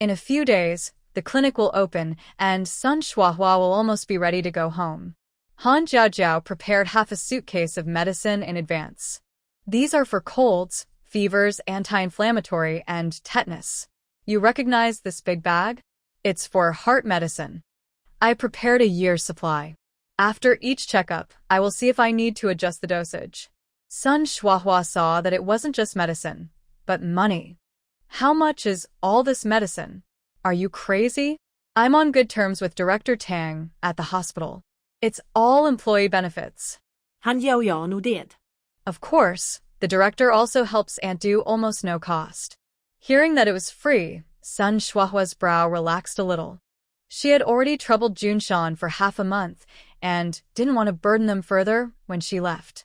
In a few days, the clinic will open, and Sun Shuahua will almost be ready to go home. Han Jiaojiao prepared half a suitcase of medicine in advance. These are for colds, fevers, anti-inflammatory, and tetanus. You recognize this big bag? It's for heart medicine. I prepared a year's supply. After each checkup, I will see if I need to adjust the dosage. Sun Shuahua saw that it wasn't just medicine, but money. How much is all this medicine? Are you crazy? I'm on good terms with Director Tang at the hospital. It's all employee benefits. Han Jiaojiao nodded. Of course, the director also helps Aunt Du almost no cost. Hearing that it was free, Sun Shuahua's brow relaxed a little. She had already troubled Junshan for half a month and didn't want to burden them further when she left.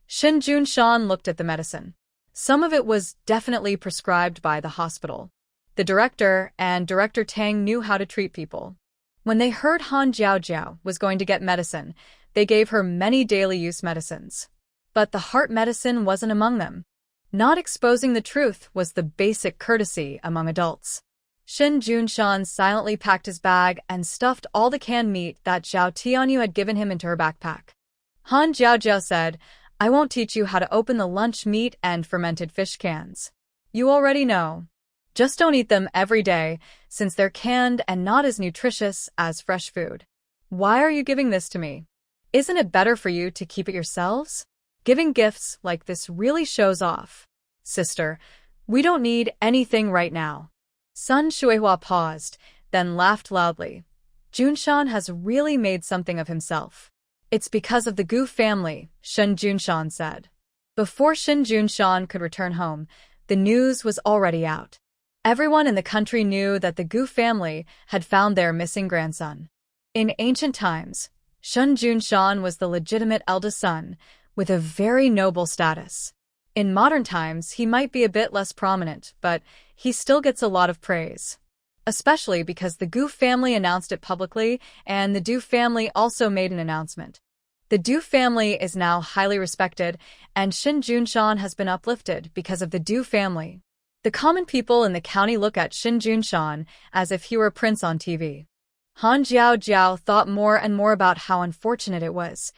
Shin Junshan looked at the medicine. Some of it was definitely prescribed by the hospital. The director and Director Tang knew how to treat people. When they heard Han Jiaojiao was going to get medicine, they gave her many daily use medicines. But the heart medicine wasn't among them. Not exposing the truth was the basic courtesy among adults. Shin Junshan silently packed his bag and stuffed all the canned meat that Zhao Tianyu had given him into her backpack. Han Jiaojiao said, I won't teach you how to open the lunch meat and fermented fish cans. You already know. Just don't eat them every day, since they're canned and not as nutritious as fresh food. Why are you giving this to me? Isn't it better for you to keep it yourselves? Giving gifts like this really shows off. Sister, we don't need anything right now. Sun Shuihua paused, then laughed loudly. Junshan has really made something of himself. It's because of the Gu family, Shin Junshan said. Before Shin Junshan could return home, the news was already out. Everyone in the country knew that the Gu family had found their missing grandson. In ancient times, Shin Junshan was the legitimate eldest son, with a very noble status. In modern times, he might be a bit less prominent, but he still gets a lot of praise. Especially because the Gu family announced it publicly, and the Du family also made an announcement. The Du family is now highly respected, and Shin Junshan has been uplifted because of the Du family. The common people in the county look at Shin Junshan as if he were a prince on TV. Han Jiaojiao thought more and more about how unfortunate it was.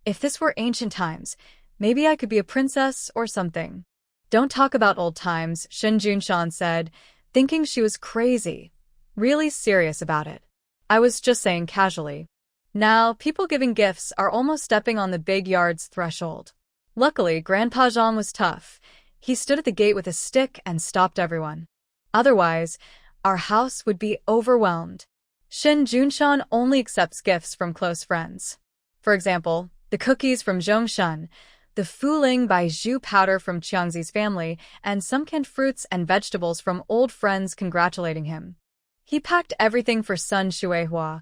If this were ancient times, maybe I could be a princess or something. Don't talk about old times, Shin Junshan said, thinking she was crazy. Really serious about it. I was just saying casually. Now, people giving gifts are almost stepping on the big yard's threshold. Luckily, Grandpa Jean was tough. He stood at the gate with a stick and stopped everyone. Otherwise, our house would be overwhelmed. Shin Junshan only accepts gifts from close friends. For example, the cookies from Zhongshan, the fuling by Zhu powder from Qiangzi's family, and some canned fruits and vegetables from old friends congratulating him. He packed everything for Sun Shuihua.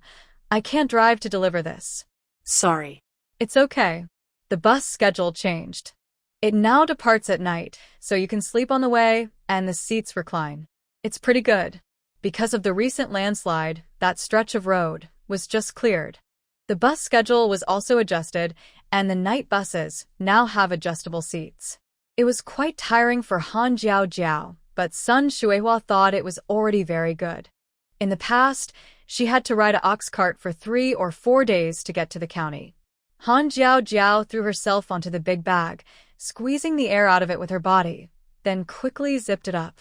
I can't drive to deliver this. Sorry. It's okay. The bus schedule changed. It now departs at night, so you can sleep on the way, and the seats recline. It's pretty good. Because of the recent landslide, that stretch of road was just cleared. The bus schedule was also adjusted, and the night buses now have adjustable seats. It was quite tiring for Han Jiaojiao, but Sun Shuihua thought it was already very good. In the past, she had to ride an ox cart for 3 or 4 days to get to the county. Han Jiaojiao threw herself onto the big bag, squeezing the air out of it with her body, then quickly zipped it up.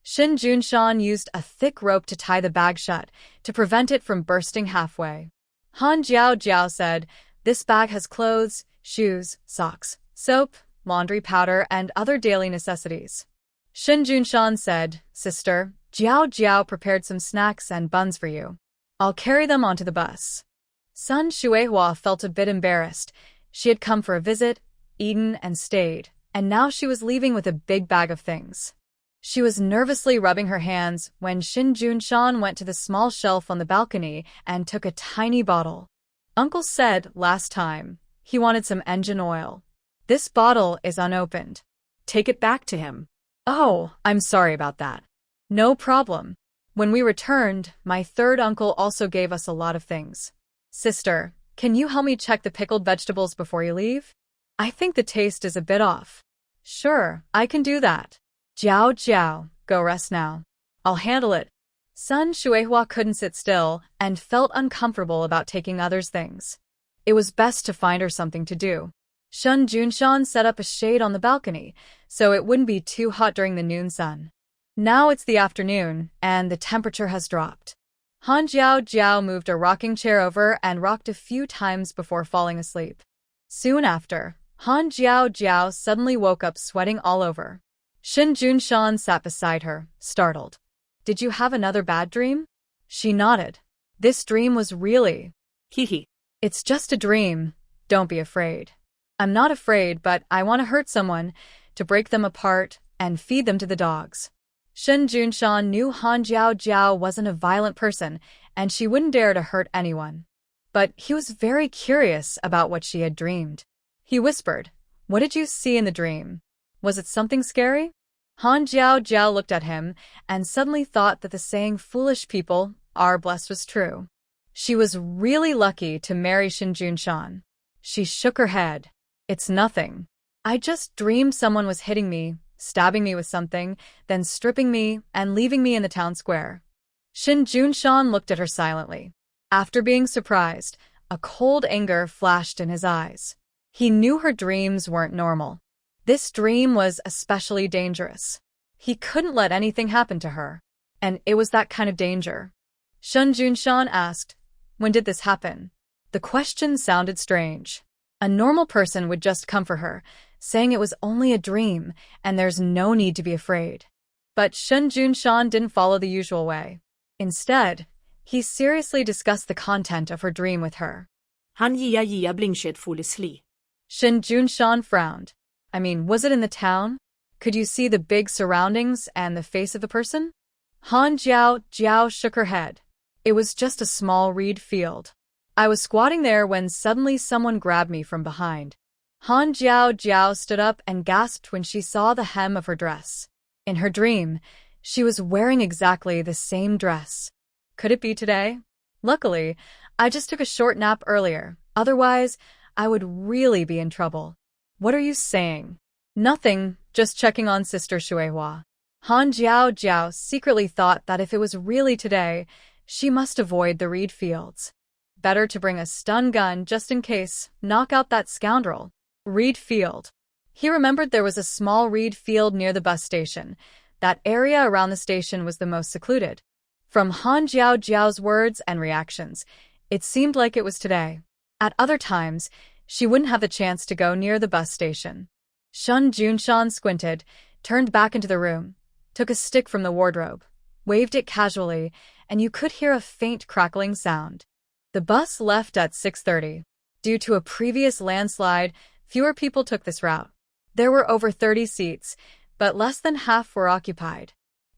Shin Junshan used a thick rope to tie the bag shut, to prevent it from bursting halfway. Han Jiaojiao said, this bag has clothes, shoes, socks, soap, laundry powder, and other daily necessities. Shin Junshan said, Sister, Jiaojiao prepared some snacks and buns for you. I'll carry them onto the bus. Sun Shuihua felt a bit embarrassed. She had come for a visit, eaten, and stayed, and now she was leaving with a big bag of things. She was nervously rubbing her hands when Shin Junshan went to the small shelf on the balcony and took a tiny bottle. Uncle said last time he wanted some engine oil. This bottle is unopened. Take it back to him. Oh, I'm sorry about that. No problem. When we returned, my third uncle also gave us a lot of things. Sister, can you help me check the pickled vegetables before you leave? I think the taste is a bit off. Sure, I can do that. Jiao, go rest now. I'll handle it. Sun Shueihua couldn't sit still and felt uncomfortable about taking others' things. It was best to find her something to do. Shun Junshan set up a shade on the balcony, so it wouldn't be too hot during the noon sun. Now it's the afternoon, and the temperature has dropped. Han Jiao Jiao moved a rocking chair over and rocked a few times before falling asleep. Soon after, Han Jiao Jiao suddenly woke up sweating all over. Shin Junshan sat beside her, startled. Did you have another bad dream? She nodded. This dream was really… Hee. It's just a dream. Don't be afraid. I'm not afraid, but I want to hurt someone, to break them apart, and feed them to the dogs. Shin Junshan knew Han Jiao Jiao wasn't a violent person, and she wouldn't dare to hurt anyone. But he was very curious about what she had dreamed. He whispered, "What did you see in the dream? Was it something scary?" Han Jiao Jiao looked at him and suddenly thought that the saying "foolish people are blessed" was true. She was really lucky to marry Shin Junshan. She shook her head. "It's nothing. I just dreamed someone was hitting me, stabbing me with something, then stripping me and leaving me in the town square." Shin Junshan looked at her silently. After being surprised, a cold anger flashed in his eyes. He knew her dreams weren't normal. This dream was especially dangerous. He couldn't let anything happen to her. And it was that kind of danger. Shin Junshan asked, "When did this happen?" The question sounded strange. A normal person would just comfort her, saying it was only a dream and there's no need to be afraid. But Shin Junshan didn't follow the usual way. Instead, he seriously discussed the content of her dream with her. Han Jia blinkset foolishly. Shin Junshan frowned. I mean, was it in the town? Could you see the big surroundings and the face of the person? Han Jiao Jiao shook her head. It was just a small reed field. I was squatting there when suddenly someone grabbed me from behind. Han Jiao Jiao stood up and gasped when she saw the hem of her dress. In her dream, she was wearing exactly the same dress. Could it be today? Luckily, I just took a short nap earlier. Otherwise, I would really be in trouble. What are you saying? Nothing, just checking on Sister Shueihua. Han Jiao Jiao secretly thought that if it was really today, she must avoid the reed fields. Better to bring a stun gun just in case, knock out that scoundrel. Reed field. He remembered there was a small reed field near the bus station. That area around the station was the most secluded. From Han Jiao Jiao's words and reactions, it seemed like it was today. At other times, she wouldn't have the chance to go near the bus station. Shun Junshan squinted, turned back into the room, took a stick from the wardrobe, waved it casually, and you could hear a faint crackling sound. The bus left at 6:30. Due to a previous landslide, fewer people took this route. There were over 30 seats, but less than half were occupied.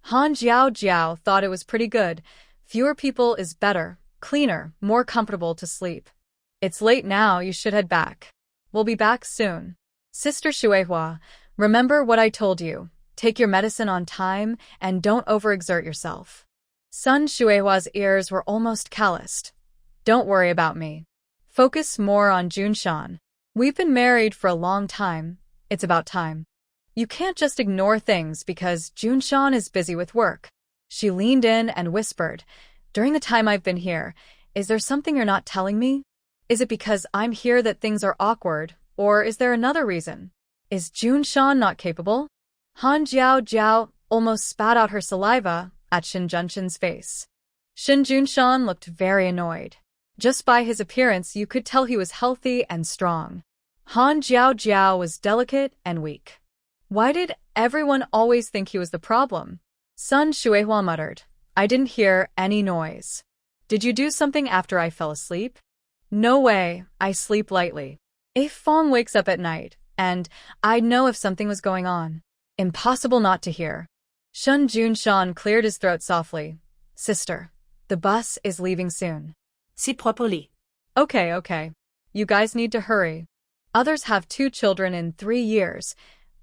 Han Jiao Jiao thought it was pretty good. Fewer people is better, cleaner, more comfortable to sleep. It's late now, you should head back. We'll be back soon. Sister Shueihua, remember what I told you. Take your medicine on time and don't overexert yourself. Sun Shueihua's ears were almost calloused. Don't worry about me. Focus more on Junshan. We've been married for a long time. It's about time. You can't just ignore things because Junshan is busy with work. She leaned in and whispered, "During the time I've been here, is there something you're not telling me? Is it because I'm here that things are awkward, or is there another reason? Is Junshan not capable?" Han Jiao Jiao almost spat out her saliva at Shin Junshan's face. Shin Junshan looked very annoyed. Just by his appearance, you could tell he was healthy and strong. Han Jiao Jiao was delicate and weak. Why did everyone always think he was the problem? Sun Shueihua muttered, "I didn't hear any noise. Did you do something after I fell asleep?" "No way, I sleep lightly. If Fong wakes up at night, and I'd know if something was going on. Impossible not to hear." Shun Junshan cleared his throat softly. "Sister, the bus is leaving soon." Sit properly. Okay. You guys need to hurry. Others have 2 children in 3 years.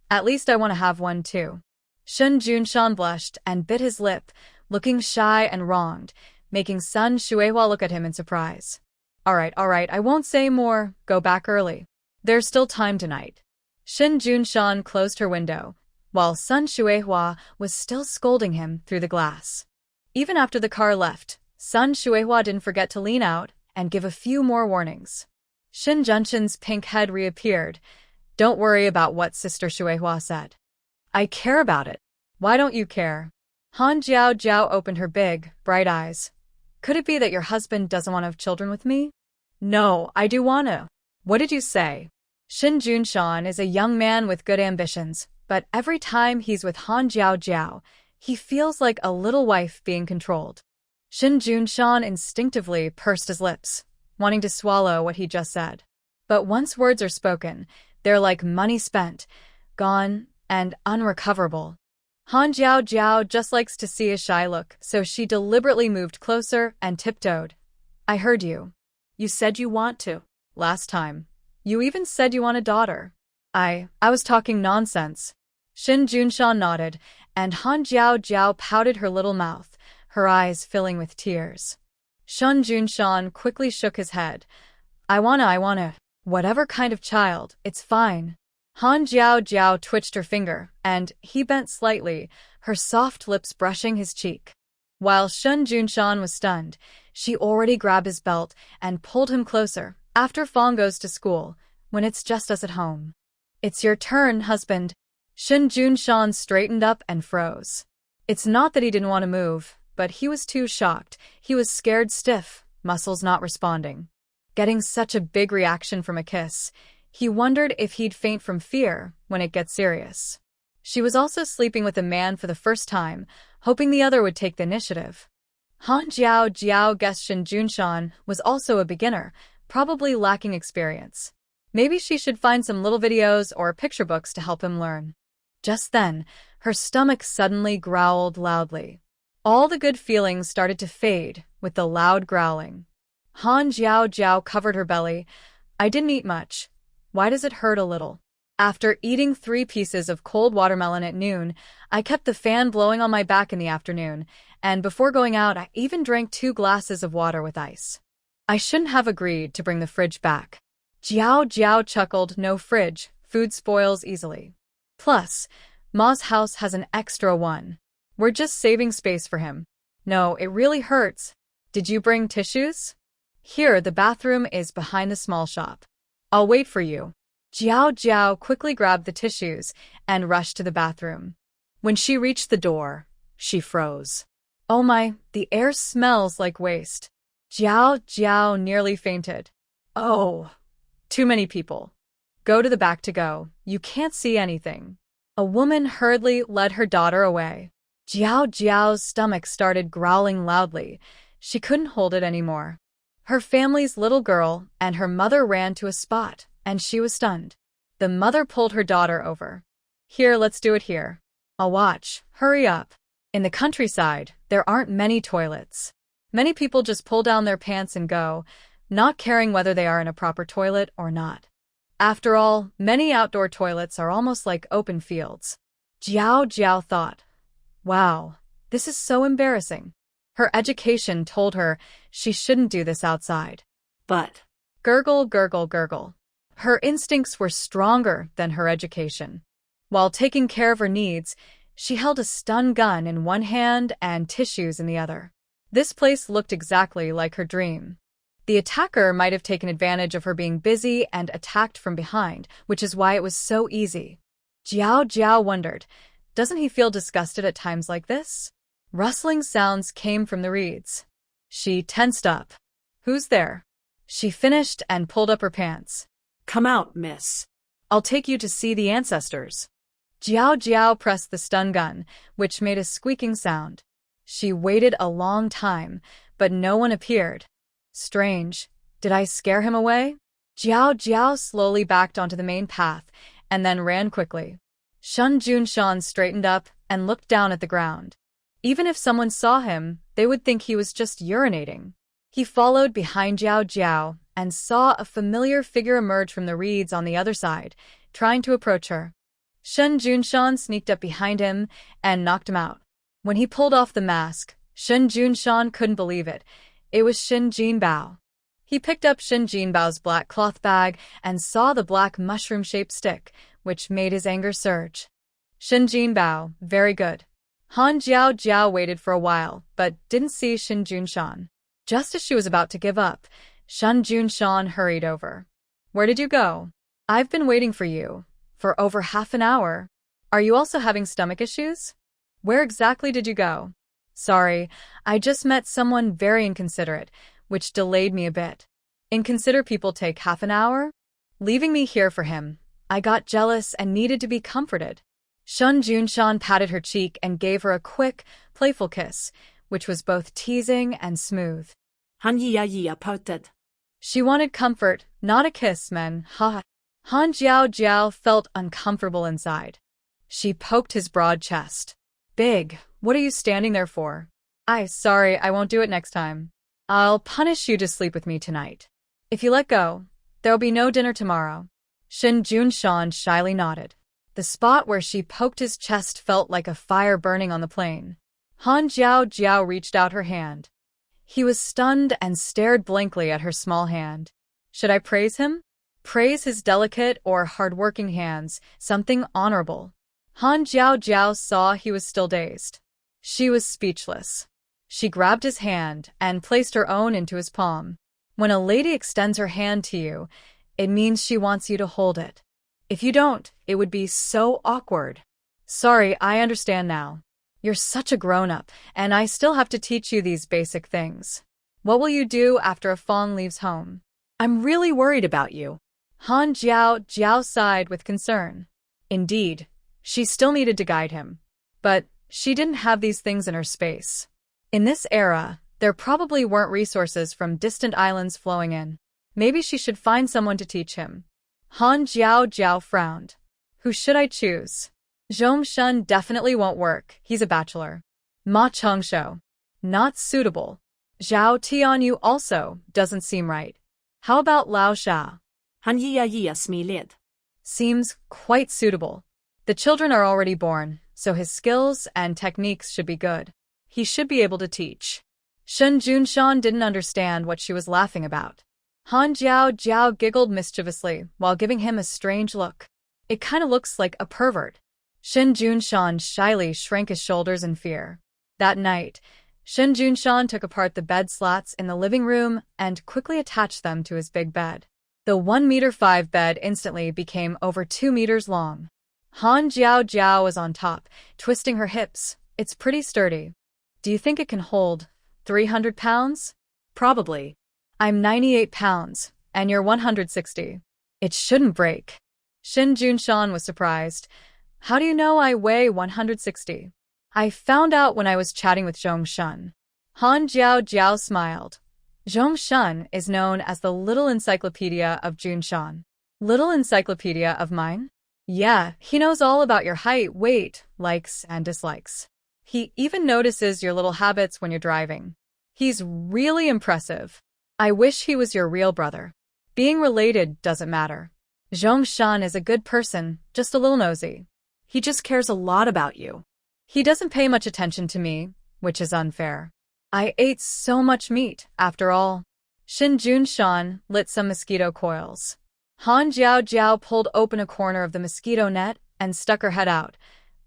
At least I want to have one too. Shun Junshan blushed and bit his lip, looking shy and wronged, making Sun Shueihua look at him in surprise. All right, I won't say more. Go back early. There's still time tonight." Shin Junshan closed her window, while Sun Shueihua was still scolding him through the glass. Even after the car left, Sun Shuihua didn't forget to lean out and give a few more warnings. Shin Junshin's pink head reappeared. Don't worry about what Sister Shuihua said. I care about it. Why don't you care? Han Jiao Jiao opened her big, bright eyes. Could it be that your husband doesn't want to have children with me? No, I do want to. What did you say? Shin Junshan is a young man with good ambitions, but every time he's with Han Jiao Jiao, he feels like a little wife being controlled. Shin Junshan instinctively pursed his lips, wanting to swallow what he just said. But once words are spoken, they're like money spent, gone, and unrecoverable. Han Jiao Jiao just likes to see a shy look, so she deliberately moved closer and tiptoed. I heard you. You said you want to. Last time. You even said you want a daughter. I was talking nonsense. Shin Junshan nodded, and Han Jiao Jiao pouted her little mouth, her eyes filling with tears. Shin Junshan quickly shook his head. I wanna. Whatever kind of child, it's fine. Han Jiao Jiao twitched her finger, and he bent slightly, her soft lips brushing his cheek. While Shin Junshan was stunned, she already grabbed his belt and pulled him closer. After Fong goes to school, when it's just us at home. It's your turn, husband. Shin Junshan straightened up and froze. It's not that he didn't want to move, but he was too shocked. He was scared stiff, muscles not responding. Getting such a big reaction from a kiss, he wondered if he'd faint from fear when it gets serious. She was also sleeping with a man for the first time, hoping the other would take the initiative. Han Jiao Jiao guessed Shin Junshan was also a beginner, probably lacking experience. Maybe she should find some little videos or picture books to help him learn. Just then, her stomach suddenly growled loudly. All the good feelings started to fade with the loud growling. Han Jiao Jiao covered her belly. I didn't eat much. Why does it hurt a little? After eating 3 pieces of cold watermelon at noon, I kept the fan blowing on my back in the afternoon, and before going out I even drank 2 glasses of water with ice. I shouldn't have agreed to bring the fridge back. Jiao Jiao chuckled, no fridge, food spoils easily. Plus, Ma's house has an extra one. We're just saving space for him. No, it really hurts. Did you bring tissues? Here, the bathroom is behind the small shop. I'll wait for you. Jiao Jiao quickly grabbed the tissues and rushed to the bathroom. When she reached the door, she froze. Oh my, the air smells like waste. Jiao Jiao nearly fainted. Oh, too many people. Go to the back to go. You can't see anything. A woman hurriedly led her daughter away. Jiao Jiao's stomach started growling loudly. She couldn't hold it anymore. Her family's little girl and her mother ran to a spot, and she was stunned. The mother pulled her daughter over. Here, let's do it here. I'll watch. Hurry up. In the countryside, there aren't many toilets. Many people just pull down their pants and go, not caring whether they are in a proper toilet or not. After all, many outdoor toilets are almost like open fields. Jiao Jiao thought, wow, this is so embarrassing. Her education told her she shouldn't do this outside. But, gurgle, gurgle, gurgle. Her instincts were stronger than her education. While taking care of her needs, she held a stun gun in one hand and tissues in the other. This place looked exactly like her dream. The attacker might have taken advantage of her being busy and attacked from behind, which is why it was so easy. Jiao Jiao wondered, doesn't he feel disgusted at times like this? Rustling sounds came from the reeds. She tensed up. Who's there? She finished and pulled up her pants. Come out, miss. I'll take you to see the ancestors. Jiao Jiao pressed the stun gun, which made a squeaking sound. She waited a long time, but no one appeared. Strange. Did I scare him away? Jiao Jiao slowly backed onto the main path and then ran quickly. Shin Junshan straightened up and looked down at the ground. Even if someone saw him, they would think he was just urinating. He followed behind Jiao Jiao and saw a familiar figure emerge from the reeds on the other side, trying to approach her. Shin Junshan sneaked up behind him and knocked him out. When he pulled off the mask, Shin Junshan couldn't believe it. It was Shin Jinbao. He picked up Shin Jinbao's black cloth bag and saw the black mushroom-shaped stick, which made his anger surge. Shin Jinbao, very good. Han Jiao waited for a while, but didn't see Shin Junshan. Just as she was about to give up, Shin Junshan hurried over. Where did you go? I've been waiting for you. For over half an hour. Are you also having stomach issues? Where exactly did you go? Sorry, I just met someone very inconsiderate, which delayed me a bit. Inconsiderate people take half an hour? Leaving me here for him. I got jealous and needed to be comforted. Shin Junshan patted her cheek and gave her a quick, playful kiss, which was both teasing and smooth. Han pouted. She wanted comfort, not a kiss, men. Ha. Han Jiao felt uncomfortable inside. She poked his broad chest. Big, what are you standing there for? Sorry, I won't do it next time. I'll punish you to sleep with me tonight. If you let go, there'll be no dinner tomorrow. Shin Junshan shyly nodded. The spot where she poked his chest felt like a fire burning on the plain. Han Jiao reached out her hand. He was stunned and stared blankly at her small hand. Should I praise him? Praise his delicate or hard-working hands, something honorable. Han Jiao saw he was still dazed. She was speechless. She grabbed his hand and placed her own into his palm. When a lady extends her hand to you, it means she wants you to hold it. If you don't, it would be so awkward. Sorry, I understand now. You're such a grown-up, and I still have to teach you these basic things. What will you do after a fawn leaves home? I'm really worried about you. Han Jiao sighed with concern. Indeed, she still needed to guide him. But she didn't have these things in her space. In this era, there probably weren't resources from distant islands flowing in. Maybe she should find someone to teach him. Han Jiao frowned. Who should I choose? Zhong Shun definitely won't work, he's a bachelor. Ma Chongshou. Not suitable. Zhao Tianyu also doesn't seem right. How about Lao Sha? Han smiled. Seems quite suitable. The children are already born, so his skills and techniques should be good. He should be able to teach. Shin Junshan didn't understand what she was laughing about. Han Jiao giggled mischievously while giving him a strange look. It kind of looks like a pervert. Shin Junshan shyly shrank his shoulders in fear. That night, Shin Junshan took apart the bed slats in the living room and quickly attached them to his big bed. The 1.5 meter bed instantly became over 2 meters long. Han Jiao was on top, twisting her hips. It's pretty sturdy. Do you think it can hold 300 pounds? Probably. I'm 98 pounds, and you're 160. It shouldn't break. Shin Junshan was surprised. How do you know I weigh 160? I found out when I was chatting with Zhong Shun. Han Jiao smiled. Zhong Shun is known as the Little Encyclopedia of Junshan. Little Encyclopedia of mine? Yeah, he knows all about your height, weight, likes, and dislikes. He even notices your little habits when you're driving. He's really impressive. I wish he was your real brother. Being related doesn't matter. Zhong Shun is a good person, just a little nosy. He just cares a lot about you. He doesn't pay much attention to me, which is unfair. I ate so much meat, after all. Shin Junshan lit some mosquito coils. Han Jiao pulled open a corner of the mosquito net and stuck her head out.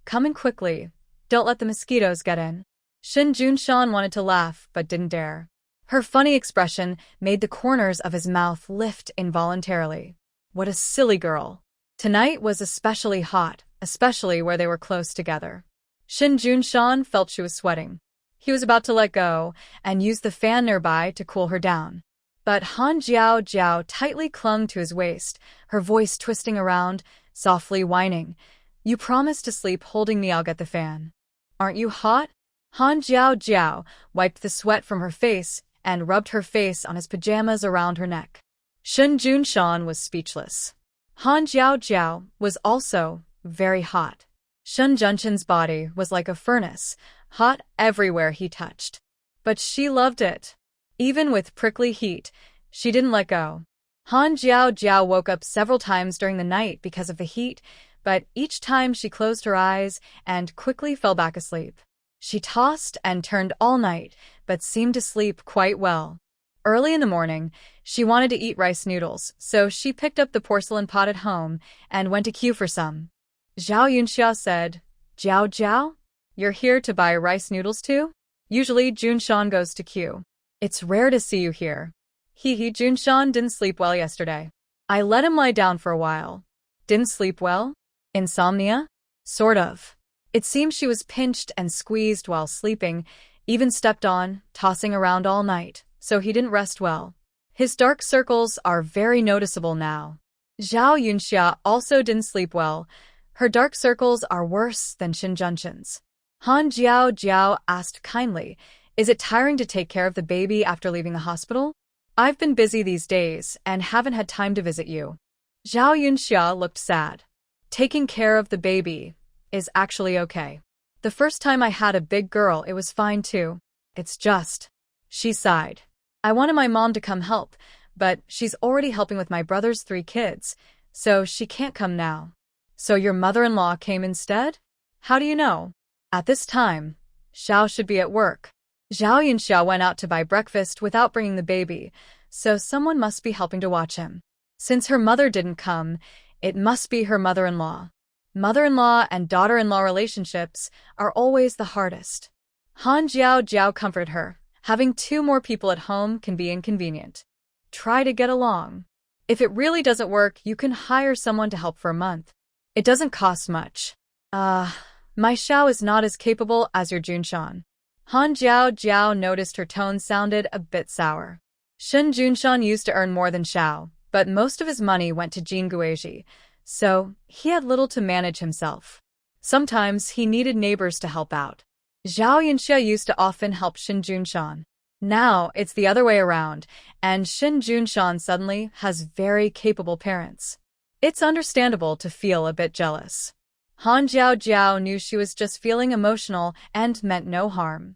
Come in quickly. Don't let the mosquitoes get in. Shin Junshan wanted to laugh, but didn't dare. Her funny expression made the corners of his mouth lift involuntarily. What a silly girl. Tonight was especially hot, especially where they were close together. Shin Junshan felt she was sweating. He was about to let go and use the fan nearby to cool her down. But Han Jiao tightly clung to his waist, her voice twisting around, softly whining. You promised to sleep holding me, I'll get the fan. Aren't you hot? Han Jiao wiped the sweat from her face and rubbed her face on his pajamas around her neck. Shin Junshan was speechless. Han Jiao was also very hot. Shin Junshan's body was like a furnace, hot everywhere he touched. But she loved it. Even with prickly heat, she didn't let go. Han Jiao woke up several times during the night because of the heat, but each time she closed her eyes and quickly fell back asleep. She tossed and turned all night, but seemed to sleep quite well. Early in the morning, she wanted to eat rice noodles, so she picked up the porcelain pot at home and went to queue for some. Zhao Yunxia said, Jiao, you're here to buy rice noodles too? Usually Junshan goes to Q. It's rare to see you here. Junshan didn't sleep well yesterday. I let him lie down for a while. Didn't sleep well? Insomnia? Sort of. It seems she was pinched and squeezed while sleeping, even stepped on, tossing around all night, so he didn't rest well. His dark circles are very noticeable now. Zhao Yunxia also didn't sleep well. Her dark circles are worse than Shinjunshan's. Han Jiao asked kindly, "Is it tiring to take care of the baby after leaving the hospital? I've been busy these days and haven't had time to visit you." Zhao Yunxia looked sad. Taking care of the baby is actually okay. The first time I had a big girl, it was fine too. It's just... She sighed. I wanted my mom to come help, but she's already helping with my brother's 3 kids, so she can't come now. So your mother-in-law came instead? How do you know? At this time, Xiao should be at work. Zhao Yunxia went out to buy breakfast without bringing the baby, so someone must be helping to watch him. Since her mother didn't come, it must be her mother-in-law. Mother-in-law and daughter-in-law relationships are always the hardest. Han Jiao comforted her. Having 2 more people at home can be inconvenient. Try to get along. If it really doesn't work, you can hire someone to help for a month. It doesn't cost much. My Xiao is not as capable as your Junshan. Han Jiao noticed her tone sounded a bit sour. Shen Junshan used to earn more than Xiao, but most of his money went to Jin Guizhi, so he had little to manage himself. Sometimes he needed neighbors to help out. Zhao Yunxia used to often help Shin Junshan. Now it's the other way around, and Shin Junshan suddenly has very capable parents. It's understandable to feel a bit jealous. Han Jiao knew she was just feeling emotional and meant no harm.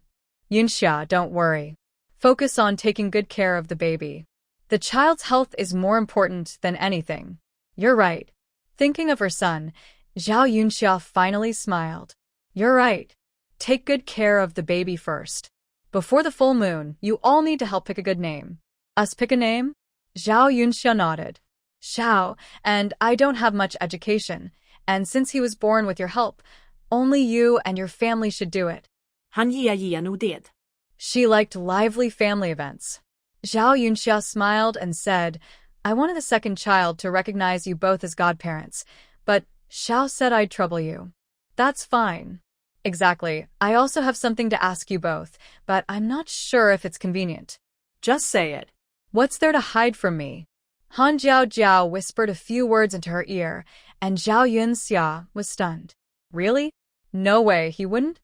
Yunxia, don't worry. Focus on taking good care of the baby. The child's health is more important than anything. You're right. Thinking of her son, Zhao Yunxia finally smiled. You're right. Take good care of the baby first. Before the full moon, you all need to help pick a good name. Us pick a name? Zhao Yunxia nodded. Xiao, and I don't have much education, and since he was born with your help, only you and your family should do it. Han Jia nog det. She liked lively family events. Zhao Yunxia smiled and said, I wanted the second child to recognize you both as godparents, but Xiao said I'd trouble you. That's fine. Exactly. I also have something to ask you both, but I'm not sure if it's convenient. Just say it. What's there to hide from me? Han Jiao whispered a few words into her ear, and Zhao Yunxia was stunned. Really? No way, he wouldn't?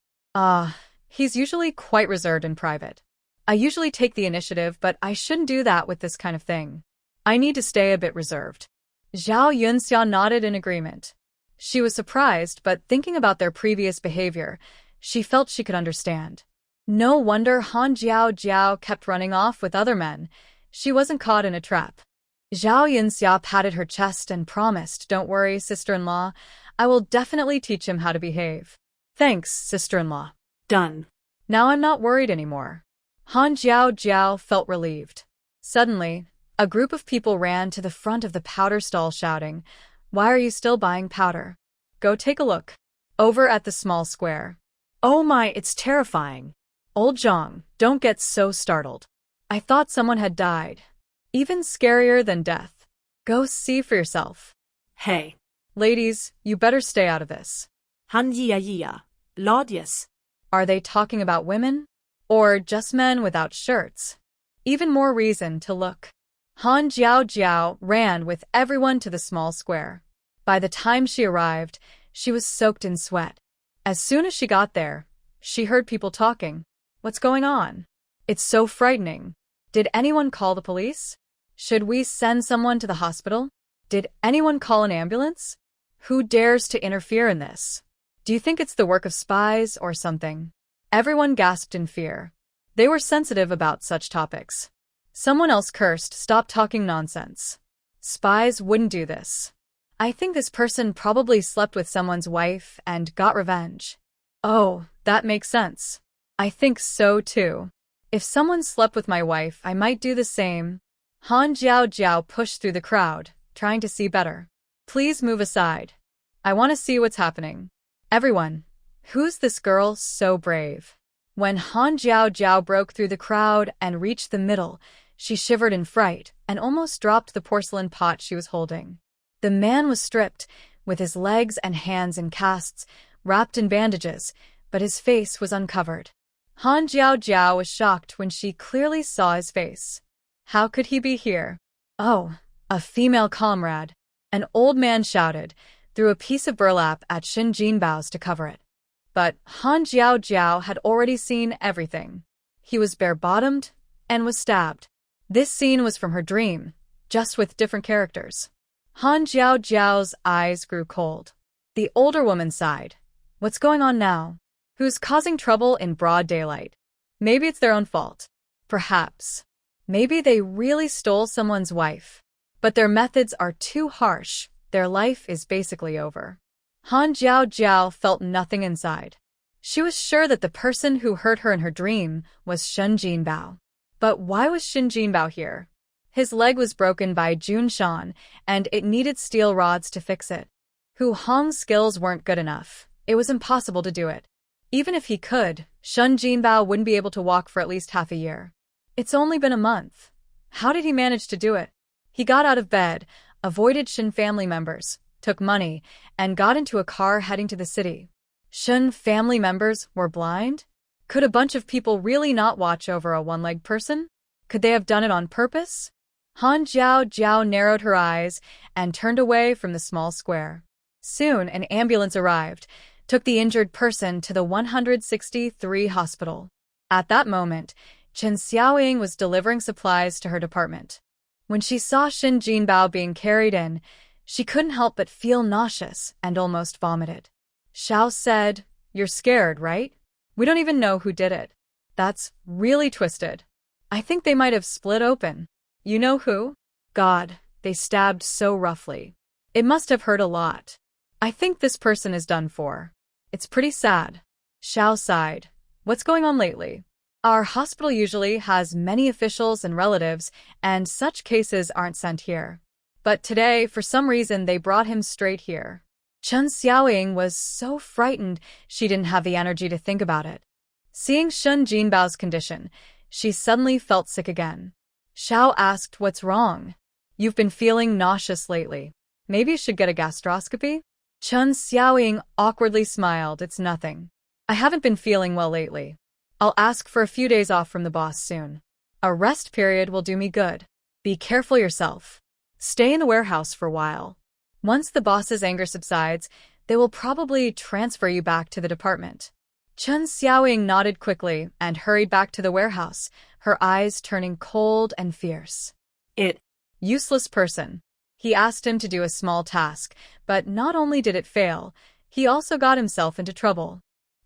He's usually quite reserved in private. I usually take the initiative, but I shouldn't do that with this kind of thing. I need to stay a bit reserved. Zhao Yunxia nodded in agreement. She was surprised, but thinking about their previous behavior, she felt she could understand. No wonder Han Jiao kept running off with other men. She wasn't caught in a trap. Zhao Yunxia patted her chest and promised, Don't worry, sister-in-law. I will definitely teach him how to behave. Thanks, sister-in-law. Done. Now I'm not worried anymore. Han Jiao felt relieved. Suddenly, a group of people ran to the front of the powder stall shouting, Why are you still buying powder? Go take a look. Over at the small square. Oh my, it's terrifying. Old Zhang, don't get so startled. I thought someone had died. Even scarier than death. Go see for yourself. Hey. Ladies, you better stay out of this. Han Jia. Ladies. Are they talking about women? Or just men without shirts? Even more reason to look. Han Jiao ran with everyone to the small square. By the time she arrived, she was soaked in sweat. As soon as she got there, she heard people talking. What's going on? It's so frightening. Did anyone call the police? Should we send someone to the hospital? Did anyone call an ambulance? Who dares to interfere in this? Do you think it's the work of spies or something? Everyone gasped in fear. They were sensitive about such topics. Someone else cursed, Stop talking nonsense. Spies wouldn't do this. I think this person probably slept with someone's wife and got revenge. Oh, that makes sense. I think so too. If someone slept with my wife, I might do the same. Han Jiao pushed through the crowd, trying to see better. Please move aside. I want to see what's happening. Everyone, Who's this girl so brave? When Han Jiao Jiao broke through the crowd and reached the middle, she shivered in fright and almost dropped the porcelain pot she was holding. The man was stripped, with his legs and hands in casts, wrapped in bandages, but his face was uncovered. Han Jiao Jiao was shocked when she clearly saw his face. How could he be here? Oh, a female comrade. An old man shouted, threw a piece of burlap at Shin Jinbao's to cover it. But Han Jiao Jiao had already seen everything. He was bare-bottomed and was stabbed. This scene was from her dream, just with different characters. Han Jiao Jiao's eyes grew cold. The older woman sighed. What's going on now? Who's causing trouble in broad daylight? Maybe it's their own fault. Perhaps. Maybe they really stole someone's wife. But their methods are too harsh. Their life is basically over. Han Jiao Jiao felt nothing inside. She was sure that the person who hurt her in her dream was Shin Jinbao. But why was Shin Jinbao here? His leg was broken by Jun Shan, and it needed steel rods to fix it. Hu Hong's skills weren't good enough. It was impossible to do it. Even if he could, Shin Jinbao wouldn't be able to walk for at least half a year. It's only been a month. How did he manage to do it? He got out of bed, avoided Shin family members, took money, and got into a car heading to the city. Shin family members were blind? Could a bunch of people really not watch over a one-legged person? Could they have done it on purpose? Han Jiao Jiao narrowed her eyes and turned away from the small square. Soon, an ambulance arrived, took the injured person to the 163 hospital. At that moment, Chen Xiaoying was delivering supplies to her department. When she saw Shin Jinbao being carried in, she couldn't help but feel nauseous and almost vomited. Xiao said, "You're scared, right? We don't even know who did it." That's really twisted. I think they might have split open. You know who? God, they stabbed so roughly. It must have hurt a lot. I think this person is done for. It's pretty sad. Xiao sighed. What's going on lately? Our hospital usually has many officials and relatives, and such cases aren't sent here. But today, for some reason, they brought him straight here. Chen Xiaoying was so frightened she didn't have the energy to think about it. Seeing Shin Jinbao's condition, she suddenly felt sick again. Xiao asked, "What's wrong? You've been feeling nauseous lately. Maybe you should get a gastroscopy?" Chen Xiaoying awkwardly smiled. "It's nothing. I haven't been feeling well lately. I'll ask for a few days off from the boss soon. A rest period will do me good. Be careful yourself. Stay in the warehouse for a while. Once the boss's anger subsides, they will probably transfer you back to the department." Chen Xiaoying nodded quickly and hurried back to the warehouse, her eyes turning cold and fierce. Useless person. He asked him to do a small task, but not only did it fail, he also got himself into trouble.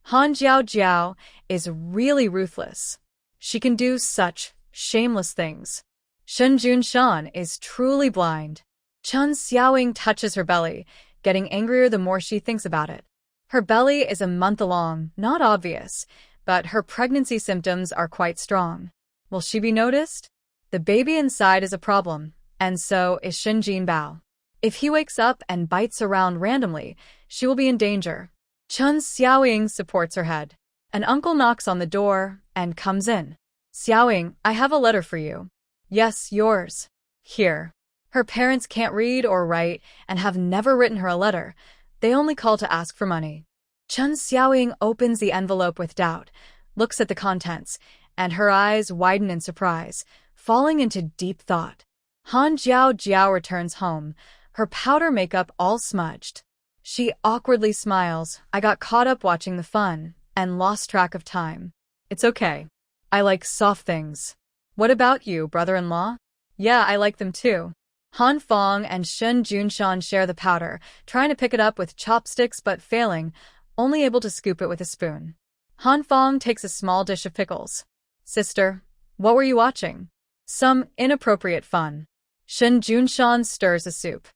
Han Jiao Jiao is really ruthless. She can do such shameless things. Shen Junshan is truly blind. Chen Xiaoying touches her belly, getting angrier the more she thinks about it. Her belly is a month along, not obvious, but her pregnancy symptoms are quite strong. Will she be noticed? The baby inside is a problem, and so is Shin Jinbao. If he wakes up and bites around randomly, she will be in danger. Chen Xiaoying supports her head. An uncle knocks on the door and comes in. "Xiaoying, I have a letter for you." "Yes, yours." "Here." Her parents can't read or write and have never written her a letter. They only call to ask for money. Chen Xiaoying opens the envelope with doubt, looks at the contents, and her eyes widen in surprise, falling into deep thought. Han Jiao Jiao returns home, her powder makeup all smudged. She awkwardly smiles. "I got caught up watching the fun and lost track of time. It's okay. I like soft things." "What about you, brother-in-law?" "Yeah, I like them too." Han Fong and Shen Junshan share the powder, trying to pick it up with chopsticks but failing, only able to scoop it with a spoon. Han Fong takes a small dish of pickles. "Sister, what were you watching?" "Some inappropriate fun." Shen Junshan stirs the soup.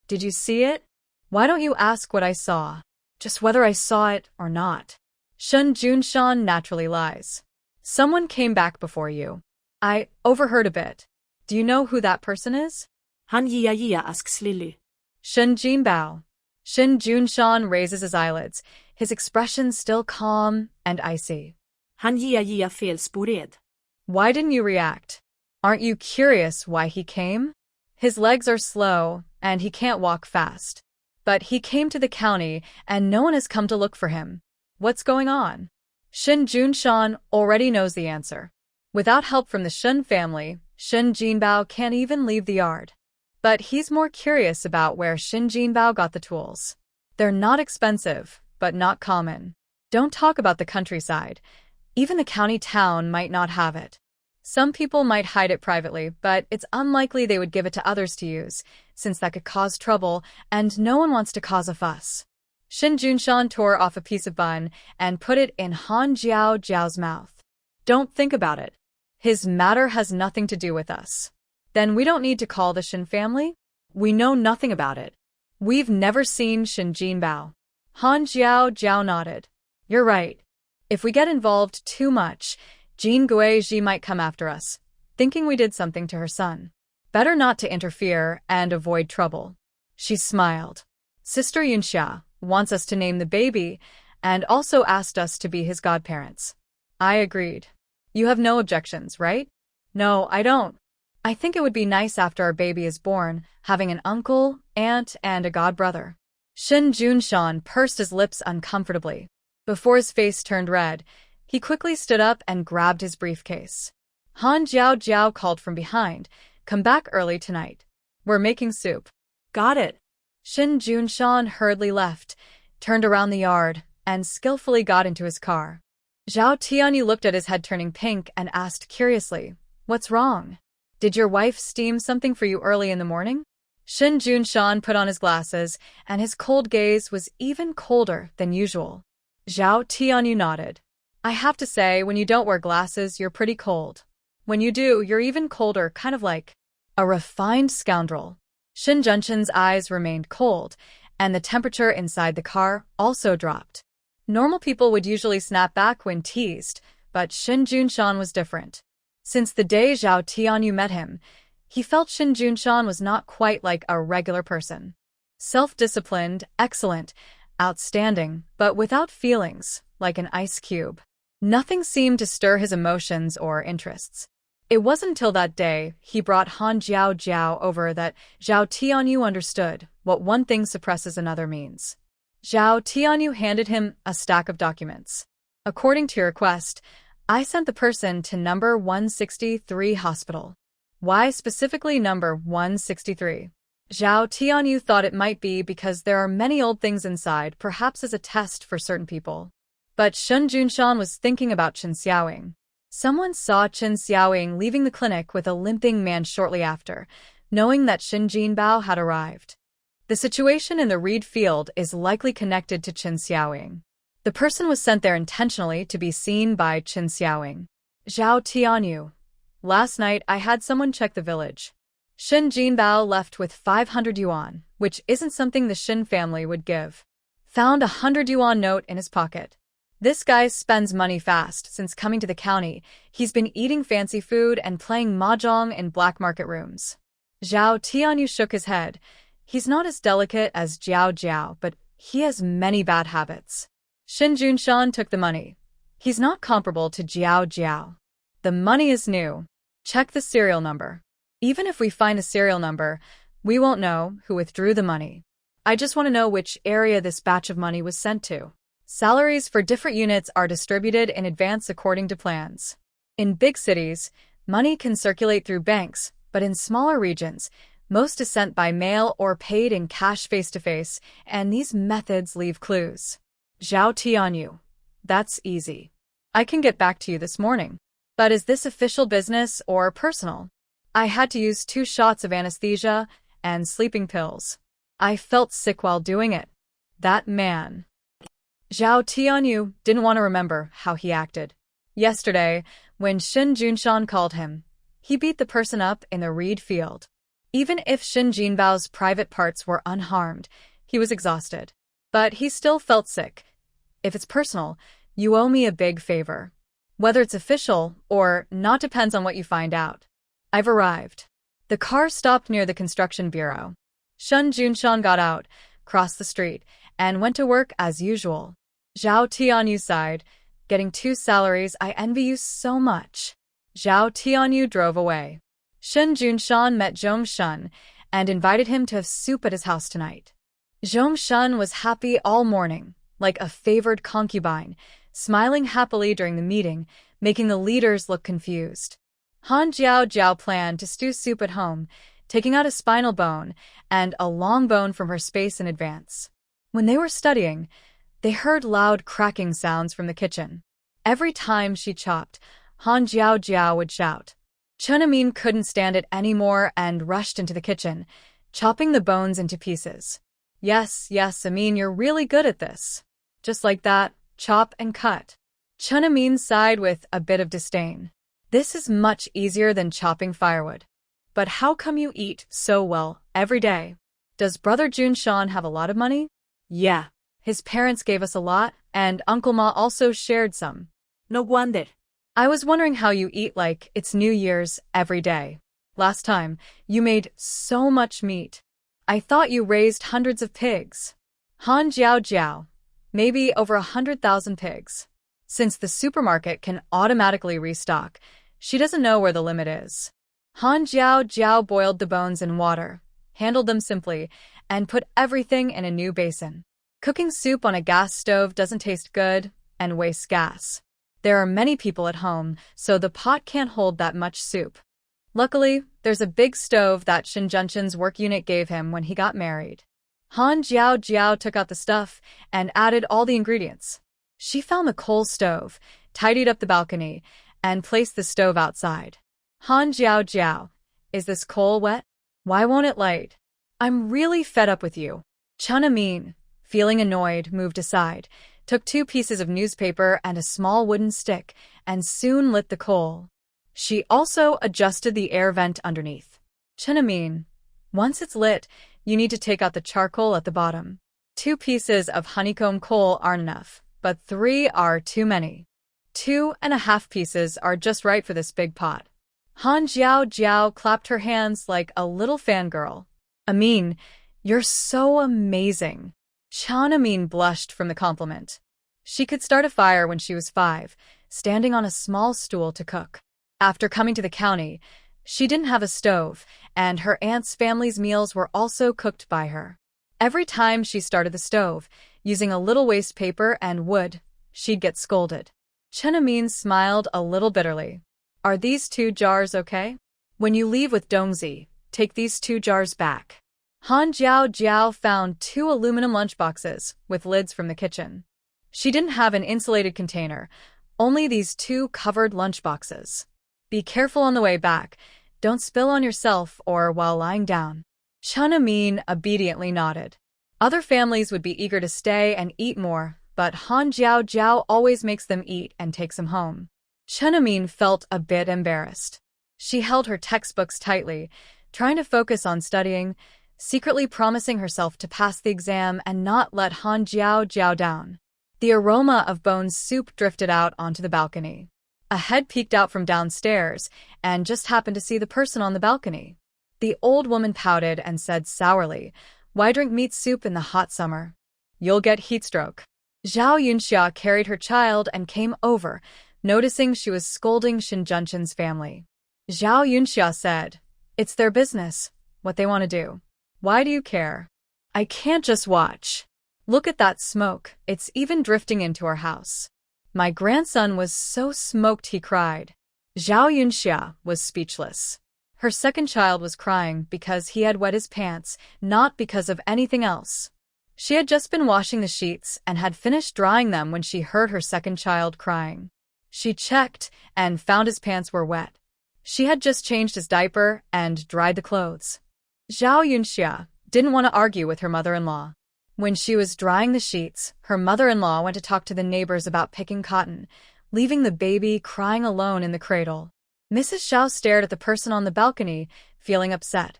"Did you see it?" "Why don't you ask what I saw? Just whether I saw it or not." Shen Junshan naturally lies. "Someone came back before you. I overheard a bit. Do you know who that person is?" Han Yia asks Lily. Shen Jinbao. Shen Junshan raises his eyelids. his expression still calm and icy. Han ger felspåret. Why didn't you react? Aren't you curious why he came? His legs are slow, and he can't walk fast. But he came to the county, and no one has come to look for him. What's going on? Shin Junshan already knows the answer. Without help from the Shun family, Shin Jinbao can't even leave the yard. But he's more curious about where Shin Jinbao got the tools. They're not expensive, but not common. Don't talk about the countryside. Even the county town might not have it. Some people might hide it privately, but it's unlikely they would give it to others to use, since that could cause trouble, and no one wants to cause a fuss. Shin Junshan tore off a piece of bun and put it in Han Jiao Jiao's mouth. Don't think about it. His matter has nothing to do with us. Then we don't need to call the Shin family? We know nothing about it. We've never seen Shin Jinbao. Han Jiao Jiao nodded. You're right. If we get involved too much, Jin Guizhi might come after us, thinking we did something to her son. Better not to interfere and avoid trouble. She smiled. Sister Yunxia wants us to name the baby and also asked us to be his godparents. I agreed. You have no objections, right? No, I don't. I think it would be nice after our baby is born, having an uncle, aunt, and a godbrother. Shin Junshan pursed his lips uncomfortably. Before his face turned red, he quickly stood up and grabbed his briefcase. Han Jiao Jiao called from behind, "Come back early tonight. We're making soup." Got it. Shin Junshan hurriedly left, turned around the yard, and skillfully got into his car. Zhao Tianyu looked at his head turning pink and asked curiously, "What's wrong? Did your wife steam something for you early in the morning?" Shin Junshan put on his glasses, and his cold gaze was even colder than usual. Zhao Tianyu nodded. I have to say, when you don't wear glasses, you're pretty cold. When you do, you're even colder, kind of like a refined scoundrel. Shin Junshan's eyes remained cold, and the temperature inside the car also dropped. Normal people would usually snap back when teased, but Shin Junshan was different. Since the day Zhao Tianyu met him, he felt Shin Junshan was not quite like a regular person. Self-disciplined, excellent, outstanding, but without feelings, like an ice cube. Nothing seemed to stir his emotions or interests. It wasn't until that day he brought Han Jiao Jiao over that Zhao Tianyu understood what one thing suppresses another means. Zhao Tianyu handed him a stack of documents. According to your request, I sent the person to number 163 hospital. Why specifically number 163? Zhao Tianyu thought it might be because there are many old things inside, perhaps as a test for certain people. But Shin Junshan was thinking about Chen Xiaoying. Someone saw Chen Xiaoying leaving the clinic with a limping man shortly after, knowing that Shin Jinbao had arrived. The situation in the reed field is likely connected to Chen Xiaoying. The person was sent there intentionally to be seen by Chen Xiaoying. Zhao Tianyu. Last night I had someone check the village. Shin Jinbao left with 500 yuan, which isn't something the Shin family would give. Found a 100 yuan note in his pocket. This guy spends money fast. Since coming to the county, he's been eating fancy food and playing mahjong in black market rooms. Zhao Tianyu shook his head. He's not as delicate as Jiao Jiao, but he has many bad habits. Shin Junshan took the money. He's not comparable to Jiao Jiao. The money is new. Check the serial number. Even if we find the serial number, we won't know who withdrew the money. I just want to know which area this batch of money was sent to. Salaries for different units are distributed in advance according to plans. In big cities, money can circulate through banks, but in smaller regions, most is sent by mail or paid in cash face-to-face, and these methods leave clues. Zhao Tianyu. That's easy. I can get back to you this morning. But is this official business or personal? I had to use 2 shots of anesthesia and sleeping pills. I felt sick while doing it. That man. Zhao Tianyu didn't want to remember how he acted. Yesterday, when Shin Junshan called him, he beat the person up in the reed field. Even if Shin Jinbao's private parts were unharmed, he was exhausted. But he still felt sick. If it's personal, you owe me a big favor. Whether it's official or not depends on what you find out. I've arrived. The car stopped near the construction bureau. Shin Junshan got out, crossed the street, and went to work as usual. Zhao Tianyu sighed. Getting 2 salaries, I envy you so much. Zhao Tianyu drove away. Shen Junshan met Zhong Shun and invited him to have soup at his house tonight. Zhong Shun was happy all morning, like a favored concubine, smiling happily during the meeting, making the leaders look confused. Han Jiao planned to stew soup at home, taking out a spinal bone and a long bone from her space in advance. When they were studying, they heard loud cracking sounds from the kitchen. Every time she chopped, Han Jiao would shout. Chen Amin couldn't stand it anymore and rushed into the kitchen, chopping the bones into pieces. Yes, Amin, you're really good at this. Just like that, chop and cut. Chen Amin sighed with a bit of disdain. This is much easier than chopping firewood. But how come you eat so well every day? Does Brother Junshan have a lot of money? Yeah. His parents gave us a lot, and Uncle Ma also shared some. No wonder. I was wondering how you eat like it's New Year's every day. Last time, you made so much meat. I thought you raised hundreds of pigs. Han Jiao, maybe over 100,000 pigs. Since the supermarket can automatically restock, she doesn't know where the limit is. Han Jiao boiled the bones in water, handled them simply, and put everything in a new basin. Cooking soup on a gas stove doesn't taste good and wastes gas. There are many people at home, so the pot can't hold that much soup. Luckily, there's a big stove that Shin Junshan's work unit gave him when he got married. Han Jiao took out the stuff and added all the ingredients. She found the coal stove, tidied up the balcony, and placed the stove outside. Han Jiao, is this coal wet? Why won't it light? I'm really fed up with you. Chen Amin, feeling annoyed, moved aside, took 2 pieces of newspaper and a small wooden stick, and soon lit the coal. She also adjusted the air vent underneath. Chen Amin, once it's lit, you need to take out the charcoal at the bottom. 2 pieces of honeycomb coal aren't enough, but 3 are too many. 2.5 pieces are just right for this big pot. Han Jiao clapped her hands like a little fangirl. Amin, you're so amazing. Chen Amin blushed from the compliment. She could start a fire when she was 5, standing on a small stool to cook. After coming to the county, she didn't have a stove, and her aunt's family's meals were also cooked by her. Every time she started the stove, using a little waste paper and wood, she'd get scolded. Chen Amin smiled a little bitterly. Are these 2 jars okay? When you leave with Dongzi, take these 2 jars back. Han Jiao found 2 aluminum lunchboxes with lids from the kitchen. She didn't have an insulated container, only these 2 covered lunchboxes. Be careful on the way back. Don't spill on yourself or while lying down. Chen Amin obediently nodded. Other families would be eager to stay and eat more, but Han Jiao always makes them eat and takes them home. Chen Amin felt a bit embarrassed. She held her textbooks tightly, trying to focus on studying, secretly promising herself to pass the exam and not let Han Jiao down. The aroma of Bone's soup drifted out onto the balcony. A head peeked out from downstairs and just happened to see the person on the balcony. The old woman pouted and said sourly, "Why drink meat soup in the hot summer? You'll get heatstroke." Zhao Yunxia carried her child and came over, noticing she was scolding Shin Junshan's family. Zhao Yunxia said, "It's their business, what they want to do. Why do you care? I can't just watch. Look at that smoke, it's even drifting into our house." My grandson was so smoked he cried. Zhao Yunxia was speechless. Her second child was crying because he had wet his pants, not because of anything else. She had just been washing the sheets and had finished drying them when she heard her second child crying. She checked and found his pants were wet. She had just changed his diaper and dried the clothes. Zhao Yunxia didn't want to argue with her mother-in-law. When she was drying the sheets, her mother-in-law went to talk to the neighbors about picking cotton, leaving the baby crying alone in the cradle. Mrs. Xiao stared at the person on the balcony, feeling upset.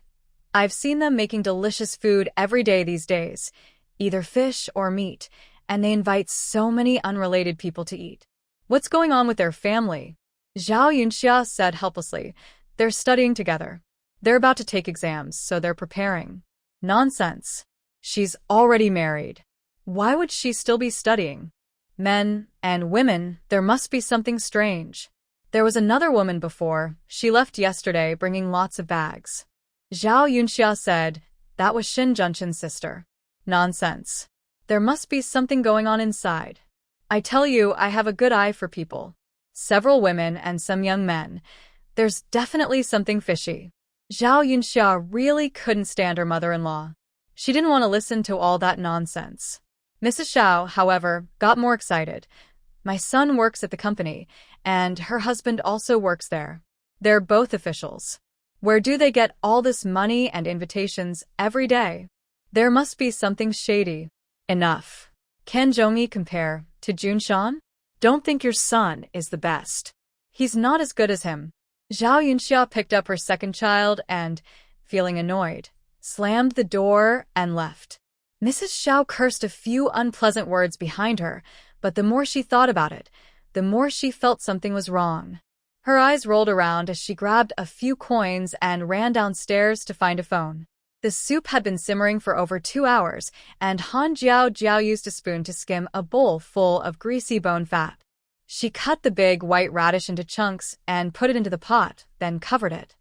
I've seen them making delicious food every day these days, either fish or meat, and they invite so many unrelated people to eat. What's going on with their family? Zhao Yunxia said helplessly. They're studying together. They're about to take exams, so they're preparing. Nonsense. She's already married. Why would she still be studying? Men and women, there must be something strange. There was another woman before. She left yesterday bringing lots of bags. Zhao Yunxia said, that was Shin Junshin's sister. Nonsense. There must be something going on inside. I tell you, I have a good eye for people. Several women and some young men. There's definitely something fishy. Zhao Yunxia really couldn't stand her mother-in-law. She didn't want to listen to all that nonsense. Mrs. Xiao, however, got more excited. My son works at the company, and her husband also works there. They're both officials. Where do they get all this money and invitations every day? There must be something shady. Enough. Can Zhongyi compare to Junshan? Don't think your son is the best. He's not as good as him. Zhao Yunxia picked up her second child and, feeling annoyed, slammed the door and left. Mrs. Xiao cursed a few unpleasant words behind her, but the more she thought about it, the more she felt something was wrong. Her eyes rolled around as she grabbed a few coins and ran downstairs to find a phone. The soup had been simmering for over 2 hours, and Han Jiao used a spoon to skim a bowl full of greasy bone fat. She cut the big white radish into chunks and put it into the pot, then covered it.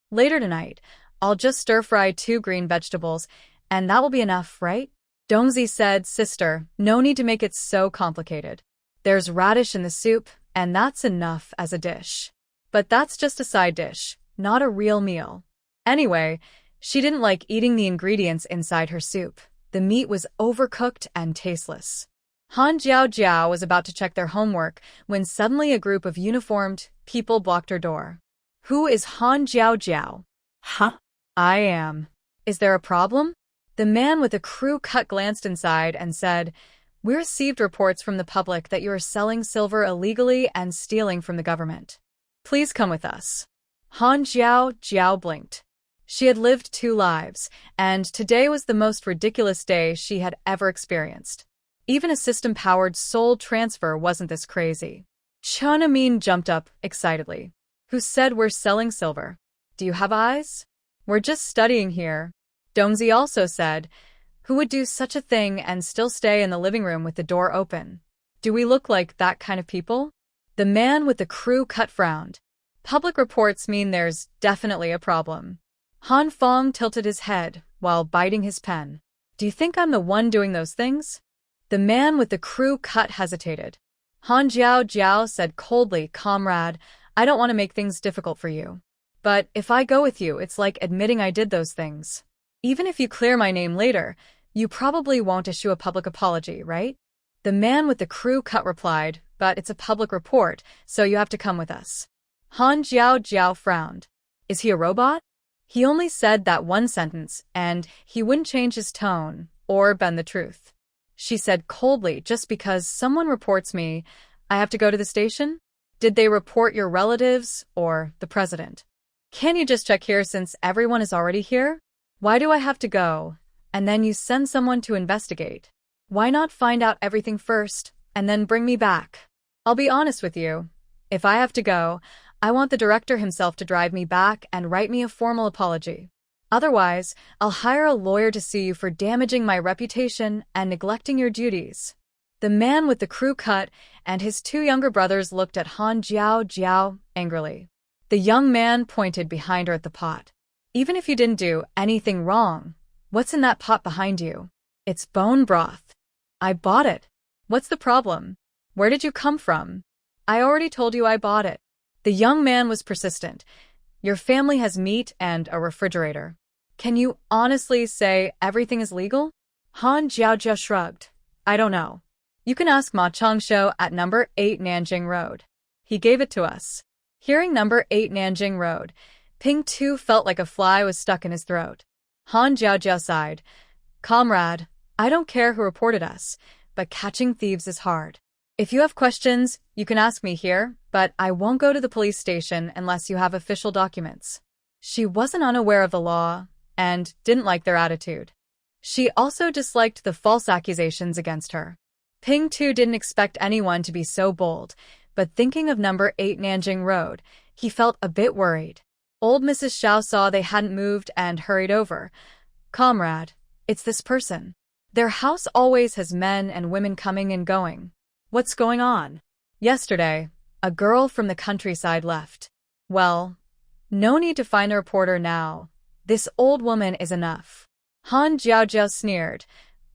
Later tonight, I'll just stir-fry 2 green vegetables, and that will be enough, right? Dongzi said, Sister, no need to make it so complicated. There's radish in the soup, and that's enough as a dish. But that's just a side dish, not a real meal. Anyway, she didn't like eating the ingredients inside her soup. The meat was overcooked and tasteless. Han Jiao was about to check their homework when suddenly a group of uniformed people blocked her door. Who is Han Jiao? Huh? I am. Is there a problem? The man with a crew cut glanced inside and said, We received reports from the public that you are selling silver illegally and stealing from the government. Please come with us. Han Jiao blinked. She had lived 2 lives, and today was the most ridiculous day she had ever experienced. Even a system-powered soul transfer wasn't this crazy. Chen Amin jumped up excitedly. Who said we're selling silver? Do you have eyes? We're just studying here. Dongzi also said, Who would do such a thing and still stay in the living room with the door open? Do we look like that kind of people? The man with the crew cut frowned. Public reports mean there's definitely a problem. Han Fong tilted his head while biting his pen. Do you think I'm the one doing those things? The man with the crew cut hesitated. Han Jiao said coldly, Comrade, I don't want to make things difficult for you. But if I go with you, it's like admitting I did those things. Even if you clear my name later, you probably won't issue a public apology, right? The man with the crew cut replied, But it's a public report, so you have to come with us. Han Jiao frowned. Is he a robot? He only said that one sentence, and he wouldn't change his tone or bend the truth. She said coldly, Just because someone reports me, I have to go to the station? Did they report your relatives or the president? Can you just check here since everyone is already here? Why do I have to go? And then you send someone to investigate. Why not find out everything first and then bring me back? I'll be honest with you. If I have to go, I want the director himself to drive me back and write me a formal apology. Otherwise, I'll hire a lawyer to sue you for damaging my reputation and neglecting your duties. The man with the crew cut and his 2 younger brothers looked at Han Jiao angrily. The young man pointed behind her at the pot. Even if you didn't do anything wrong, what's in that pot behind you? It's bone broth. I bought it. What's the problem? Where did you come from? I already told you I bought it. The young man was persistent. Your family has meat and a refrigerator. Can you honestly say everything is legal? Han Jiao shrugged. I don't know. You can ask Ma Changsho at number 8 Nanjing Road. He gave it to us. Hearing number 8 Nanjing Road, Ping Tu felt like a fly was stuck in his throat. Han Jiao sighed. Comrade, I don't care who reported us, but catching thieves is hard. If you have questions, you can ask me here, but I won't go to the police station unless you have official documents. She wasn't unaware of the law and didn't like their attitude. She also disliked the false accusations against her. Ping Tu didn't expect anyone to be so bold, but thinking of number 8 Nanjing Road, he felt a bit worried. Old Mrs. Xiao saw they hadn't moved and hurried over. Comrade, it's this person. Their house always has men and women coming and going. What's going on? Yesterday, a girl from the countryside left. Well, no need to find a reporter now. This old woman is enough. Han Jiaojiao sneered.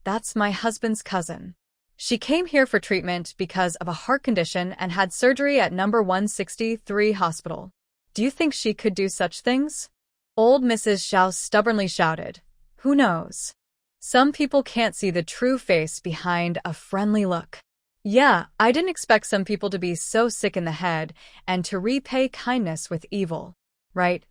That's my husband's cousin. She came here for treatment because of a heart condition and had surgery at number 163 hospital. Do you think she could do such things? Old Mrs. Xiao stubbornly shouted. Who knows? Some people can't see the true face behind a friendly look. Yeah, I didn't expect some people to be so sick in the head and to repay kindness with evil. Right?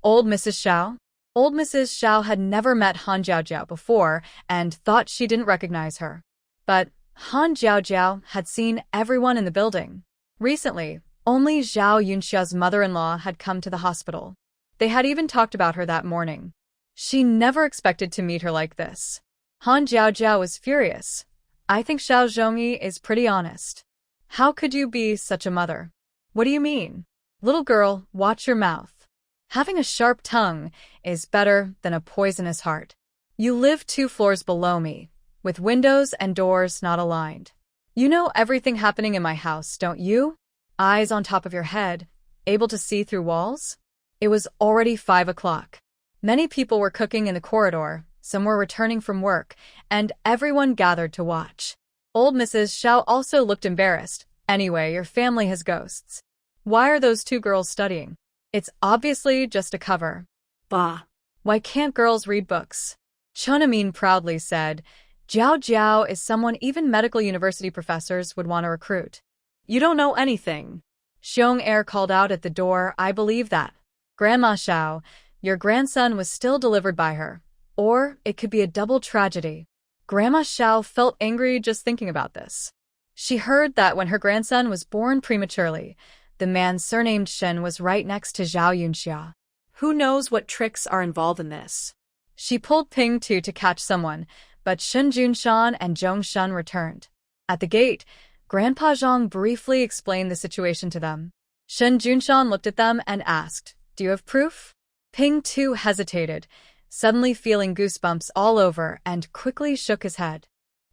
Old Mrs. Xiao? Old Mrs. Xiao had never met Han Jiaojiao before and thought she didn't recognize her. But Han Jiaojiao had seen everyone in the building. Recently, only Zhao Yunxia's mother-in-law had come to the hospital. They had even talked about her that morning. She never expected to meet her like this. Han Jiaojiao was furious. I think Xiao Zhongyi is pretty honest. How could you be such a mother? What do you mean? Little girl, watch your mouth. Having a sharp tongue is better than a poisonous heart. You live 2 floors below me, with windows and doors not aligned. You know everything happening in my house, don't you? Eyes on top of your head, able to see through walls? It was already 5 o'clock. Many people were cooking in the corridor, some were returning from work, and everyone gathered to watch. Old Mrs. Xiao also looked embarrassed. Anyway, your family has ghosts. Why are those 2 girls studying? It's obviously just a cover. Bah. Why can't girls read books? Chunamin proudly said, Jiao Jiao is someone even medical university professors would want to recruit. You don't know anything. Xiong Er called out at the door, I believe that. Grandma Xiao, your grandson was still delivered by her. Or it could be a double tragedy. Grandma Xiao felt angry just thinking about this. She heard that when her grandson was born prematurely, the man surnamed Shen was right next to Zhao Yunxia. Who knows what tricks are involved in this? She pulled Ping Tu to catch someone, but Shen Junshan and Zhong Shun returned. At the gate, Grandpa Zhang briefly explained the situation to them. Shen Junshan looked at them and asked, Do you have proof? Ping Tu hesitated, suddenly feeling goosebumps all over, and quickly shook his head.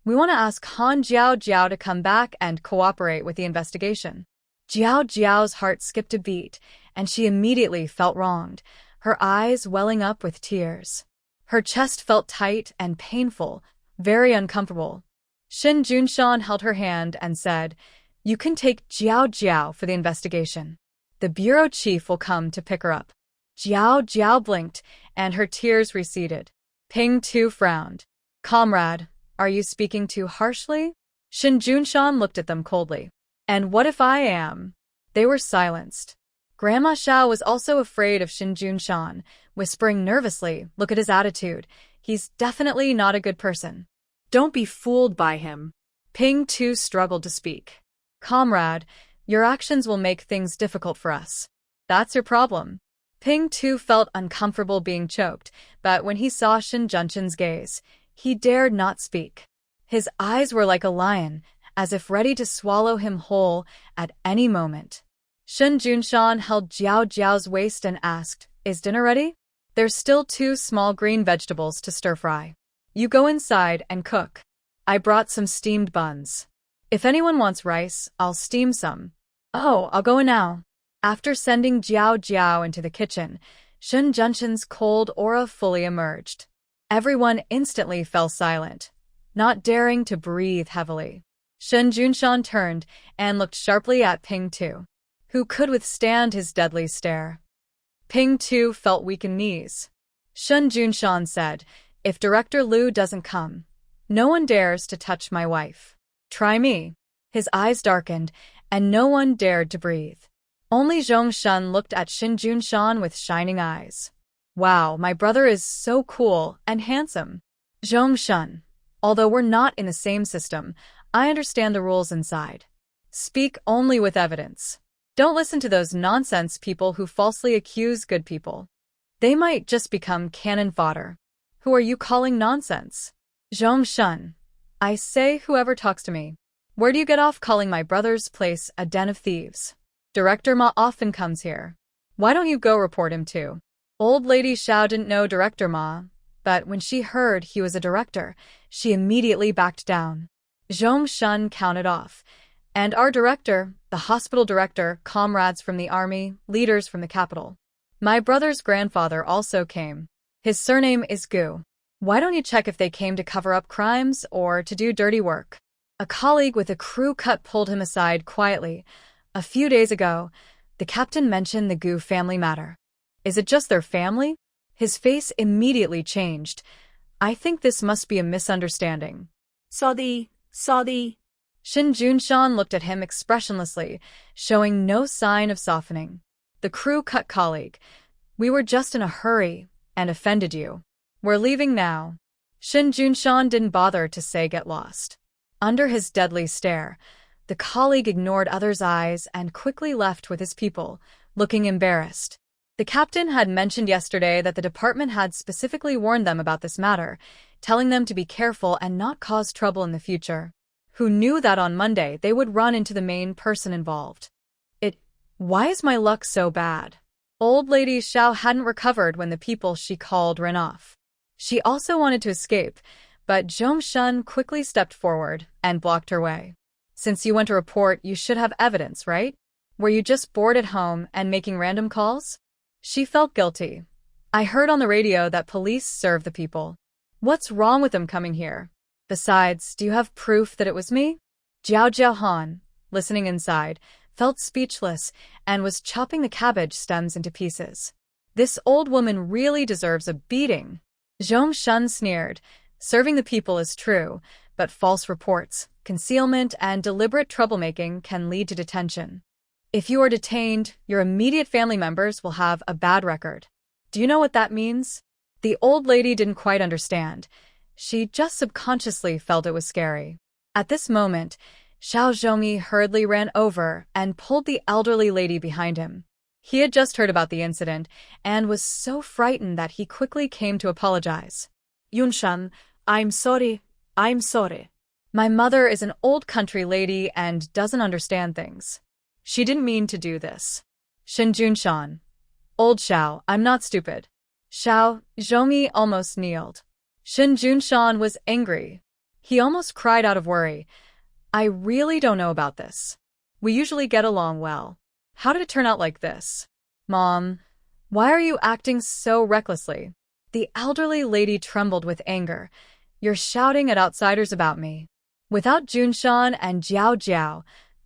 We want to ask Han Jiaojiao to come back and cooperate with the investigation. Jiao Jiao's heart skipped a beat, and she immediately felt wronged, her eyes welling up with tears. Her chest felt tight and painful, very uncomfortable. Shen Junshan held her hand and said, You can take Jiao Jiao for the investigation. The bureau chief will come to pick her up. Jiao Jiao blinked, and her tears receded. Ping Tu frowned. Comrade, are you speaking too harshly? Shen Junshan looked at them coldly. And what if I am? They were silenced. Grandma Xiao was also afraid of Shen Junshan, whispering nervously, Look at his attitude. He's definitely not a good person. Don't be fooled by him. Ping Tu struggled to speak. Comrade, your actions will make things difficult for us. That's your problem. Ping Tu felt uncomfortable being choked, but when he saw Shen Junshan's gaze, he dared not speak. His eyes were like a lion, as if ready to swallow him whole at any moment. Shen Junshan held Jiao Jiao's waist and asked, Is dinner ready? There's still 2 small green vegetables to stir-fry. You go inside and cook. I brought some steamed buns. If anyone wants rice, I'll steam some. Oh, I'll go in now. After sending Jiao Jiao into the kitchen, Shen Junshan's cold aura fully emerged. Everyone instantly fell silent, not daring to breathe heavily. Shen Junshan turned and looked sharply at Ping Tu. Who could withstand his deadly stare? Ping Tu felt weak in knees. Shen Junshan said, If Director Liu doesn't come, no one dares to touch my wife. Try me. His eyes darkened, and no one dared to breathe. Only Zhong Shun looked at Shen Junshan with shining eyes. Wow, my brother is so cool and handsome. Zhong Shun, although we're not in the same system, I understand the rules inside. Speak only with evidence. Don't listen to those nonsense people who falsely accuse good people. They might just become cannon fodder. Who are you calling nonsense? Zhong Shun. I say whoever talks to me. Where do you get off calling my brother's place a den of thieves? Director Ma often comes here. Why don't you go report him too? Old Lady Xiao didn't know Director Ma, but when she heard he was a director, she immediately backed down. Zhong Shun counted off. And our director, the hospital director, comrades from the army, leaders from the capital. My brother's grandfather also came. His surname is Gu. Why don't you check if they came to cover up crimes or to do dirty work? A colleague with a crew cut pulled him aside quietly. A few days ago, the captain mentioned the Gu family matter. Is it just their family? His face immediately changed. I think this must be a misunderstanding. Sorry. Shin Junshan looked at him expressionlessly, showing no sign of softening. The crew cut colleague. We were just in a hurry and offended you. We're leaving now. Shin Junshan didn't bother to say get lost. Under his deadly stare, the colleague ignored others' eyes and quickly left with his people, looking embarrassed. The captain had mentioned yesterday that the department had specifically warned them about this matter, telling them to be careful and not cause trouble in the future. Who knew that on Monday they would run into the main person involved? Why is my luck so bad? Old lady Xiao hadn't recovered when the people she called ran off. She also wanted to escape, but Zhongshun quickly stepped forward and blocked her way. Since you went to report, you should have evidence, right? Were you just bored at home and making random calls? She felt guilty. I heard on the radio that police serve the people. What's wrong with them coming here? Besides, do you have proof that it was me? Jiao Jiaohan, listening inside, felt speechless and was chopping the cabbage stems into pieces. This old woman really deserves a beating. Zhongshun sneered. Serving the people is true, but false reports, concealment, and deliberate troublemaking can lead to detention. If you are detained, your immediate family members will have a bad record. Do you know what that means? The old lady didn't quite understand. She just subconsciously felt it was scary. At this moment, Xiao Zhongyi hurriedly ran over and pulled the elderly lady behind him. He had just heard about the incident and was so frightened that he quickly came to apologize. Yunshan, I'm sorry. My mother is an old country lady and doesn't understand things. She didn't mean to do this. Shin Junshan. Old Xiao, I'm not stupid. Xiao Zhongyi almost kneeled. Shin Junshan was angry. He almost cried out of worry. I really don't know about this. We usually get along well. How did it turn out like this? Mom, why are you acting so recklessly? The elderly lady trembled with anger. You're shouting at outsiders about me. Without Junshan and Jiao Jiao,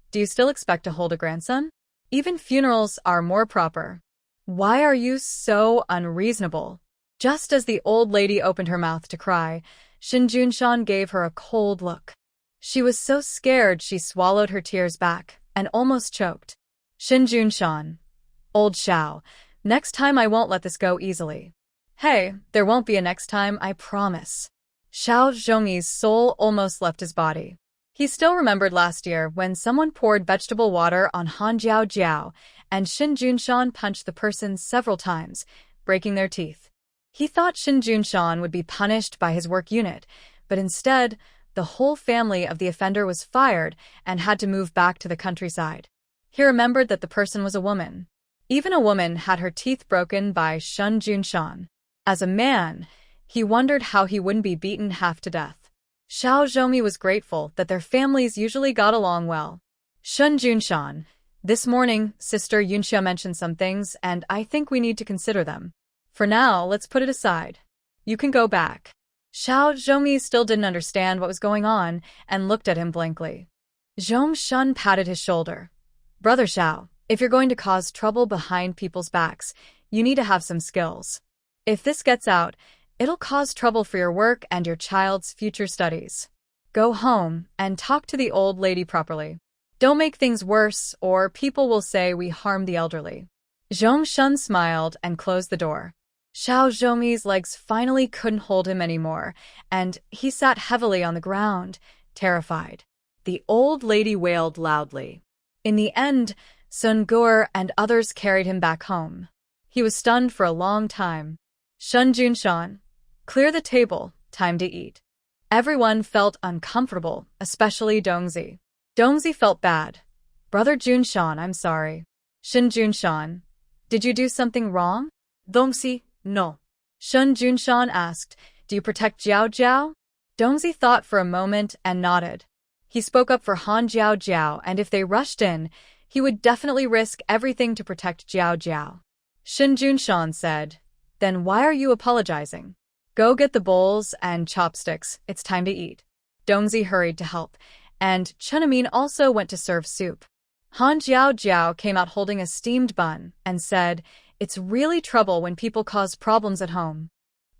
do you still expect to hold a grandson? Even funerals are more proper. Why are you so unreasonable? Just as the old lady opened her mouth to cry, Shin Junshan gave her a cold look. She was so scared she swallowed her tears back and almost choked. Shin Junshan. Old Xiao, next time I won't let this go easily. Hey, there won't be a next time, I promise. Xiao Zhongyi's soul almost left his body. He still remembered last year when someone poured vegetable water on Han Jiao Jiao and Shin Junshan punched the person several times, breaking their teeth. He thought Shin Junshan would be punished by his work unit, but instead, the whole family of the offender was fired and had to move back to the countryside. He remembered that the person was a woman. Even a woman had her teeth broken by Shin Junshan. As a man, he wondered how he wouldn't be beaten half to death. Xiao Zhongyi was grateful that their families usually got along well. Shin Junshan. This morning, Sister Yunxia mentioned some things, and I think we need to consider them. For now, let's put it aside. You can go back. Xiao Zhongyi still didn't understand what was going on and looked at him blankly. Zhongshun patted his shoulder. Brother Xiao, if you're going to cause trouble behind people's backs, you need to have some skills. If this gets out, it'll cause trouble for your work and your child's future studies. Go home and talk to the old lady properly. Don't make things worse, or people will say we harm the elderly. Zhongshun smiled and closed the door. Xiao Zhongyi's legs finally couldn't hold him anymore, and he sat heavily on the ground, terrified. The old lady wailed loudly. In the end, Sun Gur and others carried him back home. He was stunned for a long time. Shin Junshan, clear the table, time to eat. Everyone felt uncomfortable, especially Dongzi. Dongzi felt bad. Brother Junshan, I'm sorry. Shin Junshan, did you do something wrong? Dongzi, no. Shin Junshan asked, do you protect Jiao Jiao? Dongzi thought for a moment and nodded. He spoke up for Han Jiao Jiao, and if they rushed in, he would definitely risk everything to protect Jiao Jiao. Shin Junshan said, "Then why are you apologizing? Go get the bowls and chopsticks, it's time to eat." Dongzi hurried to help, and Chunamin also went to serve soup. Han Jiao Jiao came out holding a steamed bun and said, "It's really trouble when people cause problems at home.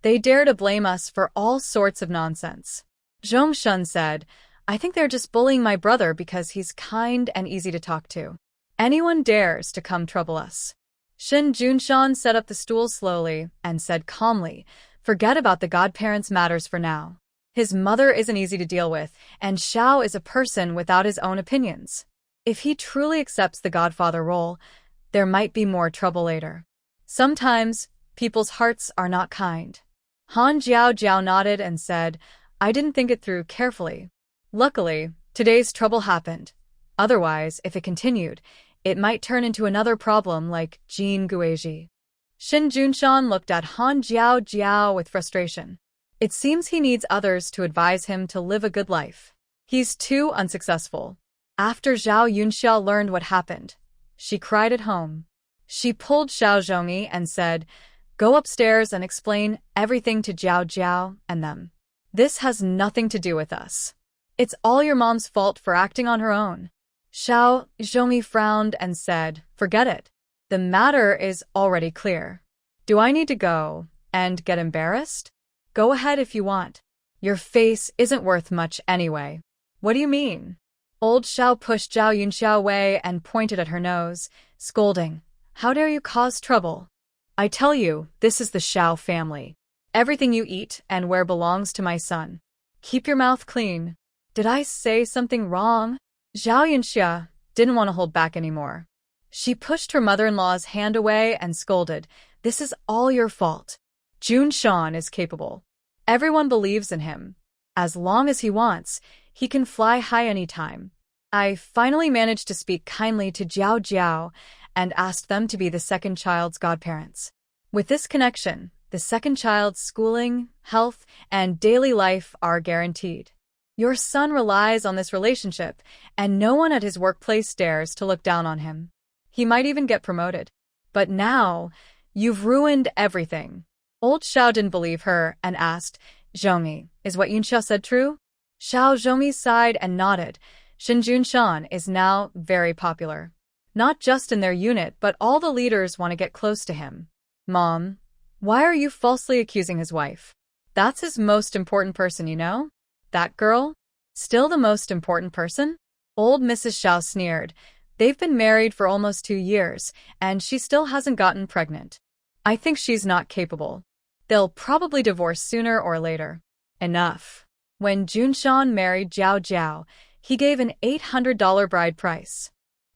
They dare to blame us for all sorts of nonsense." Zhong Shun said, "I think they're just bullying my brother because he's kind and easy to talk to. Anyone dares to come trouble us." Shin Junshan set up the stool slowly and said calmly, "Forget about the godparents' matters for now. His mother isn't easy to deal with, and Xiao is a person without his own opinions. If he truly accepts the godfather role, there might be more trouble later. Sometimes, people's hearts are not kind." Han Jiao Jiao nodded and said, "I didn't think it through carefully. Luckily, today's trouble happened. Otherwise, if it continued, it might turn into another problem like Jin Guizhi." Shin Junshan looked at Han Jiao Jiao with frustration. It seems he needs others to advise him to live a good life. He's too unsuccessful. After Zhao Yunxia learned what happened, she cried at home. She pulled Xiao Zhongyi and said, "Go upstairs and explain everything to Jiao Jiao and them. This has nothing to do with us. It's all your mom's fault for acting on her own." Xiao Zhongyi frowned and said, "Forget it. The matter is already clear. Do I need to go and get embarrassed? Go ahead if you want. Your face isn't worth much anyway." "What do you mean?" Old Xiao pushed Zhao Yunxia away and pointed at her nose, scolding, "How dare you cause trouble? I tell you, this is the Xiao family. Everything you eat and wear belongs to my son. Keep your mouth clean." "Did I say something wrong?" Zhao Yunxia didn't want to hold back anymore. She pushed her mother-in-law's hand away and scolded, "This is all your fault. Junshan is capable. Everyone believes in him. As long as he wants, he can fly high anytime. I finally managed to speak kindly to Jiao Jiao and asked them to be the second child's godparents. With this connection, the second child's schooling, health, and daily life are guaranteed. Your son relies on this relationship, and no one at his workplace dares to look down on him. He might even get promoted. But now, you've ruined everything." Old Xiao didn't believe her and asked, "Zhongyi, is what Yunxia said true?" Xiao Zhongyi sighed and nodded. Shin Junshan is now very popular. Not just in their unit, but all the leaders want to get close to him. "Mom, why are you falsely accusing his wife? That's his most important person, you know? That girl? Still the most important person?" Old Mrs. Xiao sneered. "They've been married for almost 2 years, and she still hasn't gotten pregnant. I think she's not capable. They'll probably divorce sooner or later." Enough. When Junshan married Jiao Jiao, he gave an $800 bride price.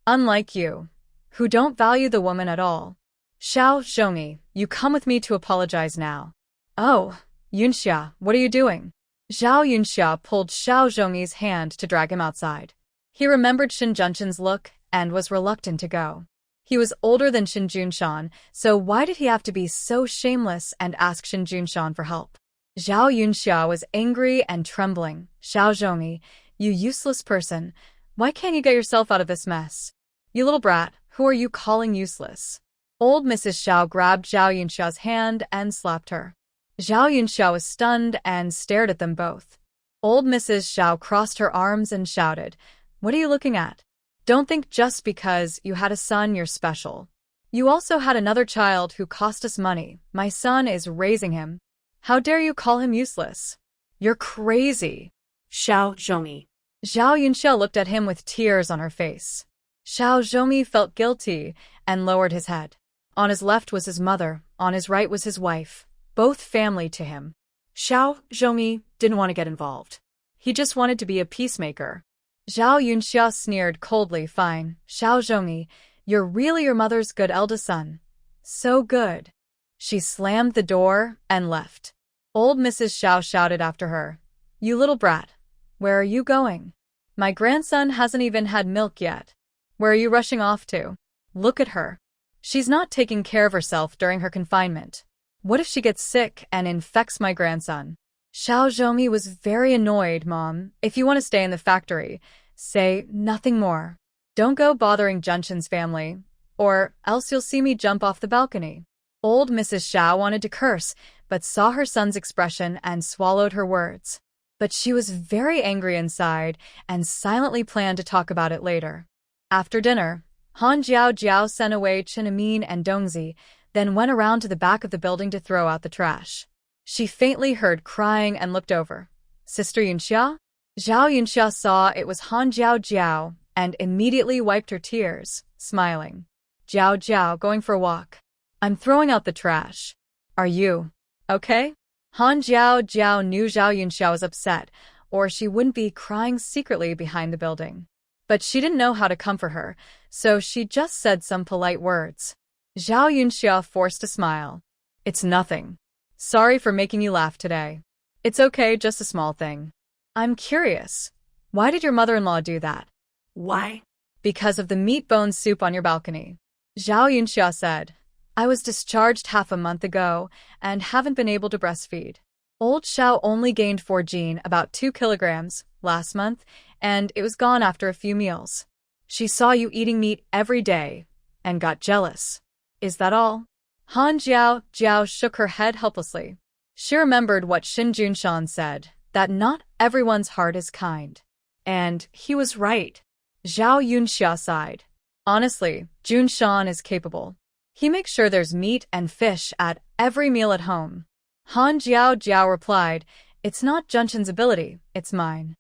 Unlike you, who don't value the woman at all. "Xiao Zhongyi, you come with me to apologize now." "Oh, Yunxia, what are you doing?" Zhao Yunxia pulled Xiao Zhongyi's hand to drag him outside. He remembered Shin Junshan's look and was reluctant to go. He was older than Shin Junshan, so why did he have to be so shameless and ask Shin Junshan for help? Zhao Yunxia was angry and trembling. "Xiao Zhongyi, you useless person. Why can't you get yourself out of this mess? You little brat, who are you calling useless?" Old Mrs. Xiao grabbed Zhao Yunxia's hand and slapped her. Zhao Yunxia was stunned and stared at them both. Old Mrs. Xiao crossed her arms and shouted, "What are you looking at? Don't think just because you had a son you're special. You also had another child who cost us money. My son is raising him. How dare you call him useless? You're crazy." Xiao Zhongyi. Zhao Yunxia looked at him with tears on her face. Xiao Zhongyi felt guilty and lowered his head. On his left was his mother, on his right was his wife, both family to him. Xiao Zhongyi didn't want to get involved. He just wanted to be a peacemaker. Zhao Yunxia sneered coldly, "Fine, Xiao Zhongyi, you're really your mother's good eldest son. So good." She slammed the door and left. Old Mrs. Xiao shouted after her, "You little brat, where are you going? My grandson hasn't even had milk yet. Where are you rushing off to? Look at her. She's not taking care of herself during her confinement. What if she gets sick and infects my grandson?" Xiao Zhongmi was very annoyed. Mom, if you want to stay in the factory, say nothing more. Don't go bothering Junshin's family, or else you'll see me jump off the balcony. Old Mrs. Xiao wanted to curse, but saw her son's expression and swallowed her words. But she was very angry inside and silently planned to talk about it later. After dinner, Han Jiao sent away Chinamin and Dongzi, then went around to the back of the building to throw out the trash. She faintly heard crying and looked over. Sister Yunxia? Zhao Yunxia saw it was Han Jiao and immediately wiped her tears, smiling. Jiao, going for a walk. I'm throwing out the trash. Are you okay? Han Jiao knew Zhao Yunxia was upset, or she wouldn't be crying secretly behind the building. But she didn't know how to comfort her, so she just said some polite words. Zhao Yunxia forced a smile. It's nothing. Sorry for making you laugh today. It's okay, just a small thing. I'm curious. Why did your mother-in-law do that? Why? Because of the meat bone soup on your balcony. Zhao Yunxia said. I was discharged half a month ago and haven't been able to breastfeed. Old Xiao only gained 4 gene, about 2 kilograms, last month, and it was gone after a few meals. She saw you eating meat every day and got jealous. Is that all? Han Jiao shook her head helplessly. She remembered what Shin Junshan said, that not everyone's heart is kind. And he was right. Zhao Yunxia sighed. Honestly, Junshan is capable. He makes sure there's meat and fish at every meal at home. Han Jiao replied, It's not Junshan's ability, it's mine.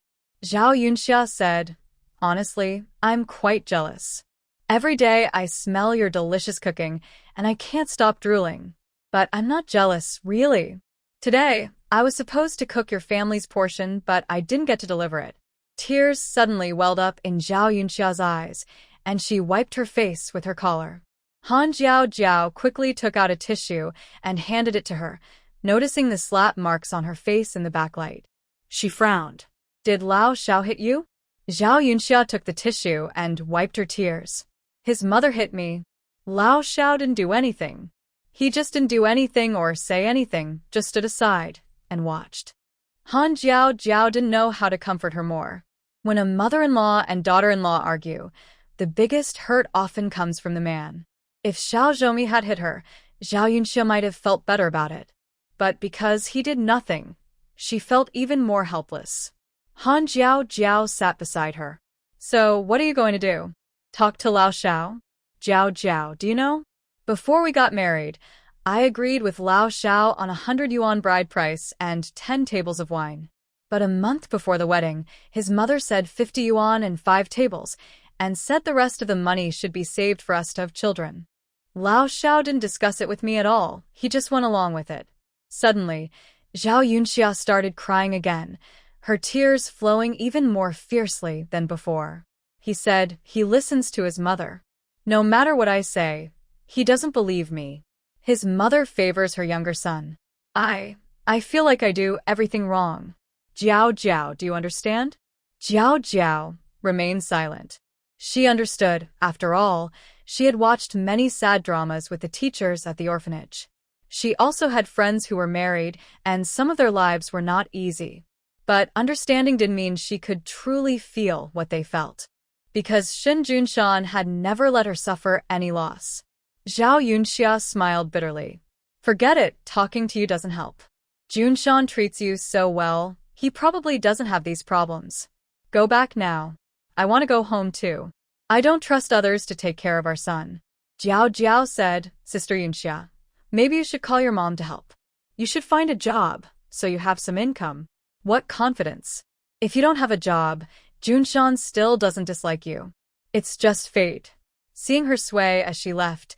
Zhao Yunxia said, Honestly, I'm quite jealous. Every day I smell your delicious cooking, and I can't stop drooling. But I'm not jealous, really. Today, I was supposed to cook your family's portion, but I didn't get to deliver it. Tears suddenly welled up in Zhao Yunxia's eyes, and she wiped her face with her collar. Han Jiao quickly took out a tissue and handed it to her, noticing the slap marks on her face in the backlight. She frowned. Did Lao Xiao hit you? Zhao Yunxia took the tissue and wiped her tears. His mother hit me. Lao Xiao didn't do anything. He just didn't do anything or say anything, just stood aside and watched. Han Jiao didn't know how to comfort her more. When a mother-in-law and daughter-in-law argue, the biggest hurt often comes from the man. If Xiao Zhongmi had hit her, Zhao Yunxia might have felt better about it. But because he did nothing, she felt even more helpless. Han Jiao sat beside her. So, what are you going to do? Talk to Lao Xiao? Jiao, do you know? Before we got married, I agreed with Lao Xiao on 100 yuan bride price and 10 tables of wine. But a month before the wedding, his mother said 50 yuan and 5 tables, and said the rest of the money should be saved for us to have children. Lao Xiao didn't discuss it with me at all, he just went along with it. Suddenly, Zhao Yunxia started crying again, her tears flowing even more fiercely than before. He said, he listens to his mother. No matter what I say, he doesn't believe me. His mother favors her younger son. I feel like I do everything wrong. Jiao, do you understand? Jiao remained silent. She understood, after all, she had watched many sad dramas with the teachers at the orphanage. She also had friends who were married, and some of their lives were not easy. But understanding didn't mean she could truly feel what they felt. Because Shin Junshan had never let her suffer any loss. Zhao Yunxia smiled bitterly. Forget it, talking to you doesn't help. Junshan treats you so well, he probably doesn't have these problems. Go back now. I want to go home too. I don't trust others to take care of our son. Jiao said, Sister Yunxia, maybe you should call your mom to help. You should find a job, so you have some income. What confidence. If you don't have a job, Junshan still doesn't dislike you. It's just fate. Seeing her sway as she left,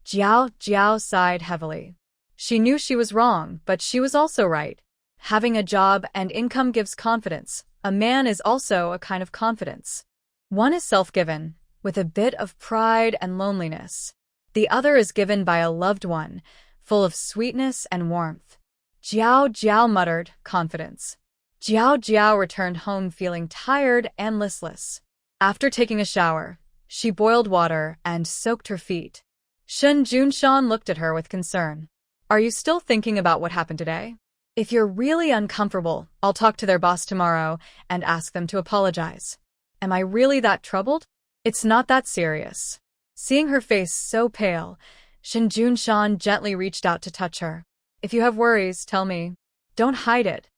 Jiao sighed heavily. She knew she was wrong, but she was also right. Having a job and income gives confidence. A man is also a kind of confidence. One is self-given, with a bit of pride and loneliness. The other is given by a loved one, full of sweetness and warmth. Jiao muttered, confidence. Jiao returned home feeling tired and listless. After taking a shower, she boiled water and soaked her feet. Shin Junshan looked at her with concern. Are you still thinking about what happened today? If you're really uncomfortable, I'll talk to their boss tomorrow and ask them to apologize. Am I really that troubled? It's not that serious. Seeing her face so pale, Shin Jun-shan gently reached out to touch her. If you have worries, tell me. Don't hide it.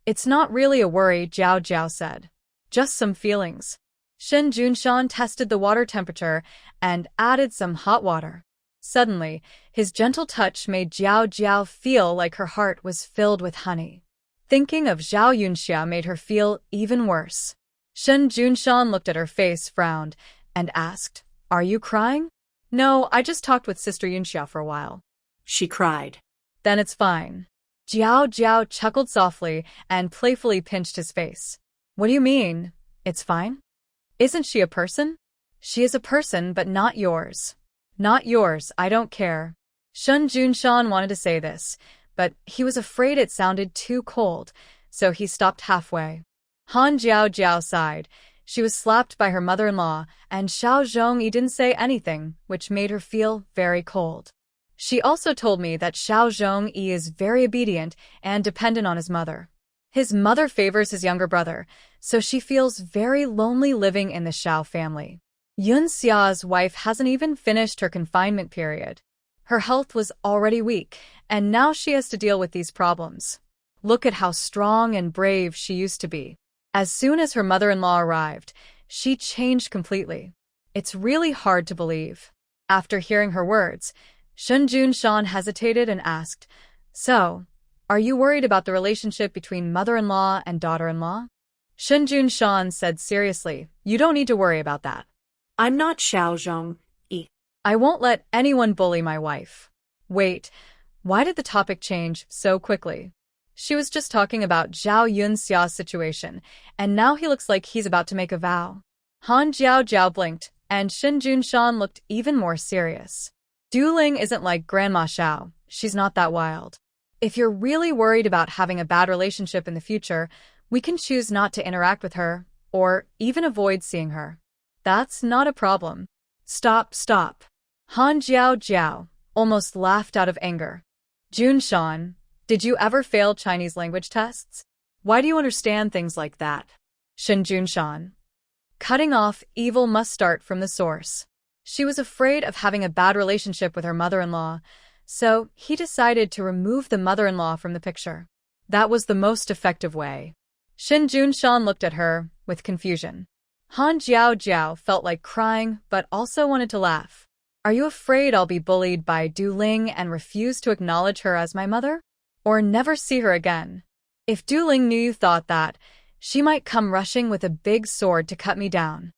It's not really a worry, Jiao Jiao said. Just some feelings. Shin Jun-shan tested the water temperature and added some hot water. Suddenly, his gentle touch made Jiao Jiao feel like her heart was filled with honey. Thinking of Zhao Yunxia made her feel even worse. Shin Jun-shan looked at her face, frowned, and asked, "Are you crying?" "No, I just talked with Sister Yunxia for a while," she cried. "Then it's fine." Jiao Jiao chuckled softly and playfully pinched his face. "What do you mean, it's fine? Isn't she a person?" "She is a person, but not yours." "Not yours, I don't care." Shin Jun-shan wanted to say this, but he was afraid it sounded too cold, so he stopped halfway. Han Jiao Jiao sighed. She was slapped by her mother-in-law, and Xiao Zhongyi didn't say anything, which made her feel very cold. She also told me that Xiao Zhongyi is very obedient and dependent on his mother. His mother favors his younger brother, so she feels very lonely living in the Xiao family. Yun Xia's wife hasn't even finished her confinement period. Her health was already weak, and now she has to deal with these problems. Look at how strong and brave she used to be. As soon as her mother-in-law arrived, she changed completely. It's really hard to believe. After hearing her words, Shin Jun-shan hesitated and asked, "So, are you worried about the relationship between mother-in-law and daughter-in-law?" Shin Jun-shan said seriously, "You don't need to worry about that. I'm not Xiao Zhongyi. I won't let anyone bully my wife." Wait, why did the topic change so quickly? She was just talking about Zhao Yunxia's situation, and now he looks like he's about to make a vow. Han Jiao Jiao blinked, and Shin Jun-shan looked even more serious. Dueling isn't like Grandma Xiao. She's not that wild. If you're really worried about having a bad relationship in the future, we can choose not to interact with her, or even avoid seeing her. That's not a problem. Stop. Han Jiao Jiao almost laughed out of anger. Jun-shan, did you ever fail Chinese language tests? Why do you understand things like that? Shin Jun-shan. Cutting off evil must start from the source. She was afraid of having a bad relationship with her mother-in-law, so he decided to remove the mother-in-law from the picture. That was the most effective way. Shin Jun-shan looked at her with confusion. Han Jiao Jiao felt like crying, but also wanted to laugh. Are you afraid I'll be bullied by Du Ling and refuse to acknowledge her as my mother? Or never see her again? If Du Ling knew you thought that, she might come rushing with a big sword to cut me down.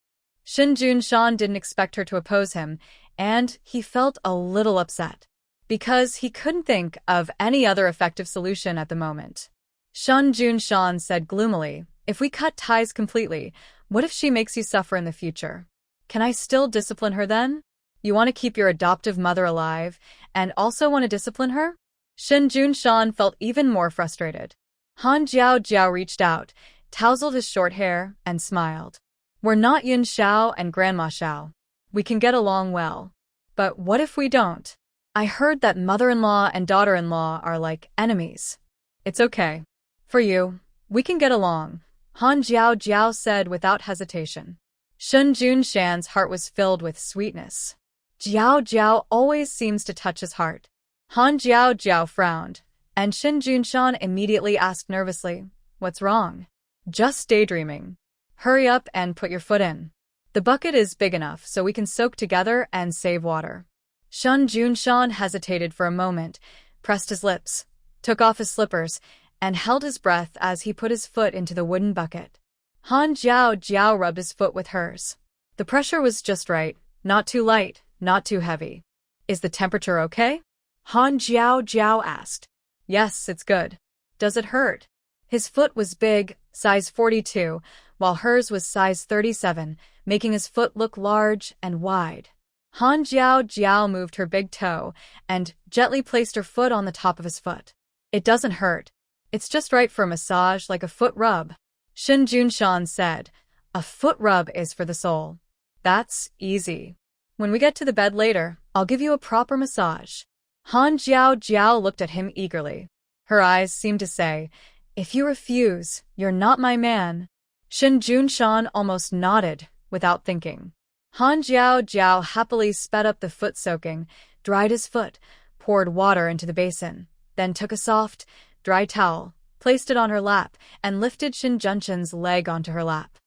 Shin Jun-shan didn't expect her to oppose him, and he felt a little upset, because he couldn't think of any other effective solution at the moment. Shin Jun-shan said gloomily, "If we cut ties completely, what if she makes you suffer in the future? Can I still discipline her then? You want to keep your adoptive mother alive, and also want to discipline her?" Shin Jun-shan felt even more frustrated. Han Jiao Jiao reached out, tousled his short hair, and smiled. "We're not Yun Xiao and Grandma Xiao. We can get along well. But what if we don't? I heard that mother-in-law and daughter-in-law are like enemies." "It's okay. For you, we can get along," Han Jiao Jiao said without hesitation. Shin Jun-shan's heart was filled with sweetness. Jiao Jiao always seems to touch his heart. Han Jiao Jiao frowned, and Shin Jun-shan immediately asked nervously, "What's wrong?" "Just daydreaming. Hurry up and put your foot in. The bucket is big enough so we can soak together and save water." Shin Jun-shan hesitated for a moment, pressed his lips, took off his slippers, and held his breath as he put his foot into the wooden bucket. Han Jiao Jiao rubbed his foot with hers. The pressure was just right, not too light, not too heavy. "Is the temperature okay?" Han Jiao Jiao asked. "Yes, it's good." "Does it hurt?" His foot was big, size 42, while hers was size 37, making his foot look large and wide. Han Jiao Jiao moved her big toe and gently placed her foot on the top of his foot. "It doesn't hurt. It's just right for a massage, like a foot rub." Shin Jun-shan said, "A foot rub is for the soul." "That's easy. When we get to the bed later, I'll give you a proper massage." Han Jiao Jiao looked at him eagerly. Her eyes seemed to say, "If you refuse, you're not my man." Shin Junshan almost nodded, without thinking. Han Jiao happily sped up the foot soaking, dried his foot, poured water into the basin, then took a soft, dry towel, placed it on her lap, and lifted Shin Junshan's leg onto her lap.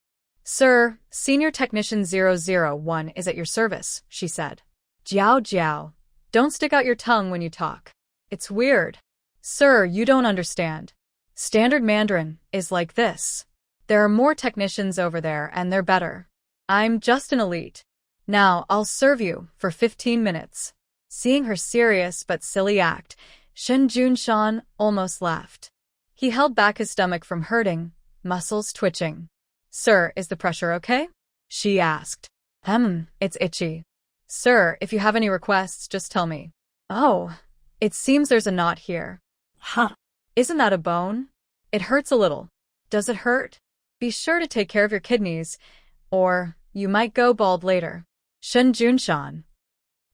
"Sir, Senior Technician 001 is at your service," she said. Jiao, don't stick out your tongue when you talk. It's weird. Sir, you don't understand. Standard Mandarin is like this. There are more technicians over there and they're better. I'm just an elite. Now, I'll serve you for 15 minutes. Seeing her serious but silly act, Shin Junshan almost laughed. He held back his stomach from hurting, muscles twitching. "Sir, is the pressure okay?" she asked. It's itchy. Sir, if you have any requests, just tell me. Oh, it seems there's a knot here. Huh. Isn't that a bone? It hurts a little. Does it hurt? Be sure to take care of your kidneys, or you might go bald later. Shin Junshan.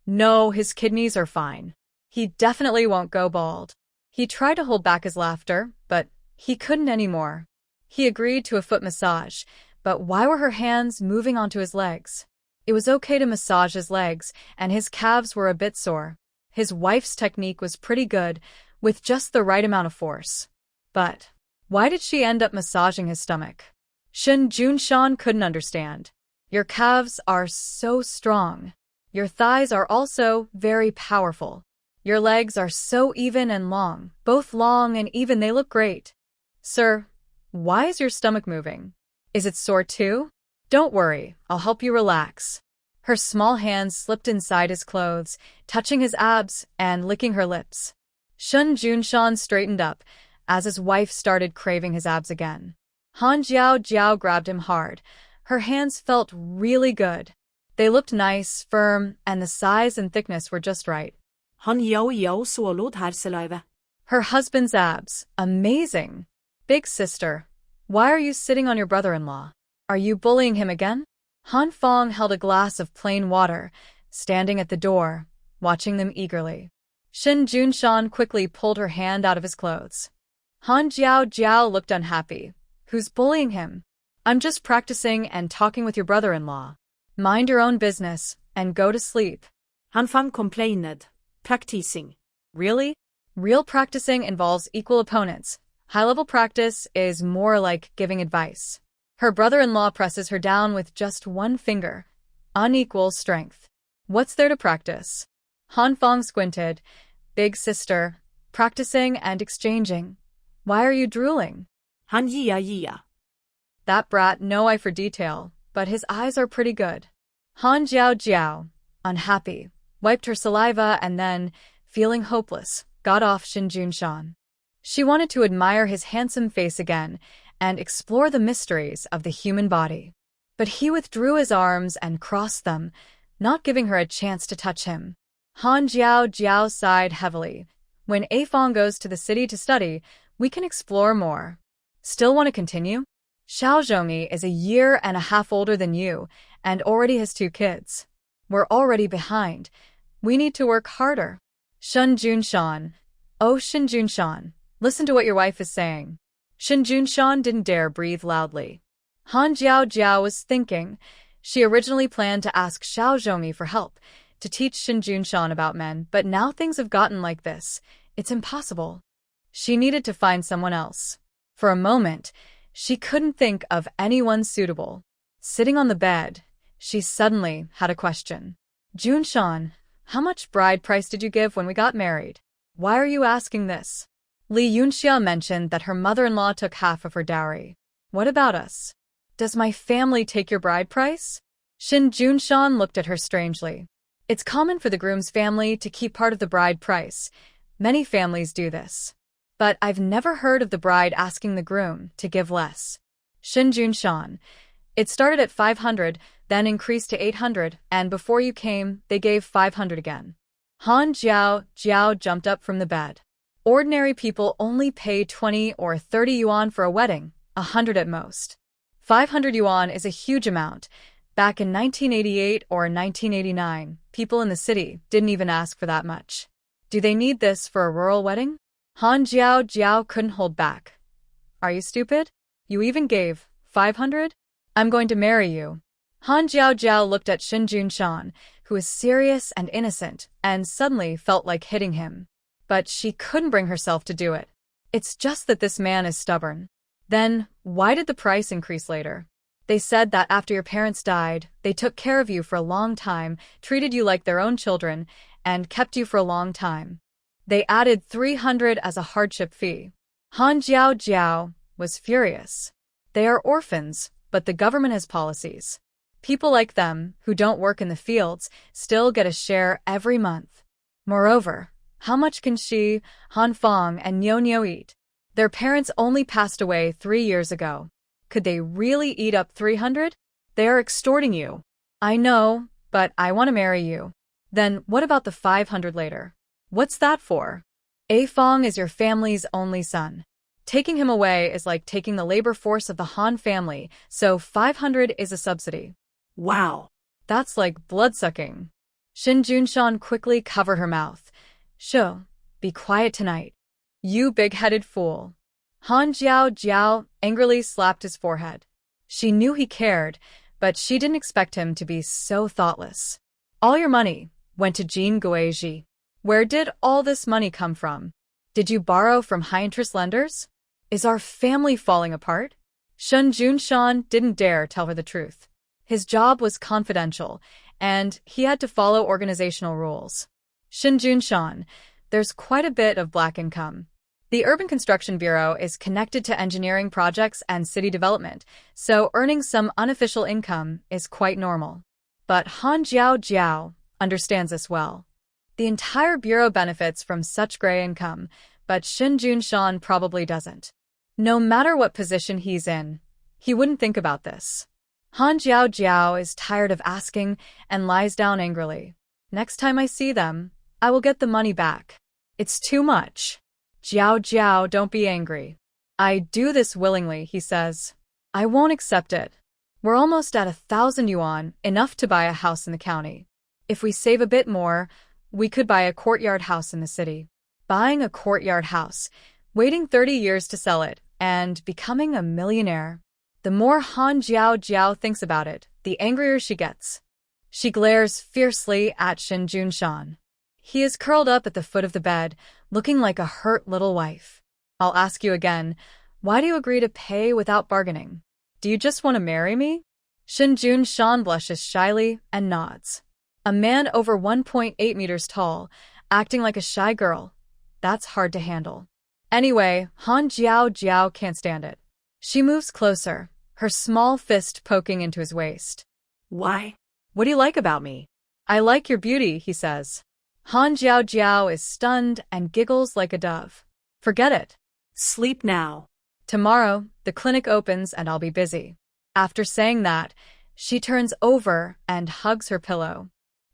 No, his kidneys are fine. He definitely won't go bald. He tried to hold back his laughter, but he couldn't anymore. He agreed to a foot massage, but why were her hands moving onto his legs? It was okay to massage his legs, and his calves were a bit sore. His wife's technique was pretty good, with just the right amount of force. But why did she end up massaging his stomach? Shin Junshan couldn't understand. Your calves are so strong. Your thighs are also very powerful. Your legs are so even and long, both long and even. They look great. Sir, why is your stomach moving? Is it sore too? Don't worry, I'll help you relax. Her small hands slipped inside his clothes, touching his abs and licking her lips. Shin Junshan straightened up as his wife started craving his abs again. Han Jiao grabbed him hard. Her hands felt really good. They looked nice, firm, and the size and thickness were just right. Han Yao swallowed herseløyve. Her husband's abs, amazing. Big sister, why are you sitting on your brother-in-law? Are you bullying him again? Han Fong held a glass of plain water, standing at the door, watching them eagerly. Shin Junshan quickly pulled her hand out of his clothes. Han Jiao looked unhappy. Who's bullying him? I'm just practicing and talking with your brother-in-law. Mind your own business and go to sleep. Han Fang complained. Practicing. Really? Real practicing involves equal opponents. High-level practice is more like giving advice. Her brother-in-law presses her down with just one finger. Unequal strength. What's there to practice? Han Fong squinted. Big sister. Practicing and exchanging. Why are you drooling? Han Yia. That brat, no eye for detail, but his eyes are pretty good. Han Jiao, unhappy, wiped her saliva and then, feeling hopeless, got off Shin Junshan. She wanted to admire his handsome face again and explore the mysteries of the human body. But he withdrew his arms and crossed them, not giving her a chance to touch him. Han Jiao sighed heavily. When Afong goes to the city to study, we can explore more. Still want to continue? Xiao Zhongyi is a year and a half older than you and already has 2 kids. We're already behind. We need to work harder. Shin Junshan. Oh, Shin Junshan, listen to what your wife is saying. Shin Junshan didn't dare breathe loudly. Han Jiao was thinking. She originally planned to ask Xiao Zhongyi for help, to teach Shin Junshan about men, but now things have gotten like this. It's impossible. She needed to find someone else. For a moment, she couldn't think of anyone suitable. Sitting on the bed, she suddenly had a question. Junshan, how much bride price did you give when we got married? Why are you asking this? Li Yunxia mentioned that her mother-in-law took half of her dowry. What about us? Does my family take your bride price? Shin Junshan looked at her strangely. It's common for the groom's family to keep part of the bride price. Many families do this. But I've never heard of the bride asking the groom to give less. Shin Junshan. It started at 500, then increased to 800, and before you came, they gave 500 again. Han Jiao jumped up from the bed. Ordinary people only pay 20 or 30 yuan for a wedding, 100 at most. 500 yuan is a huge amount. Back in 1988 or 1989, people in the city didn't even ask for that much. Do they need this for a rural wedding? Han Jiao couldn't hold back. Are you stupid? You even gave 500? I'm going to marry you. Han Jiao looked at Shin Junshan, who was serious and innocent, and suddenly felt like hitting him. But she couldn't bring herself to do it. It's just that this man is stubborn. Then, why did the price increase later? They said that after your parents died, they took care of you for a long time, treated you like their own children, and kept you for a long time. They added 300 as a hardship fee. Han Jiao was furious. They are orphans, but the government has policies. People like them, who don't work in the fields, still get a share every month. Moreover, how much can she, Han Fong, and Nyo eat? Their parents only passed away 3 years ago. Could they really eat up 300? They are extorting you. I know, but I want to marry you. Then what about the 500 later? What's that for? A Fong is your family's only son. Taking him away is like taking the labor force of the Han family, so 500 is a subsidy. Wow. That's like bloodsucking. Shin Junshan quickly covered her mouth. Shoo, be quiet tonight. You big-headed fool. Han Jiao angrily slapped his forehead. She knew he cared, but she didn't expect him to be so thoughtless. All your money went to Jean Guizhi. Where did all this money come from? Did you borrow from high-interest lenders? Is our family falling apart? Shin Junshan didn't dare tell her the truth. His job was confidential, and he had to follow organizational rules. Shin Junshan, there's quite a bit of black income. The Urban Construction Bureau is connected to engineering projects and city development, so earning some unofficial income is quite normal. But Han Jiao understands this well. The entire bureau benefits from such gray income, but Shin Junshan probably doesn't. No matter what position he's in, he wouldn't think about this. Han Jiao is tired of asking and lies down angrily. Next time I see them, I will get the money back. It's too much. Jiao, don't be angry. I do this willingly, he says. I won't accept it. We're almost at 1,000 yuan, enough to buy a house in the county. If we save a bit more, we could buy a courtyard house in the city. Buying a courtyard house, waiting 30 years to sell it, and becoming a millionaire. The more Han Jiao thinks about it, the angrier she gets. She glares fiercely at Shin Junshan. He is curled up at the foot of the bed, looking like a hurt little wife. I'll ask you again, why do you agree to pay without bargaining? Do you just want to marry me? Shin Junshan blushes shyly and nods. A man over 1.8 meters tall, acting like a shy girl. That's hard to handle. Anyway, Han Jiao can't stand it. She moves closer, her small fist poking into his waist. Why? What do you like about me? I like your beauty, he says. Han Jiao is stunned and giggles like a dove. Forget it. Sleep now. Tomorrow, the clinic opens and I'll be busy. After saying that, she turns over and hugs her pillow.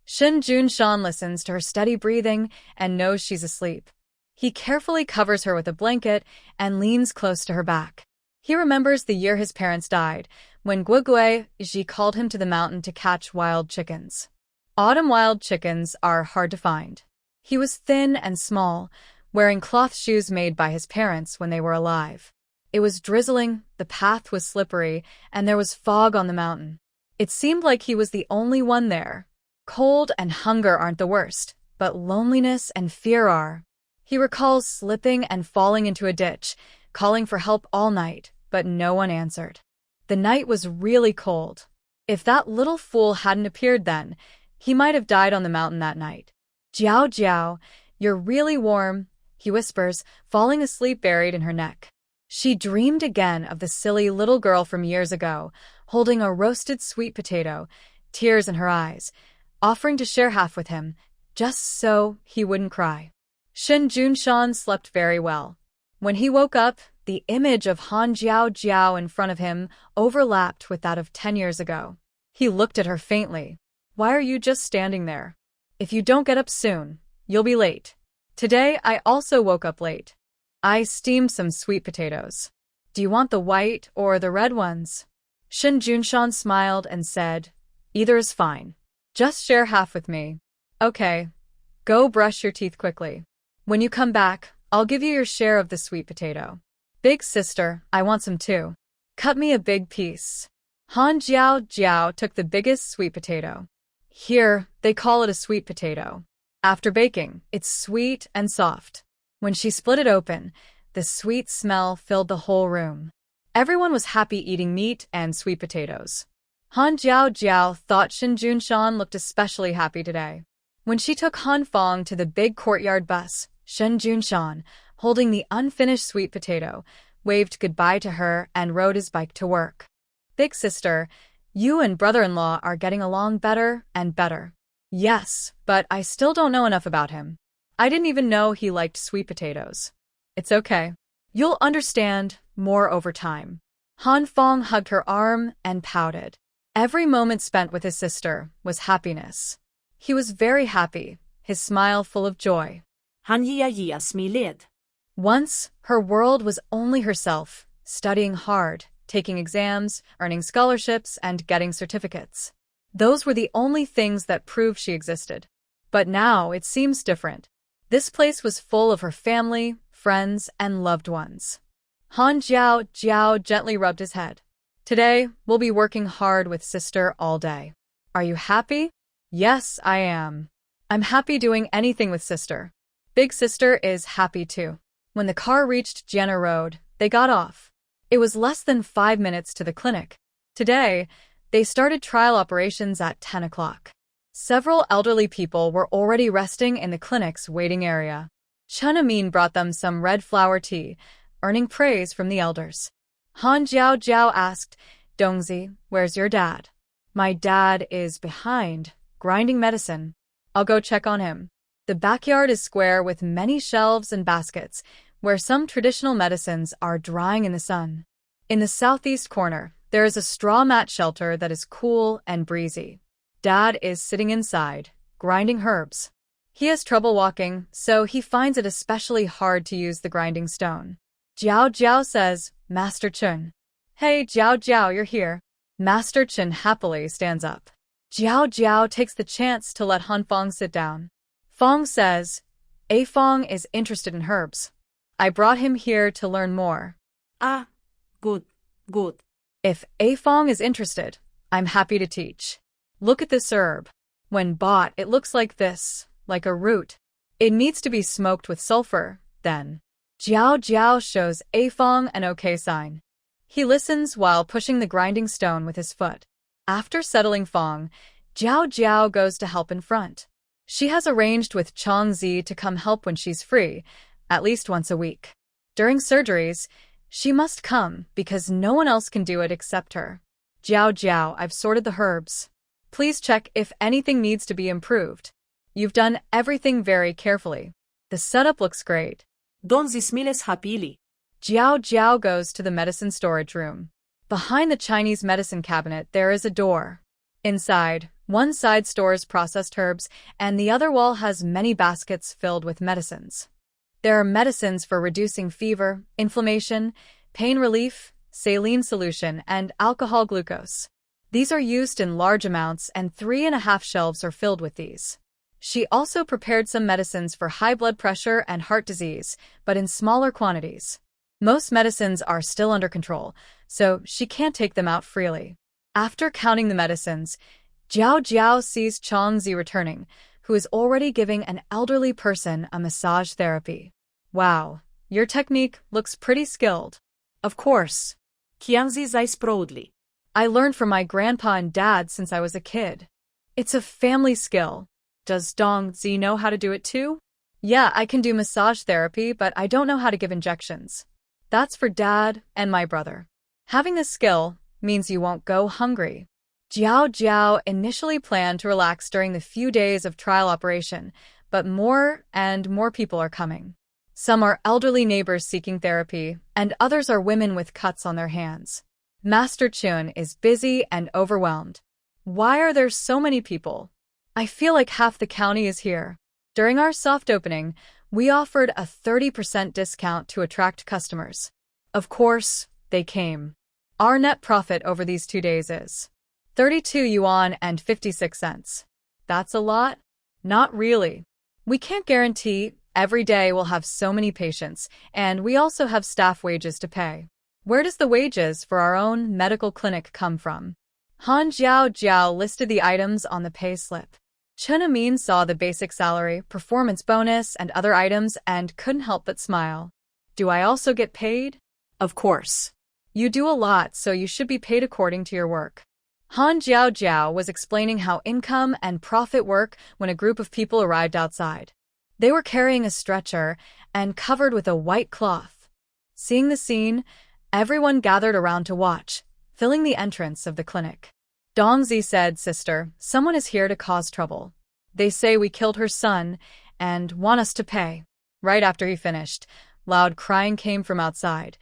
Shin Junshan listens to her steady breathing and knows she's asleep. He carefully covers her with a blanket and leans close to her back. He remembers the year his parents died, when Guizhi called him to the mountain to catch wild chickens. Autumn wild chickens are hard to find. He was thin and small, wearing cloth shoes made by his parents when they were alive. It was drizzling, the path was slippery, and there was fog on the mountain. It seemed like he was the only one there. Cold and hunger aren't the worst, but loneliness and fear are. He recalls slipping and falling into a ditch, calling for help all night, but no one answered. The night was really cold. If that little fool hadn't appeared then, he might have died on the mountain that night. Jiao, you're really warm, he whispers, falling asleep buried in her neck. She dreamed again of the silly little girl from years ago, holding a roasted sweet potato, tears in her eyes, offering to share half with him, just so he wouldn't cry. Shin Junshan slept very well. When he woke up, the image of Han Jiao in front of him overlapped with that of 10 years ago. He looked at her faintly. Why are you just standing there? If you don't get up soon, you'll be late. Today, I also woke up late. I steamed some sweet potatoes. Do you want the white or the red ones? Shin Junshan smiled and said, either is fine. Just share half with me. Okay. Go brush your teeth quickly. When you come back, I'll give you your share of the sweet potato. Big sister, I want some too. Cut me a big piece. Han Jiao Jiao took the biggest sweet potato. Here, they call it a sweet potato. After baking, it's sweet and soft. When she split it open, the sweet smell filled the whole room. Everyone was happy eating meat and sweet potatoes. Han Jiao Jiao thought Shen Junshan looked especially happy today. When she took Han Fong to the big courtyard bus, Shen Junshan, holding the unfinished sweet potato, waved goodbye to her and rode his bike to work. Big sister, you and brother-in-law are getting along better and better. Yes, but I still don't know enough about him. I didn't even know he liked sweet potatoes. It's okay. You'll understand more over time. Han Fong hugged her arm and pouted. Every moment spent with his sister was happiness. He was very happy, his smile full of joy. Han Jia smiled. Once, her world was only herself, studying hard, taking exams, earning scholarships, and getting certificates. Those were the only things that proved she existed. But now it seems different. This place was full of her family, friends, and loved ones. Han Jiao Jiao gently rubbed his head. Today, we'll be working hard with sister all day. Are you happy? Yes, I am. I'm happy doing anything with sister. Big sister is happy too. When the car reached Jenna Road, they got off. It was less than 5 minutes to the clinic. Today, they started trial operations at 10 o'clock. Several elderly people were already resting in the clinic's waiting area. Chen Amin brought them some red flower tea, earning praise from the elders. Han Jiao Jiao asked, Dongzi, where's your dad? My dad is behind, grinding medicine. I'll go check on him. The backyard is square with many shelves and baskets, where some traditional medicines are drying in the sun. In the southeast corner, there is a straw mat shelter that is cool and breezy. Dad is sitting inside, grinding herbs. He has trouble walking, so he finds it especially hard to use the grinding stone. Jiao Jiao says, Master Chen. Hey, Jiao Jiao, you're here. Master Chen happily stands up. Jiao Jiao takes the chance to let Han Fong sit down. Fong says, A Fong is interested in herbs. I brought him here to learn more. Ah, good. If A Fong is interested, I'm happy to teach. Look at this herb. When bought, it looks like this, like a root. It needs to be smoked with sulfur, then. Jiao Jiao shows A Fong an okay sign. He listens while pushing the grinding stone with his foot. After settling Fong, Jiao Jiao goes to help in front. She has arranged with Chong Zi to come help when she's free, at least once a week. During surgeries, she must come because no one else can do it except her. Jiao Jiao, I've sorted the herbs. Please check if anything needs to be improved. You've done everything very carefully. The setup looks great. Dongzi smiles happily. Jiao Jiao goes to the medicine storage room. Behind the Chinese medicine cabinet, there is a door. Inside, one side stores processed herbs, and the other wall has many baskets filled with medicines. There are medicines for reducing fever, inflammation, pain relief, saline solution, and alcohol glucose. These are used in large amounts, and 3.5 shelves are filled with these. She also prepared some medicines for high blood pressure and heart disease, but in smaller quantities. Most medicines are still under control, so she can't take them out freely. After counting the medicines, Jiao Jiao sees Chong Zi returning, who is already giving an elderly person a massage therapy. Wow, your technique looks pretty skilled. Of course. Qiang Zi says proudly. I learned from my grandpa and dad since I was a kid. It's a family skill. Does Dong Zi know how to do it too? Yeah, I can do massage therapy, but I don't know how to give injections. That's for Dad and my brother. Having this skill means you won't go hungry. Jiao Jiao initially planned to relax during the few days of trial operation, but more and more people are coming. Some are elderly neighbors seeking therapy, and others are women with cuts on their hands. Master Chun is busy and overwhelmed. Why are there so many people? I feel like half the county is here. During our soft opening, we offered a 30% discount to attract customers. Of course, they came. Our net profit over these 2 days is 32 yuan and 56 cents. That's a lot? Not really. We can't guarantee Every day we'll have so many patients, and we also have staff wages to pay. Where does the wages for our own medical clinic come from? Han Jiao listed the items on the pay slip. Chen Amin saw the basic salary, performance bonus, and other items and couldn't help but smile. Do I also get paid? Of course. You do a lot, so you should be paid according to your work. Han Jiao was explaining how income and profit work when a group of people arrived outside. They were carrying a stretcher and covered with a white cloth. Seeing the scene, everyone gathered around to watch, filling the entrance of the clinic. Dongzi said, "Sister, someone is here to cause trouble. They say we killed her son and want us to pay." Right after he finished, loud crying came from outside.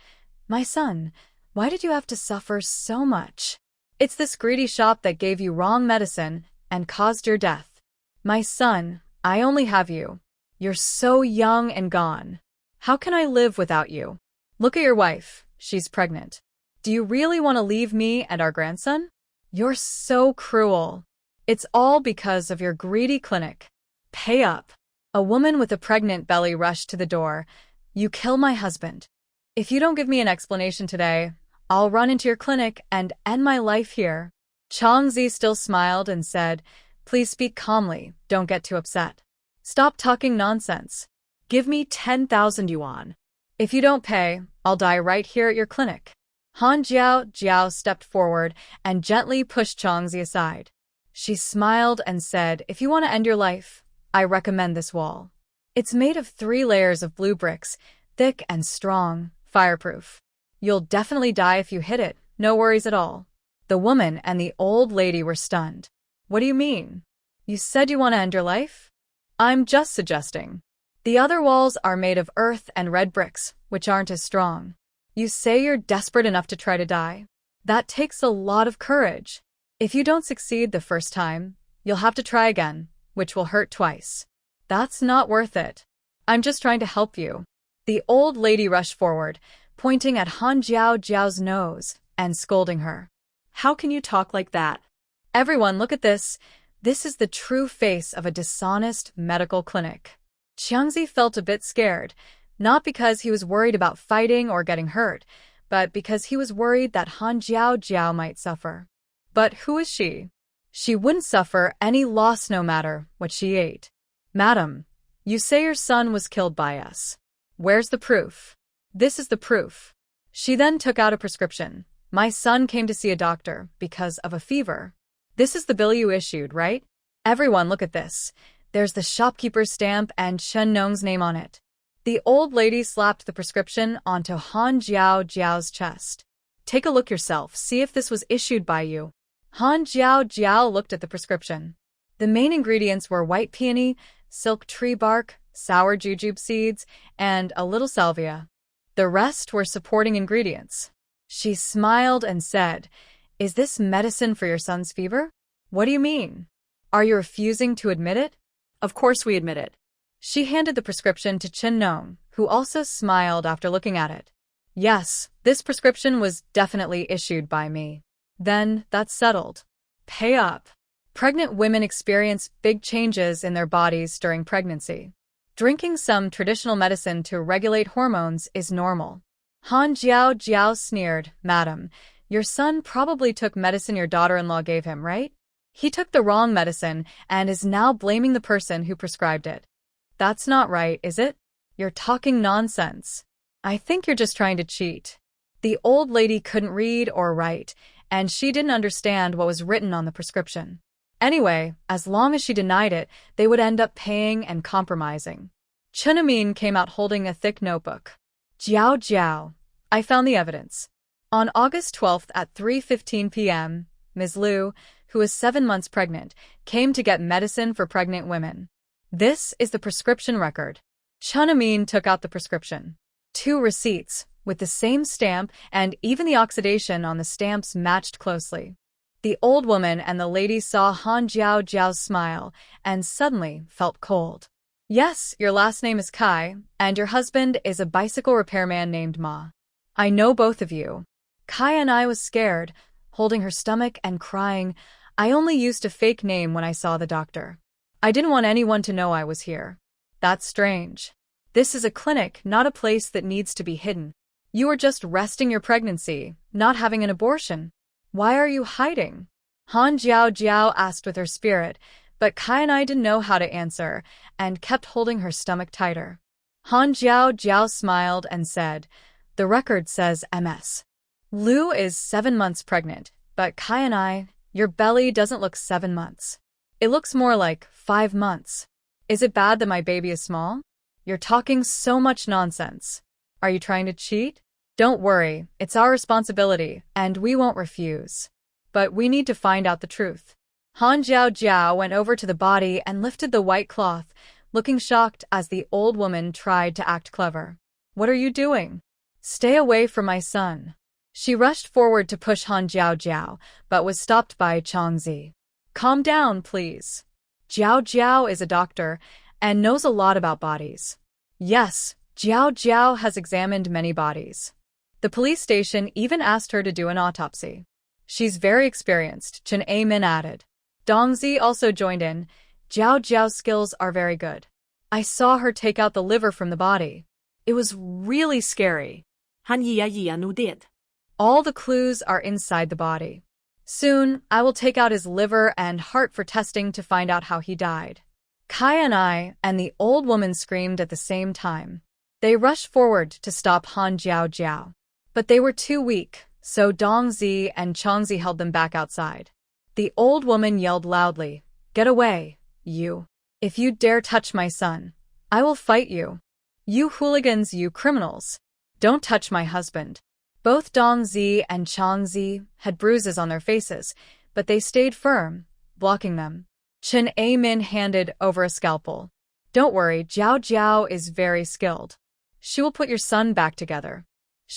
"My son, why did you have to suffer so much? It's this greedy shop that gave you wrong medicine and caused your death. My son, I only have you. You're so young and gone. How can I live without you? Look at your wife, she's pregnant. Do you really want to leave me and our grandson? You're so cruel. It's all because of your greedy clinic. Pay up." A woman with a pregnant belly rushed to the door. "You kill my husband. If you don't give me an explanation today, I'll run into your clinic and end my life here." Changzi still smiled and said, "Please speak calmly, don't get too upset. Stop talking nonsense. Give me 10,000 yuan. If you don't pay, I'll die right here at your clinic." Han Jiao stepped forward and gently pushed Changzi aside. She smiled and said, "If you want to end your life, I recommend this wall. It's made of 3 layers of blue bricks, thick and strong, fireproof. You'll definitely die if you hit it, no worries at all." The woman and the old lady were stunned. "What do you mean? You said you want to end your life?" "I'm just suggesting. The other walls are made of earth and red bricks, which aren't as strong. You say you're desperate enough to try to die? That takes a lot of courage. If you don't succeed the first time, you'll have to try again, which will hurt twice. That's not worth it. I'm just trying to help you." The old lady rushed forward, pointing at Han Jiao's nose and scolding her. How can you talk like that? "Everyone, look at this. This is the true face of a dishonest medical clinic." Qiangzi felt a bit scared, not because he was worried about fighting or getting hurt, but because he was worried that Han Jiao might suffer. But who is she? She wouldn't suffer any loss no matter what she ate. "Madam, you say your son was killed by us. Where's the proof?" "This is the proof." She then took out a prescription. "My son came to see a doctor because of a fever. This is the bill you issued, right? Everyone, look at this. There's the shopkeeper's stamp and Chen Nong's name on it." The old lady slapped the prescription onto Han Jiao's chest. "Take a look yourself, see if this was issued by you." Han Jiao looked at the prescription. The main ingredients were white peony, silk tree bark, sour jujube seeds, and a little salvia. The rest were supporting ingredients. She smiled and said, "Is this medicine for your son's fever? What do you mean? Are you refusing to admit it?" Of course we admit it. She handed the prescription to Chen Nong, who also smiled after looking at it. "Yes, this prescription was definitely issued by me." "Then, that's settled. Pay up." Pregnant women experience big changes in their bodies during pregnancy. Drinking some traditional medicine to regulate hormones is normal. Han Jiao sneered, "Madam, your son probably took medicine your daughter-in-law gave him, right? He took the wrong medicine and is now blaming the person who prescribed it. That's not right, is it? You're talking nonsense. I think you're just trying to cheat." The old lady couldn't read or write, and she didn't understand what was written on the prescription. Anyway, as long as she denied it, they would end up paying and compromising. Chen Amin came out holding a thick notebook. Jiao, I found the evidence. On August 12th at 3:15 p.m., Ms. Liu, who is 7 months pregnant, came to get medicine for pregnant women. This is the prescription record. Chen Amin took out the prescription. 2 receipts, with the same stamp, and even the oxidation on the stamps matched closely. The old woman and the lady saw Han Jiao's smile and suddenly felt cold. "Yes, your last name is Kai, and your husband is a bicycle repairman named Ma. I know both of you." Kai and I was scared, holding her stomach and crying. "I only used a fake name when I saw the doctor. I didn't want anyone to know I was here." "That's strange. This is a clinic, not a place that needs to be hidden. You are just resting your pregnancy, not having an abortion. Why are you hiding? Han Jiao Jiao asked with her spirit, but Kai and I didn't know how to answer, and kept holding her stomach tighter. Han Jiao Jiao smiled and said, "The record says MS. Lu is 7 months pregnant, but Kai and I, your belly doesn't look 7 months. It looks more like 5 months. Is it bad that my baby is small? You're talking so much nonsense. Are you trying to cheat? Don't worry, it's our responsibility, and we won't refuse. But we need to find out the truth." Han Jiao Jiao went over to the body and lifted the white cloth, looking shocked as the old woman tried to act clever. "What are you doing? Stay away from my son." She rushed forward to push Han Jiao Jiao, but was stopped by Changzi. "Calm down, please. Jiao Jiao is a doctor and knows a lot about bodies." Yes, Jiao Jiao has examined many bodies. The police station even asked her to do an autopsy. She's very experienced, Chen Amin added. Dongzi also joined in. Jiao Jiao's skills are very good. I saw her take out the liver from the body. It was really scary. Han Yia nu did. All the clues are inside the body. Soon, I will take out his liver and heart for testing to find out how he died. Kai and I and the old woman screamed at the same time. They rushed forward to stop Han Jiao Jiao. But they were too weak, so Dongzi and Changzi held them back outside. The old woman yelled loudly, "Get away, you. If you dare touch my son, I will fight you. You hooligans, you criminals. Don't touch my husband." Both Dongzi and Changzi had bruises on their faces, but they stayed firm, blocking them. Chen Amin handed over a scalpel. "Don't worry, Jiao Jiao is very skilled. She will put your son back together.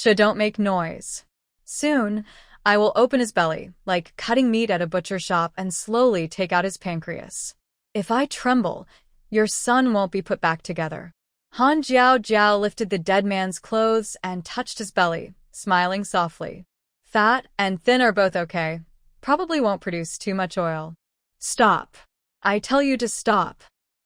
Don't make noise. Soon, I will open his belly, like cutting meat at a butcher shop, and slowly take out his pancreas. If I tremble, your son won't be put back together." Han Jiao Jiao lifted the dead man's clothes and touched his belly, smiling softly. "Fat and thin are both okay. Probably won't produce too much oil." "Stop. I tell you to stop,"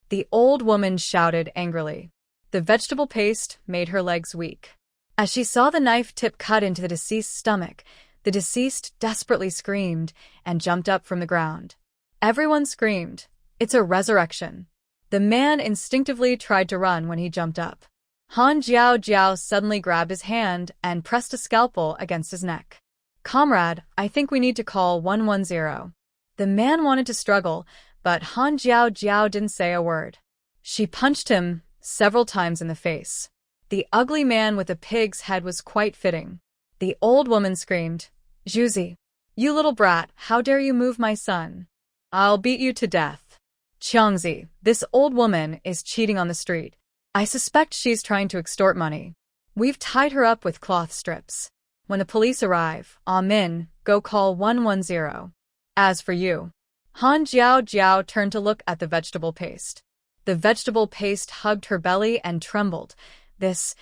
the old woman shouted angrily. The vegetable paste made her legs weak. As she saw the knife tip cut into the deceased's stomach, the deceased desperately screamed and jumped up from the ground. Everyone screamed. It's a resurrection. The man instinctively tried to run when he jumped up. Han Jiao Jiao suddenly grabbed his hand and pressed a scalpel against his neck. "Comrade, I think we need to call 110. The man wanted to struggle, but Han Jiao Jiao didn't say a word. She punched him several times in the face. The ugly man with a pig's head was quite fitting. The old woman screamed, "Zhuzi, you little brat, how dare you move my son? I'll beat you to death. Changzi, this old woman is cheating on the street. I suspect she's trying to extort money. We've tied her up with cloth strips. When the police arrive, Amin, go call 110. As for you." Han Jiao Jiao turned to look at the vegetable paste. The vegetable paste hugged her belly and trembled. This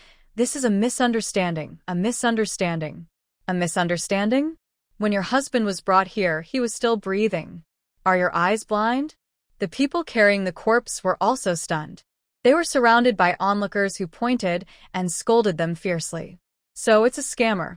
is a misunderstanding, a misunderstanding. A misunderstanding? When your husband was brought here, he was still breathing. Are your eyes blind? The people carrying the corpse were also stunned. They were surrounded by onlookers who pointed and scolded them fiercely. So it's a scammer.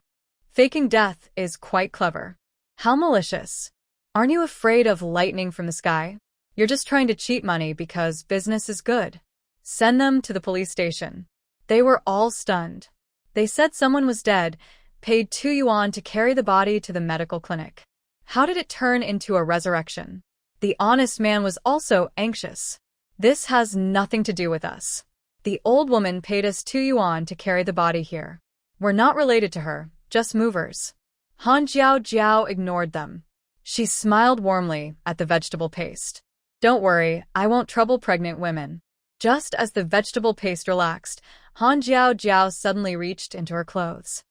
Faking death is quite clever. How malicious. Aren't you afraid of lightning from the sky? You're just trying to cheat money because business is good. Send them to the police station. They were all stunned. They said someone was dead, paid 2 yuan to carry the body to the medical clinic. How did it turn into a resurrection? The honest man was also anxious. This has nothing to do with us. The old woman paid us 2 yuan to carry the body here. We're not related to her, just movers. Han Jiao Jiao ignored them. She smiled warmly at the vegetable paste. Don't worry, I won't trouble pregnant women. Just as the vegetable paste relaxed, Han Jiao Jiao suddenly reached into her clothes.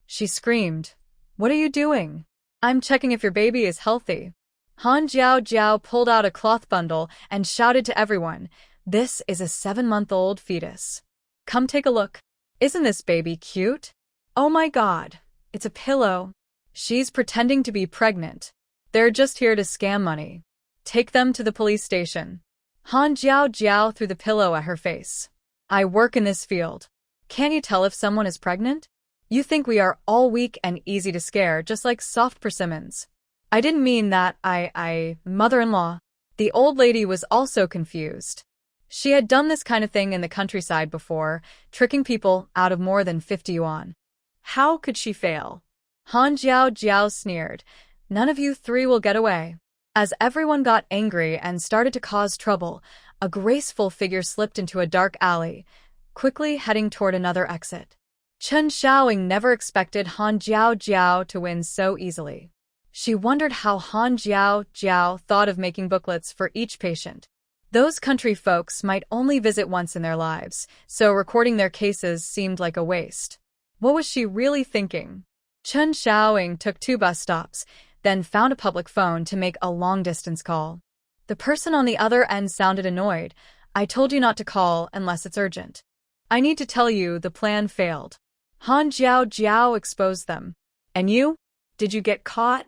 She screamed, "What are you doing? I'm checking if your baby is healthy." Han Jiao Jiao pulled out a cloth bundle and shouted to everyone, "This is a 7-month-old fetus. Come take a look. Isn't this baby cute? Oh my God, it's a pillow. She's pretending to be pregnant. They're just here to scam money. Take them to the police station." Han Jiao Jiao threw the pillow at her face. I work in this field. Can't you tell if someone is pregnant? You think we are all weak and easy to scare, just like soft persimmons. I didn't mean that. Mother-in-law. The old lady was also confused. She had done this kind of thing in the countryside before, tricking people out of more than 50 yuan. How could she fail? Han Jiao sneered. None of you three will get away. As everyone got angry and started to cause trouble, a graceful figure slipped into a dark alley, quickly heading toward another exit. Chen Xiaoying never expected Han Jiao to win so easily. She wondered how Han Jiao thought of making booklets for each patient. Those country folks might only visit once in their lives, so recording their cases seemed like a waste. What was she really thinking? Chen Xiaoying took 2 bus stops, then found a public phone to make a long-distance call. The person on the other end sounded annoyed. I told you not to call unless it's urgent. I need to tell you the plan failed. Han Jiao exposed them. And you? Did you get caught?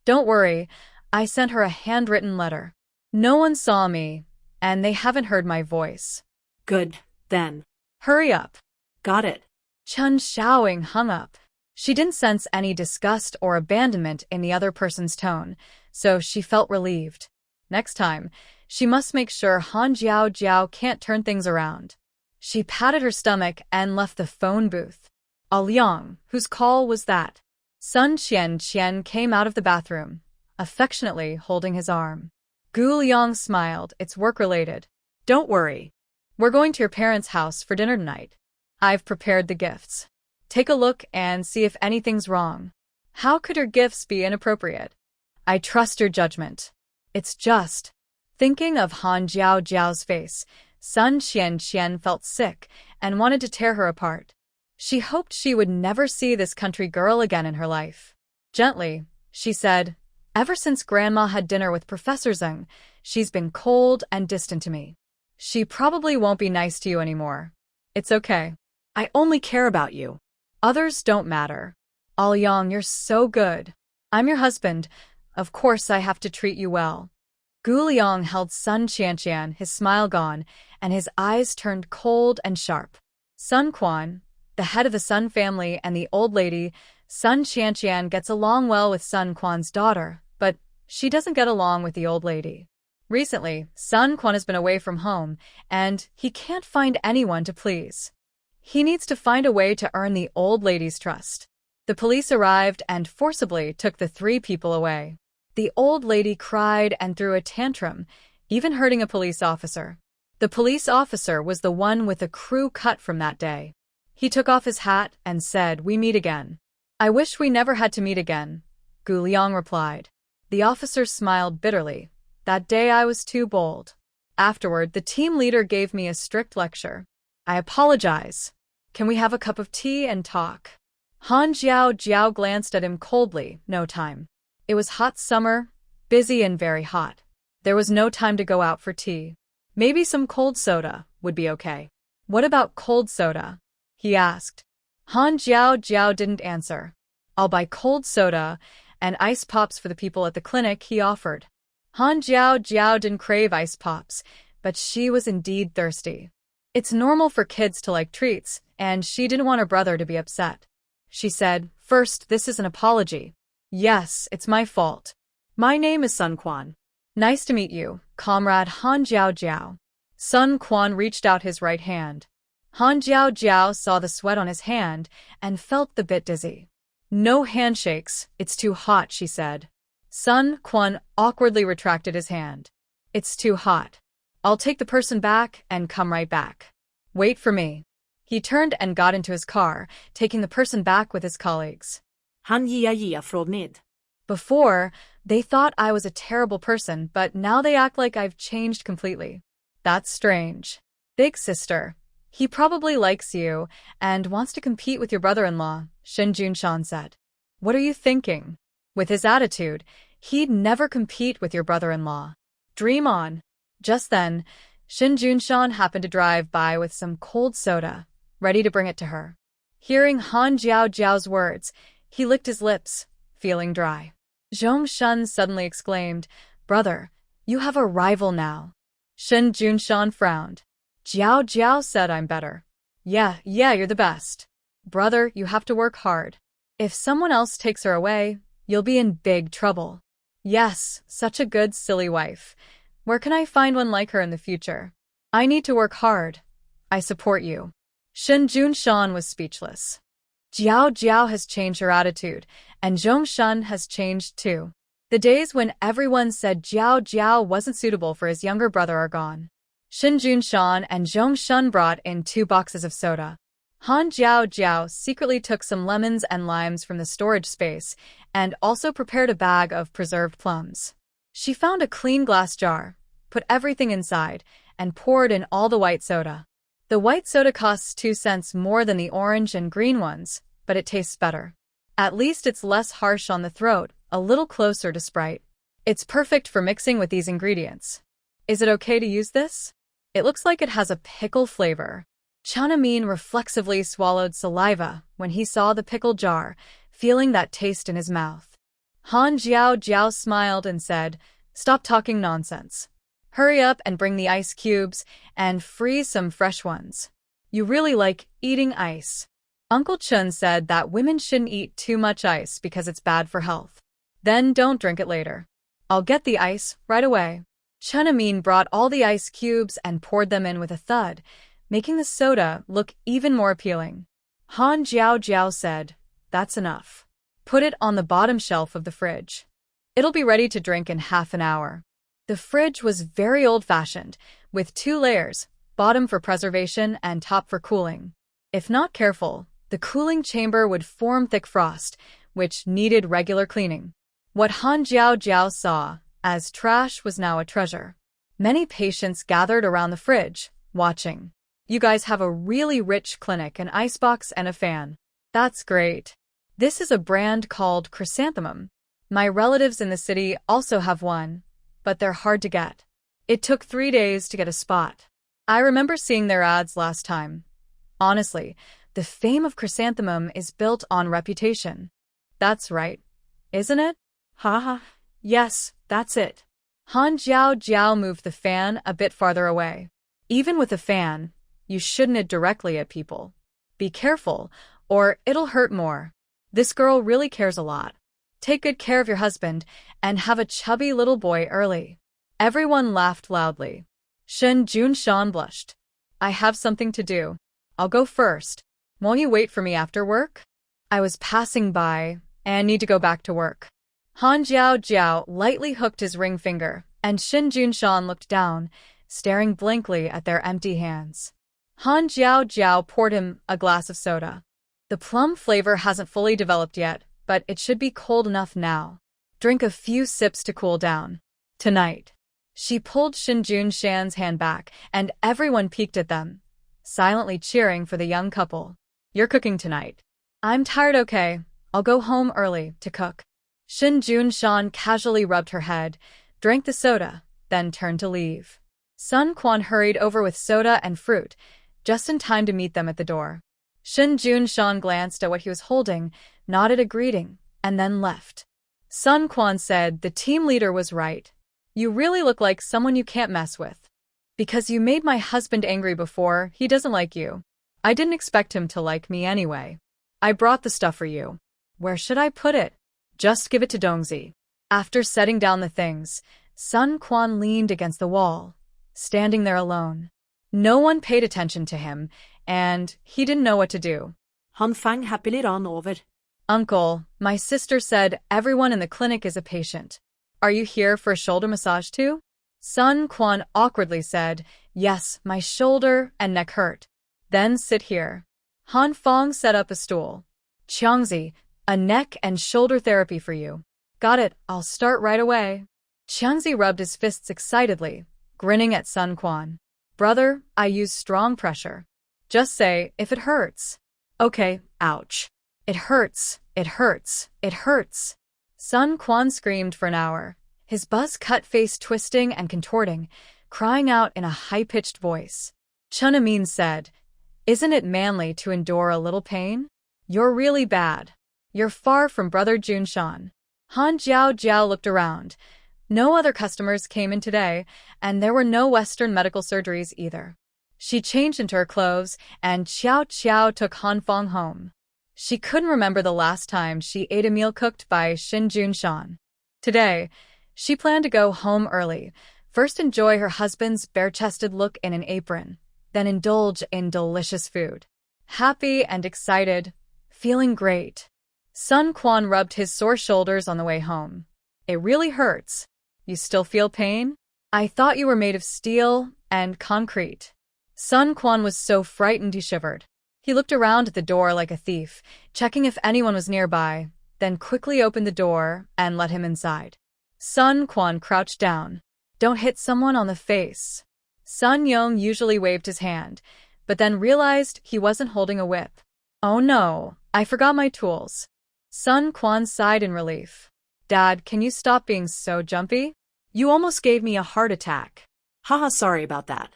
Don't worry, I sent her a handwritten letter. No one saw me, and they haven't heard my voice. Good, then. Hurry up. Got it. Chen Xiaoying hung up. She didn't sense any disgust or abandonment in the other person's tone, so she felt relieved. Next time, she must make sure Han Jiao can't turn things around. She patted her stomach and left the phone booth. Liang, whose call was that? Sun Qian came out of the bathroom, affectionately holding his arm. Gu Liang smiled. It's work-related. Don't worry. We're going to your parents' house for dinner tonight. I've prepared the gifts. Take a look and see if anything's wrong. How could your gifts be inappropriate? I trust your judgment. It's just. Thinking of Han Jiao's face, Sun Qian felt sick and wanted to tear her apart. She hoped she would never see this country girl again in her life. Gently, she said, ever since Grandma had dinner with Professor Zeng, she's been cold and distant to me. She probably won't be nice to you anymore. It's okay. I only care about you. Others don't matter. Liang, you're so good. I'm your husband. Of course I have to treat you well. Gu Liang held Sun Qian, his smile gone, and his eyes turned cold and sharp. Sun Quan, the head of the Sun family and the old lady, Sun Qian gets along well with Sun Quan's daughter, but she doesn't get along with the old lady. Recently, Sun Quan has been away from home, and he can't find anyone to please. He needs to find a way to earn the old lady's trust. The police arrived and forcibly took the 3 people away. The old lady cried and threw a tantrum, even hurting a police officer. The police officer was the one with a crew cut from that day. He took off his hat and said, "We meet again." "I wish we never had to meet again," Gu Liang replied. The officer smiled bitterly. "That day I was too bold." Afterward, the team leader gave me a strict lecture. "I apologize. Can we have a cup of tea and talk?" Han Jiao glanced at him coldly. No time. It was hot summer, busy and very hot. There was no time to go out for tea. Maybe some cold soda would be okay. "What about cold soda?" he asked. Han Jiao didn't answer. "I'll buy cold soda and ice pops for the people at the clinic," he offered. Han Jiao didn't crave ice pops, but she was indeed thirsty. It's normal for kids to like treats, and she didn't want her brother to be upset. She said, "First, this is an apology." "Yes, it's my fault. My name is Sun Quan." "Nice to meet you, comrade Han Jiao." Sun Quan reached out his right hand. Han Jiao saw the sweat on his hand and felt the bit dizzy. "No handshakes, it's too hot," she said. Sun Quan awkwardly retracted his hand. "It's too hot. I'll take the person back and come right back. Wait for me." He turned and got into his car, taking the person back with his colleagues. Han från ned. Before, they thought I was a terrible person, but now they act like I've changed completely. That's strange. Big sister. He probably likes you and wants to compete with your brother-in-law, Shin Junshan said. "What are you thinking? With his attitude, he'd never compete with your brother-in-law. Dream on." Just then, Shin Junshan happened to drive by with some cold soda, ready to bring it to her. Hearing Han Jiao's words, he licked his lips, feeling dry. Zhong Shun suddenly exclaimed, "Brother, you have a rival now." Shin Junshan frowned. Jiao Jiao said I'm better. Yeah, you're the best. Brother, you have to work hard. If someone else takes her away, you'll be in big trouble. Yes, such a good, silly wife. Where can I find one like her in the future? I need to work hard. I support you. Shen Junshan was speechless. Jiao Jiao has changed her attitude, and Zhongshan has changed too. The days when everyone said Jiao Jiao wasn't suitable for his younger brother are gone. Shen Junshan and Zhongshan brought in 2 boxes of soda. Han Jiao Jiao secretly took some lemons and limes from the storage space and also prepared a bag of preserved plums. She found a clean glass jar, put everything inside, and poured in all the white soda. The white soda costs 2 cents more than the orange and green ones, but it tastes better. At least it's less harsh on the throat, a little closer to Sprite. It's perfect for mixing with these ingredients. Is it okay to use this? It looks like it has a pickle flavor. Chanamin reflexively swallowed saliva when he saw the pickle jar, feeling that taste in his mouth. Han Jiao Jiao smiled and said, "Stop talking nonsense. Hurry up and bring the ice cubes and freeze some fresh ones. You really like eating ice." Uncle Chun said that women shouldn't eat too much ice because it's bad for health. Then don't drink it later. I'll get the ice right away. Chanamin brought all the ice cubes and poured them in with a thud, making the soda look even more appealing. Han Jiao Jiao said, "That's enough. Put it on the bottom shelf of the fridge. It'll be ready to drink in half an hour." The fridge was very old-fashioned, with 2 layers, bottom for preservation and top for cooling. If not careful, the cooling chamber would form thick frost, which needed regular cleaning. What Han Jiao Jiao saw as trash was now a treasure. Many patients gathered around the fridge, watching. "You guys have a really rich clinic, an icebox and a fan. That's great. This is a brand called Chrysanthemum. My relatives in the city also have one, but they're hard to get. It took 3 days to get a spot. I remember seeing their ads last time. Honestly, the fame of Chrysanthemum is built on reputation." "That's right, isn't it?" "Haha, yes, that's it." Han Jiao Jiao moved the fan a bit farther away. "Even with a fan, you shouldn't it directly at people. Be careful, or it'll hurt more. This girl really cares a lot. Take good care of your husband and have a chubby little boy early." Everyone laughed loudly. Shen Junshan blushed. "I have something to do. I'll go first. Won't you wait for me after work? I was passing by and need to go back to work." Han Jiao Jiao lightly hooked his ring finger, and Shen Junshan looked down, staring blankly at their empty hands. Han Jiao Jiao poured him a glass of soda. "The plum flavor hasn't fully developed yet, but it should be cold enough now. Drink a few sips to cool down. Tonight." She pulled Shen Junshan's hand back, and everyone peeked at them, silently cheering for the young couple. "You're cooking tonight." "I'm tired, okay. I'll go home early to cook." Shen Junshan casually rubbed her head, drank the soda, then turned to leave. Sun Quan hurried over with soda and fruit, just in time to meet them at the door. Shen Junshan glanced at what he was holding, nodded a greeting, and then left. Sun Quan said the team leader was right. "You really look like someone you can't mess with. Because you made my husband angry before, he doesn't like you. I didn't expect him to like me anyway. I brought the stuff for you. Where should I put it? Just give it to Dongzi." After setting down the things, Sun Quan leaned against the wall, standing there alone. No one paid attention to him, and he didn't know what to do. Han Fang happily ran over. "Uncle, my sister said everyone in the clinic is a patient. Are you here for a shoulder massage too?" Sun Quan awkwardly said, "Yes, my shoulder and neck hurt." "Then sit here." Han Fang set up a stool. "Qiangzi, a neck and shoulder therapy for you." "Got it, I'll start right away." Qiangzi rubbed his fists excitedly, grinning at Sun Quan. "Brother, I use strong pressure. Just say if it hurts." "Okay, ouch. It hurts, it hurts, it hurts." Sun Quan screamed for an hour, his buzz-cut face twisting and contorting, crying out in a high-pitched voice. Chunamin said, "Isn't it manly to endure a little pain? You're really bad. You're far from Brother Junshan." Han Jiao Jiao looked around. No other customers came in today, and there were no Western medical surgeries either. She changed into her clothes, and Xiao Qiao took Han Feng home. She couldn't remember the last time she ate a meal cooked by Xin Junshan. Today, she planned to go home early, first enjoy her husband's bare-chested look in an apron, then indulge in delicious food. Happy and excited, feeling great. Sun Quan rubbed his sore shoulders on the way home. It really hurts. You still feel pain? I thought you were made of steel and concrete. Sun Quan was so frightened he shivered. He looked around at the door like a thief, checking if anyone was nearby, then quickly opened the door and let him inside. Sun Quan crouched down. Don't hit someone on the face. Sun Yong usually waved his hand, but then realized he wasn't holding a whip. Oh no, I forgot my tools. Sun Quan sighed in relief. Dad, can you stop being so jumpy? You almost gave me a heart attack. Haha, sorry about that.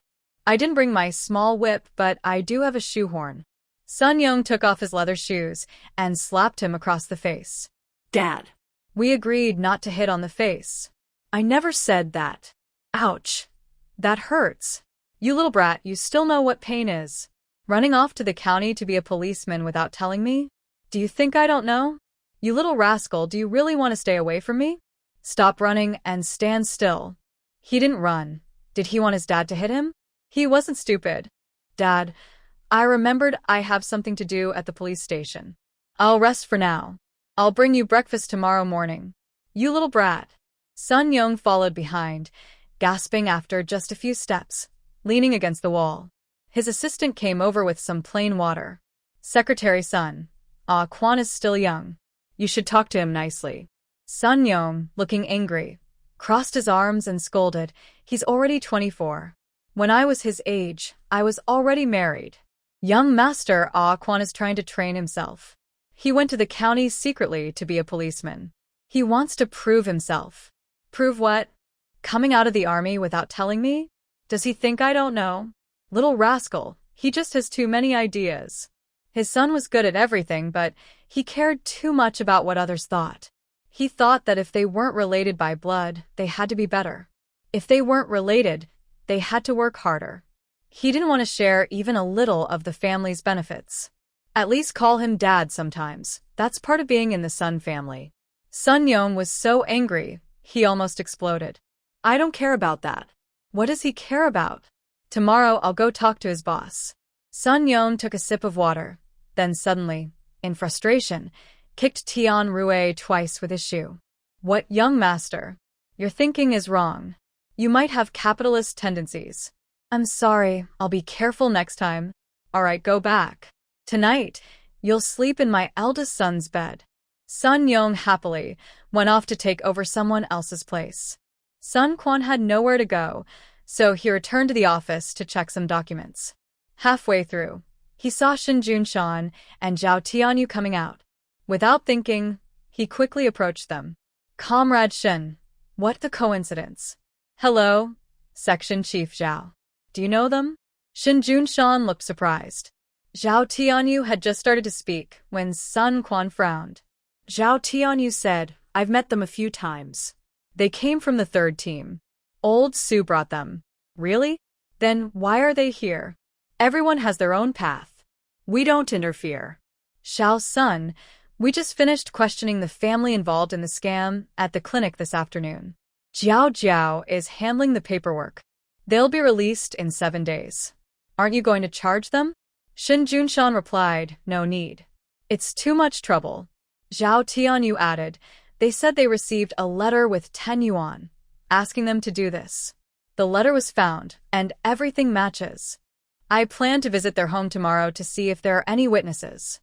I didn't bring my small whip, but I do have a shoehorn. Sun Yong took off his leather shoes and slapped him across the face. Dad. We agreed not to hit on the face. I never said that. Ouch. That hurts. You little brat, you still know what pain is. Running off to the county to be a policeman without telling me? Do you think I don't know? You little rascal, do you really want to stay away from me? Stop running and stand still. He didn't run. Did he want his dad to hit him? He wasn't stupid. Dad, I remembered I have something to do at the police station. I'll rest for now. I'll bring you breakfast tomorrow morning. You little brat. Sun Yong followed behind, gasping after just a few steps, leaning against the wall. His assistant came over with some plain water. Secretary Sun, Quan is still young. You should talk to him nicely. Sun Yong, looking angry, crossed his arms and scolded, he's already 24. When I was his age, I was already married. Young Master Quan is trying to train himself. He went to the county secretly to be a policeman. He wants to prove himself. Prove what? Coming out of the army without telling me? Does he think I don't know? Little rascal, he just has too many ideas. His son was good at everything, but he cared too much about what others thought. He thought that if they weren't related by blood, they had to be better. If they weren't related, they had to work harder. He didn't want to share even a little of the family's benefits. At least call him dad sometimes. That's part of being in the Sun family. Sun Yong was so angry, he almost exploded. I don't care about that. What does he care about? Tomorrow I'll go talk to his boss. Sun Yong took a sip of water, then suddenly, in frustration, kicked Tian Rue twice with his shoe. What, young master? Your thinking is wrong. You might have capitalist tendencies. I'm sorry, I'll be careful next time. All right, go back. Tonight, you'll sleep in my eldest son's bed. Sun Yong happily went off to take over someone else's place. Sun Quan had nowhere to go, so he returned to the office to check some documents. Halfway through, he saw Xin Junshan and Zhao Tianyu coming out. Without thinking, he quickly approached them. Comrade Xin, what the coincidence? Hello, Section Chief Zhao. Do you know them? Xin Junshan looked surprised. Zhao Tianyu had just started to speak when Sun Quan frowned. Zhao Tianyu said, I've met them a few times. They came from the third team. Old Su brought them. Really? Then why are they here? Everyone has their own path. We don't interfere. Xiao Sun, we just finished questioning the family involved in the scam at the clinic this afternoon. Jiao Jiao is handling the paperwork. They'll be released in 7 days. Aren't you going to charge them? Xin Junshan replied, no need. It's too much trouble. Zhao Tianyu added, they said they received a letter with 10 yuan, asking them to do this. The letter was found, and everything matches. I plan to visit their home tomorrow to see if there are any witnesses.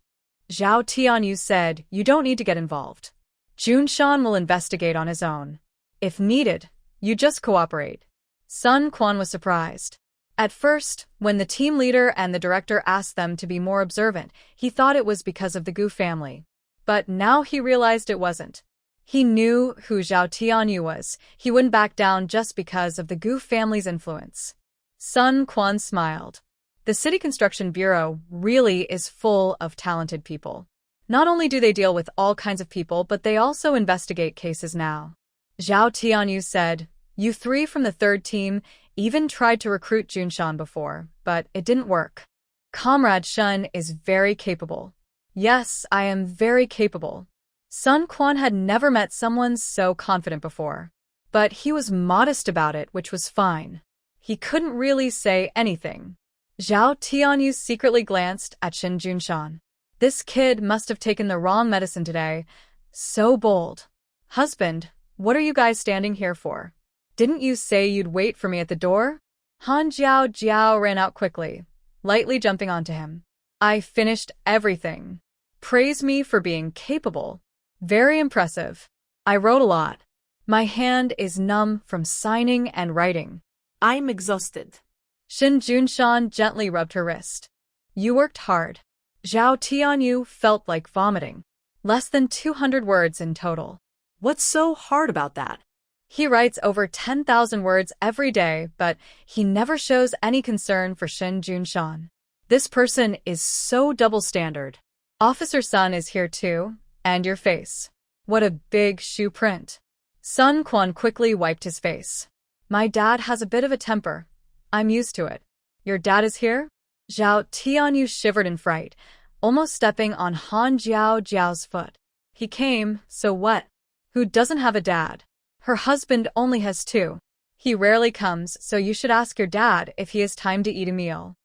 Zhao Tianyu said, you don't need to get involved. Junshan will investigate on his own. If needed, you just cooperate. Sun Quan was surprised. At first, when the team leader and the director asked them to be more observant, he thought it was because of the Gu family. But now he realized it wasn't. He knew who Zhao Tianyu was. He wouldn't back down just because of the Gu family's influence. Sun Quan smiled. The City Construction Bureau really is full of talented people. Not only do they deal with all kinds of people, but they also investigate cases now. Zhao Tianyu said, You three from the third team even tried to recruit Junshan before, but it didn't work. Comrade Shun is very capable. Yes, I am very capable. Sun Quan had never met someone so confident before. But he was modest about it, which was fine. He couldn't really say anything. Zhao Tianyu secretly glanced at Shin Junshan. This kid must have taken the wrong medicine today. So bold. Husband, what are you guys standing here for? Didn't you say you'd wait for me at the door? Han Jiao ran out quickly, lightly jumping onto him. I finished everything. Praise me for being capable. Very impressive. I wrote a lot. My hand is numb from signing and writing. I'm exhausted. Shin Junshan gently rubbed her wrist. You worked hard. Zhao Tianyu felt like vomiting. Less than 200 words in total. What's so hard about that? He writes over 10,000 words every day, but he never shows any concern for Shin Junshan. This person is so double standard. Officer Sun is here too, and your face. What a big shoe print. Sun Quan quickly wiped his face. My dad has a bit of a temper. I'm used to it. Your dad is here? Zhao Tianyu shivered in fright, almost stepping on Han Jiao's foot. He came, so what? Who doesn't have a dad? Her husband only has two. He rarely comes, so you should ask your dad if he has time to eat a meal.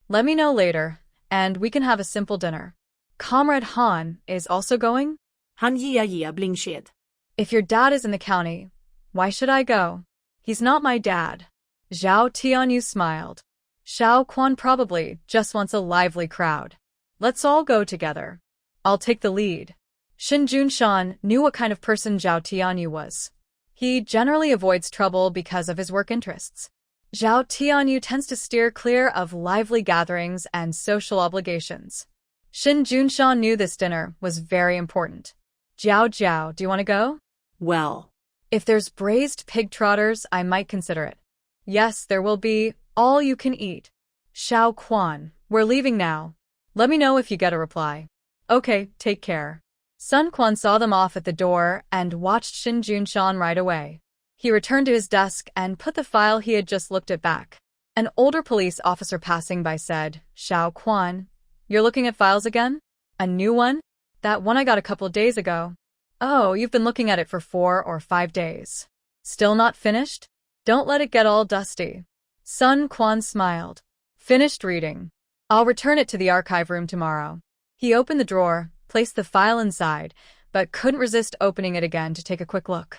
Let me know later, and we can have a simple dinner. Comrade Han is also going? Han Jia blinksked. If your dad is in the county, why should I go? He's not my dad. Zhao Tianyu smiled. Xiao Quan probably just wants a lively crowd. Let's all go together. I'll take the lead. Shin Junshan knew what kind of person Zhao Tianyu was. He generally avoids trouble because of his work interests. Zhao Tianyu tends to steer clear of lively gatherings and social obligations. Shin Junshan knew this dinner was very important. Jiao, do you want to go? Well, if there's braised pig trotters, I might consider it. Yes, there will be. All you can eat. Xiao Quan, we're leaving now. Let me know if you get a reply. Okay, take care. Sun Quan saw them off at the door and watched Shin Junshan right away. He returned to his desk and put the file he had just looked at back. An older police officer passing by said, Xiao Quan, you're looking at files again? A new one? That one I got a couple of days ago. Oh, you've been looking at it for 4 or 5 days. Still not finished? Don't let it get all dusty. Sun Quan smiled. Finished reading. I'll return it to the archive room tomorrow. He opened the drawer, placed the file inside, but couldn't resist opening it again to take a quick look.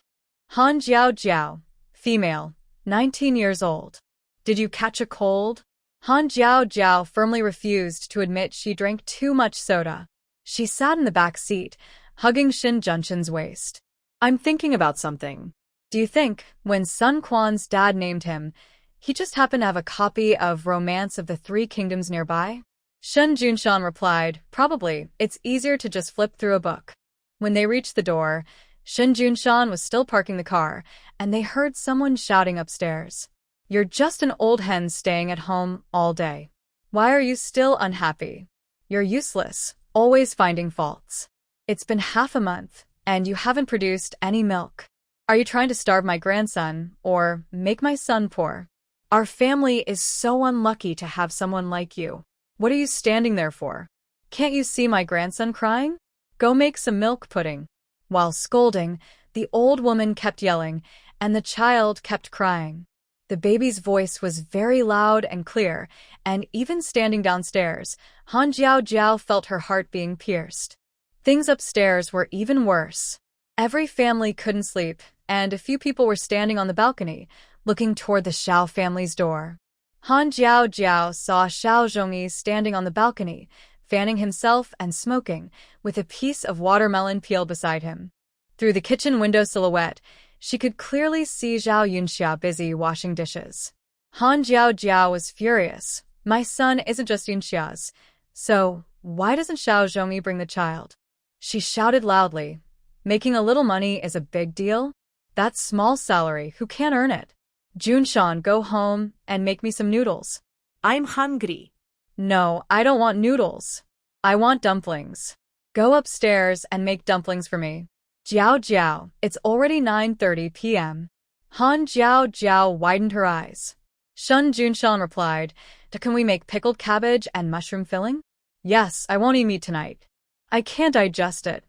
Han Jiao, female, 19 years old. Did you catch a cold? Han Jiao firmly refused to admit she drank too much soda. She sat in the back seat, hugging Shin Junshan's waist. I'm thinking about something. Do you think, when Sun Quan's dad named him, he just happened to have a copy of Romance of the Three Kingdoms nearby? Shin Junshan replied, probably. It's easier to just flip through a book. When they reached the door, Shin Junshan was still parking the car, and they heard someone shouting upstairs. You're just an old hen staying at home all day. Why are you still unhappy? You're useless, always finding faults. It's been half a month, and you haven't produced any milk. Are you trying to starve my grandson, or make my son poor? Our family is so unlucky to have someone like you. What are you standing there for? Can't you see my grandson crying? Go make some milk pudding. While scolding, the old woman kept yelling, and the child kept crying. The baby's voice was very loud and clear, and even standing downstairs, Han Jiao felt her heart being pierced. Things upstairs were even worse. Every family couldn't sleep, and a few people were standing on the balcony, looking toward the Xiao family's door. Han Jiao saw Xiao Zhongyi standing on the balcony, fanning himself and smoking, with a piece of watermelon peel beside him. Through the kitchen window silhouette, she could clearly see Zhao Yunxia busy washing dishes. Han Jiao was furious. My son isn't just Yunxia's, so why doesn't Xiao Zhongyi bring the child? She shouted loudly. Making a little money is a big deal? That's small salary, who can't earn it? Junshan, go home and make me some noodles. I'm hungry. No, I don't want noodles. I want dumplings. Go upstairs and make dumplings for me. Jiao, it's already 9:30 p.m. Han Jiao Jiao widened her eyes. Shun Junshan replied, "Can we make pickled cabbage and mushroom filling?" "Yes, I won't eat meat tonight. I can't digest it.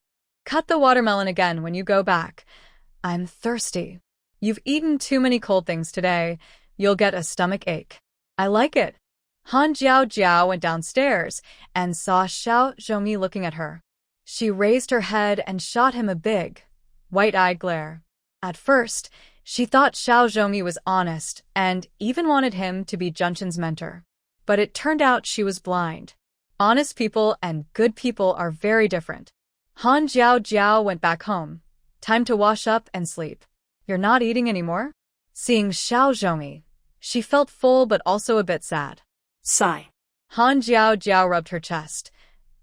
Cut the watermelon again when you go back. I'm thirsty. You've eaten too many cold things today. You'll get a stomach ache." "I like it." Han Jiao Jiao went downstairs and saw Xiao Zhongmi looking at her. She raised her head and shot him a big, white-eyed glare. At first, she thought Xiao Zhongmi was honest and even wanted him to be Junshan's mentor. But it turned out she was blind. Honest people and good people are very different. Han Jiao Jiao went back home. Time to wash up and sleep. "You're not eating anymore?" Seeing Xiao Zhongmi, she felt full but also a bit sad. Sigh. Han Jiao Jiao rubbed her chest.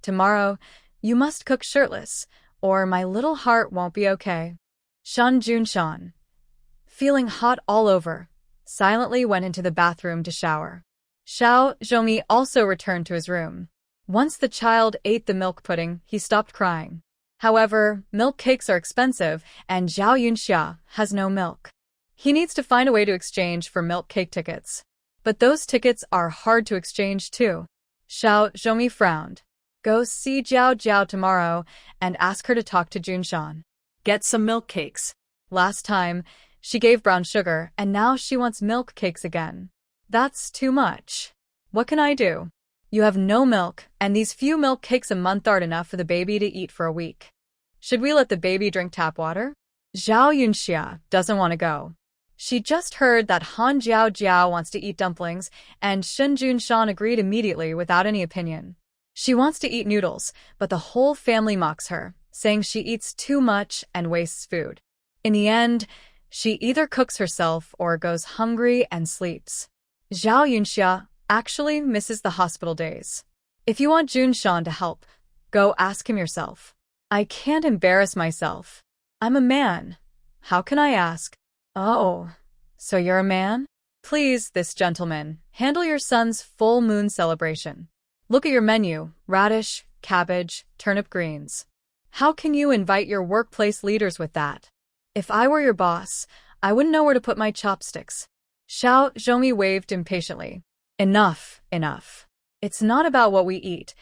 "Tomorrow, you must cook shirtless, or my little heart won't be okay." Shun Junshan, feeling hot all over, silently went into the bathroom to shower. Xiao Zhongmi also returned to his room. Once the child ate the milk pudding, he stopped crying. However, milk cakes are expensive, and Zhao Yunxia has no milk. He needs to find a way to exchange for milk cake tickets. But those tickets are hard to exchange too. Xiao Zhongmi frowned. "Go see Jiao Jiao tomorrow and ask her to talk to Junshan. Get some milk cakes." Last time, she gave brown sugar, and now she wants milk cakes again. That's too much. What can I do? You have no milk, and these few milk cakes a month aren't enough for the baby to eat for a week. Should we let the baby drink tap water? Zhao Yunxia doesn't want to go. She just heard that Han Jiao Jiao wants to eat dumplings, and Shen Junshan agreed immediately without any opinion. She wants to eat noodles, but the whole family mocks her, saying she eats too much and wastes food. In the end, she either cooks herself or goes hungry and sleeps. Zhao Yunxia actually misses the hospital days. If you want Junshan to help, go ask him yourself. I can't embarrass myself. I'm a man. How can I ask? Oh, so you're a man? Please, this gentleman, handle your son's full moon celebration. Look at your menu: radish, cabbage, turnip greens. How can you invite your workplace leaders with that? If I were your boss, I wouldn't know where to put my chopsticks. Xiao Zhongmi waved impatiently. Enough, enough. It's not about what we eat.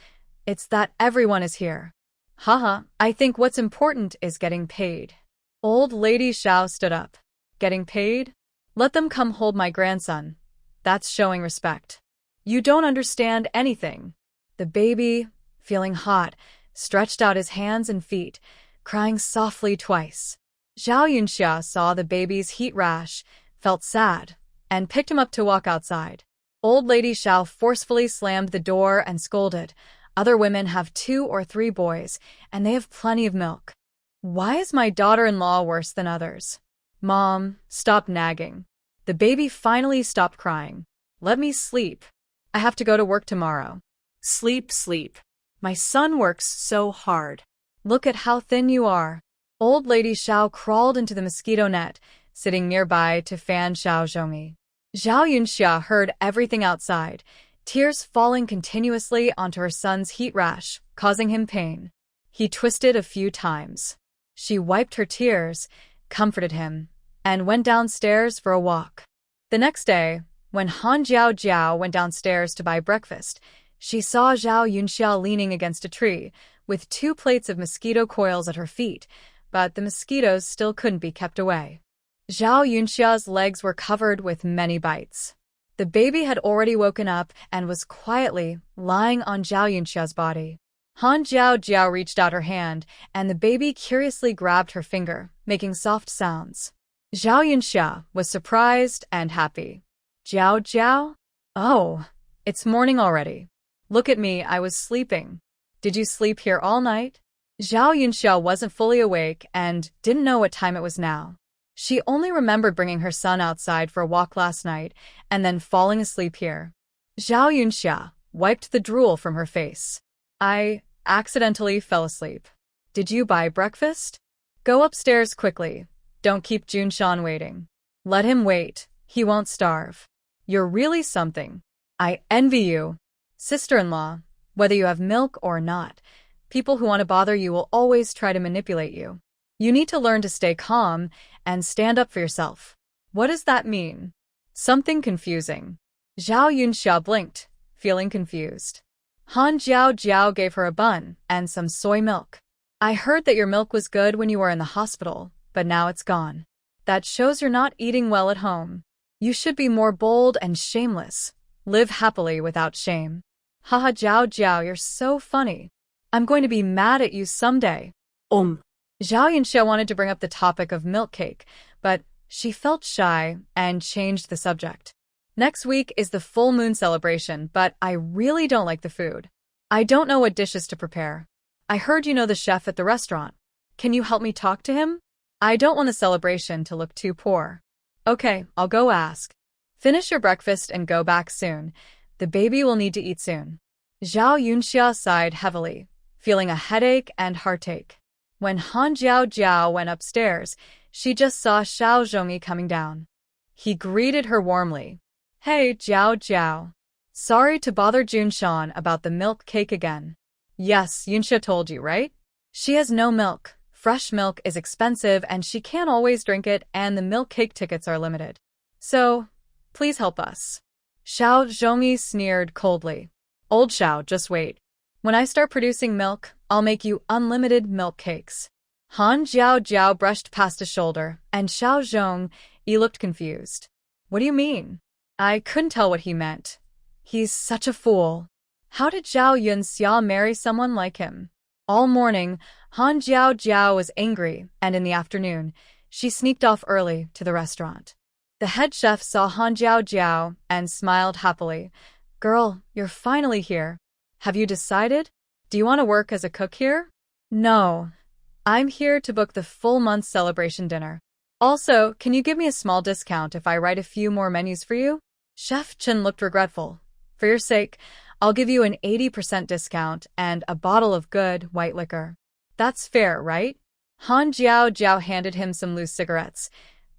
It's that everyone is here. Haha, I think what's important is getting paid. Old Lady Xiao stood up. Getting paid? Let them come hold my grandson. That's showing respect. You don't understand anything. The baby, feeling hot, stretched out his hands and feet, crying softly twice. Zhao Yunxia saw the baby's heat rash, felt sad, and picked him up to walk outside. Old Lady Xiao forcefully slammed the door and scolded. Other women have 2 or 3 boys, and they have plenty of milk. Why is my daughter-in-law worse than others? Mom, stop nagging. The baby finally stopped crying. Let me sleep. I have to go to work tomorrow. Sleep, sleep. My son works so hard. Look at how thin you are. Old Lady Xiao crawled into the mosquito net, sitting nearby to fan Xiao Zhongmi. Zhao Yunxia heard everything outside, tears falling continuously onto her son's heat rash, causing him pain. He twisted a few times. She wiped her tears, comforted him, and went downstairs for a walk. The next day, when Han Jiao Jiao went downstairs to buy breakfast, she saw Zhao Yunxia leaning against a tree, with 2 plates of mosquito coils at her feet, but the mosquitoes still couldn't be kept away. Zhao Yunxia's legs were covered with many bites. The baby had already woken up and was quietly lying on Zhao Yunxia's body. Han Jiao Jiao reached out her hand, and the baby curiously grabbed her finger, making soft sounds. Zhao Yunxia was surprised and happy. Jiao Jiao? Oh, it's morning already. Look at me, I was sleeping. Did you sleep here all night? Zhao Yunxia wasn't fully awake and didn't know what time it was now. She only remembered bringing her son outside for a walk last night and then falling asleep here. Zhao Yunxia wiped the drool from her face. I accidentally fell asleep. Did you buy breakfast? Go upstairs quickly. Don't keep Junshan waiting. Let him wait. He won't starve. You're really something. I envy you. Sister-in-law, whether you have milk or not, people who want to bother you will always try to manipulate you. You need to learn to stay calm and stand up for yourself. What does that mean? Something confusing. Zhao Yunxia blinked, feeling confused. Han Jiao Jiao gave her a bun and some soy milk. I heard that your milk was good when you were in the hospital, but now it's gone. That shows you're not eating well at home. You should be more bold and shameless. Live happily without shame. Haha Jiao Jiao, you're so funny. I'm going to be mad at you someday. Zhao Yunxia wanted to bring up the topic of milk cake, but she felt shy and changed the subject. Next week is the full moon celebration, but I really don't like the food. I don't know what dishes to prepare. I heard you know the chef at the restaurant. Can you help me talk to him? I don't want the celebration to look too poor. Okay, I'll go ask. Finish your breakfast and go back soon. The baby will need to eat soon. Zhao Yunxia sighed heavily, feeling a headache and heartache. When Han Jiao Jiao went upstairs, she just saw Xiao Zhongyi coming down. He greeted her warmly. Hey, Jiao Jiao. Sorry to bother Junshan about the milk cake again. Yes, Yunxia told you, right? She has no milk. Fresh milk is expensive and she can't always drink it, and the milk cake tickets are limited. So, please help us. Xiao Zhongyi sneered coldly. Old Xiao, just wait. When I start producing milk, I'll make you unlimited milk cakes. Han Jiao Jiao brushed past his shoulder, and Xiao Zhongyi looked confused. What do you mean? I couldn't tell what he meant. He's such a fool. How did Zhao Yunxia marry someone like him? All morning, Han Jiao Jiao was angry, and in the afternoon, she sneaked off early to the restaurant. The head chef saw Han Jiao Jiao and smiled happily. Girl, you're finally here. Have you decided? Do you want to work as a cook here? No. I'm here to book the full month celebration dinner. Also, can you give me a small discount if I write a few more menus for you? Chef Chen looked regretful. For your sake, I'll give you an 80% discount and a bottle of good white liquor. That's fair, right? Han Jiao Jiao handed him some loose cigarettes.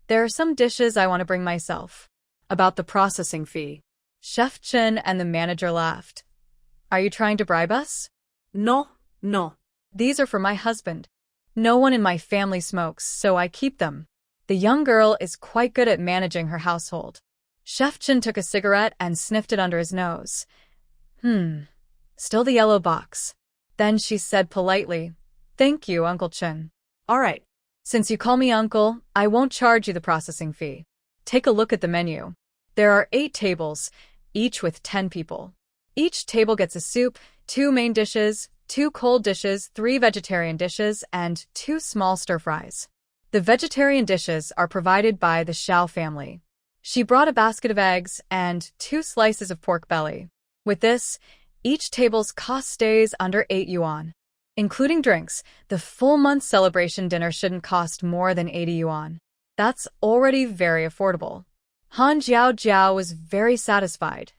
There are some dishes I want to bring myself. About the processing fee. Chef Chen and the manager laughed. Are you trying to bribe us? No. These are for my husband. No one in my family smokes, so I keep them. The young girl is quite good at managing her household. Chef Chen took a cigarette and sniffed it under his nose. Still the yellow box. Then she said politely, Thank you, Uncle Chen. All right. Since you call me uncle, I won't charge you the processing fee. Take a look at the menu. There are 8 tables, each with 10 people. Each table gets a soup, 2 main dishes, 2 cold dishes, 3 vegetarian dishes, and 2 small stir-fries. The vegetarian dishes are provided by the Xiao family. She brought a basket of eggs and 2 slices of pork belly. With this, each table's cost stays under 8 yuan. Including drinks, the full month celebration dinner shouldn't cost more than 80 yuan. That's already very affordable. Han Jiao Jiao was very satisfied.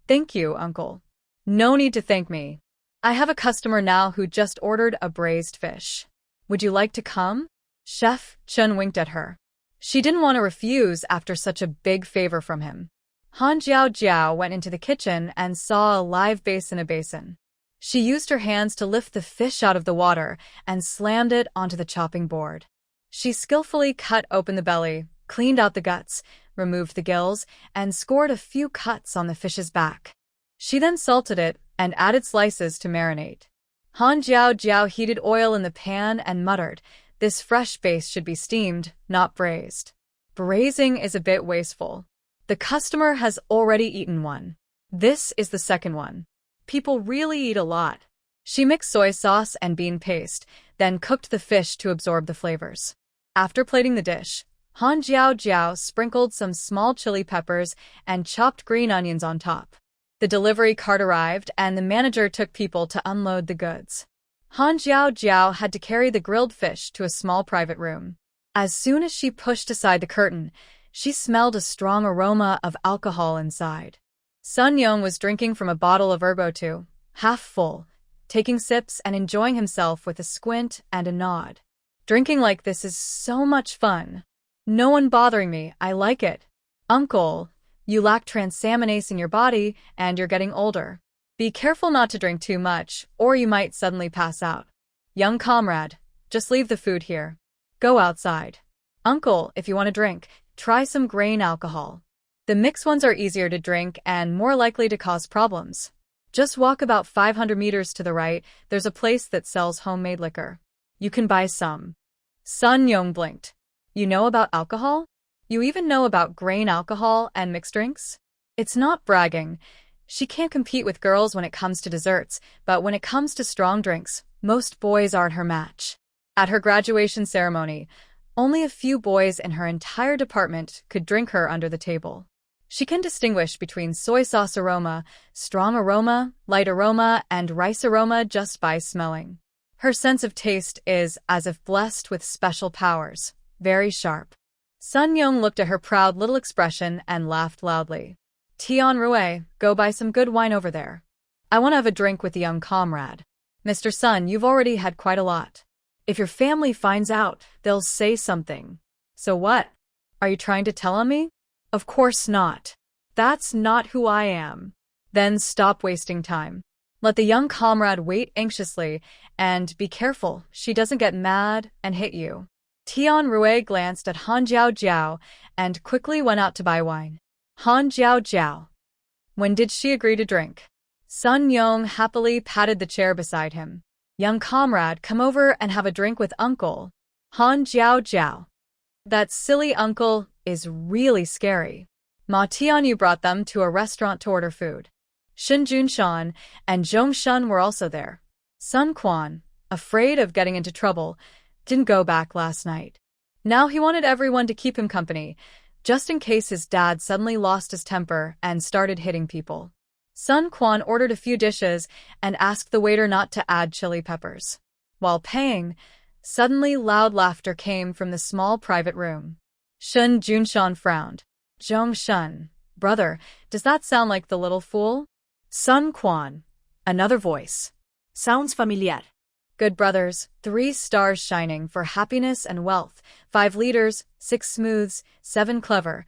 Thank you, uncle. No need to thank me. I have a customer now who just ordered a braised fish. Would you like to come? Chef Chen winked at her. She didn't want to refuse after such a big favor from him. Han Jiao Jiao went into the kitchen and saw a live bass in a basin. She used her hands to lift the fish out of the water and slammed it onto the chopping board. She skillfully cut open the belly, cleaned out the guts, removed the gills, and scored a few cuts on the fish's back. She then salted it and added slices to marinate. Han Jiao Jiao heated oil in the pan and muttered, This fresh bass should be steamed, not braised. Braising is a bit wasteful. The customer has already eaten one. This is the second one. People really eat a lot. She mixed soy sauce and bean paste, then cooked the fish to absorb the flavors. After plating the dish, Han Jiao Jiao sprinkled some small chili peppers and chopped green onions on top. The delivery cart arrived and the manager took people to unload the goods. Han Jiao Jiao had to carry the grilled fish to a small private room. As soon as she pushed aside the curtain, she smelled a strong aroma of alcohol inside. Sun Yong was drinking from a bottle of Herbo, half full, taking sips and enjoying himself with a squint and a nod. Drinking like this is so much fun. No one bothering me, I like it. Uncle, you lack transaminase in your body and you're getting older. Be careful not to drink too much, or you might suddenly pass out. Young comrade, just leave the food here. Go outside. Uncle, if you want a drink, Try some grain alcohol. The mixed ones are easier to drink and more likely to cause problems. Just walk about 500 meters to the right, there's a place that sells homemade liquor. You can buy some. Sun Young blinked. You know about alcohol? You even know about grain alcohol and mixed drinks? It's not bragging. She can't compete with girls when it comes to desserts, but when it comes to strong drinks, most boys aren't her match. At her graduation ceremony, only a few boys in her entire department could drink her under the table. She can distinguish between soy sauce aroma, strong aroma, light aroma, and rice aroma just by smelling. Her sense of taste is as if blessed with special powers, very sharp. Sun Young looked at her proud little expression and laughed loudly. Tian Rue, go buy some good wine over there. I want to have a drink with the young comrade. Mr. Sun, you've already had quite a lot. If your family finds out, they'll say something. So what? Are you trying to tell on me? Of course not. That's not who I am. Then stop wasting time. Let the young comrade wait anxiously, and be careful she doesn't get mad and hit you. Tian Rue glanced at Han Jiao Jiao and quickly went out to buy wine. Han Jiao Jiao. When did she agree to drink? Sun Young happily patted the chair beside him. Young comrade, come over and have a drink with uncle. Han Jiao Jiao. That silly uncle is really scary. Ma Tianyu brought them to a restaurant to order food. Shin Junshan and Zhong Shun were also there. Sun Quan, afraid of getting into trouble, didn't go back last night. Now he wanted everyone to keep him company, just in case his dad suddenly lost his temper and started hitting people. Sun Quan ordered a few dishes and asked the waiter not to add chili peppers. While paying, suddenly loud laughter came from the small private room. Shun Junshan frowned. Zhong Shun, brother, does that sound like the little fool? Sun Quan. Another voice. Sounds familiar. Good brothers, 3 stars shining for happiness and wealth, 5 leaders, 6 smooths, 7 clever,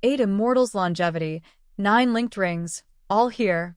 8 immortals longevity, 9 linked rings, all here.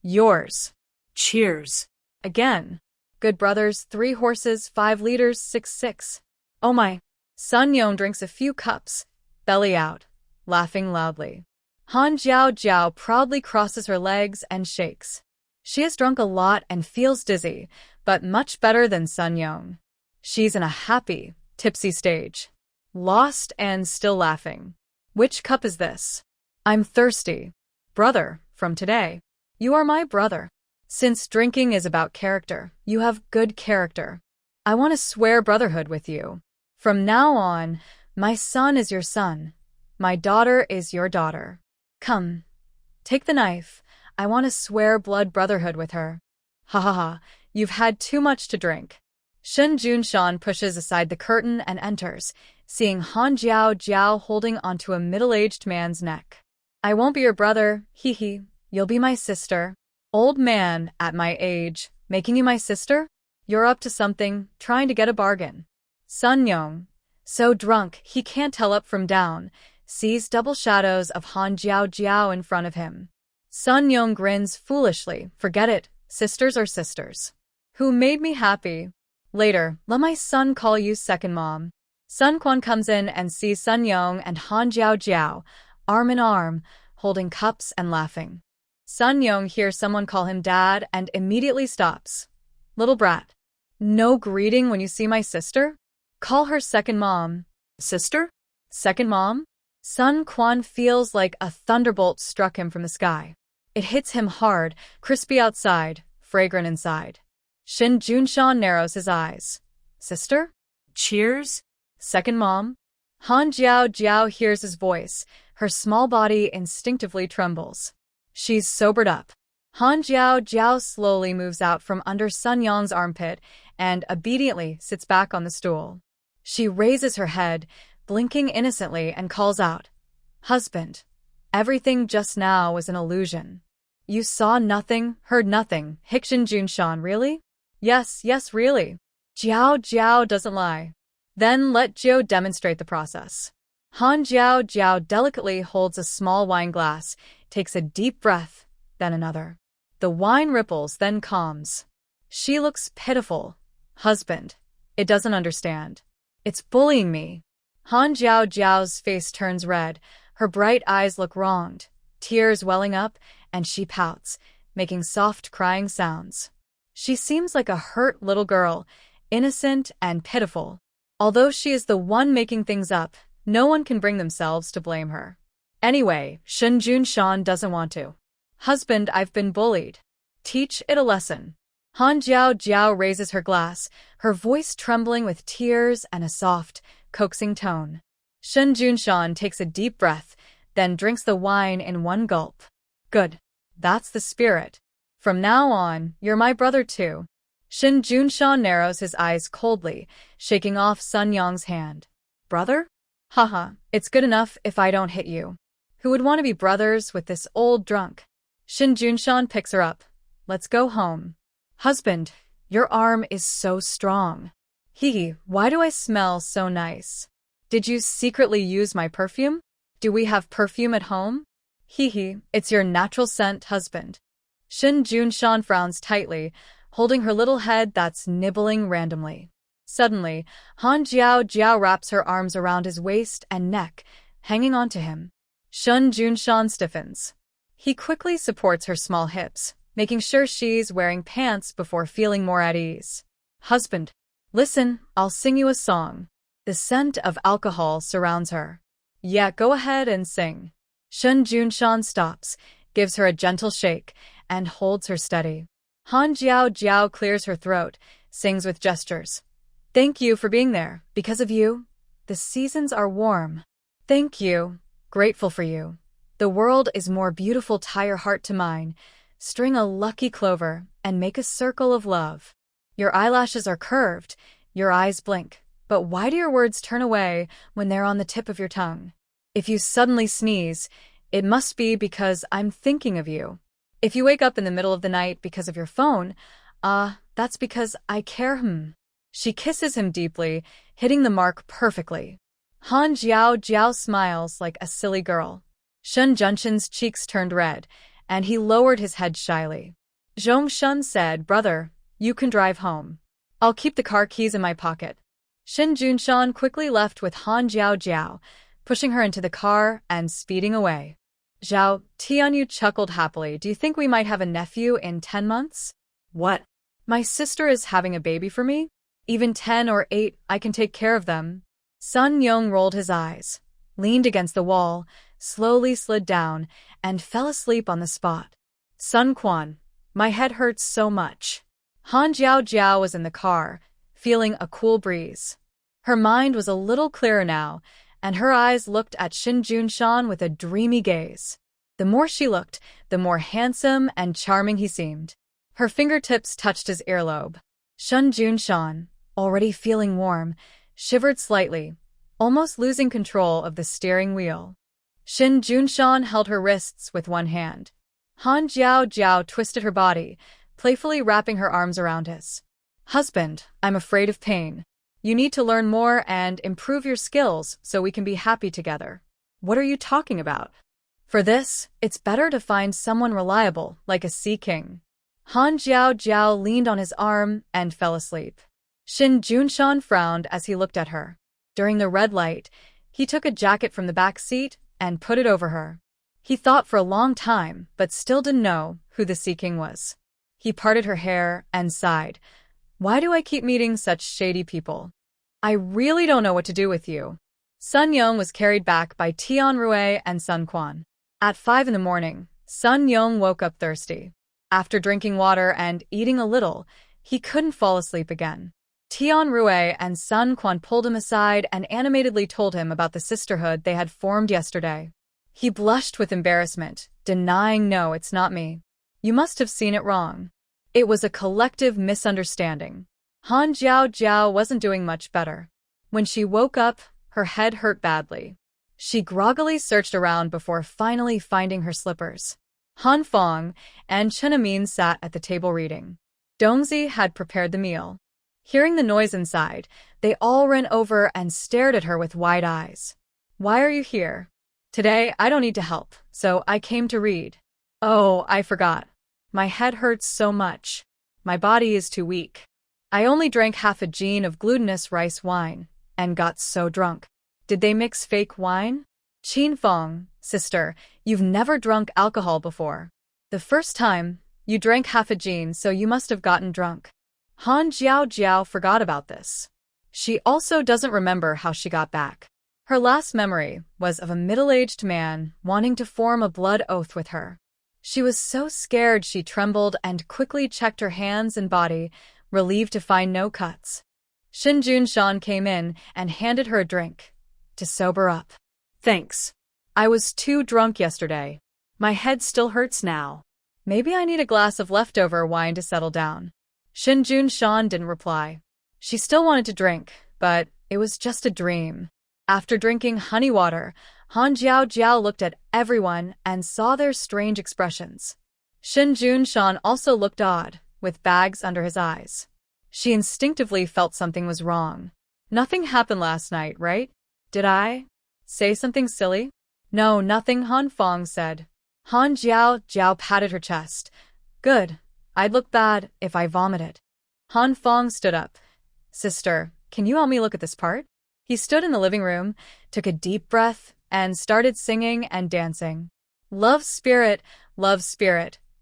Yours. Cheers. Again. Good brothers, 3 horses, 5 leaders, 6. Oh my. Sun Yong drinks a few cups, belly out, laughing loudly. Han Jiao Jiao proudly crosses her legs and shakes. She has drunk a lot and feels dizzy, but much better than Sun Yong. She's in a happy, tipsy stage. Lost and still laughing. Which cup is this? I'm thirsty. Brother, from today, you are my brother. Since drinking is about character, you have good character. I want to swear brotherhood with you. From now on, my son is your son. My daughter is your daughter. Come, take the knife. I want to swear blood brotherhood with her. Ha ha ha, you've had too much to drink. Shun Junshan pushes aside the curtain and enters, seeing Han Jiao Jiao holding onto a middle-aged man's neck. I won't be your brother, hee hee, you'll be my sister. Old man, at my age, making you my sister? You're up to something, trying to get a bargain. Sun Yong, so drunk he can't tell up from down, sees double shadows of Han Jiao Jiao in front of him. Sun Yong grins foolishly, forget it, sisters are sisters. Who made me happy? Later, let my son call you second mom. Sun Quan comes in and sees Sun Yong and Han Jiao Jiao, arm in arm, holding cups and laughing. Sun Yong hears someone call him dad and immediately stops. Little brat. No greeting when you see my sister? Call her second mom. Sister? Second mom? Sun Quan feels like a thunderbolt struck him from the sky. It hits him hard, crispy outside, fragrant inside. Shin Junshan narrows his eyes. Sister? Cheers? Second mom? Han Jiao Jiao hears his voice. Her small body instinctively trembles. She's sobered up. Han Jiao Jiao slowly moves out from under Sun Yong's armpit and obediently sits back on the stool. She raises her head, blinking innocently, and calls out, Husband, everything just now was an illusion. You saw nothing, heard nothing, Hikshin Junshan, really? Yes, really. Jiao Jiao doesn't lie. Then let Jiao demonstrate the process. Han Jiao Jiao delicately holds a small wine glass, takes a deep breath, then another. The wine ripples, then calms. She looks pitiful. Husband, it doesn't understand. It's bullying me. Han Jiao Jiao's face turns red, her bright eyes look wronged, tears welling up, and she pouts, making soft crying sounds. She seems like a hurt little girl, innocent and pitiful. Although she is the one making things up, no one can bring themselves to blame her. Anyway, Shen Junshan doesn't want to. Husband, I've been bullied. Teach it a lesson. Han Jiao Jiao raises her glass, her voice trembling with tears and a soft, coaxing tone. Shen Junshan takes a deep breath, then drinks the wine in one gulp. Good. That's the spirit. From now on, you're my brother too. Shen Junshan narrows his eyes coldly, shaking off Sun Yang's hand. Brother? Haha, it's good enough if I don't hit you. Who would want to be brothers with this old drunk? Shen Junshan picks her up. Let's go home. Husband, your arm is so strong. Hee, why do I smell so nice? Did you secretly use my perfume? Do we have perfume at home? Hee, it's your natural scent, husband. Shen Junshan frowns tightly, holding her little head that's nibbling randomly. Suddenly, Han Jiao Jiao wraps her arms around his waist and neck, hanging onto him. Shen Junshan stiffens. He quickly supports her small hips, making sure she's wearing pants before feeling more at ease. Husband, listen, I'll sing you a song. The scent of alcohol surrounds her. Yeah, go ahead and sing. Shen Junshan stops, gives her a gentle shake, and holds her steady. Han Jiao Jiao clears her throat, sings with gestures. Thank you for being there. Because of you, the seasons are warm. Thank you. Grateful for you. The world is more beautiful. Tie your heart to mine. String a lucky clover and make a circle of love. Your eyelashes are curved, your eyes blink. But why do your words turn away when they're on the tip of your tongue? If you suddenly sneeze, it must be because I'm thinking of you. If you wake up in the middle of the night because of your phone, that's because I care. She kisses him deeply, hitting the mark perfectly. Han Jiao Jiao smiles like a silly girl. Shen Junshan's cheeks turned red, and he lowered his head shyly. Zhong Shun said, Brother, you can drive home. I'll keep the car keys in my pocket. Shen Junshan quickly left with Han Jiao Jiao, pushing her into the car and speeding away. Zhao, Tianyu chuckled happily. Do you think we might have a nephew in 10 months? What? My sister is having a baby for me? Even 10 or 8, I can take care of them. Sun Yong rolled his eyes, leaned against the wall, slowly slid down, and fell asleep on the spot. Sun Quan, my head hurts so much. Han Jiao Jiao was in the car, feeling a cool breeze. Her mind was a little clearer now, and her eyes looked at Shen Junshan with a dreamy gaze. The more she looked, the more handsome and charming he seemed. Her fingertips touched his earlobe. Shen Junshan, already feeling warm, shivered slightly, almost losing control of the steering wheel. Shen Junshan held her wrists with one hand. Han Jiao Jiao twisted her body, playfully wrapping her arms around his. Husband, I'm afraid of pain. You need to learn more and improve your skills so we can be happy together. What are you talking about? For this, it's better to find someone reliable, like a sea king. Han Jiao Jiao leaned on his arm and fell asleep. Shen Junshan frowned as he looked at her. During the red light, he took a jacket from the back seat and put it over her. He thought for a long time, but still didn't know who the Sea King was. He parted her hair and sighed. Why do I keep meeting such shady people? I really don't know what to do with you. Sun Yong was carried back by Tian Rui and Sun Quan. At 5 in the morning, Sun Yong woke up thirsty. After drinking water and eating a little, he couldn't fall asleep again. Tian Rui and Sun Quan pulled him aside and animatedly told him about the sisterhood they had formed yesterday. He blushed with embarrassment, denying, no, it's not me. You must have seen it wrong. It was a collective misunderstanding. Han Jiao Jiao wasn't doing much better. When she woke up, her head hurt badly. She groggily searched around before finally finding her slippers. Han Fong and Chen Amin sat at the table reading. Dongzi had prepared the meal. Hearing the noise inside, they all ran over and stared at her with wide eyes. Why are you here? Today, I don't need to help, so I came to read. Oh, I forgot. My head hurts so much. My body is too weak. I only drank half a gin of glutinous rice wine, and got so drunk. Did they mix fake wine? Qin Feng, sister, you've never drunk alcohol before. The first time, you drank half a gin, so you must have gotten drunk. Han Jiao forgot about this. She also doesn't remember how she got back. Her last memory was of a middle-aged man wanting to form a blood oath with her. She was so scared she trembled and quickly checked her hands and body, relieved to find no cuts. Shin Junshan came in and handed her a drink to sober up. Thanks. I was too drunk yesterday. My head still hurts now. Maybe I need a glass of leftover wine to settle down. Shin Junshan didn't reply. She still wanted to drink, but it was just a dream. After drinking honey water, Han Jiao looked at everyone and saw their strange expressions. Shin Junshan also looked odd, with bags under his eyes. She instinctively felt something was wrong. Nothing happened last night, right? Did I say something silly? No, nothing, Han Feng said. Han Jiao patted her chest. Good. I'd look bad if I vomited. Han Feng stood up. Sister, can you help me look at this part? He stood in the living room, took a deep breath, and started singing and dancing. Love spirit,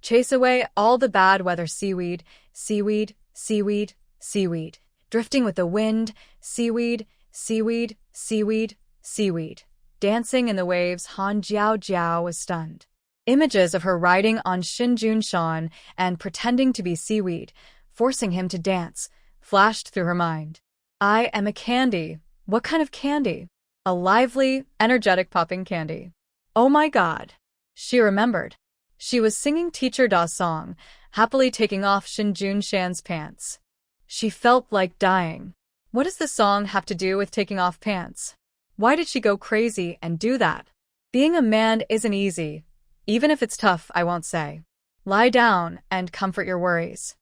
chase away all the bad weather, seaweed, seaweed, seaweed, seaweed. Drifting with the wind, seaweed, seaweed, seaweed, seaweed. Dancing in the waves, Han Jiao was stunned. Images of her riding on Shin Junshan and pretending to be seaweed, forcing him to dance, flashed through her mind. I am a candy. What kind of candy? A lively, energetic popping candy. Oh my god. She remembered. She was singing Teacher Da's song, happily taking off Shin Junshan's pants. She felt like dying. What does the song have to do with taking off pants? Why did she go crazy and do that? Being a man isn't easy. Even if it's tough, I won't say. Lie down and comfort your worries.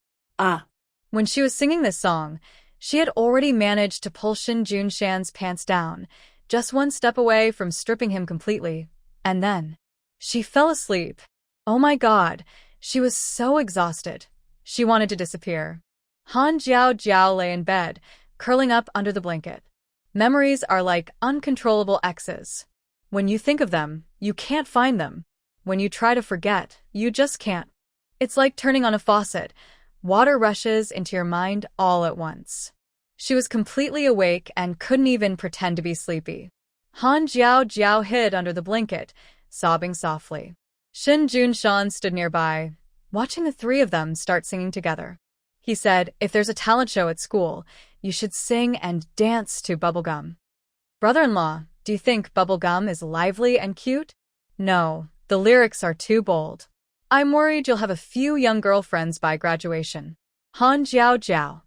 When she was singing this song, she had already managed to pull Shin Junshan's pants down, just one step away from stripping him completely, and then she fell asleep. Oh my god, she was so exhausted. She wanted to disappear. Han Jiao lay in bed, curling up under the blanket. Memories are like uncontrollable exes. When you think of them, you can't find them. When you try to forget, you just can't. It's like turning on a faucet. Water rushes into your mind all at once. She was completely awake and couldn't even pretend to be sleepy. Han Jiao hid under the blanket, sobbing softly. Shin Junshan stood nearby, watching the three of them start singing together. He said, if there's a talent show at school, you should sing and dance to Bubblegum. Brother-in-law, do you think Bubblegum is lively and cute? No, the lyrics are too bold. I'm worried you'll have a few young girlfriends by graduation. Han Jiao.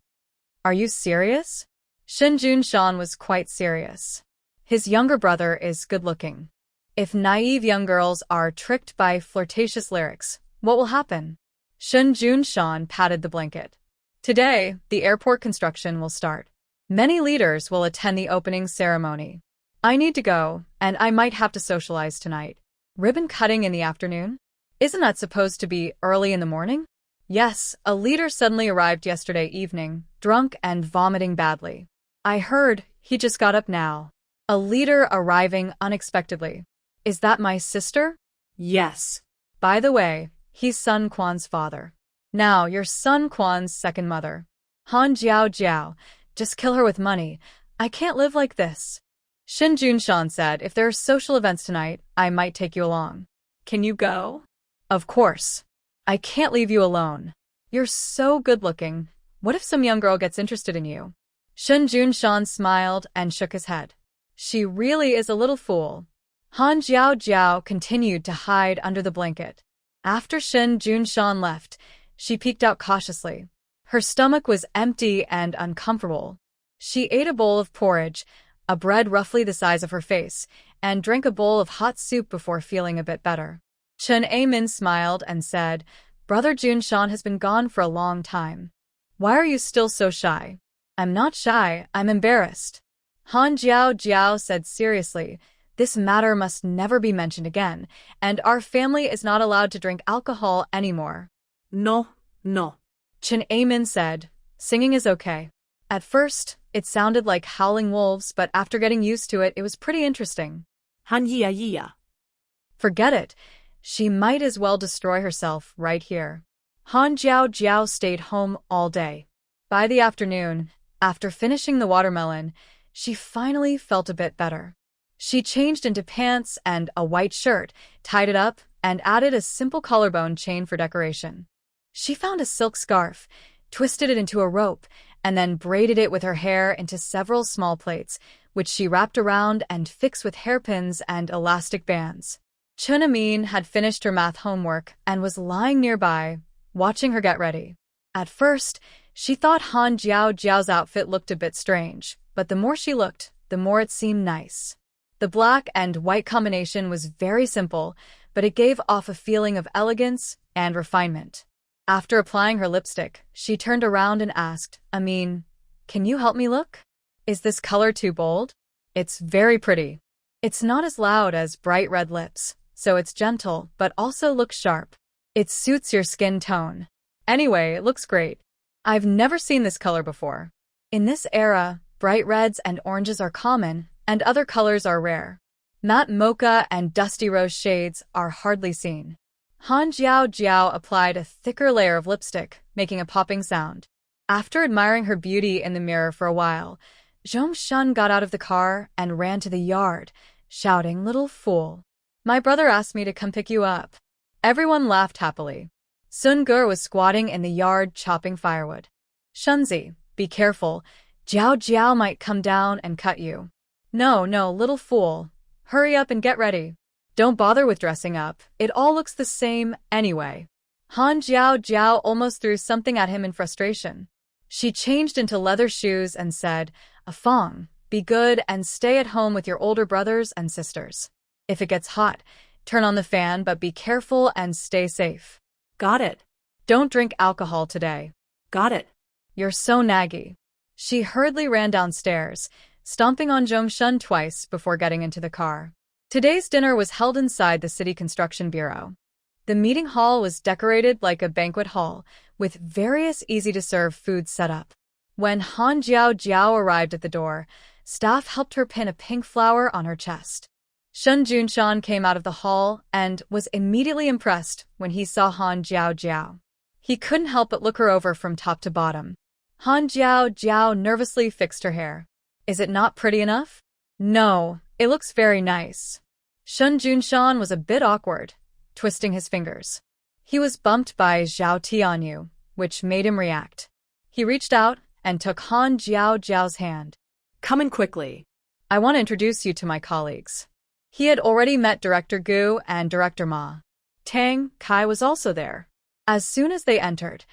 Are you serious? Shin Junshan was quite serious. His younger brother is good-looking. If naive young girls are tricked by flirtatious lyrics, what will happen? Shin Junshan patted the blanket. Today, the airport construction will start. Many leaders will attend the opening ceremony. I need to go, and I might have to socialize tonight. Ribbon cutting in the afternoon? Isn't that supposed to be early in the morning? Yes, a leader suddenly arrived yesterday evening, drunk and vomiting badly. I heard he just got up now. A leader arriving unexpectedly. Is that my sister? Yes. By the way, he's Sun Quan's father. Now you're Sun Quan's second mother. Han Jiao, just kill her with money. I can't live like this. Shin Junshan said, if there are social events tonight, I might take you along. Can you go? Of course. I can't leave you alone. You're so good-looking. What if some young girl gets interested in you? Shin Junshan smiled and shook his head. She really is a little fool. Han Jiao continued to hide under the blanket. After Shin Junshan left, she peeked out cautiously. Her stomach was empty and uncomfortable. She ate a bowl of porridge, a bread roughly the size of her face, and drank a bowl of hot soup before feeling a bit better. Chen Amin smiled and said, Brother Junshan has been gone for a long time. Why are you still so shy? I'm not shy, I'm embarrassed. Han Jiao said seriously, this matter must never be mentioned again, and our family is not allowed to drink alcohol anymore. No. Chen Amin said, singing is okay. At first, It sounded like howling wolves, but after getting used to it, it was pretty interesting. Han yeah. Forget it. She might as well destroy herself right here. Han Jiao stayed home all day. By the afternoon, after finishing the watermelon, she finally felt a bit better. She changed into pants and a white shirt, tied it up, and added a simple collarbone chain for decoration. She found a silk scarf, twisted it into a rope, and then braided it with her hair into several small plaits, which she wrapped around and fixed with hairpins and elastic bands. Chun Amin had finished her math homework and was lying nearby, watching her get ready. At first, she thought Han Jiao's outfit looked a bit strange, but the more she looked, the more it seemed nice. The black and white combination was very simple, but it gave off a feeling of elegance and refinement. After applying her lipstick, she turned around and asked, Amin, can you help me look? Is this color too bold? It's very pretty. It's not as loud as bright red lips, so it's gentle but also looks sharp. It suits your skin tone. Anyway, it looks great. I've never seen this color before. In this era, bright reds and oranges are common, and other colors are rare. Matte mocha and dusty rose shades are hardly seen. Han Jiao applied a thicker layer of lipstick, making a popping sound. After admiring her beauty in the mirror for a while, Zhongshan got out of the car and ran to the yard, shouting, "Little fool. My brother asked me to come pick you up." Everyone laughed happily. Sun Gur was squatting in the yard chopping firewood. "Shunzi, be careful. Jiao might come down and cut you." No, little fool. Hurry up and get ready. Don't bother with dressing up. It all looks the same anyway. Han Jiao almost threw something at him in frustration. She changed into leather shoes and said, "Afong, be good and stay at home with your older brothers and sisters. If it gets hot, turn on the fan, but be careful and stay safe." Got it. Don't drink alcohol today. Got it. You're so naggy. She hurriedly ran downstairs, stomping on Zhongshan twice before getting into the car. Today's dinner was held inside the City Construction Bureau. The meeting hall was decorated like a banquet hall, with various easy-to-serve foods set up. When Han Jiao arrived at the door, staff helped her pin a pink flower on her chest. Shun Junshan came out of the hall and was immediately impressed when he saw Han Jiao. He couldn't help but look her over from top to bottom. Han Jiao nervously fixed her hair. "Is it not pretty enough?" "No, it looks very nice." Shun Junshan was a bit awkward, twisting his fingers. He was bumped by Zhao Tianyu, which made him react. He reached out and took Han Jiao's hand. "Come in quickly. I want to introduce you to my colleagues." He had already met Director Gu and Director Ma. Tang Kai was also there. As soon as they entered,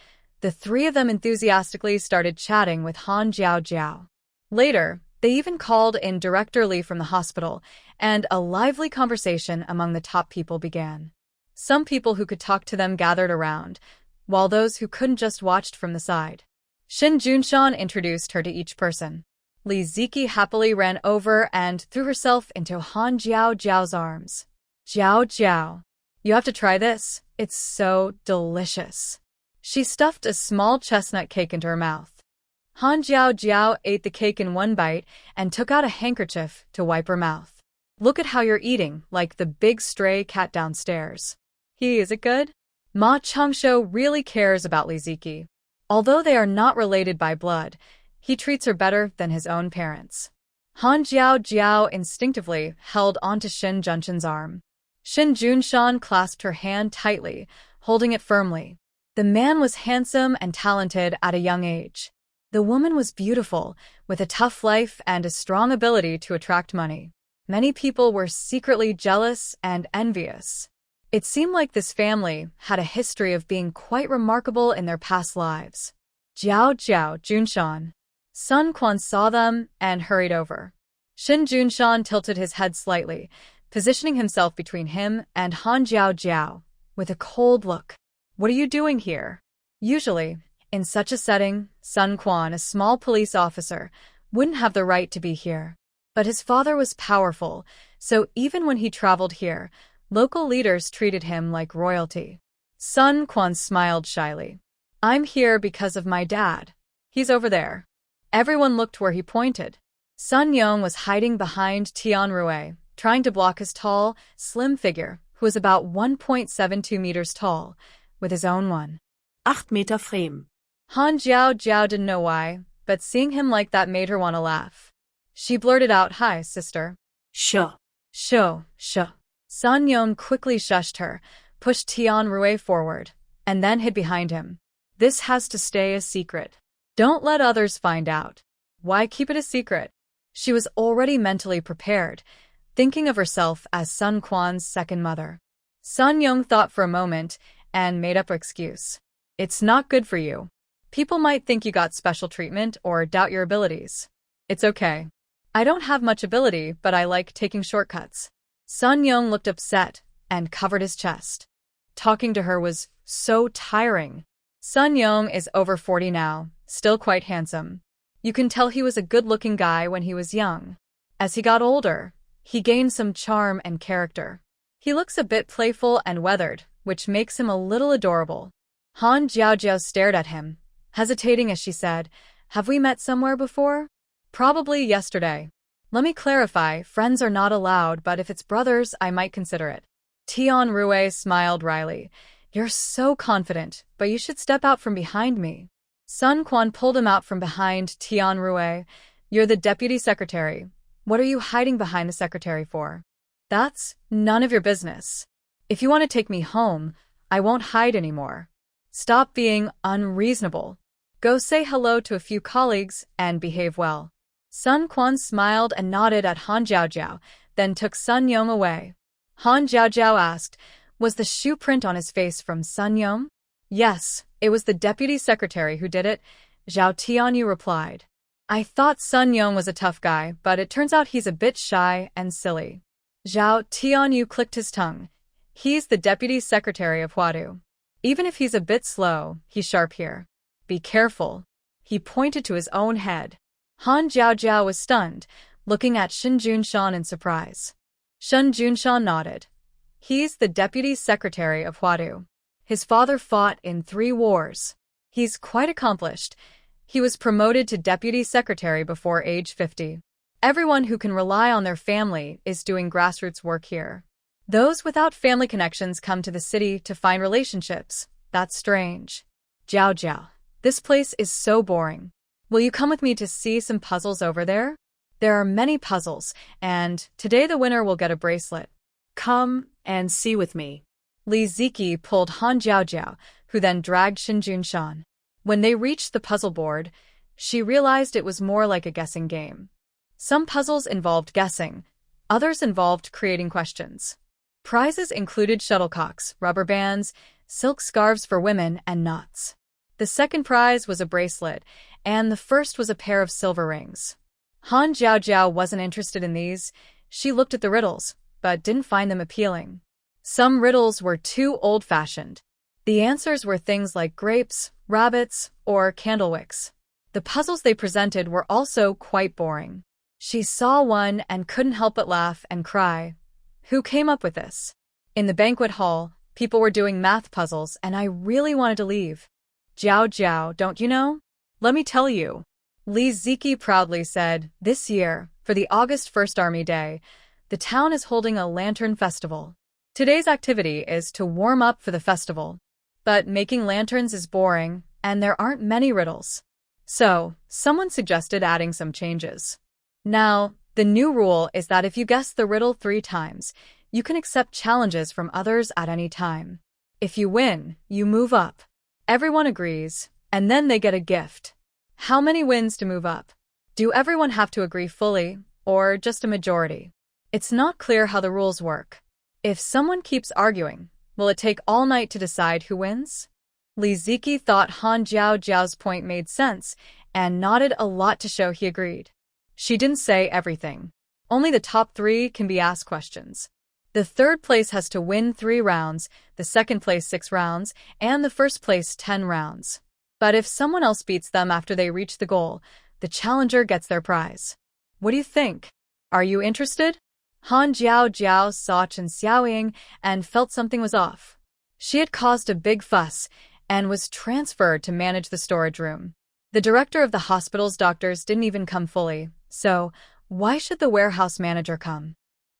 the three of them enthusiastically started chatting with Han Jiao. Later, they even called in Director Li from the hospital, and a lively conversation among the top people began. Some people who could talk to them gathered around, while those who couldn't just watched from the side. Shin Junshan introduced her to each person. Li Ziki happily ran over and threw herself into Han Jiao's arms. Jiao, you have to try this. It's so delicious." She stuffed a small chestnut cake into her mouth. Han Jiao ate the cake in one bite and took out a handkerchief to wipe her mouth. "Look at how you're eating, like the big stray cat downstairs." Is it good? Ma Changsho really cares about Li Ziki. Although they are not related by blood, he treats her better than his own parents. Han Jiao instinctively held onto Shin Junshan's arm. Shin Junshan clasped her hand tightly, holding it firmly. The man was handsome and talented at a young age. The woman was beautiful, with a tough life and a strong ability to attract money. Many people were secretly jealous and envious. It seemed like this family had a history of being quite remarkable in their past lives. Junshan. Sun Quan saw them and hurried over. Shin Junshan tilted his head slightly, positioning himself between him and Han Jiao, with a cold look. "What are you doing here?" Usually, in such a setting, Sun Quan, a small police officer, wouldn't have the right to be here. But his father was powerful, so even when he traveled here, local leaders treated him like royalty. Sun Quan smiled shyly. "I'm here because of my dad. He's over there." Everyone looked where he pointed. Sun Yong was hiding behind Tian Rue, trying to block his tall, slim figure, who was about 1.72 meters tall, with his own 8 Meter frame. Han Jiao Jiao didn't know why, but seeing him like that made her want to laugh. She blurted out, "Hi, sister." Sure. Sho. Sun Yong quickly shushed her, pushed Tian Rue forward, and then hid behind him. This has to stay a secret. Don't let others find out. Why keep it a secret? She was already mentally prepared, thinking of herself as Sun Quan's second mother. Sun Yong thought for a moment and made up an excuse. It's not good for you. People might think you got special treatment or doubt your abilities. It's okay. I don't have much ability, but I like taking shortcuts. Sun Yong looked upset and covered his chest. Talking to her was so tiring. Sun Yong is over 40 now, still quite handsome. You can tell he was a good-looking guy when he was young. As he got older, he gained some charm and character. He looks a bit playful and weathered, which makes him a little adorable. Han Jiaojiao stared at him, hesitating as she said, "Have we met somewhere before?" "Probably yesterday." "Let me clarify, friends are not allowed, but if it's brothers, I might consider it." Tian Rue smiled wryly. "You're so confident, but you should step out from behind me." Sun Quan pulled him out from behind Tian Rue. "You're the deputy secretary. What are you hiding behind the secretary for?" "That's none of your business. If you want to take me home, I won't hide anymore. Stop being unreasonable. Go say hello to a few colleagues and behave well." Sun Quan smiled and nodded at Han Jiaojiao, then took Sun Yong away. Han Jiaojiao asked, "Was the shoe print on his face from Sun Yong?" "Yes, it was the deputy secretary who did it," Zhao Tianyu replied. "I thought Sun Yong was a tough guy, but it turns out he's a bit shy and silly." Zhao Tianyu clicked his tongue. "He's the deputy secretary of Huadu. Even if he's a bit slow, he's sharp here. Be careful." He pointed to his own head. Han Jiaojiao was stunned, looking at Shen Junshan in surprise. Shen Junshan nodded. "He's the deputy secretary of Huadu. His father fought in 3 wars. He's quite accomplished. He was promoted to deputy secretary before age 50. Everyone who can rely on their family is doing grassroots work here. Those without family connections come to the city to find relationships. That's strange." "Jiao Jiao, this place is so boring. Will you come with me to see some puzzles over there? There are many puzzles, and today the winner will get a bracelet." "Come and see with me." Li Ziki pulled Han Jiaojiao, who then dragged Shen Junshan. When they reached the puzzle board, she realized it was more like a guessing game. Some puzzles involved guessing, others involved creating questions. Prizes included shuttlecocks, rubber bands, silk scarves for women, and knots. The second prize was a bracelet, and the first was a pair of silver rings. Han Jiaojiao wasn't interested in these. She looked at the riddles, but didn't find them appealing. Some riddles were too old-fashioned. The answers were things like grapes, rabbits, or candlewicks. The puzzles they presented were also quite boring. She saw one and couldn't help but laugh and cry. Who came up with this? In the banquet hall, people were doing math puzzles, and I really wanted to leave. "Jiao Jiao, don't you know? Let me tell you." Li Ziki proudly said, "This year, for the August 1st Army Day, the town is holding a lantern festival. Today's activity is to warm up for the festival. But making lanterns is boring, and there aren't many riddles. So, someone suggested adding some changes. Now, the new rule is that if you guess the riddle 3 times, you can accept challenges from others at any time. If you win, you move up. Everyone agrees, and then they get a gift. How many wins to move up? Do everyone have to agree fully, or just a majority? It's not clear how the rules work. If someone keeps arguing, will it take all night to decide who wins?" Li Ziki thought Han Jiaojiao's point made sense and nodded a lot to show he agreed. She didn't say everything. Only the top 3 can be asked questions. The third place has to win 3 rounds, the second place 6 rounds, and the first place 10 rounds. But if someone else beats them after they reach the goal, the challenger gets their prize. What do you think? Are you interested? Han Jiaojiao saw Chen Xiaoying and felt something was off. She had caused a big fuss and was transferred to manage the storage room. The director of the hospital's doctors didn't even come fully, so why should the warehouse manager come?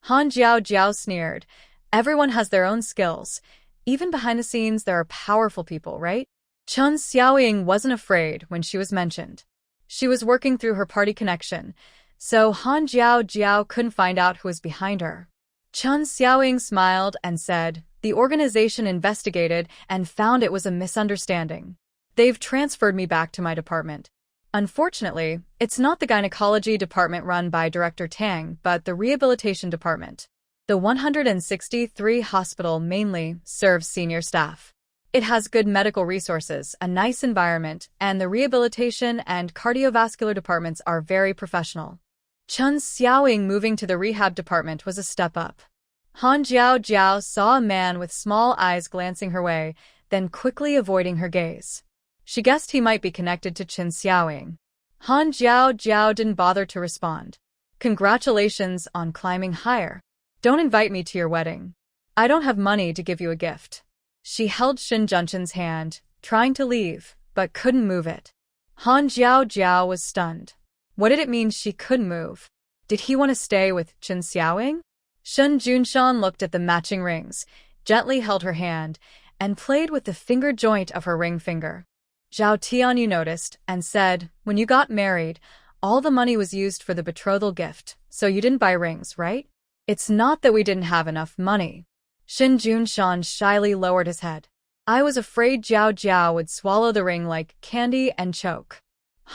Han Jiao sneered. Everyone has their own skills. Even behind the scenes, there are powerful people, right? Chen Xiaoying wasn't afraid when she was mentioned. She was working through her party connection, so Han Jiao couldn't find out who was behind her. Chen Xiaoying smiled and said, "The organization investigated and found it was a misunderstanding. They've transferred me back to my department. Unfortunately, it's not the gynecology department run by Director Tang, but the rehabilitation department. The 163 hospital mainly serves senior staff. It has good medical resources, a nice environment, and the rehabilitation and cardiovascular departments are very professional." Chen Xiaoying moving to the rehab department was a step up. Han Jiao saw a man with small eyes glancing her way, then quickly avoiding her gaze. She guessed he might be connected to Chen Xiaoying. Han Jiao didn't bother to respond. "Congratulations on climbing higher. Don't invite me to your wedding. I don't have money to give you a gift." She held Shin Junshin's hand, trying to leave, but couldn't move it. Han Jiao was stunned. What did it mean she couldn't move? Did he want to stay with Chen Xiaoying? Shin Junshan looked at the matching rings, gently held her hand, and played with the finger joint of her ring finger. Zhao Tianyu noticed and said, "When you got married, all the money was used for the betrothal gift, so you didn't buy rings, right?" "It's not that we didn't have enough money." Shin Junshan shyly lowered his head. "I was afraid Jiao would swallow the ring like candy and choke."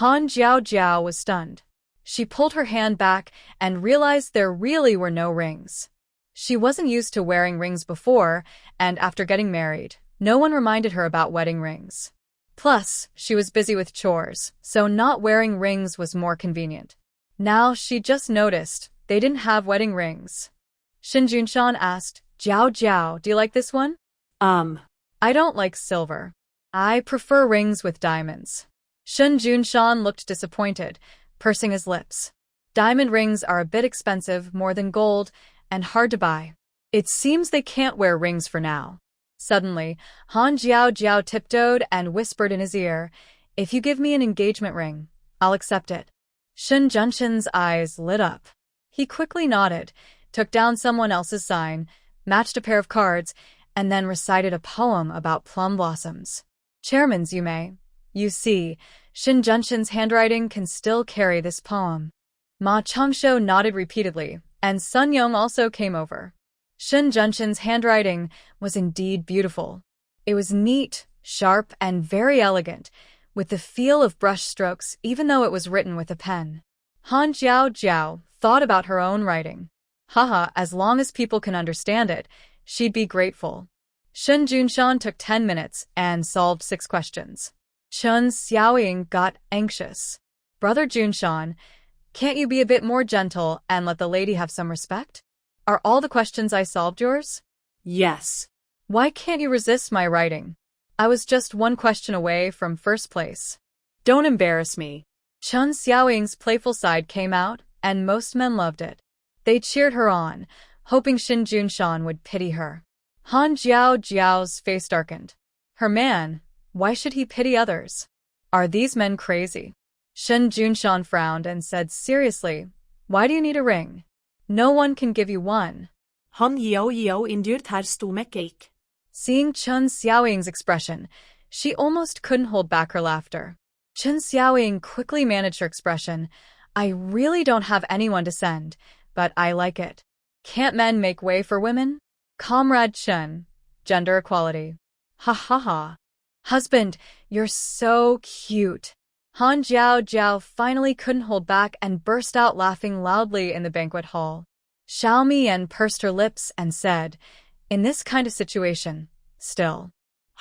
Han Jiao was stunned. She pulled her hand back and realized there really were no rings. She wasn't used to wearing rings before, and after getting married, no one reminded her about wedding rings. Plus, she was busy with chores, so not wearing rings was more convenient. Now she just noticed they didn't have wedding rings. Shin Junshan asked, Jiao, do you like this one?" I don't like silver. I prefer rings with diamonds." Shin Junshan looked disappointed, pursing his lips. Diamond rings are a bit expensive, more than gold, and hard to buy. It seems they can't wear rings for now. Suddenly, Han Jiao tiptoed and whispered in his ear, "If you give me an engagement ring, I'll accept it." Shin Junshin's eyes lit up. He quickly nodded, took down someone else's sign, matched a pair of cards, and then recited a poem about plum blossoms. "Chairman's Yume. You see, Shin Junshin's handwriting can still carry this poem." Ma Changsho nodded repeatedly, and Sun Yong also came over. Shin Junshin's handwriting was indeed beautiful. It was neat, sharp, and very elegant, with the feel of brush strokes even though it was written with a pen. Han Jiao thought about her own writing. Haha, as long as people can understand it, she'd be grateful. Shin Junshan took 10 minutes and solved 6 questions. Chen Xiaoying got anxious. "Brother Junshan, can't you be a bit more gentle and let the lady have some respect? Are all the questions I solved yours?" "Yes." "Why can't you resist my writing? I was just 1 question away from first place." "Don't embarrass me." Chen Xiaoying's playful side came out, and most men loved it. They cheered her on, hoping Shin Junshan would pity her. Han Jiao's face darkened. Her man, why should he pity others? Are these men crazy? Shin Junshan frowned and said seriously, "Why do you need a ring? No one can give you one." Han Jiao endured her stomachache. Seeing Chen Xiaoying's expression, she almost couldn't hold back her laughter. Chen Xiaoying quickly managed her expression. "I really don't have anyone to send, but I like it. Can't men make way for women? Comrade Chen, gender equality." "Ha ha ha. Husband, you're so cute." Han Jiao finally couldn't hold back and burst out laughing loudly in the banquet hall. Xiao Mian pursed her lips and said, "In this kind of situation, still."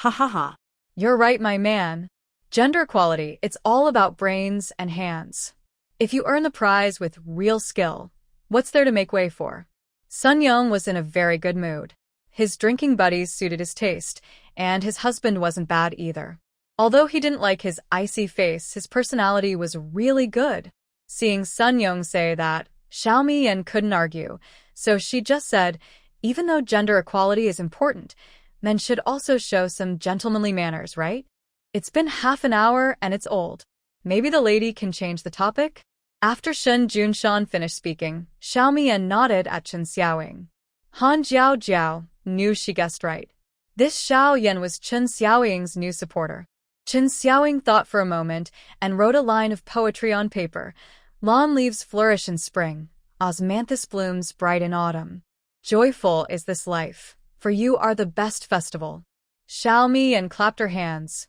"Ha ha ha. "You're right, my man. Gender equality, it's all about brains and hands. If you earn the prize with real skill, what's there to make way for?" Sun Young was in a very good mood. His drinking buddies suited his taste, and his husband wasn't bad either. Although he didn't like his icy face, his personality was really good. Seeing Sun Young say that, Xiao Mian couldn't argue, so she just said, "Even though gender equality is important, men should also show some gentlemanly manners, right? It's been half an hour and it's old. Maybe the lady can change the topic? After Shen Junshan finished speaking, Xiao Mian nodded at Chen Xiaoying. Han Jiao Jiao knew she guessed right. This Xiao Yan was Chen Xiaoying's new supporter. Chen Xiaoying thought for a moment and wrote a line of poetry on paper. Lawn leaves flourish in spring, osmanthus blooms bright in autumn. Joyful is this life, for you are the best festival. Xiao Mian clapped her hands.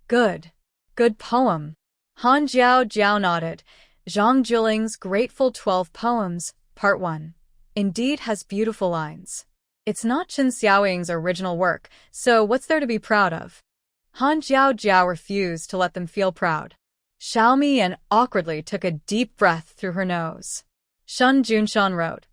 Good. Good poem. Han Jiao Jiao nodded. Zhang Juling's Grateful 12 Poems, Part 1. Indeed has beautiful lines. It's not Chen Xiaoying's original work, so what's there to be proud of? Han Jiao Jiao refused to let them feel proud. Xiao Mian awkwardly took a deep breath through her nose. Shen Junshan wrote,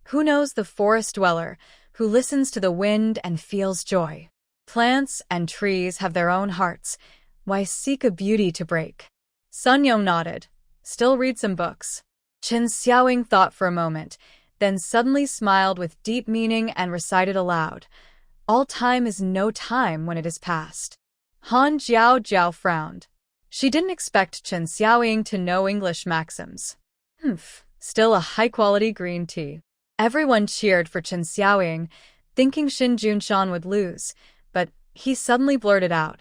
Who knows the forest dweller, who listens to the wind and feels joy? Plants and trees have their own hearts. Why seek a beauty to break? Sun Yong nodded. Still read some books. Chen Xiaoying thought for a moment, then suddenly smiled with deep meaning and recited aloud. All time is no time when it is past. Han Jiao Jiao frowned. She didn't expect Chen Xiaoying to know English maxims. Still a high-quality green tea. Everyone cheered for Chen Xiaoying, thinking Shen Junshan would lose, but he suddenly blurted out,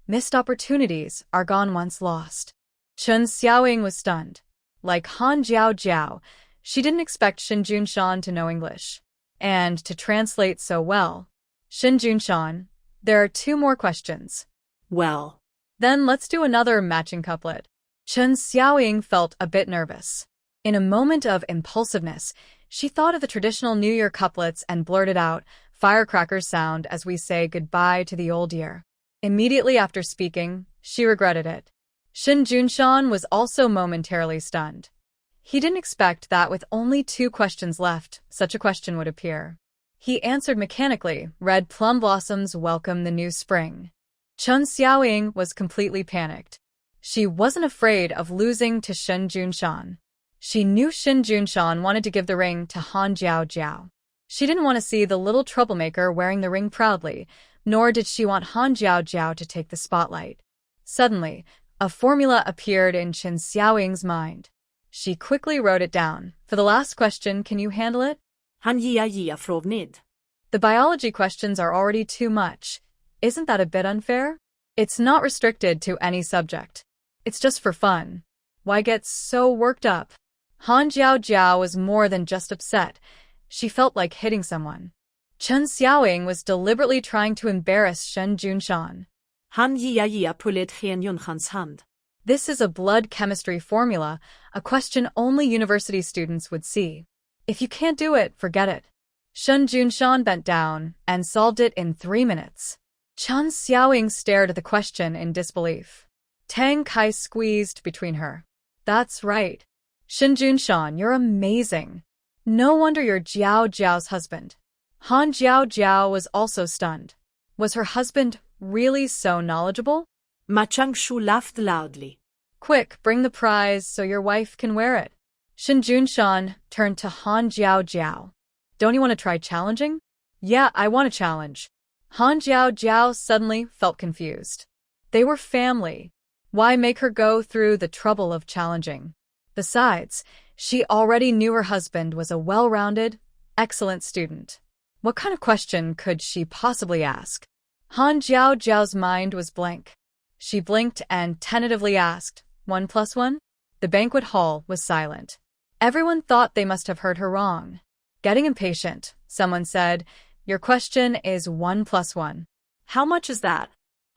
Missed opportunities are gone once lost. Chen Xiaoying was stunned. Like Han Jiao Jiao, she didn't expect Shen Junshan to know English. And to translate so well. Shen Junshan, there are 2 more questions. Well. Then let's do another matching couplet. Chen Xiaoying felt a bit nervous. In a moment of impulsiveness, she thought of the traditional New Year couplets and blurted out, Firecrackers sound as we say goodbye to the old year. Immediately after speaking, she regretted it. Shen Junshan was also momentarily stunned. He didn't expect that with only 2 questions left, such a question would appear. He answered mechanically, Red plum blossoms welcome the new spring. Chen Xiaoying was completely panicked. She wasn't afraid of losing to Shen Junshan. She knew Shen Junshan wanted to give the ring to Han Jiao Jiao. She didn't want to see the little troublemaker wearing the ring proudly, nor did she want Han Jiao Jiao to take the spotlight. Suddenly, a formula appeared in Chen Xiaoying's mind. She quickly wrote it down. For the last question, can you handle it? Han Jia frågnid. The biology questions are already too much. Isn't that a bit unfair? It's not restricted to any subject. It's just for fun. Why get so worked up? Han Jiao Jiao was more than just upset. She felt like hitting someone. Chen Xiaoying was deliberately trying to embarrass Shen Junshan. Han Jia pulled Shen Junshans hand. This is a blood chemistry formula, a question only university students would see. If you can't do it, forget it. Shen Junshan bent down and solved it in 3 minutes. Chen Xiaoying stared at the question in disbelief. Tang Kai squeezed between her. That's right. Shen Junshan, you're amazing. No wonder you're Jiao Jiao's husband. Han Jiao Jiao was also stunned. Was her husband really so knowledgeable? Ma Changshu laughed loudly. Quick, bring the prize so your wife can wear it. Shen Junshan turned to Han Jiao Jiao. Don't you want to try challenging? Yeah, I want a challenge. Han Jiao Jiao suddenly felt confused. They were family. Why make her go through the trouble of challenging? Besides, she already knew her husband was a well-rounded, excellent student. What kind of question could she possibly ask? Han Jiao Jiao's mind was blank. She blinked and tentatively asked, 1 + 1? The banquet hall was silent. Everyone thought they must have heard her wrong. Getting impatient, someone said, Your question is 1 + 1. How much is that?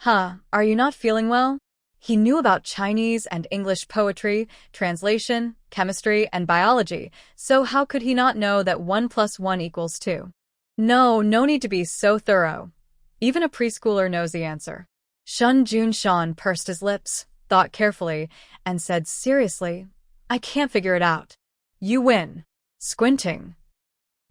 Are you not feeling well? He knew about Chinese and English poetry, translation, chemistry, and biology, so how could he not know that 1 + 1 = 2? No need to be so thorough. Even a preschooler knows the answer. Shen Junshan pursed his lips, thought carefully, and said seriously, I can't figure it out. You win. Squinting.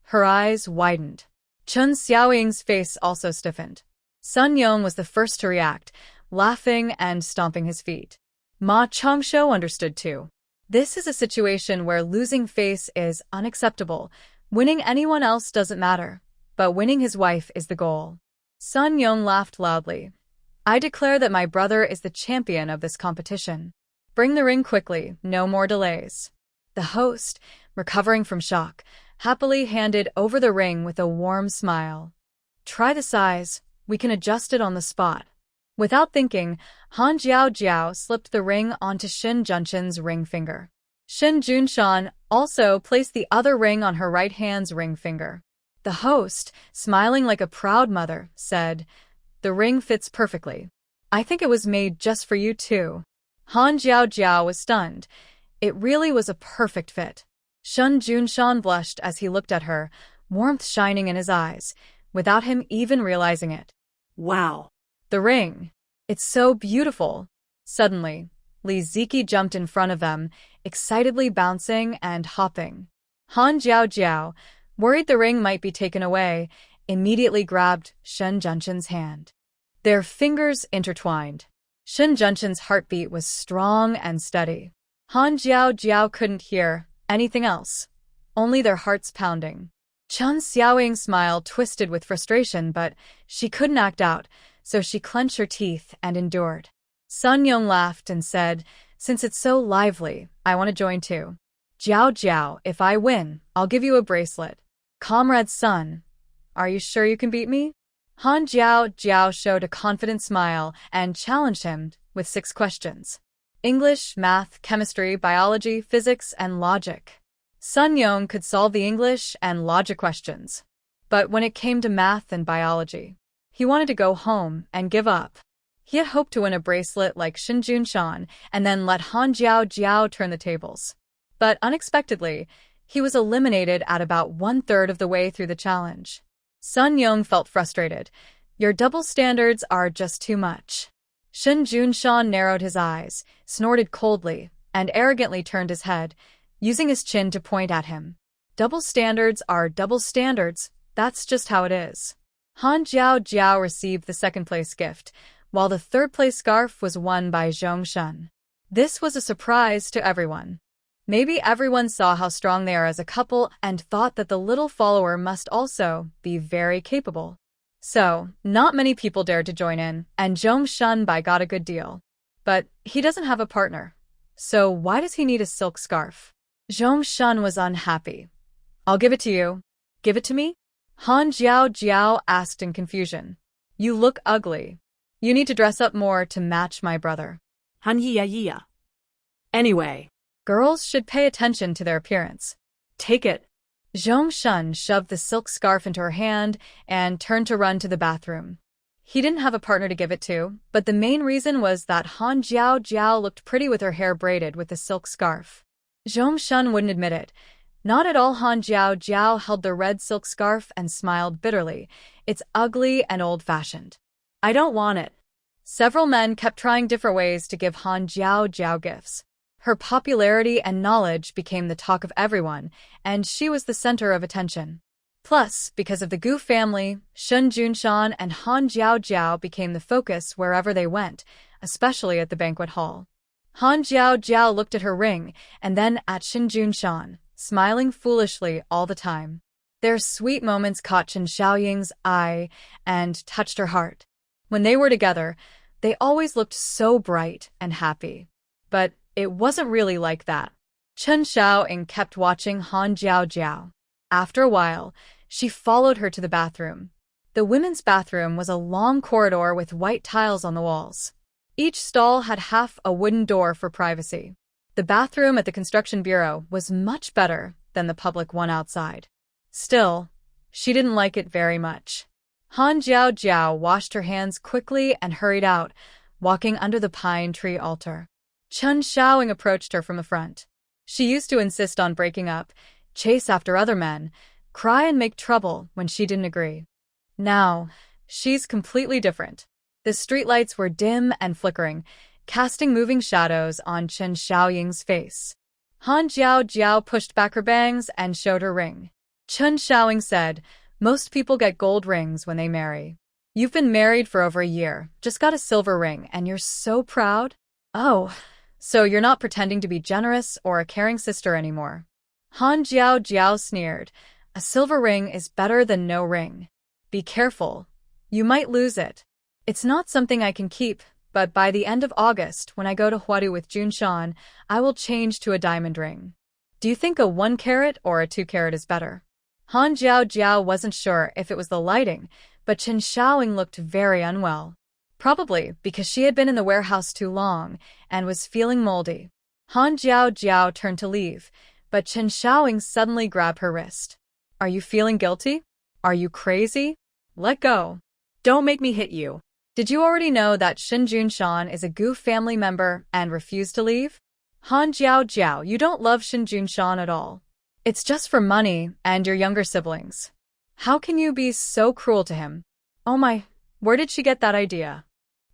Her eyes widened. Chen Xiaoying's face also stiffened. Sun Yong was the first to react, laughing and stomping his feet. Ma Changshou understood too. This is a situation where losing face is unacceptable. Winning anyone else doesn't matter, but winning his wife is the goal. Sun Yong laughed loudly. I declare that my brother is the champion of this competition. Bring the ring quickly, no more delays. The host, recovering from shock, happily handed over the ring with a warm smile. Try the size, we can adjust it on the spot. Without thinking, Han Jiao slipped the ring onto Shin Junshan's ring finger. Shin Junshan also placed the other ring on her right hand's ring finger. The host, smiling like a proud mother, said, "The ring fits perfectly. I think it was made just for you too." Han Jiao was stunned. It really was a perfect fit. Shin Junshan blushed as he looked at her, warmth shining in his eyes, without him even realizing it. Wow. The ring. It's so beautiful. Suddenly, Li Ziki jumped in front of them, excitedly bouncing and hopping. Han Jiao, worried the ring might be taken away, immediately grabbed Shin Junshan's hand. Their fingers intertwined. Shin Junshan's heartbeat was strong and steady. Han Jiao couldn't hear anything else, only their hearts pounding. Chen Xiaoying's smile twisted with frustration, but she couldn't act out, so she clenched her teeth and endured. Sun Yong laughed and said, "Since it's so lively, I want to join too. Jiao, if I win, I'll give you a bracelet." "Comrade Sun, are you sure you can beat me?" Han Jiao showed a confident smile and challenged him with 6 questions. English, math, chemistry, biology, physics, and logic. Sun Yong could solve the English and logic questions. But when it came to math and biology, he wanted to go home and give up. He had hoped to win a bracelet like Shin Junshan and then let Han Jiao turn the tables. But unexpectedly, he was eliminated at about 1/3 of the way through the challenge. Sun Yong felt frustrated. "Your double standards are just too much." Shin Junshan narrowed his eyes, snorted coldly, and arrogantly turned his head, using his chin to point at him. "Double standards are double standards, that's just how it is." Han Jiao received the 2nd-place gift, while the 3rd-place scarf was won by Zhong Shun. This was a surprise to everyone. Maybe everyone saw how strong they are as a couple and thought that the little follower must also be very capable. So, not many people dared to join in, and Zhong Shun got a good deal. But he doesn't have a partner. So why does he need a silk scarf? Zhong Shun was unhappy. "I'll give it to you." "Give it to me?" Han Jiao asked in confusion. "You look ugly. You need to dress up more to match my brother." Han yeah. Anyway. Girls should pay attention to their appearance. "Take it." Zhong Shun shoved the silk scarf into her hand and turned to run to the bathroom. He didn't have a partner to give it to, but the main reason was that Han Jiao looked pretty with her hair braided with the silk scarf. Zhong Shun wouldn't admit it. Not at all. Han Jiao held the red silk scarf and smiled bitterly. "It's ugly and old-fashioned. I don't want it." Several men kept trying different ways to give Han Jiao gifts. Her popularity and knowledge became the talk of everyone, and she was the center of attention. Plus, because of the Gu family, Shin Junshan and Han Jiao became the focus wherever they went, especially at the banquet hall. Han Jiao looked at her ring, and then at Shin Junshan, smiling foolishly all the time. Their sweet moments caught Chen Xiaoying's eye and touched her heart. When they were together, they always looked so bright and happy. But it wasn't really like that. Chen Xiaoying kept watching Han Jiao. After a while, she followed her to the bathroom. The women's bathroom was a long corridor with white tiles on the walls. Each stall had half a wooden door for privacy. The bathroom at the construction bureau was much better than the public one outside. Still, she didn't like it very much. Han Jiao washed her hands quickly and hurried out, walking under the pine tree altar. Chen Xiaoying approached her from the front. She used to insist on breaking up, chase after other men, cry and make trouble when she didn't agree. Now, she's completely different. The streetlights were dim and flickering, casting moving shadows on Chen Xiaoying's face. Han Jiao pushed back her bangs and showed her ring. Chen Xiaoying said, "Most people get gold rings when they marry. You've been married for over a year, just got a silver ring, and you're so proud? Oh, so you're not pretending to be generous or a caring sister anymore." Han Jiao sneered. "A silver ring is better than no ring. Be careful. You might lose it. It's not something I can keep, but by the end of August, when I go to Huadu with Junshan, I will change to a diamond ring. Do you think a 1 carat or a 2 carat is better? Han Jiao wasn't sure if it was the lighting, but Chen Xiaoying looked very unwell. Probably because she had been in the warehouse too long and was feeling moldy. Han Jiao turned to leave, but Chen Xiaoying suddenly grabbed her wrist. Are you feeling guilty? Are you crazy? Let go. Don't make me hit you. Did you already know that Shin Junshan is a Gu family member and refused to leave? Han Jiao, you don't love Shin Junshan at all. It's just for money and your younger siblings. How can you be so cruel to him? Oh my, where did she get that idea?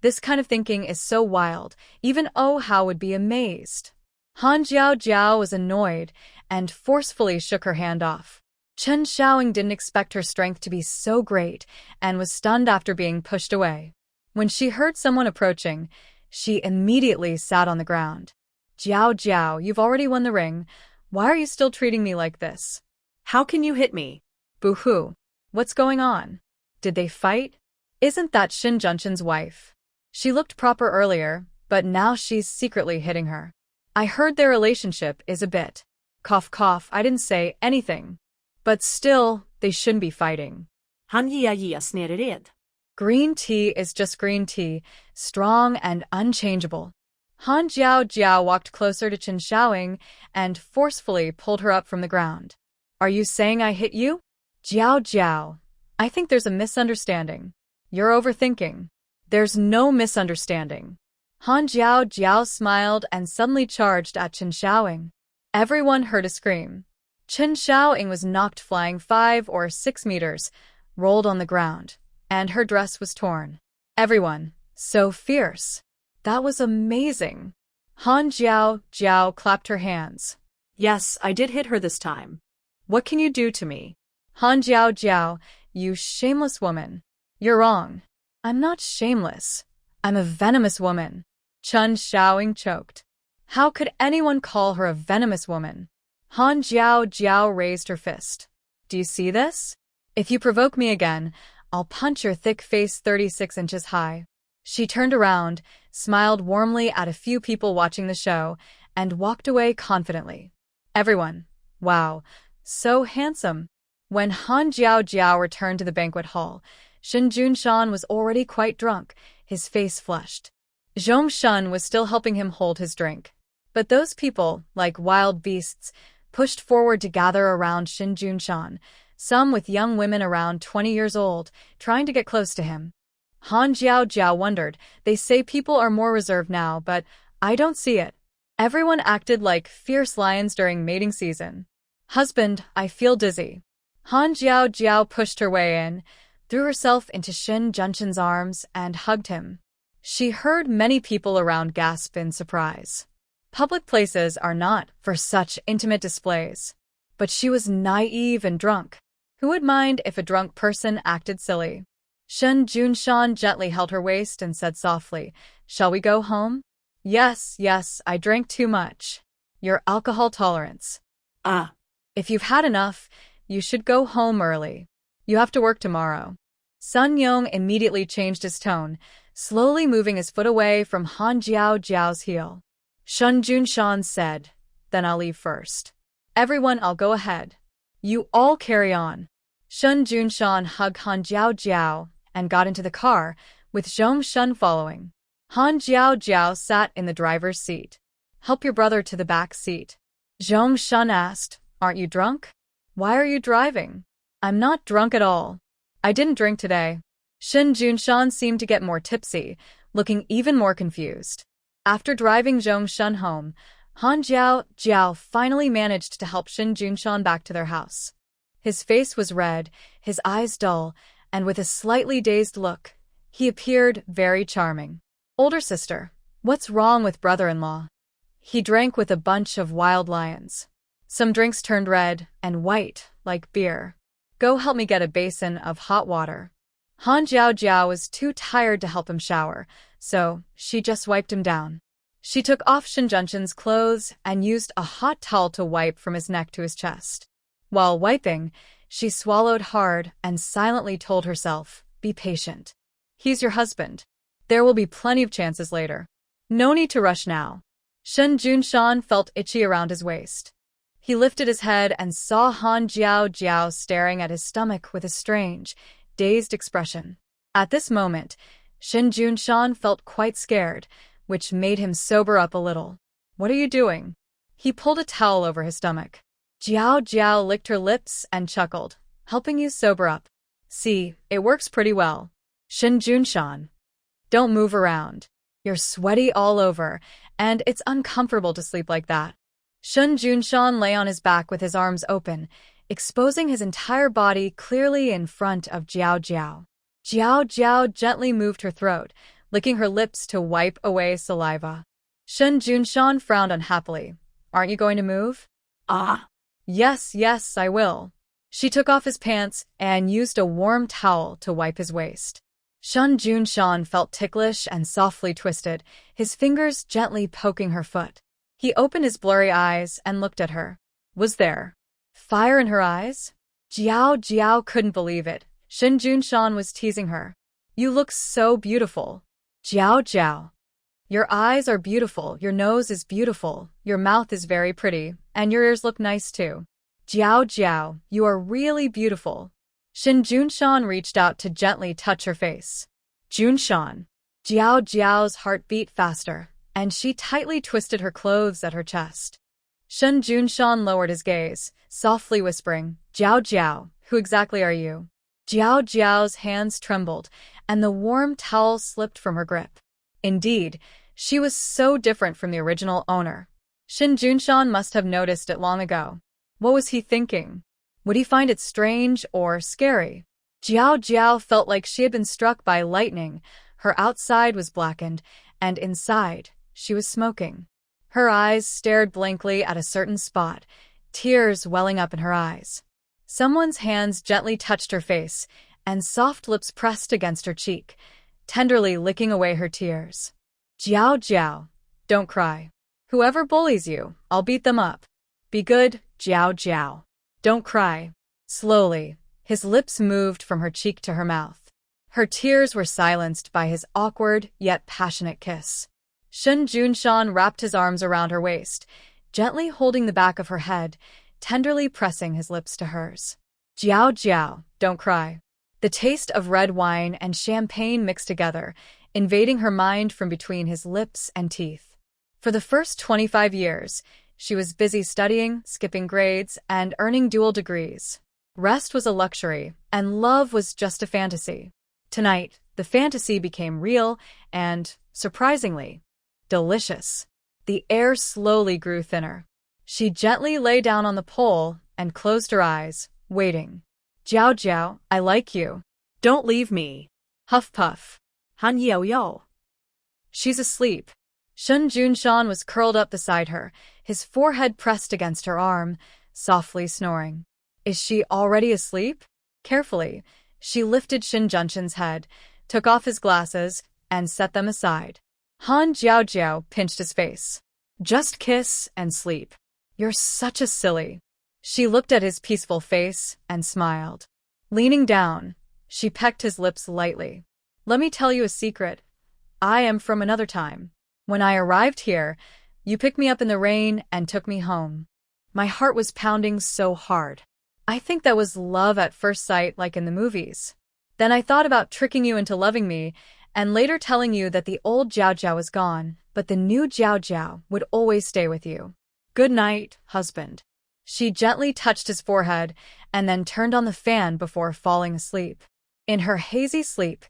This kind of thinking is so wild, even Oh Hao would be amazed. Han Jiao was annoyed and forcefully shook her hand off. Chen Xiaoying didn't expect her strength to be so great and was stunned after being pushed away. When she heard someone approaching, she immediately sat on the ground. Jiao, you've already won the ring. Why are you still treating me like this? How can you hit me? Boo-hoo. What's going on? Did they fight? Isn't that Shin Junshan's wife? She looked proper earlier, but now she's secretly hitting her. I heard their relationship is a bit. Cough, I didn't say anything. But still, they shouldn't be fighting. Han Jias nere red. Green tea is just green tea, strong and unchangeable. Han Jiao walked closer to Chen Xiaoying and forcefully pulled her up from the ground. Are you saying I hit you? Jiao, I think there's a misunderstanding. You're overthinking. There's no misunderstanding. Han Jiao smiled and suddenly charged at Chen Xiaoying. Everyone heard a scream. Chen Xiaoying was knocked flying 5 or 6 meters, rolled on the ground, and her dress was torn. Everyone, so fierce. That was amazing. Han Jiao clapped her hands. Yes, I did hit her this time. What can you do to me? Han Jiao, you shameless woman. You're wrong. I'm not shameless. I'm a venomous woman. Chen Xiaoying choked. How could anyone call her a venomous woman? Han Jiao raised her fist. Do you see this? If you provoke me again, I'll punch your thick face 36 inches high. She turned around, smiled warmly at a few people watching the show, and walked away confidently. Everyone, wow, so handsome. When Han Jiao returned to the banquet hall, Shin Junshan was already quite drunk, his face flushed. Zhongshan was still helping him hold his drink. But those people, like wild beasts, pushed forward to gather around Shin Junshan, some with young women around 20 years old, trying to get close to him. Han Jiao wondered, they say people are more reserved now, but I don't see it. Everyone acted like fierce lions during mating season. Husband, I feel dizzy. Han Jiao pushed her way in, threw herself into Shin Junshan's arms, and hugged him. She heard many people around gasp in surprise. Public places are not for such intimate displays. But she was naive and drunk. Who would mind if a drunk person acted silly? Shin Junshan gently held her waist and said softly, "Shall we go home?" Yes, I drank too much. Your alcohol tolerance. If you've had enough, you should go home early. You have to work tomorrow. Sun Yong immediately changed his tone, slowly moving his foot away from Han Jiao's heel. Shin Junshan said, "Then I'll leave first." Everyone, I'll go ahead. You all carry on. Shin Junshan hugged Han Jiao and got into the car, with Zhongshan following. Han Jiao sat in the driver's seat. Help your brother to the back seat. Zhongshan asked, aren't you drunk? Why are you driving? I'm not drunk at all. I didn't drink today. Shin Junshan seemed to get more tipsy, looking even more confused. After driving Zhongshan home, Han Jiao finally managed to help Shin Junshan back to their house. His face was red, his eyes dull, and with a slightly dazed look, he appeared very charming. Older sister, what's wrong with brother-in-law? He drank with a bunch of wild lions. Some drinks turned red and white, like beer. Go help me get a basin of hot water. Han Jiao was too tired to help him shower, so she just wiped him down. She took off Shin Junshan's clothes and used a hot towel to wipe from his neck to his chest. While wiping, she swallowed hard and silently told herself, be patient. He's your husband. There will be plenty of chances later. No need to rush now. Shen Junshan felt itchy around his waist. He lifted his head and saw Han Jiao Jiao staring at his stomach with a strange, dazed expression. At this moment, Shen Junshan felt quite scared, which made him sober up a little. What are you doing? He pulled a towel over his stomach. Jiao Jiao licked her lips and chuckled. Helping you sober up. See, it works pretty well. Shen Junshan. Don't move around. You're sweaty all over, and it's uncomfortable to sleep like that. Shen Junshan lay on his back with his arms open, exposing his entire body clearly in front of Jiao Jiao. Jiao Jiao gently moved her throat, licking her lips to wipe away saliva. Shen Junshan frowned unhappily. Aren't you going to move? Ah. Yes, yes, I will. She took off his pants and used a warm towel to wipe his waist. Shen Junshan felt ticklish and softly twisted, his fingers gently poking her foot. He opened his blurry eyes and looked at her. Was there fire in her eyes? Jiao Jiao couldn't believe it. Shen Junshan was teasing her. You look so beautiful. Jiao Jiao. Your eyes are beautiful, your nose is beautiful, your mouth is very pretty, and your ears look nice too. Jiao Jiao, you are really beautiful. Shen Junshan reached out to gently touch her face. Junshan. Jiao Jiao's heart beat faster, and she tightly twisted her clothes at her chest. Shen Junshan lowered his gaze, softly whispering, Jiao Jiao, who exactly are you? Jiao Jiao's hands trembled, and the warm towel slipped from her grip. Indeed, she was so different from the original owner. Shen Junshan must have noticed it long ago. What was he thinking? Would he find it strange or scary? Jiao Jiao felt like she had been struck by lightning. Her outside was blackened, and inside, she was smoking. Her eyes stared blankly at a certain spot, tears welling up in her eyes. Someone's hands gently touched her face, and soft lips pressed against her cheek, tenderly licking away her tears. Jiao Jiao, don't cry. Whoever bullies you, I'll beat them up. Be good, Jiao Jiao. Don't cry. Slowly, his lips moved from her cheek to her mouth. Her tears were silenced by his awkward yet passionate kiss. Shen Junshan wrapped his arms around her waist, gently holding the back of her head, tenderly pressing his lips to hers. Jiao Jiao, don't cry. The taste of red wine and champagne mixed together, invading her mind from between his lips and teeth. For the first 25 years, she was busy studying, skipping grades, and earning dual degrees. Rest was a luxury, and love was just a fantasy. Tonight, the fantasy became real and, surprisingly, delicious. The air slowly grew thinner. She gently lay down on the pole and closed her eyes, waiting. Jiao Jiao, I like you. Don't leave me. Huff puff. Han Yao Yao. She's asleep. Shen Junshan was curled up beside her, his forehead pressed against her arm, softly snoring. Is she already asleep? Carefully, she lifted Shen Junshan's head, took off his glasses, and set them aside. Han Jiao Jiao pinched his face. Just kiss and sleep. You're such a silly. She looked at his peaceful face and smiled. Leaning down, she pecked his lips lightly. Let me tell you a secret. I am from another time. When I arrived here, you picked me up in the rain and took me home. My heart was pounding so hard. I think that was love at first sight like in the movies. Then I thought about tricking you into loving me and later telling you that the old Jiao Jiao was gone, but the new Jiao Jiao would always stay with you. Good night, husband. She gently touched his forehead and then turned on the fan before falling asleep. In her hazy sleep,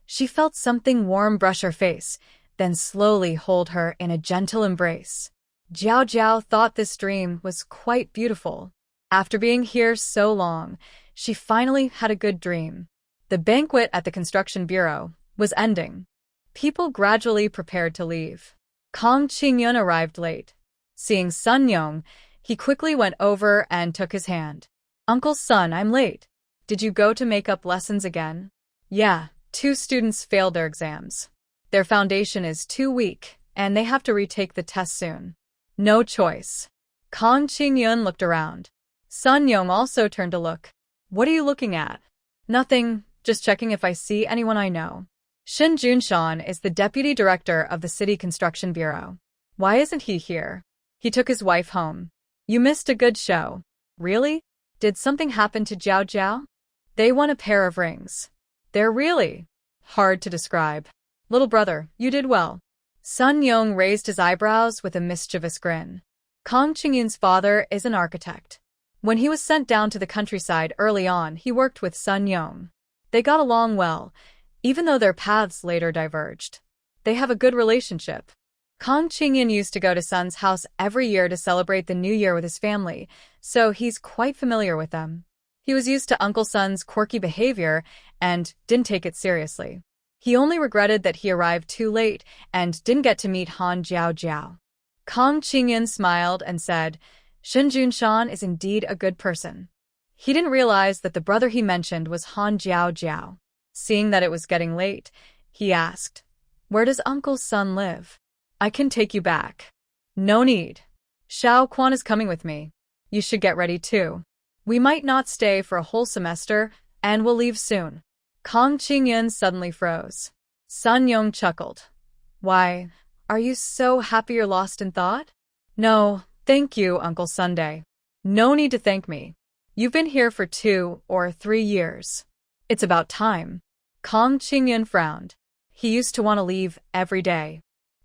she felt something warm brush her face, then slowly hold her in a gentle embrace. Jiao Jiao thought this dream was quite beautiful. After being here so long, she finally had a good dream. The banquet at the construction bureau was ending. People gradually prepared to leave. Kong Qingyun arrived late. Seeing Sun Yong, he quickly went over and took his hand. Uncle Sun, I'm late. Did you go to makeup lessons again? Yeah, 2 students failed their exams. Their foundation is too weak, and they have to retake the test soon. No choice. Kong Qingyun looked around. Sun Yong also turned to look. What are you looking at? Nothing, just checking if I see anyone I know. Shin Junshan is the deputy director of the city construction bureau. Why isn't he here? He took his wife home. You missed a good show. Really? Did something happen to Jiao Jiao? They won a pair of rings. They're really hard to describe. Little brother, you did well. Sun Yong raised his eyebrows with a mischievous grin. Kang Qingyun's father is an architect. When he was sent down to the countryside early on, he worked with Sun Yong. They got along well, even though their paths later diverged. They have a good relationship. Kang Qingyun used to go to Sun's house every year to celebrate the new year with his family, so he's quite familiar with them. He was used to Uncle Sun's quirky behavior and didn't take it seriously. He only regretted that he arrived too late and didn't get to meet Han Jiao Jiao. Kang Qingyun smiled and said, Shin Junshan is indeed a good person. He didn't realize that the brother he mentioned was Han Jiao Jiao. Seeing that it was getting late, he asked, Where does Uncle Sun live? I can take you back. No need. Xiao Quan is coming with me. You should get ready too. We might not stay for a whole semester, and we'll leave soon. Kang Qingyun suddenly froze. Sun Yong chuckled. Why, are you so happy you're lost in thought? No, thank you, Uncle Sunday. No need to thank me. You've been here for 2 or 3 years. It's about time. Kang Qingyun frowned. He used to want to leave every day.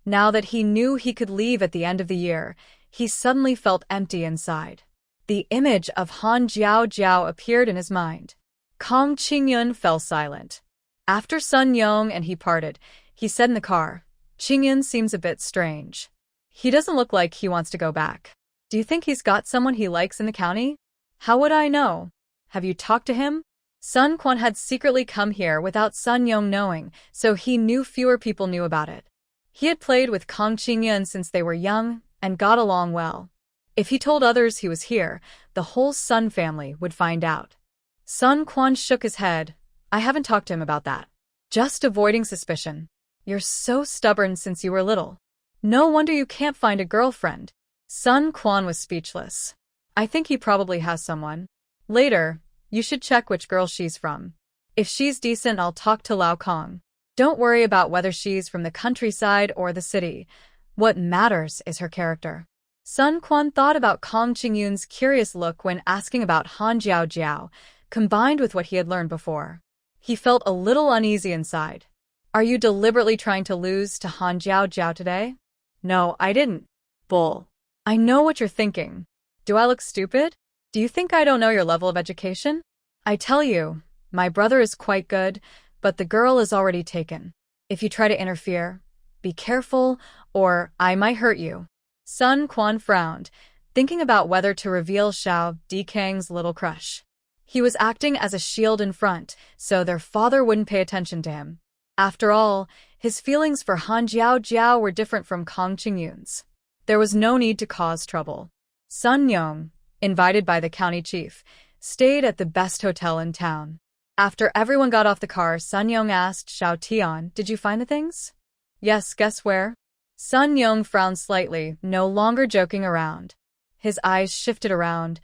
Now that he knew he could leave at the end of the year, he suddenly felt empty inside. The image of Han Jiao Jiao appeared in his mind. Kang Qingyun fell silent. After Sun Yong and he parted, he said in the car, Qingyun seems a bit strange. He doesn't look like he wants to go back. Do you think he's got someone he likes in the county? How would I know? Have you talked to him? Sun Quan had secretly come here without Sun Yong knowing, so he knew fewer people knew about it. He had played with Kang Qingyun since they were young and got along well. If he told others he was here, the whole Sun family would find out. Sun Quan shook his head. I haven't talked to him about that. Just avoiding suspicion. You're so stubborn since you were little. No wonder you can't find a girlfriend. Sun Quan was speechless. I think he probably has someone. Later, you should check which girl she's from. If she's decent, I'll talk to Lao Kong. Don't worry about whether she's from the countryside or the city. What matters is her character. Sun Quan thought about Kang Qingyun's curious look when asking about Han Jiao Jiao, combined with what he had learned before. He felt a little uneasy inside. Are you deliberately trying to lose to Han Jiao Jiao today? No, I didn't. Bull. I know what you're thinking. Do I look stupid? Do you think I don't know your level of education? I tell you, my brother is quite good, but the girl is already taken. If you try to interfere, be careful, or I might hurt you. Sun Quan frowned, thinking about whether to reveal Xiao Dikang's little crush. He was acting as a shield in front, so their father wouldn't pay attention to him. After all, his feelings for Han Jiao Jiao were different from Kang Qingyun's. There was no need to cause trouble. Sun Yong, invited by the county chief, stayed at the best hotel in town. After everyone got off the car, Sun Yong asked Xiao Tian, Did you find the things? Yes, guess where? Sun Yong frowned slightly, no longer joking around. His eyes shifted around.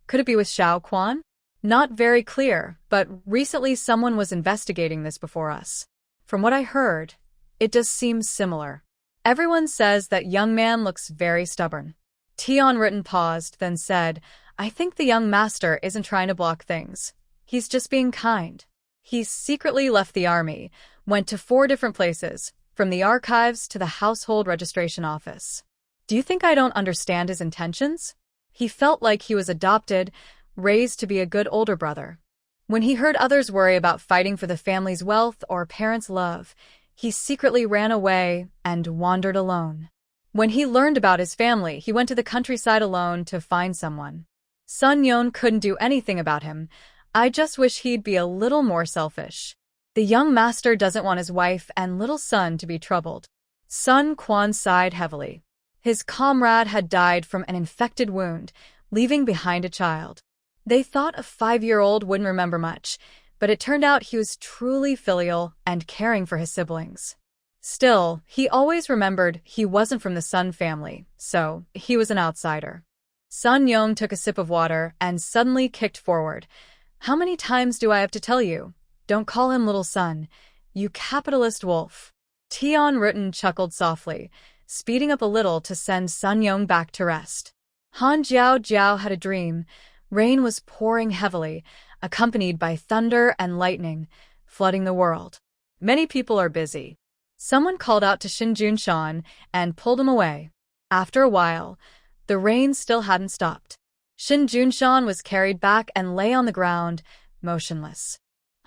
Could it be with Xiao Quan? Not very clear, but recently someone was investigating this before us. From what I heard, it does seem similar. Everyone says that young man looks very stubborn. Tian Written paused, then said, I think the young master isn't trying to block things. He's just being kind. He secretly left the army, went to 4 different places, from the archives to the household registration office. Do you think I don't understand his intentions? He felt like he was adopted, raised to be a good older brother. When he heard others worry about fighting for the family's wealth or parents' love, he secretly ran away and wandered alone. When he learned about his family, he went to the countryside alone to find someone. Sun Yong couldn't do anything about him. I just wish he'd be a little more selfish. The young master doesn't want his wife and little son to be troubled. Sun Quan sighed heavily. His comrade had died from an infected wound, leaving behind a child. They thought a 5-year-old wouldn't remember much, but it turned out he was truly filial and caring for his siblings. Still, he always remembered he wasn't from the Sun family, so he was an outsider. Sun Yong took a sip of water and suddenly kicked forward. How many times do I have to tell you? Don't call him little son. You capitalist wolf. Tian Rutan chuckled softly, speeding up a little to send Sun Yong back to rest. Han Jiao Jiao had a dream. Rain was pouring heavily, accompanied by thunder and lightning, flooding the world. Many people are busy. Someone called out to Shin Junshan and pulled him away. After a while, the rain still hadn't stopped. Shin Junshan was carried back and lay on the ground, motionless.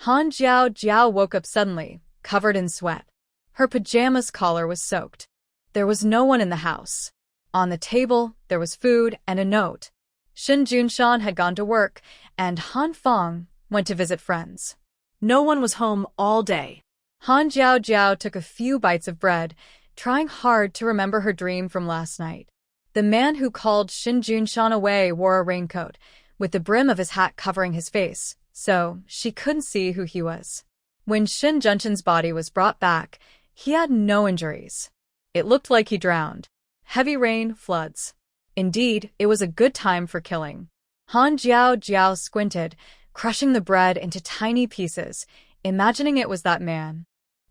Han Jiao Jiao woke up suddenly, covered in sweat. Her pajamas collar was soaked. There was no one in the house. On the table, there was food and a note. Shin Junshan had gone to work, and Han Fong went to visit friends. No one was home all day. Han Jiao Jiao took a few bites of bread, trying hard to remember her dream from last night. The man who called Shin Junshan away wore a raincoat, with the brim of his hat covering his face, so she couldn't see who he was. When Shin Junshan's body was brought back, he had no injuries. It looked like he drowned. Heavy rain, floods. Indeed, it was a good time for killing. Han Jiao Jiao squinted, crushing the bread into tiny pieces, imagining it was that man.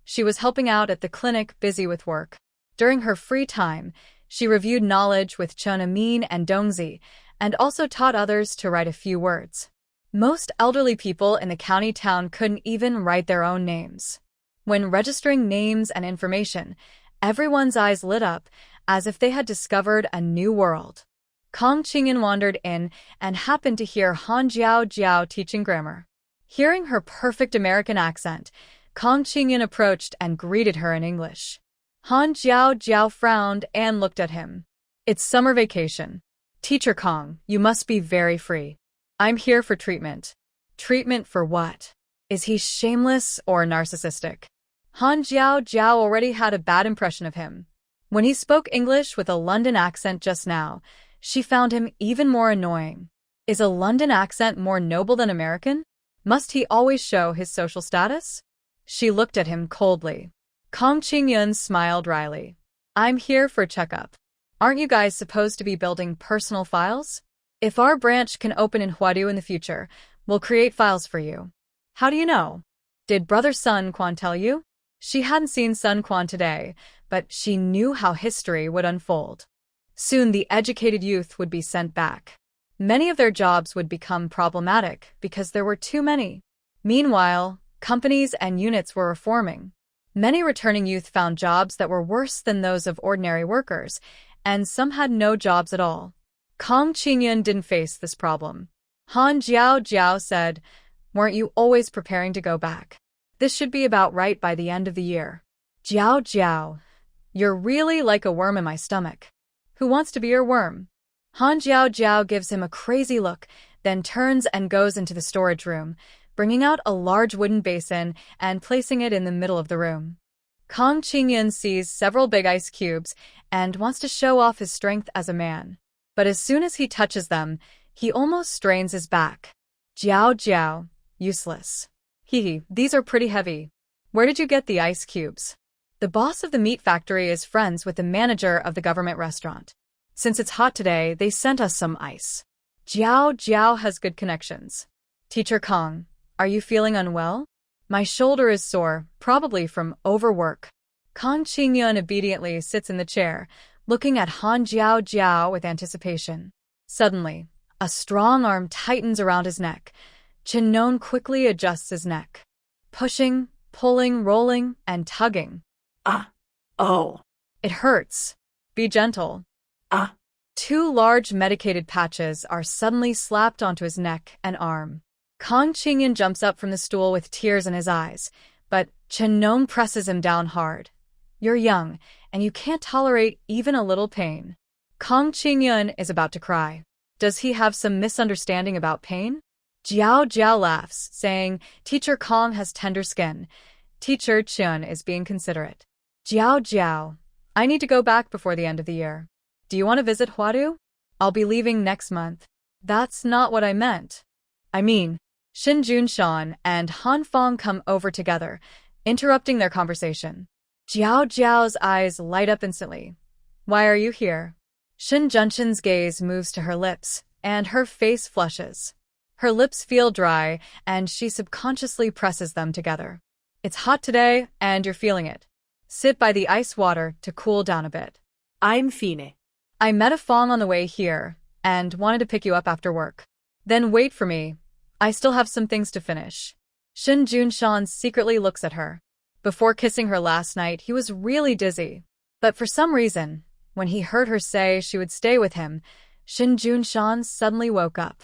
She was helping out at the clinic, busy with work. During her free time, she reviewed knowledge with Chun Amin and Dongzi, and also taught others to write a few words. Most elderly people in the county town couldn't even write their own names. When registering names and information, everyone's eyes lit up, as if they had discovered a new world. Kong Qingyan wandered in and happened to hear Han Jiao Jiao teaching grammar. Hearing her perfect American accent, Kong Qingyan approached and greeted her in English. Han Jiao Jiao frowned and looked at him. It's summer vacation. Teacher Kong, you must be very free. I'm here for treatment. Treatment for what? Is he shameless or narcissistic? Han Jiao Jiao already had a bad impression of him. When he spoke English with a London accent just now, she found him even more annoying. Is a London accent more noble than American? Must he always show his social status? She looked at him coldly. Kong Qingyan smiled wryly. I'm here for checkup. Aren't you guys supposed to be building personal files? If our branch can open in Huadu in the future, we'll create files for you. How do you know? Did Brother Sun Quan tell you? She hadn't seen Sun Quan today, but she knew how history would unfold. Soon the educated youth would be sent back. Many of their jobs would become problematic because there were too many. Meanwhile, companies and units were reforming. Many returning youth found jobs that were worse than those of ordinary workers, and some had no jobs at all. Kong Qingyan didn't face this problem. Han Jiao Jiao said, "Weren't you always preparing to go back? This should be about right by the end of the year." Jiao Jiao, you're really like a worm in my stomach. Who wants to be your worm? Han Jiao Jiao gives him a crazy look, then turns and goes into the storage room, bringing out a large wooden basin and placing it in the middle of the room. Kong Qingyan sees several big ice cubes and wants to show off his strength as a man. But as soon as he touches them, he almost strains his back. Jiao Jiao, useless. Hee, these are pretty heavy. Where did you get the ice cubes? The boss of the meat factory is friends with the manager of the government restaurant. Since it's hot today, they sent us some ice. Jiao Jiao has good connections. Teacher Kong, are you feeling unwell? My shoulder is sore, probably from overwork. Kong Qingyan obediently sits in the chair, looking at Han Jiao Jiao with anticipation. Suddenly, a strong arm tightens around his neck. Chen Non quickly adjusts his neck. Pushing, pulling, rolling, and tugging. Oh. It hurts. Be gentle. Two large medicated patches are suddenly slapped onto his neck and arm. Kong Qingyan jumps up from the stool with tears in his eyes, but Chen Non presses him down hard. You're young, and you can't tolerate even a little pain. Kong Qingyan is about to cry. Does he have some misunderstanding about pain? Jiao Jiao laughs, saying, Teacher Kong has tender skin. Teacher Chun is being considerate. Jiao Jiao, I need to go back before the end of the year. Do you want to visit Huadu? I'll be leaving next month. That's not what I meant. I mean, Shin Junshan and Han Fong come over together, interrupting their conversation. Jiao Jiao's eyes light up instantly. Why are you here? Shin Junshan's gaze moves to her lips, and her face flushes. Her lips feel dry, and she subconsciously presses them together. It's hot today, and you're feeling it. Sit by the ice water to cool down a bit. I'm fine. I met a Fong on the way here, and wanted to pick you up after work. Then wait for me. I still have some things to finish. Shin Junshan secretly looks at her. Before kissing her last night, he was really dizzy. But for some reason, when he heard her say she would stay with him, Shin Junshan suddenly woke up.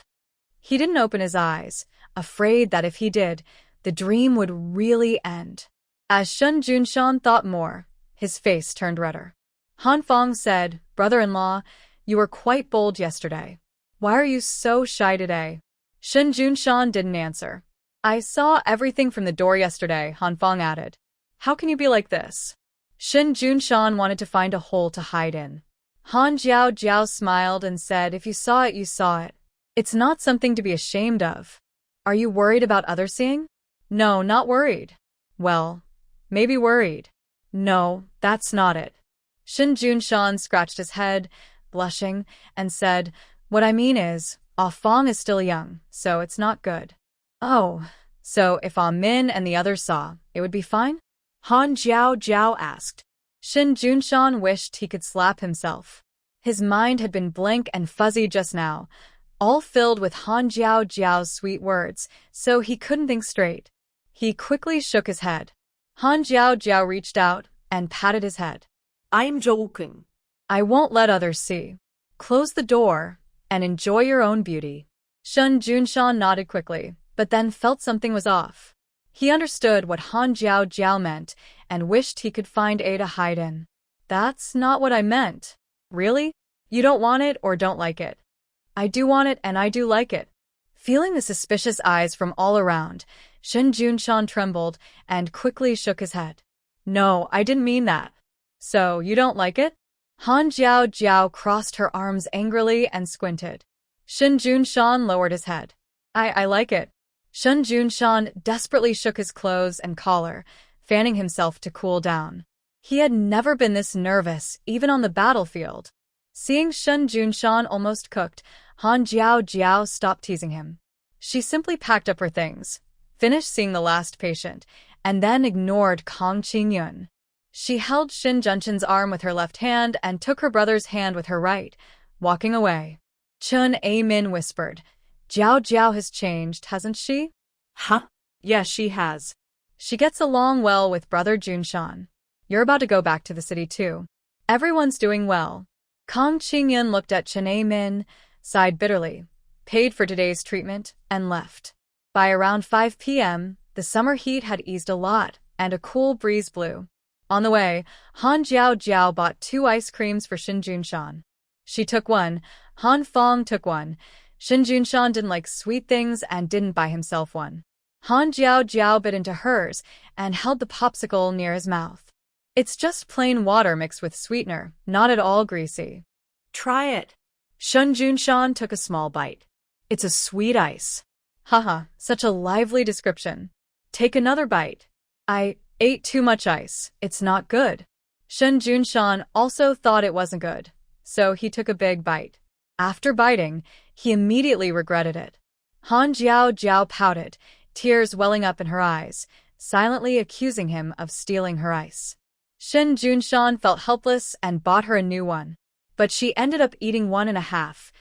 He didn't open his eyes, afraid that if he did, the dream would really end. As Shin Junshan thought more, his face turned redder. Han Fong said, "Brother-in-law, you were quite bold yesterday. Why are you so shy today?" Shin Junshan didn't answer. "I saw everything from the door yesterday," Han Fong added. "How can you be like this?" Shin Junshan wanted to find a hole to hide in. Han Jiao Jiao smiled and said, "If you saw it, you saw it. It's not something to be ashamed of. Are you worried about others seeing?" "No, not worried." "Well, maybe worried." "No, that's not it." Shin Junshan scratched his head, blushing, and said, "What I mean is, Ah Fong is still young, so it's not good." "Oh, so if Ah Min and the others saw, it would be fine?" Han Jiao Jiao asked. Shin Junshan wished he could slap himself. His mind had been blank and fuzzy just now, all filled with Han Jiao Jiao's sweet words, so he couldn't think straight. He quickly shook his head. Han Jiao Jiao reached out and patted his head. I'm joking. "I won't let others see. Close the door and enjoy your own beauty." Shin Junshan nodded quickly, but then felt something was off. He understood what Han Jiao Jiao meant and wished he could find a to hide in. "That's not what I meant." "Really? You don't want it or don't like it?" "I do want it and I do like it." Feeling the suspicious eyes from all around, Shin Junshan trembled and quickly shook his head. "No, I didn't mean that." "So, you don't like it?" Han Jiao Jiao crossed her arms angrily and squinted. Shin Junshan lowered his head. I like it." Shin Junshan desperately shook his clothes and collar, fanning himself to cool down. He had never been this nervous, even on the battlefield. Seeing Shin Junshan almost cooked, Han Jiao Jiao stopped teasing him. She simply packed up her things, finished seeing the last patient, and then ignored Kang Qingyun. She held Shin Junshan's arm with her left hand and took her brother's hand with her right, walking away. Chun A-min whispered, "Jiao Jiao has changed, hasn't she?" Huh? Yes, she has. "She gets along well with brother Junshan. You're about to go back to the city too. Everyone's doing well." Kang Qingyun looked at Chun A-min, sighed bitterly, paid for today's treatment, and left. By around 5 p.m., the summer heat had eased a lot, and a cool breeze blew. On the way, Han Jiao Jiao bought 2 ice creams for Shin Junshan. She took one, Han Fong took one. Shin Junshan didn't like sweet things and didn't buy himself one. Han Jiao Jiao bit into hers and held the popsicle near his mouth. "It's just plain water mixed with sweetener, not at all greasy." Try it. Shin Junshan took a small bite. "It's a sweet ice." Haha, such a lively description. "Take another bite." "I ate too much ice. It's not good." Shin Junshan also thought it wasn't good, so he took a big bite. After biting, he immediately regretted it. Han Jiao Jiao pouted, tears welling up in her eyes, silently accusing him of stealing her ice. Shin Junshan felt helpless and bought her a new one. But she ended up eating 1.5,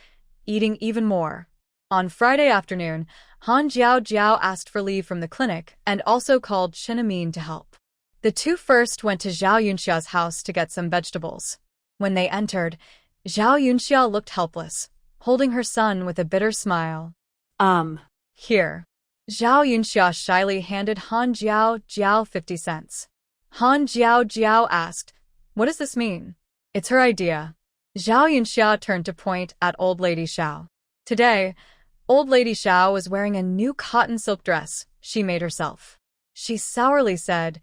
eating even more. On Friday afternoon, Han Jiao Jiao asked for leave from the clinic and also called Shin Amin to help. The two first went to Zhao Yunxia's house to get some vegetables. When they entered, Zhao Yunxia looked helpless, holding her son with a bitter smile. Here." Zhao Yunxia shyly handed Han Jiao Jiao 50 cents. Han Jiao Jiao asked, "What does this mean?" "It's her idea." Zhao Yunxia turned to point at Old Lady Xiao. Today, Old Lady Xiao was wearing a new cotton silk dress she made herself. She sourly said,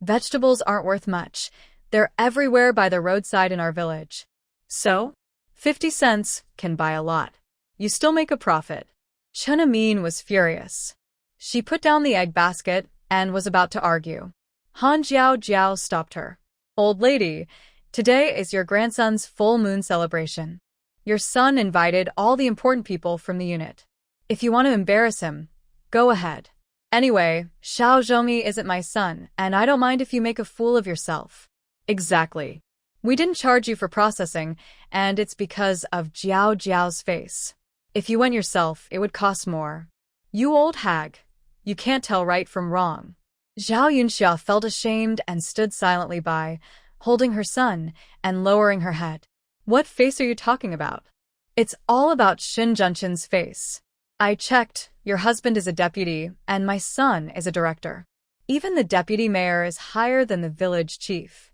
"Vegetables aren't worth much. They're everywhere by the roadside in our village. So, 50 cents can buy a lot. You still make a profit." Chun Amin was furious. She put down the egg basket and was about to argue. Han Jiao Jiao stopped her. "Old lady, today is your grandson's full moon celebration. Your son invited all the important people from the unit. If you want to embarrass him, go ahead." Anyway, Xiao Zhongyi isn't my son, and I don't mind if you make a fool of yourself. Exactly. We didn't charge you for processing, and it's because of Jiao Jiao's face. If you went yourself, it would cost more. You old hag. You can't tell right from wrong. Zhao Yunxia felt ashamed and stood silently by, holding her son and lowering her head. What face are you talking about? It's all about Shin Junshin's face. I checked, your husband is a deputy, and my son is a director. Even the deputy mayor is higher than the village chief.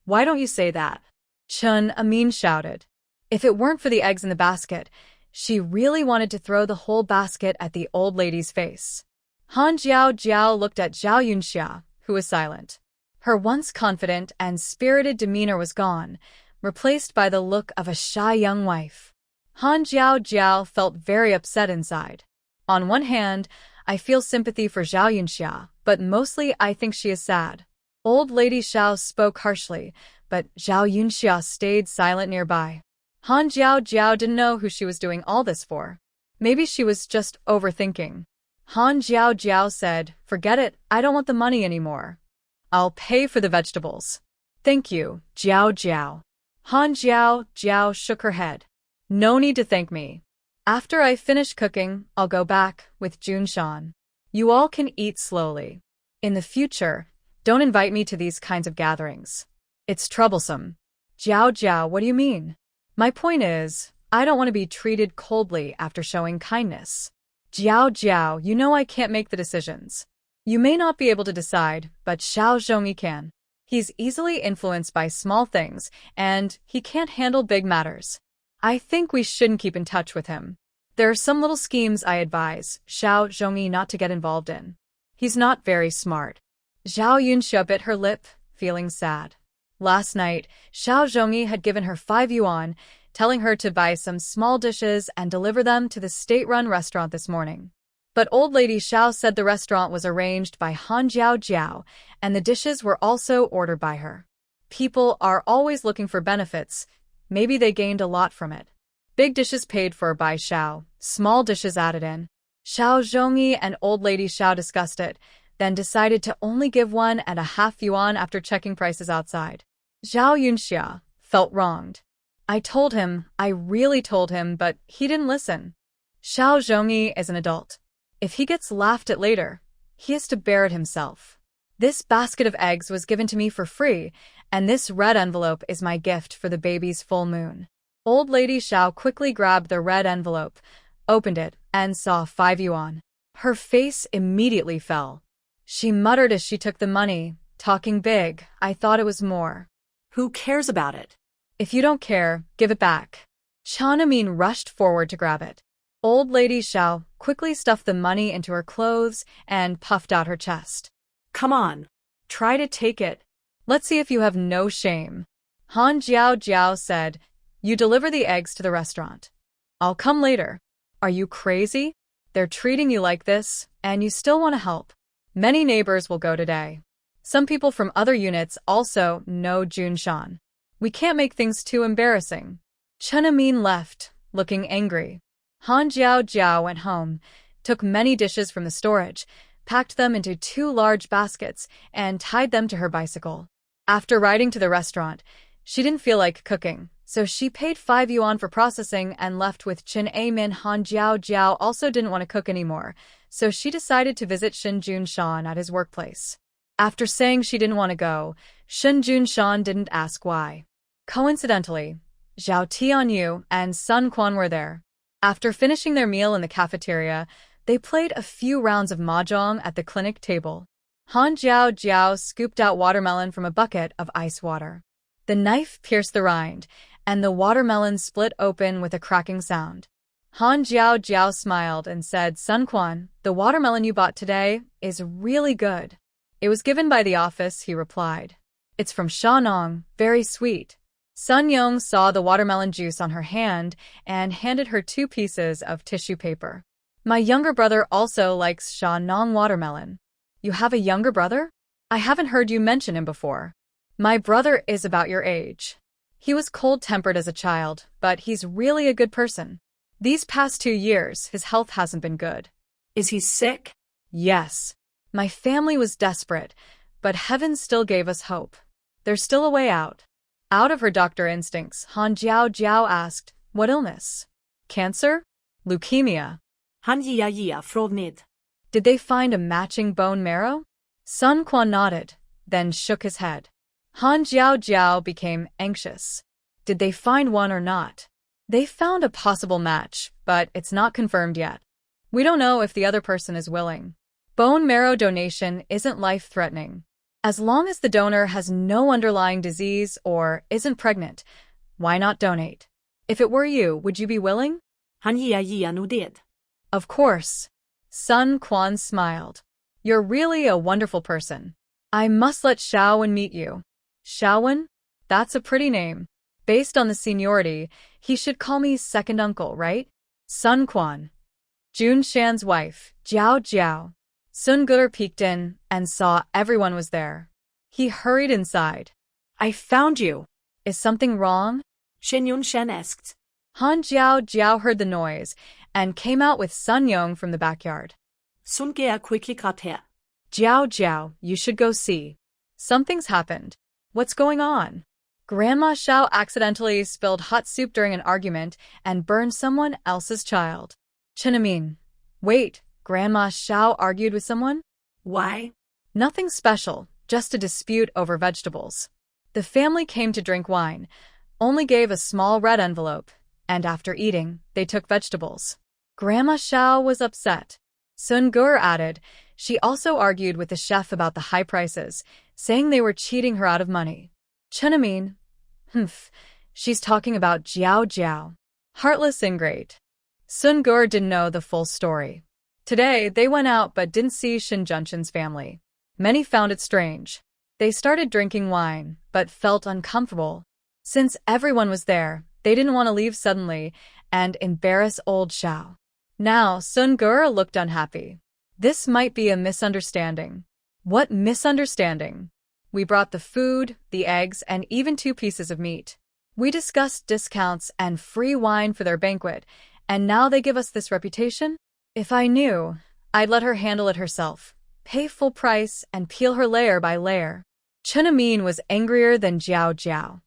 Why don't you say that? Chun Amin shouted. If it weren't for the eggs in the basket, she really wanted to throw the whole basket at the old lady's face. Han Jiao Jiao looked at Zhao Yunxia, who was silent. Her once confident and spirited demeanor was gone, replaced by the look of a shy young wife. Han Jiao Jiao felt very upset inside. On one hand, I feel sympathy for Zhao Yunxia, but mostly I think she is sad. Old Lady Xiao spoke harshly, but Zhao Yunxia stayed silent nearby. Han Jiao Jiao didn't know who she was doing all this for. Maybe she was just overthinking. Han Jiao Jiao said, "Forget it, I don't want the money anymore. I'll pay for the vegetables." "Thank you, Jiao Jiao." Han Jiao Jiao shook her head. "No need to thank me. After I finish cooking, I'll go back with Junshan. You all can eat slowly. In the future, don't invite me to these kinds of gatherings. It's troublesome." "Jiao Jiao, what do you mean?" "My point is, I don't want to be treated coldly after showing kindness." "Jiao Jiao, you know I can't make the decisions. You may not be able to decide, but Xiao Zhongyi can. He's easily influenced by small things, and he can't handle big matters. I think we shouldn't keep in touch with him. There are some little schemes I advise Xiao Zhongyi not to get involved in. He's not very smart." Zhao Yunxia bit her lip, feeling sad. Last night, Xiao Zhongyi had given her 5 yuan, telling her to buy some small dishes and deliver them to the state-run restaurant this morning. But old lady Xiao said the restaurant was arranged by Han Jiao Jiao, and the dishes were also ordered by her. People are always looking for benefits. Maybe they gained a lot from it. Big dishes paid for by Xiao, small dishes added in. Xiao Zhongyi and old lady Xiao discussed it, then decided to only give 1.5 yuan after checking prices outside. Zhao Yunxia felt wronged. I really told him, but he didn't listen. Xiao Zhongyi is an adult. If he gets laughed at later, he has to bear it himself. This basket of eggs was given to me for free, and this red envelope is my gift for the baby's full moon. Old lady Xiao quickly grabbed the red envelope, opened it, and saw 5 yuan. Her face immediately fell. She muttered as she took the money, talking big, "I thought it was more." Who cares about it? "If you don't care, give it back." Chan Amin rushed forward to grab it. Old lady Xiao quickly stuffed the money into her clothes and puffed out her chest. Come on. "Try to take it. Let's see if you have no shame." Han Jiao Jiao said, "You deliver the eggs to the restaurant. I'll come later." "Are you crazy? They're treating you like this, and you still want to help." "Many neighbors will go today. Some people from other units also know Junshan. We can't make things too embarrassing." Chen Amin left, looking angry. Han Jiao Jiao went home, took many dishes from the storage, packed them into 2 large baskets, and tied them to her bicycle. After riding to the restaurant, she didn't feel like cooking, so she paid 5 yuan for processing and left with Chen Amin. Han Jiao Jiao also didn't want to cook anymore, so she decided to visit Shin Junshan at his workplace. After saying she didn't want to go, Shin Junshan didn't ask why. Coincidentally, Zhao Tianyu and Sun Quan were there. After finishing their meal in the cafeteria, they played a few rounds of mahjong at the clinic table. Han Jiao Jiao scooped out watermelon from a bucket of ice water. The knife pierced the rind, and the watermelon split open with a cracking sound. Han Jiao Jiao smiled and said, "Sun Quan, the watermelon you bought today is really good." "It was given by the office," he replied. "It's from Shanong, very sweet." Sun Yong saw the watermelon juice on her hand and handed her 2 pieces of tissue paper. "My younger brother also likes Shanong watermelon." "You have a younger brother? I haven't heard you mention him before." "My brother is about your age. He was cold-tempered as a child, but he's really a good person. These past 2 years, his health hasn't been good." Is he sick? "Yes. My family was desperate, but heaven still gave us hope. There's still a way out. Out of her doctor instincts, Han Jiao Jiao asked, what illness? Cancer? Leukemia? Han Jia frågade. Did they find a matching bone marrow? Sun Quan nodded, then shook his head. Han Jiao Jiao became anxious. Did they find one or not? They found a possible match, but it's not confirmed yet. We don't know if the other person is willing. Bone marrow donation isn't life-threatening. As long as the donor has no underlying disease or isn't pregnant, why not donate? If it were you, would you be willing? Han Jia nodded. Of course. Sun Quan smiled. You're really a wonderful person. I must let Xiaowen meet you. Xiaowen? That's a pretty name. Based on the seniority, he should call me second uncle, right? Sun Quan. Jun Shan's wife, Jiao Jiao. Sun Gur peeked in and saw everyone was there. He hurried inside. I found you. Is something wrong? Shen Yunshan asked. Han Jiao Jiao heard the noise and came out with Sun Yong from the backyard. Sun Ge quickly got here. Jiao Jiao, you should go see. Something's happened. What's going on? Grandma Xiao accidentally spilled hot soup during an argument and burned someone else's child. Chinamin. Wait, Grandma Xiao argued with someone? Why? Nothing special, just a dispute over vegetables. The family came to drink wine, only gave a small red envelope, and after eating, they took vegetables. Grandma Xiao was upset. Sun Gur added, she also argued with the chef about the high prices, saying they were cheating her out of money. Chinamin. She's talking about Jiao Jiao. Heartless ingrate. Sun Gur didn't know the full story. Today, they went out but didn't see Shin Junshin's family. Many found it strange. They started drinking wine, but felt uncomfortable. Since everyone was there, they didn't want to leave suddenly and embarrass old Xiao. Now, Sun Gur looked unhappy. This might be a misunderstanding. What misunderstanding? We brought the food, the eggs, and even 2 pieces of meat. We discussed discounts and free wine for their banquet, and now they give us this reputation? If I knew, I'd let her handle it herself, pay full price, and peel her layer by layer. Chinamin was angrier than Jiao Jiao.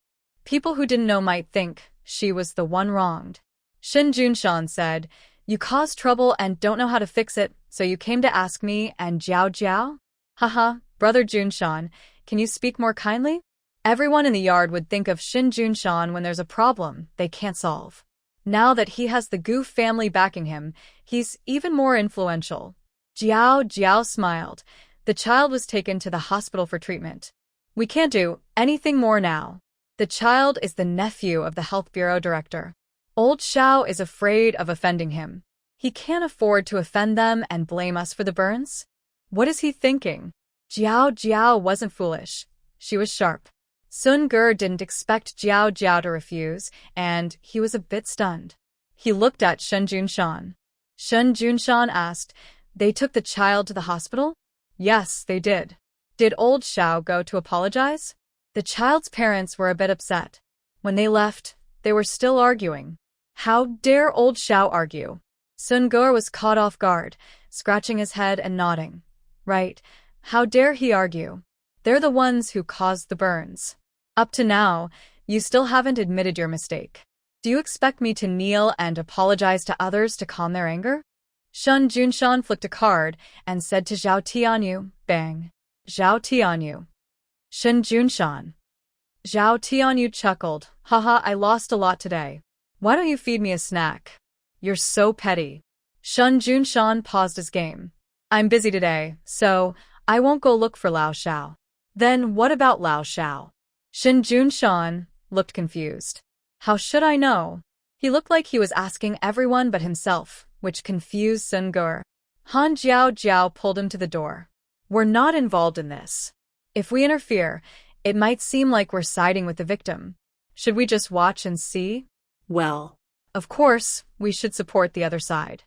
People who didn't know might think she was the one wronged. Shin Junshan said, you caused trouble and don't know how to fix it, so you came to ask me and Jiao Jiao? Haha, brother Junshan, can you speak more kindly? Everyone in the yard would think of Shin Junshan when there's a problem they can't solve. Now that he has the Gu family backing him, he's even more influential. Jiao Jiao smiled. The child was taken to the hospital for treatment. We can't do anything more now. The child is the nephew of the Health Bureau director. Old Xiao is afraid of offending him. He can't afford to offend them and blame us for the burns. What is he thinking? Jiao Jiao wasn't foolish. She was sharp. Sun Gur didn't expect Jiao Jiao to refuse, and he was a bit stunned. He looked at Shen Junshan. Shen Junshan asked, they took the child to the hospital? Yes, they did. Did old Xiao go to apologize? The child's parents were a bit upset. When they left, they were still arguing. How dare old Xiao argue? Sun Gur was caught off guard, scratching his head and nodding. Right, how dare he argue? They're the ones who caused the burns. Up to now, you still haven't admitted your mistake. Do you expect me to kneel and apologize to others to calm their anger? Shen Junshan flicked a card and said to Zhao Tianyu, bang. Zhao Tianyu. Shen Junshan. Zhao Tianyu chuckled, haha, I lost a lot today. Why don't you feed me a snack? You're so petty. Shen Junshan paused his game. I'm busy today, so I won't go look for Lao Xiao. Then what about Lao Xiao? Shen Junshan looked confused. How should I know? He looked like he was asking everyone but himself, which confused Sun Gur. Han Jiao Jiao pulled him to the door. We're not involved in this. If we interfere, it might seem like we're siding with the victim. Should we just watch and see? Well, of course, we should support the other side.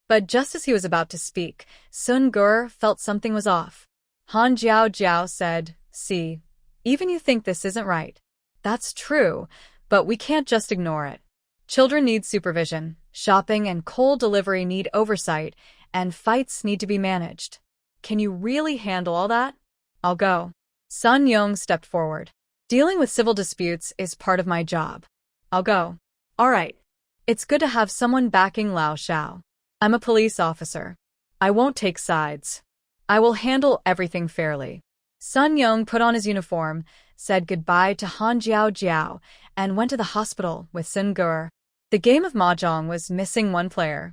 But just as he was about to speak, Sun Gur felt something was off. Han Jiao Jiao said, see, even you think this isn't right. That's true, but we can't just ignore it. Children need supervision, shopping and coal delivery need oversight, and fights need to be managed. Can you really handle all that? I'll go. Sun Young stepped forward. Dealing with civil disputes is part of my job. I'll go. All right. It's good to have someone backing Lao Xiao. I'm a police officer. I won't take sides. I will handle everything fairly. Sun Young put on his uniform, said goodbye to Han Jiao Jiao, and went to the hospital with Sun Gur. The game of mahjong was missing one player.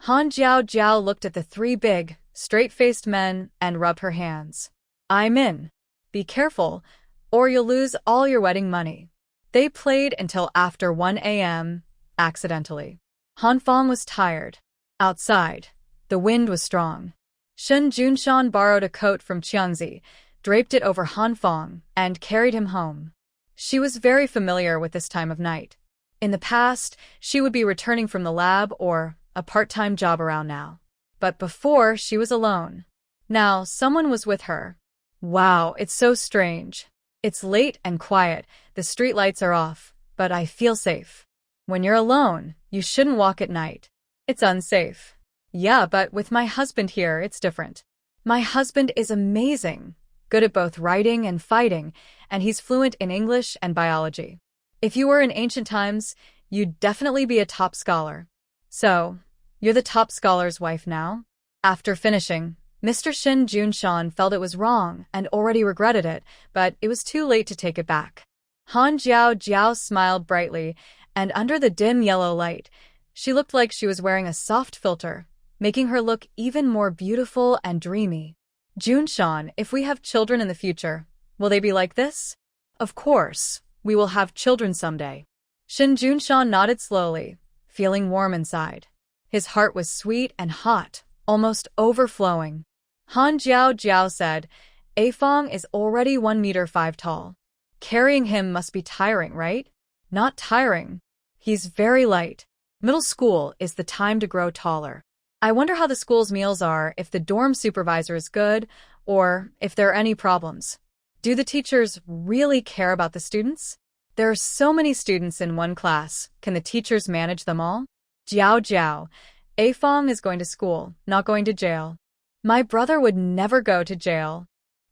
Han Jiao Jiao looked at the three big, straight-faced men and rubbed her hands. I'm in. Be careful, or you'll lose all your wedding money. They played until after 1 a.m., accidentally. Han Fong was tired. Outside, the wind was strong. Shen Junshan borrowed a coat from Qiangzi, draped it over Han Fong, and carried him home. She was very familiar with this time of night. In the past, she would be returning from the lab or a part-time job around now. But before, she was alone. Now, someone was with her. Wow, it's so strange. It's late and quiet, the streetlights are off, but I feel safe. When you're alone, you shouldn't walk at night. It's unsafe. Yeah, but with my husband here, it's different. My husband is amazing, good at both writing and fighting, and he's fluent in English and biology. If you were in ancient times, you'd definitely be a top scholar. So, you're the top scholar's wife now? After finishing, Mr. Shin Junshan felt it was wrong and already regretted it, but it was too late to take it back. Han Jiao Jiao smiled brightly, and under the dim yellow light, she looked like she was wearing a soft filter, making her look even more beautiful and dreamy. Junshan, if we have children in the future, will they be like this? Of course, we will have children someday. Shin Junshan nodded slowly, feeling warm inside. His heart was sweet and hot, almost overflowing. Han Jiao Jiao said, A Fong is already 1 meter 5 tall. Carrying him must be tiring, right? Not tiring. He's very light. Middle school is the time to grow taller. I wonder how the school's meals are, if the dorm supervisor is good, or if there are any problems. Do the teachers really care about the students? There are so many students in one class. Can the teachers manage them all? Jiao Jiao, A Fong is going to school, not going to jail. My brother would never go to jail.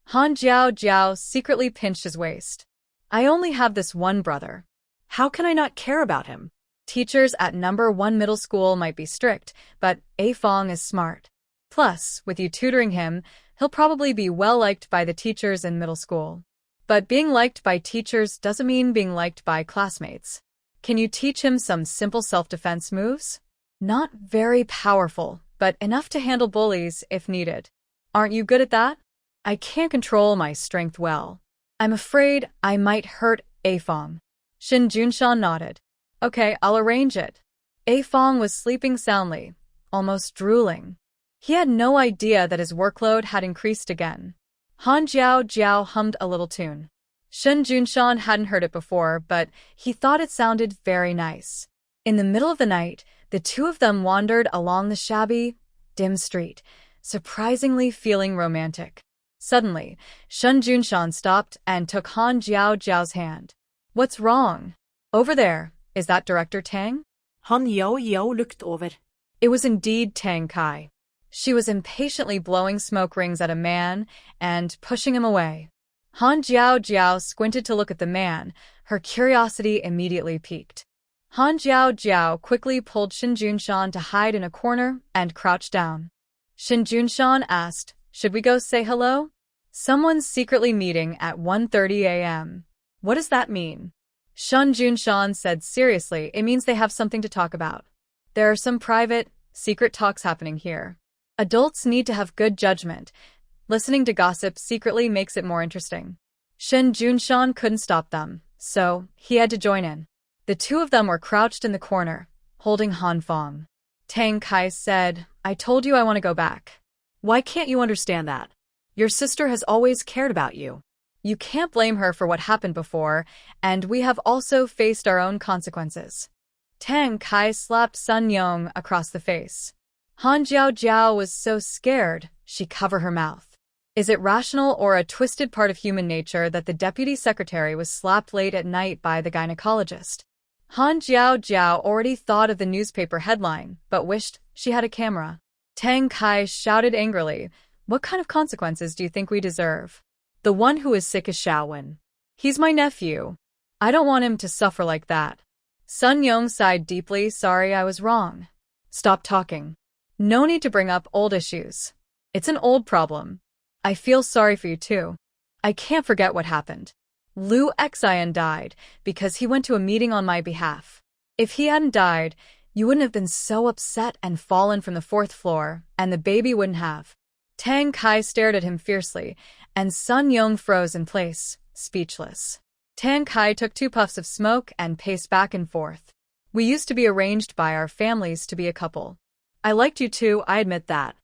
Han Jiao Jiao secretly pinched his waist. I only have this one brother. How can I not care about him? Teachers at number 1 middle school might be strict, but A Fong is smart. Plus, with you tutoring him, he'll probably be well-liked by the teachers in middle school. But being liked by teachers doesn't mean being liked by classmates. Can you teach him some simple self-defense moves? Not very powerful, but enough to handle bullies if needed. Aren't you good at that? I can't control my strength well. I'm afraid I might hurt A Fong. Shin Junshan nodded. Okay, I'll arrange it. A Fong was sleeping soundly, almost drooling. He had no idea that his workload had increased again. Han Jiao Jiao hummed a little tune. Shin Junshan hadn't heard it before, but he thought it sounded very nice. In the middle of the night, the two of them wandered along the shabby, dim street, surprisingly feeling romantic. Suddenly, Shin Junshan stopped and took Han Jiao Jiao's hand. What's wrong? Over there, is that Director Tang? Han Jiao Jiao looked over. It was indeed Tang Kai. She was impatiently blowing smoke rings at a man and pushing him away. Han Jiao Jiao squinted to look at the man, her curiosity immediately piqued. Han Jiao Jiao quickly pulled Shin Junshan to hide in a corner and crouched down. Shin Junshan asked, should we go say hello? Someone's secretly meeting at 1:30 a.m. What does that mean? Shin Junshan said seriously, it means they have something to talk about. There are some private, secret talks happening here. Adults need to have good judgment. Listening to gossip secretly makes it more interesting. Shin Junshan couldn't stop them, so he had to join in. The two of them were crouched in the corner, holding Han Fong. Tang Kai said, I told you I want to go back. Why can't you understand that? Your sister has always cared about you. You can't blame her for what happened before, and we have also faced our own consequences. Tang Kai slapped Sun Yong across the face. Han Jiao Jiao was so scared, she covered her mouth. Is it rational or a twisted part of human nature that the deputy secretary was slapped late at night by the gynecologist? Han Jiao Jiao already thought of the newspaper headline, but wished she had a camera. Tang Kai shouted angrily, What kind of consequences do you think we deserve? The one who is sick is Xiaowen. He's my nephew. I don't want him to suffer like that. Sun Yong sighed deeply. Sorry, I was wrong. Stop talking. No need to bring up old issues. It's an old problem. I feel sorry for you too. I can't forget what happened. Liu Xian died because he went to a meeting on my behalf. If he hadn't died, you wouldn't have been so upset and fallen from the 4th floor, and the baby wouldn't have. Tang Kai stared at him fiercely, and Sun Yong froze in place, speechless. Tang Kai took 2 puffs of smoke and paced back and forth. We used to be arranged by our families to be a couple. I liked you too, I admit that.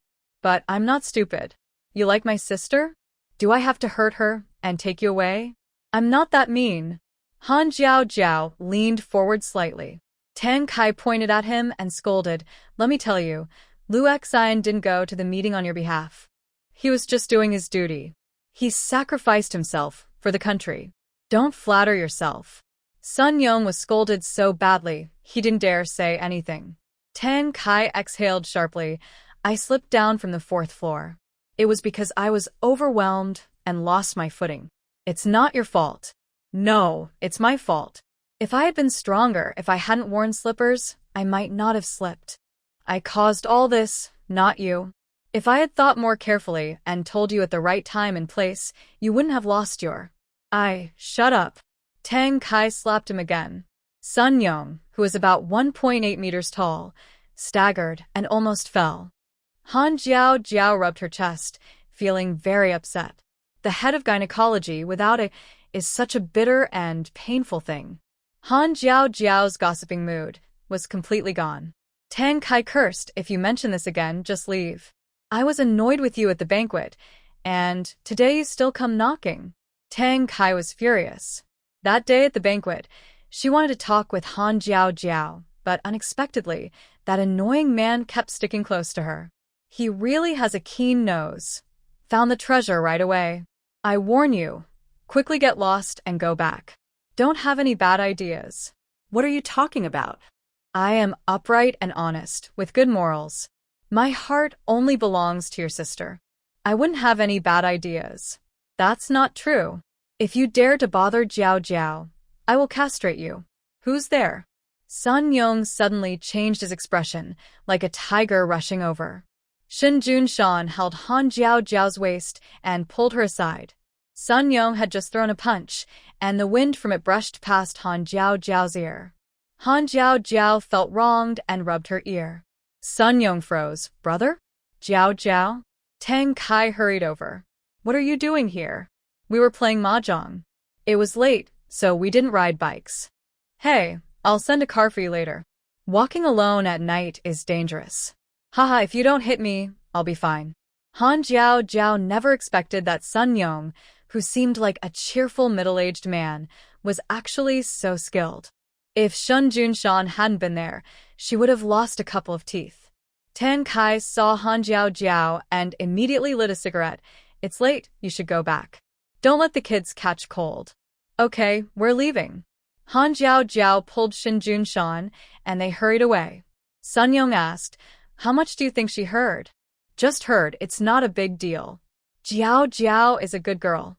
But I'm not stupid. You like my sister? Do I have to hurt her and take you away? I'm not that mean. Han Jiao leaned forward slightly. Tang Kai pointed at him and scolded, let me tell you, Liu Xian didn't go to the meeting on your behalf. He was just doing his duty. He sacrificed himself for the country. Don't flatter yourself. Sun Yong was scolded so badly, he didn't dare say anything. Tang Kai exhaled sharply. I slipped down from the 4th floor. It was because I was overwhelmed and lost my footing. It's not your fault. No, it's my fault. If I had been stronger, if I hadn't worn slippers, I might not have slipped. I caused all this, not you. If I had thought more carefully and told you at the right time and place, you wouldn't have lost your... Shut up. Tang Kai slapped him again. Sun Yong, who was about 1.8 meters tall, staggered and almost fell. Han Jiao rubbed her chest, feeling very upset. The head of gynecology without it is such a bitter and painful thing. Han Jiao's gossiping mood was completely gone. Tang Kai cursed, if you mention this again, just leave. I was annoyed with you at the banquet, and today you still come knocking. Tang Kai was furious. That day at the banquet, she wanted to talk with Han Jiao, but unexpectedly, that annoying man kept sticking close to her. He really has a keen nose. Found the treasure right away. I warn you, quickly get lost and go back. Don't have any bad ideas. What are you talking about? I am upright and honest, with good morals. My heart only belongs to your sister. I wouldn't have any bad ideas. That's not true. If you dare to bother Jiao, I will castrate you. Who's there? Sun Yong suddenly changed his expression, like a tiger rushing over. Shin Junshan held Han Jiao's waist and pulled her aside. Sun Yong had just thrown a punch, and the wind from it brushed past Han Jiao's ear. Han Jiao felt wronged and rubbed her ear. Sun Yong froze. Brother? Jiao? Tang Kai hurried over. What are you doing here? We were playing mahjong. It was late, so we didn't ride bikes. Hey, I'll send a car for you later. Walking alone at night is dangerous. Haha, if you don't hit me, I'll be fine. Han Jiao never expected that Sun Yong, who seemed like a cheerful middle-aged man, was actually so skilled. If Shun Junshan hadn't been there, she would have lost a couple of teeth. Tang Kai saw Han Jiao and immediately lit a cigarette. It's late, you should go back. Don't let the kids catch cold. Okay, we're leaving. Han Jiao pulled Shin Junshan, and they hurried away. Sun Yong asked, how much do you think she heard? Just heard, it's not a big deal. Jiao is a good girl.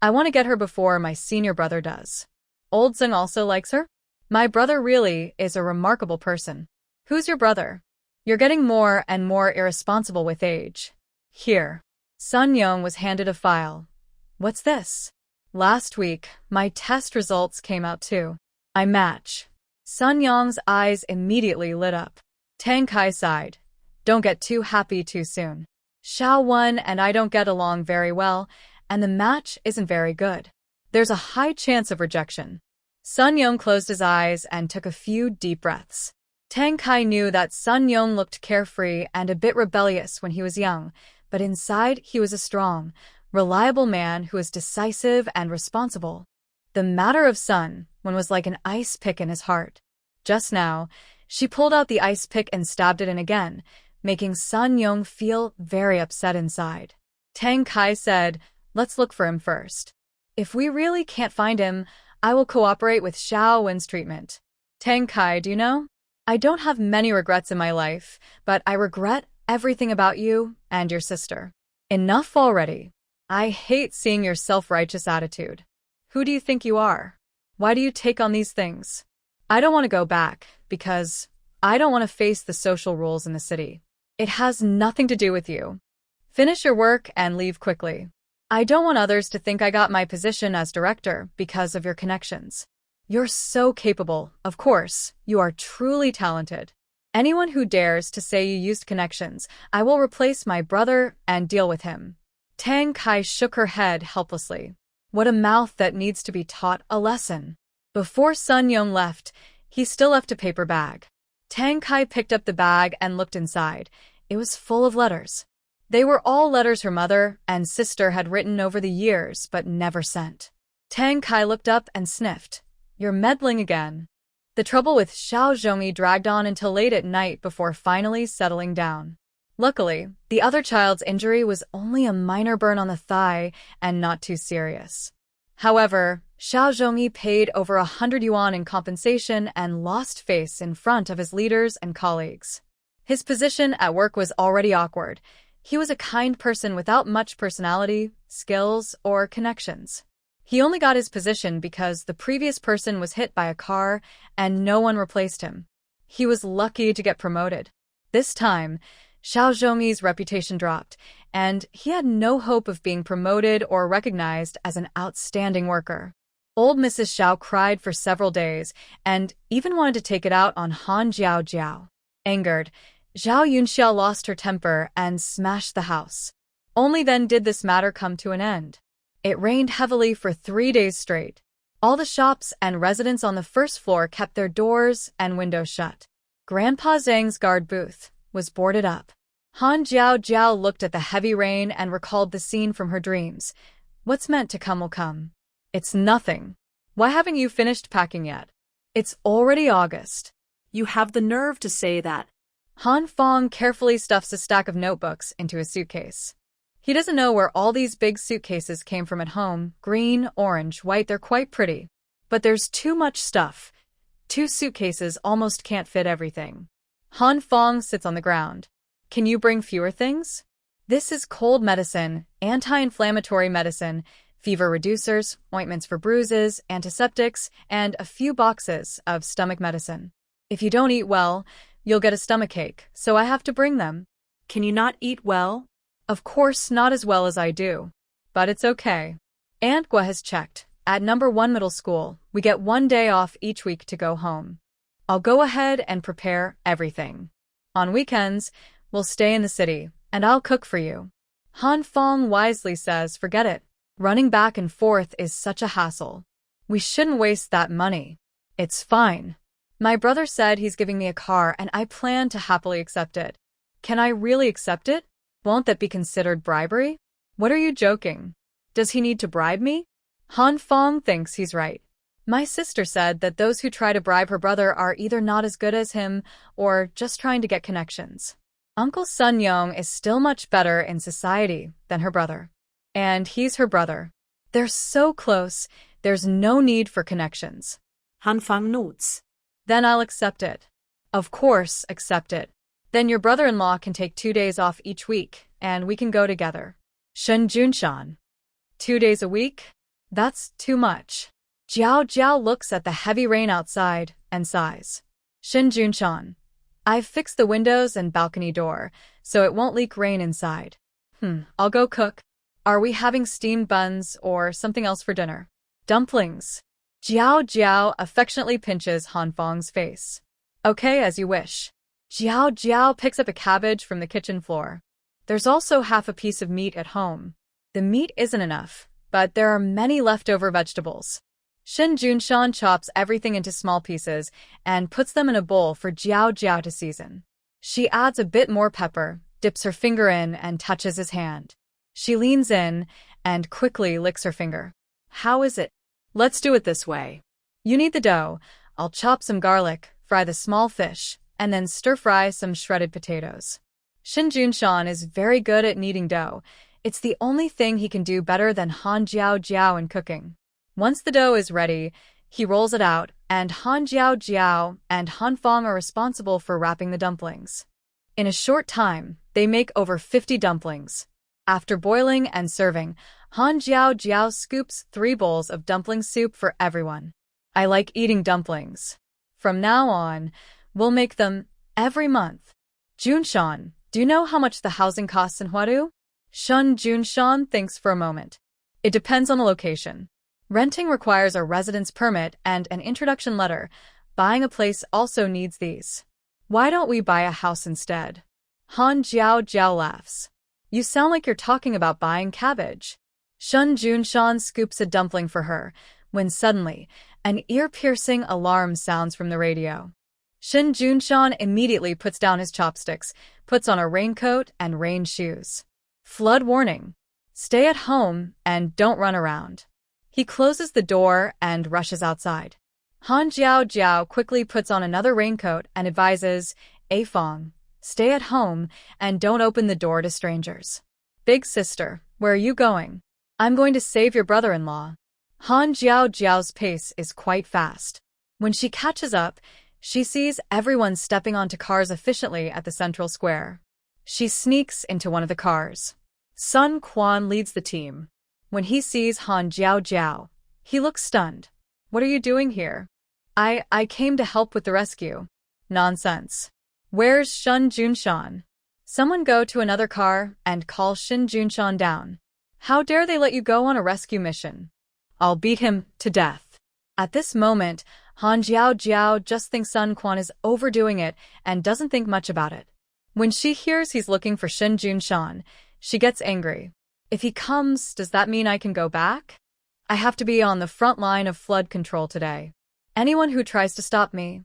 I want to get her before my senior brother does. Old Zeng also likes her? My brother really is a remarkable person. Who's your brother? You're getting more and more irresponsible with age. Here. Sun Yong was handed a file. What's this? Last week, my test results came out too. I match. Sun Yong's eyes immediately lit up. Tang Kai sighed. Don't get too happy too soon. Xiaowen and I don't get along very well, and the match isn't very good. There's a high chance of rejection. Sun Yong closed his eyes and took a few deep breaths. Tang Kai knew that Sun Yong looked carefree and a bit rebellious when he was young, but inside he was a strong, reliable man who was decisive and responsible. The matter of Sun Wen was like an ice pick in his heart. Just now, she pulled out the ice pick and stabbed it in again, making Sun Yong feel very upset inside. Tang Kai said, let's look for him first. If we really can't find him, I will cooperate with Xiaowen's treatment. Tang Kai, do you know? I don't have many regrets in my life, but I regret everything about you and your sister. Enough already. I hate seeing your self-righteous attitude. Who do you think you are? Why do you take on these things? I don't want to go back, because I don't want to face the social rules in the city. It has nothing to do with you. Finish your work and leave quickly. I don't want others to think I got my position as director because of your connections. You're so capable, of course. You are truly talented. Anyone who dares to say you used connections, I will replace my brother and deal with him. Tang Kai shook her head helplessly. What a mouth that needs to be taught a lesson. Before Sun Yong left, he still left a paper bag. Tang Kai picked up the bag and looked inside. It was full of letters. They were all letters her mother and sister had written over the years but never sent. Tang Kai looked up and sniffed. You're meddling again. The trouble with Xiao Zhongyi dragged on until late at night before finally settling down. Luckily, the other child's injury was only a minor burn on the thigh and not too serious. However, Xiao Zhongyi paid over 100 yuan in compensation and lost face in front of his leaders and colleagues. His position at work was already awkward. He was a kind person without much personality, skills, or connections. He only got his position because the previous person was hit by a car and no one replaced him. He was lucky to get promoted. This time, Xiao Zhongyi's reputation dropped, and he had no hope of being promoted or recognized as an outstanding worker. Old Mrs. Xiao cried for several days and even wanted to take it out on Han Jiao Jiao. Angered, Zhao Yunxiao lost her temper and smashed the house. Only then did this matter come to an end. It rained heavily for 3 days straight. All the shops and residents on the first floor kept their doors and windows shut. Grandpa Zhang's guard booth was boarded up. Han Jiao Jiao looked at the heavy rain and recalled the scene from her dreams. What's meant to come will come. It's nothing. Why haven't you finished packing yet? It's already August. You have the nerve to say that. Han Fong carefully stuffs a stack of notebooks into a suitcase. He doesn't know where all these big suitcases came from at home. Green, orange, white, they're quite pretty. But there's too much stuff. 2 suitcases almost can't fit everything. Han Fong sits on the ground. Can you bring fewer things? This is cold medicine, anti-inflammatory medicine, fever reducers, ointments for bruises, antiseptics, and a few boxes of stomach medicine. If you don't eat well, you'll get a stomachache, so I have to bring them. Can you not eat well? Of course, not as well as I do. But it's okay. Aunt Gua has checked. At number 1 middle school, we get 1 day off each week to go home. I'll go ahead and prepare everything. On weekends, we'll stay in the city, and I'll cook for you. Han Fong wisely says, forget it. Running back and forth is such a hassle. We shouldn't waste that money. It's fine. My brother said he's giving me a car and I plan to happily accept it. Can I really accept it? Won't that be considered bribery? What are you joking? Does he need to bribe me? Han Fong thinks he's right. My sister said that those who try to bribe her brother are either not as good as him or just trying to get connections. Uncle Sun Yong is still much better in society than her brother. And he's her brother. They're so close, there's no need for connections. Han Fong notes. Then I'll accept it. Of course, accept it. Then your brother-in-law can take 2 days off each week, and we can go together. Shen Junshan. 2 days a week? That's too much. Jiao Jiao looks at the heavy rain outside and sighs. Shen Junshan. I've fixed the windows and balcony door, so it won't leak rain inside. I'll go cook. Are we having steamed buns or something else for dinner? Dumplings. Jiao Jiao affectionately pinches Han Fong's face. Okay, as you wish. Jiao Jiao picks up a cabbage from the kitchen floor. There's also half a piece of meat at home. The meat isn't enough, but there are many leftover vegetables. Shen Junshan chops everything into small pieces and puts them in a bowl for Jiao Jiao to season. She adds a bit more pepper, dips her finger in, and touches his hand. She leans in and quickly licks her finger. How is it? Let's do it this way. You need the dough. I'll chop some garlic, fry the small fish, and then stir-fry some shredded potatoes. Shen Junshan is very good at kneading dough. It's the only thing he can do better than Han Jiao Jiao in cooking. Once the dough is ready, he rolls it out, and Han Jiao Jiao and Han Fong are responsible for wrapping the dumplings. In a short time, they make over 50 dumplings. After boiling and serving, Han Jiao Jiao scoops 3 bowls of dumpling soup for everyone. I like eating dumplings. From now on, we'll make them every month. Junshan, do you know how much the housing costs in Huadu? Junshan thinks for a moment. It depends on the location. Renting requires a residence permit and an introduction letter. Buying a place also needs these. Why don't we buy a house instead? Han Jiao Jiao laughs. You sound like you're talking about buying cabbage. Junshan scoops a dumpling for her, when suddenly, an ear-piercing alarm sounds from the radio. Junshan immediately puts down his chopsticks, puts on a raincoat and rain shoes. Flood warning. Stay at home and don't run around. He closes the door and rushes outside. Han Jiao Jiao quickly puts on another raincoat and advises, Afong, stay at home and don't open the door to strangers. Big sister, where are you going? I'm going to save your brother-in-law. Han Jiao Jiao's pace is quite fast. When she catches up, she sees everyone stepping onto cars efficiently at the central square. She sneaks into one of the cars. Sun Quan leads the team. When he sees Han Jiao Jiao, he looks stunned. What are you doing here? I came to help with the rescue. Nonsense. Where's Junshan? Someone go to another car and call Junshan down. How dare they let you go on a rescue mission? I'll beat him to death. At this moment, Han Jiao Jiao just thinks Sun Quan is overdoing it and doesn't think much about it. When she hears he's looking for Junshan, she gets angry. If he comes, does that mean I can go back? I have to be on the front line of flood control today. Anyone who tries to stop me,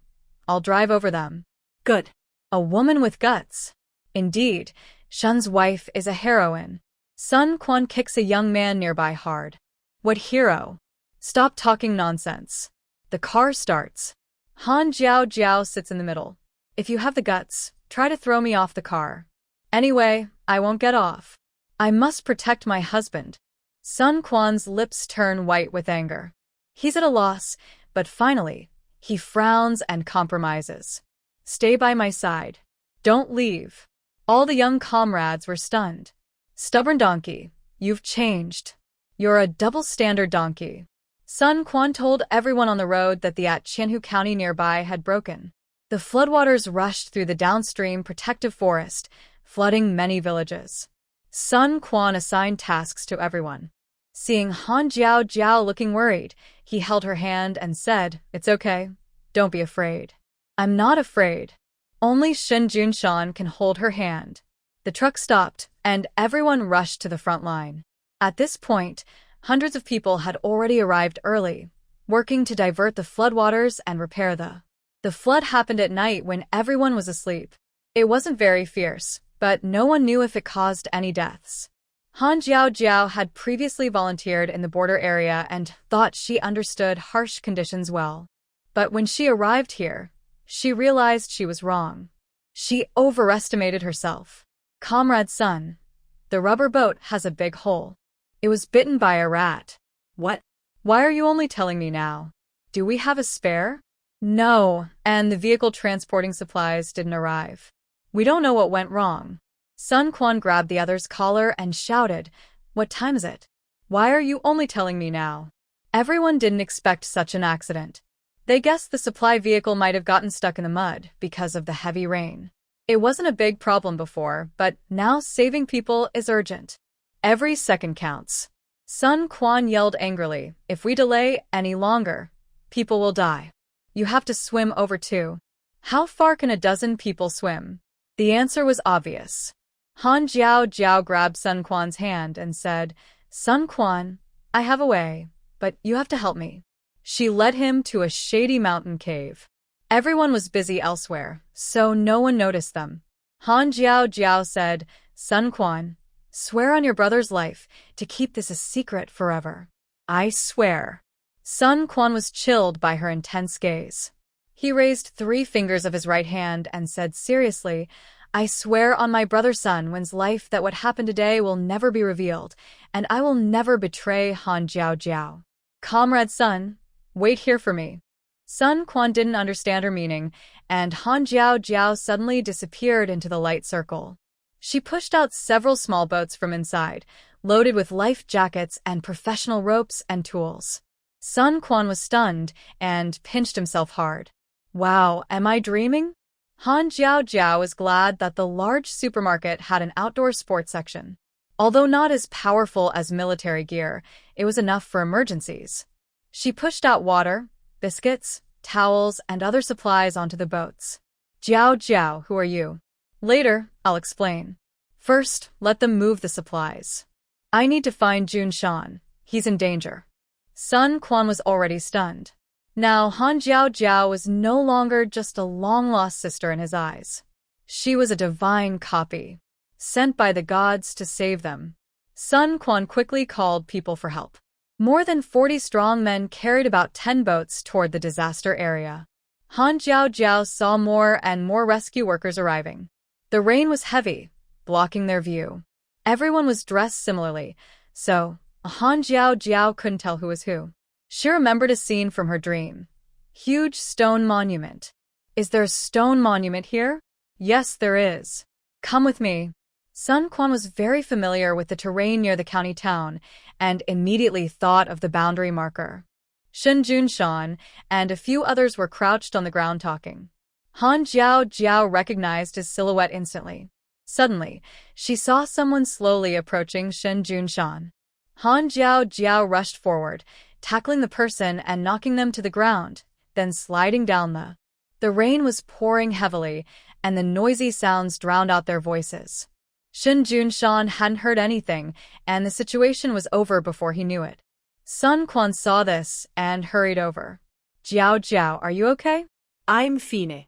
I'll drive over them. Good. A woman with guts. Indeed, Shun's wife is a heroine. Sun Quan kicks a young man nearby hard. What hero? Stop talking nonsense. The car starts. Han Jiao Jiao sits in the middle. If you have the guts, try to throw me off the car. Anyway, I won't get off. I must protect my husband. Sun Quan's lips turn white with anger. He's at a loss, but finally, he frowns and compromises. Stay by my side. Don't leave. All the young comrades were stunned. Stubborn donkey, you've changed. You're a double-standard donkey. Sun Quan told everyone on the road that the Qianhu County nearby had broken. The floodwaters rushed through the downstream protective forest, flooding many villages. Sun Quan assigned tasks to everyone. Seeing Han Jiao Jiao looking worried, he held her hand and said, It's okay. Don't be afraid. I'm not afraid. Only Junshan can hold her hand. The truck stopped, and everyone rushed to the front line. At this point, hundreds of people had already arrived early, working to divert the floodwaters and repair the flood happened at night when everyone was asleep. It wasn't very fierce, but no one knew if it caused any deaths. Han Jiao Jiao had previously volunteered in the border area and thought she understood harsh conditions well. But when she arrived here, she realized she was wrong. She overestimated herself. Comrade Sun, the rubber boat has a big hole. It was bitten by a rat. What? Why are you only telling me now? Do we have a spare? No, and the vehicle transporting supplies didn't arrive. We don't know what went wrong. Sun Quan grabbed the other's collar and shouted, What time is it? Why are you only telling me now? Everyone didn't expect such an accident. They guessed the supply vehicle might have gotten stuck in the mud because of the heavy rain. It wasn't a big problem before, but now saving people is urgent. Every second counts. Sun Quan yelled angrily, If we delay any longer, people will die. You have to swim over too. How far can a dozen people swim? The answer was obvious. Han Jiao Jiao grabbed Sun Quan's hand and said, Sun Quan, I have a way, but you have to help me. She led him to a shady mountain cave. Everyone was busy elsewhere, so no one noticed them. Han Jiao Jiao said, Sun Quan, swear on your brother's life to keep this a secret forever. I swear. Sun Quan was chilled by her intense gaze. He raised 3 fingers of his right hand and said seriously, I swear on my brother Sun Wen's life that what happened today will never be revealed, and I will never betray Han Jiao Jiao. Comrade Sun, wait here for me. Sun Quan didn't understand her meaning, and Han Jiao Jiao suddenly disappeared into the light circle. She pushed out several small boats from inside, loaded with life jackets and professional ropes and tools. Sun Quan was stunned and pinched himself hard. Wow, am I dreaming? Han Jiao was glad that the large supermarket had an outdoor sports section. Although not as powerful as military gear, it was enough for emergencies. She pushed out water, biscuits, towels, and other supplies onto the boats. Jiao, who are you? Later, I'll explain. First, let them move the supplies. I need to find Jun Shan. He's in danger. Sun Quan was already stunned. Now Han Jiao was no longer just a long-lost sister in his eyes. She was a divine copy, sent by the gods to save them. Sun Quan quickly called people for help. More than 40 strong men carried about 10 boats toward the disaster area. Han Jiao saw more and more rescue workers arriving. The rain was heavy, blocking their view. Everyone was dressed similarly, so Han Jiao couldn't tell who was who. She remembered a scene from her dream. Huge stone monument. Is there a stone monument here? Yes, there is. Come with me. Sun Quan was very familiar with the terrain near the county town and immediately thought of the boundary marker. Jun Shan and a few others were crouched on the ground talking. Han Jiao recognized his silhouette instantly. Suddenly, she saw someone slowly approaching Jun Shan. Han Jiao rushed forward, tackling the person and knocking them to the ground, then sliding down the... The rain was pouring heavily, and the noisy sounds drowned out their voices. Jun Shan hadn't heard anything, and the situation was over before he knew it. Sun Quan saw this and hurried over. Jiao, are you okay? I'm fine.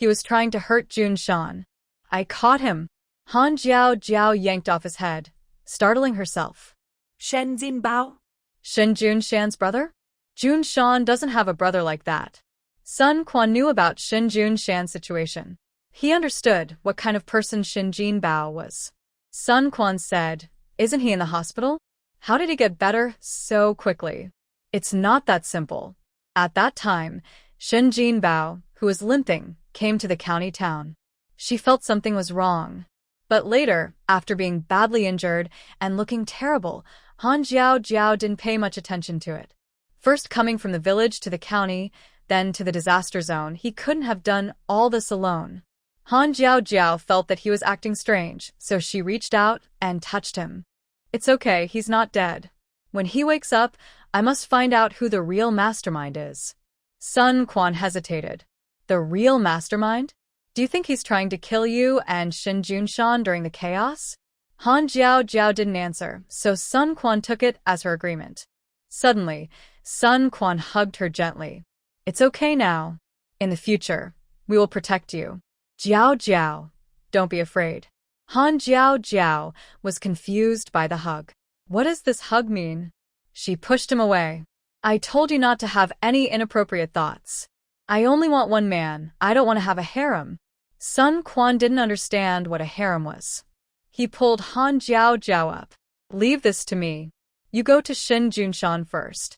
He was trying to hurt Jun Shan. I caught him. Han Jiao yanked off his head, startling herself. Shen Jinbao? Jun Shan's brother? Jun Shan doesn't have a brother like that. Sun Quan knew about Jun Shan's situation. He understood what kind of person Shen Jinbao was. Sun Quan said, Isn't he in the hospital? How did he get better so quickly? It's not that simple. At that time, Shen Jinbao, who was limping, came to the county town. She felt something was wrong. But later, after being badly injured and looking terrible, Han Jiao didn't pay much attention to it. First coming from the village to the county, then to the disaster zone, he couldn't have done all this alone. Han Jiao felt that he was acting strange, so she reached out and touched him. It's okay, he's not dead. When he wakes up, I must find out who the real mastermind is. Sun Quan hesitated. The real mastermind? Do you think he's trying to kill you and Jun Shan during the chaos? Han Jiao didn't answer, so Sun Quan took it as her agreement. Suddenly, Sun Quan hugged her gently. It's okay now. In the future, we will protect you. Jiao, don't be afraid. Han Jiao was confused by the hug. What does this hug mean? She pushed him away. I told you not to have any inappropriate thoughts. I only want one man. I don't want to have a harem. Sun Quan didn't understand what a harem was. He pulled Han Jiao up. Leave this to me. You go to Jun Shan first.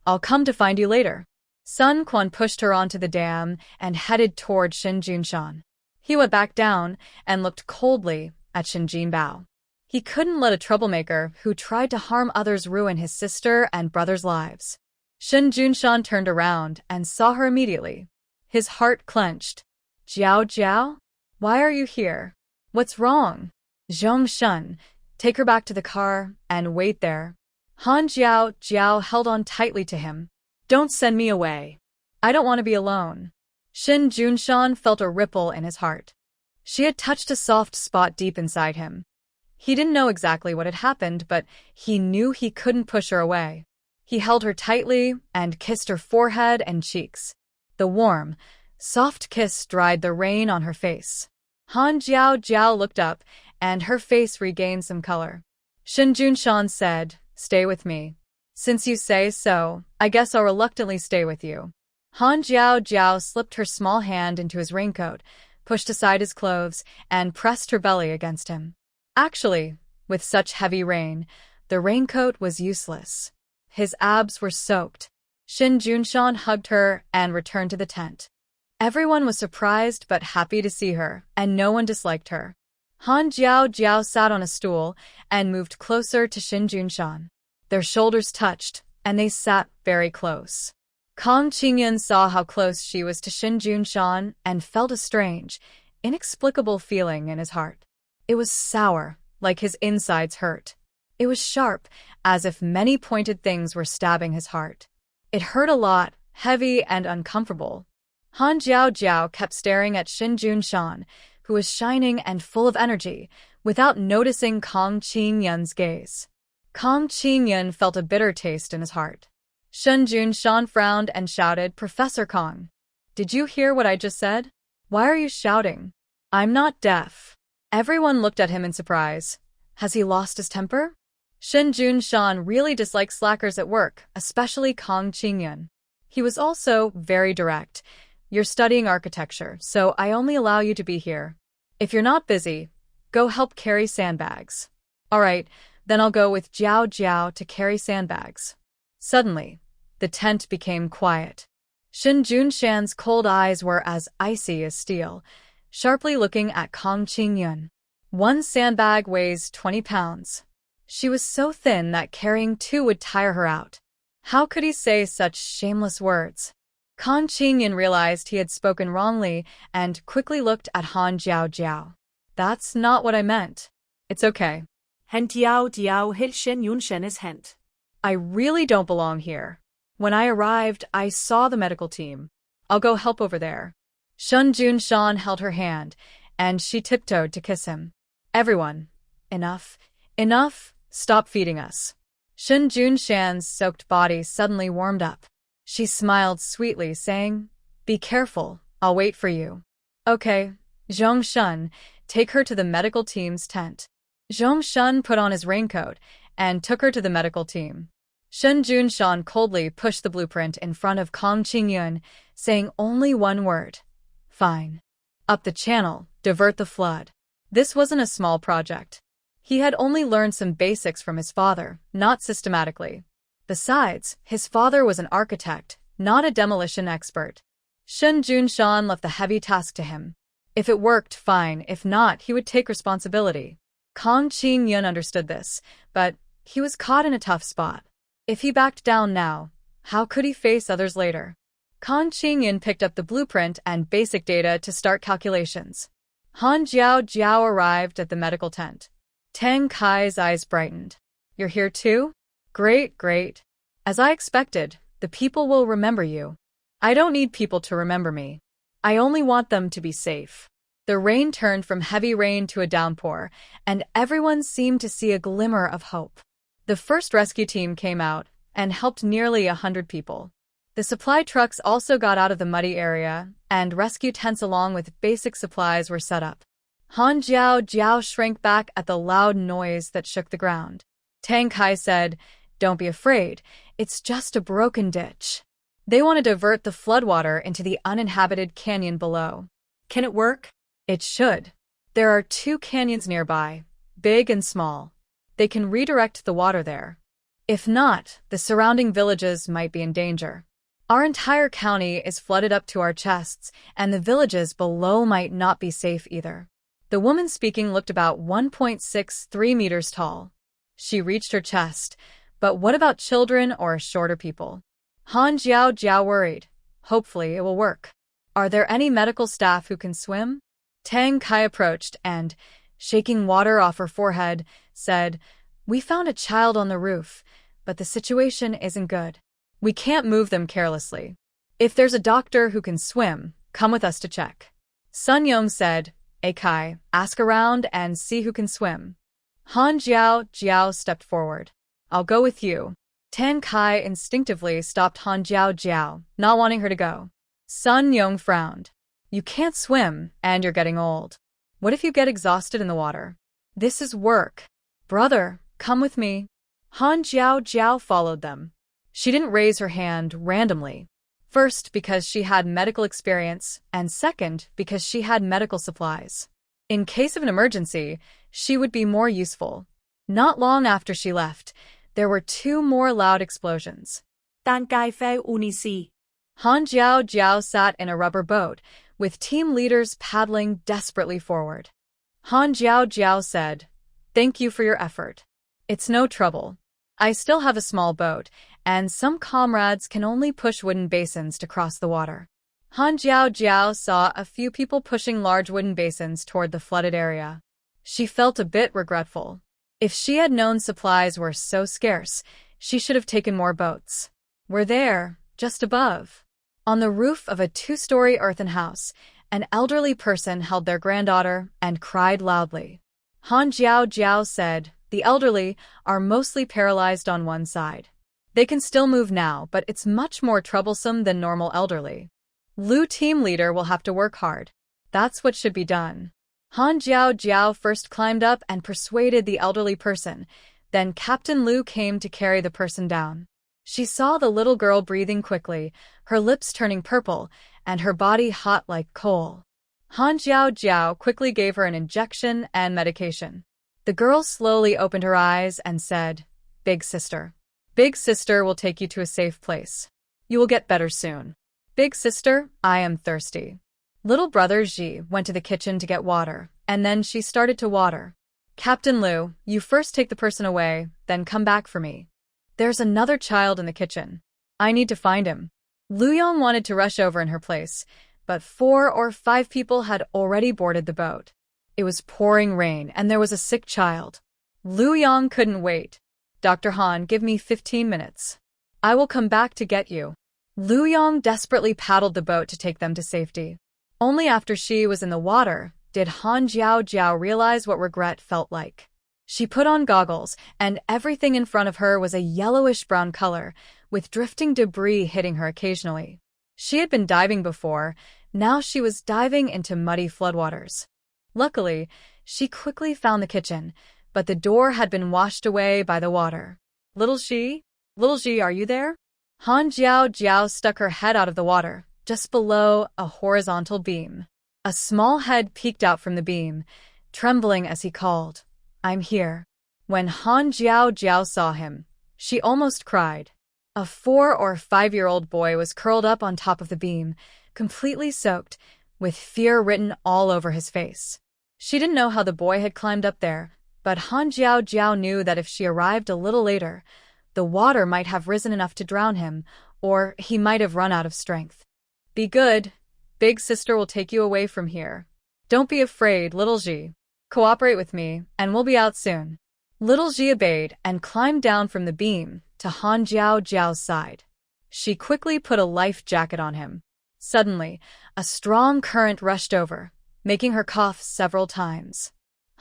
I'll come to find you later. Sun Quan pushed her onto the dam and headed toward Jun Shan. He went back down and looked coldly at Shen Jinbao. He couldn't let a troublemaker who tried to harm others ruin his sister and brother's lives. Jun Shan turned around and saw her immediately. His heart clenched. Jiao, why are you here? What's wrong? Zhong Shun, take her back to the car and wait there. Han Jiao held on tightly to him. Don't send me away. I don't want to be alone. Jun Shan felt a ripple in his heart. She had touched a soft spot deep inside him. He didn't know exactly what had happened, but he knew he couldn't push her away. He held her tightly and kissed her forehead and cheeks. The warm, soft kiss dried the rain on her face. Han Jiao looked up, and her face regained some color. Jun Shan said, Stay with me. Since you say so, I guess I'll reluctantly stay with you. Han Jiao slipped her small hand into his raincoat, pushed aside his clothes, and pressed her belly against him. Actually, with such heavy rain, the raincoat was useless. His abs were soaked. Jun Shan hugged her and returned to the tent. Everyone was surprised but happy to see her, and no one disliked her. Han Jiao sat on a stool and moved closer to Shin Junshan. Their shoulders touched, and they sat very close. Kang Qingyun saw how close she was to Shin Junshan and felt a strange, inexplicable feeling in his heart. It was sour, like his insides hurt. It was sharp, as if many pointed things were stabbing his heart. It hurt a lot, heavy and uncomfortable. Han Jiao kept staring at Shin Junshan, who was shining and full of energy, without noticing Kang Qingyun's gaze. Kang Qingyun felt a bitter taste in his heart. Shin Junshan frowned and shouted, "Professor Kang, did you hear what I just said? Why are you shouting? I'm not deaf." Everyone looked at him in surprise. Has he lost his temper? Shin Junshan really disliked slackers at work, especially Kang Qingyun. He was also very direct. You're studying architecture, so I only allow you to be here. If you're not busy, go help carry sandbags. All right, then I'll go with Jiao to carry sandbags. Suddenly, the tent became quiet. Shin Junshan's cold eyes were as icy as steel, sharply looking at Kang Qingyun. One sandbag weighs 20 pounds. She was so thin that carrying two would tire her out. How could he say such shameless words? Kang Qingyun realized he had spoken wrongly and quickly looked at Han Jiao. That's not what I meant. It's okay. Han Jiao held Shin Junshan's hand. I really don't belong here. When I arrived, I saw the medical team. I'll go help over there. Shin Junshan held her hand, and she tiptoed to kiss him. Everyone, enough, stop feeding us. Shin Junshan's soaked body suddenly warmed up. She smiled sweetly, saying, "Be careful, I'll wait for you." "Okay." Zhongshun, take her to the medical team's tent. Zhongshun put on his raincoat and took her to the medical team. Shin Junshan coldly pushed the blueprint in front of Kang Qingyun, saying only one word. "Fine." Up the channel, divert the flood. This wasn't a small project. He had only learned some basics from his father, not systematically. Besides, his father was an architect, not a demolition expert. Shin Junshan left the heavy task to him. If it worked, fine. If not, he would take responsibility. Kang Qingyun understood this, but he was caught in a tough spot. If he backed down now, how could he face others later? Kang Qingyun picked up the blueprint and basic data to start calculations. Han Jiao arrived at the medical tent. Tang Kai's eyes brightened. "You're here too? Great. As I expected, the people will remember you. I don't need people to remember me. I only want them to be safe." The rain turned from heavy rain to a downpour, and everyone seemed to see a glimmer of hope. The first rescue team came out and helped nearly 100 people. The supply trucks also got out of the muddy area, and rescue tents along with basic supplies were set up. Han Jiao shrank back at the loud noise that shook the ground. Tang Kai said, "Don't be afraid, it's just a broken ditch. They want to divert the floodwater into the uninhabited canyon below." "Can it work?" "It should. There are 2 canyons nearby, big and small. They can redirect the water there. If not, the surrounding villages might be in danger. Our entire county is flooded up to our chests, and the villages below might not be safe either." The woman speaking looked about 1.63 meters tall. She reached her chest, but what about children or shorter people? Han Jiao worried. Hopefully it will work. "Are there any medical staff who can swim?" Tang Kai approached and, shaking water off her forehead, said, "We found a child on the roof, but the situation isn't good. We can't move them carelessly. If there's a doctor who can swim, come with us to check." Sun Yong said, "Kai, ask around and see who can swim." Han Jiao stepped forward. "I'll go with you." Tang Kai instinctively stopped Han Jiao, not wanting her to go. Sun Yong frowned. "You can't swim, and you're getting old. What if you get exhausted in the water? This is work. Brother, come with me." Han Jiao followed them. She didn't raise her hand randomly. First, because she had medical experience, and second, because she had medical supplies. In case of an emergency, she would be more useful. Not long after she left, there were 2 more loud explosions. "Tan Kai Fei Unisi." Han Jiao sat in a rubber boat, with team leaders paddling desperately forward. Han Jiao Jiao said, "Thank you for your effort. It's no trouble. I still have a small boat, and some comrades can only push wooden basins to cross the water." Han Jiao Jiao saw a few people pushing large wooden basins toward the flooded area. She felt a bit regretful. If she had known supplies were so scarce, she should have taken more boats. We're there, just above. On the roof of a 2-story earthen house, an elderly person held their granddaughter and cried loudly. Han Jiao Jiao said, "The elderly are mostly paralyzed on one side. They can still move now, but it's much more troublesome than normal elderly. Lu team leader will have to work hard. That's what should be done." Han Jiao Jiao first climbed up and persuaded the elderly person, then Captain Lu came to carry the person down. She saw the little girl breathing quickly, her lips turning purple, and her body hot like coal. Han Jiao Jiao quickly gave her an injection and medication. The girl slowly opened her eyes and said, "Big sister. Big sister will take you to a safe place. You will get better soon. Big sister, I am thirsty." Little brother Ji went to the kitchen to get water, and then she started to water. "Captain Lu, you first take the person away, then come back for me. There's another child in the kitchen. I need to find him." Lu Yong wanted to rush over in her place, but 4 or 5 people had already boarded the boat. It was pouring rain, and there was a sick child. Lu Yong couldn't wait. "Dr. Han, give me 15 minutes. I will come back to get you." Lu Yong desperately paddled the boat to take them to safety. Only after she was in the water did Han Jiao Jiao realize what regret felt like. She put on goggles, and everything in front of her was a yellowish-brown color, with drifting debris hitting her occasionally. She had been diving before, now she was diving into muddy floodwaters. Luckily, she quickly found the kitchen, but the door had been washed away by the water. Little Ji, are you there?" Han Jiao Jiao stuck her head out of the water, just below a horizontal beam. A small head peeked out from the beam, trembling as he called, "I'm here." When Han Jiao Jiao saw him, she almost cried. A 4 or 5-year-old boy was curled up on top of the beam, completely soaked, with fear written all over his face. She didn't know how the boy had climbed up there, but Han Jiao Jiao knew that if she arrived a little later, the water might have risen enough to drown him, or he might have run out of strength. "Be good. Big sister will take you away from here. Don't be afraid, little Ji. Cooperate with me, and we'll be out soon." Little Ji obeyed and climbed down from the beam to Han Jiao Jiao's side. She quickly put a life jacket on him. Suddenly, a strong current rushed over, making her cough several times.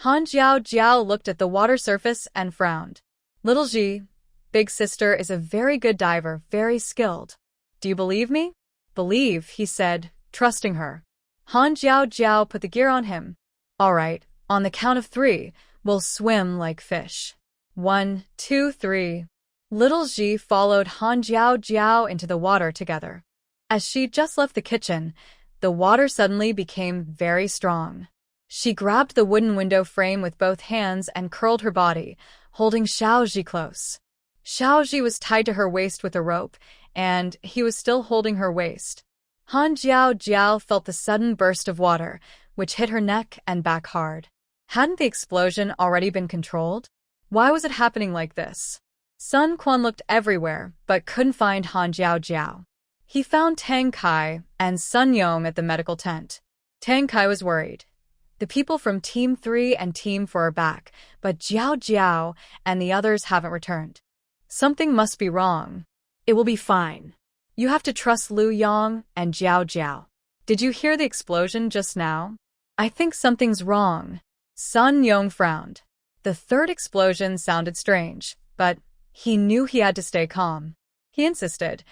Han Jiao Jiao looked at the water surface and frowned. "Little Ji, Big sister is a very good diver, very skilled. Do you believe me?" "Believe," he said, trusting her. Han Jiao Jiao put the gear on him. "All right, on the count of 3, we'll swim like fish. 1, 2, 3. Little Ji followed Han Jiao Jiao into the water together. As she just left the kitchen, the water suddenly became very strong. She grabbed the wooden window frame with both hands and curled her body, holding Xiaoji close. Xiaoji was tied to her waist with a rope, and he was still holding her waist. Han Jiao Jiao felt the sudden burst of water, which hit her neck and back hard. Hadn't the explosion already been controlled? Why was it happening like this? Sun Quan looked everywhere, but couldn't find Han Jiao Jiao. He found Tang Kai and Sun Yong at the medical tent. Tang Kai was worried. The people from Team 3 and Team 4 are back, but Jiao Jiao and the others haven't returned. Something must be wrong. It will be fine. You have to trust Lu Yong and Jiao Jiao. Did you hear the explosion just now? I think something's wrong. Sun Yong frowned. The third explosion sounded strange, but he knew he had to stay calm. He insisted,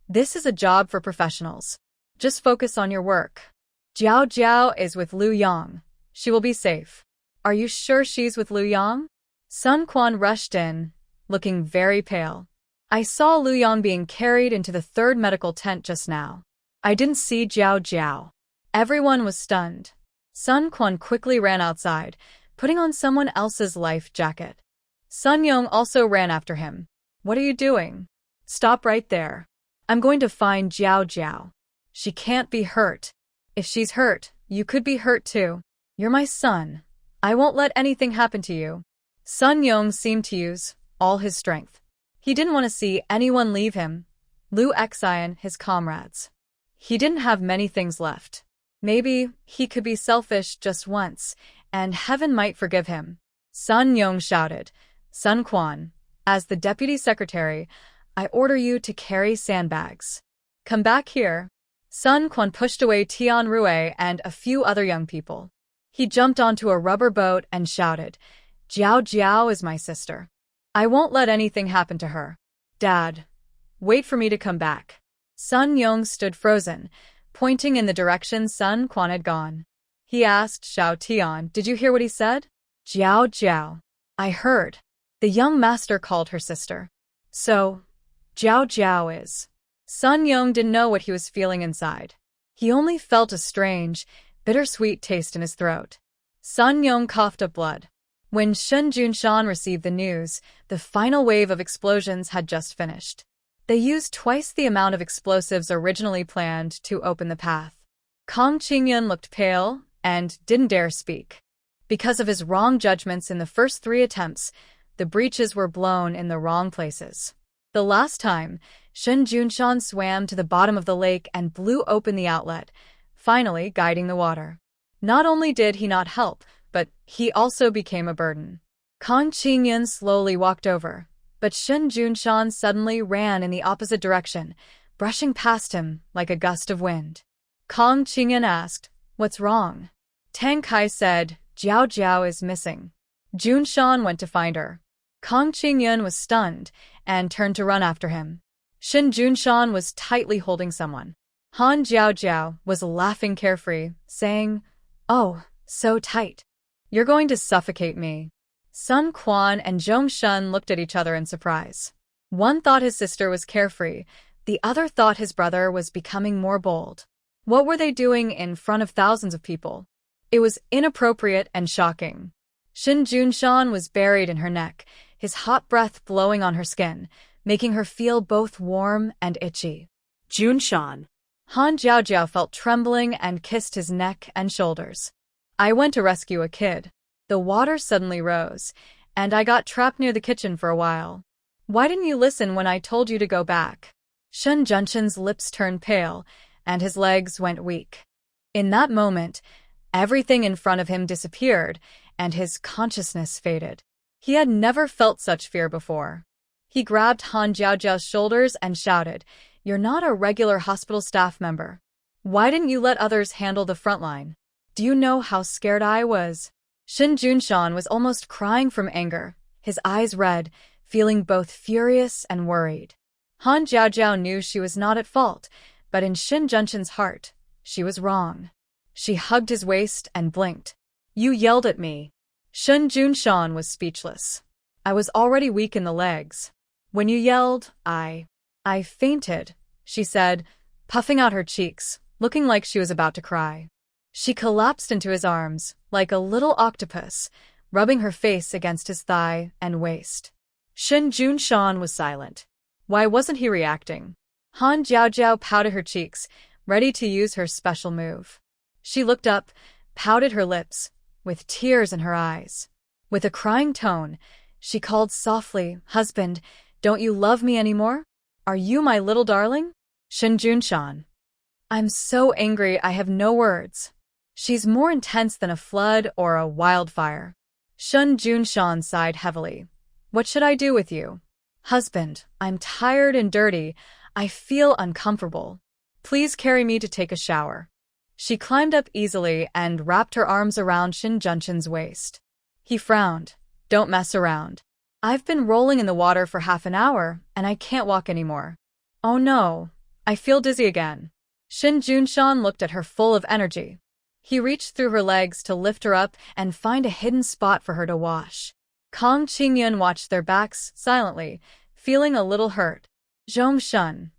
"This is a job for professionals. Just focus on your work. Jiao Jiao is with Lu Yong. She will be safe." "Are you sure she's with Lu Yong?" Sun Quan rushed in, looking very pale. "I saw Lu Yong being carried into the third medical tent just now. I didn't see Jiao Jiao." Everyone was stunned. Sun Quan quickly ran outside, putting on someone else's life jacket. Sun Yong also ran after him. "What are you doing? Stop right there. I'm going to find Jiao Jiao. She can't be hurt. If she's hurt, you could be hurt too. You're my son. I won't let anything happen to you. Sun Yong seemed to use all his strength. He didn't want to see anyone leave him, Liu Xian, his comrades. He didn't have many things left. Maybe he could be selfish just once, and heaven might forgive him. Sun Yong shouted, Sun Quan, as the deputy secretary, I order you to carry sandbags. Come back here. Sun Quan pushed away Tian Rue and a few other young people. He jumped onto a rubber boat and shouted, Jiao Jiao is my sister. I won't let anything happen to her. Dad, wait for me to come back. Sun Yong stood frozen, pointing in the direction Sun Quan had gone. He asked Xiao Tian, did you hear what he said? Jiao Jiao. I heard. The young master called her sister. So, Jiao Jiao is. Sun Yong didn't know what he was feeling inside. He only felt a strange, bittersweet taste in his throat. Sun Yong coughed up blood. When Shun Junshan received the news, the final wave of explosions had just finished. They used twice the amount of explosives originally planned to open the path. Kong Qingyun looked pale and didn't dare speak. Because of his wrong judgments in the first 3 attempts, the breaches were blown in the wrong places. The last time, Shun Junshan swam to the bottom of the lake and blew open the outlet, finally guiding the water. Not only did he not help, but he also became a burden. Kong Qingyun slowly walked over, but Shun Junshan suddenly ran in the opposite direction, brushing past him like a gust of wind. Kong Qingyun asked, what's wrong? Tang Kai said, Jiao Jiao is missing. Junshan went to find her. Kong Qingyun was stunned and turned to run after him. Shun Junshan was tightly holding someone. Han Jiao Jiao was laughing carefree, saying, oh, so tight. You're going to suffocate me. Sun Quan and Zhong Shun looked at each other in surprise. One thought his sister was carefree, the other thought his brother was becoming more bold. What were they doing in front of thousands of people? It was inappropriate and shocking. Shun Junshan was buried in her neck, his hot breath blowing on her skin, making her feel both warm and itchy. Junshan. Han Jiao Jiao felt trembling and kissed his neck and shoulders. I went to rescue a kid. The water suddenly rose, and I got trapped near the kitchen for a while. Why didn't you listen when I told you to go back? Shun Junshan's lips turned pale, and his legs went weak. In that moment, everything in front of him disappeared, and his consciousness faded. He had never felt such fear before. He grabbed Han Jiao Jiao's shoulders and shouted, You're not a regular hospital staff member. Why didn't you let others handle the front line? Do you know how scared I was? Shun Junshan was almost crying from anger, his eyes red, feeling both furious and worried. Han Jiao Jiao knew she was not at fault, but in Shun Junshan's heart, she was wrong. She hugged his waist and blinked. You yelled at me. Shun Junshan was speechless. I was already weak in the legs. When you yelled, I fainted, she said, puffing out her cheeks, looking like she was about to cry. She collapsed into his arms, like a little octopus, rubbing her face against his thigh and waist. Shun Junshan was silent. Why wasn't he reacting? Han Jiao Jiao pouted her cheeks, ready to use her special move. She looked up, pouted her lips, with tears in her eyes. With a crying tone, she called softly, Husband, don't you love me anymore? Are you my little darling? Shun Junshan. I'm so angry I have no words. She's more intense than a flood or a wildfire. Shun Junshan sighed heavily. What should I do with you? Husband, I'm tired and dirty. I feel uncomfortable. Please carry me to take a shower. She climbed up easily and wrapped her arms around Shun Junshan's waist. He frowned. Don't mess around. I've been rolling in the water for half an hour, and I can't walk anymore. Oh no, I feel dizzy again. Shun Junshan looked at her full of energy. He reached through her legs to lift her up and find a hidden spot for her to wash. Kong Qingyun watched their backs silently, feeling a little hurt. Zhong Shun.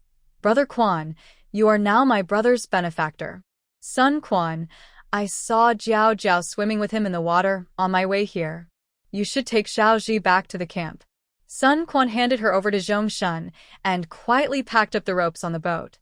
Brother Quan, you are now my brother's benefactor. Sun Quan, I saw Jiao Jiao swimming with him in the water on my way here. You should take Xiaoji back to the camp. Sun Quan handed her over to Zhong Shun and quietly packed up the ropes on the boat.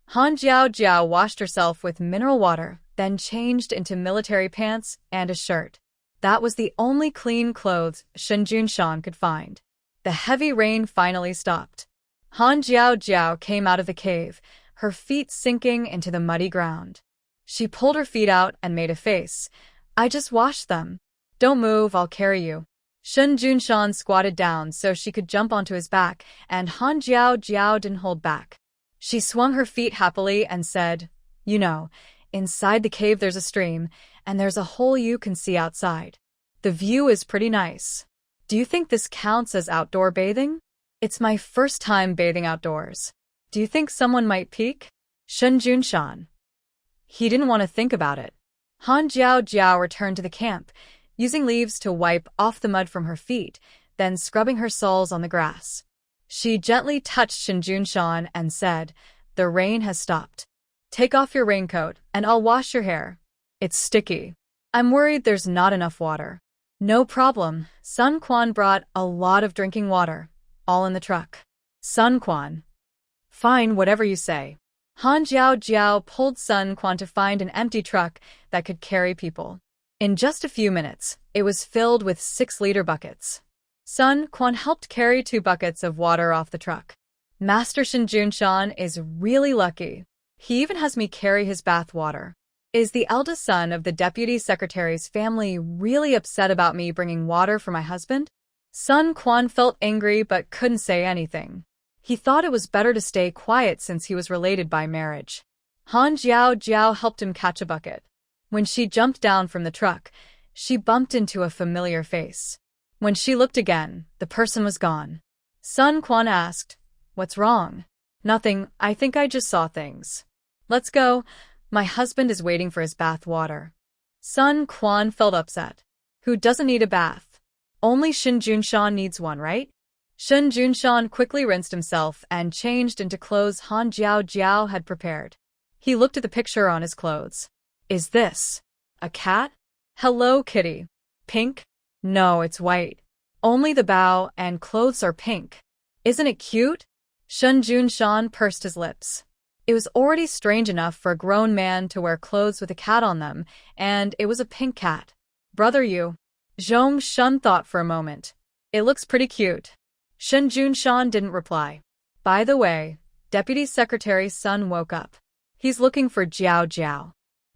Han Jiao Jiao washed herself with mineral water, then changed into military pants and a shirt. That was the only clean clothes Shen Junshan could find. The heavy rain finally stopped. Han Jiao Jiao came out of the cave, her feet sinking into the muddy ground. She pulled her feet out and made a face. I just washed them. Don't move, I'll carry you. Shen Junshan squatted down so she could jump onto his back, and Han Jiao Jiao didn't hold back. She swung her feet happily and said, You know, inside the cave there's a stream, and there's a hole you can see outside. The view is pretty nice. Do you think this counts as outdoor bathing? It's my first time bathing outdoors. Do you think someone might peek? Shen Junshan. He didn't want to think about it. Han Jiao Jiao returned to the camp, using leaves to wipe off the mud from her feet, then scrubbing her soles on the grass. She gently touched Shen Junshan and said, The rain has stopped. Take off your raincoat, and I'll wash your hair. It's sticky. I'm worried there's not enough water. No problem. Sun Quan brought a lot of drinking water, all in the truck. Sun Quan. Fine, whatever you say. Han Jiao Jiao pulled Sun Quan to find an empty truck that could carry people. In just a few minutes, it was filled with 6-liter buckets. Sun Quan helped carry 2 buckets of water off the truck. Master Shen Junshan is really lucky. He even has me carry his bath water. Is the eldest son of the deputy secretary's family really upset about me bringing water for my husband? Sun Quan felt angry but couldn't say anything. He thought it was better to stay quiet since he was related by marriage. Han Jiao Jiao helped him catch a bucket. When she jumped down from the truck, she bumped into a familiar face. When she looked again, the person was gone. Sun Quan asked, What's wrong? Nothing, I think I just saw things. Let's go. My husband is waiting for his bath water. Sun Quan felt upset. Who doesn't need a bath? Only Shen Junshan needs one, right? Shen Junshan quickly rinsed himself and changed into clothes Han Jiao Jiao had prepared. He looked at the picture on his clothes. Is this a cat? Hello, kitty. Pink? No, it's white. Only the bow and clothes are pink. Isn't it cute? Shen Junshan pursed his lips. It was already strange enough for a grown man to wear clothes with a cat on them, and it was a pink cat. Brother you. Zhong Shun thought for a moment. It looks pretty cute. Shen Junshan didn't reply. By the way, Deputy Secretary's son woke up. He's looking for Jiao Jiao.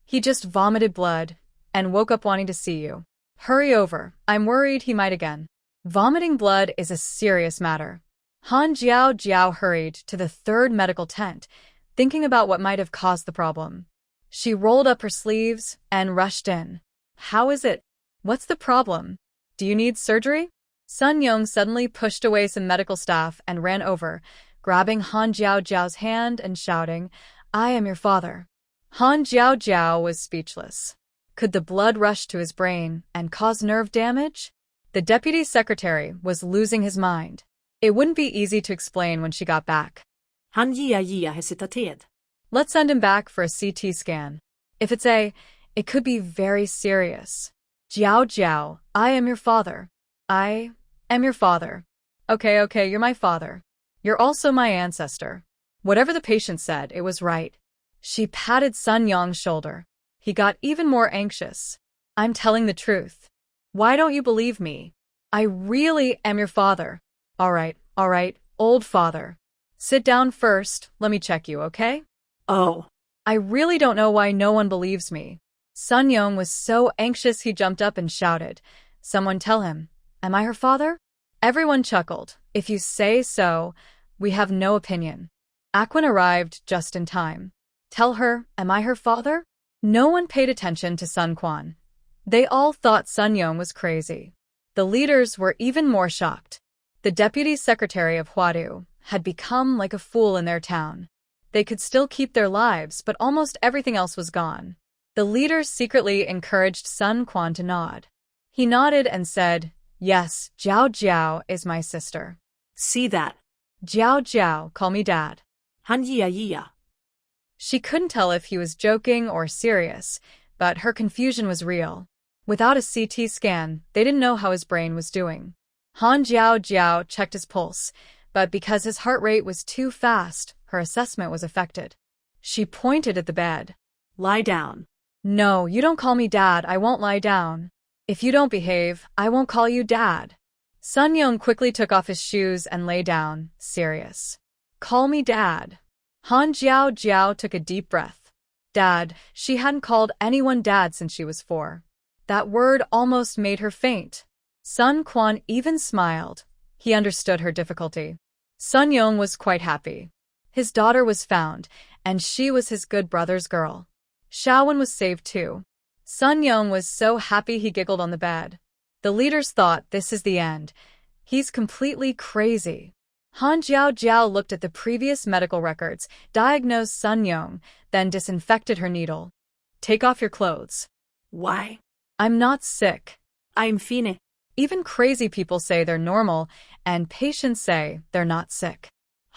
He just vomited blood and woke up wanting to see you. Hurry over, I'm worried he might again. Vomiting blood is a serious matter. Han Jiao Jiao hurried to the 3rd medical tent, thinking about what might have caused the problem. She rolled up her sleeves and rushed in. How is it? What's the problem? Do you need surgery? Sun Yong suddenly pushed away some medical staff and ran over, grabbing Han Jiao Jiao's hand and shouting, I am your father. Han Jiao Jiao was speechless. Could the blood rush to his brain and cause nerve damage? The deputy secretary was losing his mind. It wouldn't be easy to explain when she got back. Han Jia hesitated. Let's send him back for a CT scan. If it's it could be very serious. Jiao Jiao, I am your father. I am your father. Okay, you're my father. You're also my ancestor. Whatever the patient said, it was right. She patted Sun Yong's shoulder. He got even more anxious. I'm telling the truth. Why don't you believe me? I really am your father. All right, old father. Sit down first, let me check you, okay? Oh. I really don't know why no one believes me. Sun Yong was so anxious he jumped up and shouted, Someone tell him, am I her father? Everyone chuckled. If you say so, we have no opinion. Aquin arrived just in time. Tell her, am I her father? No one paid attention to Sun Quan. They all thought Sun Yong was crazy. The leaders were even more shocked. The deputy secretary of Huadu had become like a fool in their town. They could still keep their lives, but almost everything else was gone. The leaders secretly encouraged Sun Quan to nod. He nodded and said, Yes, Jiao Jiao is my sister. See that? Jiao Jiao, call me dad. Han Jia. She couldn't tell if he was joking or serious, but her confusion was real. Without a CT scan, they didn't know how his brain was doing. Han Jiao Jiao checked his pulse, but because his heart rate was too fast, her assessment was affected. She pointed at the bed. Lie down. No, you don't call me dad, I won't lie down. If you don't behave, I won't call you Dad. Sun Young quickly took off his shoes and lay down, serious. Call me Dad. Han Jiao Jiao took a deep breath. Dad, she hadn't called anyone Dad since she was 4. That word almost made her faint. Sun Quan even smiled. He understood her difficulty. Sun Young was quite happy. His daughter was found, and she was his good brother's girl. Shaowen was saved too. Sun Young was so happy he giggled on the bed. The leaders thought this is the end. He's completely crazy. Han Jiao Jiao looked at the previous medical records, diagnosed Sun Young, then disinfected her needle. Take off your clothes. Why? I'm not sick. I'm fine. Even crazy people say they're normal, and patients say they're not sick.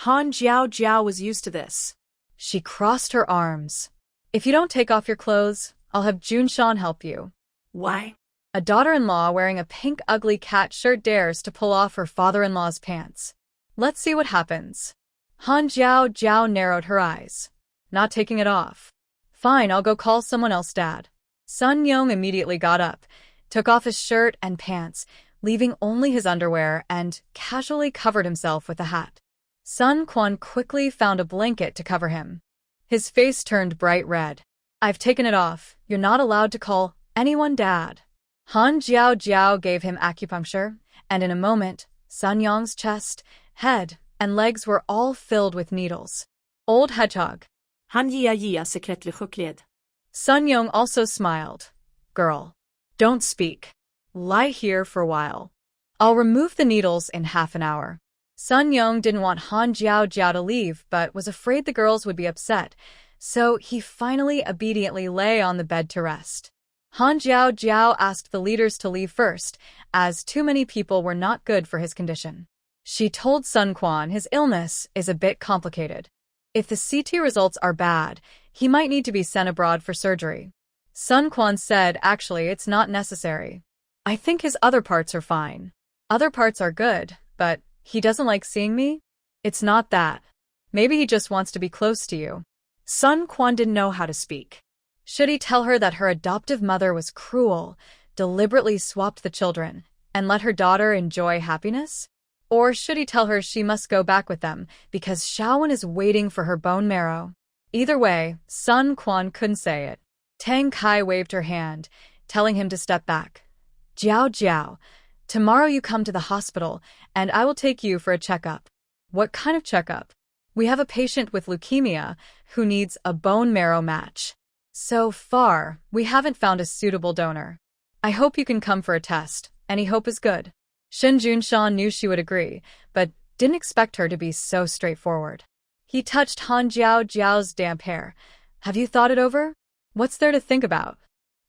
Han Jiao Jiao was used to this. She crossed her arms. If you don't take off your clothes, I'll have Junshan help you. Why? A daughter-in-law wearing a pink ugly cat shirt dares to pull off her father-in-law's pants. Let's see what happens. Han Jiao Jiao narrowed her eyes. Not taking it off. Fine, I'll go call someone else Dad. Sun Young immediately got up, took off his shirt and pants, leaving only his underwear, and casually covered himself with a hat. Sun Quan quickly found a blanket to cover him. His face turned bright red. I've taken it off. You're not allowed to call anyone Dad. Han Jiao Jiao gave him acupuncture, and in a moment, Sun Young's chest, head, and legs were all filled with needles. Old Hedgehog. Han Jia Jia sekretlig chokled. Sun Young also smiled. Girl, don't speak. Lie here for a while. I'll remove the needles in half an hour. Sun Young didn't want Han Jiao Jiao to leave, but was afraid the girls would be upset, so he finally obediently lay on the bed to rest. Han Jiao Jiao asked the leaders to leave first, as too many people were not good for his condition. She told Sun Quan his illness is a bit complicated. If the CT results are bad, he might need to be sent abroad for surgery. Sun Quan said actually it's not necessary. I think his other parts are fine. Other parts are good, but he doesn't like seeing me? It's not that. Maybe he just wants to be close to you. Sun Quan didn't know how to speak. Should he tell her that her adoptive mother was cruel, deliberately swapped the children, and let her daughter enjoy happiness? Or should he tell her she must go back with them because Shaowen is waiting for her bone marrow? Either way, Sun Quan couldn't say it. Tang Kai waved her hand, telling him to step back. Jiao Jiao, tomorrow you come to the hospital, and I will take you for a checkup. What kind of checkup? We have a patient with leukemia who needs a bone marrow match. So far, we haven't found a suitable donor. I hope you can come for a test. Any hope is good. Shin Junshan knew she would agree, but didn't expect her to be so straightforward. He touched Han Jiao Jiao's damp hair. Have you thought it over? What's there to think about?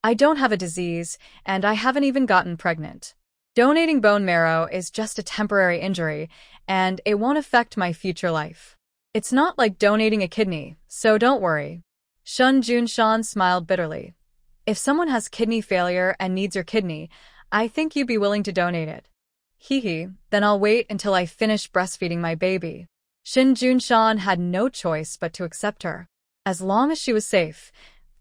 I don't have a disease, and I haven't even gotten pregnant. Donating bone marrow is just a temporary injury, and it won't affect my future life. It's not like donating a kidney, so don't worry. Shun Junshan smiled bitterly. If someone has kidney failure and needs your kidney, I think you'd be willing to donate it. Hee, then I'll wait until I finish breastfeeding my baby. Shin Junshan had no choice but to accept her. As long as she was safe,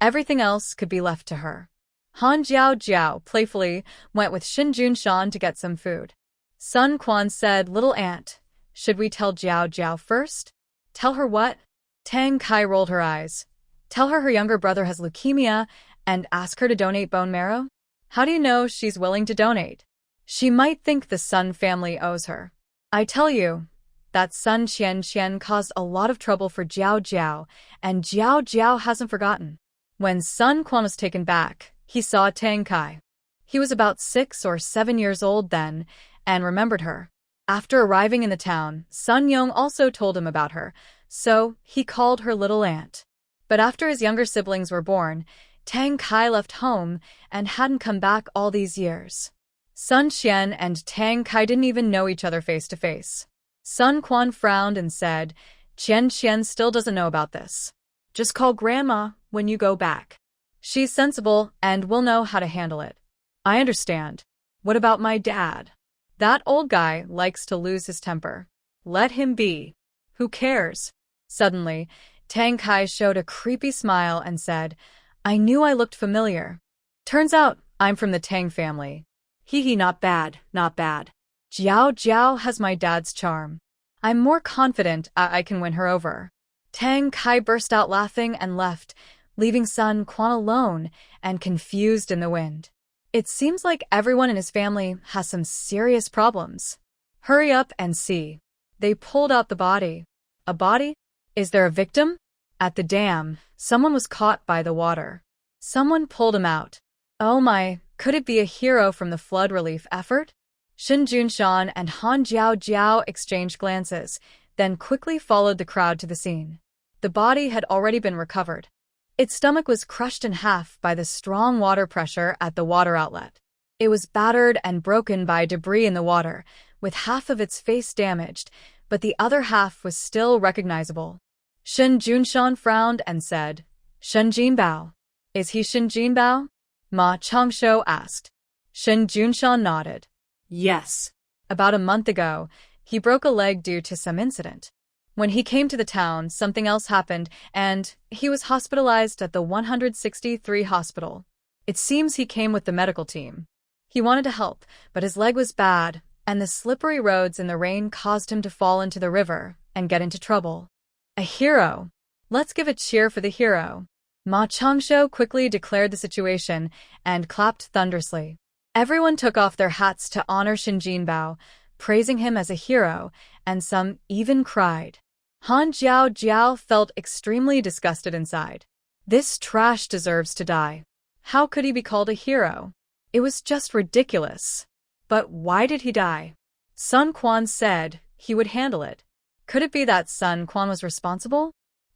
everything else could be left to her. Han Jiao Jiao playfully went with Shin Junshan to get some food. Sun Quan said, Little aunt, should we tell Jiao Jiao first? Tell her what? Tang Kai rolled her eyes. Tell her younger brother has leukemia and ask her to donate bone marrow? How do you know she's willing to donate? She might think the Sun family owes her. I tell you, that Sun Qian caused a lot of trouble for Jiao Jiao, and Jiao Jiao hasn't forgotten. When Sun Quan was taken back, he saw Tang Kai. He was about 6 or 7 years old then, and remembered her. After arriving in the town, Sun Yong also told him about her, so he called her little aunt. But after his younger siblings were born, Tang Kai left home and hadn't come back all these years. Sun Qian and Tang Kai didn't even know each other face to face. Sun Quan frowned and said, Qian still doesn't know about this. Just call Grandma when you go back. She's sensible and will know how to handle it. I understand. What about my dad? That old guy likes to lose his temper. Let him be. Who cares? Suddenly, Tang Kai showed a creepy smile and said, I knew I looked familiar. Turns out, I'm from the Tang family. Hee, not bad, not bad. Jiao Jiao has my dad's charm. I'm more confident I can win her over. Tang Kai burst out laughing and left, leaving Sun Quan alone and confused in the wind. It seems like everyone in his family has some serious problems. Hurry up and see. They pulled out the body. A body? Is there a victim? At the dam, someone was caught by the water. Someone pulled him out. Oh my, could it be a hero from the flood relief effort? Shin Junshan and Han Jiao Jiao exchanged glances, then quickly followed the crowd to the scene. The body had already been recovered. Its stomach was crushed in half by the strong water pressure at the water outlet. It was battered and broken by debris in the water, with half of its face damaged, but the other half was still recognizable. Shin Junshan frowned and said, Shin Jinbao. Is he Shin Jinbao? Ma Changshou asked. Shin Junshan nodded. Yes. About a month ago, he broke a leg due to some incident. When he came to the town, something else happened, and he was hospitalized at the 163 hospital. It seems he came with the medical team. He wanted to help, but his leg was bad, and the slippery roads in the rain caused him to fall into the river and get into trouble. A hero. Let's give a cheer for the hero. Ma Changshou quickly declared the situation and clapped thunderously. Everyone took off their hats to honor Shin Jinbao, praising him as a hero, and some even cried. Han Jiao Jiao felt extremely disgusted inside. This trash deserves to die. How could he be called a hero? It was just ridiculous. But why did he die? Sun Quan said he would handle it. Could it be that Sun Quan was responsible?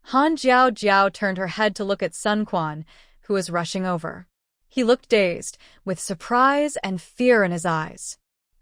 Han Jiao Jiao turned her head to look at Sun Quan, who was rushing over. He looked dazed, with surprise and fear in his eyes.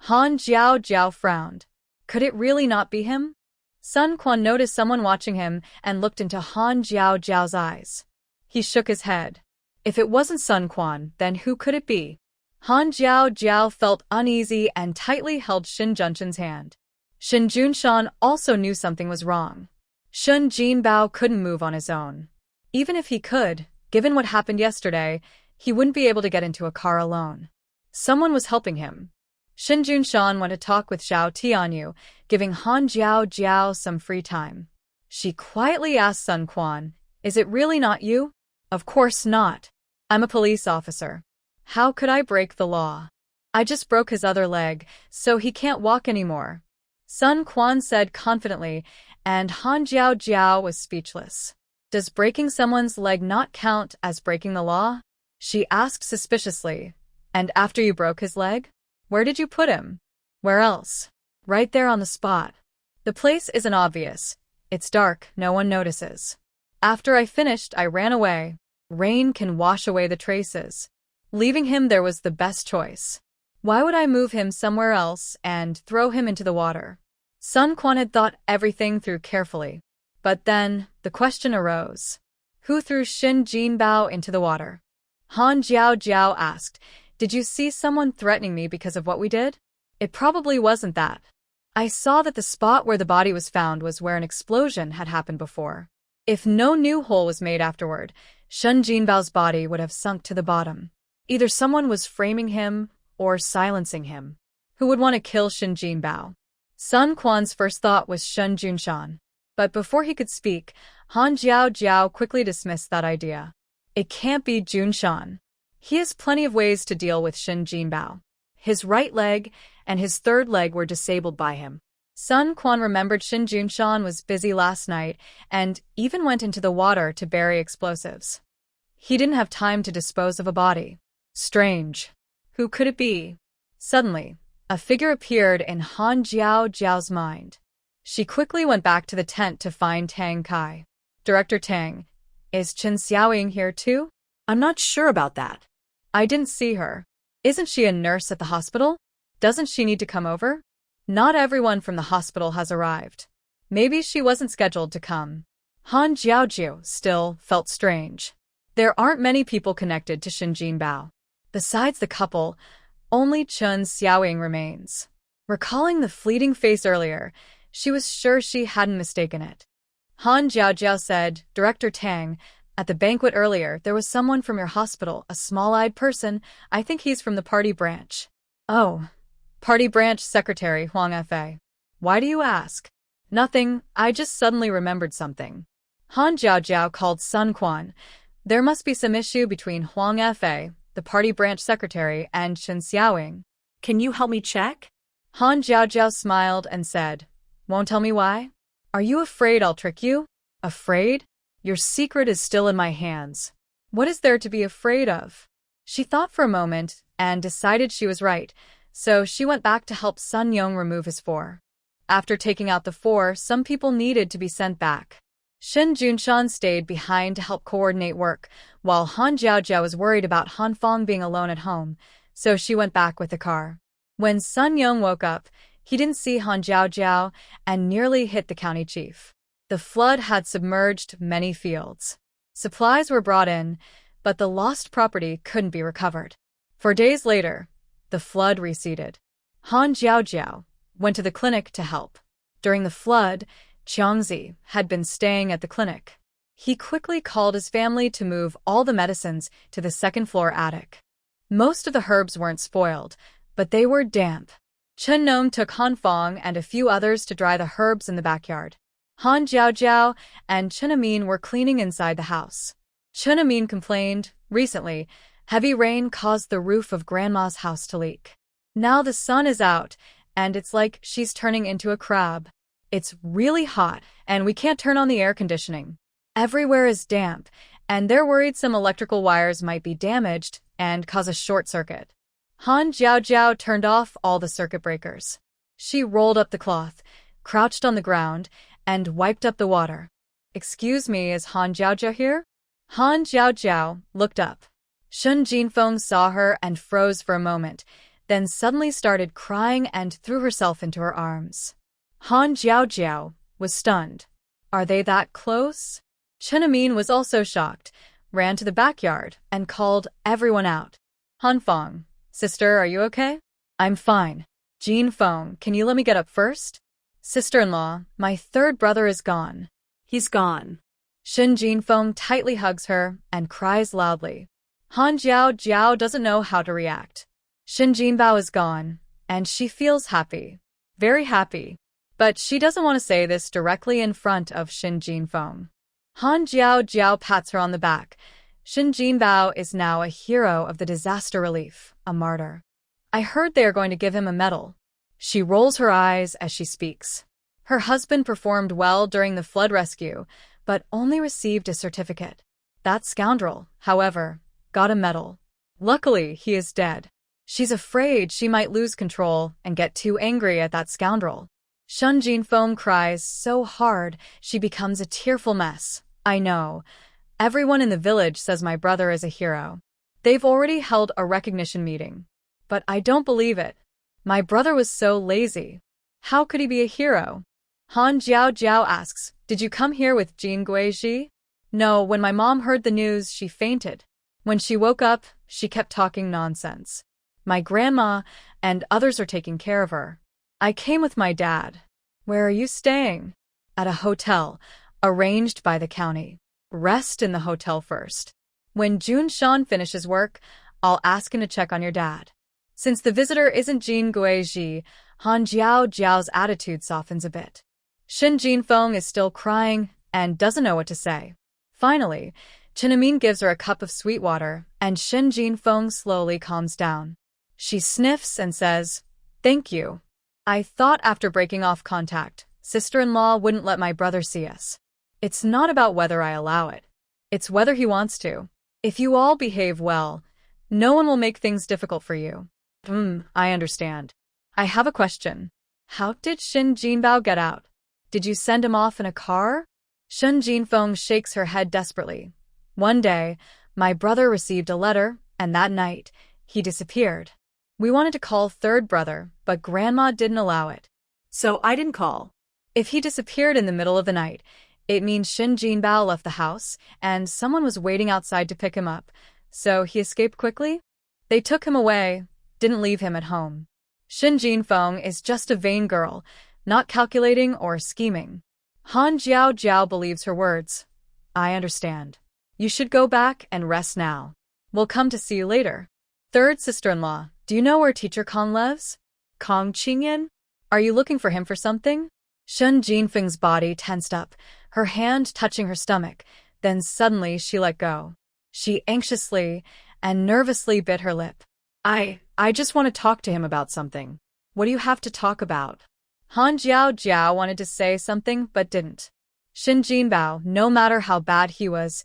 Han Jiao Jiao frowned. Could it really not be him? Sun Quan noticed someone watching him and looked into Han Jiao Jiao's eyes. He shook his head. If it wasn't Sun Quan, then who could it be? Han Jiao Jiao felt uneasy and tightly held Shin Junshan's hand. Shin Junshan also knew something was wrong. Shin Jinbao couldn't move on his own. Even if he could, given what happened yesterday, he wouldn't be able to get into a car alone. Someone was helping him. Shin Junshan went to talk with Xiao Tianyu, giving Han Jiao Jiao some free time. She quietly asked Sun Quan, "Is it really not you?" "Of course not. I'm a police officer. How could I break the law? I just broke his other leg, so he can't walk anymore," Sun Quan said confidently, and Han Jiao Jiao was speechless. "Does breaking someone's leg not count as breaking the law?" she asked suspiciously. "And after you broke his leg? Where did you put him?" "Where else?" "Right there on the spot. The place isn't obvious. It's dark, no one notices. After I finished, I ran away. Rain can wash away the traces. Leaving him there was the best choice. Why would I move him somewhere else and throw him into the water?" Sun Quan had thought everything through carefully. But then, the question arose. Who threw Shin Jinbao into the water? Han Jiao Jiao asked, "Did you see someone threatening me because of what we did?" "It probably wasn't that. I saw that the spot where the body was found was where an explosion had happened before. If no new hole was made afterward, Shin Jinbao's body would have sunk to the bottom. Either someone was framing him or silencing him. Who would want to kill Shin Jinbao?" Sun Quan's first thought was Shin Junshan. But before he could speak, Han Jiao Jiao quickly dismissed that idea. It can't be Junshan. He has plenty of ways to deal with Shin Jinbao. His right leg and his third leg were disabled by him. Sun Quan remembered Shin Junshan was busy last night and even went into the water to bury explosives. He didn't have time to dispose of a body. Strange. Who could it be? Suddenly, a figure appeared in Han Jiao Jiao's mind. She quickly went back to the tent to find Tang Kai. "Director Tang, is Chen Xiaoying here too?" "I'm not sure about that." "I didn't see her. Isn't she a nurse at the hospital? Doesn't she need to come over?" "Not everyone from the hospital has arrived. Maybe she wasn't scheduled to come." Han Jiaojiu still felt strange. There aren't many people connected to Shin Jinbao. Besides the couple, only Chen Xiaoying remains. Recalling the fleeting face earlier, she was sure she hadn't mistaken it. Han Jiaojiao said, "Director Tang, At the banquet earlier, there was someone from your hospital, a small-eyed person. I think he's from the party branch. Oh, party branch secretary Huang Fa. Why do you ask? Nothing, I just suddenly remembered something. Han Jiaojiao called Sun Quan. There must be some issue between Huang Fa, the party branch secretary, and Chen Xiaoying. Can you help me check? Han Jiaojiao smiled and said, Won't tell me why? Are you afraid I'll trick you? Afraid? Your secret is still in my hands. What is there to be afraid of? She thought for a moment and decided she was right, so she went back to help Sun Yong remove his four. After taking out the four, some people needed to be sent back. Shen Junshan stayed behind to help coordinate work, while Han Jiaojiao was worried about Han Fong being alone at home, so she went back with the car. When Sun Yong woke up, he didn't see Han Jiaojiao and nearly hit the county chief. The flood had submerged many fields. Supplies were brought in, but the lost property couldn't be recovered. 4 days later, the flood receded. Han Jiaojiao went to the clinic to help. During the flood, Qiangzi had been staying at the clinic. He quickly called his family to move all the medicines to the second-floor attic. Most of the herbs weren't spoiled, but they were damp. Chen Nong took Han Fong and a few others to dry the herbs in the backyard. Han Jiaojiao and Chen Amin were cleaning inside the house. Chen Amin complained, recently, heavy rain caused the roof of Grandma's house to leak. Now the sun is out, and it's like she's turning into a crab. It's really hot, and we can't turn on the air conditioning. Everywhere is damp, and they're worried some electrical wires might be damaged and cause a short circuit. Han Jiaojiao turned off all the circuit breakers. She rolled up the cloth, crouched on the ground, and wiped up the water. Excuse me, is Han Jiaojiao here? Han Jiaojiao looked up. Shun Jinfeng saw her and froze for a moment, then suddenly started crying and threw herself into her arms. Han Jiaojiao was stunned. Are they that close? Chen Amin was also shocked, ran to the backyard, and called everyone out. Han Fong, sister, are you okay? I'm fine. Jinfeng, can you let me get up first? Sister-in-law, my third brother is gone. He's gone. Shin Jinfeng tightly hugs her and cries loudly. Han Jiaojiao doesn't know how to react. Shin Jinbao is gone, and she feels happy. Very happy. But she doesn't want to say this directly in front of Shin Jinfeng. Han Jiaojiao pats her on the back. Shin Jinbao is now a hero of the disaster relief, a martyr. I heard they are going to give him a medal. She rolls her eyes as she speaks. Her husband performed well during the flood rescue, but only received a certificate. That scoundrel, however, got a medal. Luckily, he is dead. She's afraid she might lose control and get too angry at that scoundrel. Shun Jinfeng cries so hard she becomes a tearful mess. I know. Everyone in the village says my brother is a hero. They've already held a recognition meeting. But I don't believe it. My brother was so lazy. How could he be a hero? Han Jiaojiao asks, did you come here with Jin Guizhi? No, when my mom heard the news, she fainted. When she woke up, she kept talking nonsense. My grandma and others are taking care of her. I came with my dad. Where are you staying? At a hotel, arranged by the county. Rest in the hotel first. When Junshan finishes work, I'll ask him to check on your dad. Since the visitor isn't Jin Guizhi, Han Jiaojiao's attitude softens a bit. Shin Jinfeng is still crying and doesn't know what to say. Finally, Chen Amin gives her a cup of sweet water, and Shin Jinfeng slowly calms down. She sniffs and says, thank you. I thought after breaking off contact, sister-in-law wouldn't let my brother see us. It's not about whether I allow it. It's whether he wants to. If you all behave well, no one will make things difficult for you. I understand. I have a question. How did Shin Jinbao get out? Did you send him off in a car? Shin Jinfeng shakes her head desperately. One day, my brother received a letter, and that night, he disappeared. We wanted to call third brother, but Grandma didn't allow it. So I didn't call. If he disappeared in the middle of the night, it means Shin Jinbao left the house, and someone was waiting outside to pick him up, so he escaped quickly? They took him away, didn't leave him at home. Shin Jinfeng is just a vain girl, not calculating or scheming. Han Jiaojiao believes her words. I understand. You should go back and rest now. We'll come to see you later. Third sister-in-law, do you know where teacher Kong lives? Kong Qingyan? Are you looking for him for something? Shun Jinfeng's body tensed up, her hand touching her stomach, then suddenly she let go. She anxiously and nervously bit her lip. I just want to talk to him about something. What do you have to talk about? Han Jiao wanted to say something but didn't. Shin Jinbao, no matter how bad he was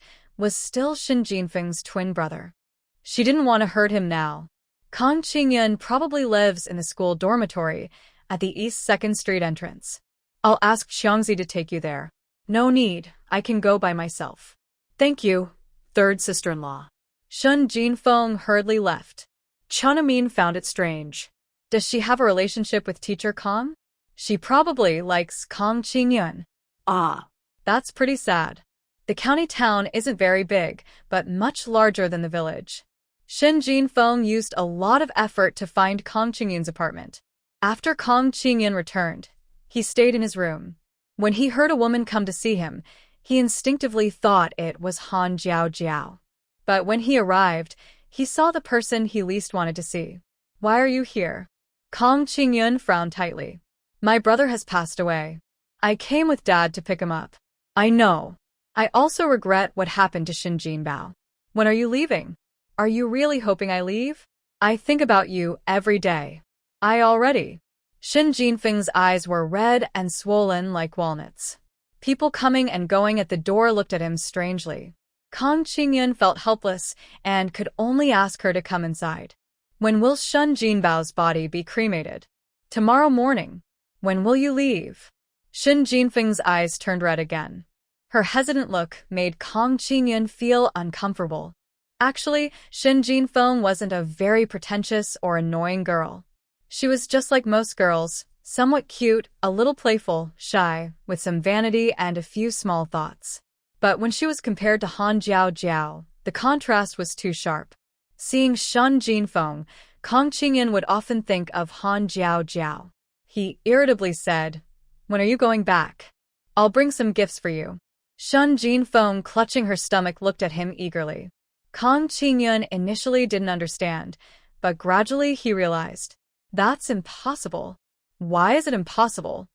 still Shin Jinfeng's twin brother. She didn't want to hurt him now. Kong Qingyan probably lives in the school dormitory at the East 2nd Street entrance. I'll ask Xiangzi to take you there. No need, I can go by myself. Thank you, third sister-in-law. Shun Jinfeng hurriedly left. Chanamin found it strange. Does she have a relationship with teacher Kong? She probably likes Kong Qingyan. Ah. That's pretty sad. The county town isn't very big, but much larger than the village. Shin Jinfeng used a lot of effort to find Kong Qingyan's apartment. After Kong Qingyan returned, he stayed in his room. When he heard a woman come to see him, he instinctively thought it was Han Jiao. But when he arrived, he saw the person he least wanted to see. Why are you here? Kong Qingyan frowned tightly. My brother has passed away. I came with Dad to pick him up. I know. I also regret what happened to Shin Jinbao. When are you leaving? Are you really hoping I leave? I think about you every day. I already. Shin Jinfeng's eyes were red and swollen like walnuts. People coming and going at the door looked at him strangely. Kong Qingyan felt helpless and could only ask her to come inside. When will Shun Jinbao's body be cremated? Tomorrow morning. When will you leave? Shin Jinfeng's eyes turned red again. Her hesitant look made Kong Qingyan feel uncomfortable. Actually, Shin Jinfeng wasn't a very pretentious or annoying girl. She was just like most girls, somewhat cute, a little playful, shy, with some vanity and a few small thoughts. But when she was compared to Han Jiao, the contrast was too sharp. Seeing Shun Jinfeng, Kong Qingyan would often think of Han Jiao. He irritably said, When are you going back? I'll bring some gifts for you. Shun Jinfeng, clutching her stomach, looked at him eagerly. Kong Qingyan initially didn't understand, but gradually he realized. That's impossible. Why is it impossible?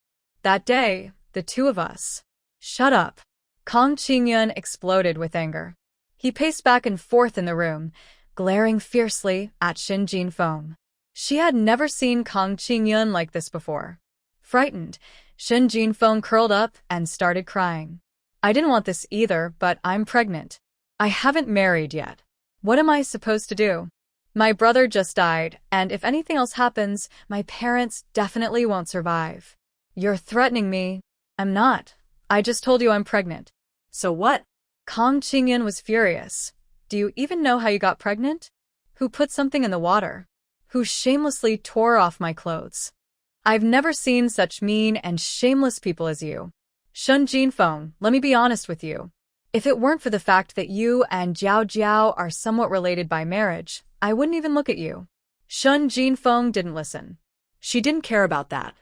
That day, the two of us. Shut up. Kong Qingyan exploded with anger. He paced back and forth in the room, glaring fiercely at Shin Jinfeng. She had never seen Kong Qingyan like this before. Frightened, Shin Jinfeng curled up and started crying. I didn't want this either, but I'm pregnant. I haven't married yet. What am I supposed to do? My brother just died, and if anything else happens, my parents definitely won't survive. You're threatening me. I'm not. I just told you I'm pregnant. So what? Kong Qingyan was furious. Do you even know how you got pregnant? Who put something in the water? Who shamelessly tore off my clothes? I've never seen such mean and shameless people as you. Shun Jinfeng, let me be honest with you. If it weren't for the fact that you and Jiao are somewhat related by marriage, I wouldn't even look at you. Shun Jinfeng didn't listen. She didn't care about that.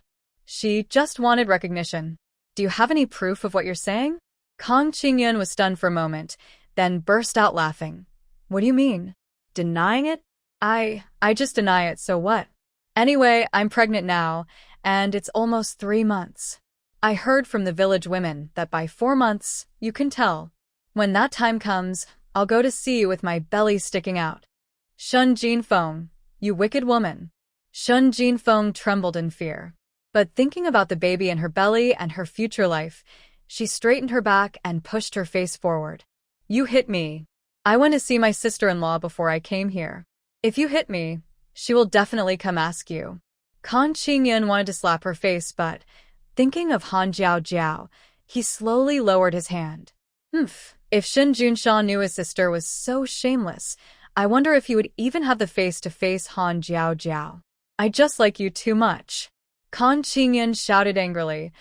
She just wanted recognition. Do you have any proof of what you're saying? Kong Qingyan was stunned for a moment, then burst out laughing. What do you mean? Denying it? I just deny it, so what? Anyway, I'm pregnant now, and it's almost 3 months. I heard from the village women that by 4 months, you can tell. When that time comes, I'll go to see you with my belly sticking out. Shun Jinfeng, you wicked woman. Shun Jinfeng trembled in fear. But thinking about the baby in her belly and her future life, she straightened her back and pushed her face forward. You hit me. I went to see my sister-in-law before I came here. If you hit me, she will definitely come ask you. Kong Qingyan wanted to slap her face, but, thinking of Han Jiao, he slowly lowered his hand. If Shin Junshan knew his sister was so shameless, I wonder if he would even have the face to face Han Jiao. I just like you too much. Kong Qingyan shouted angrily.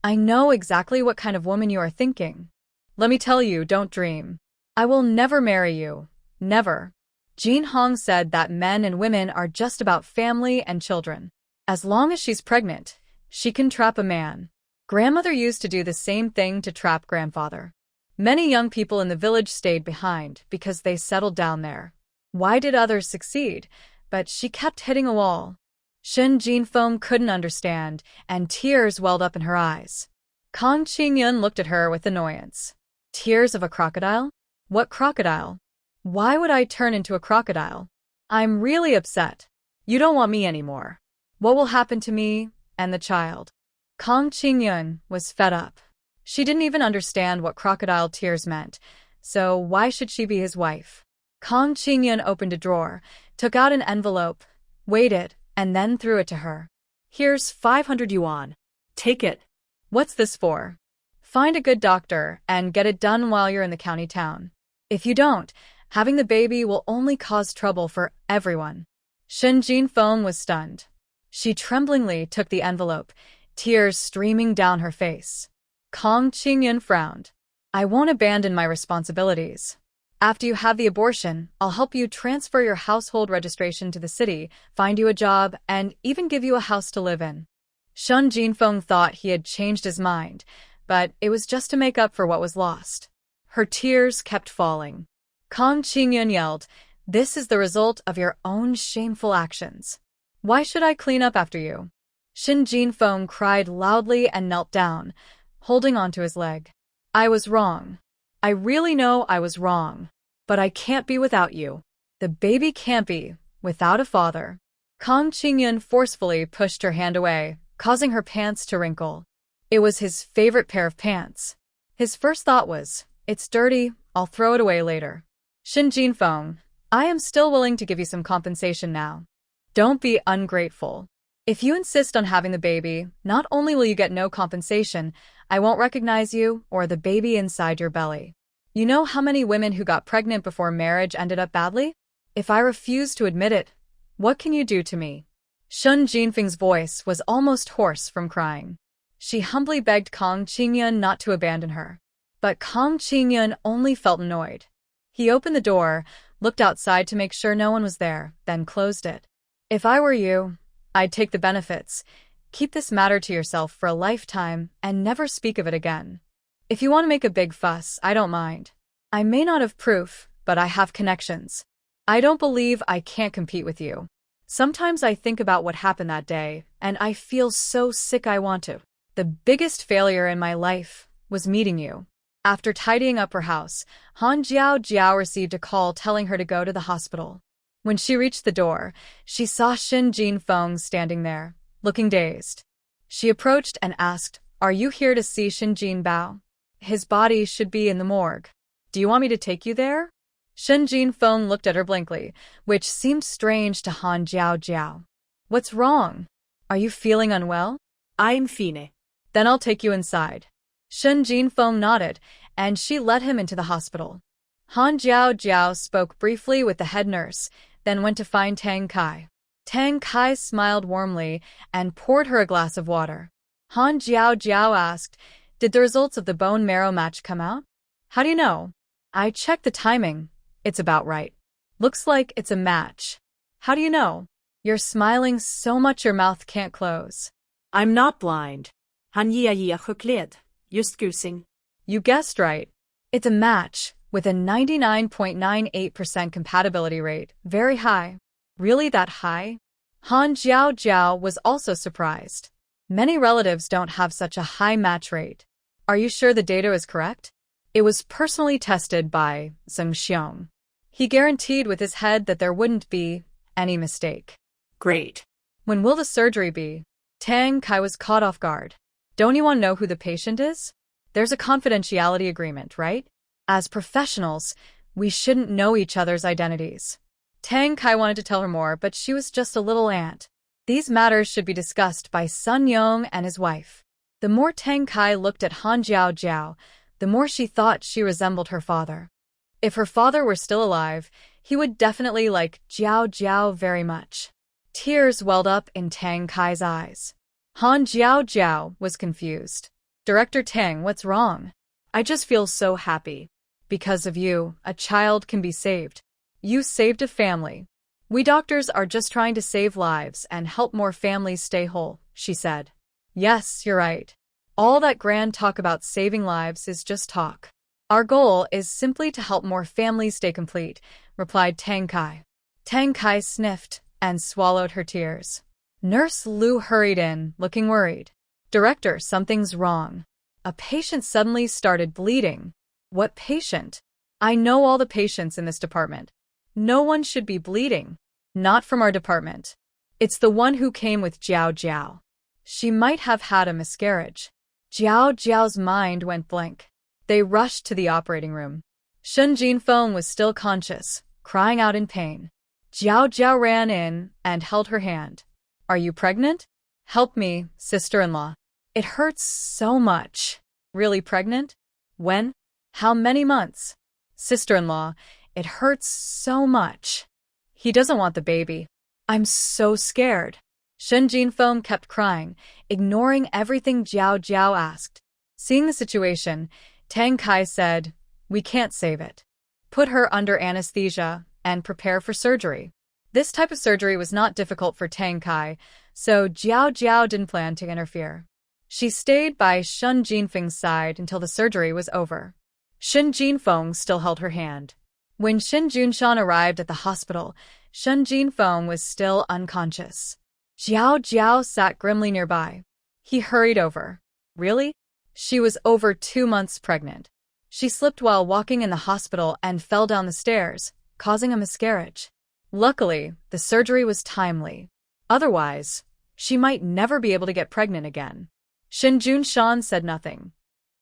I know exactly what kind of woman you are thinking. Let me tell you, don't dream. I will never marry you. Never. Jin Hong said that men and women are just about family and children. As long as she's pregnant, she can trap a man. Grandmother used to do the same thing to trap grandfather. Many young people in the village stayed behind because they settled down there. Why did others succeed? But she kept hitting a wall. Shin Jinfeng couldn't understand, and tears welled up in her eyes. Kang Qingyun looked at her with annoyance. Tears of a crocodile? What crocodile? Why would I turn into a crocodile? I'm really upset. You don't want me anymore. What will happen to me and the child? Kang Qingyun was fed up. She didn't even understand what crocodile tears meant, so why should she be his wife? Kang Qingyun opened a drawer, took out an envelope, weighed it, and then threw it to her. Here's 500 yuan. Take it. What's this for? Find a good doctor and get it done while you're in the county town. If you don't, having the baby will only cause trouble for everyone. Shin Jinfeng was stunned. She tremblingly took the envelope, tears streaming down her face. Kang Qingyun frowned. I won't abandon my responsibilities. After you have the abortion, I'll help you transfer your household registration to the city, find you a job, and even give you a house to live in. Shin Jinfeng thought he had changed his mind, but it was just to make up for what was lost. Her tears kept falling. Kang Qingyun yelled, "This is the result of your own shameful actions. Why should I clean up after you?" Shin Jinfeng cried loudly and knelt down, holding onto his leg. I was wrong. I really know I was wrong. But I can't be without you. The baby can't be without a father. Kang Qingyun forcefully pushed her hand away, causing her pants to wrinkle. It was his favorite pair of pants. His first thought was, it's dirty, I'll throw it away later. Shin Jinfeng, I am still willing to give you some compensation now. Don't be ungrateful. If you insist on having the baby, not only will you get no compensation, I won't recognize you or the baby inside your belly. You know how many women who got pregnant before marriage ended up badly? If I refuse to admit it, what can you do to me? Shin Jinfeng's voice was almost hoarse from crying. She humbly begged Kang Qingyun not to abandon her. But Kang Qingyun only felt annoyed. He opened the door, looked outside to make sure no one was there, then closed it. If I were you, I'd take the benefits. Keep this matter to yourself for a lifetime and never speak of it again. If you want to make a big fuss, I don't mind. I may not have proof, but I have connections. I don't believe I can't compete with you. Sometimes I think about what happened that day, and I feel so sick I want to. The biggest failure in my life was meeting you. After tidying up her house, Han Jiao received a call telling her to go to the hospital. When she reached the door, she saw Shin Jinfeng standing there, looking dazed. She approached and asked, "Are you here to see Shin Jinbao? His body should be in the morgue. Do you want me to take you there?" Shin Jinfeng looked at her blankly, which seemed strange to Han Jiao. What's wrong? Are you feeling unwell? I'm fine. Then I'll take you inside. Shin Jinfeng nodded, and she led him into the hospital. Han Jiao spoke briefly with the head nurse, then went to find Tang Kai. Tang Kai smiled warmly and poured her a glass of water. Han Jiao asked, "Did the results of the bone marrow match come out?" "How do you know?" "I checked the timing. It's about right." "Looks like it's a match." "How do you know?" "You're smiling so much your mouth can't close." I'm not blind. Han Jia chokled. Just gusing. You guessed right. It's a match, with a 99.98% compatibility rate, very high. Really that high? Han Jiao was also surprised. Many relatives don't have such a high match rate. Are you sure the data is correct? It was personally tested by Zheng Xiong. He guaranteed with his head that there wouldn't be any mistake. Great. When will the surgery be? Tang Kai was caught off guard. Don't you want to know who the patient is? There's a confidentiality agreement, right? As professionals, we shouldn't know each other's identities. Tang Kai wanted to tell her more, but she was just a little ant. These matters should be discussed by Sun Yong and his wife. The more Tang Kai looked at Han Jiao, the more she thought she resembled her father. If her father were still alive, he would definitely like Jiao very much. Tears welled up in Tang Kai's eyes. Han Jiao was confused. "Director Tang, what's wrong?" "I just feel so happy. Because of you, a child can be saved. You saved a family. We doctors are just trying to save lives and help more families stay whole," she said. "Yes, you're right. All that grand talk about saving lives is just talk. Our goal is simply to help more families stay complete, replied Tang Kai. Tang Kai sniffed and swallowed her tears. Nurse Liu hurried in, looking worried. Director, something's wrong. A patient suddenly started bleeding. What patient? I know all the patients in this department. No one should be bleeding. Not from our department. It's the one who came with Jiao Jiao. She might have had a miscarriage. Jiao Jiao's mind went blank. They rushed to the operating room. Shen Jinfeng was still conscious, crying out in pain. Jiao Jiao ran in and held her hand. Are you pregnant? Help me, sister-in-law. It hurts so much. Really pregnant? When? How many months? Sister-in-law, it hurts so much. He doesn't want the baby. I'm so scared. Shen Jinfeng kept crying, ignoring everything Jiao Jiao asked. Seeing the situation, Tang Kai said, we can't save it. Put her under anesthesia and prepare for surgery. This type of surgery was not difficult for Tang Kai, so Jiao Jiao didn't plan to interfere. She stayed by Shen Jinfeng's side until the surgery was over. Shen Jinfeng still held her hand. When Shen Junshan arrived at the hospital, Shen Jinfeng was still unconscious. Jiao Jiao sat grimly nearby. He hurried over. Really? She was over 2 months pregnant. She slipped while walking in the hospital and fell down the stairs, causing a miscarriage. Luckily, the surgery was timely. Otherwise, she might never be able to get pregnant again. Shen Junshan said nothing.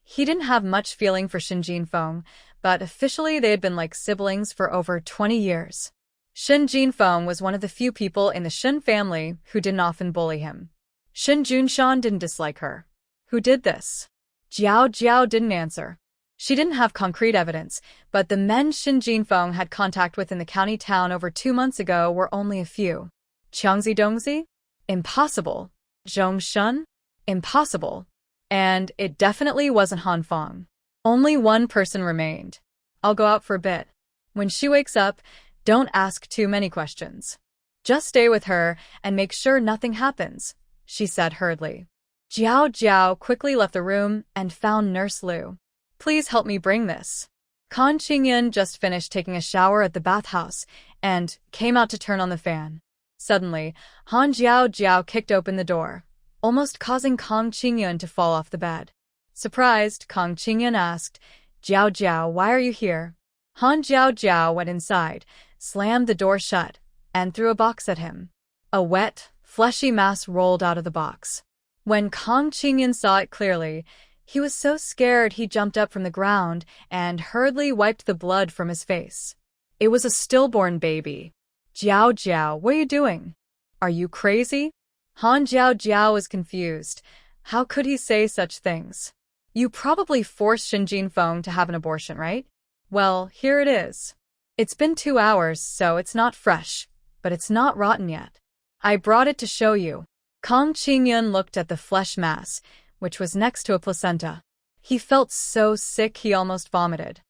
He didn't have much feeling for Shen Jinfeng, but officially they had been like siblings for over 20 years. Shen Jinfeng was one of the few people in the Shen family who didn't often bully him. Shen Junshan didn't dislike her. Who did this? Jiao Jiao didn't answer. She didn't have concrete evidence, but the men Shen Jinfeng had contact with in the county town over 2 months ago were only a few. Qiangzi Dongzi? Impossible. Zhongshan? Impossible. And it definitely wasn't Han Feng. Only one person remained. I'll go out for a bit. When she wakes up, don't ask too many questions. Just stay with her and make sure nothing happens, she said hurriedly. Jiao Jiao quickly left the room and found Nurse Liu. Please help me bring this. Kan Qingyan just finished taking a shower at the bathhouse and came out to turn on the fan. Suddenly, Han Jiao Jiao kicked open the door, almost causing Kang Qingyan to fall off the bed. Surprised, Kang Qingyan asked, Jiao Jiao, why are you here? Han Jiao Jiao went inside, slammed the door shut, and threw a box at him. A wet, fleshy mass rolled out of the box. When Kang Qingyan saw it clearly, he was so scared he jumped up from the ground and hurriedly wiped the blood from his face. It was a stillborn baby. Jiao Jiao, what are you doing? Are you crazy? Han Jiao Jiao was confused. How could he say such things? You probably forced Shen Jinfeng to have an abortion, right? Well, here it is. It's been 2 hours, so it's not fresh, but it's not rotten yet. I brought it to show you. Kang Qingyan looked at the flesh mass, which was next to a placenta. He felt so sick he almost vomited.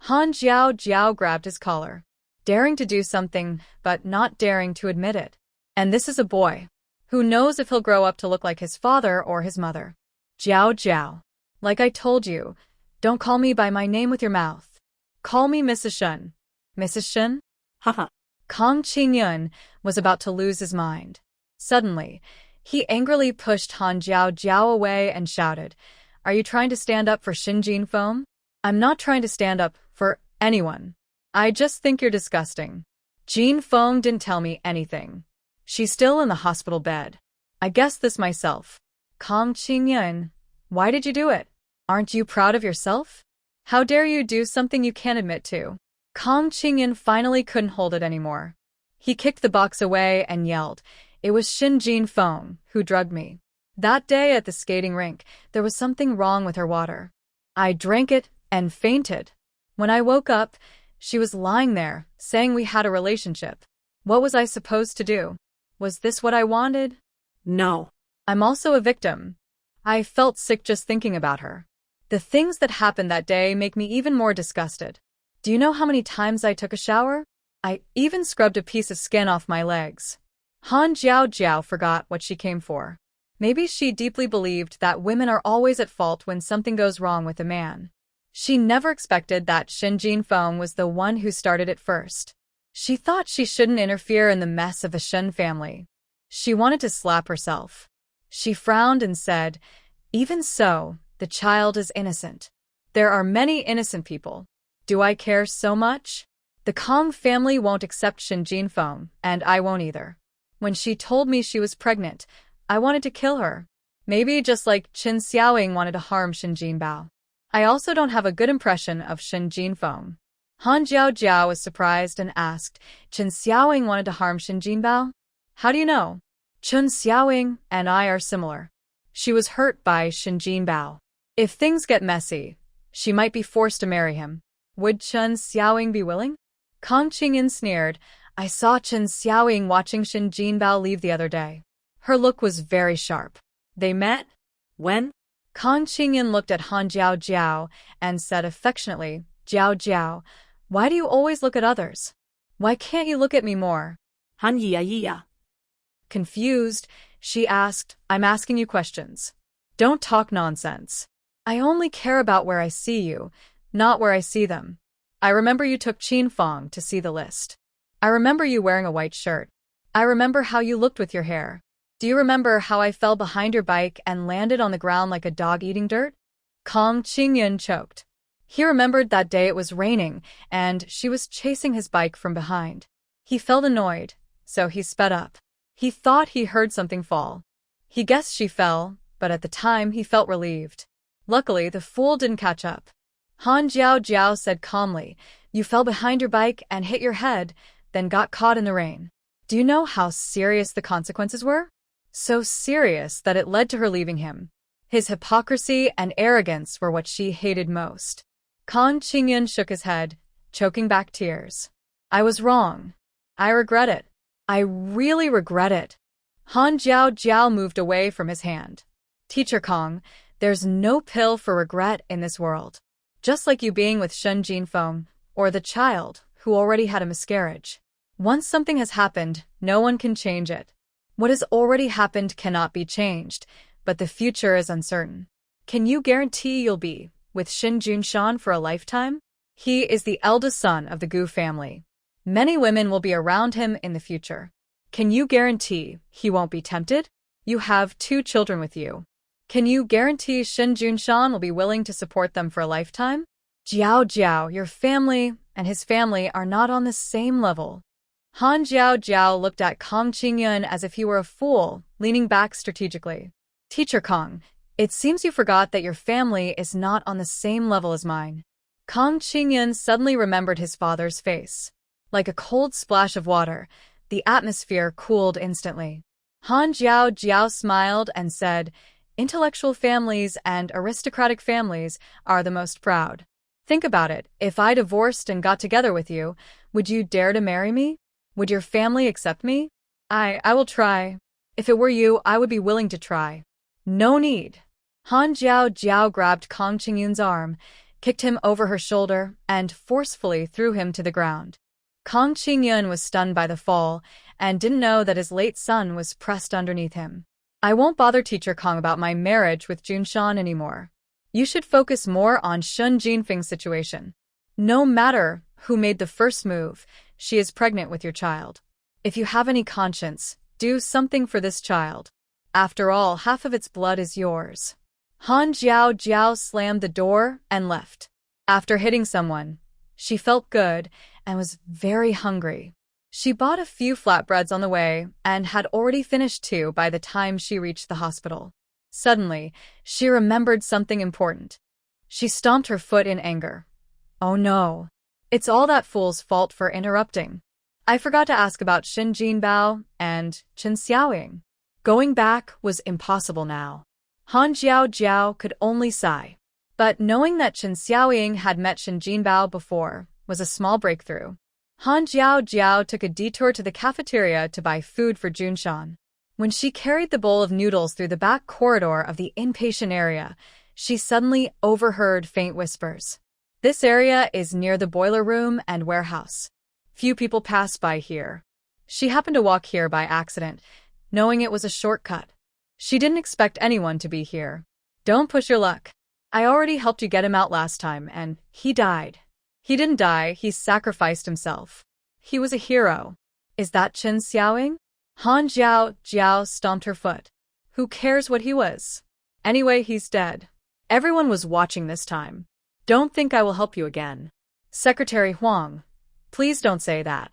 Han Jiao Jiao grabbed his collar, daring to do something, but not daring to admit it. And this is a boy. Who knows if he'll grow up to look like his father or his mother. Jiao Jiao. Like I told you, don't call me by my name with your mouth. Call me Mrs. Shen. Mrs. Shen? Haha. Kang Qingyan was about to lose his mind. Suddenly, he angrily pushed Han Jiao Jiao away and shouted, Are you trying to stand up for Shen Jinfeng? I'm not trying to stand up for anyone. I just think you're disgusting. Jinfeng didn't tell me anything. She's still in the hospital bed. I guessed this myself. Kang Qingyan, why did you do it? Aren't you proud of yourself? How dare you do something you can't admit to? Kang Qingyan finally couldn't hold it anymore. He kicked the box away and yelled, It was Shen Jinfeng who drugged me. That day at the skating rink, there was something wrong with her water. I drank it and fainted. When I woke up, she was lying there, saying we had a relationship. What was I supposed to do? Was this what I wanted? No. I'm also a victim. I felt sick just thinking about her. The things that happened that day make me even more disgusted. Do you know how many times I took a shower? I even scrubbed a piece of skin off my legs. Han Jiao Jiao forgot what she came for. Maybe she deeply believed that women are always at fault when something goes wrong with a man. She never expected that Shin Jinfeng was the one who started it first. She thought she shouldn't interfere in the mess of the Shen family. She wanted to slap herself. She frowned and said, "Even so, the child is innocent. There are many innocent people. Do I care so much? The Kong family won't accept Shin Jinfeng, and I won't either. When she told me she was pregnant, I wanted to kill her. Maybe just like Qin Xiaoying wanted to harm Shin Jinbao. I also don't have a good impression of Shin Jinfeng." Han Jiao was surprised and asked, "Qin Xiaoying wanted to harm Shin Jinbao? How do you know?" "Qin Xiaoying and I are similar. She was hurt by Shin Jinbao. If things get messy, she might be forced to marry him. Would Qin Xiaoying be willing?" Kang Qingyan sneered. "I saw Qin Xiaoying watching Shin Jinbao leave the other day. Her look was very sharp. They met?" When? Kang Qingyan looked at Han Jiao and said affectionately, Jiao, why do you always look at others? Why can't you look at me more?" Han Yia. Confused, she asked, "I'm asking you questions. Don't talk nonsense. I only care about where I see you, not where I see them. I remember you took Qin Fong to see the list. I remember you wearing a white shirt. I remember how you looked with your hair. Do you remember how I fell behind your bike and landed on the ground like a dog eating dirt?" Kang Qingyan choked. He remembered that day it was raining, and she was chasing his bike from behind. He felt annoyed, so he sped up. He thought he heard something fall. He guessed she fell, but at the time he felt relieved. Luckily, the fool didn't catch up. Han Jiao said calmly, "You fell behind your bike and hit your head, then got caught in the rain. Do you know how serious the consequences were? So serious that it led to her leaving him. His hypocrisy and arrogance were what she hated most." Kang Qingyan shook his head, choking back tears. "I was wrong. I regret it. I really regret it." Han Jiao moved away from his hand. "Teacher Kong, there's no pill for regret in this world. Just like you being with Shen Jinfeng, or the child who already had a miscarriage. Once something has happened, no one can change it. What has already happened cannot be changed, but the future is uncertain. Can you guarantee you'll be with Shin Junshan for a lifetime? He is the eldest son of the Gu family. Many women will be around him in the future. Can you guarantee he won't be tempted? You have 2 children with you. Can you guarantee Shin Junshan will be willing to support them for a lifetime? Jiao, your family and his family are not on the same level." Han Jiao looked at Kang Qingyan as if he were a fool, leaning back strategically. "Teacher Kang, it seems you forgot that your family is not on the same level as mine." Kang Qingyan suddenly remembered his father's face. Like a cold splash of water, the atmosphere cooled instantly. Han Jiao smiled and said, "Intellectual families and aristocratic families are the most proud. Think about it, if I divorced and got together with you, would you dare to marry me? Would your family accept me? I will try. If it were you, I would be willing to try." "No need." Han Jiao grabbed Kang Qingyan's arm, kicked him over her shoulder, and forcefully threw him to the ground. Kang Qingyan was stunned by the fall and didn't know that his late son was pressed underneath him. "I won't bother Teacher Kang about my marriage with Junshan anymore. You should focus more on Shen Jinfeng's situation. No matter who made the first move, she is pregnant with your child. If you have any conscience, do something for this child. After all, half of its blood is yours." Han Jiao slammed the door and left. After hitting someone, she felt good and was very hungry. She bought a few flatbreads on the way and had already finished 2 by the time she reached the hospital. Suddenly, she remembered something important. She stomped her foot in anger. "Oh no. It's all that fool's fault for interrupting. I forgot to ask about Shin Jinbao and Qin Xiaoying." Going back was impossible now. Han Jiao could only sigh. But knowing that Qin Xiaoying had met Shin Jinbao before was a small breakthrough. Han Jiao took a detour to the cafeteria to buy food for Junshan. When she carried the bowl of noodles through the back corridor of the inpatient area, she suddenly overheard faint whispers. "This area is near the boiler room and warehouse. Few people pass by here." She happened to walk here by accident, knowing it was a shortcut. She didn't expect anyone to be here. "Don't push your luck. I already helped you get him out last time, and he died. He didn't die, he sacrificed himself. He was a hero. Is that Chen Xiaoying? Han Jiao stomped her foot. Who cares what he was? Anyway, he's dead. Everyone was watching this time. Don't think I will help you again. Secretary Huang, please don't say that.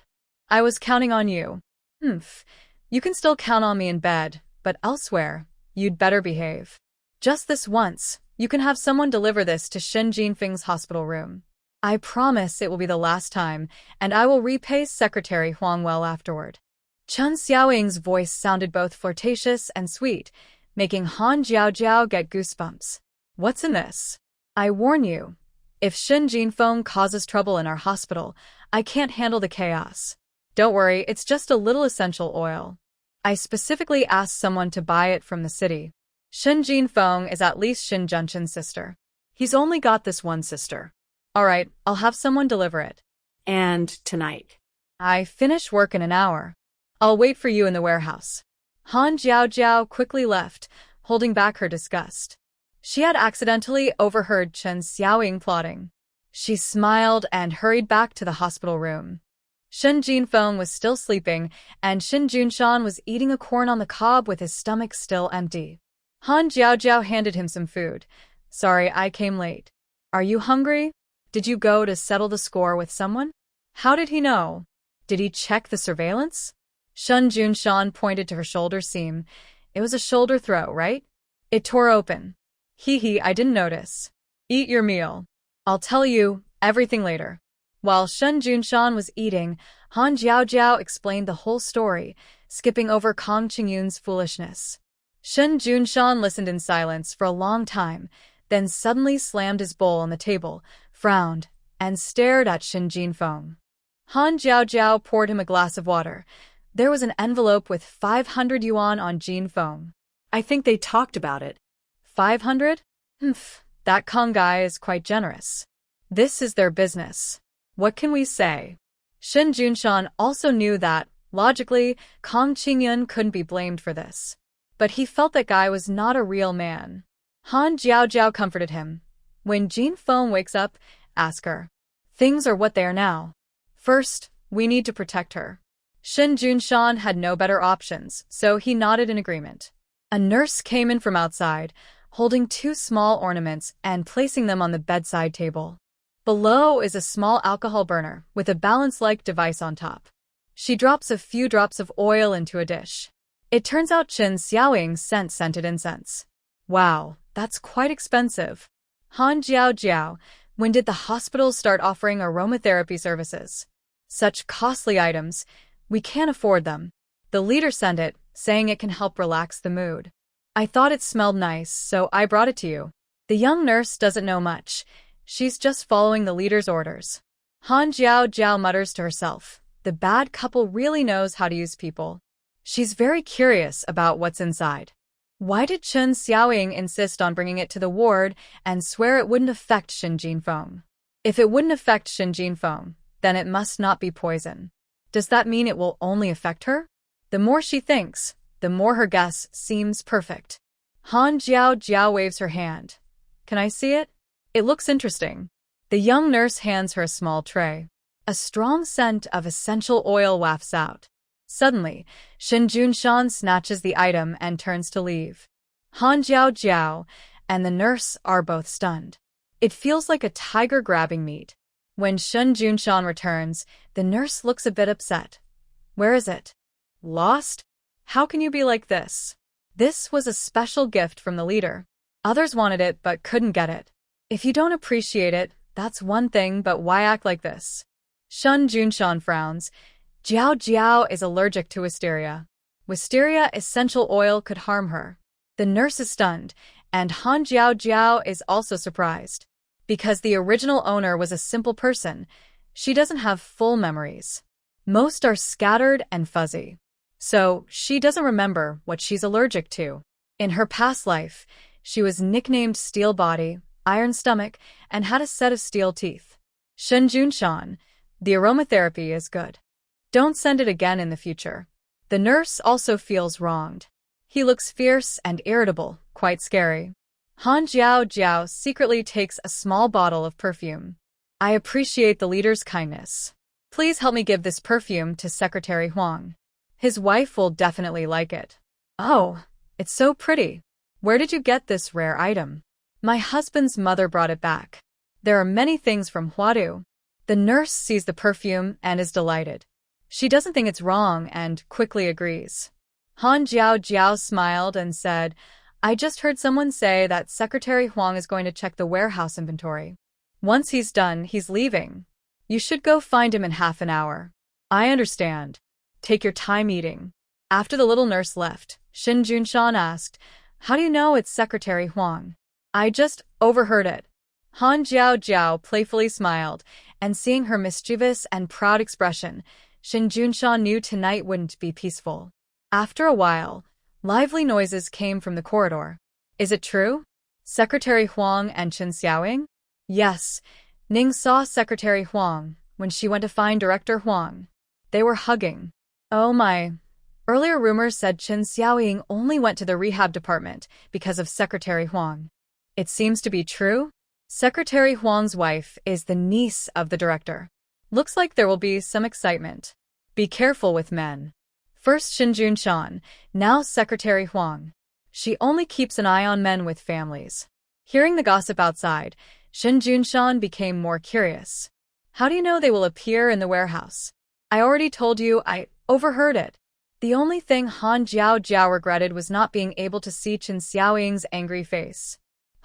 I was counting on you. You can still count on me in bed, but elsewhere, you'd better behave. Just this once, you can have someone deliver this to Shen Jinfeng's hospital room. I promise it will be the last time, and I will repay Secretary Huang well afterward. Chen Xiaoying's voice sounded both flirtatious and sweet, making Han Jiao get goosebumps. What's in this? I warn you, if Shen Jinfeng causes trouble in our hospital, I can't handle the chaos. Don't worry, it's just a little essential oil. I specifically asked someone to buy it from the city. Shen Jinfeng is at least Shen Junshen's sister. He's only got this one sister. All right, I'll have someone deliver it. And tonight. I finish work in an hour. I'll wait for you in the warehouse. Han Jiao quickly left, holding back her disgust. She had accidentally overheard Chen Xiaoying plotting. She smiled and hurried back to the hospital room. Shen Jinfeng was still sleeping, and Shen Junshan was eating a corn on the cob with his stomach still empty. Han Jiao handed him some food. Sorry, I came late. Are you hungry? Did you go to settle the score with someone? How did he know? Did he check the surveillance? Shen Junshan pointed to her shoulder seam. It was a shoulder throw, right? It tore open. I didn't notice. Eat your meal. I'll tell you everything later. While Shen Junshan was eating, Han Jiao explained the whole story, skipping over Kong Qingyun's foolishness. Shen Junshan listened in silence for a long time, then suddenly slammed his bowl on the table, frowned, and stared at Shen Jinfeng. Han Jiao poured him a glass of water. There was an envelope with 500 yuan on Jinfeng. I think they talked about it. 500? That Kong guy is quite generous. This is their business. What can we say? Shen Junshan also knew that, logically, Kong Qingyun couldn't be blamed for this. But he felt that guy was not a real man. Han Jiao comforted him. When Jinfeng wakes up, ask her. Things are what they are now. First, we need to protect her. Shen Junshan had no better options, so he nodded in agreement. A nurse came in from outside, holding 2 small ornaments and placing them on the bedside table. Below is a small alcohol burner with a balance-like device on top. She drops a few drops of oil into a dish. It turns out Chen Xiaoying sent scented incense. Wow, that's quite expensive. Han Jiao, when did the hospital start offering aromatherapy services? Such costly items, we can't afford them. The leader sent it, saying it can help relax the mood. I thought it smelled nice, so I brought it to you. The young nurse doesn't know much. She's just following the leader's orders. Han Jiao mutters to herself. The bad couple really knows how to use people. She's very curious about what's inside. Why did Chen Xiaoying insist on bringing it to the ward and swear it wouldn't affect Shen Jinfeng? If it wouldn't affect Shen Jinfeng, then it must not be poison. Does that mean it will only affect her? The more she thinks, the more her guess seems perfect. Han Jiao waves her hand. Can I see it? It looks interesting. The young nurse hands her a small tray. A strong scent of essential oil wafts out. Suddenly, Shen Junshan snatches the item and turns to leave. Han Jiao and the nurse are both stunned. It feels like a tiger grabbing meat. When Shen Junshan returns, the nurse looks a bit upset. Where is it? Lost? How can you be like this? This was a special gift from the leader. Others wanted it but couldn't get it. If you don't appreciate it, that's one thing, but why act like this? Shen Junshan frowns. Jiao is allergic to wisteria. Wisteria essential oil could harm her. The nurse is stunned, and Han Jiao is also surprised. Because the original owner was a simple person, she doesn't have full memories. Most are scattered and fuzzy. So, she doesn't remember what she's allergic to. In her past life, she was nicknamed Steel Body, Iron Stomach, and had a set of steel teeth. Shen Junshan, the aromatherapy is good. Don't send it again in the future. The nurse also feels wronged. He looks fierce and irritable, quite scary. Han Jiao Jiao secretly takes a small bottle of perfume. I appreciate the leader's kindness. Please help me give this perfume to Secretary Huang. His wife will definitely like it. Oh, it's so pretty. Where did you get this rare item? My husband's mother brought it back. There are many things from Huadu. The nurse sees the perfume and is delighted. She doesn't think it's wrong and quickly agrees. Han Jiao Jiao smiled and said, I just heard someone say that Secretary Huang is going to check the warehouse inventory. Once he's done, he's leaving. You should go find him in half an hour. I understand. Take your time eating. After the little nurse left, Shin Junshan asked, How do you know it's Secretary Huang? I just overheard it. Han Jiao Jiao playfully smiled, and seeing her mischievous and proud expression, Shin Junshan knew tonight wouldn't be peaceful. After a while, lively noises came from the corridor. Is it true? Secretary Huang and Chen Xiaoying? Yes, Ning saw Secretary Huang when she went to find Director Huang. They were hugging. Oh my. Earlier rumors said Chen Xiaoying only went to the rehab department because of Secretary Huang. It seems to be true. Secretary Huang's wife is the niece of the director. Looks like there will be some excitement. Be careful with men. First Shin Junshan, now Secretary Huang. She only keeps an eye on men with families. Hearing the gossip outside, Shin Junshan became more curious. How do you know they will appear in the warehouse? I already told you, I overheard it. The only thing Han Jiao Jiao regretted was not being able to see Chen Xiaoying's angry face.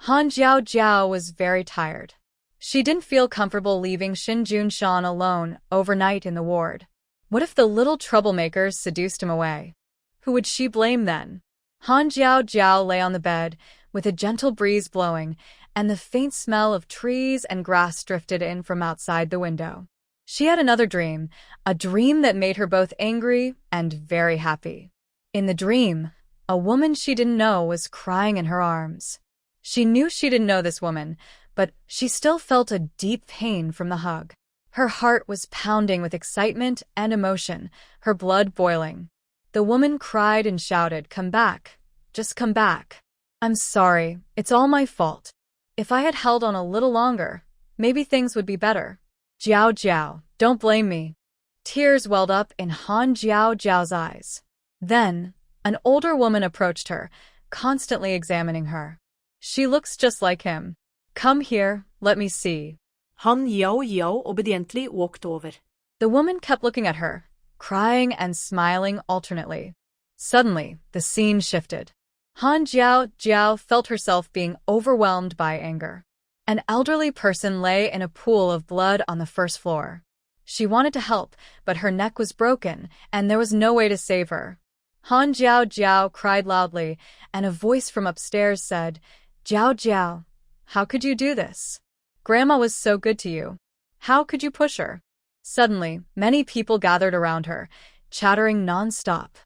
Han Jiao Jiao was very tired. She didn't feel comfortable leaving Shin Junshan alone overnight in the ward. What if the little troublemakers seduced him away? Who would she blame then? Han Jiao Jiao lay on the bed, with a gentle breeze blowing, and the faint smell of trees and grass drifted in from outside the window. She had another dream, a dream that made her both angry and very happy. In the dream, a woman she didn't know was crying in her arms. She knew she didn't know this woman, but she still felt a deep pain from the hug. Her heart was pounding with excitement and emotion, her blood boiling. The woman cried and shouted, Come back. Just come back. I'm sorry. It's all my fault. If I had held on a little longer, maybe things would be better. Jiao Jiao, don't blame me. Tears welled up in Han Jiao Jiao's eyes. Then, an older woman approached her, constantly examining her. She looks just like him. Come here, let me see. Han Jiao Jiao obediently walked over. The woman kept looking at her, crying and smiling alternately. Suddenly, the scene shifted. Han Jiao Jiao felt herself being overwhelmed by anger. An elderly person lay in a pool of blood on the first floor. She wanted to help, but her neck was broken, and there was no way to save her. Han Jiao Jiao cried loudly, and a voice from upstairs said, Jiao Jiao, how could you do this? Grandma was so good to you. How could you push her? Suddenly, many people gathered around her, chattering non-stop.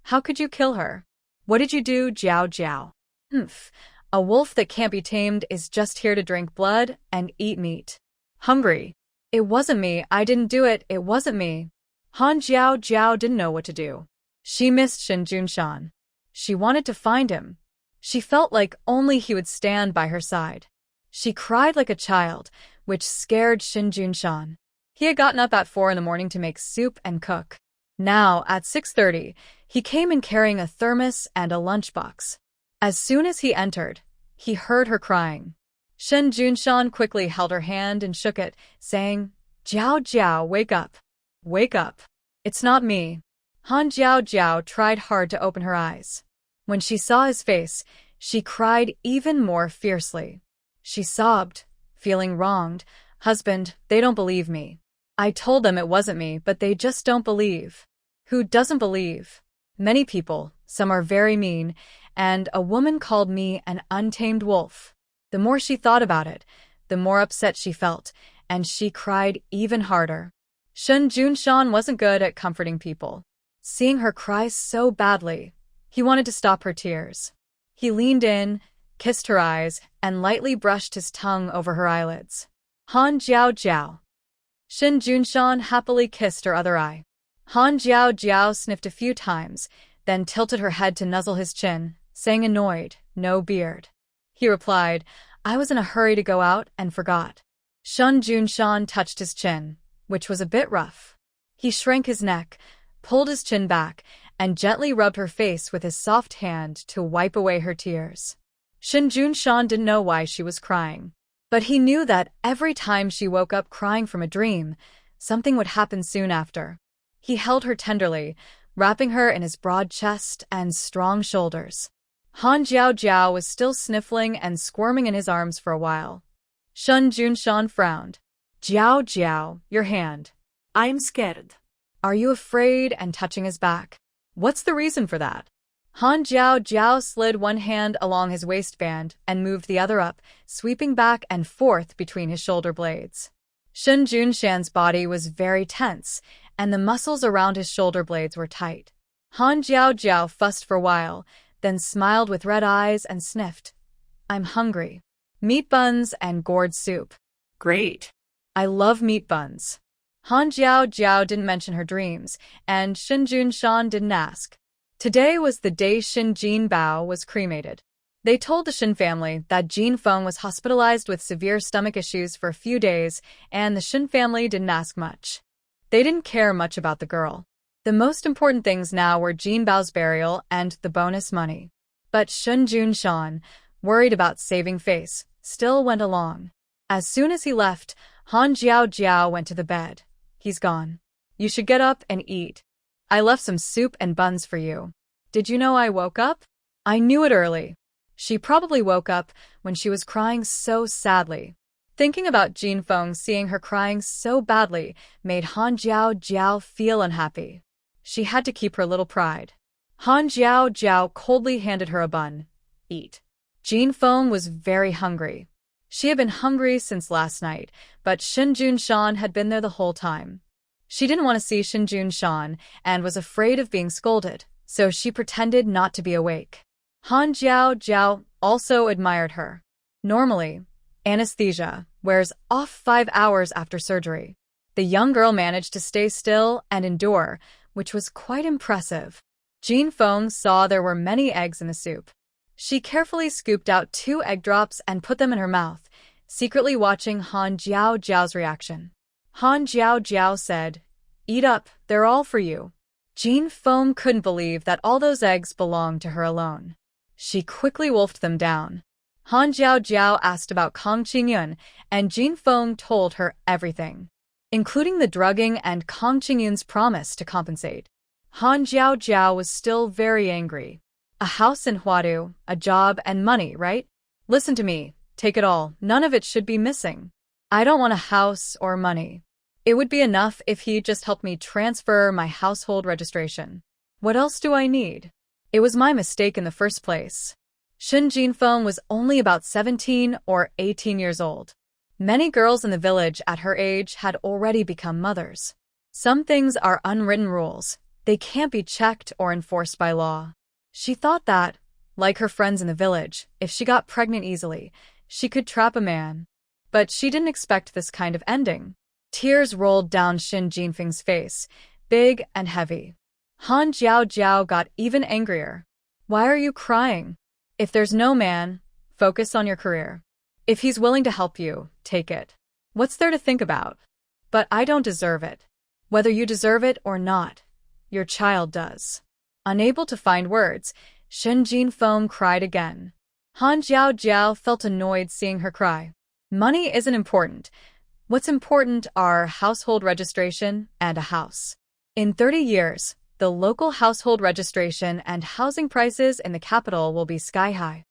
How could you kill her? What did you do, Jiao Jiao? Humph. A wolf that can't be tamed is just here to drink blood and eat meat. Hungry. It wasn't me, I didn't do it, it wasn't me. Han Jiao Jiao didn't know what to do. She missed Shin Junshan. She wanted to find him. She felt like only he would stand by her side. She cried like a child, which scared Shin Junshan. He had gotten up at 4 a.m. to make soup and cook. Now, at 6:30, he came in carrying a thermos and a lunchbox. As soon as he entered, he heard her crying. Shin Junshan quickly held her hand and shook it, saying, Jiao Jiao, wake up. Wake up. It's not me. Han Jiao Jiao tried hard to open her eyes. When she saw his face, she cried even more fiercely. She sobbed, feeling wronged. Husband, they don't believe me. I told them it wasn't me, but they just don't believe. Who doesn't believe? Many people, some are very mean, and a woman called me an untamed wolf. The more she thought about it, the more upset she felt, and she cried even harder. Shin Junshan wasn't good at comforting people. Seeing her cry so badly, he wanted to stop her tears. He leaned in, kissed her eyes, and lightly brushed his tongue over her eyelids. Han Jiao Jiao. Shin Junshan happily kissed her other eye. Han Jiao Jiao sniffed a few times, then tilted her head to nuzzle his chin, saying annoyed, no beard. He replied, I was in a hurry to go out and forgot. Shun Junshan touched his chin, which was a bit rough. He shrank his neck, pulled his chin back, and gently rubbed her face with his soft hand to wipe away her tears. Shin Junshan didn't know why she was crying, but he knew that every time she woke up crying from a dream, something would happen soon after. He held her tenderly, wrapping her in his broad chest and strong shoulders. Han Jiao Jiao was still sniffling and squirming in his arms for a while. Shun Junshan frowned. Jiao Jiao, your hand. I'm scared. Are you afraid? And touching his back. What's the reason for that? Han Jiao Jiao slid one hand along his waistband and moved the other up, sweeping back and forth between his shoulder blades. Shun Junshan's body was very tense, and the muscles around his shoulder blades were tight. Han Jiao Jiao fussed for a while, then smiled with red eyes and sniffed. I'm hungry. Meat buns and gourd soup. Great. I love meat buns. Han Jiao Jiao didn't mention her dreams, and Shin Junshan didn't ask. Today was the day Shin Jinbao was cremated. They told the Shin family that Jin Feng was hospitalized with severe stomach issues for a few days, and the Shin family didn't ask much. They didn't care much about the girl. The most important things now were Jinbao's burial and the bonus money. But Shun Junshan, worried about saving face, still went along. As soon as he left, Han Jiao Jiao went to the bed. He's gone. You should get up and eat. I left some soup and buns for you. Did you know I woke up? I knew it early. She probably woke up when she was crying so sadly. Thinking about Jin Feng seeing her crying so badly made Han Jiao Jiao feel unhappy. She had to keep her little pride. Han Jiao Jiao coldly handed her a bun. Eat. Jin Feng was very hungry. She had been hungry since last night, but Shin Junshan had been there the whole time. She didn't want to see Shin Junshan and was afraid of being scolded, so she pretended not to be awake. Han Jiao Jiao also admired her. Normally, anesthesia wears off 5 hours after surgery. The young girl managed to stay still and endure, which was quite impressive. Jin Feng saw there were many eggs in the soup. She carefully scooped out 2 egg drops and put them in her mouth, secretly watching Han Jiao Jiao's reaction. Han Jiao Jiao said, Eat up, they're all for you. Jin Feng couldn't believe that all those eggs belonged to her alone. She quickly wolfed them down. Han Jiao Jiao asked about Kang Qingyun, and Jin Feng told her everything, including the drugging and Kang Qingyun's promise to compensate. Han Jiao Jiao was still very angry. A house in Huadu, a job, and money, right? Listen to me, take it all, none of it should be missing. I don't want a house or money. It would be enough if he just helped me transfer my household registration. What else do I need? It was my mistake in the first place. Shin Jinfeng was only about 17 or 18 years old. Many girls in the village at her age had already become mothers. Some things are unwritten rules. They can't be checked or enforced by law. She thought that, like her friends in the village, if she got pregnant easily, she could trap a man. But she didn't expect this kind of ending. Tears rolled down Shin Jinfeng's face, big and heavy. Han Jiao Jiao got even angrier. Why are you crying? If there's no man, focus on your career. If he's willing to help you, take it. What's there to think about? But I don't deserve it. Whether you deserve it or not, your child does. Unable to find words, Shin Jinfeng cried again. Han Jiao Jiao felt annoyed seeing her cry. Money isn't important. What's important are household registration and a house. In 30 years, the local household registration and housing prices in the capital will be sky high.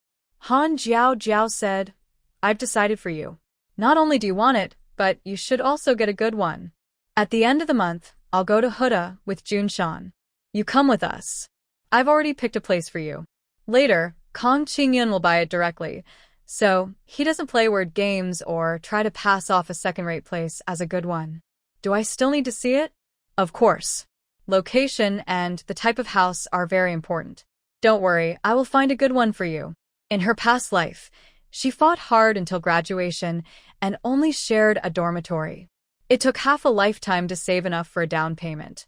Han Jiao Jiao said, I've decided for you. Not only do you want it, but you should also get a good one. At the end of the month, I'll go to Huda with Junshan. You come with us. I've already picked a place for you. Later, Kang Qingyun will buy it directly, so he doesn't play word games or try to pass off a second-rate place as a good one. Do I still need to see it? Of course. Location and the type of house are very important. Don't worry, I will find a good one for you. In her past life, she fought hard until graduation and only shared a dormitory. It took half a lifetime to save enough for a down payment.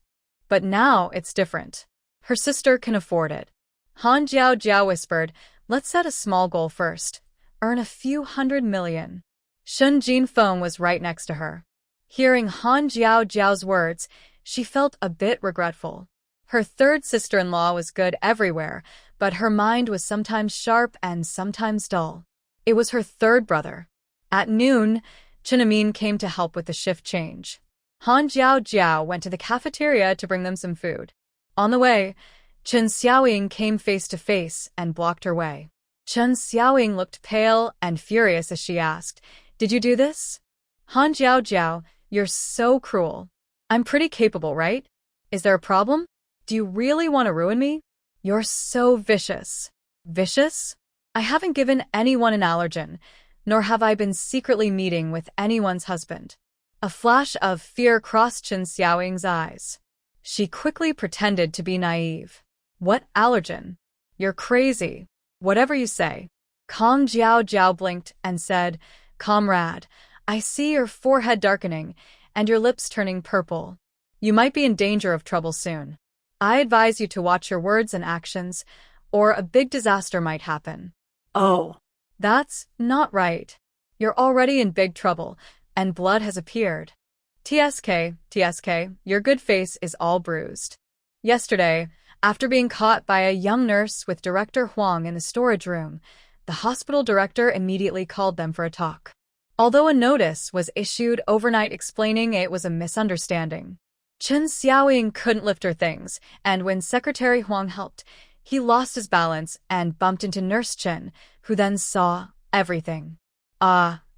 But now it's different. Her sister can afford it. Han Jiao Jiao whispered, let's set a small goal first. earn a few $100 million. Shun Jinfeng was right next to her. Hearing Han Jiao's words, she felt a bit regretful. Her third sister-in-law was good everywhere, but her mind was sometimes sharp and sometimes dull. It was her third brother. At noon, Chen Amin came to help with the shift change. Han Jiao went to the cafeteria to bring them some food. On the way, Chen Xiaoying came face to face and blocked her way. Chen Xiaoying looked pale and furious as she asked, "Did you do this?" Han Jiao, you're so cruel. I'm pretty capable, right? Is there a problem? Do you really want to ruin me? You're so vicious. Vicious? I haven't given anyone an allergen, nor have I been secretly meeting with anyone's husband. A flash of fear crossed Chen Xiaoying's eyes. She quickly pretended to be naive. What allergen? You're crazy. Whatever you say. Kong Jiao blinked and said, "Comrade, I see your forehead darkening and your lips turning purple. You might be in danger of trouble soon. I advise you to watch your words and actions, or a big disaster might happen." Oh. That's not right. You're already in big trouble, and blood has appeared. TSK, your good face is all bruised. Yesterday, after being caught by a young nurse with Director Huang in the storage room, the hospital director immediately called them for a talk. Although a notice was issued overnight explaining it was a misunderstanding. Chen Xiaoying couldn't lift her things, and when Secretary Huang helped, he lost his balance and bumped into Nurse Chen, who then saw everything.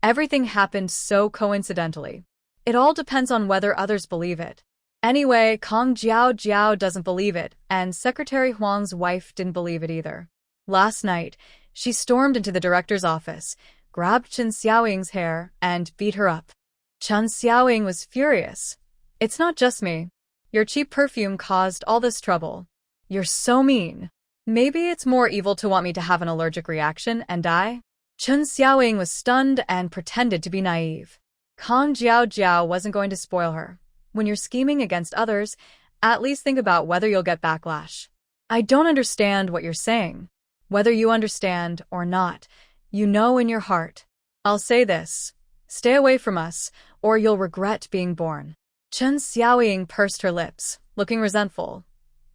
Everything happened so coincidentally. It all depends on whether others believe it. Anyway, Kong Jiao doesn't believe it, and Secretary Huang's wife didn't believe it either. Last night, she stormed into the director's office, grabbed Chen Xiaoying's hair, and beat her up. Chen Xiaoying was furious. "It's not just me. Your cheap perfume caused all this trouble. You're so mean. Maybe it's more evil to want me to have an allergic reaction and die?" Chen Xiaoying was stunned and pretended to be naive. Kong Jiao wasn't going to spoil her. When you're scheming against others, at least think about whether you'll get backlash. I don't understand what you're saying. Whether you understand or not, you know in your heart. I'll say this. Stay away from us, or you'll regret being born. Chen Xiaoying pursed her lips, looking resentful.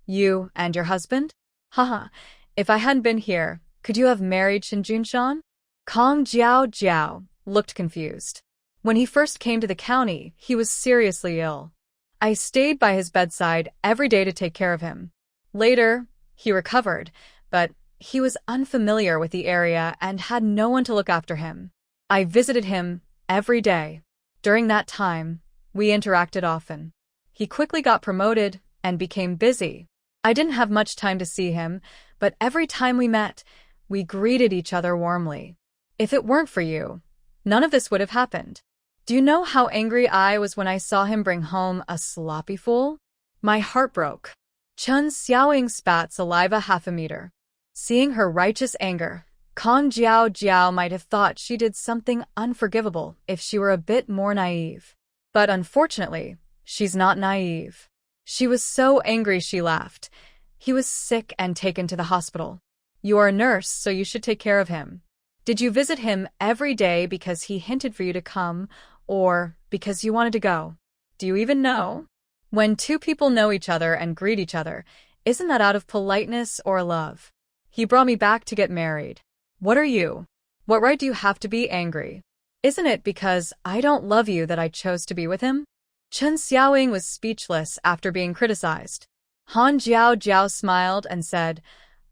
You and your husband? Haha, if I hadn't been here, could you have married Shin Junshan? Kong Jiao looked confused. When he first came to the county, he was seriously ill. I stayed by his bedside every day to take care of him. Later, he recovered, but he was unfamiliar with the area and had no one to look after him. I visited him every day. During that time, we interacted often. He quickly got promoted and became busy. I didn't have much time to see him, but every time we met, we greeted each other warmly. If it weren't for you, none of this would have happened. Do you know how angry I was when I saw him bring home a sloppy fool? My heart broke. Chen Xiaoying spat saliva half a meter. Seeing her righteous anger, Kong Jiao might have thought she did something unforgivable if she were a bit more naive. But unfortunately, she's not naive. She was so angry she laughed. He was sick and taken to the hospital. You are a nurse, so you should take care of him. Did you visit him every day because he hinted for you to come, or because you wanted to go? Do you even know? When two people know each other and greet each other, isn't that out of politeness or love? He brought me back to get married. What are you? What right do you have to be angry? Isn't it because I don't love you that I chose to be with him? Chen Xiaoying was speechless after being criticized. Han Jiao smiled and said,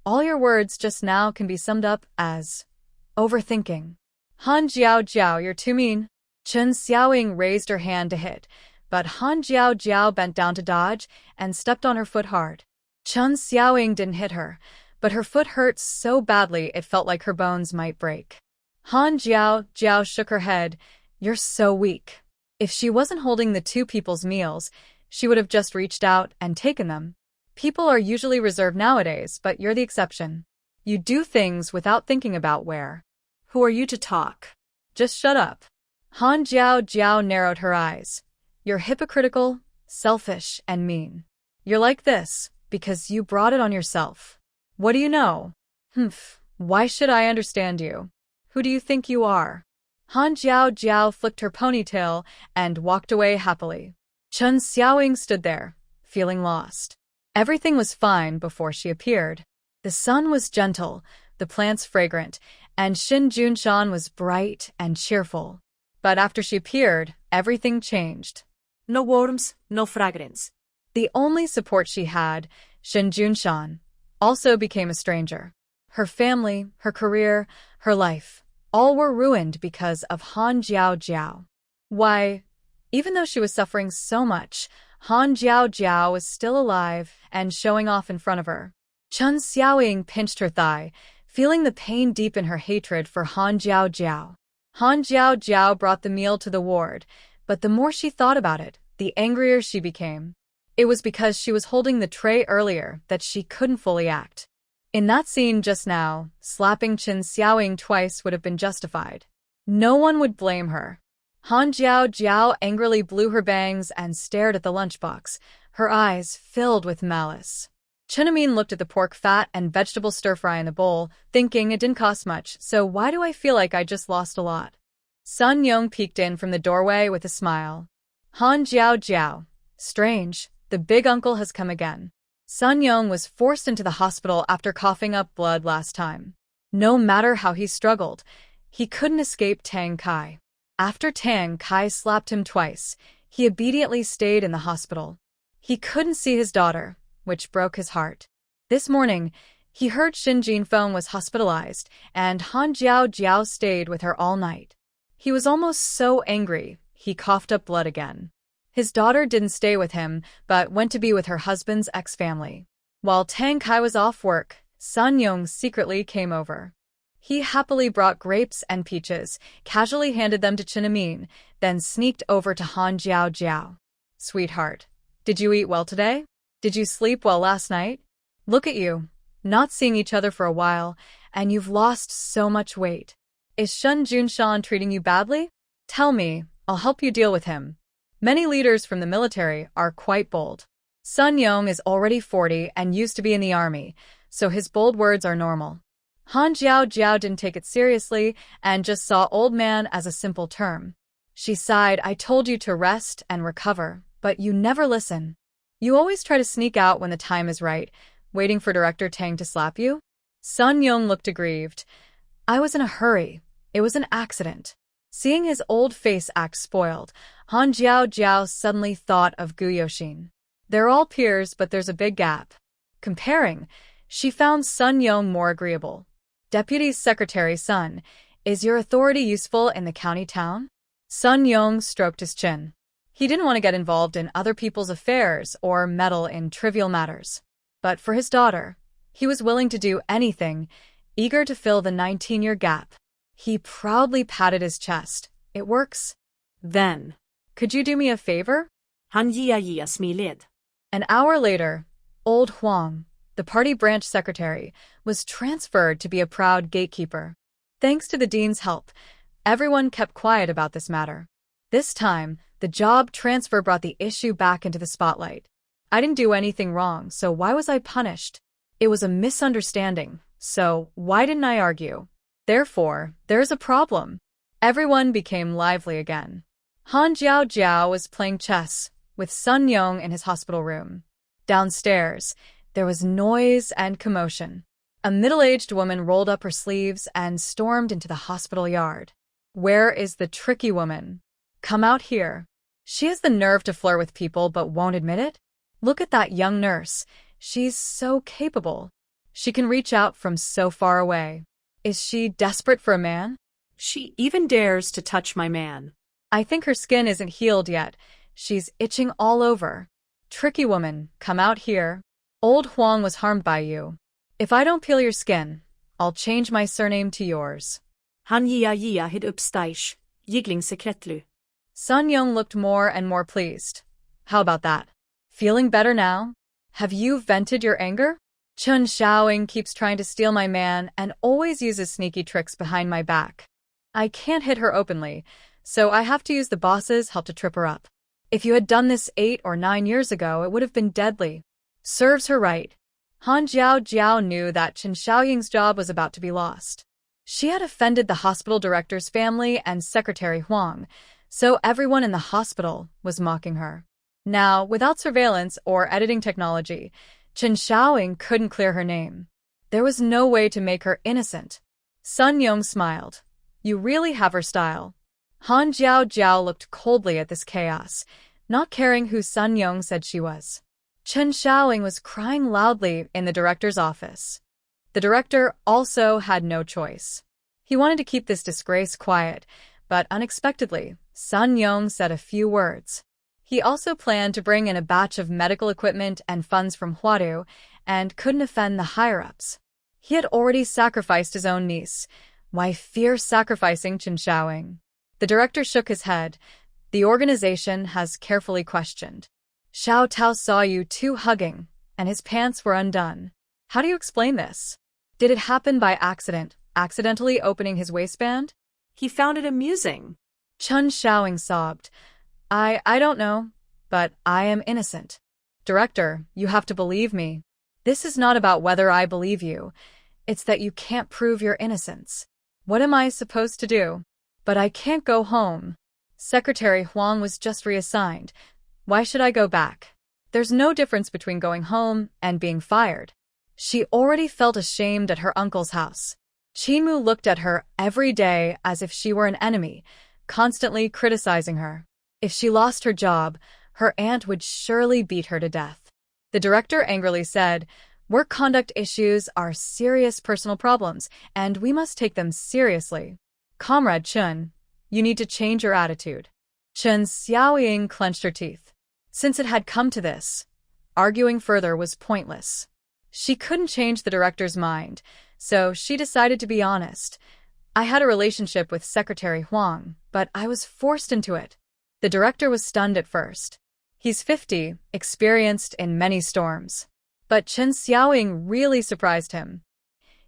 "All your words just now can be summed up as overthinking." Han Jiao, you're too mean. Chen Xiaoying raised her hand to hit, but Han Jiao bent down to dodge and stepped on her foot hard. Chen Xiaoying didn't hit her, but her foot hurt so badly it felt like her bones might break. Han Jiao shook her head. You're so weak. If she wasn't holding the two people's meals, she would have just reached out and taken them. People are usually reserved nowadays, but you're the exception. You do things without thinking about where. Who are you to talk? Just shut up. Han Jiao narrowed her eyes. You're hypocritical, selfish, and mean. You're like this because you brought it on yourself. What do you know? Why should I understand you? Who do you think you are? Han Jiao Jiao flicked her ponytail and walked away happily. Chen Xiaoying stood there, feeling lost. Everything was fine before she appeared. The sun was gentle, the plants fragrant, and Xin Junshan was bright and cheerful. But after she appeared, everything changed. No worms, no fragrance. The only support she had, Xin Junshan, also became a stranger. Her family, her career, her life, all were ruined because of Han Jiao Jiao. Why, even though she was suffering so much, Han Jiao Jiao was still alive and showing off in front of her. Chen Xiaoying pinched her thigh, feeling the pain deep in her hatred for Han Jiao Jiao. Han Jiao Jiao brought the meal to the ward, but the more she thought about it, the angrier she became. It was because she was holding the tray earlier that she couldn't fully act. In that scene just now, slapping Chen Xiaoying twice would have been justified. No one would blame her. Han Jiao Jiao angrily blew her bangs and stared at the lunchbox, her eyes filled with malice. Chen Amin looked at the pork fat and vegetable stir-fry in the bowl, thinking it didn't cost much, so why do I feel like I just lost a lot? Sun Yong peeked in from the doorway with a smile. Han Jiao Jiao. Strange, the big uncle has come again. Sun Yong was forced into the hospital after coughing up blood last time. No matter how he struggled, he couldn't escape Tang Kai. After Tang Kai slapped him twice, he obediently stayed in the hospital. He couldn't see his daughter, which broke his heart. This morning, he heard Xin Jinfeng was hospitalized, and Han Jiao Jiao stayed with her all night. He was almost so angry, he coughed up blood again. His daughter didn't stay with him, but went to be with her husband's ex-family. While Tang Kai was off work, Sun Yong secretly came over. He happily brought grapes and peaches, casually handed them to Chen Amin, then sneaked over to Han Jiao Jiao. Sweetheart, did you eat well today? Did you sleep well last night? Look at you, not seeing each other for a while, and you've lost so much weight. Is Shun Junshan treating you badly? Tell me, I'll help you deal with him. Many leaders from the military are quite bold. Sun Yong is already 40 and used to be in the army, so his bold words are normal. Han Jiao Jiao didn't take it seriously and just saw old man as a simple term. She sighed, I told you to rest and recover, but you never listen. You always try to sneak out when the time is right, waiting for Director Tang to slap you? Sun Yong looked aggrieved. I was in a hurry. It was an accident. Seeing his old face act spoiled, Han Jiao Jiao suddenly thought of Gu Yoxin. They're all peers, but there's a big gap. Comparing, she found Sun Yong more agreeable. Deputy Secretary Sun, is your authority useful in the county town? Sun Yong stroked his chin. He didn't want to get involved in other people's affairs or meddle in trivial matters. But for his daughter, he was willing to do anything, eager to fill the 19-year gap. He proudly patted his chest. It works. Then, could you do me a favor? Han Jia smiled. An hour later, old Huang, the party branch secretary, was transferred to be a proud gatekeeper. Thanks to the dean's help, everyone kept quiet about this matter. This time, the job transfer brought the issue back into the spotlight. I didn't do anything wrong, so why was I punished? It was a misunderstanding, so why didn't I argue? Therefore, there's a problem. Everyone became lively again. Han Jiao Jiao was playing chess with Sun Yong in his hospital room. Downstairs, there was noise and commotion. A middle-aged woman rolled up her sleeves and stormed into the hospital yard. Where is the tricky woman? Come out here. She has the nerve to flirt with people but won't admit it? Look at that young nurse. She's so capable. She can reach out from so far away. Is she desperate for a man? She even dares to touch my man. I think her skin isn't healed yet. She's itching all over. Tricky woman, come out here. Old Huang was harmed by you. If I don't peel your skin, I'll change my surname to yours. Han Jia hid uppstaish, Yigling sekretlu. Sun Yong looked more and more pleased. How about that? Feeling better now? Have you vented your anger? Chen Xiaoying keeps trying to steal my man and always uses sneaky tricks behind my back. I can't hit her openly, so I have to use the boss's help to trip her up. If you had done this 8 or 9 years ago, it would have been deadly. Serves her right. Han Jiao Jiao knew that Chen Xiaoying's job was about to be lost. She had offended the hospital director's family and Secretary Huang, so everyone in the hospital was mocking her. Now, without surveillance or editing technology, Chen Xiaoying couldn't clear her name. There was no way to make her innocent. Sun Yong smiled. You really have her style. Han Jiao Jiao looked coldly at this chaos, not caring who Sun Yong said she was. Chen Xiaoying was crying loudly in the director's office. The director also had no choice. He wanted to keep this disgrace quiet, but unexpectedly, Sun Yong said a few words. He also planned to bring in a batch of medical equipment and funds from Huadu, and couldn't offend the higher-ups. He had already sacrificed his own niece. Why fear sacrificing Chen Xiaoying? The director shook his head. The organization has carefully questioned. Xiao Tao saw you two hugging, and his pants were undone. How do you explain this? Did it happen by accident, accidentally opening his waistband? He found it amusing. Chen Xiaoying sobbed. I don't know, but I am innocent. Director, you have to believe me. This is not about whether I believe you. It's that you can't prove your innocence. What am I supposed to do? But I can't go home. Secretary Huang was just reassigned. Why should I go back? There's no difference between going home and being fired. She already felt ashamed at her uncle's house. Qinmu looked at her every day as if she were an enemy, constantly criticizing her. If she lost her job, her aunt would surely beat her to death. The director angrily said, work conduct issues are serious personal problems, and we must take them seriously. Comrade Chen, you need to change your attitude. Chen Xiaoying clenched her teeth. Since it had come to this, arguing further was pointless. She couldn't change the director's mind, so she decided to be honest. I had a relationship with Secretary Huang, but I was forced into it. The director was stunned at first. He's 50, experienced in many storms. But Chen Xiaoying really surprised him.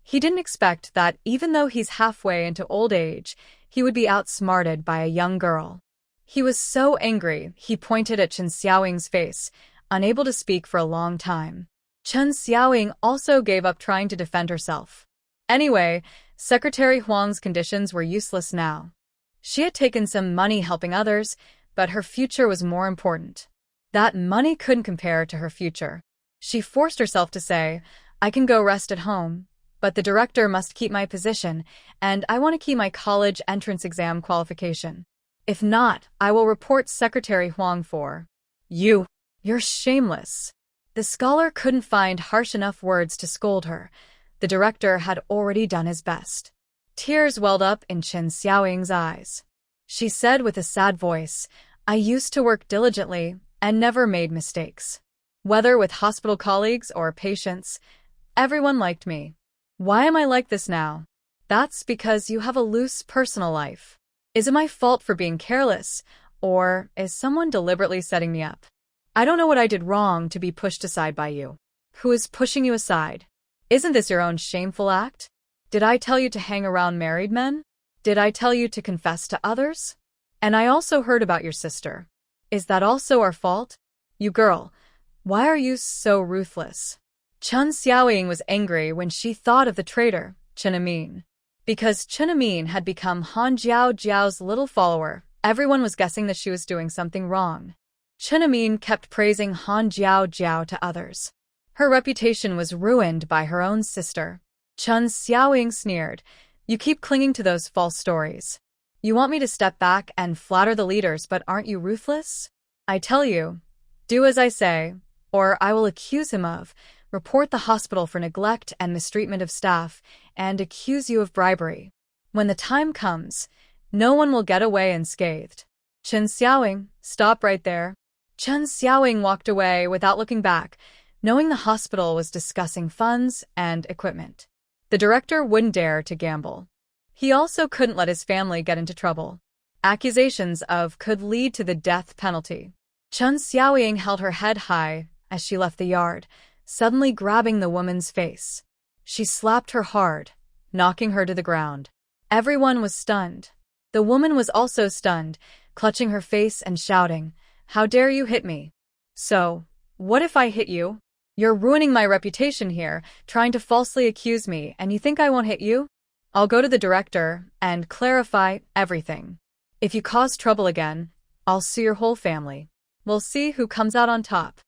He didn't expect that even though he's halfway into old age, he would be outsmarted by a young girl. He was so angry, he pointed at Chen Xiaoying's face, unable to speak for a long time. Chen Xiaoying also gave up trying to defend herself. Anyway, Secretary Huang's conditions were useless now. She had taken some money helping others, but her future was more important. That money couldn't compare to her future. She forced herself to say, I can go rest at home, but the director must keep my position, and I want to keep my college entrance exam qualification. If not, I will report Secretary Huang for you. You're shameless. The scholar couldn't find harsh enough words to scold her. The director had already done his best. Tears welled up in Chen Xiaoying's eyes. She said with a sad voice, I used to work diligently and never made mistakes. Whether with hospital colleagues or patients, everyone liked me. Why am I like this now? That's because you have a loose personal life. Is it my fault for being careless, or is someone deliberately setting me up? I don't know what I did wrong to be pushed aside by you. Who is pushing you aside? Isn't this your own shameful act? Did I tell you to hang around married men? Did I tell you to confess to others? And I also heard about your sister. Is that also our fault? You girl, why are you so ruthless? Chen Xiaoying was angry when she thought of the traitor, Chen Amin. Because Chen Amin had become Han Jiao Jiao's little follower, everyone was guessing that she was doing something wrong. Chen Amin kept praising Han Jiao Jiao to others. Her reputation was ruined by her own sister. Chen Xiaoying sneered, You keep clinging to those false stories. You want me to step back and flatter the leaders, but aren't you ruthless? I tell you, do as I say, or I will accuse him of, report the hospital for neglect and mistreatment of staff, and accuse you of bribery. When the time comes, no one will get away unscathed. Chen Xiaoying, stop right there. Chen Xiaoying walked away without looking back, knowing the hospital was discussing funds and equipment. The director wouldn't dare to gamble. He also couldn't let his family get into trouble. Accusations of could lead to the death penalty. Chen Xiaoying held her head high as she left the yard, suddenly grabbing the woman's face. She slapped her hard, knocking her to the ground. Everyone was stunned. The woman was also stunned, clutching her face and shouting, How dare you hit me? So, what if I hit you? You're ruining my reputation here, trying to falsely accuse me, and you think I won't hit you? I'll go to the director and clarify everything. If you cause trouble again, I'll sue your whole family. We'll see who comes out on top.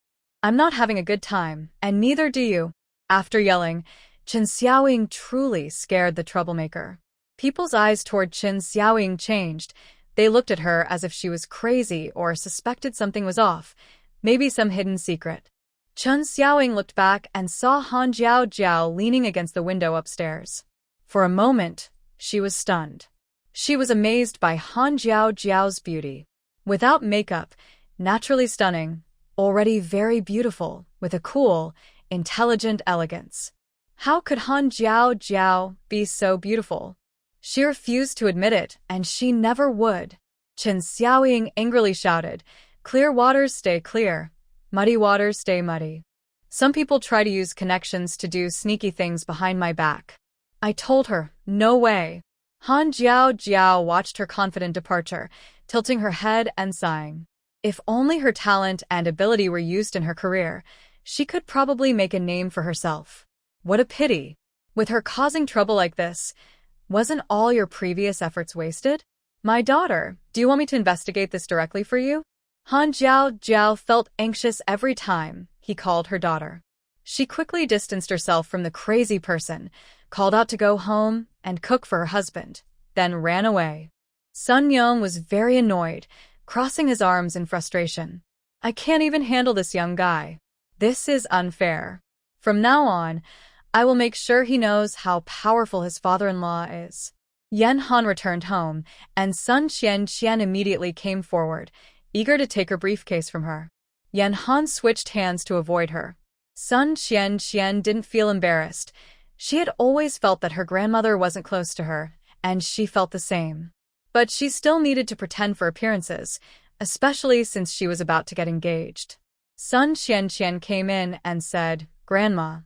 I'm not having a good time, and neither do you. After yelling, Chen Xiaoying truly scared the troublemaker. People's eyes toward Chen Xiaoying changed. They looked at her as if she was crazy or suspected something was off, maybe some hidden secret. Chen Xiaoying looked back and saw Han Jiao Jiao leaning against the window upstairs. For a moment, she was stunned. She was amazed by Han Jiao Jiao's beauty. Without makeup, naturally stunning, already very beautiful, with a cool, intelligent elegance. How could Han Jiao Jiao be so beautiful? She refused to admit it, and she never would. Chen Xiaoying angrily shouted, "Clear waters stay clear. Muddy waters stay muddy. Some people try to use connections to do sneaky things behind my back." I told her, no way. Han Jiao Jiao watched her confident departure, tilting her head and sighing. If only her talent and ability were used in her career, she could probably make a name for herself. What a pity. With her causing trouble like this, wasn't all your previous efforts wasted? My daughter, do you want me to investigate this directly for you? Han Jiao Jiao felt anxious every time he called her daughter. She quickly distanced herself from the crazy person, called out to go home and cook for her husband, then ran away. Sun Yong was very annoyed, crossing his arms in frustration. I can't even handle this young guy. This is unfair. From now on, I will make sure he knows how powerful his father-in-law is. Yan Han returned home, and Sun Qian immediately came forward, eager to take her briefcase from her. Yan Han switched hands to avoid her. Sun Qian didn't feel embarrassed. She had always felt that her grandmother wasn't close to her, and she felt the same. But she still needed to pretend for appearances, especially since she was about to get engaged. Sun Qian came in and said, "Grandma,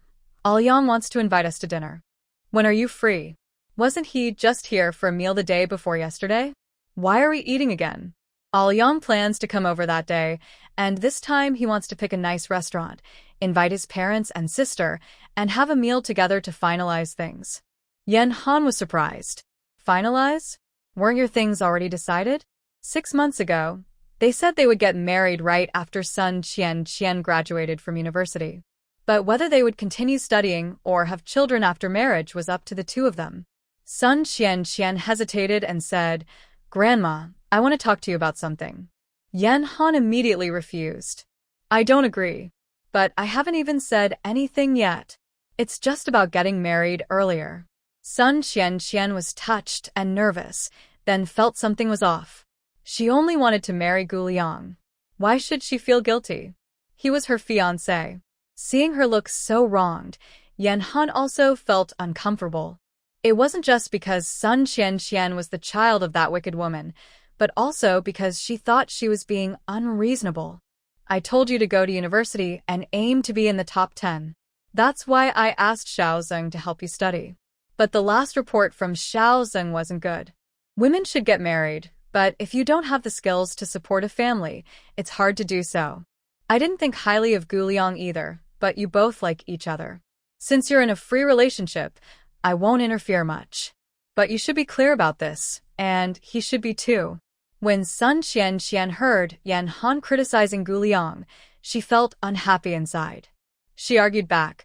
Aoyang wants to invite us to dinner. When are you free? Wasn't he just here for a meal the day before yesterday? Why are we eating again?" Aoyang plans to come over that day, and this time he wants to pick a nice restaurant, invite his parents and sister, and have a meal together to finalize things. Yan Han was surprised. Finalize? Weren't your things already decided? 6 months ago, they said they would get married right after Sun Qian graduated from university. But whether they would continue studying or have children after marriage was up to the two of them. Sun Qian hesitated and said, "Grandma, I want to talk to you about something." Yan Han immediately refused. "I don't agree. But I haven't even said anything yet. It's just about getting married earlier." Sun Qian was touched and nervous, then felt something was off. She only wanted to marry Gu Liang. Why should she feel guilty? He was her fiancé. Seeing her look so wronged, Yan Han also felt uncomfortable. It wasn't just because Sun Qian was the child of that wicked woman, but also because she thought she was being unreasonable. "I told you to go to university and aim to be in the top 10. That's why I asked Xiao Zeng to help you study. But the last report from Xiao Zeng wasn't good. Women should get married, but if you don't have the skills to support a family, it's hard to do so. I didn't think highly of Gu Liang either, but you both like each other. Since you're in a free relationship, I won't interfere much. But you should be clear about this, and he should be too." When Sun Qian heard Yan Han criticizing Gu Liang, she felt unhappy inside. She argued back,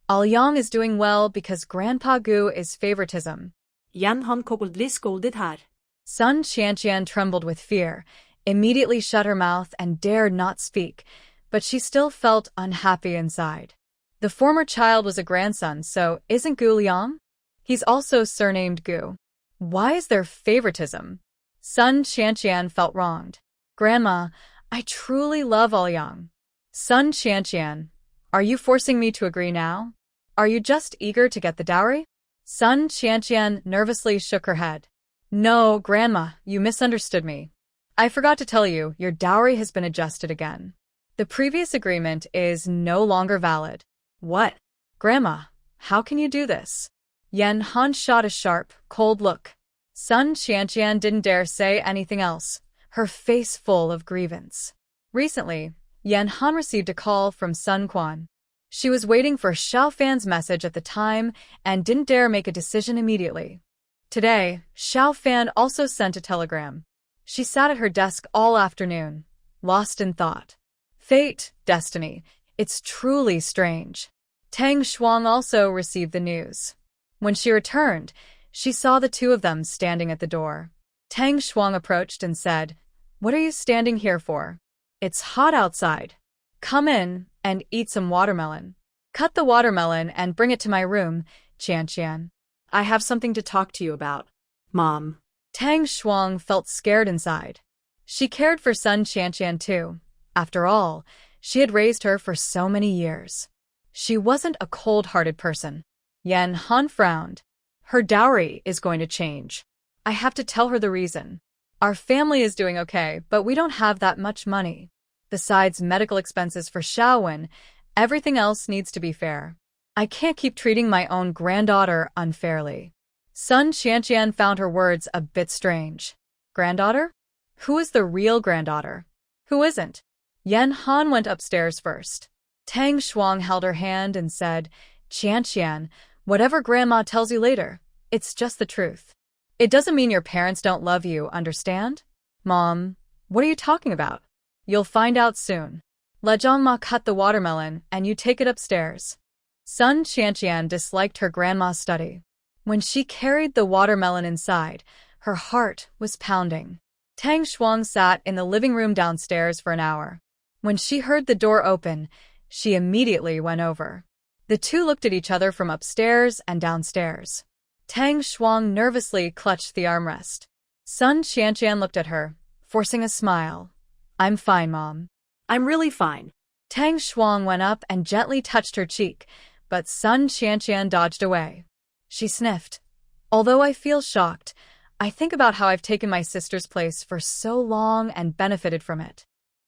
"Aoyang is doing well because Grandpa Gu is favoritism." Yan Han kommer bli scolded här. Sun Qian trembled with fear, immediately shut her mouth and dared not speak, but she still felt unhappy inside. The former child was a grandson, so isn't Gu Liang? He's also surnamed Gu. Why is there favoritism? Sun Qian felt wronged. "Grandma, I truly love Aoyang." Sun Qian, are you forcing me to agree now? Are you just eager to get the dowry? Sun Qian nervously shook her head. "No, Grandma, you misunderstood me. I forgot to tell you, your dowry has been adjusted again. The previous agreement is no longer valid." "What? Grandma, how can you do this?" Yan Han shot a sharp, cold look. Sun Qian didn't dare say anything else, her face full of grievance. Recently, Yan Han received a call from Sun Quan. She was waiting for Xiao Fan's message at the time and didn't dare make a decision immediately. Today, Xiao Fan also sent a telegram. She sat at her desk all afternoon, lost in thought. Fate, destiny, it's truly strange. Tang Shuang also received the news. When she returned, she saw the two of them standing at the door. Tang Shuang approached and said, "What are you standing here for? It's hot outside. Come in and eat some watermelon. Cut the watermelon and bring it to my room, Qian. I have something to talk to you about, Mom." Tang Shuang felt scared inside. She cared for son Qian too. After all, she had raised her for so many years. She wasn't a cold-hearted person. Yan Han frowned. Her dowry is going to change. I have to tell her the reason. Our family is doing okay, but we don't have that much money. Besides medical expenses for Xiaowen, everything else needs to be fair. I can't keep treating my own granddaughter unfairly. Sun Qian found her words a bit strange. Granddaughter? Who is the real granddaughter? Who isn't? Yan Han went upstairs first. Tang Shuang held her hand and said, Qian, whatever Grandma tells you later, it's just the truth. It doesn't mean your parents don't love you, understand? Mom, what are you talking about? You'll find out soon. Let Zhangma cut the watermelon and you take it upstairs. Sun Qian disliked her grandma's study. When she carried the watermelon inside, her heart was pounding. Tang Shuang sat in the living room downstairs for an hour. When she heard the door open, she immediately went over. The two looked at each other from upstairs and downstairs. Tang Shuang nervously clutched the armrest. Sun Qian looked at her, forcing a smile. I'm fine, Mom. I'm really fine. Tang Shuang went up and gently touched her cheek, but Sun Qian dodged away. She sniffed. Although I feel shocked, I think about how I've taken my sister's place for so long and benefited from it.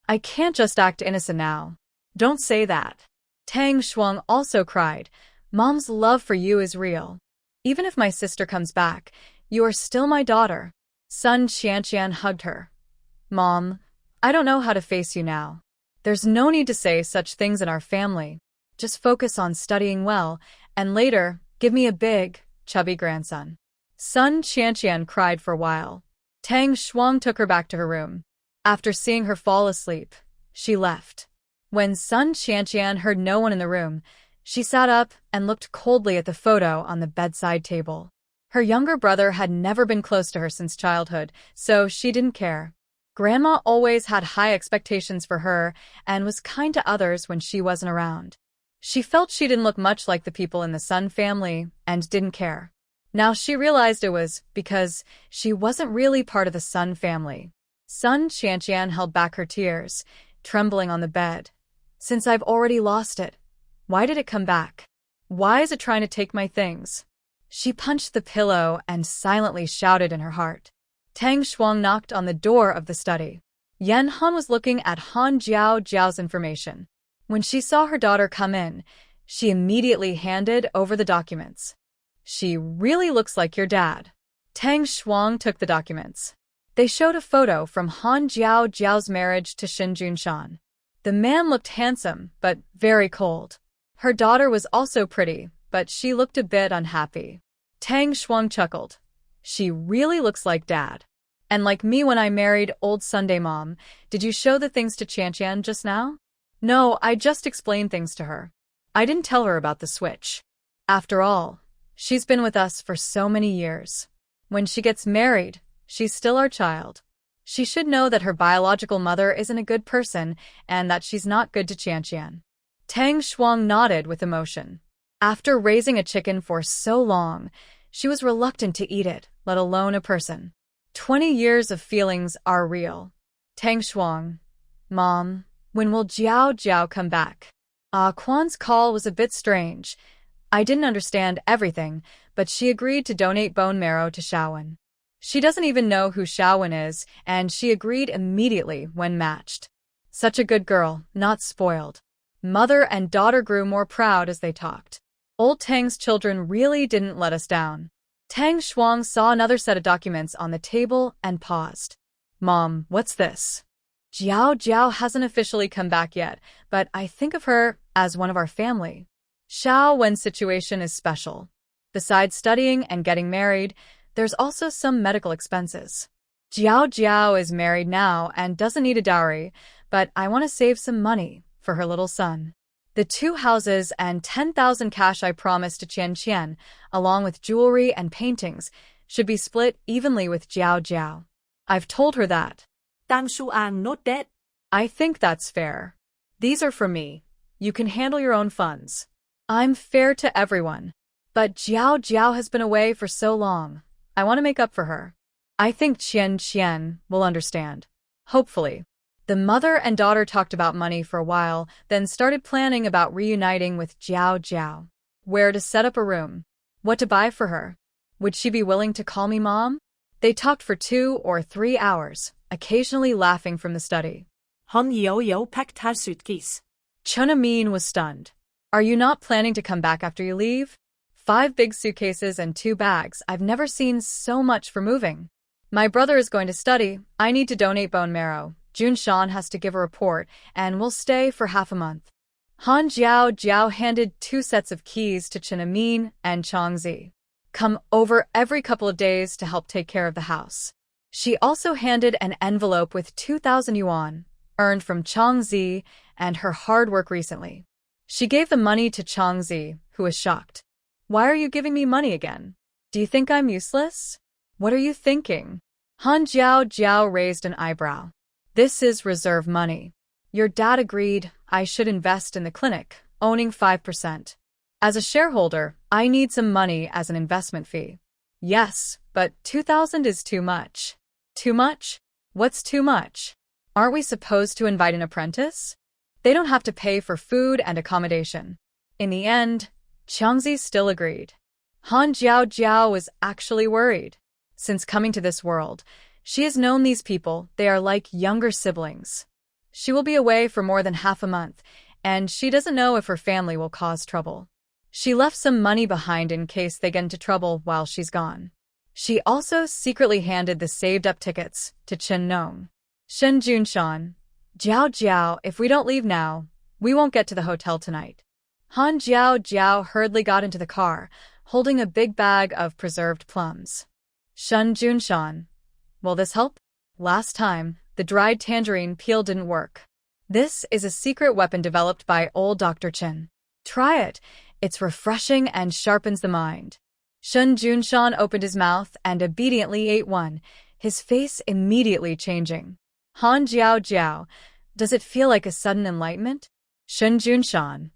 I can't just act innocent now. Don't say that. Tang Shuang also cried. Mom's love for you is real. Even if my sister comes back, you are still my daughter. Sun Qian hugged her. Mom, I don't know how to face you now. There's no need to say such things in our family. Just focus on studying well, and later, give me a big, chubby grandson. Sun Qian cried for a while. Tang Shuang took her back to her room. After seeing her fall asleep, she left. When Sun Qian heard no one in the room, she sat up and looked coldly at the photo on the bedside table. Her younger brother had never been close to her since childhood, so she didn't care. Grandma always had high expectations for her and was kind to others when she wasn't around. She felt she didn't look much like the people in the Sun family and didn't care. Now she realized it was because she wasn't really part of the Sun family. Sun Qian held back her tears, trembling on the bed. Since I've already lost it, why did it come back? Why is it trying to take my things? She punched the pillow and silently shouted in her heart. Tang Shuang knocked on the door of the study. Yan Han was looking at Han Jiao's information. When she saw her daughter come in, she immediately handed over the documents. She really looks like your dad. Tang Shuang took the documents. They showed a photo from Han Jiao's marriage to Xin Junshan. The man looked handsome, but very cold. Her daughter was also pretty, but she looked a bit unhappy. Tang Shuang chuckled. She really looks like Dad. And like me when I married old Sunday Mom, did you show the things to Qian just now? No, I just explained things to her. I didn't tell her about the switch. After all, she's been with us for so many years. When she gets married, she's still our child. She should know that her biological mother isn't a good person and that she's not good to Qian. Tang Shuang nodded with emotion. After raising a chicken for so long, she was reluctant to eat it, let alone a person. 20 years of feelings are real. Tang Shuang. Mom, when will Jiao come back? Quan's call was a bit strange. I didn't understand everything, but she agreed to donate bone marrow to Xiaowen. She doesn't even know who Xiaowen is, and she agreed immediately when matched. Such a good girl, not spoiled. Mother and daughter grew more proud as they talked. Old Tang's children really didn't let us down. Tang Shuang saw another set of documents on the table and paused. Mom, what's this? Jiao hasn't officially come back yet, but I think of her as one of our family. Xiaowen's situation is special. Besides studying and getting married, There's also some medical expenses. Jiao Jiao is married now and doesn't need a dowry, but I want to save some money for her little son. The 2 houses and 10,000 cash I promised to Qian Qian, along with jewelry and paintings, should be split evenly with Jiao Jiao. I've told her that. Tang Shuang note that. I think that's fair. These are for me. You can handle your own funds. I'm fair to everyone. But Jiao Jiao has been away for so long. I want to make up for her. I think Qian Qian will understand. Hopefully. The mother and daughter talked about money for a while, then started planning about reuniting with Jiao Jiao. Where to set up a room. What to buy for her. Would she be willing to call me mom? They talked for 2 or 3 hours, occasionally laughing from the study. Han Yo Yo packed her suitcase. Chun Amin was stunned. Are you not planning to come back after you leave? 5 big suitcases and 2 bags. I've never seen so much for moving. My brother is going to study. I need to donate bone marrow. Jun Shan has to give a report, and we'll stay for half a month. Han Jiao Jiao handed 2 sets of keys to Chen Amin and Changzi. Come over every couple of days to help take care of the house. She also handed an envelope with 2,000 yuan, earned from Changzi and her hard work recently. She gave the money to Changzi, who was shocked. Why are you giving me money again? Do you think I'm useless? What are you thinking? Han Jiao Jiao raised an eyebrow. This is reserve money. Your dad agreed I should invest in the clinic, owning 5%. As a shareholder, I need some money as an investment fee. Yes, but 2,000 is too much. Too much? What's too much? Aren't we supposed to invite an apprentice? They don't have to pay for food and accommodation. In the end, Changzi still agreed. Han Jiao Jiao was actually worried. Since coming to this world, she has known these people. They are like younger siblings. She will be away for more than half a month, and she doesn't know if her family will cause trouble. She left some money behind in case they get into trouble while she's gone. She also secretly handed the saved-up tickets to Chen Nong. Shen Junshan, Jiao Jiao, if we don't leave now, we won't get to the hotel tonight. Han Jiao Jiao hurriedly got into the car, holding a big bag of preserved plums. Shen Junshan, will this help? Last time, the dried tangerine peel didn't work. This is a secret weapon developed by old Dr. Chen. Try it. It's refreshing and sharpens the mind. Shen Junshan opened his mouth and obediently ate one, his face immediately changing. Han Jiao Jiao, does it feel like a sudden enlightenment? Shen Junshan.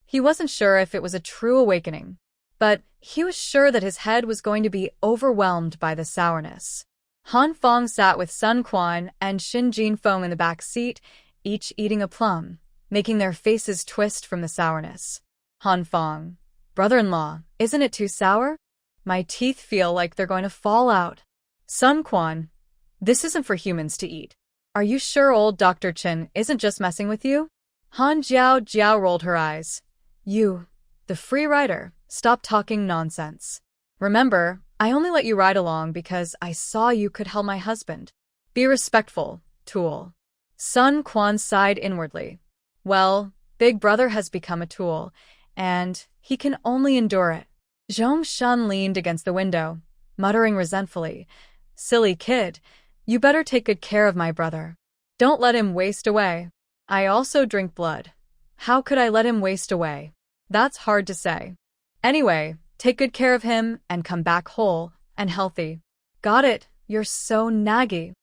He wasn't sure if it was a true awakening, but he was sure that his head was going to be overwhelmed by the sourness. Han Fong sat with Sun Quan and Shin Jinfeng in the back seat, each eating a plum, making their faces twist from the sourness. Han Fong, brother-in-law, isn't it too sour? My teeth feel like they're going to fall out. Sun Quan, this isn't for humans to eat. Are you sure old Dr. Chen isn't just messing with you? Han Jiao Jiao rolled her eyes. You, the free rider, stop talking nonsense. Remember, I only let you ride along because I saw you could help my husband. Be respectful, tool. Sun Quan sighed inwardly. Well, Big Brother has become a tool, and he can only endure it. Zhong Shun leaned against the window, muttering resentfully, Silly kid, you better take good care of my brother. Don't let him waste away. I also drink blood. How could I let him waste away? That's hard to say. Anyway, take good care of him and come back whole and healthy. Got it, you're so naggy.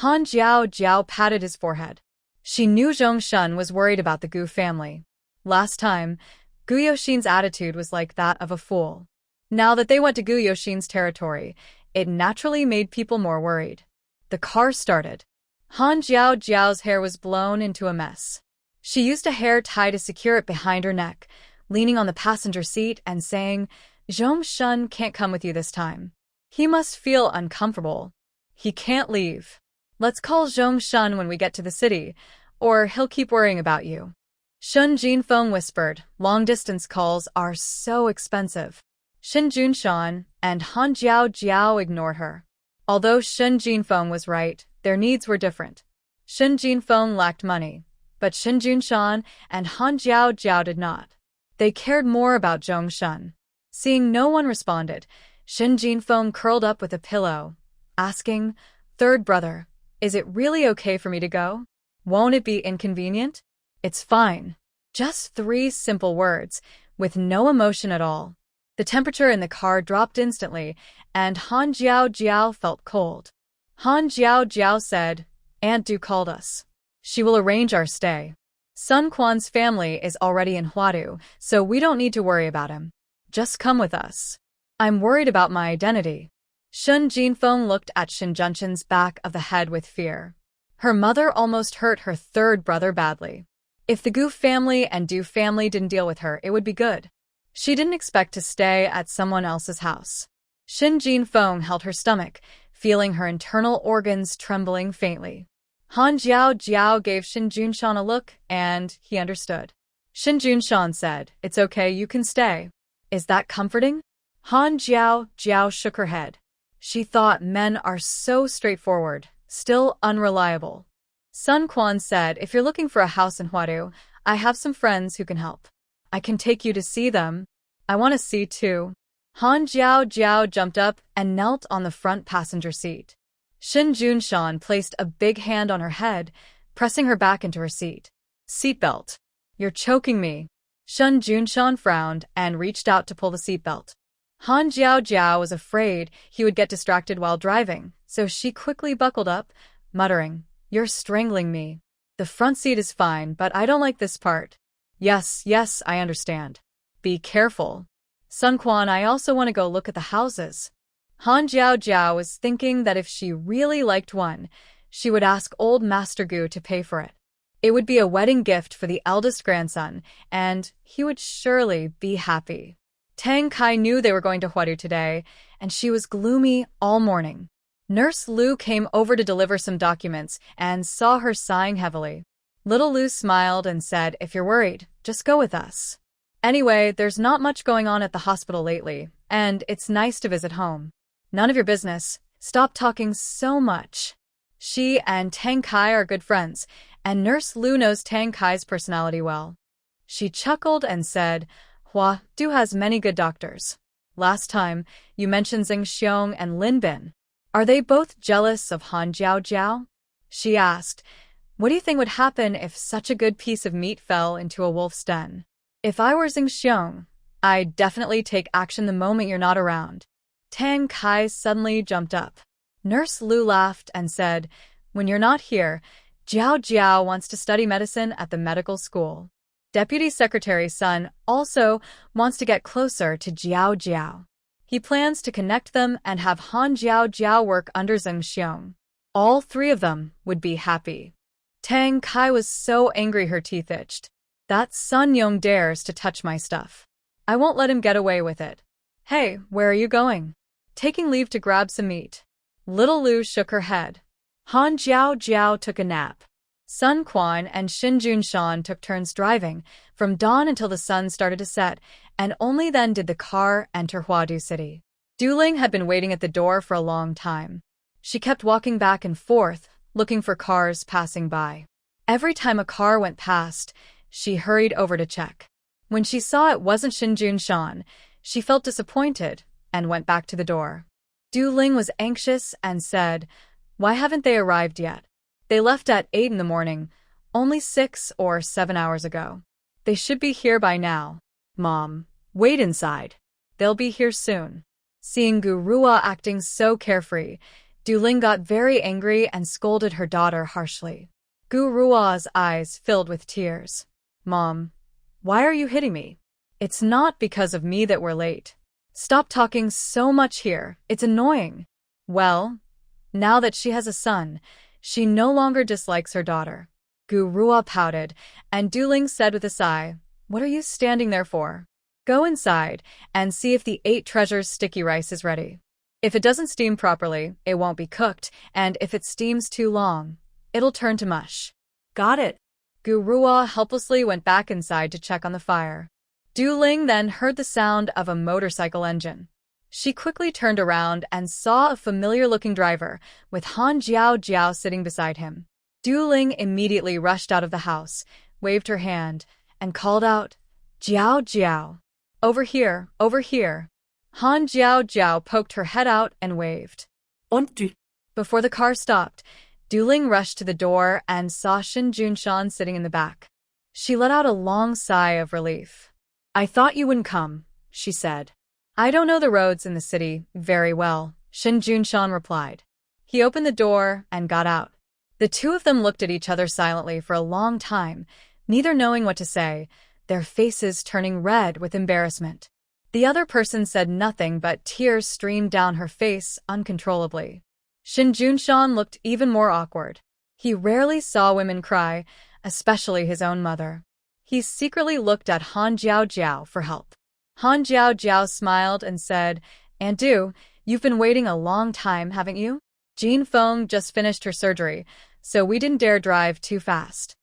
Han Jiao Jiao patted his forehead. She knew Zhong Shun was worried about the Gu family. Last time, Gu Yoshin's attitude was like that of a fool. Now that they went to Gu Yoshin's territory, it naturally made people more worried. The car started. Han Jiao Jiao's hair was blown into a mess. She used a hair tie to secure it behind her neck, leaning on the passenger seat and saying, Zhong Shun can't come with you this time. He must feel uncomfortable. He can't leave. Let's call Zhong Shun when we get to the city, or he'll keep worrying about you. Shun Jinfeng whispered, long-distance calls are so expensive. Shin Junshan and Han Jiao Jiao ignored her. Although Shin Jinfeng was right, their needs were different. Shin Jinfeng lacked money, but Shin Junshan and Han Jiao Jiao did not. They cared more about Zhong Shun. Seeing no one responded, Shin Jinfeng curled up with a pillow, asking, "Third brother, is it really okay for me to go? Won't it be inconvenient?" "It's fine." Just 3 simple words, with no emotion at all. The temperature in the car dropped instantly, and Han Jiao Jiao felt cold. Han Jiao Jiao said, "Aunt Du called us. She will arrange our stay. Sun Quan's family is already in Huadu, so we don't need to worry about him. Just come with us. I'm worried about my identity." Shun Jinfeng looked at Shin Junshin's back of the head with fear. Her mother almost hurt her third brother badly. If the Gu family and Du family didn't deal with her, it would be good. She didn't expect to stay at someone else's house. Shin Jinfeng held her stomach, feeling her internal organs trembling faintly. Han Jiao Jiao gave Shin Junshan a look, and he understood. Shin Junshan said, "It's okay, you can stay." "Is that comforting?" Han Jiao Jiao shook her head. She thought men are so straightforward, still unreliable. Sun Quan said, "If you're looking for a house in Huadu, I have some friends who can help. I can take you to see them." "I want to see too." Han Jiao Jiao jumped up and knelt on the front passenger seat. Shin Junshan placed a big hand on her head, pressing her back into her seat. "Seatbelt. You're choking me." Shin Junshan frowned and reached out to pull the seatbelt. Han Jiao Jiao was afraid he would get distracted while driving, so she quickly buckled up, muttering, "You're strangling me. The front seat is fine, but I don't like this part." Yes, I understand. Be careful." "Sun Quan, I also want to go look at the houses." Han Jiao Jiao was thinking that if she really liked one, she would ask old Master Gu to pay for it. It would be a wedding gift for the eldest grandson, and he would surely be happy. Tang Kai knew they were going to Huadu today, and she was gloomy all morning. Nurse Lu came over to deliver some documents and saw her sighing heavily. Little Lu smiled and said, "If you're worried, just go with us. Anyway, there's not much going on at the hospital lately, and it's nice to visit home." "None of your business. Stop talking so much." She and Tang Kai are good friends, and Nurse Lu knows Tang Kai's personality well. She chuckled and said, "Huadu has many good doctors. Last time, you mentioned Zheng Xiong and Lin Bin. Are they both jealous of Han Jiao Jiao?" She asked, "What do you think would happen if such a good piece of meat fell into a wolf's den?" "If I were Zheng Xiong, I'd definitely take action the moment you're not around." Tang Kai suddenly jumped up. Nurse Lu laughed and said, "When you're not here, Jiao Jiao wants to study medicine at the medical school. Deputy Secretary's son also wants to get closer to Jiao Jiao. He plans to connect them and have Han Jiao Jiao work under Zheng Xiong. All 3 of them would be happy." Tang Kai was so angry her teeth itched. "That Sun Yong dares to touch my stuff. I won't let him get away with it." "Hey, where are you going?" "Taking leave to grab some meat." Little Lu shook her head. Han Jiao Jiao took a nap. Sun Quan and Shin Junshan took turns driving, from dawn until the sun started to set, and only then did the car enter Huadu City. Duling had been waiting at the door for a long time. She kept walking back and forth, looking for cars passing by. Every time a car went past, she hurried over to check. When she saw it wasn't Shin Junshan, she felt disappointed and went back to the door. Duling was anxious and said, "Why haven't they arrived yet? They left at 8 in the morning, only 6 or 7 hours ago. They should be here by now." "Mom, wait inside. They'll be here soon." Seeing Gu Rua acting so carefree, Duling got very angry and scolded her daughter harshly. Gu Rua's eyes filled with tears. "Mom, why are you hitting me? It's not because of me that we're late. Stop talking so much here, it's annoying." Well, now that she has a son, she no longer dislikes her daughter. Gu Rua pouted, and Duling said with a sigh, "What are you standing there for? Go inside and see if the 8 treasures sticky rice is ready. If it doesn't steam properly, it won't be cooked, and if it steams too long, it'll turn to mush." Got it. Gu Rua helplessly went back inside to check on the fire. Duling then heard the sound of a motorcycle engine. She quickly turned around and saw a familiar-looking driver, with Han Jiao Jiao sitting beside him. Duling immediately rushed out of the house, waved her hand, and called out, "Jiao Jiao! Over here, over here!" Han Jiao poked her head out and waved. Und du? Before the car stopped, Du-ling rushed to the door and saw Shin Junshan sitting in the back. She let out a long sigh of relief. I thought you wouldn't come, she said. I don't know the roads in the city very well, Shin Junshan replied. He opened the door and got out. The two of them looked at each other silently for a long time, neither knowing what to say, their faces turning red with embarrassment. The other person said nothing, but tears streamed down her face uncontrollably. Shin Junshan looked even more awkward. He rarely saw women cry, especially his own mother. He secretly looked at Han Jiao for help. Han Jiao smiled and said, "Aunt Du, you've been waiting a long time, haven't you? Jean Feng just finished her surgery, so we didn't dare drive too fast.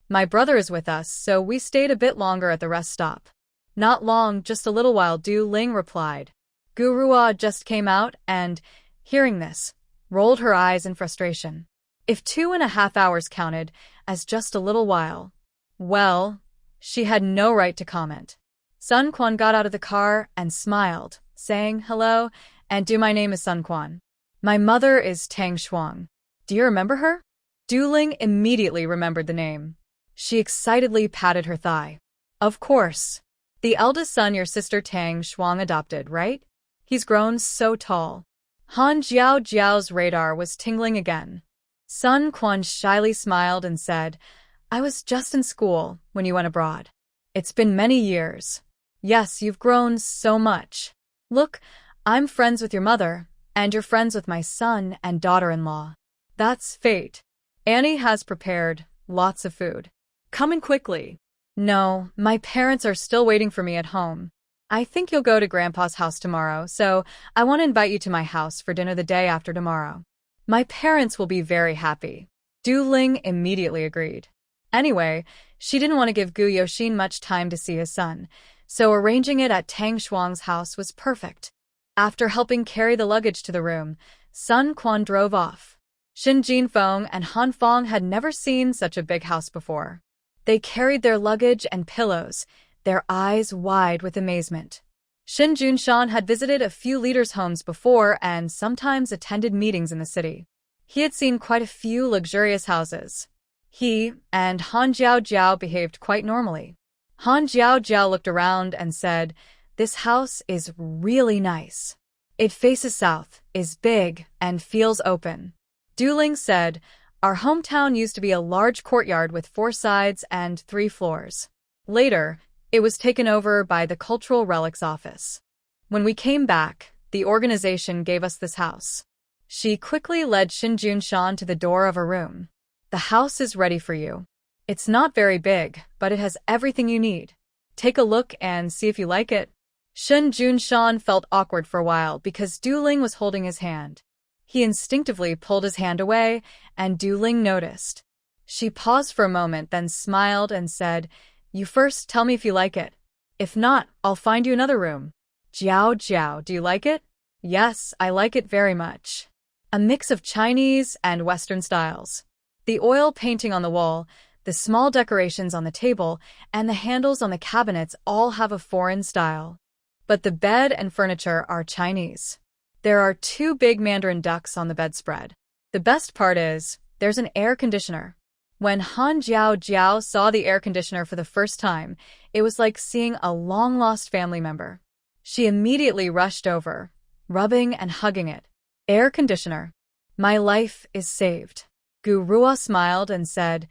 My brother is with us, so we stayed a bit longer at the rest stop." "Not long, just a little while," Du-ling replied. Gurua just came out and, hearing this, rolled her eyes in frustration. If 2.5 hours counted as just a little while, well, she had no right to comment. Sun Quan got out of the car and smiled, saying, "Hello, Aunt Du, my name is Sun Quan. My mother is Tang Shuang. Do you remember her?" Du-ling immediately remembered the name. She excitedly patted her thigh. "Of course. The eldest son your sister Tang Shuang adopted, right? He's grown so tall." Han Jiao's radar was tingling again. Sun Quan shyly smiled and said, "I was just in school when you went abroad. It's been many years. Yes, you've grown so much. Look, I'm friends with your mother, and you're friends with my son and daughter-in-law. That's fate. Annie has prepared lots of food. Come in quickly." "No, my parents are still waiting for me at home. I think you'll go to Grandpa's house tomorrow, so I want to invite you to my house for dinner the day after tomorrow. My parents will be very happy." Du-ling immediately agreed. Anyway, she didn't want to give Gu Yoxin much time to see his son, so arranging it at Tang Shuang's house was perfect. After helping carry the luggage to the room, Sun Quan drove off. Shin Jinfeng and Han Fong had never seen such a big house before. They carried their luggage and pillows, their eyes wide with amazement. Shin Junshan had visited a few leaders' homes before and sometimes attended meetings in the city. He had seen quite a few luxurious houses. He and Han Jiao behaved quite normally. Han Jiao looked around and said, "This house is really nice. It faces south, is big, and feels open." Du-ling said, "Our hometown used to be a large courtyard with 4 sides and 3 floors. Later, it was taken over by the Cultural Relics Office. When we came back, the organization gave us this house." She quickly led Shin Junshan to the door of a room. "The house is ready for you. It's not very big, but it has everything you need. Take a look and see if you like it." Shin Junshan felt awkward for a while because Du-ling was holding his hand. He instinctively pulled his hand away, and Du-ling noticed. She paused for a moment, then smiled and said, "You first tell me if you like it. If not, I'll find you another room." Jiao, do you like it?" "Yes, I like it very much. A mix of Chinese and Western styles. The oil painting on the wall, the small decorations on the table, and the handles on the cabinets all have a foreign style. But the bed and furniture are Chinese. There are 2 big mandarin ducks on the bedspread. The best part is, there's an air conditioner." When Han Jiao saw the air conditioner for the first time, it was like seeing a long-lost family member. She immediately rushed over, rubbing and hugging it. "Air conditioner. My life is saved." Gurua smiled and said,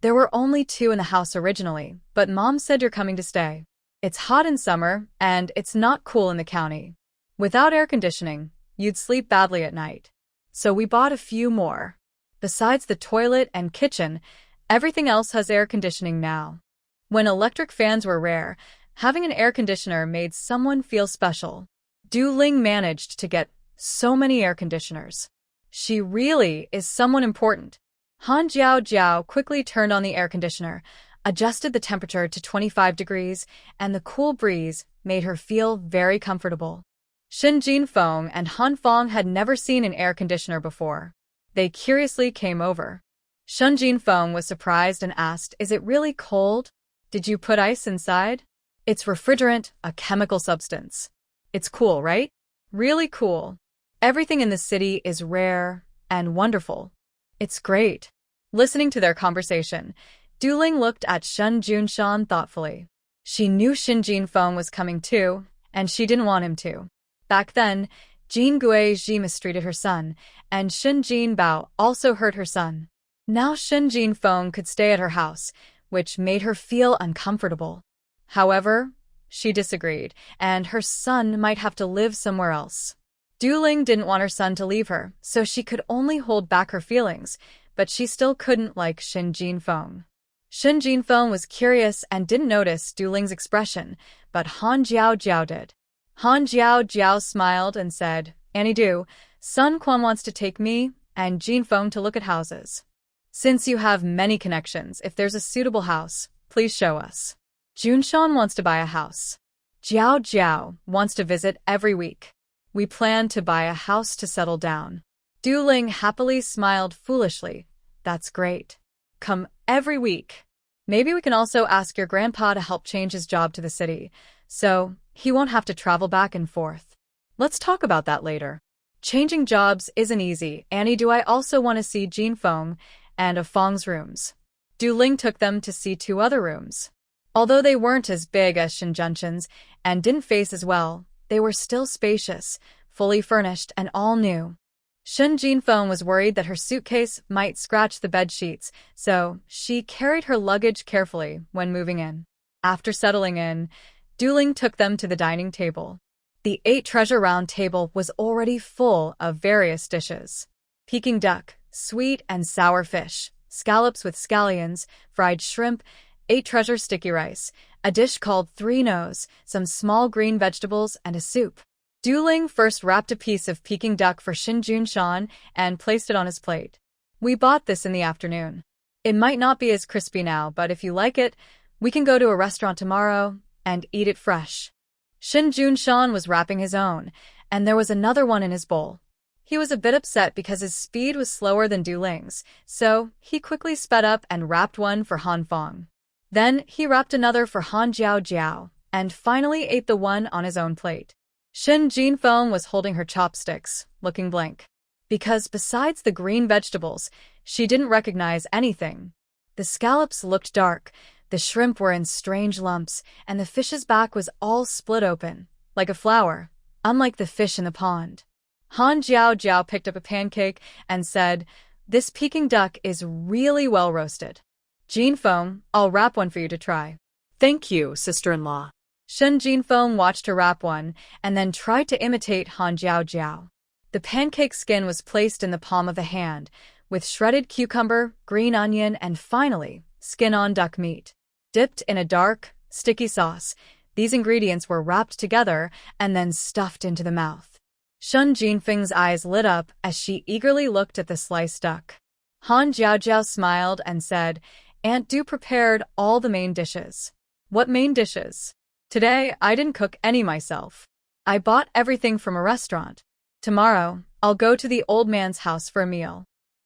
"There were only 2 in the house originally, but Mom said you're coming to stay. It's hot in summer, and it's not cool in the county. Without air conditioning, you'd sleep badly at night. So we bought a few more. Besides the toilet and kitchen, everything else has air conditioning now." When electric fans were rare, having an air conditioner made someone feel special. Du-ling managed to get so many air conditioners. She really is someone important. Han Jiao quickly turned on the air conditioner, adjusted the temperature to 25 degrees, and the cool breeze made her feel very comfortable. Shin Jinfeng and Han Fong had never seen an air conditioner before. They curiously came over. Shin Jinfeng was surprised and asked, "Is it really cold? Did you put ice inside?" "It's refrigerant, a chemical substance. It's cool, right? Really cool. Everything in the city is rare and wonderful. It's great. Listening to their conversation, Duling looked at Shun Junshan thoughtfully. She knew Shin Jinfeng was coming too, and she didn't want him to. Back then, Jin Guizhi mistreated her son, and Shin Jinbao also hurt her son. Now Shin Jinfeng could stay at her house, which made her feel uncomfortable. However, she disagreed, and her son might have to live somewhere else. Duling didn't want her son to leave her, so she could only hold back her feelings, but she still couldn't like Shin Jinfeng. Shin Jinfeng was curious and didn't notice Duling's expression, but Han Jiao did. Han Jiao smiled and said, "Annie Du, Sun Quan wants to take me and Jinfeng to look at houses. Since you have many connections, if there's a suitable house, please show us. Junshan wants to buy a house. Jiao wants to visit every week. We plan to buy a house to settle down." Duling happily smiled foolishly. "That's great. Come every week. Maybe we can also ask your grandpa to help change his job to the city, so he won't have to travel back and forth. Let's talk about that later. Changing jobs isn't easy. Annie, do I also want to see Jinfeng and of Feng's rooms?" Duling took them to see 2 other rooms. Although they weren't as big as Shinjunshan's and didn't face as well, they were still spacious, fully furnished, and all new. Shin Jinfeng was worried that her suitcase might scratch the bed sheets, so she carried her luggage carefully when moving in. After settling in, Duling took them to the dining table. The 8 treasure round table was already full of various dishes. Peking duck, sweet and sour fish, scallops with scallions, fried shrimp, 8 treasure sticky rice, a dish called 3 nose, some small green vegetables, and a soup. Duling first wrapped a piece of Peking duck for Shin Junshan and placed it on his plate. "We bought this in the afternoon. It might not be as crispy now, but if you like it, we can go to a restaurant tomorrow and eat it fresh." Shin Junshan was wrapping his own, and there was another one in his bowl. He was a bit upset because his speed was slower than Duling's, so he quickly sped up and wrapped one for Han Feng. Then he wrapped another for Han Jiao, and finally ate the one on his own plate. Shin Jinfeng was holding her chopsticks, looking blank. Because besides the green vegetables, she didn't recognize anything. The scallops looked dark, the shrimp were in strange lumps, and the fish's back was all split open, like a flower, unlike the fish in the pond. Han Jiao picked up a pancake and said, "This Peking duck is really well roasted. Jinfeng, I'll wrap one for you to try." "Thank you, sister-in-law." Shin Jinfeng watched her wrap one and then tried to imitate Han Jiao. The pancake skin was placed in the palm of the hand, with shredded cucumber, green onion, and finally, skin-on duck meat. Dipped in a dark, sticky sauce, these ingredients were wrapped together and then stuffed into the mouth. Shin Jinfeng's eyes lit up as she eagerly looked at the sliced duck. Han Jiao smiled and said, "Aunt Du prepared all the main dishes." "What main dishes?" "Today, I didn't cook any myself. I bought everything from a restaurant. Tomorrow, I'll go to the old man's house for a meal.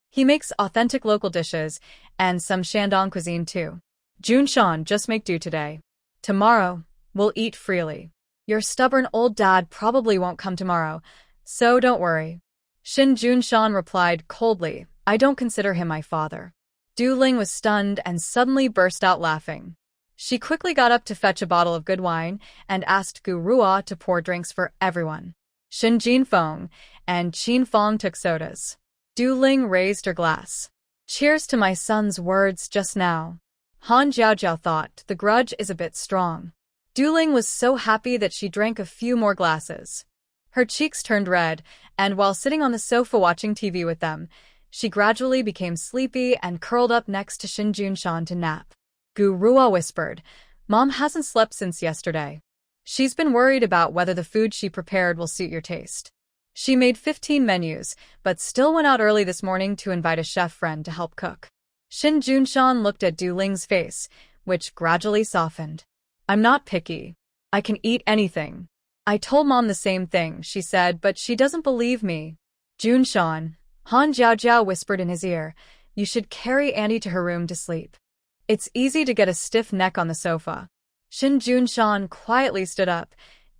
He makes authentic local dishes and some Shandong cuisine too. Junshan, just make do today. Tomorrow, we'll eat freely. Your stubborn old dad probably won't come tomorrow, so don't worry." Shin Junshan replied coldly, "I don't consider him my father." Duling was stunned and suddenly burst out laughing. She quickly got up to fetch a bottle of good wine and asked Gu Ruo to pour drinks for everyone. Shin Jinfeng and Qin Feng took sodas. Duling raised her glass. "Cheers to my son's words just now." Han Jiao thought the grudge is a bit strong. Duling was so happy that she drank a few more glasses. Her cheeks turned red, and while sitting on the sofa watching TV with them, she gradually became sleepy and curled up next to Shin Junshan to nap. Gu Ruo whispered, "Mom hasn't slept since yesterday. She's been worried about whether the food she prepared will suit your taste. She made 15 menus, but still went out early this morning to invite a chef friend to help cook." Shin Junshan looked at Duling's face, which gradually softened. "I'm not picky. I can eat anything. I told Mom the same thing," she said, "but she doesn't believe me." "Junshan," Han Jiao whispered in his ear, "you should carry Andy to her room to sleep. It's easy to get a stiff neck on the sofa." Shin Junshan quietly stood up.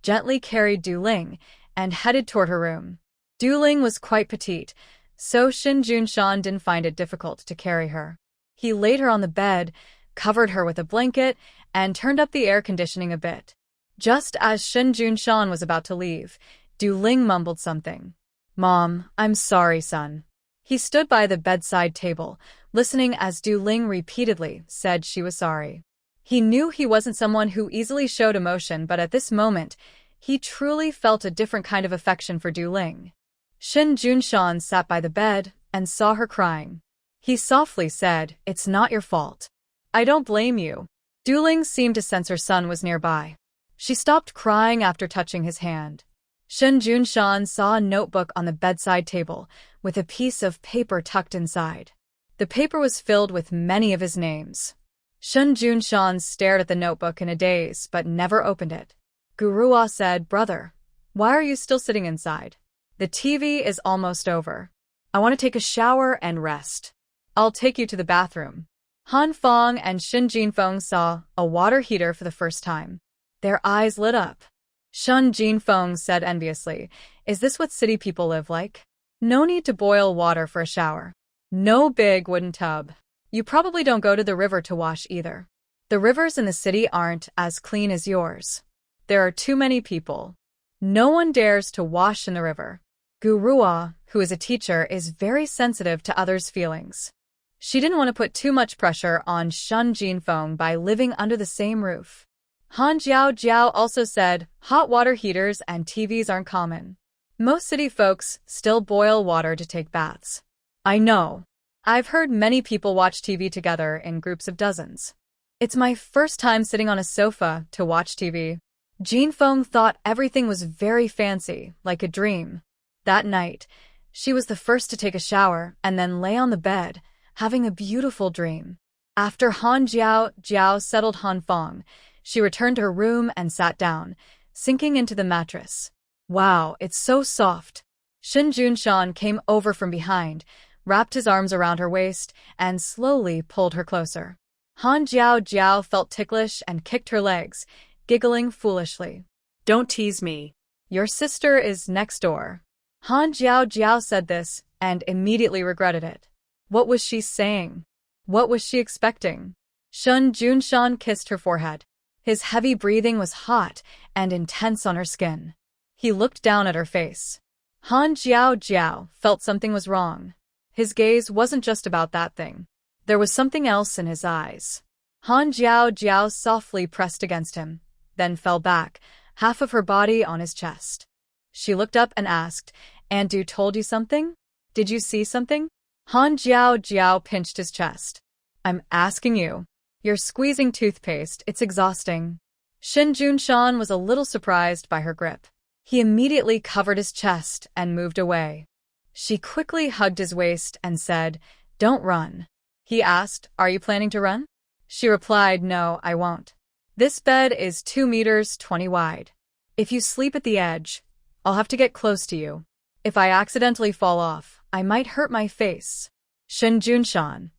gently carried Du Ling and headed toward her room. Du Ling was quite petite, so Shin Junshan didn't find it difficult to carry her. He laid her on the bed, covered her with a blanket, and turned up the air conditioning a bit. Just as Shin Junshan was about to leave, Du Ling mumbled something. "Mom, I'm sorry, son." He stood by the bedside table, listening as Du Ling repeatedly said she was sorry. He knew he wasn't someone who easily showed emotion, but at this moment, he truly felt a different kind of affection for Du Ling. Shin Junshan sat by the bed and saw her crying. He softly said, "It's not your fault. I don't blame you." Du Ling seemed to sense her son was nearby. She stopped crying after touching his hand. Shin Junshan saw a notebook on the bedside table with a piece of paper tucked inside. The paper was filled with many of his names. Shin Junshan stared at the notebook in a daze but never opened it. Gurua said, "Brother, why are you still sitting inside? The TV is almost over. I want to take a shower and rest. I'll take you to the bathroom." Han Fong and Shin Jinfeng saw a water heater for the first time. Their eyes lit up. Shin Jinfeng said enviously, "Is this what city people live like? No need to boil water for a shower. No big wooden tub. You probably don't go to the river to wash either. The rivers in the city aren't as clean as yours. There are too many people. No one dares to wash in the river." Gurua, who is a teacher, is very sensitive to others' feelings. She didn't want to put too much pressure on Shin Jinfeng by living under the same roof. Han Jiao also said, "Hot water heaters and TVs aren't common. Most city folks still boil water to take baths. I know. I've heard many people watch TV together in groups of dozens. It's my first time sitting on a sofa to watch TV." Jinfeng thought everything was very fancy, like a dream. That night, she was the first to take a shower and then lay on the bed, having a beautiful dream. After Han Jiao settled Han Fong, she returned to her room and sat down, sinking into the mattress. "Wow, it's so soft." Shin Junshan came over from behind, wrapped his arms around her waist, and slowly pulled her closer. Han Jiao felt ticklish and kicked her legs, giggling foolishly. "Don't tease me. "Your sister is next door." Han Jiao said this and immediately regretted it. What was she saying? What was she expecting? Shin Junshan kissed her forehead. His heavy breathing was hot and intense on her skin. He looked down at her face. Han Jiao felt something was wrong. His gaze wasn't just about that thing. There was something else in his eyes. Han Jiao softly pressed against him, then fell back, half of her body on his chest. She looked up and asked, "Aunt Du told you something? Did you see something?" Han Jiao pinched his chest. "I'm asking you. You're squeezing toothpaste, it's exhausting." Shin Junshan was a little surprised by her grip. He immediately covered his chest and moved away. She quickly hugged his waist and said, "Don't run." He asked, "Are you planning to run?" She replied, "No, I won't. This bed is 2 meters 20 wide. If you sleep at the edge, I'll have to get close to you. If I accidentally fall off, I might hurt my face." Shin Junshan.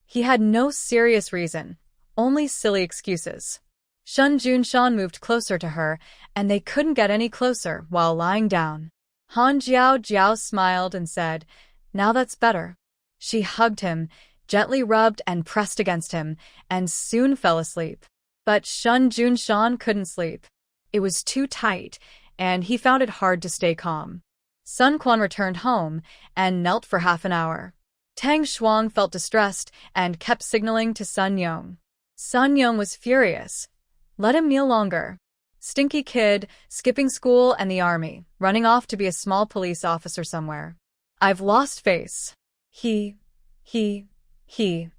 He had no serious reason, only silly excuses. Shin Junshan moved closer to her, and they couldn't get any closer while lying down. Han Jiao smiled and said, "Now that's better." She hugged him, gently rubbed and pressed against him, and soon fell asleep. But Shin Junshan couldn't sleep. It was too tight, and he found it hard to stay calm. Sun Quan returned home and knelt for half an hour. Tang Shuang felt distressed and kept signaling to Sun Yong. Sun Yong was furious. Let him kneel longer. Stinky kid, skipping school and the army, running off to be a small police officer somewhere. I've lost face.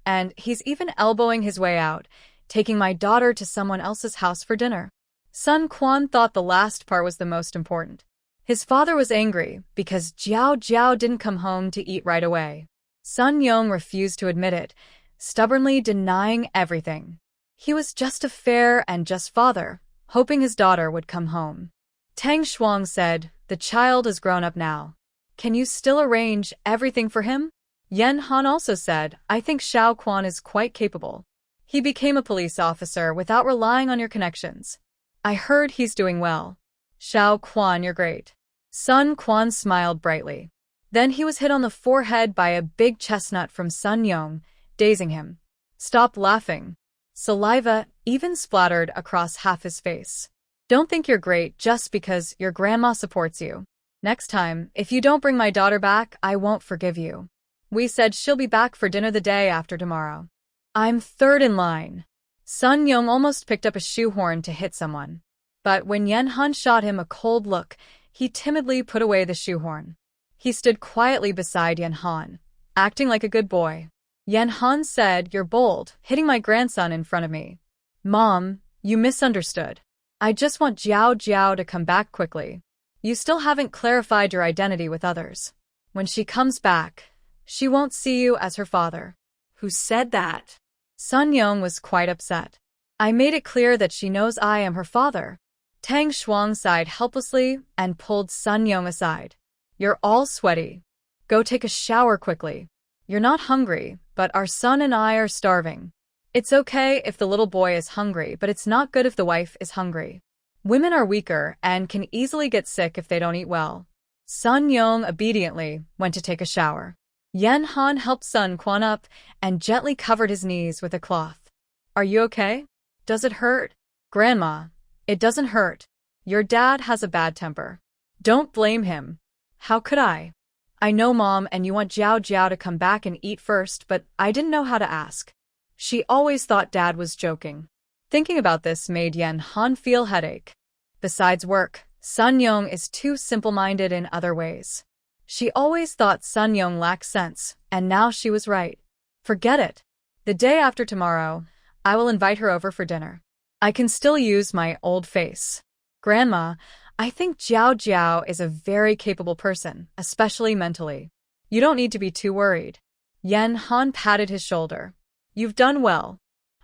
And he's even elbowing his way out, taking my daughter to someone else's house for dinner. Sun Quan thought the last part was the most important. His father was angry because Jiao didn't come home to eat right away. Sun Yong refused to admit it, stubbornly denying everything. He was just a fair and just father, hoping his daughter would come home. Tang Shuang said, "The child is grown up now. Can you still arrange everything for him?" Yen Han also said, "I think Xiao Quan is quite capable. He became a police officer without relying on your connections. I heard he's doing well. Xiao Quan, you're great. Sun Quan smiled brightly. Then he was hit on the forehead by a big chestnut from Sun Yong, dazing him. Stop laughing. Saliva even splattered across half his face. Don't think you're great just because your grandma supports you. Next time, if you don't bring my daughter back, I won't forgive you. We said she'll be back for dinner the day after tomorrow. I'm third in line. Sun Yong almost picked up a shoehorn to hit someone. But when Yen Han shot him a cold look, he timidly put away the shoehorn. He stood quietly beside Yen Han, acting like a good boy. Yen Han said, "You're bold, hitting my grandson in front of me." "Mom, you misunderstood. I just want Jiao Jiao to come back quickly. You still haven't clarified your identity with others. When she comes back, she won't see you as her father." Who said that? Sun Yong was quite upset. "I made it clear that she knows I am her father." Tang Shuang sighed helplessly and pulled Sun Yong aside. "You're all sweaty. Go take a shower quickly. You're not hungry, but our son and I are starving. It's okay if the little boy is hungry, but it's not good if the wife is hungry. Women are weaker and can easily get sick if they don't eat well." Sun Yong obediently went to take a shower. Yen Han helped Sun Quan up and gently covered his knees with a cloth. "Are you okay? Does it hurt?" "Grandma, it doesn't hurt. Your dad has a bad temper. Don't blame him." "How could I? I know, Mom, and you want Jiao Jiao to come back and eat first, but I didn't know how to ask." She always thought Dad was joking. Thinking about this made Yen Han feel headache. Besides work, Sun Yong is too simple-minded in other ways. She always thought Sun Yong lacked sense, and now she was right. Forget it. The day after tomorrow, I will invite her over for dinner. I can still use my old face. Grandma, I think Jiao Jiao is a very capable person, especially mentally. You don't need to be too worried. Yen Han patted his shoulder. You've done well.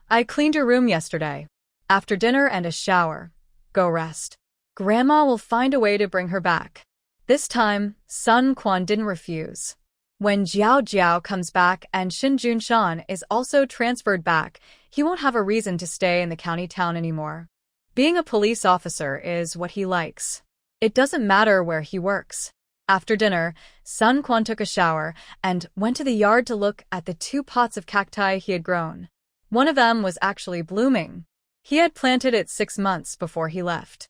I cleaned your room yesterday. After dinner and a shower. Go rest. Grandma will find a way to bring her back. This time, Sun Quan didn't refuse. When Jiao Jiao comes back and Shin Junshan is also transferred back, he won't have a reason to stay in the county town anymore. Being a police officer is what he likes. It doesn't matter where he works. After dinner, Sun Quan took a shower and went to the yard to look at the 2 pots of cacti he had grown. One of them was actually blooming. He had planted it 6 months before he left.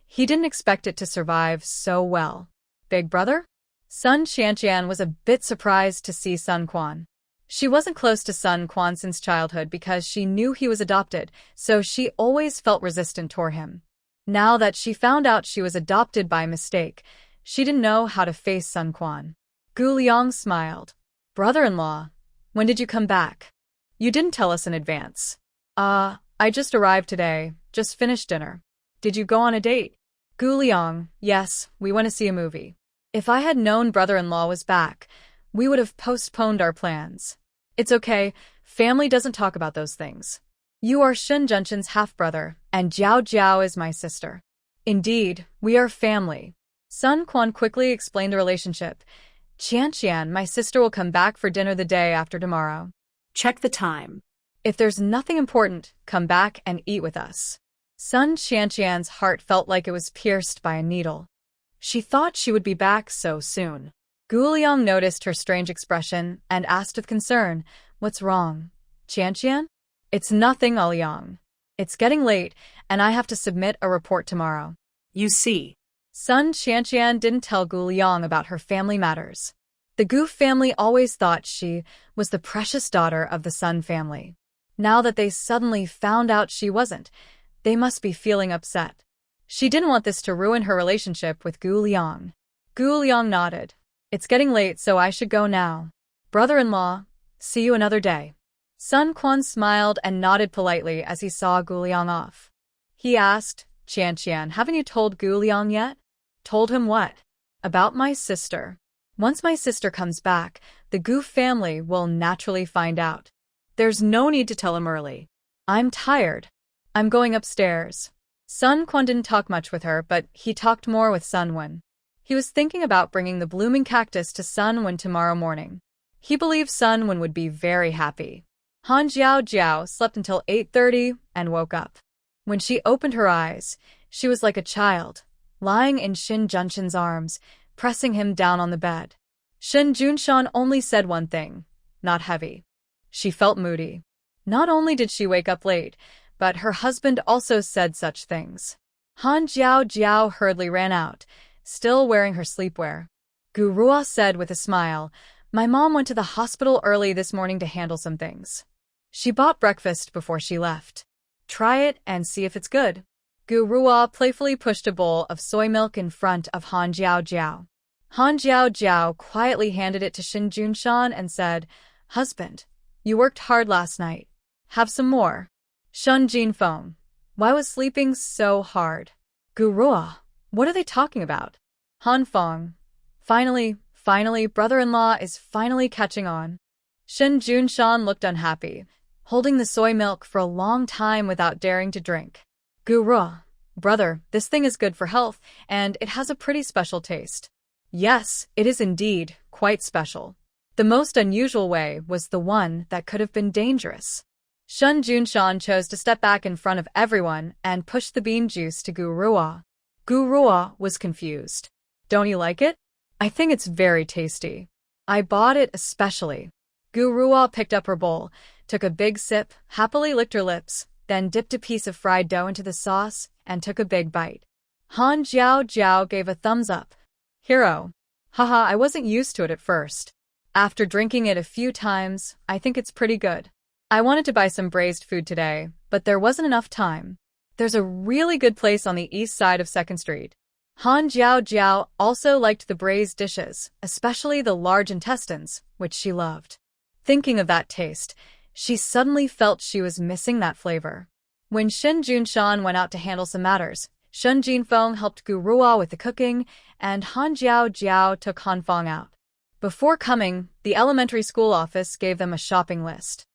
He didn't expect it to survive so well. Big brother? Sun Qianqian was a bit surprised to see Sun Quan. She wasn't close to Sun Quan since childhood because she knew he was adopted, so she always felt resistant toward him. Now that she found out she was adopted by mistake, she didn't know how to face Sun Quan. Gu Liang smiled. Brother-in-law, when did you come back? You didn't tell us in advance. I just arrived today, just finished dinner. Did you go on a date? Gu Liang, yes, we went to see a movie. If I had known brother-in-law was back, we would have postponed our plans. It's okay, family doesn't talk about those things. You are Shin Junshan's half-brother, and Jiao Jiao is my sister. Indeed, we are family. Sun Quan quickly explained the relationship. Qianqian, my sister will come back for dinner the day after tomorrow. Check the time. If there's nothing important, come back and eat with us. Sun Qianqian's heart felt like it was pierced by a needle. She thought she would be back so soon. Gu Liang noticed her strange expression and asked with concern, "What's wrong? Qianqian?" "It's nothing, Liang. It's getting late, and I have to submit a report tomorrow." You see. Sun Qianqian didn't tell Gu Liang about her family matters. The Gu family always thought she was the precious daughter of the Sun family. Now that they suddenly found out she wasn't, they must be feeling upset. She didn't want this to ruin her relationship with Gu Liang. Gu Liang nodded. It's getting late, so I should go now. Brother-in-law, see you another day. Sun Quan smiled and nodded politely as he saw Gu Liang off. He asked, Qianqian, haven't you told Gu Liang yet? Told him what? About my sister. Once my sister comes back, the Gu family will naturally find out. There's no need to tell him early. I'm tired. I'm going upstairs. Sun Quan didn't talk much with her, but he talked more with Sun Wen. He was thinking about bringing the blooming cactus to Sun Wen tomorrow morning. He believed Sun Wen would be very happy. Han Jiao Jiao slept until 8:30 and woke up. When she opened her eyes, she was like a child, lying in Shin Junshan's arms, pressing him down on the bed. Shin Junshan only said one thing, not heavy. She felt moody. Not only did she wake up late, but her husband also said such things. Han Jiao hurriedly ran out, still wearing her sleepwear. Gu Ruo said with a smile, "My mom went to the hospital early this morning to handle some things. She bought breakfast before she left. Try it and see if it's good." Gu Ruo playfully pushed a bowl of soy milk in front of Han Jiao. Han Jiao quietly handed it to Shin Junshan and said, "Husband, you worked hard last night. Have some more." Shun Jinfeng, why was sleeping so hard? Gu Ruo, what are they talking about? Han Feng, finally, brother-in-law is finally catching on. Shin Junshan looked unhappy, holding the soy milk for a long time without daring to drink. Gu Ruo, brother, this thing is good for health, and it has a pretty special taste. Yes, it is indeed quite special. The most unusual way was the one that could have been dangerous. Shun Junshan chose to step back in front of everyone and push the bean juice to Gu Ruo. Gu Ruo was confused. Don't you like it? I think it's very tasty. I bought it especially. Gu Ruo picked up her bowl, took a big sip, happily licked her lips, then dipped a piece of fried dough into the sauce and took a big bite. Han Jiao gave a thumbs up. Hero. Haha, I wasn't used to it at first. After drinking it a few times, I think it's pretty good. I wanted to buy some braised food today, but there wasn't enough time. There's a really good place on the east side of 2nd Street. Han Jiao also liked the braised dishes, especially the large intestines, which she loved. Thinking of that taste, she suddenly felt she was missing that flavor. When Shin Junshan went out to handle some matters, Shun Jinfeng helped Gu Ruo with the cooking, and Han Jiao took Han Feng out. Before coming, the elementary school office gave them a shopping list.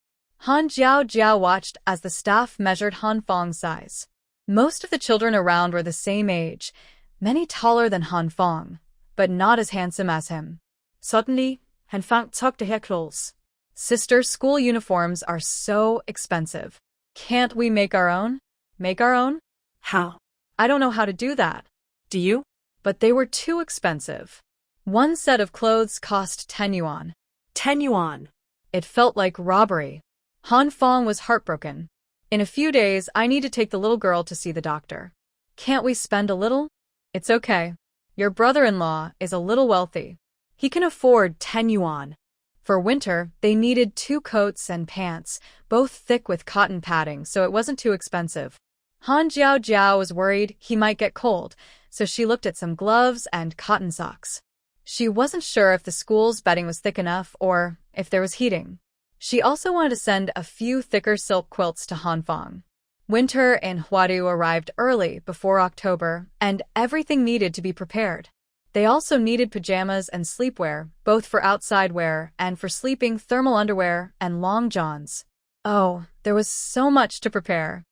Han Jiao watched as the staff measured Han Feng's size. Most of the children around were the same age, many taller than Han Feng, but not as handsome as him. Suddenly, Han Feng tucked her clothes. Sister, school uniforms are so expensive. Can't we make our own? Make our own? How? I don't know how to do that. Do you? But they were too expensive. One set of clothes cost 10 yuan. 10 yuan. It felt like robbery. Han Feng was heartbroken. In a few days, I need to take the little girl to see the doctor. Can't we spend a little? It's okay. Your brother-in-law is a little wealthy. He can afford 10 yuan. For winter, they needed 2 coats and pants, both thick with cotton padding, so it wasn't too expensive. Han Jiao was worried he might get cold, so she looked at some gloves and cotton socks. She wasn't sure if the school's bedding was thick enough or if there was heating. She also wanted to send a few thicker silk quilts to Han Feng. Winter in Huadu arrived early, before October, and everything needed to be prepared. They also needed pajamas and sleepwear, both for outside wear and for sleeping, thermal underwear and long johns. Oh, there was so much to prepare.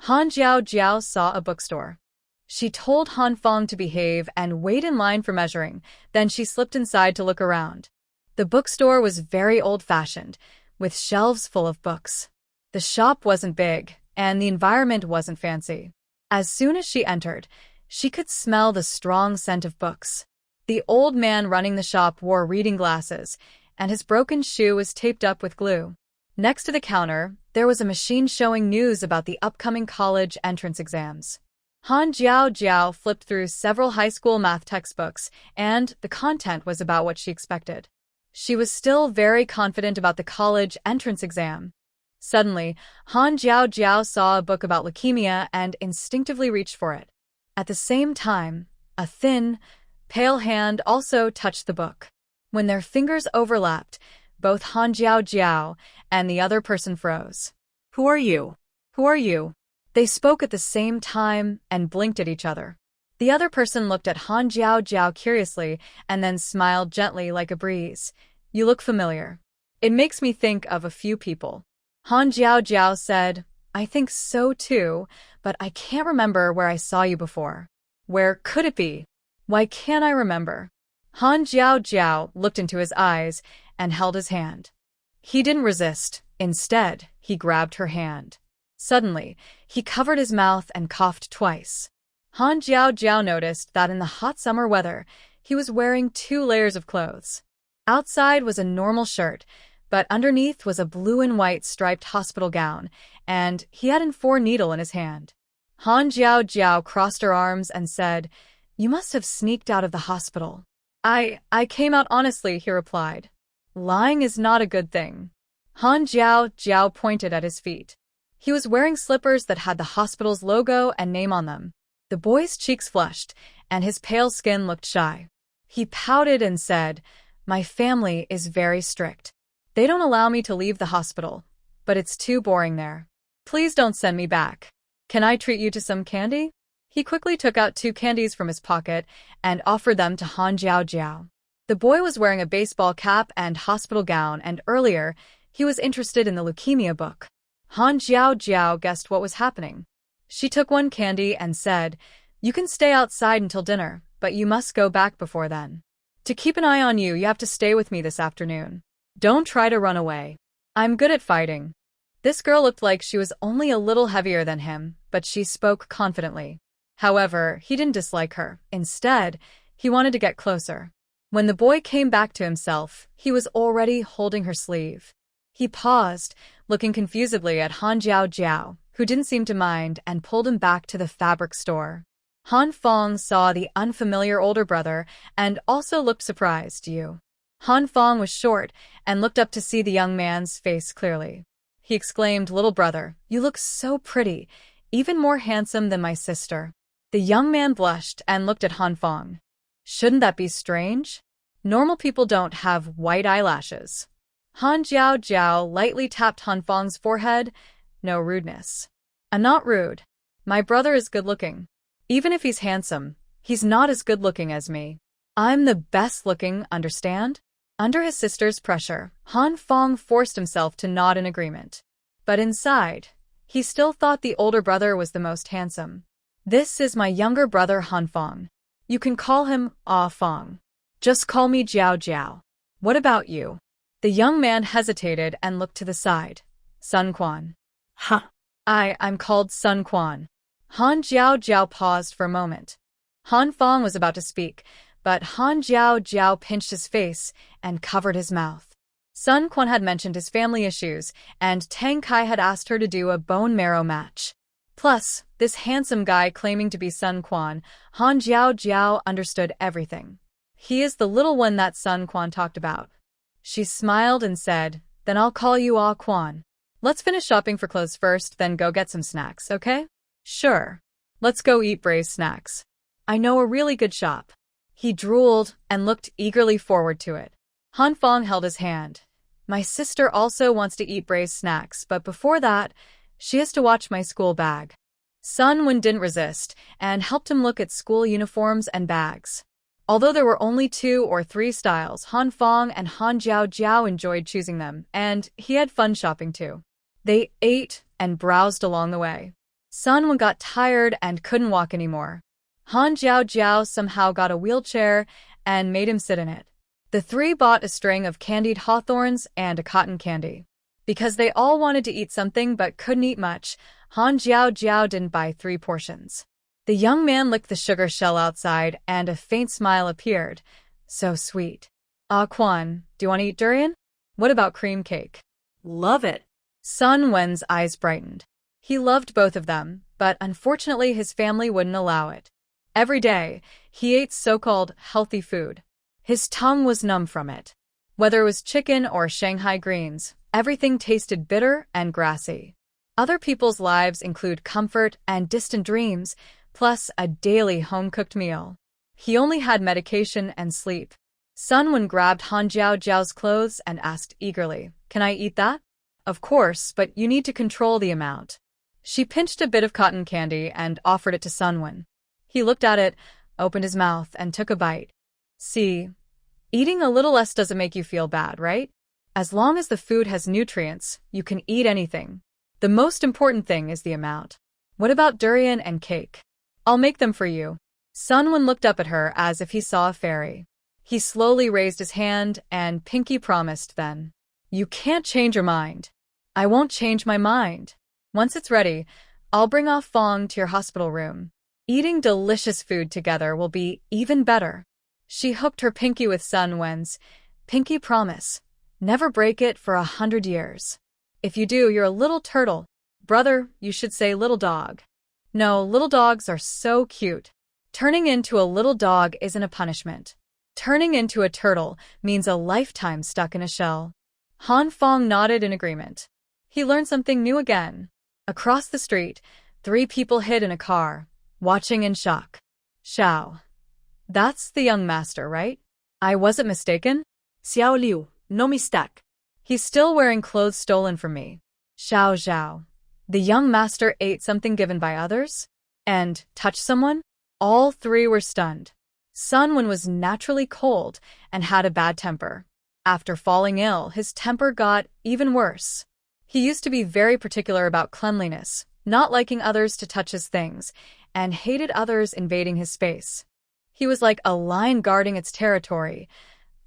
Han Jiao saw a bookstore. She told Han Feng to behave and wait in line for measuring, then she slipped inside to look around. The bookstore was very old-fashioned, with shelves full of books. The shop wasn't big, and the environment wasn't fancy. As soon as she entered, she could smell the strong scent of books. The old man running the shop wore reading glasses, and his broken shoe was taped up with glue. Next to the counter, there was a machine showing news about the upcoming college entrance exams. Han Jiao flipped through several high school math textbooks, and the content was about what she expected. She was still very confident about the college entrance exam. Suddenly, Han Jiao saw a book about leukemia and instinctively reached for it. At the same time, a thin, pale hand also touched the book. When their fingers overlapped, both Han Jiao and the other person froze. Who are you? Who are you? They spoke at the same time and blinked at each other. The other person looked at Han Jiao curiously and then smiled gently like a breeze. You look familiar. It makes me think of a few people. Han Jiao said, I think so too, but I can't remember where I saw you before. Where could it be? Why can't I remember? Han Jiao looked into his eyes and held his hand. He didn't resist. Instead, he grabbed her hand. Suddenly, he covered his mouth and coughed twice. Han Jiao Jiao noticed that in the hot summer weather, he was wearing 2 layers of clothes. Outside was a normal shirt, but underneath was a blue and white striped hospital gown, and he had an 4 needle in his hand. Han Jiao Jiao crossed her arms and said, "You must have sneaked out of the hospital." I came out honestly," he replied. "Lying is not a good thing." Han Jiao Jiao pointed at his feet. He was wearing slippers that had the hospital's logo and name on them. The boy's cheeks flushed, and his pale skin looked shy. He pouted and said, "My family is very strict. They don't allow me to leave the hospital, but it's too boring there. Please don't send me back. Can I treat you to some candy?" He quickly took out 2 candies from his pocket and offered them to Han Jiao Jiao. The boy was wearing a baseball cap and hospital gown, and earlier, he was interested in the leukemia book. Han Jiao Jiao guessed what was happening. She took 1 candy and said, "You can stay outside until dinner, but you must go back before then. To keep an eye on you, you have to stay with me this afternoon. Don't try to run away. I'm good at fighting." This girl looked like she was only a little heavier than him, but she spoke confidently. However, he didn't dislike her. Instead, he wanted to get closer. When the boy came back to himself, he was already holding her sleeve. He paused, looking confusedly at Han Jiao Jiao, who didn't seem to mind, and pulled him back to the fabric store. Han Fong saw the unfamiliar older brother and also looked surprised. "You?" Han Fong was short and looked up to see the young man's face clearly. He exclaimed, "Little brother, you look so pretty, even more handsome than my sister." The young man blushed and looked at Han Fong. "Shouldn't that be strange? Normal people don't have white eyelashes." Han Jiao Jiao lightly tapped Han Fong's forehead. "No rudeness. I'm not rude. My brother is good-looking. Even if he's handsome, he's not as good-looking as me. I'm the best-looking, understand?" Under his sister's pressure, Han Fong forced himself to nod in agreement. But inside, he still thought the older brother was the most handsome. "This is my younger brother Han Fong. You can call him Ah Fong. Just call me Jiao Jiao. What about you?" The young man hesitated and looked to the side. "Sun Quan." Huh. I'm called Sun Quan." Han Jiao Jiao paused for a moment. Han Fong was about to speak, but Han Jiao Jiao pinched his face and covered his mouth. Sun Quan had mentioned his family issues, and Tang Kai had asked her to do a bone marrow match. Plus, this handsome guy claiming to be Sun Quan, Han Jiao Jiao understood everything. He is the little one that Sun Quan talked about. She smiled and said, "Then I'll call you Ah Quan. Let's finish shopping for clothes first, then go get some snacks, okay?" "Sure. Let's go eat braised snacks. I know a really good shop." He drooled and looked eagerly forward to it. Han Fong held his hand. "My sister also wants to eat braised snacks, but before that, she has to watch my school bag." Sun Wen didn't resist and helped him look at school uniforms and bags. Although there were only 2 or 3 styles, Han Fong and Han Jiao Jiao enjoyed choosing them, and he had fun shopping too. They ate and browsed along the way. Sun Wen got tired and couldn't walk anymore. Han Jiao Jiao somehow got a wheelchair and made him sit in it. The 3 bought a string of candied hawthorns and a cotton candy. Because they all wanted to eat something but couldn't eat much, Han Jiao Jiao didn't buy 3 portions. The young man licked the sugar shell outside and a faint smile appeared. So sweet. "Ah Quan, do you want to eat durian? What about cream cake?" Love it. Sun Wen's eyes brightened. He loved both of them, but unfortunately his family wouldn't allow it. Every day, he ate so-called healthy food. His tongue was numb from it. Whether it was chicken or Shanghai greens, everything tasted bitter and grassy. Other people's lives include comfort and distant dreams, plus a daily home-cooked meal. He only had medication and sleep. Sun Wen grabbed Han Jiao Jiao's clothes and asked eagerly, "Can I eat that?" "Of course, but you need to control the amount." She pinched a bit of cotton candy and offered it to Sun Wen. He looked at it, opened his mouth, and took a bite. "See, eating a little less doesn't make you feel bad, right? As long as the food has nutrients, you can eat anything. The most important thing is the amount. What about durian and cake? I'll make them for you." Sun Wen looked up at her as if he saw a fairy. He slowly raised his hand, and Pinky promised then. "You can't change your mind." "I won't change my mind. Once it's ready, I'll bring Ah Fong to your hospital room. Eating delicious food together will be even better. She hooked her pinky with Sun Wen's pinky promise. Never break it for 100 years. If you do, you're a little turtle. Brother, you should say little dog. No, little dogs are so cute. Turning into a little dog isn't a punishment. Turning into a turtle means a lifetime stuck in a shell. Han Fong nodded in agreement. He learned something new again. Across the street, 3 people hid in a car, watching in shock. Xiao. That's the young master, right? I wasn't mistaken? Xiao Liu, no mistake. He's still wearing clothes stolen from me. Xiao Zhao. The young master ate something given by others? And touched someone? All 3 were stunned. Sun Wen was naturally cold and had a bad temper. After falling ill, his temper got even worse. He used to be very particular about cleanliness, not liking others to touch his things, and hated others invading his space. He was like a lion guarding its territory.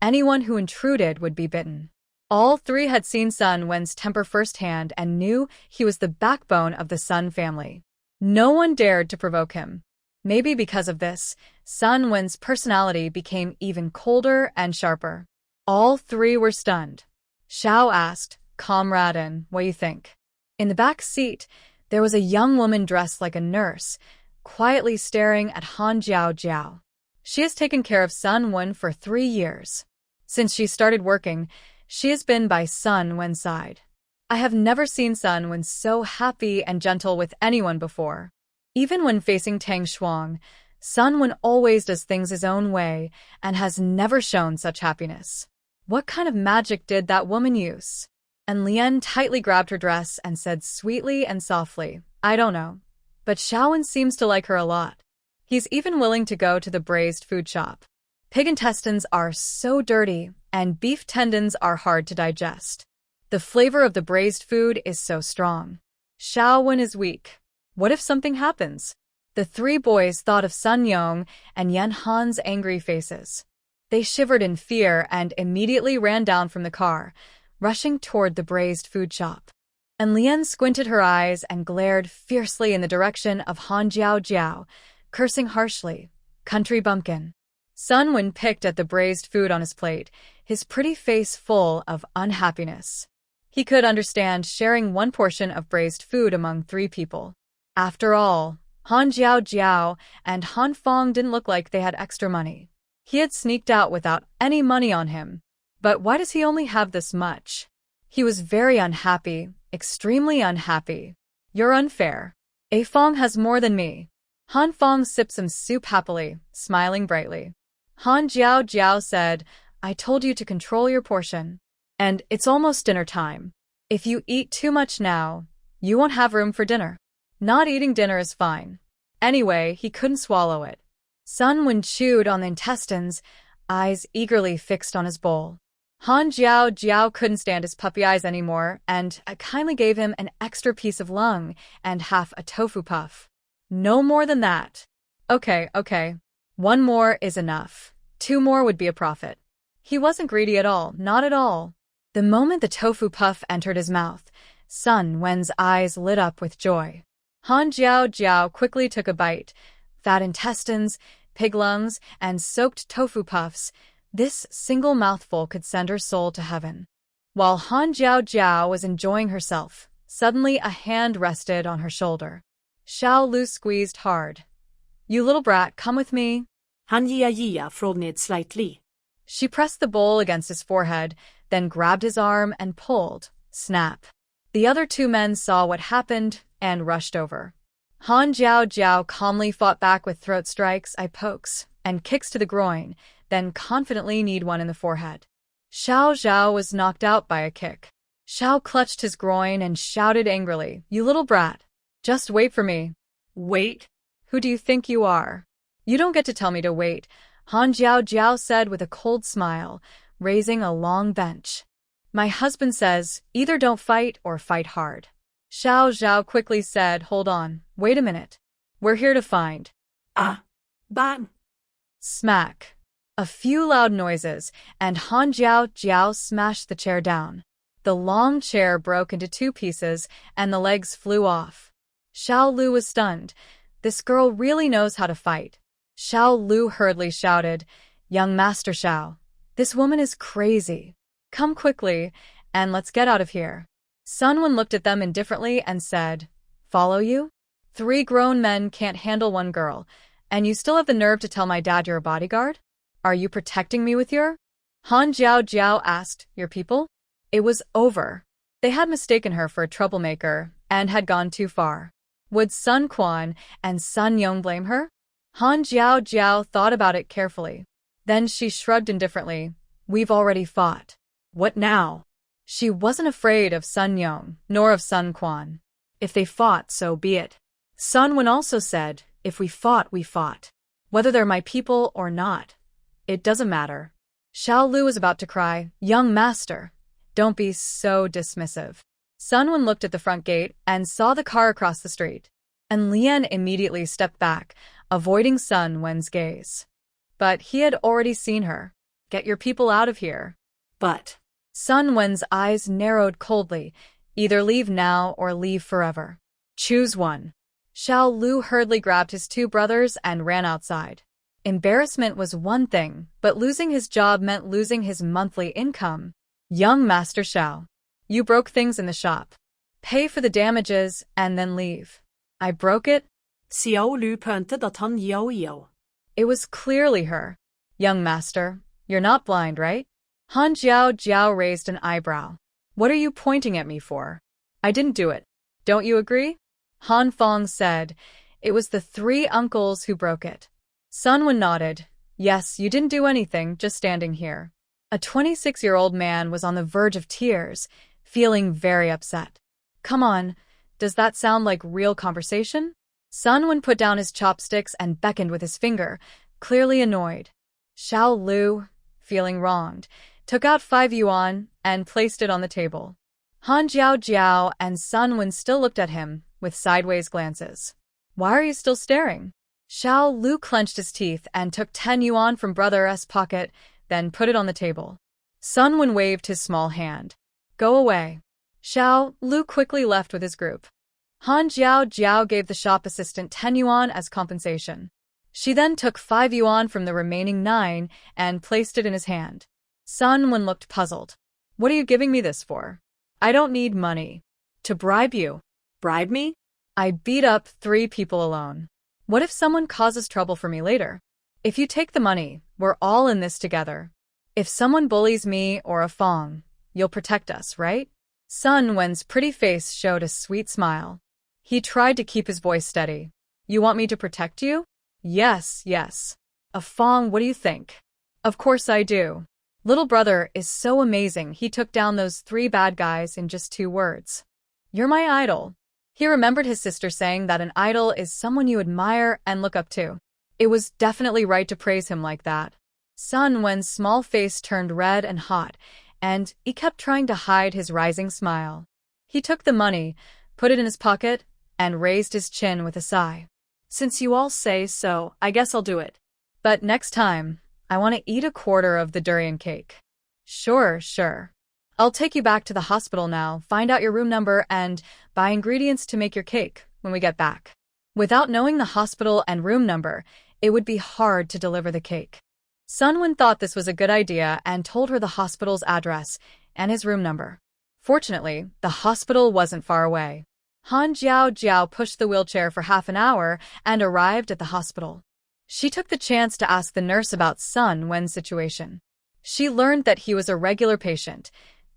Anyone who intruded would be bitten. All 3 had seen Sun Wen's temper firsthand and knew he was the backbone of the Sun family. No one dared to provoke him. Maybe because of this, Sun Wen's personality became even colder and sharper. All 3 were stunned. Xiao asked, Comrade, what do you think? In the back seat, there was a young woman dressed like a nurse, quietly staring at Han Jiao Jiao. She has taken care of Sun Wen for 3 years. Since she started working, she has been by Sun Wen's side. I have never seen Sun Wen so happy and gentle with anyone before. Even when facing Tang Shuang, Sun Wen always does things his own way and has never shown such happiness. What kind of magic did that woman use? And Lian tightly grabbed her dress and said sweetly and softly, I don't know. But Xiaowen seems to like her a lot. He's even willing to go to the braised food shop. Pig intestines are so dirty, and beef tendons are hard to digest. The flavor of the braised food is so strong. Xiaowen is weak. What if something happens? The 3 boys thought of Sun Yong and Yan Han's angry faces. They shivered in fear and immediately ran down from the car, rushing toward the braised food shop. And Lian squinted her eyes and glared fiercely in the direction of Han Jiao Jiao, cursing harshly, country bumpkin. Sun Wen picked at the braised food on his plate, his pretty face full of unhappiness. He could understand sharing 1 portion of braised food among 3 people. After all, Han Jiao Jiao and Han Fong didn't look like they had extra money. He had sneaked out without any money on him. But why does he only have this much? He was very unhappy, extremely unhappy. You're unfair. A Fong has more than me. Han Fong sipped some soup happily, smiling brightly. Han Jiao Jiao said, I told you to control your portion. And it's almost dinner time. If you eat too much now, you won't have room for dinner. Not eating dinner is fine. Anyway, he couldn't swallow it. Sun Wen chewed on the intestines, eyes eagerly fixed on his bowl. Han Jiao Jiao couldn't stand his puppy eyes anymore and kindly gave him an extra piece of lung and half a tofu puff. No more than that. Okay. 1 more is enough. 2 more would be a profit. He wasn't greedy at all, not at all. The moment the tofu puff entered his mouth, Sun Wen's eyes lit up with joy. Han Jiao Jiao quickly took a bite. Fat intestines, pig lungs, and soaked tofu puffs. This single mouthful could send her soul to heaven. While Han Jiao Jiao was enjoying herself, suddenly a hand rested on her shoulder. Xiao Lu squeezed hard. You little brat, come with me. Han Jia frowned slightly. She pressed the bowl against his forehead, then grabbed his arm and pulled. Snap. The other 2 men saw what happened and rushed over. Han Jiao Jiao calmly fought back with throat strikes, eye pokes, and kicks to the groin, then confidently kneed one in the forehead. Xiao Zhao was knocked out by a kick. Xiao clutched his groin and shouted angrily, You little brat. Just wait for me. Wait? Who do you think you are? You don't get to tell me to wait, Han Jiao Jiao said with a cold smile, raising a long bench. My husband says, either don't fight or fight hard. Xiao Zhao quickly said, Hold on, wait a minute. We're here to find. Bang. Smack. A few loud noises, and Han Jiao Jiao smashed the chair down. The long chair broke into 2 pieces, and the legs flew off. Xiao Lu was stunned. This girl really knows how to fight. Xiao Lu hurriedly shouted, "Young Master Xiao, this woman is crazy. Come quickly, and let's get out of here." Sun Wen looked at them indifferently and said, "Follow you? 3 grown men can't handle one girl, and you still have the nerve to tell my dad you're a bodyguard? Are you protecting me with your—" Han Jiao Jiao asked, "Your people?" It was over. They had mistaken her for a troublemaker and had gone too far. Would Sun Quan and Sun Yong blame her? Han Jiao Jiao thought about it carefully. Then she shrugged indifferently. "We've already fought. What now?" She wasn't afraid of Sun Yong, nor of Sun Quan. If they fought, so be it. Sun Wen also said, "If we fought, we fought. Whether they're my people or not, it doesn't matter." Xiao Lu was about to cry, "Young master, don't be so dismissive." Sun Wen looked at the front gate and saw the car across the street, and Lian immediately stepped back, avoiding Sun Wen's gaze. But he had already seen her. "Get your people out of here." But Sun Wen's eyes narrowed coldly. "Either leave now or leave forever. Choose one." Xiao Lu hurriedly grabbed his 2 brothers and ran outside. Embarrassment was one thing, but losing his job meant losing his monthly income. "Young Master Xiao, you broke things in the shop. Pay for the damages and then leave." "I broke it?" Xiao Lu pøntet at han Yao. It was clearly her. "Young master, you're not blind, right?" Han Jiao Jiao raised an eyebrow. "What are you pointing at me for?" "I didn't do it. Don't you agree?" Han Fong said. "It was the 3 uncles who broke it." Sun Wen nodded. "Yes, you didn't do anything, just standing here." A 26-year-old man was on the verge of tears, feeling very upset. "Come on, does that sound like real conversation?" Sun Wen put down his chopsticks and beckoned with his finger, clearly annoyed. Xiao Lu, feeling wronged, took out 5 yuan and placed it on the table. Han Jiao Jiao and Sun Wen still looked at him with sideways glances. "Why are you still staring?" Xiao Lu clenched his teeth and took 10 yuan from brother's pocket, then put it on the table. Sun Wen waved his small hand. "Go away." Xiao Lu quickly left with his group. Han Jiao Jiao gave the shop assistant 10 yuan as compensation. She then took 5 yuan from the remaining 9 and placed it in his hand. Sun Wen looked puzzled. "What are you giving me this for?" "I don't need money." "To bribe you." "Bribe me?" "I beat up 3 people alone. What if someone causes trouble for me later? If you take the money, we're all in this together. If someone bullies me or a Fong, you'll protect us, right?" Sun Wen's pretty face showed a sweet smile. He tried to keep his voice steady. "You want me to protect you?" Yes. "A Fong, what do you think?" "Of course I do. Little brother is so amazing, he took down those 3 bad guys in just 2 words. You're my idol." He remembered his sister saying that an idol is someone you admire and look up to. It was definitely right to praise him like that. Sun Wen's small face turned red and hot, and he kept trying to hide his rising smile. He took the money, put it in his pocket, and raised his chin with a sigh. "Since you all say so, I guess I'll do it. But next time, I want to eat a quarter of the durian cake." Sure. "I'll take you back to the hospital now, find out your room number, and buy ingredients to make your cake when we get back." Without knowing the hospital and room number, it would be hard to deliver the cake. Sun Wen thought this was a good idea and told her the hospital's address and his room number. Fortunately, the hospital wasn't far away. Han Jiao Jiao pushed the wheelchair for half an hour and arrived at the hospital. She took the chance to ask the nurse about Sun Wen's situation. She learned that he was a regular patient,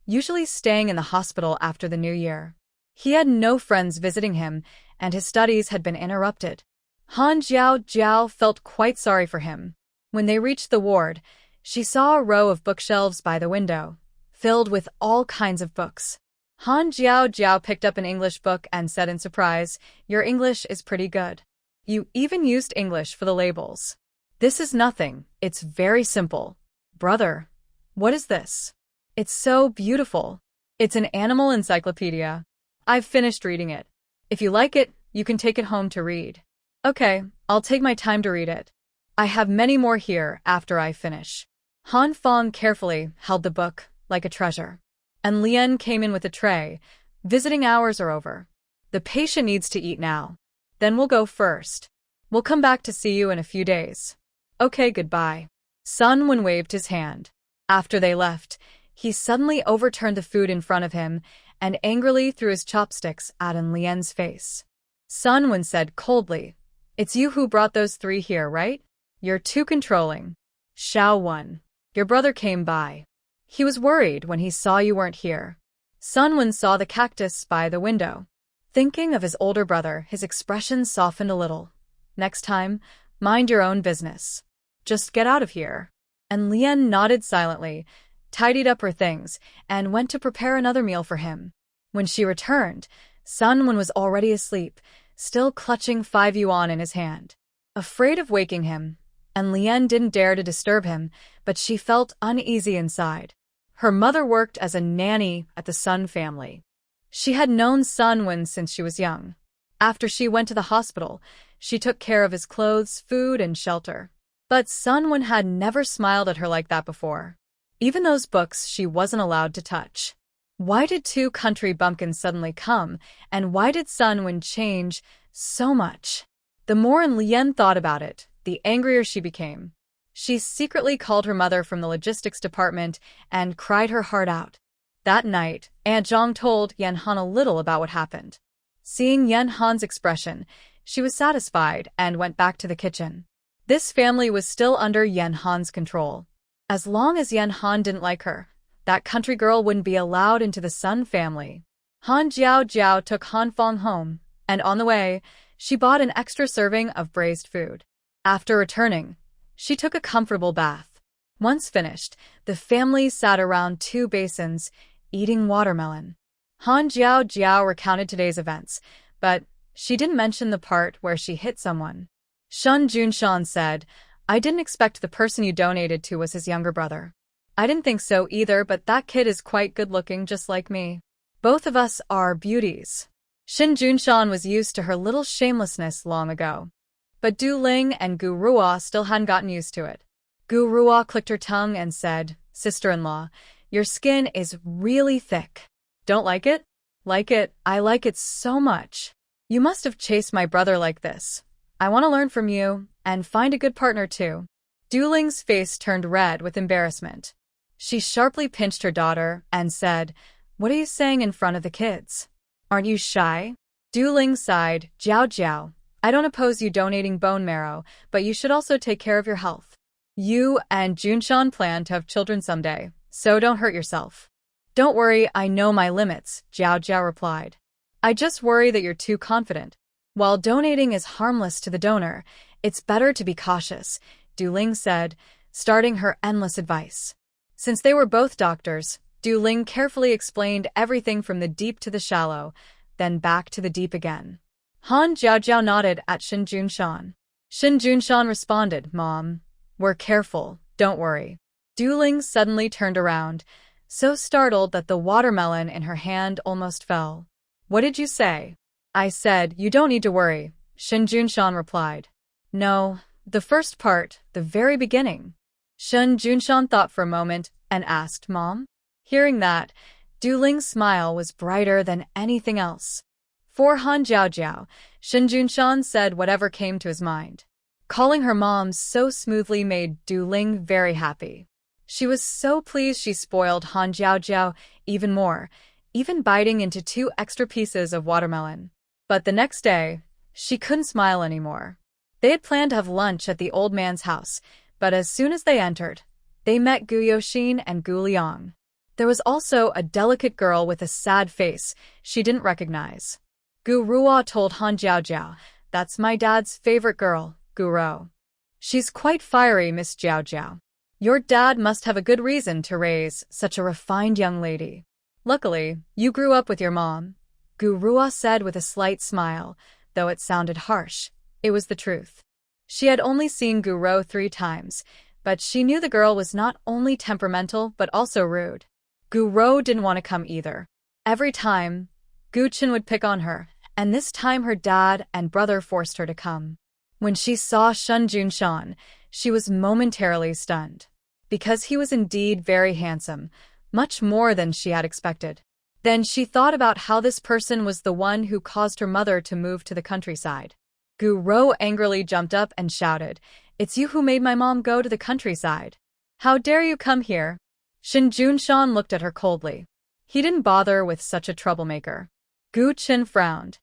usually staying in the hospital after the new year. He had no friends visiting him, and his studies had been interrupted. Han Jiao Jiao felt quite sorry for him. When they reached the ward, she saw a row of bookshelves by the window, filled with all kinds of books. Han Jiao Jiao picked up an English book and said in surprise, "Your English is pretty good. You even used English for the labels." "This is nothing, it's very simple." "Brother, what is this?" "It's so beautiful. It's an animal encyclopedia. I've finished reading it. If you like it, you can take it home to read." "Okay, I'll take my time to read it. I have many more here after I finish." Han Fong carefully held the book like a treasure. And Lian came in with a tray. "Visiting hours are over. The patient needs to eat now. Then we'll go first." We'll come back to see you in a few days. Okay, goodbye. Sun Wen waved his hand. After they left, he suddenly overturned the food in front of him and angrily threw his chopsticks at An Lien's face. Sun Wen said coldly, "It's you who brought those three here, right? You're too controlling." Xiao Wen, your brother came by. He was worried when he saw you weren't here. Sun Wen saw the cactus by the window. Thinking of his older brother, his expression softened a little. Next time, mind your own business. Just get out of here. And Lien nodded silently, tidied up her things, and went to prepare another meal for him. When she returned, Sun Wen was already asleep, still clutching 5 yuan in his hand. Afraid of waking him, and Lien didn't dare to disturb him, but she felt uneasy inside. Her mother worked as a nanny at the Sun family. She had known Sun Wen since she was young. After she went to the hospital, she took care of his clothes, food, and shelter. But Sun Wen had never smiled at her like that before. Even those books she wasn't allowed to touch. Why did 2 country bumpkins suddenly come, and why did Sun Wen change so much? The more An Lien thought about it, the angrier she became. She secretly called her mother from the logistics department and cried her heart out. That night, Aunt Zhang told Yan Han a little about what happened. Seeing Yan Han's expression, she was satisfied and went back to the kitchen. This family was still under Yan Han's control. As long as Yan Han didn't like her, that country girl wouldn't be allowed into the Sun family. Han Jiao Jiao took Han Fong home, and on the way, she bought an extra serving of braised food. After returning, she took a comfortable bath. Once finished, the family sat around 2 basins, eating watermelon. Han Jiao Jiao recounted today's events, but she didn't mention the part where she hit someone. Shun Junshan said, "I didn't expect the person you donated to was his younger brother." "I didn't think so either, but that kid is quite good-looking just like me. Both of us are beauties." Shin Junshan was used to her little shamelessness long ago. But Du Ling and Gu Ruo still hadn't gotten used to it. Gu Ruo clicked her tongue and said, "Sister-in-law, your skin is really thick. Don't like it?" "Like it, I like it so much. You must have chased my brother like this. I want to learn from you, and find a good partner too." Du Ling's face turned red with embarrassment. She sharply pinched her daughter and said, "What are you saying in front of the kids? Aren't you shy?" Du Ling sighed, "Jiao Jiao, I don't oppose you donating bone marrow, but you should also take care of your health. You and Junshan plan to have children someday, so don't hurt yourself." "Don't worry, I know my limits," Jiao Jiao replied. "I just worry that you're too confident. While donating is harmless to the donor, it's better to be cautious," Du Ling said, starting her endless advice. Since they were both doctors, Du Ling carefully explained everything from the deep to the shallow, then back to the deep again. Han Jiaojiao nodded at Shin Junshan. Shin Junshan responded, "Mom, we're careful, don't worry." Du Ling suddenly turned around, so startled that the watermelon in her hand almost fell. "What did you say?" "I said, you don't need to worry," Shin Junshan replied. "No, the first part, the very beginning." Shin Junshan thought for a moment and asked, "Mom?" Hearing that, Du Ling's smile was brighter than anything else. For Han Jiaojiao, Shin Junshan said whatever came to his mind. Calling her mom so smoothly made Du Ling very happy. She was so pleased she spoiled Han Jiaojiao even more, even biting into 2 extra pieces of watermelon. But the next day, she couldn't smile anymore. They had planned to have lunch at the old man's house, but as soon as they entered, they met Gu Yoxin and Gu Liang. There was also a delicate girl with a sad face she didn't recognize. Gu Ruo told Han Jiaojiao, "That's my dad's favorite girl, Gu Ro. She's quite fiery, Miss Jiaojiao. Your dad must have a good reason to raise such a refined young lady. Luckily, you grew up with your mom," Gu Ruo said with a slight smile, though it sounded harsh. It was the truth. She had only seen Gu Ro 3 times, but she knew the girl was not only temperamental but also rude. Gu Ro didn't want to come either. Every time, Gu Chen would pick on her, and this time her dad and brother forced her to come. When she saw Shun Junshan, she was momentarily stunned. Because he was indeed very handsome, much more than she had expected. Then she thought about how this person was the one who caused her mother to move to the countryside. Gu Rou angrily jumped up and shouted, "It's you who made my mom go to the countryside. How dare you come here?" Shin Junshan looked at her coldly. He didn't bother with such a troublemaker. Gu Qin frowned.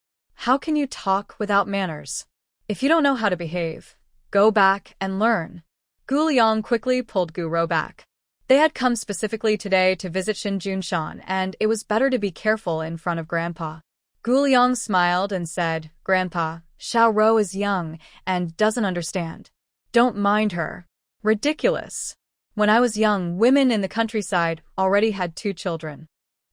"How can you talk without manners? If you don't know how to behave, go back and learn." Gu Liang quickly pulled Gu Rou back. They had come specifically today to visit Shin Junshan, and it was better to be careful in front of Grandpa. Gu Liang smiled and said, "Grandpa, Xiao Rou is young and doesn't understand. Don't mind her." Ridiculous. When I was young, women in the countryside already had 2 children.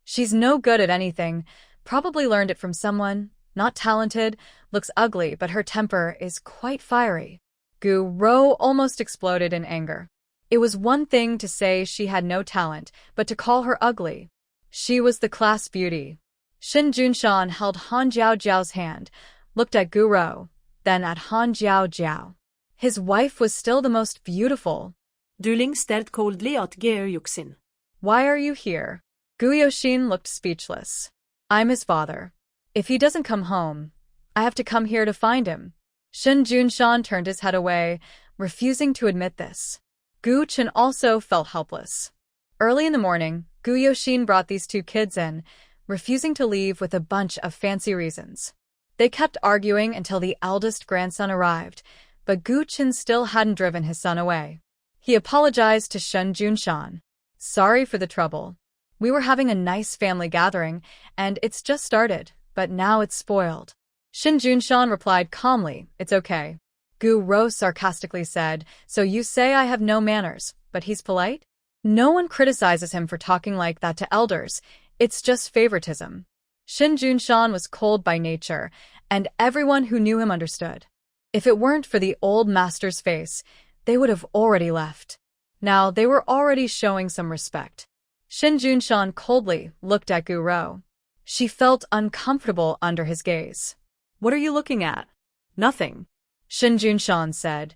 She's no good at anything, probably learned it from someone, not talented, looks ugly, but her temper is quite fiery. Gu Rou almost exploded in anger. It was one thing to say she had no talent, but to call her ugly. She was the class beauty. Shin Junshan held Han Jiao Jiao's hand, looked at Gu Rou, then at Han Jiao Jiao. His wife was still the most beautiful. Du Ling stared coldly at Gu Yuxin. "Why are you here?" Gu Yoshin looked speechless. "I'm his father. If he doesn't come home, I have to come here to find him." Shin Junshan turned his head away, refusing to admit this. Gu Qin also felt helpless. Early in the morning, Gu Yoshin brought these 2 kids in, refusing to leave with a bunch of fancy reasons. They kept arguing until the eldest grandson arrived, but Gu Qin still hadn't driven his son away. He apologized to Shin Junshan. "Sorry for the trouble. We were having a nice family gathering, and it's just started, but now it's spoiled." Shin Junshan replied calmly, "It's okay." Gu Rou sarcastically said, "So you say I have no manners, but he's polite? No one criticizes him for talking like that to elders. It's just favoritism." Shin Junshan was cold by nature, and everyone who knew him understood. If it weren't for the old master's face, they would have already left. Now they were already showing some respect. Shin Junshan coldly looked at Gu Rou. She felt uncomfortable under his gaze. "What are you looking at?" "Nothing." Shin Junshan said,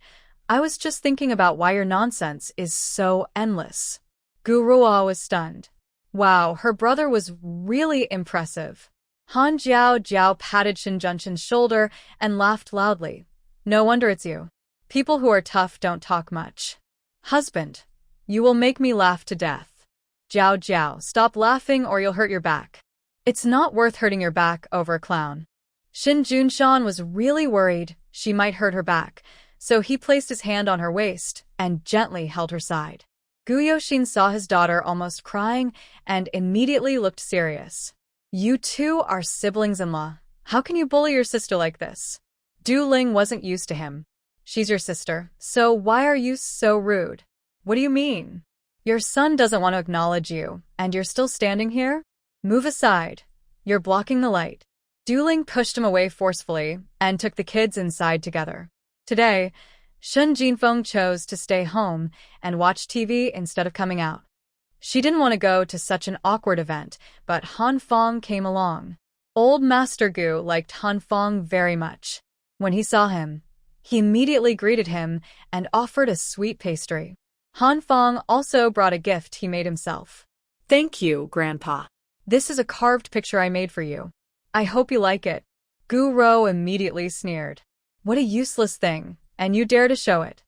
"I was just thinking about why your nonsense is so endless." Gu Rou was stunned. Wow, her brother was really impressive. Han Jiao Jiao patted Shin Junshan's shoulder and laughed loudly. "No wonder it's you. People who are tough don't talk much." "Husband, you will make me laugh to death." "Jiao Jiao, stop laughing or you'll hurt your back." "It's not worth hurting your back over a clown." Shin Junshan was really worried she might hurt her back, so he placed his hand on her waist and gently held her side. Gu Yoshin saw his daughter almost crying and immediately looked serious. "You 2 are siblings-in-law. How can you bully your sister like this?" Du Ling wasn't used to him. "She's your sister, so why are you so rude?" "What do you mean? Your son doesn't want to acknowledge you, and you're still standing here? Move aside. You're blocking the light." Du Ling pushed him away forcefully and took the kids inside together. Today, Shen Jinfeng chose to stay home and watch TV instead of coming out. She didn't want to go to such an awkward event, but Han Feng came along. Old Master Gu liked Han Feng very much. When he saw him, he immediately greeted him and offered a sweet pastry. Han Feng also brought a gift he made himself. "Thank you, Grandpa." "This is a carved picture I made for you. I hope you like it." Gu Rou immediately sneered. "What a useless thing, and you dare to show it."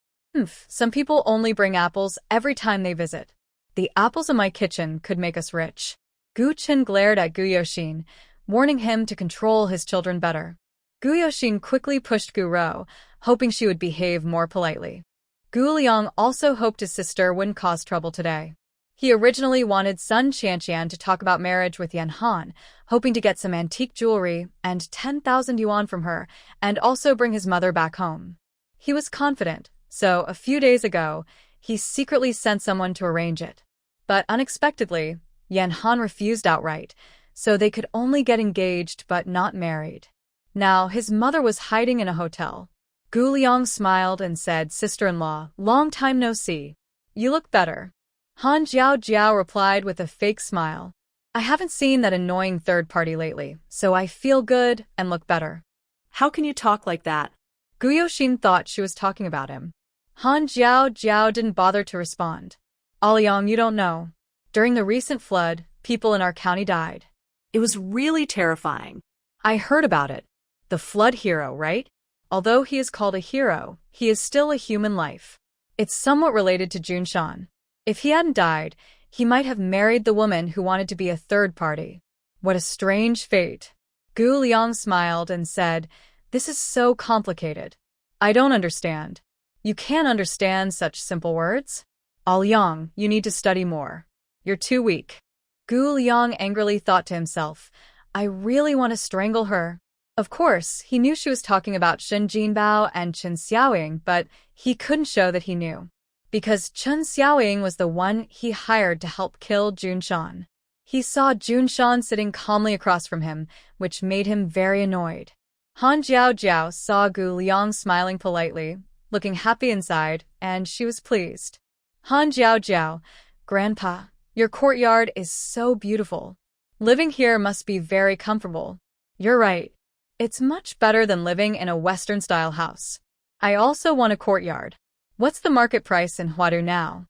Some people only bring apples every time they visit. The apples in my kitchen could make us rich." Gu Qin glared at Gu Yoshin, warning him to control his children better. Gu Yoshin quickly pushed Gu Rou, hoping she would behave more politely. Gu Liang also hoped his sister wouldn't cause trouble today. He originally wanted Sun Qianqian to talk about marriage with Yan Han, hoping to get some antique jewelry and 10,000 yuan from her, and also bring his mother back home. He was confident, so a few days ago, he secretly sent someone to arrange it. But unexpectedly, Yan Han refused outright, so they could only get engaged but not married. Now his mother was hiding in a hotel. Gu Liang smiled and said, "Sister-in-law, long time no see. You look better." Han Jiao Jiao replied with a fake smile. "I haven't seen that annoying third party lately, so I feel good and look better." "How can you talk like that?" Gu Yoshin thought she was talking about him. Han Jiao Jiao didn't bother to respond. "Aliang, you don't know. During the recent flood, people in our county died." "It was really terrifying." "I heard about it. The flood hero, right?" Although he is called a hero, he is still a human life. It's somewhat related to Junshan. If he hadn't died, he might have married the woman who wanted to be a third party. What a strange fate. Gu Liang smiled and said, "This is so complicated. I don't understand." "You can't understand such simple words? Liang, you need to study more. You're too weak." Gu Liang angrily thought to himself, "I really want to strangle her." Of course, he knew she was talking about Shen Jinbao and Chen Xiaoying, but he couldn't show that he knew. Because Chen Xiaoying was the one he hired to help kill Junshan. He saw Junshan sitting calmly across from him, which made him very annoyed. Han Jiao saw Gu Liang smiling politely, looking happy inside, and she was pleased. Han Jiao, "Grandpa, your courtyard is so beautiful. Living here must be very comfortable." "You're right. It's much better than living in a Western-style house. I also want a courtyard. What's the market price in Huadu now?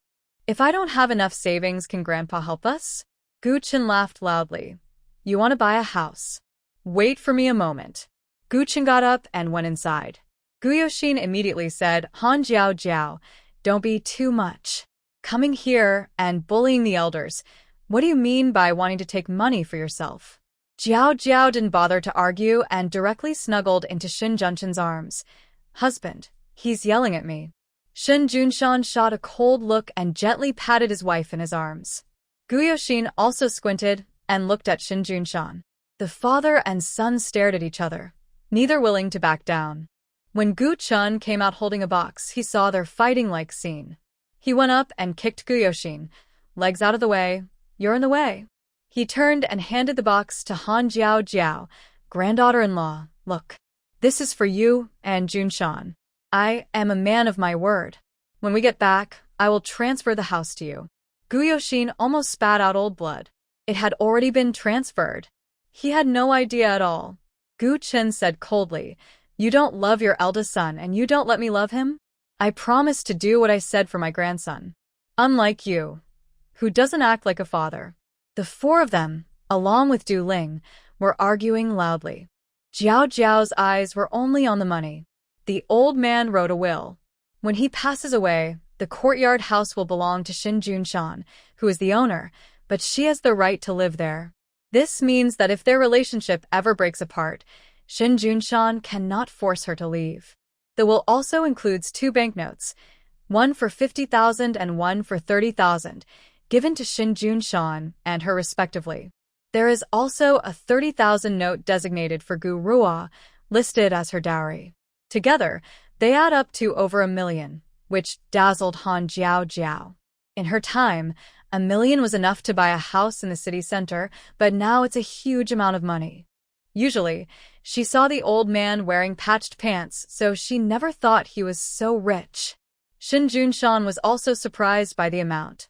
If I don't have enough savings, can Grandpa help us?" Gu Chen laughed loudly. "You want to buy a house? Wait for me a moment." Gu Chen got up and went inside. Gu Yoshin immediately said, "Han Jiao, don't be too much. Coming here and bullying the elders. What do you mean by wanting to take money for yourself?" Jiao didn't bother to argue and directly snuggled into Shin Junshan's arms. "Husband, he's yelling at me." Shin Junshan shot a cold look and gently patted his wife in his arms. Gu Yoshin also squinted and looked at Shin Junshan. The father and son stared at each other, neither willing to back down. When Gu Chun came out holding a box, he saw their fighting-like scene. He went up and kicked Gu Yoshin. "Legs out of the way. You're in the way." He turned and handed the box to Han Jiao, "Granddaughter-in-law, look. This is for you and Junshan. I am a man of my word. When we get back, I will transfer the house to you." Gu Yoshin almost spat out old blood. It had already been transferred. He had no idea at all. Gu Chen said coldly, "You don't love your eldest son and you don't let me love him? I promised to do what I said for my grandson. Unlike you, who doesn't act like a father." The four of them, along with Du Ling, were arguing loudly. Jiao's eyes were only on the money. The old man wrote a will. When he passes away, the courtyard house will belong to Shin Junshan, who is the owner, but she has the right to live there. This means that if their relationship ever breaks apart, Shin Junshan cannot force her to leave. The will also includes 2 banknotes, one for 50,000 and one for 30,000, given to Shin Junshan and her respectively. There is also a 30,000 note designated for Gu Ruo, listed as her dowry. Together, they add up to over 1 million, which dazzled Han Jiao. In her time, 1 million was enough to buy a house in the city center, but now it's a huge amount of money. Usually, she saw the old man wearing patched pants, so she never thought he was so rich. Shin Junshan was also surprised by the amount.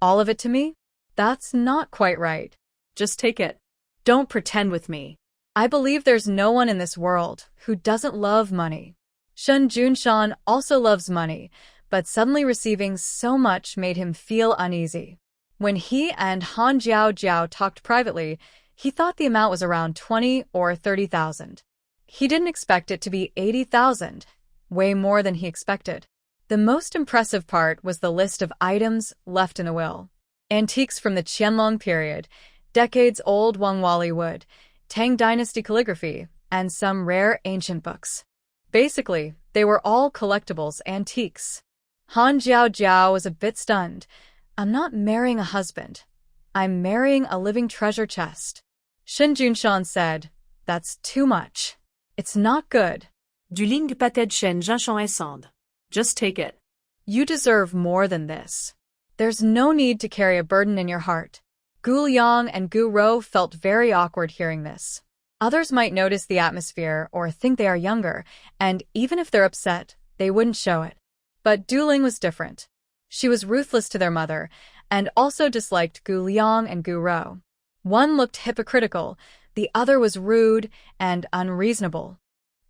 "All of it to me? That's not quite right. Just take it. Don't pretend with me. I believe there's no one in this world who doesn't love money." Shin Junshan also loves money, but suddenly receiving so much made him feel uneasy. When he and Han Jiao talked privately, he thought the amount was around 20 or 30,000. He didn't expect it to be 80,000, way more than he expected. The most impressive part was the list of items left in a will. Antiques from the Qianlong period, decades-old Wangwali wood, Tang Dynasty calligraphy, and some rare ancient books. Basically, they were all collectibles antiques. Han Jiao was a bit stunned. "I'm not marrying a husband. I'm marrying a living treasure chest." Shin Junshan said, "That's too much. It's not good." Du Ling patait Shen Junshan Essand. Just take it. You deserve more than this. There's no need to carry a burden in your heart. Gu Liang and Gu Rou felt very awkward hearing this. Others might notice the atmosphere or think they are younger, and even if they're upset, they wouldn't show it. But Du Ling was different. She was ruthless to their mother, and also disliked Gu Liang and Gu Rou. One looked hypocritical, the other was rude and unreasonable.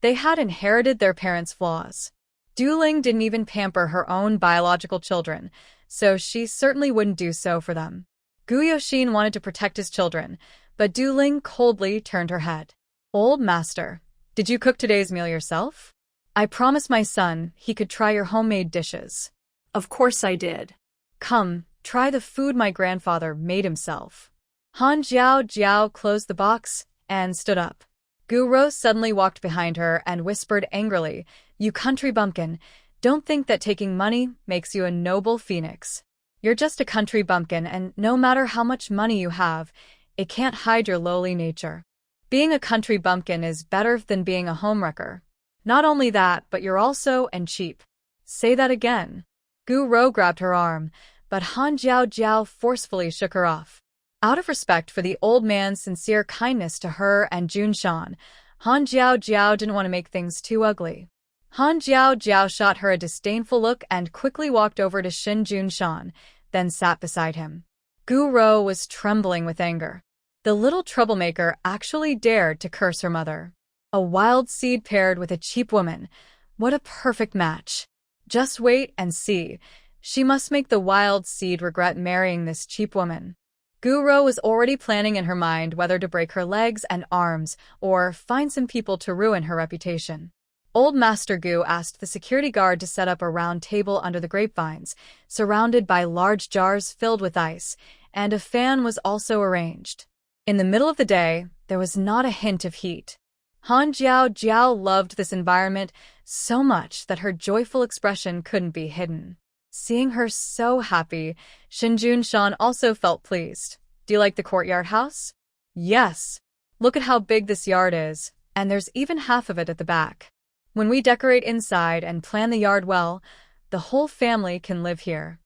They had inherited their parents' flaws. Du Ling didn't even pamper her own biological children, so she certainly wouldn't do so for them. Gu Yoshin wanted to protect his children, but Du Ling coldly turned her head. "Old master, did you cook today's meal yourself?" I promised my son he could try your homemade dishes. Of course I did. Come, try the food my grandfather made himself. Han Jiao closed the box and stood up. Gu Rou suddenly walked behind her and whispered angrily, "You country bumpkin, don't think that taking money makes you a noble phoenix. You're just a country bumpkin, and no matter how much money you have, it can't hide your lowly nature. Being a country bumpkin is better than being a homewrecker. Not only that, but you're also cheap." Say that again. Gu Rou grabbed her arm, but Han Jiao forcefully shook her off. Out of respect for the old man's sincere kindness to her and Jun Shan, Han Jiao didn't want to make things too ugly. Han Jiao shot her a disdainful look and quickly walked over to Jun Shan, then sat beside him. Gu Rou was trembling with anger. The little troublemaker actually dared to curse her mother. A wild seed paired with a cheap woman. What a perfect match. Just wait and see. She must make the wild seed regret marrying this cheap woman. Gu Rou was already planning in her mind whether to break her legs and arms or find some people to ruin her reputation. Old Master Gu asked the security guard to set up a round table under the grapevines, surrounded by large jars filled with ice, and a fan was also arranged. In the middle of the day, there was not a hint of heat. Han Jiao loved this environment so much that her joyful expression couldn't be hidden. Seeing her so happy, Jun Shan also felt pleased. "Do you like the courtyard house?" "Yes. Look at how big this yard is, and there's even half of it at the back. When we decorate inside and plan the yard well, the whole family can live here.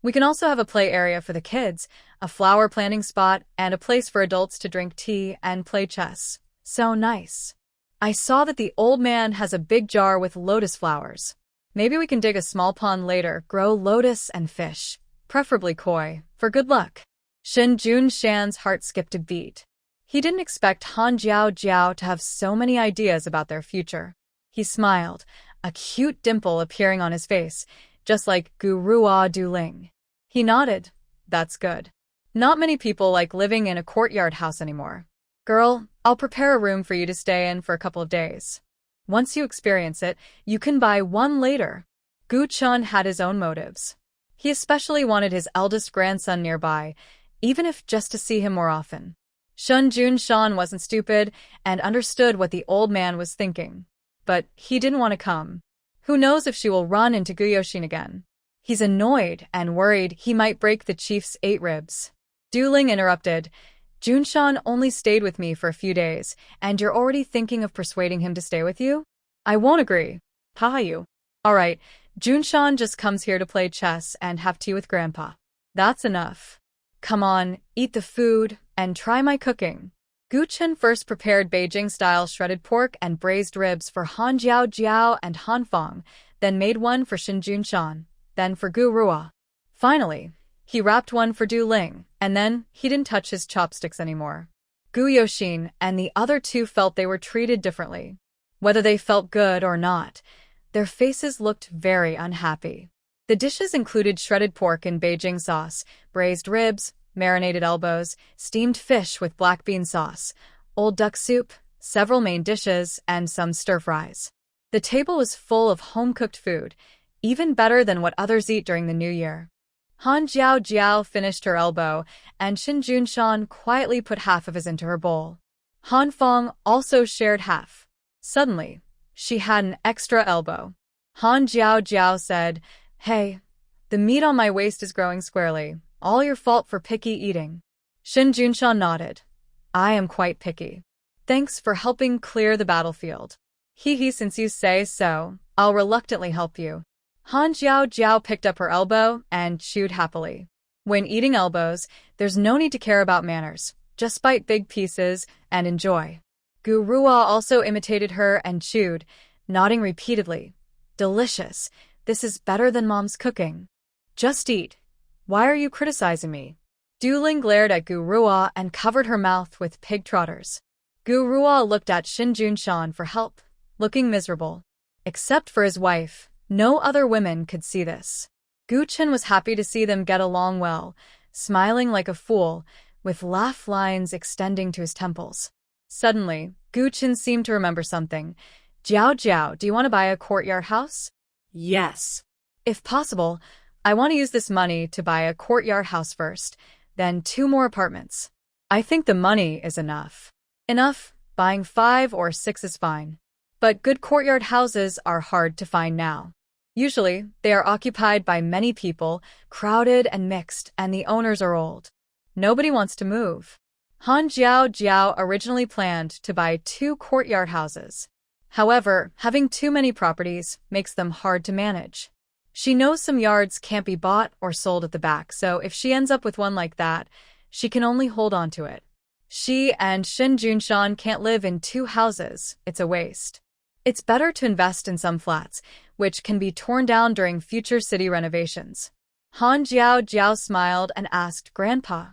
We can also have a play area for the kids, a flower planting spot, and a place for adults to drink tea and play chess. So nice. I saw that the old man has a big jar with lotus flowers. Maybe we can dig a small pond later, grow lotus and fish, preferably koi, for good luck." Jun Shan's heart skipped a beat. He didn't expect Han Jiao to have so many ideas about their future. He smiled, a cute dimple appearing on his face, just like Gu Rua Du Ling. He nodded. "That's good. Not many people like living in a courtyard house anymore. Girl, I'll prepare a room for you to stay in for a couple of days. Once you experience it, you can buy one later." Gu Chun had his own motives. He especially wanted his eldest grandson nearby, even if just to see him more often. Jun Shan wasn't stupid and understood what the old man was thinking. But he didn't want to come. Who knows if she will run into Gu Yoshin again? He's annoyed and worried he might break the chief's 8 ribs. Du Ling interrupted. "Jun Shan only stayed with me for a few days, and you're already thinking of persuading him to stay with you? I won't agree. You. All right, Jun Shan just comes here to play chess and have tea with Grandpa. That's enough. Come on, eat the food, and try my cooking." Gu Chen first prepared Beijing-style shredded pork and braised ribs for Han Jiao and Han Fong, then made one for Jun Shan, then for Gu Rua. Finally, he wrapped one for Du Ling, and then he didn't touch his chopsticks anymore. Gu Yoshin and the other 2 felt they were treated differently. Whether they felt good or not, their faces looked very unhappy. The dishes included shredded pork in Beijing sauce, braised ribs, marinated elbows, steamed fish with black bean sauce, old duck soup, several main dishes, and some stir-fries. The table was full of home-cooked food, even better than what others eat during the New Year. Han Jiao finished her elbow, and Jun Shan quietly put half of his into her bowl. Han Fong also shared half. Suddenly, she had an extra elbow. Han Jiao said, "Hey, the meat on my waist is growing squarely. All your fault for picky eating." Jun Shan nodded. "I am quite picky. Thanks for helping clear the battlefield." Since you say so, I'll reluctantly help you." Han Jiao picked up her elbow and chewed happily. When eating elbows, there's no need to care about manners. Just bite big pieces and enjoy. Gu Rua also imitated her and chewed, nodding repeatedly. "Delicious. This is better than Mom's cooking." "Just eat. Why are you criticizing me?" Du Ling glared at Gu Rua and covered her mouth with pig trotters. Gu Rua looked at Jun Shan for help, looking miserable. Except for his wife, no other women could see this. Gu Chen was happy to see them get along well, smiling like a fool, with laugh lines extending to his temples. Suddenly, Gu Chen seemed to remember something. Jiao Jiao, do you want to buy a courtyard house? Yes. If possible, I want to use this money to buy a courtyard house first, then 2 more apartments. I think the money is enough. Enough, buying 5 or 6 is fine. But good courtyard houses are hard to find now. Usually, they are occupied by many people, crowded and mixed, and the owners are old. Nobody wants to move. Han Jiao Jiao originally planned to buy 2 courtyard houses. However, having too many properties makes them hard to manage. She knows some yards can't be bought or sold at the back, so if she ends up with one like that, she can only hold on to it. She and Shin Junshan can't live in 2 houses. It's a waste. It's better to invest in some flats, which can be torn down during future city renovations. Han Jiao Jiao smiled and asked, Grandpa,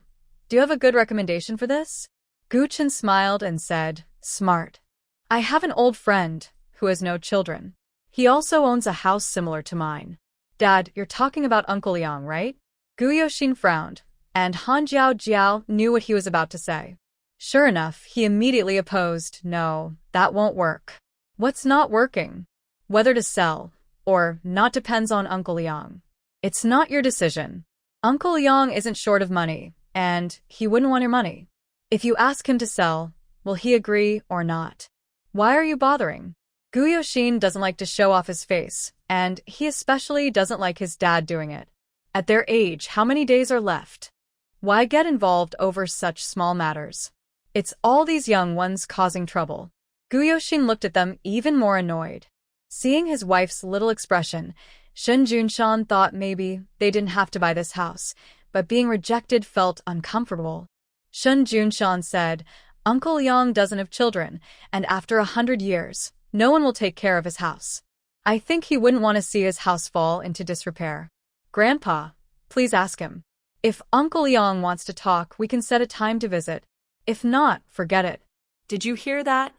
do you have a good recommendation for this? Gu Chen smiled and said, Smart. I have an old friend who has no children. He also owns a house similar to mine. Dad, you're talking about Uncle Yang, right? Gu Yoxin frowned, and Han Jiao Jiao knew what he was about to say. Sure enough, he immediately opposed, No, that won't work. What's not working? Whether to sell or not depends on Uncle Yang. It's not your decision. Uncle Yang isn't short of money, and he wouldn't want your money. If you ask him to sell, will he agree or not? Why are you bothering? Gu Yoxin doesn't like to show off his face, and he especially doesn't like his dad doing it. At their age, how many days are left? Why get involved over such small matters? It's all these young ones causing trouble. Gu Yoxin looked at them even more annoyed. Seeing his wife's little expression, Shin Junshan thought maybe they didn't have to buy this house, but being rejected felt uncomfortable. Shin Junshan said, Uncle Yang doesn't have children, and after 100 years, no one will take care of his house. I think he wouldn't want to see his house fall into disrepair. Grandpa, please ask him. If Uncle Yang wants to talk, we can set a time to visit. If not, forget it. Did you hear that?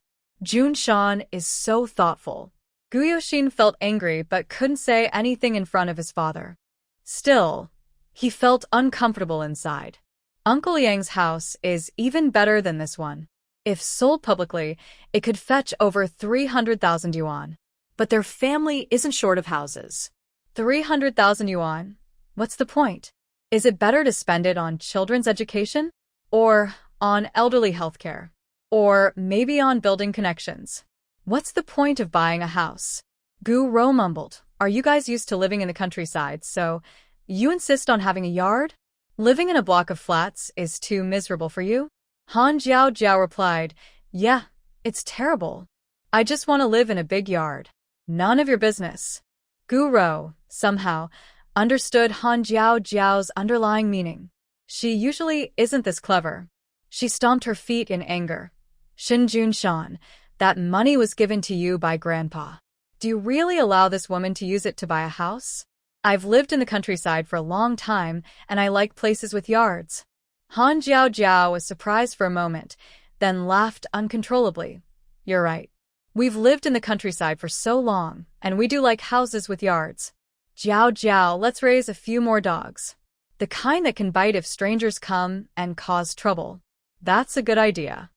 Junshan is so thoughtful. Gu Yoxin felt angry but couldn't say anything in front of his father. Still, he felt uncomfortable inside. Uncle Yang's house is even better than this one. If sold publicly, it could fetch over 300,000 yuan. But their family isn't short of houses. 300,000 yuan? What's the point? Is it better to spend it on children's education? Or on elderly healthcare? Or maybe on building connections? What's the point of buying a house? Gu Rou mumbled, Are you guys used to living in the countryside, so you insist on having a yard? Living in a block of flats is too miserable for you? Han Jiao Jiao replied, Yeah, it's terrible. I just want to live in a big yard. None of your business. Gu Rou, somehow, understood Han Jiao Jiao's underlying meaning. She usually isn't this clever. She stomped her feet in anger. Shin Junshan, that money was given to you by Grandpa. Do you really allow this woman to use it to buy a house? I've lived in the countryside for a long time, and I like places with yards. Han Jiao Jiao was surprised for a moment, then laughed uncontrollably. You're right. We've lived in the countryside for so long, and we do like houses with yards. Jiao Jiao, let's raise a few more dogs. The kind that can bite if strangers come and cause trouble. That's a good idea.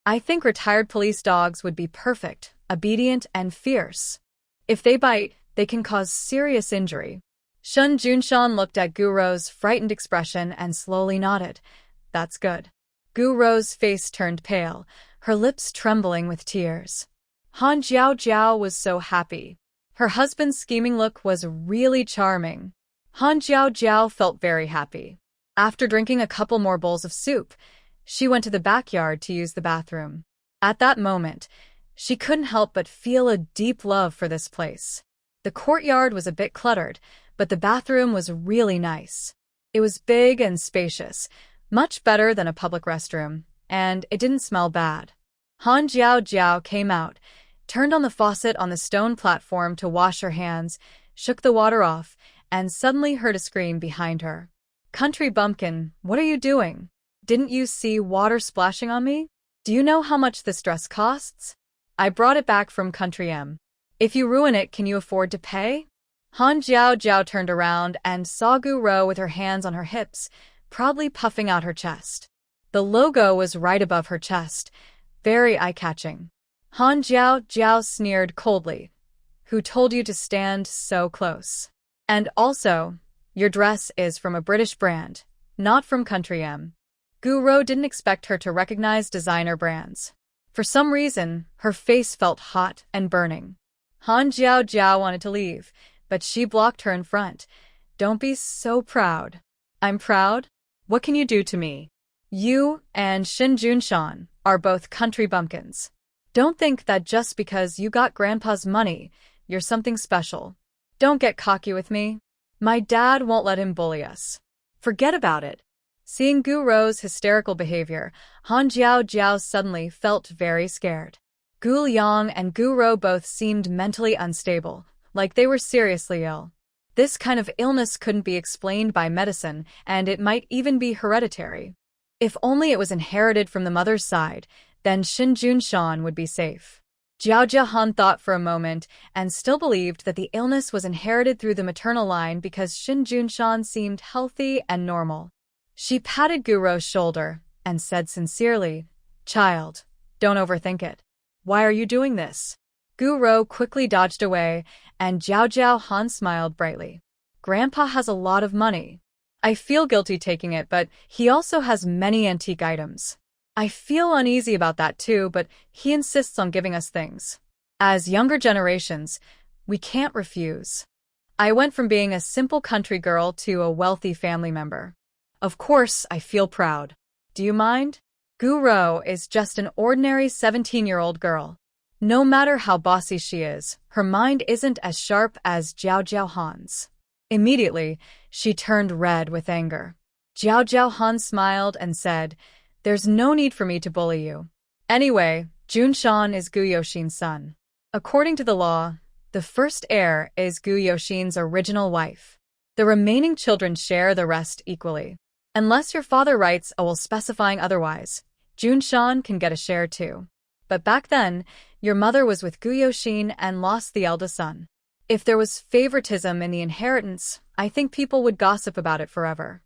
I think retired police dogs would be perfect, obedient and fierce. If they bite, they can cause serious injury. Shin Junshan looked at Gu Rou's frightened expression and slowly nodded. That's good. Gu Rou's face turned pale, her lips trembling with tears. Han Jiao Jiao was so happy. Her husband's scheming look was really charming. Han Jiao Jiao felt very happy. After drinking a couple more bowls of soup, she went to the backyard to use the bathroom. At that moment, she couldn't help but feel a deep love for this place. The courtyard was a bit cluttered, but the bathroom was really nice. It was big and spacious, much better than a public restroom, and it didn't smell bad. Han Jiao Jiao came out, turned on the faucet on the stone platform to wash her hands, shook the water off, and suddenly heard a scream behind her. Country bumpkin, what are you doing? Didn't you see water splashing on me? Do you know how much this dress costs? I brought it back from Country M. If you ruin it, can you afford to pay? Han Jiao Jiao turned around and saw Gu Rou with her hands on her hips, proudly puffing out her chest. The logo was right above her chest, very eye-catching. Han Jiao Jiao sneered coldly. Who told you to stand so close? And also, your dress is from a British brand, not from Country M. Gu Rou didn't expect her to recognize designer brands. For some reason, her face felt hot and burning. Han Jiao Jiao wanted to leave, but she blocked her in front. Don't be so proud. I'm proud? What can you do to me? You and Shin Junshan are both country bumpkins. Don't think that just because you got Grandpa's money, you're something special. Don't get cocky with me. My dad won't let him bully us. Forget about it. Seeing Gu Rou's hysterical behavior, Han Jiao Jiao suddenly felt very scared. Gu Liang and Gu Rou both seemed mentally unstable, like they were seriously ill. This kind of illness couldn't be explained by medicine, and it might even be hereditary. If only it was inherited from the mother's side, then Shin Junshan would be safe. Jiao Jiahan thought for a moment and still believed that the illness was inherited through the maternal line because Shin Junshan seemed healthy and normal. She patted Gu Rou's shoulder and said sincerely, "Child, don't overthink it. Why are you doing this?" Gu Rou quickly dodged away, and Jiao Jiahan smiled brightly. "Grandpa has a lot of money. I feel guilty taking it, but he also has many antique items. I feel uneasy about that too, but he insists on giving us things. As younger generations, we can't refuse. I went from being a simple country girl to a wealthy family member. Of course, I feel proud. Do you mind?" Gu Rou is just an ordinary 17-year-old girl. No matter how bossy she is, her mind isn't as sharp as Jiao Jiahan's. Immediately, she turned red with anger. Jiao Jiahan smiled and said, "There's no need for me to bully you. Anyway, Junshan is Gu Yoxin's son. According to the law, the first heir is Gu Yoxin's original wife. The remaining children share the rest equally. Unless your father writes a will specifying otherwise, Junshan can get a share too. But back then, your mother was with Gu Yoxin and lost the eldest son. If there was favoritism in the inheritance, I think people would gossip about it forever."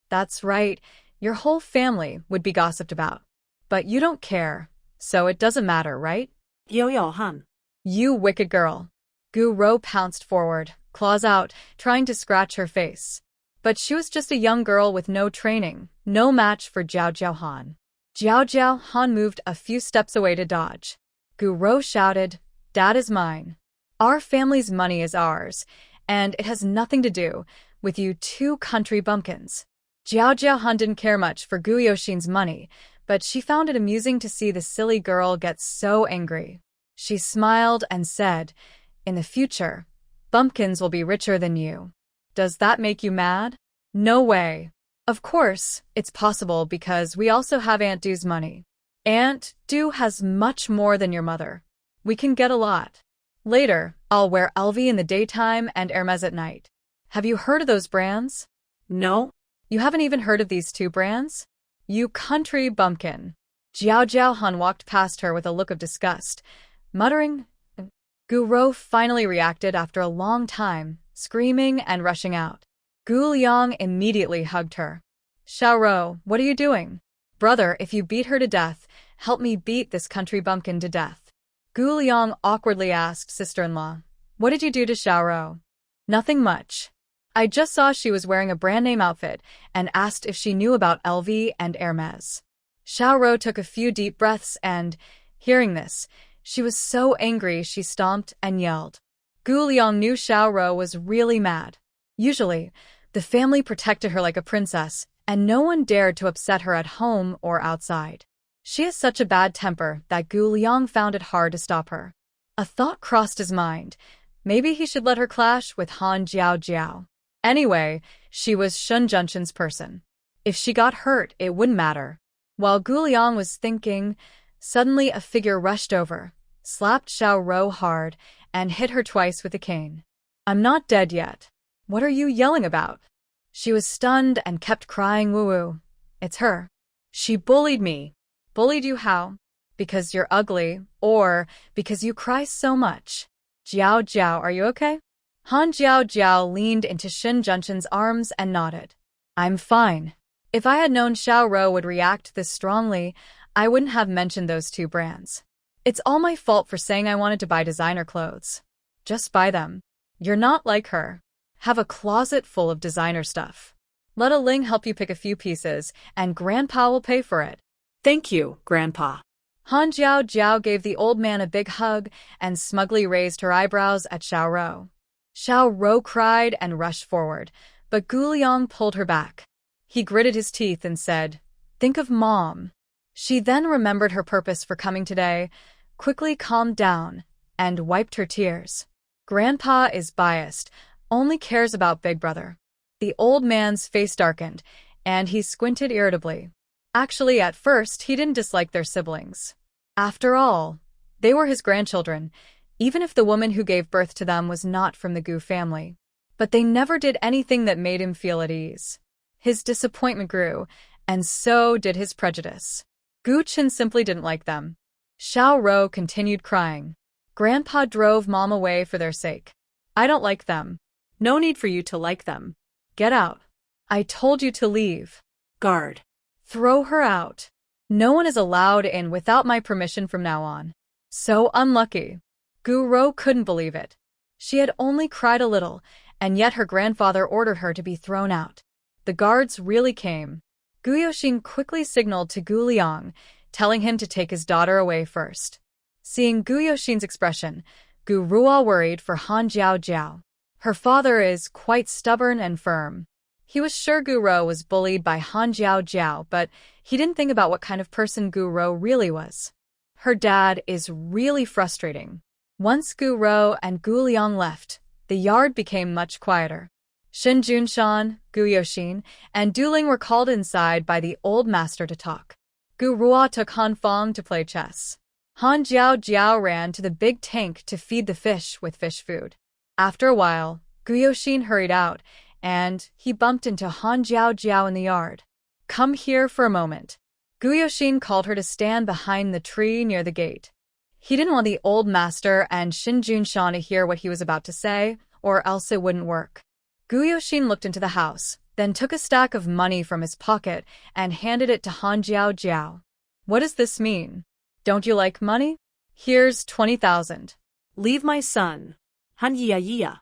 "That's right. Your whole family would be gossiped about. But you don't care, so it doesn't matter, right?" Yo-Yo-Han. "You wicked girl." Gu Rou pounced forward, claws out, trying to scratch her face. But she was just a young girl with no training, no match for Jiao Jiahan. Jiao Jiahan moved a few steps away to dodge. Gu Rou shouted, "Dad is mine. Our family's money is ours, and it has nothing to do with you two country bumpkins." Jiao Jiahan didn't care much for Gu Yoxin's money, but she found it amusing to see the silly girl get so angry. She smiled and said, "In the future, bumpkins will be richer than you. Does that make you mad?" "No way. Of course, it's possible because we also have Aunt Du's money. Aunt Du has much more than your mother. We can get a lot. Later, I'll wear LV in the daytime and Hermes at night. Have you heard of those brands?" No. "You haven't even heard of these two brands? You country bumpkin." Jiao Jiahan walked past her with a look of disgust, muttering. Gu Rou finally reacted after a long time, screaming and rushing out. Gu Liang immediately hugged her. "Xiao Rou, what are you doing? Brother, if you beat her to death, help me beat this country bumpkin to death." Gu Liang awkwardly asked sister-in-law, "What did you do to Xiao Rou?" "Nothing much. I just saw she was wearing a brand-name outfit and asked if she knew about LV and Hermes." Xiao Rou took a few deep breaths and, hearing this, she was so angry she stomped and yelled. Gu Liang knew Xiao Rou was really mad. Usually, the family protected her like a princess, and no one dared to upset her at home or outside. She has such a bad temper that Gu Liang found it hard to stop her. A thought crossed his mind. Maybe he should let her clash with Han Jiao Jiao. Anyway, she was Shun Junshan's person. If she got hurt, it wouldn't matter. While Gu Liang was thinking, suddenly a figure rushed over, slapped Xiao Rou hard, and hit her twice with a cane. "I'm not dead yet. What are you yelling about?" She was stunned and kept crying woo-woo. "It's her. She bullied me." "Bullied you how?" "Because you're ugly, or because you cry so much." "Jiao Jiao, are you okay?" Han Jiao Jiao leaned into Shin Junshan's arms and nodded. "I'm fine. If I had known Xiao Rou would react this strongly, I wouldn't have mentioned those two brands. It's all my fault for saying I wanted to buy designer clothes. Just buy them. You're not like her. Have a closet full of designer stuff. Let a Ling help you pick a few pieces, and Grandpa will pay for it. Thank you, Grandpa. Han Jiao Jiao gave the old man a big hug and smugly raised her eyebrows at Xiao Rou. Xiao Rou cried and rushed forward, but Gu Liang pulled her back. He gritted his teeth and said, "Think of Mom." She then remembered her purpose for coming today, quickly calmed down, and wiped her tears. Grandpa is biased, only cares about Big Brother. The old man's face darkened, and he squinted irritably. Actually, at first, he didn't dislike their siblings. After all, they were his grandchildren, even if the woman who gave birth to them was not from the Gu family. But they never did anything that made him feel at ease. His disappointment grew, and so did his prejudice. Gu Chen simply didn't like them. Xiao Rou continued crying. Grandpa drove Mom away for their sake. I don't like them. No need for you to like them. Get out. I told you to leave. Guard. Throw her out. No one is allowed in without my permission from now on. So unlucky. Gu Rou couldn't believe it. She had only cried a little, and yet her grandfather ordered her to be thrown out. The guards really came. Gu Yoxin quickly signaled to Gu Liang, telling him to take his daughter away first. Seeing Gu Yoxin's expression, Gu Ruo worried for Han Jiao Jiao. Her father is quite stubborn and firm. He was sure Gu Rou was bullied by Han Jiao Jiao, but he didn't think about what kind of person Gu Rou really was. Her dad is really frustrating. Once Gu Rou and Gu Liang left, the yard became much quieter. Shen Junshan, Gu Yoxin, and Du Ling were called inside by the old master to talk. Gu Ruo took Han Feng to play chess. Han Jiao Jiao ran to the big tank to feed the fish with fish food. After a while, Gu Yoxin hurried out, and he bumped into Han Jiao Jiao in the yard. Come here for a moment. Gu Yoxin called her to stand behind the tree near the gate. He didn't want the old master and Shin Junshan to hear what he was about to say, or else it wouldn't work. Gu Yoxin looked into the house, then took a stack of money from his pocket and handed it to Han Jiao Jiao. What does this mean? Don't you like money? Here's 20,000. Leave my son. Han Yia Yia.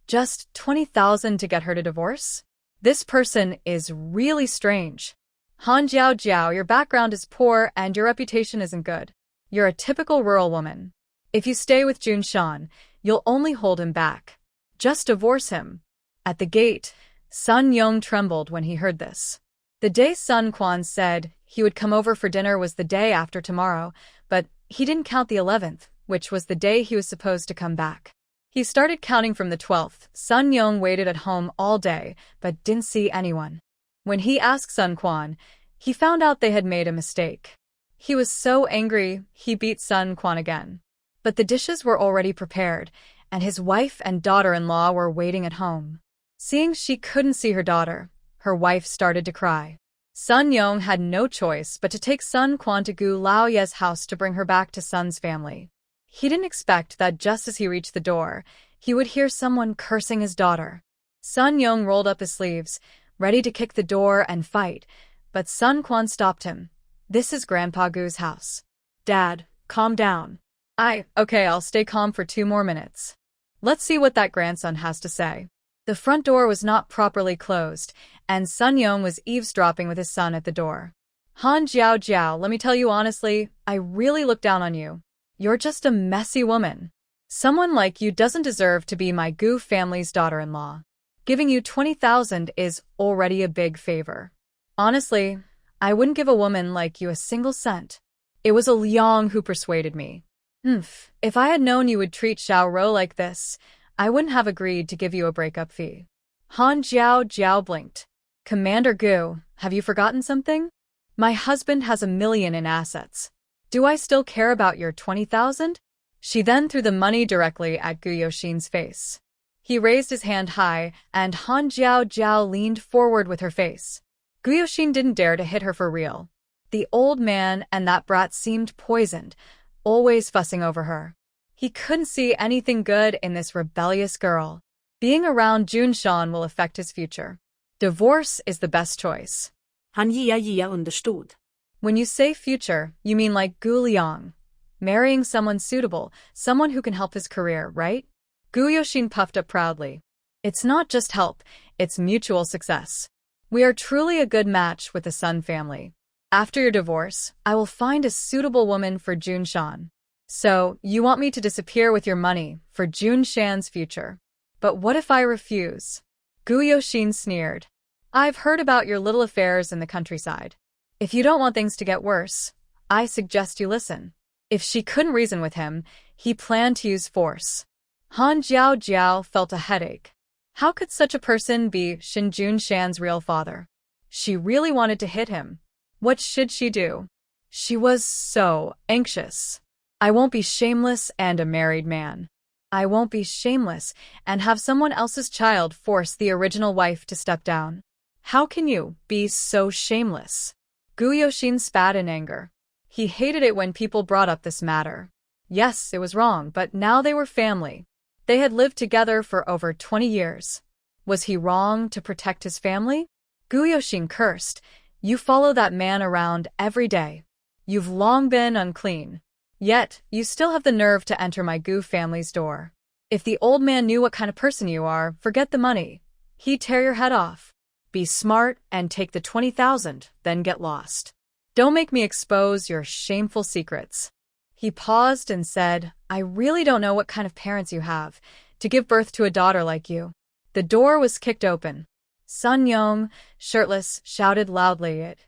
Just 20,000 to get her to divorce? This person is really strange. Han Jiao Jiao, your background is poor and your reputation isn't good. You're a typical rural woman. If you stay with Junshan, you'll only hold him back. Just divorce him. At the gate, Sun Yong trembled when he heard this. The day Sun Quan said he would come over for dinner was the day after tomorrow, but he didn't count the 11th, which was the day he was supposed to come back. He started counting from the 12th. Sun Yong waited at home all day, but didn't see anyone. When he asked Sun Quan, he found out they had made a mistake. He was so angry, he beat Sun Quan again. But the dishes were already prepared, and his wife and daughter-in-law were waiting at home. Seeing she couldn't see her daughter, her wife started to cry. Sun Yong had no choice but to take Sun Quan to Gu Laoye's house to bring her back to Sun's family. He didn't expect that just as he reached the door, he would hear someone cursing his daughter. Sun Yong rolled up his sleeves, ready to kick the door and fight, but Sun Quan stopped him. This is Grandpa Gu's house. Dad, calm down. Okay, I'll stay calm for 2 more minutes. Let's see what that grandson has to say. The front door was not properly closed, and Sun Yong was eavesdropping with his son at the door. Han Jiao Jiao, let me tell you honestly, I really look down on you. You're just a messy woman. Someone like you doesn't deserve to be my Gu family's daughter-in-law. Giving you 20,000 is already a big favor. Honestly, I wouldn't give a woman like you a single cent. It was a Liang who persuaded me. If I had known you would treat Xiao Rou like this, I wouldn't have agreed to give you a breakup fee. Han Jiao Jiao blinked. Commander Gu, have you forgotten something? My husband has $1 million in assets. Do I still care about your 20,000? She then threw the money directly at Gu Yoxin's face. He raised his hand high, and Han Jiao Jiao leaned forward with her face. Gu Yoxin didn't dare to hit her for real. The old man and that brat seemed poisoned, always fussing over her. He couldn't see anything good in this rebellious girl. Being around Junshan will affect his future. Divorce is the best choice. Han Yia Yia understood. When you say future, you mean like Gu Liang. Marrying someone suitable, someone who can help his career, right? Gu Yoshin puffed up proudly. It's not just help, it's mutual success. We are truly a good match with the Sun family. After your divorce, I will find a suitable woman for Junshan. So, you want me to disappear with your money for Junshan's future. But what if I refuse? Gu Yoshin sneered. I've heard about your little affairs in the countryside. If you don't want things to get worse, I suggest you listen. If she couldn't reason with him, he planned to use force. Han Jiao felt a headache. How could such a person be Shin Junshan's real father? She really wanted to hit him. What should she do? She was so anxious. I won't be shameless and a married man. I won't be shameless and have someone else's child force the original wife to step down. How can you be so shameless? Gu Yoshin spat in anger. He hated it when people brought up this matter. Yes, it was wrong, but now they were family. They had lived together for over 20 years. Was he wrong to protect his family? Gu Yoshin cursed. You follow that man around every day. You've long been unclean. Yet, you still have the nerve to enter my Gu family's door. If the old man knew what kind of person you are, forget the money. He'd tear your head off. Be smart and take the 20,000, then get lost. Don't make me expose your shameful secrets. He paused and said, I really don't know what kind of parents you have to give birth to a daughter like you. The door was kicked open. Sun Yong, shirtless, shouted loudly at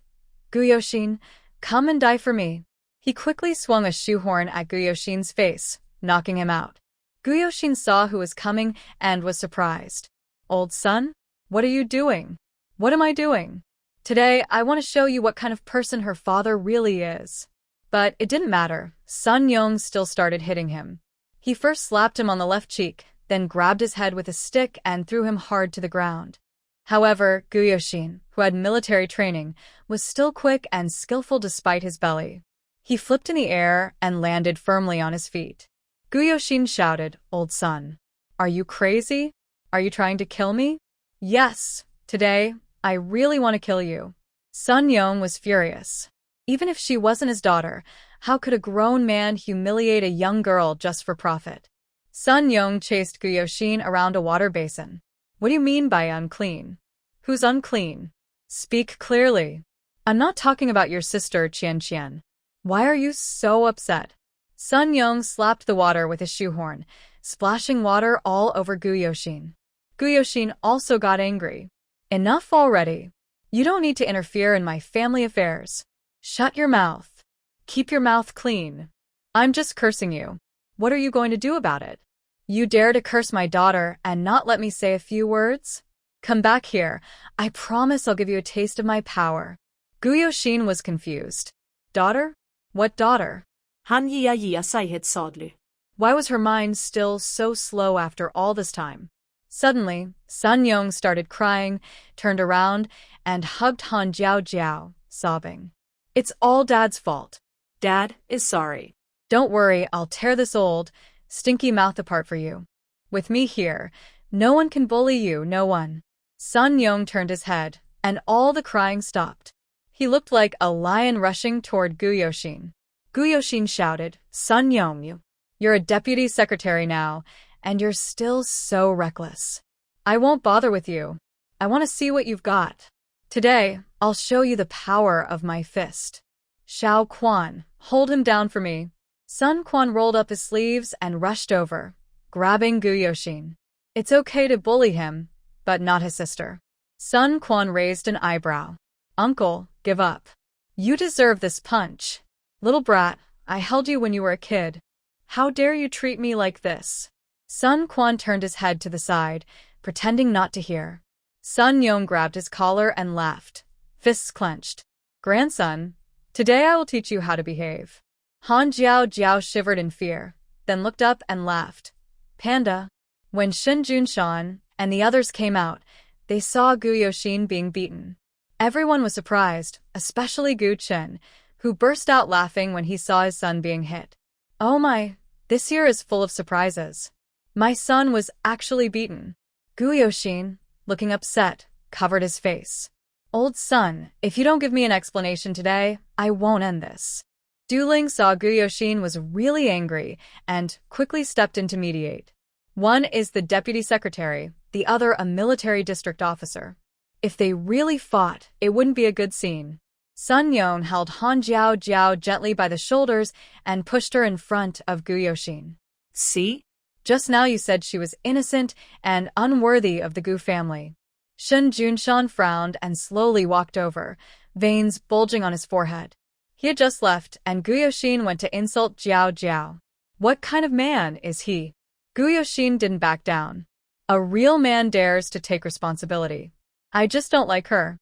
Gu Yoshin, come and die for me. He quickly swung a shoehorn at Gu Yoshin's face, knocking him out. Gu Yoshin saw who was coming and was surprised. Old son? What are you doing? What am I doing? Today, I want to show you what kind of person her father really is. But it didn't matter. Sun Yong still started hitting him. He first slapped him on the left cheek, then grabbed his head with a stick and threw him hard to the ground. However, Gu Yoshin, who had military training, was still quick and skillful despite his belly. He flipped in the air and landed firmly on his feet. Gu Yoshin shouted, Old son. Are you crazy? Are you trying to kill me? Yes, today, I really want to kill you. Sun Yong was furious. Even if she wasn't his daughter, how could a grown man humiliate a young girl just for profit? Sun Yong chased Gu Yoshin around a water basin. What do you mean by unclean? Who's unclean? Speak clearly. I'm not talking about your sister Qian Qian. Why are you so upset? Sun Yong slapped the water with his shoehorn, splashing water all over Gu Yoshin. Gu Yoshin also got angry. Enough already. You don't need to interfere in my family affairs. Shut your mouth. Keep your mouth clean. I'm just cursing you. What are you going to do about it? You dare to curse my daughter and not let me say a few words? Come back here. I promise I'll give you a taste of my power. Gu Yoshin was confused. Daughter? What daughter? Han ger sig helt sadly. Why was her mind still so slow after all this time? Suddenly, Sun Yong started crying, turned around, and hugged Han Jiao, sobbing. It's all Dad's fault. Dad is sorry. Don't worry, I'll tear this old, stinky mouth apart for you. With me here, no one can bully you, no one. Sun Yong turned his head, and all the crying stopped. He looked like a lion rushing toward Gu Yoshin. Gu Yoshin shouted, Sun Yong, you're a deputy secretary now, and you're still so reckless. I won't bother with you. I want to see what you've got. Today, I'll show you the power of my fist. Xiao Quan, hold him down for me. Sun Quan rolled up his sleeves and rushed over, grabbing Gu Yoshin. It's okay to bully him, but not his sister. Sun Quan raised an eyebrow. Uncle, give up. You deserve this punch. Little brat, I held you when you were a kid. How dare you treat me like this? Sun Quan turned his head to the side, pretending not to hear. Sun Yong grabbed his collar and laughed, fists clenched. Grandson, today I will teach you how to behave. Han Jiao shivered in fear, then looked up and laughed. Panda. When Shin Junshan and the others came out, they saw Gu Yoshin being beaten. Everyone was surprised, especially Gu Chen, who burst out laughing when he saw his son being hit. Oh my, this year is full of surprises. My son was actually beaten. Gu Yoshin, looking upset, covered his face. Old son, if you don't give me an explanation today, I won't end this. Du Ling saw Gu Yoxin was really angry and quickly stepped in to mediate. One is the deputy secretary, the other a military district officer. If they really fought, it wouldn't be a good scene. Sun Yong held Han Jiao Jiao gently by the shoulders and pushed her in front of Gu Yoxin. See? Just now you said she was innocent and unworthy of the Gu family. Shen Junshan frowned and slowly walked over, veins bulging on his forehead. He had just left, and Gu Yoxin went to insult Jiao Jiao. What kind of man is he? Gu Yoxin didn't back down. A real man dares to take responsibility. I just don't like her.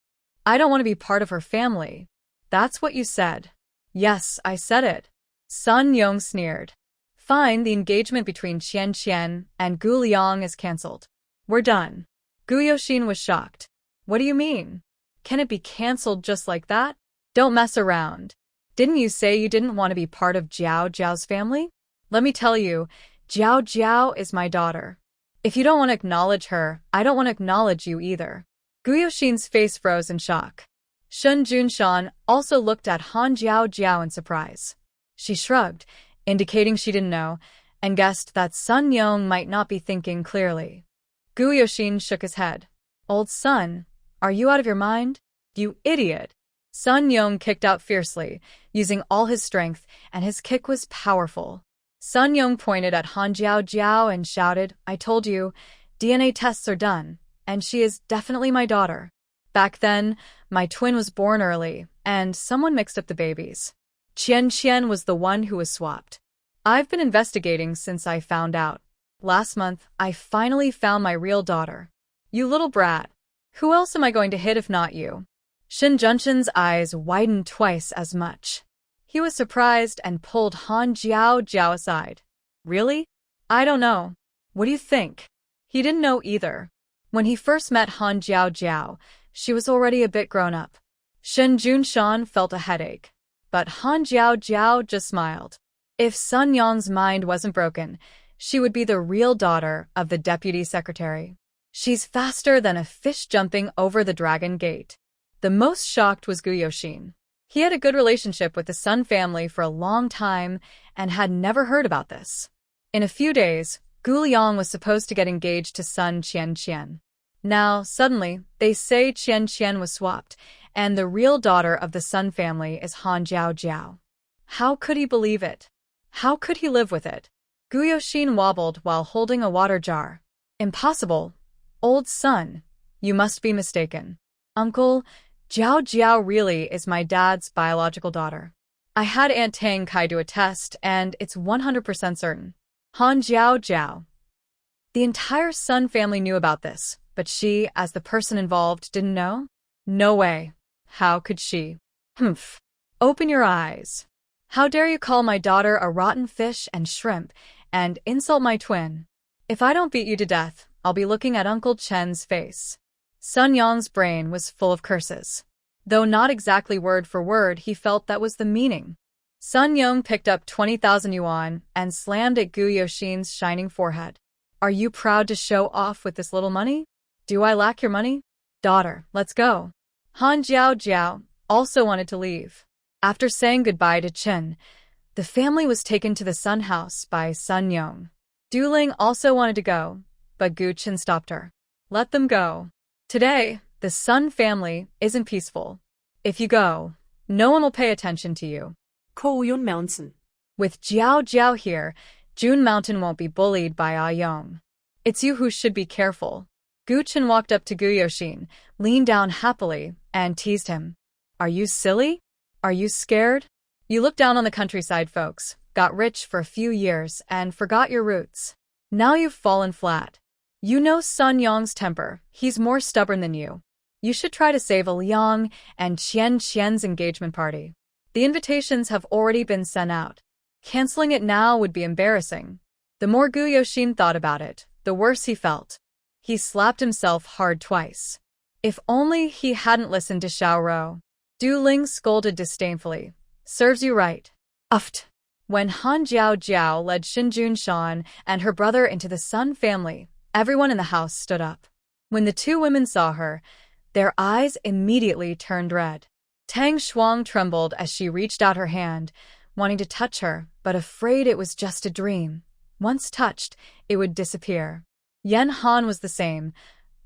I don't want to be part of her family. That's what you said. Yes, I said it. Sun Yong sneered. Fine, the engagement between Qian Qian and Gu Liang is cancelled. We're done. Gu Yoxin was shocked. What do you mean? Can it be cancelled just like that? Don't mess around. Didn't you say you didn't want to be part of Jiao Jiao's family? Let me tell you, Jiao Jiao is my daughter. If you don't want to acknowledge her, I don't want to acknowledge you either. Gu Yoxin's face froze in shock. Shen Junshan also looked at Han Jiao Jiao in surprise. She shrugged, indicating she didn't know, and guessed that Sun Yong might not be thinking clearly. Gu Yoxin shook his head. Old son, are you out of your mind? You idiot! Sun Yong kicked out fiercely, using all his strength, and his kick was powerful. Sun Yong pointed at Han Jiao Jiao and shouted, I told you, DNA tests are done, and she is definitely my daughter. Back then, my twin was born early, and someone mixed up the babies. Qian Qian was the one who was swapped. I've been investigating since I found out. Last month, I finally found my real daughter. You little brat. Who else am I going to hit if not you? Shen Junshan's eyes widened twice as much. He was surprised and pulled Han Jiao Jiao aside. Really? I don't know. What do you think? He didn't know either. When he first met Han Jiao Jiao, she was already a bit grown up. Shen Junshan felt a headache. But Han Jiao Jiao just smiled. If Sun Yong's mind wasn't broken, she would be the real daughter of the deputy secretary. She's faster than a fish jumping over the dragon gate. The most shocked was Gu Yoxin. He had a good relationship with the Sun family for a long time and had never heard about this. In a few days, Gu Liang was supposed to get engaged to Sun Qian Qian. Now, suddenly, they say Qian Qian was swapped, and the real daughter of the Sun family is Han Jiao Jiao. How could he believe it? How could he live with it? Gu Yoxin wobbled while holding a water jar. Impossible. Old son, you must be mistaken. Uncle, Jiao Jiao really is my dad's biological daughter. I had Aunt Tang Kai do a test, and it's 100% certain. Han Jiao Jiao. The entire Sun family knew about this, but she, as the person involved, didn't know? No way. How could she? Humph. Open your eyes. How dare you call my daughter a rotten fish and shrimp, and insult my twin? If I don't beat you to death, I'll be looking at Uncle Chen's face. Sun Yong's brain was full of curses. Though not exactly word for word, he felt that was the meaning. Sun Yong picked up 20,000 yuan and slammed at Gu Yoxin's shining forehead. Are you proud to show off with this little money? Do I lack your money? Daughter, let's go. Han Jiao Jiao also wanted to leave. After saying goodbye to Chen, the family was taken to the Sun house by Sun Yong. Du Ling also wanted to go, but Gu Chen stopped her. Let them go. Today, the Sun family isn't peaceful. If you go, no one will pay attention to you. Koyun Mountain. With Jiao Jiao here, June Mountain won't be bullied by Ah Yong. It's you who should be careful. Gu Chen walked up to Gu Yoxin, leaned down happily, and teased him. Are you silly? Are you scared? You look down on the countryside folks, got rich for a few years, and forgot your roots. Now you've fallen flat. You know Sun Yong's temper, he's more stubborn than you. You should try to save Liang and Qian Qian's engagement party. The invitations have already been sent out. Canceling it now would be embarrassing. The more Gu Yoxin thought about it, the worse he felt. He slapped himself hard twice. If only he hadn't listened to Xiao Rou. Du Ling scolded disdainfully. Serves you right. Uft. When Han Jiao Jiao led Xin Junshan and her brother into the Sun family, everyone in the house stood up. When the two women saw her, their eyes immediately turned red. Tang Shuang trembled as she reached out her hand, wanting to touch her, but afraid it was just a dream. Once touched, it would disappear. Yen Han was the same,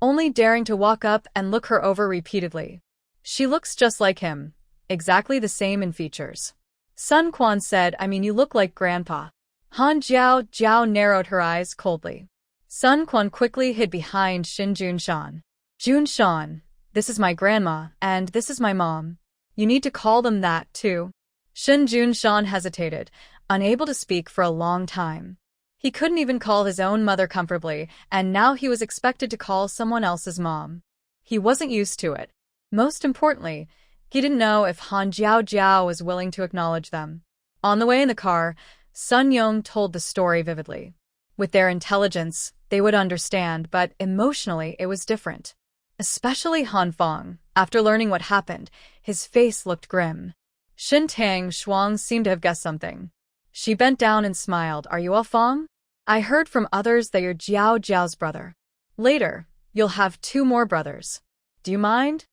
only daring to walk up and look her over repeatedly. She looks just like him, exactly the same in features. Sun Quan said, I mean, you look like Grandpa. Han Jiao narrowed her eyes coldly. Sun Quan quickly hid behind Shin Junshan. Junshan, this is my grandma, and this is my mom. You need to call them that, too. Shin Junshan hesitated, unable to speak for a long time. He couldn't even call his own mother comfortably, and now he was expected to call someone else's mom. He wasn't used to it. Most importantly, he didn't know if Han Jiao was willing to acknowledge them. On the way in the car, Sun Yong told the story vividly. With their intelligence, they would understand, but emotionally it was different. Especially Han Fong. After learning what happened, his face looked grim. Shin Tang Shuang seemed to have guessed something. She bent down and smiled. Are you all Fong? I heard from others that you're Jiao's brother. Later, you'll have 2 more brothers. Do you mind?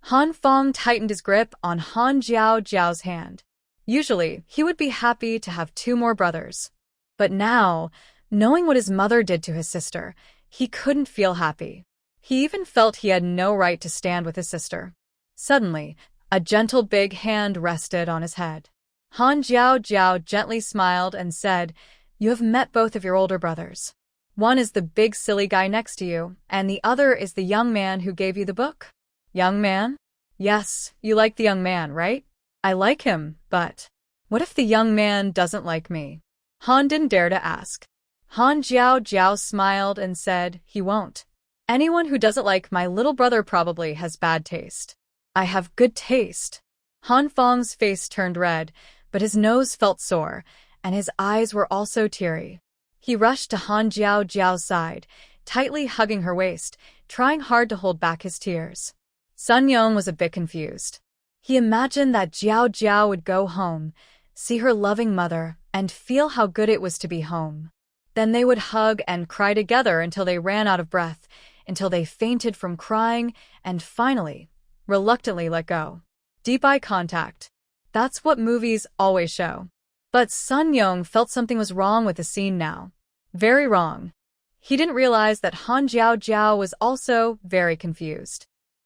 Han Fong tightened his grip on Han Jiao's hand. Usually, he would be happy to have 2 more brothers. But now, knowing what his mother did to his sister, he couldn't feel happy. He even felt he had no right to stand with his sister. Suddenly, a gentle big hand rested on his head. Han Jiao gently smiled and said, You have met both of your older brothers. One is the big silly guy next to you, and the other is the young man who gave you the book. Young man? Yes, you like the young man, right? I like him, but what if the young man doesn't like me? Han didn't dare to ask. Han Jiao smiled and said, He won't. Anyone who doesn't like my little brother probably has bad taste. I have good taste. Han Fong's face turned red, but his nose felt sore, and his eyes were also teary. He rushed to Han Jiao's side, tightly hugging her waist, trying hard to hold back his tears. Sun Yong was a bit confused. He imagined that Jiao would go home, see her loving mother, and feel how good it was to be home. Then they would hug and cry together until they ran out of breath, until they fainted from crying, and finally, reluctantly let go. Deep eye contact. That's what movies always show. But Sun Yong felt something was wrong with the scene now. Very wrong. He didn't realize that Han Jiao was also very confused.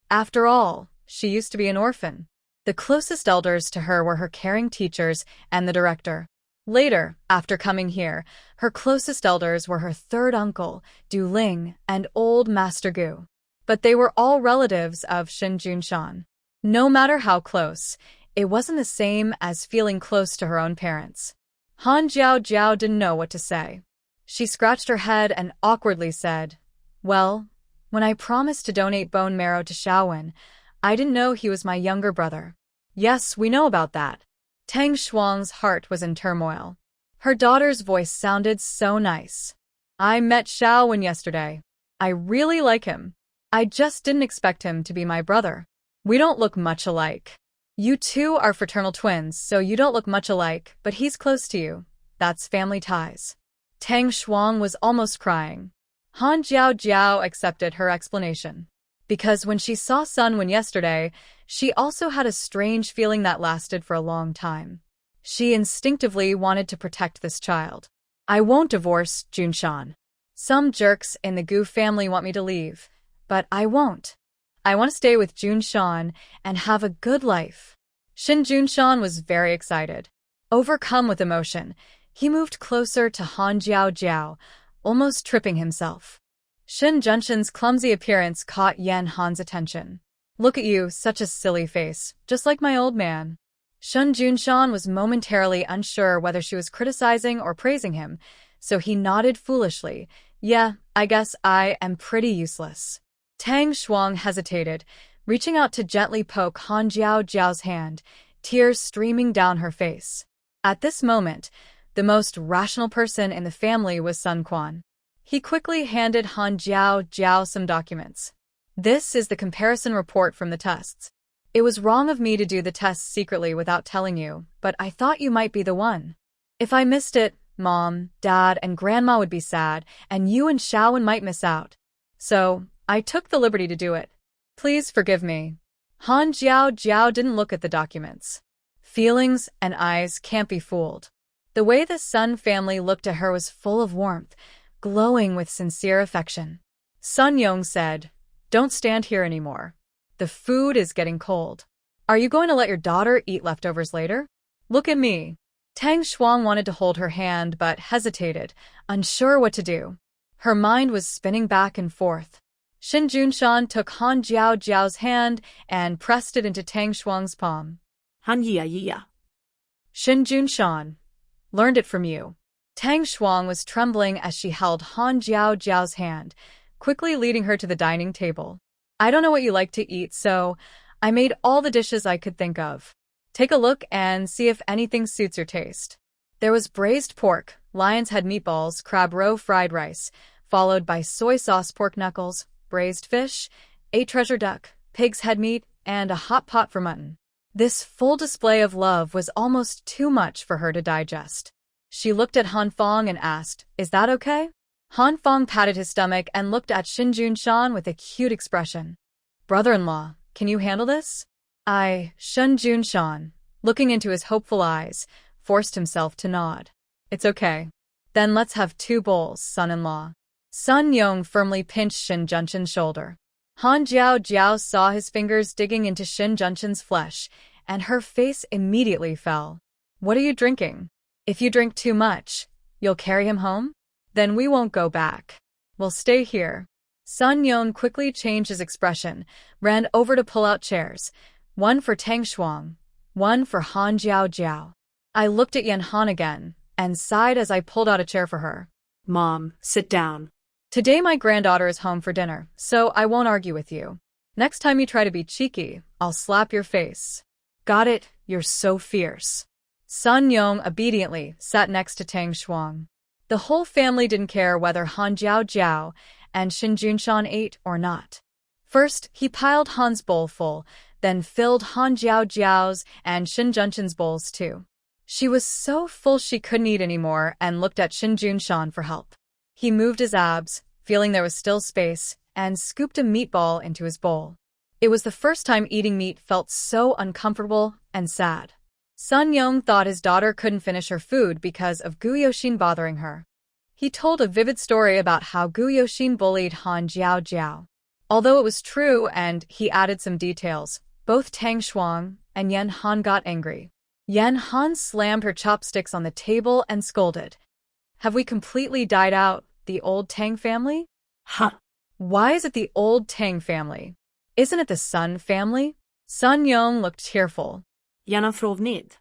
After all, she used to be an orphan. The closest elders to her were her caring teachers and the director. Later, after coming here, her closest elders were her third uncle, Du Ling, and old Master Gu. But they were all relatives of Shin Junshan. No matter how close, it wasn't the same as feeling close to her own parents. Han Jiao didn't know what to say. She scratched her head and awkwardly said, Well, when I promised to donate bone marrow to Shaowen, I didn't know he was my younger brother. Yes, we know about that. Tang Shuang's heart was in turmoil. Her daughter's voice sounded so nice. I met Shaowen yesterday. I really like him. I just didn't expect him to be my brother. We don't look much alike. You two are fraternal twins, so you don't look much alike, but he's close to you. That's family ties. Tang Shuang was almost crying. Han Jiao accepted her explanation. Because when she saw Sunwen yesterday, she also had a strange feeling that lasted for a long time. She instinctively wanted to protect this child. I won't divorce Junshan. Some jerks in the Gu family want me to leave, but I won't. I want to stay with Junshan and have a good life. Shin Junshan was very excited. Overcome with emotion, he moved closer to Han Jiao, almost tripping himself. Shin Junshan's clumsy appearance caught Yen Han's attention. Look at you, such a silly face, just like my old man. Shin Junshan was momentarily unsure whether she was criticizing or praising him, so he nodded foolishly. Yeah, I guess I am pretty useless. Tang Shuang hesitated, reaching out to gently poke Han Jiao's hand, tears streaming down her face. At this moment, the most rational person in the family was Sun Quan. He quickly handed Han Jiao some documents. This is the comparison report from the tests. It was wrong of me to do the tests secretly without telling you, but I thought you might be the one. If I missed it, Mom, Dad, and Grandma would be sad, and you and Shaowen might miss out. So, I took the liberty to do it. Please forgive me. Han Jiao didn't look at the documents. Feelings and eyes can't be fooled. The way the Sun family looked at her was full of warmth, glowing with sincere affection. Sun Yong said, "Don't stand here anymore. The food is getting cold. Are you going to let your daughter eat leftovers later? Look at me." Tang Shuang wanted to hold her hand but hesitated, unsure what to do. Her mind was spinning back and forth. Shin Junshan took Han Jiao's hand and pressed it into Tang Shuang's palm. Han Yia. Shin Junshan learned it from you. Tang Shuang was trembling as she held Han Jiao's hand, quickly leading her to the dining table. "I don't know what you like to eat, so I made all the dishes I could think of. Take a look and see if anything suits your taste." There was braised pork, lion's head meatballs, crab roe fried rice, followed by soy sauce pork knuckles, braised fish, a treasure duck, pig's head meat, and a hot pot for mutton. This full display of love was almost too much for her to digest. She looked at Han Fong and asked, "Is that okay?" Han Fong patted his stomach and looked at Shin Junshan with a cute expression. "Brother-in-law, can you handle this?" Shin Junshan, looking into his hopeful eyes, forced himself to nod. "It's okay. Then let's have 2 bowls, son-in-law." Sun Yong firmly pinched Shin Junshan's shoulder. Han Jiao saw his fingers digging into Shin Junshan's flesh, and her face immediately fell. "What are you drinking? If you drink too much, you'll carry him home? Then we won't go back. We'll stay here." Sun Yong quickly changed his expression, ran over to pull out chairs, one for Tang Shuang, one for Han Jiao. I looked at Yan Han again, and sighed as I pulled out a chair for her. "Mom, sit down. Today my granddaughter is home for dinner, so I won't argue with you. Next time you try to be cheeky, I'll slap your face." "Got it, you're so fierce." Sun Yong obediently sat next to Tang Shuang. The whole family didn't care whether Han Jiao and Shin Junshan ate or not. First, he piled Han's bowl full, then filled Han Jiao's and Shin Junshan's bowls too. She was so full she couldn't eat anymore and looked at Shin Junshan for help. He moved his abs, feeling there was still space, and scooped a meatball into his bowl. It was the first time eating meat felt so uncomfortable and sad. Sun Yong thought his daughter couldn't finish her food because of Gu Yoshin bothering her. He told a vivid story about how Gu Yoshin bullied Han Jiao. Although it was true and he added some details, both Tang Shuang and Yan Han got angry. Yan Han slammed her chopsticks on the table and scolded. "Have we completely died out, the old Tang family?" "Huh. "Why is it the old Tang family? Isn't it the Sun family?" Sun Yong looked tearful. Gärna frovnid.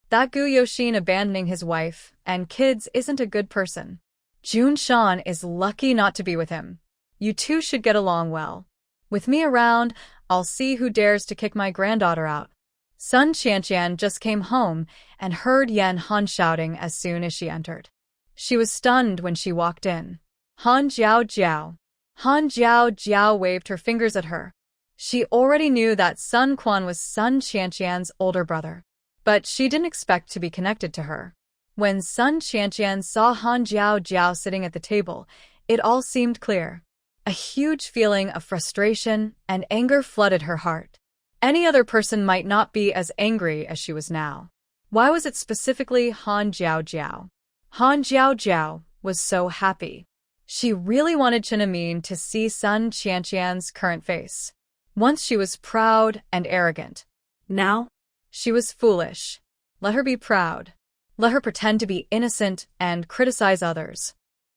That Gu Yoshin abandoning his wife and kids isn't a good person. Junshan is lucky not to be with him. You two should get along well. With me around, I'll see who dares to kick my granddaughter out. Sun Qianqian just came home and heard Yan Han shouting as soon as she entered. She was stunned when she walked in. Han Jiao. Han Jiao waved her fingers at her. She already knew that Sun Quan was Sun Qianqian's older brother, but she didn't expect to be connected to her. When Sun Qianqian saw Han Jiao sitting at the table, it all seemed clear. A huge feeling of frustration and anger flooded her heart. Any other person might not be as angry as she was now. Why was it specifically Han Jiao? Han Jiao was so happy. She really wanted Chen Amin to see Sun Qianqian's current face. Once she was proud and arrogant. Now? She was foolish. Let her be proud. Let her pretend to be innocent and criticize others.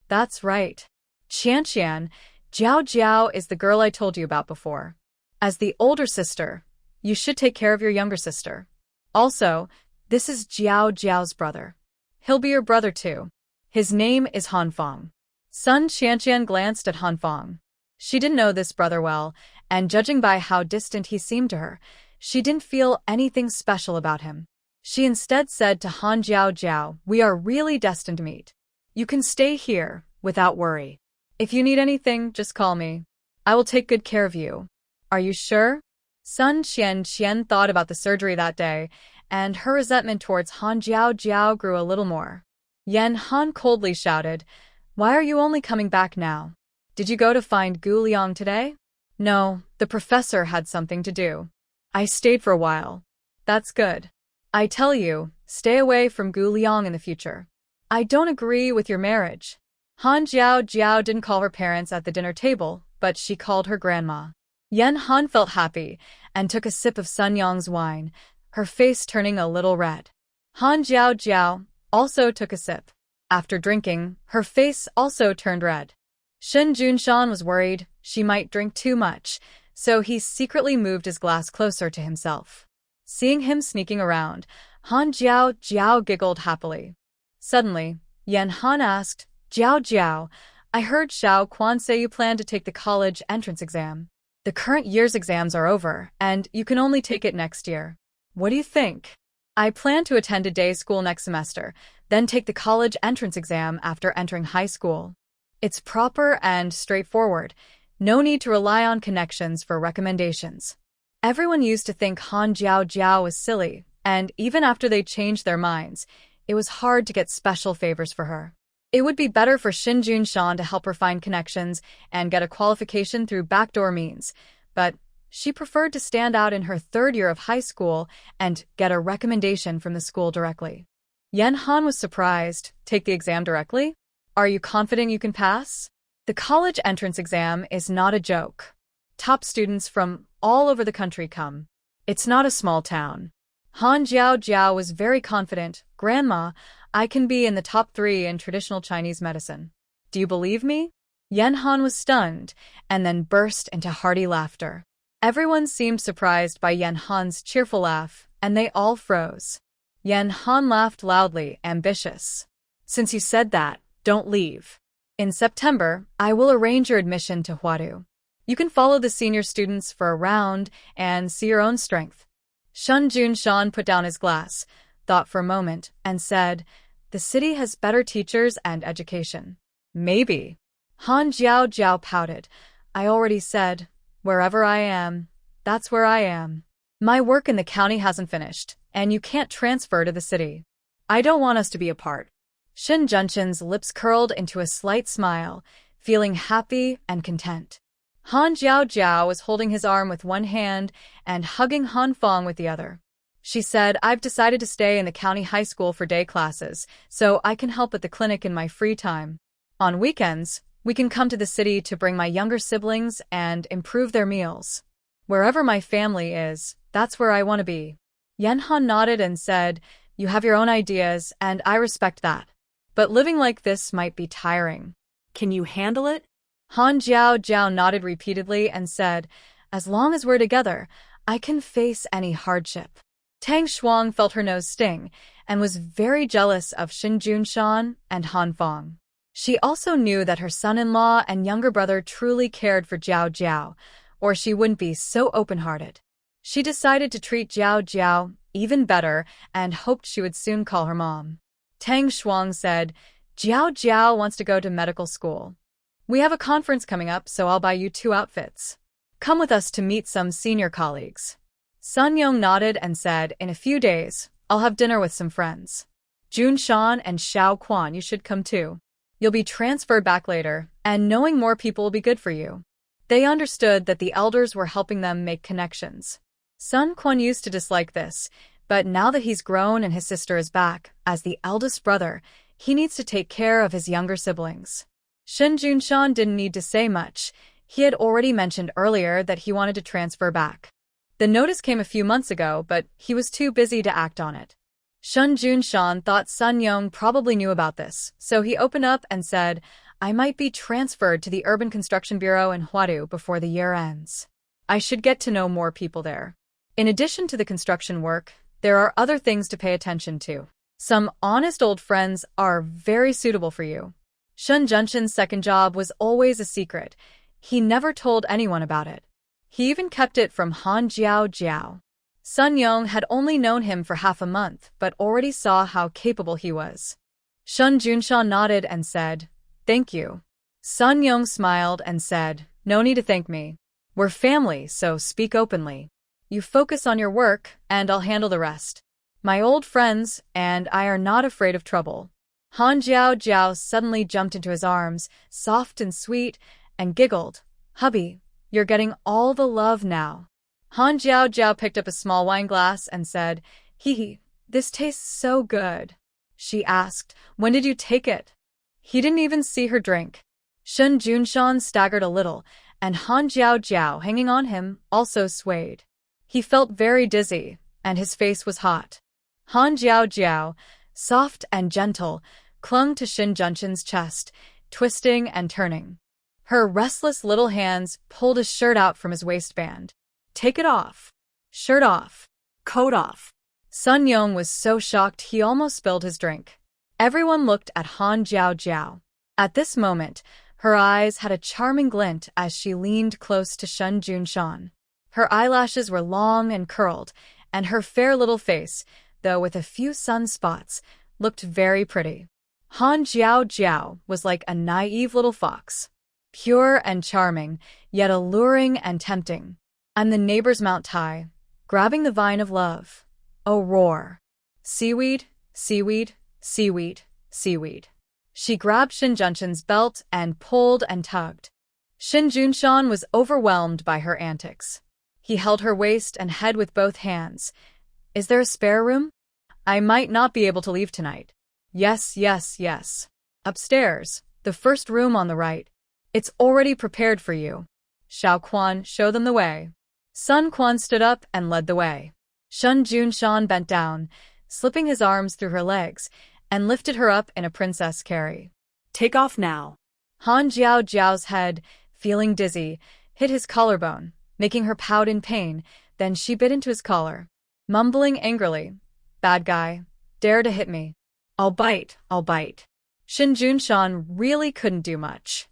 That's right. Qianqian, Jiao is the girl I told you about before. As the older sister, you should take care of your younger sister. Also, this is Jiao's brother. He'll be your brother too. His name is Han Fong. Sun Qianqian glanced at Han Fong. She didn't know this brother well, and judging by how distant he seemed to her, she didn't feel anything special about him. She instead said to Han Jiao, "We are really destined to meet. You can stay here, without worry. If you need anything, just call me. I will take good care of you. Are you sure?" Sun Qianqian thought about the surgery that day, and her resentment towards Han Jiao grew a little more. Yan Han coldly shouted, "Why are you only coming back now? Did you go to find Gu Liang today?" "No, the professor had something to do. I stayed for a while." "That's good. I tell you, stay away from Gu Liang in the future. I don't agree with your marriage. Han Jiao didn't call her parents at the dinner table, but she called her grandma. Yan Han felt happy and took a sip of Sun Yang's wine, her face turning a little red. Han Jiao also took a sip. After drinking, her face also turned red. Shen Junshan was worried she might drink too much, so he secretly moved his glass closer to himself. Seeing him sneaking around, Han Jiao giggled happily. Suddenly, Yan Han asked, Jiao, I heard Xiao Quan say you plan to take the college entrance exam. The current year's exams are over, and you can only take it next year. What do you think? I plan to attend a day school next semester, then take the college entrance exam after entering high school. It's proper and straightforward. No need to rely on connections for recommendations. Everyone used to think Han Jiao was silly, and even after they changed their minds, it was hard to get special favors for her. It would be better for Shin Junshan to help her find connections and get a qualification through backdoor means, but she preferred to stand out in her third year of high school and get a recommendation from the school directly. Yan Han was surprised. Take the exam directly? Are you confident you can pass? The college entrance exam is not a joke. Top students from all over the country come. It's not a small town. Han Jiao was very confident. Grandma, I can be in the top 3 in traditional Chinese medicine. Do you believe me? Yan Han was stunned and then burst into hearty laughter. Everyone seemed surprised by Yan Han's cheerful laugh, and they all froze. Yan Han laughed loudly, ambitious. Since you said that, don't leave. In September, I will arrange your admission to Huadu. You can follow the senior students for a round and see your own strength. Shen Junshan put down his glass, thought for a moment, and said, the city has better teachers and education. Maybe. Han Jiao pouted. I already said, wherever I am, that's where I am. My work in the county hasn't finished, and you can't transfer to the city. I don't want us to be apart. Shin Junshan's lips curled into a slight smile, feeling happy and content. Han Jiao was holding his arm with one hand and hugging Han Fong with the other. She said, I've decided to stay in the county high school for day classes, so I can help at the clinic in my free time. On weekends, we can come to the city to bring my younger siblings and improve their meals. Wherever my family is, that's where I want to be. Yan Han nodded and said, you have your own ideas, and I respect that. But living like this might be tiring. Can you handle it? Han Jiao nodded repeatedly and said, as long as we're together, I can face any hardship. Tang Shuang felt her nose sting and was very jealous of Shin Junshan and Han Fong. She also knew that her son-in-law and younger brother truly cared for Jiao, or she wouldn't be so open-hearted. She decided to treat Jiao even better and hoped she would soon call her mom. Tang Shuang said, Jiao wants to go to medical school. We have a conference coming up, so I'll buy you 2 outfits. Come with us to meet some senior colleagues. Sun Yong nodded and said, in a few days, I'll have dinner with some friends. Junshan and Xiao Quan, you should come too. You'll be transferred back later, and knowing more people will be good for you. They understood that the elders were helping them make connections. Sun Quan used to dislike this, but now that he's grown and his sister is back, as the eldest brother, he needs to take care of his younger siblings. Shin Junshan didn't need to say much. He had already mentioned earlier that he wanted to transfer back. The notice came a few months ago, but he was too busy to act on it. Shin Junshan thought Sun Yong probably knew about this, so he opened up and said, I might be transferred to the Urban Construction Bureau in Huadu before the year ends. I should get to know more people there. In addition to the construction work, there are other things to pay attention to. Some honest old friends are very suitable for you. Shin Junshan's second job was always a secret. He never told anyone about it. He even kept it from Han Jiao. Sun Yong had only known him for half a month, but already saw how capable he was. Shin Junshan nodded and said, thank you. Sun Yong smiled and said, no need to thank me. We're family, so speak openly. You focus on your work, and I'll handle the rest. My old friends and I are not afraid of trouble. Han Jiao suddenly jumped into his arms, soft and sweet, and giggled. Hubby, you're getting all the love now. Han Jiao picked up a small wine glass and said, hee hee, This tastes so good, she asked. When did you take it? He didn't even see her drink. Shun Junshan staggered a little, and Han Jiao Jiao, hanging on him, also swayed. He felt very dizzy, and his face was hot. Han Jiao Jiao, soft and gentle, clung to Shin Junshan's chest, twisting and turning. Her restless little hands pulled his shirt out from his waistband. Take it off. Shirt off. Coat off. Sun Yong was so shocked he almost spilled his drink. Everyone looked at Han Jiao Jiao. At this moment, her eyes had a charming glint as she leaned close to Shun Junshan. Her eyelashes were long and curled, and her fair little face, though with a few sunspots, looked very pretty. Han Jiao Jiao was like a naive little fox. Pure and charming, yet alluring and tempting. I'm the neighbor's Mount Tai, grabbing the vine of love. Oh, roar. Seaweed, seaweed, seaweed, seaweed. She grabbed Shin Junshan's belt and pulled and tugged. Shin Junshan was overwhelmed by her antics. He held her waist and head with both hands. Is there a spare room? I might not be able to leave tonight. Yes, yes, yes. Upstairs, the first room on the right. It's already prepared for you. Xiao Quan, show them the way. Sun Quan stood up and led the way. Shun Junshan bent down, slipping his arms through her legs, and lifted her up in a princess carry. Take off now. Han Jiao Jiao's head, feeling dizzy, hit his collarbone, making her pout in pain. Then she bit into his collar, mumbling angrily, "Bad guy, dare to hit me. I'll bite, I'll bite." Shin Junshan really couldn't do much.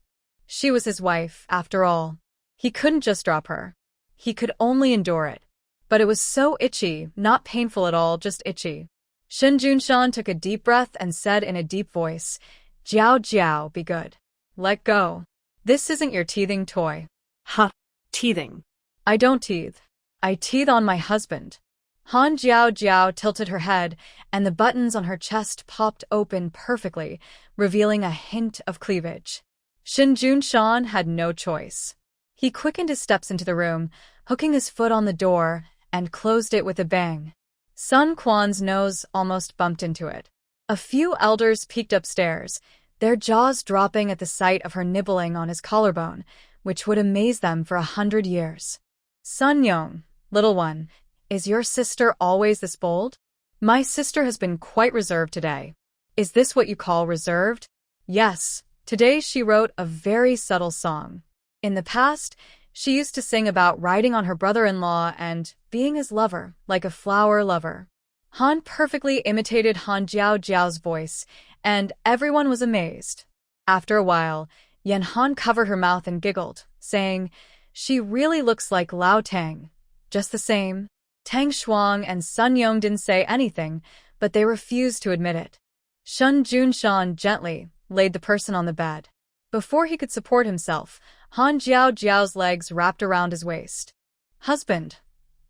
She was his wife, after all. He couldn't just drop her. He could only endure it. But it was so itchy, not painful at all, just itchy. Shin Junshan took a deep breath and said in a deep voice, "Jiao Jiao, be good. Let go. This isn't your teething toy." Huh, teething. I don't teethe. I teethe on my husband. Han Jiao Jiao tilted her head, and the buttons on her chest popped open perfectly, revealing a hint of cleavage. Shin Junshan had no choice. He quickened his steps into the room, hooking his foot on the door, and closed it with a bang. Sun Quan's nose almost bumped into it. A few elders peeked upstairs, their jaws dropping at the sight of her nibbling on his collarbone, which would amaze them for 100 years. Sun Yong, little one, is your sister always this bold? My sister has been quite reserved today. Is this what you call reserved? Yes, today she wrote a very subtle song. In the past, she used to sing about riding on her brother-in-law and being his lover, like a flower lover. Han perfectly imitated Han Jiao Jiao's voice, and everyone was amazed. After a while, Yan Han covered her mouth and giggled, saying, "She really looks like Lao Tang. Just the same." Tang Shuang and Sun Yong didn't say anything, but they refused to admit it. Shun Junshan gently laid the person on the bed. Before he could support himself, Han Jiao Jiao's legs wrapped around his waist. "Husband,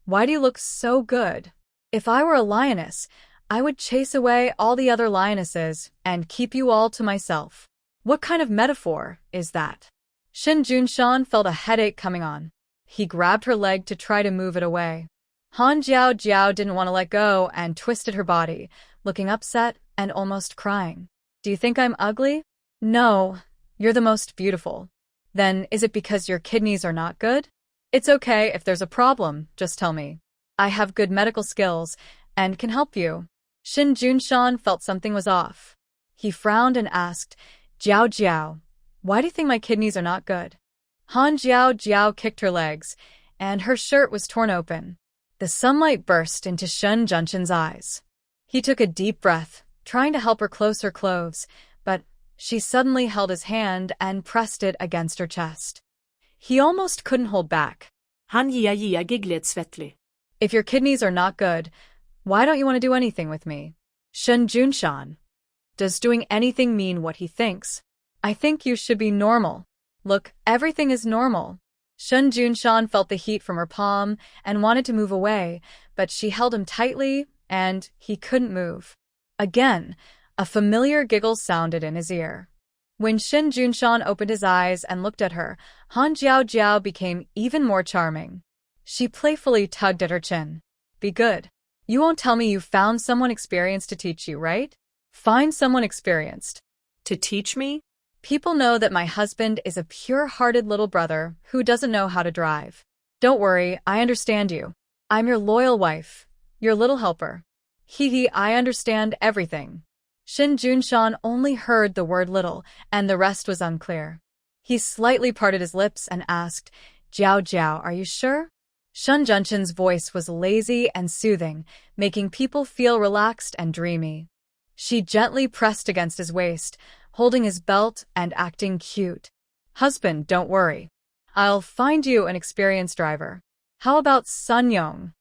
why do you look so good? If I were a lioness, I would chase away all the other lionesses and keep you all to myself." What kind of metaphor is that? Shin Junshan felt a headache coming on. He grabbed her leg to try to move it away. Han Jiao Jiao didn't want to let go and twisted her body, looking upset and almost crying. "Do you think I'm ugly?" "No, you're the most beautiful." "Then is it because your kidneys are not good?" "It's okay if there's a problem, just tell me. I have good medical skills and can help you." Shin Junshan felt something was off. He frowned and asked, "Jiao Jiao, why do you think my kidneys are not good?" Han Jiao Jiao kicked her legs, and her shirt was torn open. The sunlight burst into Shun Junshan's eyes. He took a deep breath, trying to help her close her clothes, but she suddenly held his hand and pressed it against her chest. He almost couldn't hold back. Han Jia giggled sweetly. "If your kidneys are not good, why don't you want to do anything with me?" Shun Junshan. Does doing anything mean what he thinks? I think you should be normal. Look, everything is normal. Shun Junshan felt the heat from her palm and wanted to move away, but she held him tightly, and he couldn't move. Again, a familiar giggle sounded in his ear. When Shin Junshan opened his eyes and looked at her, Han Jiao Jiao became even more charming. She playfully tugged at her chin. "Be good. You won't tell me you found someone experienced to teach you, right? Find someone experienced. To teach me? People know that my husband is a pure-hearted little brother who doesn't know how to drive. Don't worry, I understand you. I'm your loyal wife, your little helper. Hee, I understand everything. Shin Junshan only heard the word little, and the rest was unclear. He slightly parted his lips and asked, Jiao Jiao, are you sure? Shun Junshan's voice was lazy and soothing, making people feel relaxed and dreamy. She gently pressed against his waist, holding his belt and acting cute. Husband, don't worry. I'll find you an experienced driver. How about Sun Yong?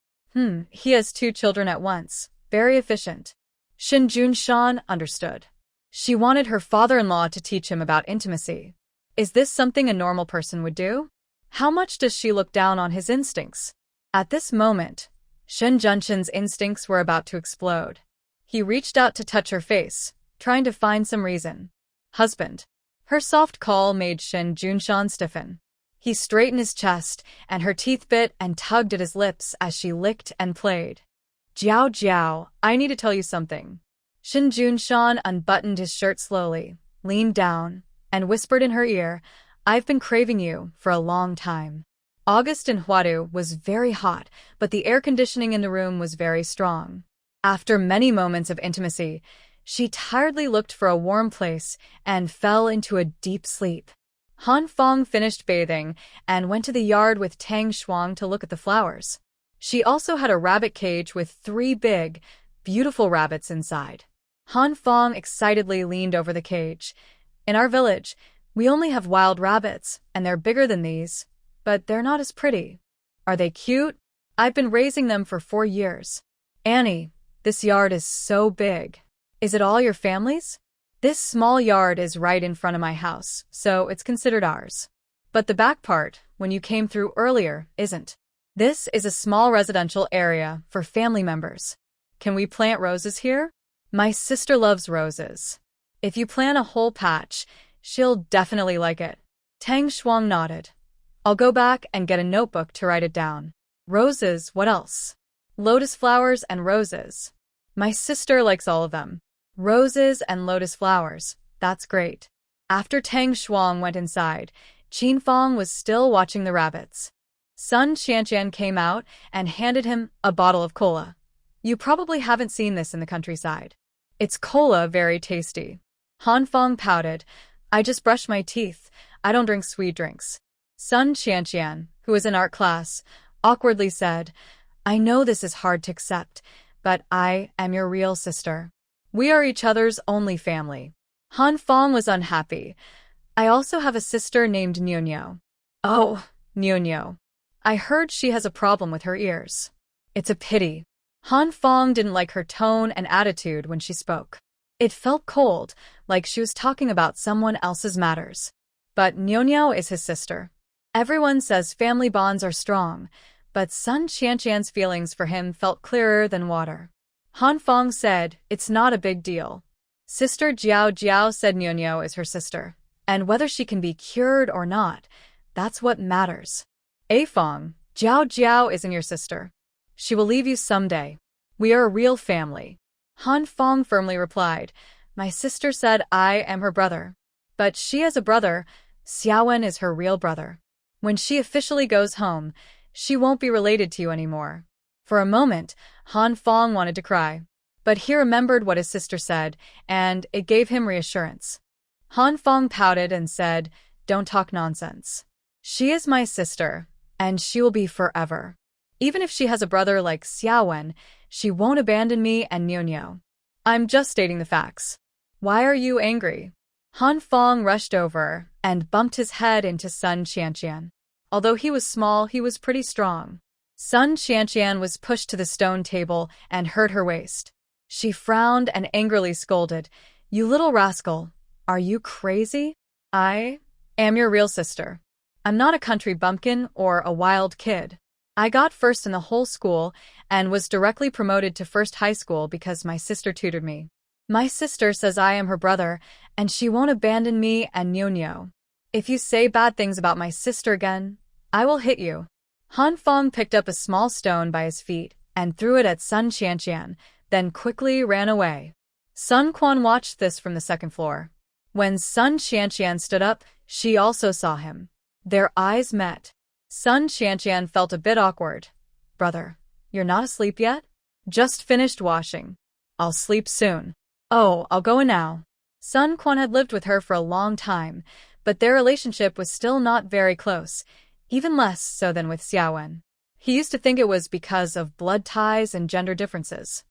He has 2 children at once. Very efficient. Shin Junshan understood. She wanted her father-in-law to teach him about intimacy. Is this something a normal person would do? How much does she look down on his instincts? At this moment, Shin Junshan's instincts were about to explode. He reached out to touch her face, trying to find some reason. Husband. Her soft call made Shin Junshan stiffen. He straightened his chest, and her teeth bit and tugged at his lips as she licked and played. Jiao Jiao, I need to tell you something. Shin Junshan unbuttoned his shirt slowly, leaned down, and whispered in her ear, I've been craving you for a long time. August in Huadu was very hot, but the air conditioning in the room was very strong. After many moments of intimacy, she tiredly looked for a warm place and fell into a deep sleep. Han Fong finished bathing and went to the yard with Tang Shuang to look at the flowers. She also had a rabbit cage with 3 big, beautiful rabbits inside. Han Fong excitedly leaned over the cage. In our village, we only have wild rabbits, and they're bigger than these, but they're not as pretty. Are they cute? I've been raising them for 4 years. Annie, this yard is so big. Is it all your family's? This small yard is right in front of my house, so it's considered ours. But the back part, when you came through earlier, isn't. This is a small residential area for family members. Can we plant roses here? My sister loves roses. If you plant a whole patch, she'll definitely like it. Tang Shuang nodded. I'll go back and get a notebook to write it down. Roses, what else? Lotus flowers and roses. My sister likes all of them. Roses and lotus flowers, that's great. After Tang Shuang went inside, Qin Fong was still watching the rabbits. Sun Qianqian came out and handed him a bottle of cola. You probably haven't seen this in the countryside. It's cola, very tasty. Han Fong pouted. I just brush my teeth. I don't drink sweet drinks. Sun Qianqian, who was in art class, awkwardly said, I know this is hard to accept, but I am your real sister. We are each other's only family. Han Fong was unhappy. I also have a sister named Nyunyo. Oh, Nyunyo. I heard she has a problem with her ears. It's a pity. Han Fong didn't like her tone and attitude when she spoke. It felt cold, like she was talking about someone else's matters. But Nyunyo is his sister. Everyone says family bonds are strong, but Sun Qianqian's feelings for him felt clearer than water. Han Fong said, it's not a big deal. Sister Jiao Jiao said Nyunyo is her sister, and whether she can be cured or not, that's what matters. A Fong, Jiao Jiao isn't your sister. She will leave you someday. We are a real family. Han Fong firmly replied, my sister said I am her brother. But she has a brother. Xiaowen is her real brother. When she officially goes home, she won't be related to you anymore. For a moment, Han Fong wanted to cry. But he remembered what his sister said, and it gave him reassurance. Han Fong pouted and said, don't talk nonsense. She is my sister, and she will be forever. Even if she has a brother like Xiaowen, she won't abandon me and Nyunyo. I'm just stating the facts. Why are you angry? Han Fong rushed over and bumped his head into Sun Qianqian. Although he was small, he was pretty strong. Sun Qianqian was pushed to the stone table and hurt her waist. She frowned and angrily scolded, you little rascal, are you crazy? I am your real sister. I'm not a country bumpkin or a wild kid. I got first in the whole school and was directly promoted to first high school because my sister tutored me. My sister says I am her brother, and she won't abandon me and Nyunyo. If you say bad things about my sister again, I will hit you. Han Fong picked up a small stone by his feet and threw it at Sun Qianqian, then quickly ran away. Sun Quan watched this from the second floor. When Sun Qianqian stood up, she also saw him. Their eyes met. Sun Qianqian felt a bit awkward. Brother, you're not asleep yet? Just finished washing. I'll sleep soon. Oh, I'll go in now. Sun Quan had lived with her for a long time, but their relationship was still not very close, even less so than with Xiaowen. He used to think it was because of blood ties and gender differences.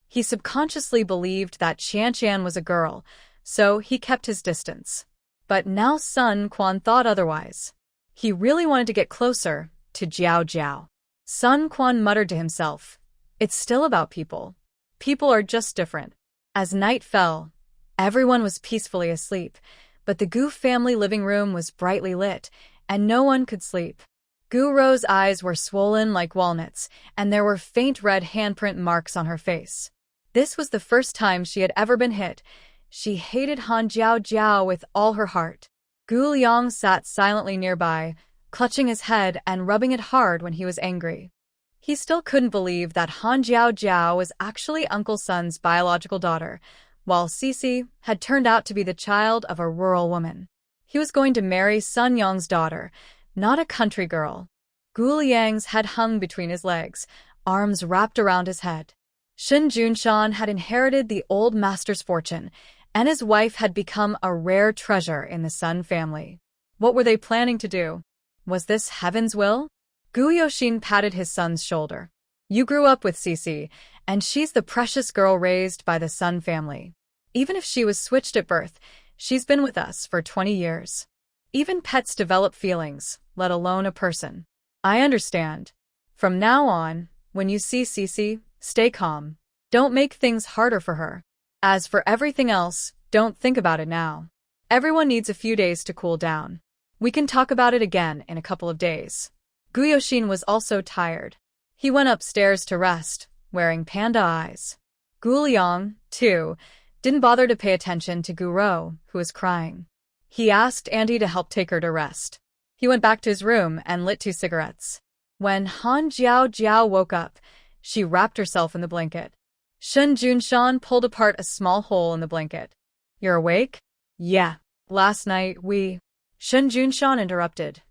He subconsciously believed that Qianqian was a girl, so he kept his distance. But now Sun Quan thought otherwise. He really wanted to get closer to Jiao Jiao. Sun Quan muttered to himself, "It's still about people. People are just different." As night fell, everyone was peacefully asleep, but the Gu family living room was brightly lit, and no one could sleep. Gu Ro's eyes were swollen like walnuts, and there were faint red handprint marks on her face. This was the first time she had ever been hit. She hated Han Jiao Jiao with all her heart. Gu Liang sat silently nearby, clutching his head and rubbing it hard when he was angry. He still couldn't believe that Han Jiao Jiao was actually Uncle Sun's biological daughter, while Cici had turned out to be the child of a rural woman. He was going to marry Sun Yang's daughter, not a country girl. Gu Liang's head hung between his legs, arms wrapped around his head. Shen Junshan had inherited the old master's fortune, and his wife had become a rare treasure in the Sun family. What were they planning to do? Was this heaven's will? Gu Yoshin patted his son's shoulder. You grew up with Cici, and she's the precious girl raised by the Sun family. Even if she was switched at birth, she's been with us for 20 years. Even pets develop feelings, let alone a person. I understand. From now on, when you see Cici, stay calm. Don't make things harder for her. As for everything else, don't think about it now. Everyone needs a few days to cool down. We can talk about it again in a couple of days. Gu Yoshin was also tired. He went upstairs to rest, wearing panda eyes. Gu Liang, too, didn't bother to pay attention to Gu Ro, who was crying. He asked Andy to help take her to rest. He went back to his room and lit 2 cigarettes. When Han Jiao Jiao woke up, she wrapped herself in the blanket. Shen Junshan pulled apart a small hole in the blanket. You're awake? Yeah. Last night we... Shen Junshan interrupted.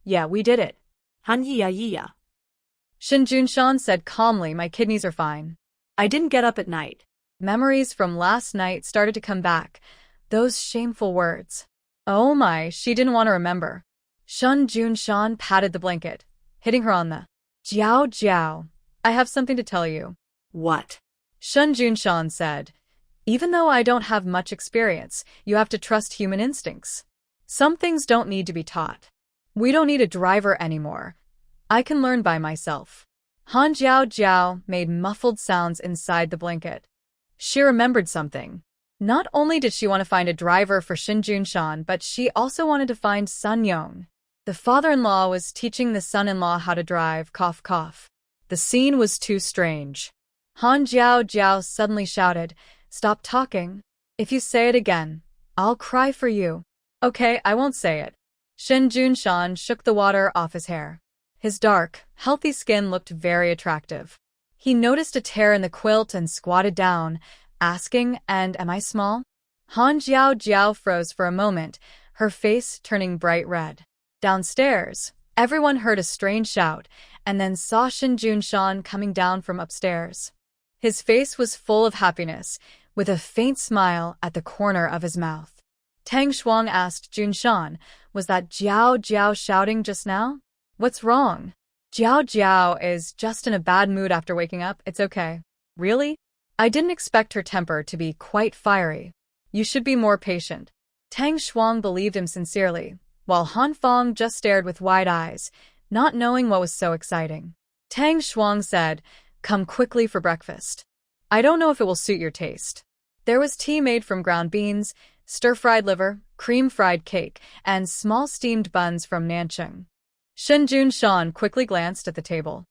Yeah, we did it. Han yeah. Shen Junshan said calmly, my kidneys are fine. I didn't get up at night. Memories from last night started to come back. Those shameful words. Oh my, she didn't want to remember. Shen Junshan patted the blanket, hitting her on the... Jiao Jiao, I have something to tell you. What? Shen Junshan said, even though I don't have much experience, you have to trust human instincts. Some things don't need to be taught. We don't need a driver anymore. I can learn by myself. Han Jiao Jiao made muffled sounds inside the blanket. She remembered something. Not only did she want to find a driver for Shen Junshan, but she also wanted to find Sun Yong. The father-in-law was teaching the son-in-law how to drive, cough cough. The scene was too strange. Han Jiao Jiao suddenly shouted, stop talking. If you say it again, I'll cry for you. Okay, I won't say it. Shen Junshan shook the water off his hair. His dark, healthy skin looked very attractive. He noticed a tear in the quilt and squatted down, asking, and am I small? Han Jiao Jiao froze for a moment, her face turning bright red. Downstairs, everyone heard a strange shout, and then saw Shen Junshan coming down from upstairs. His face was full of happiness, with a faint smile at the corner of his mouth. Tang Shuang asked Junshan, was that Jiao Jiao shouting just now? What's wrong? Jiao Jiao is just in a bad mood after waking up, it's okay. Really? I didn't expect her temper to be quite fiery. You should be more patient. Tang Shuang believed him sincerely, while Han Fong just stared with wide eyes, not knowing what was so exciting. Tang Shuang said, come quickly for breakfast. I don't know if it will suit your taste. There was tea made from ground beans, stir-fried liver, cream-fried cake, and small steamed buns from Nancheng. Shen Junshan quickly glanced at the table.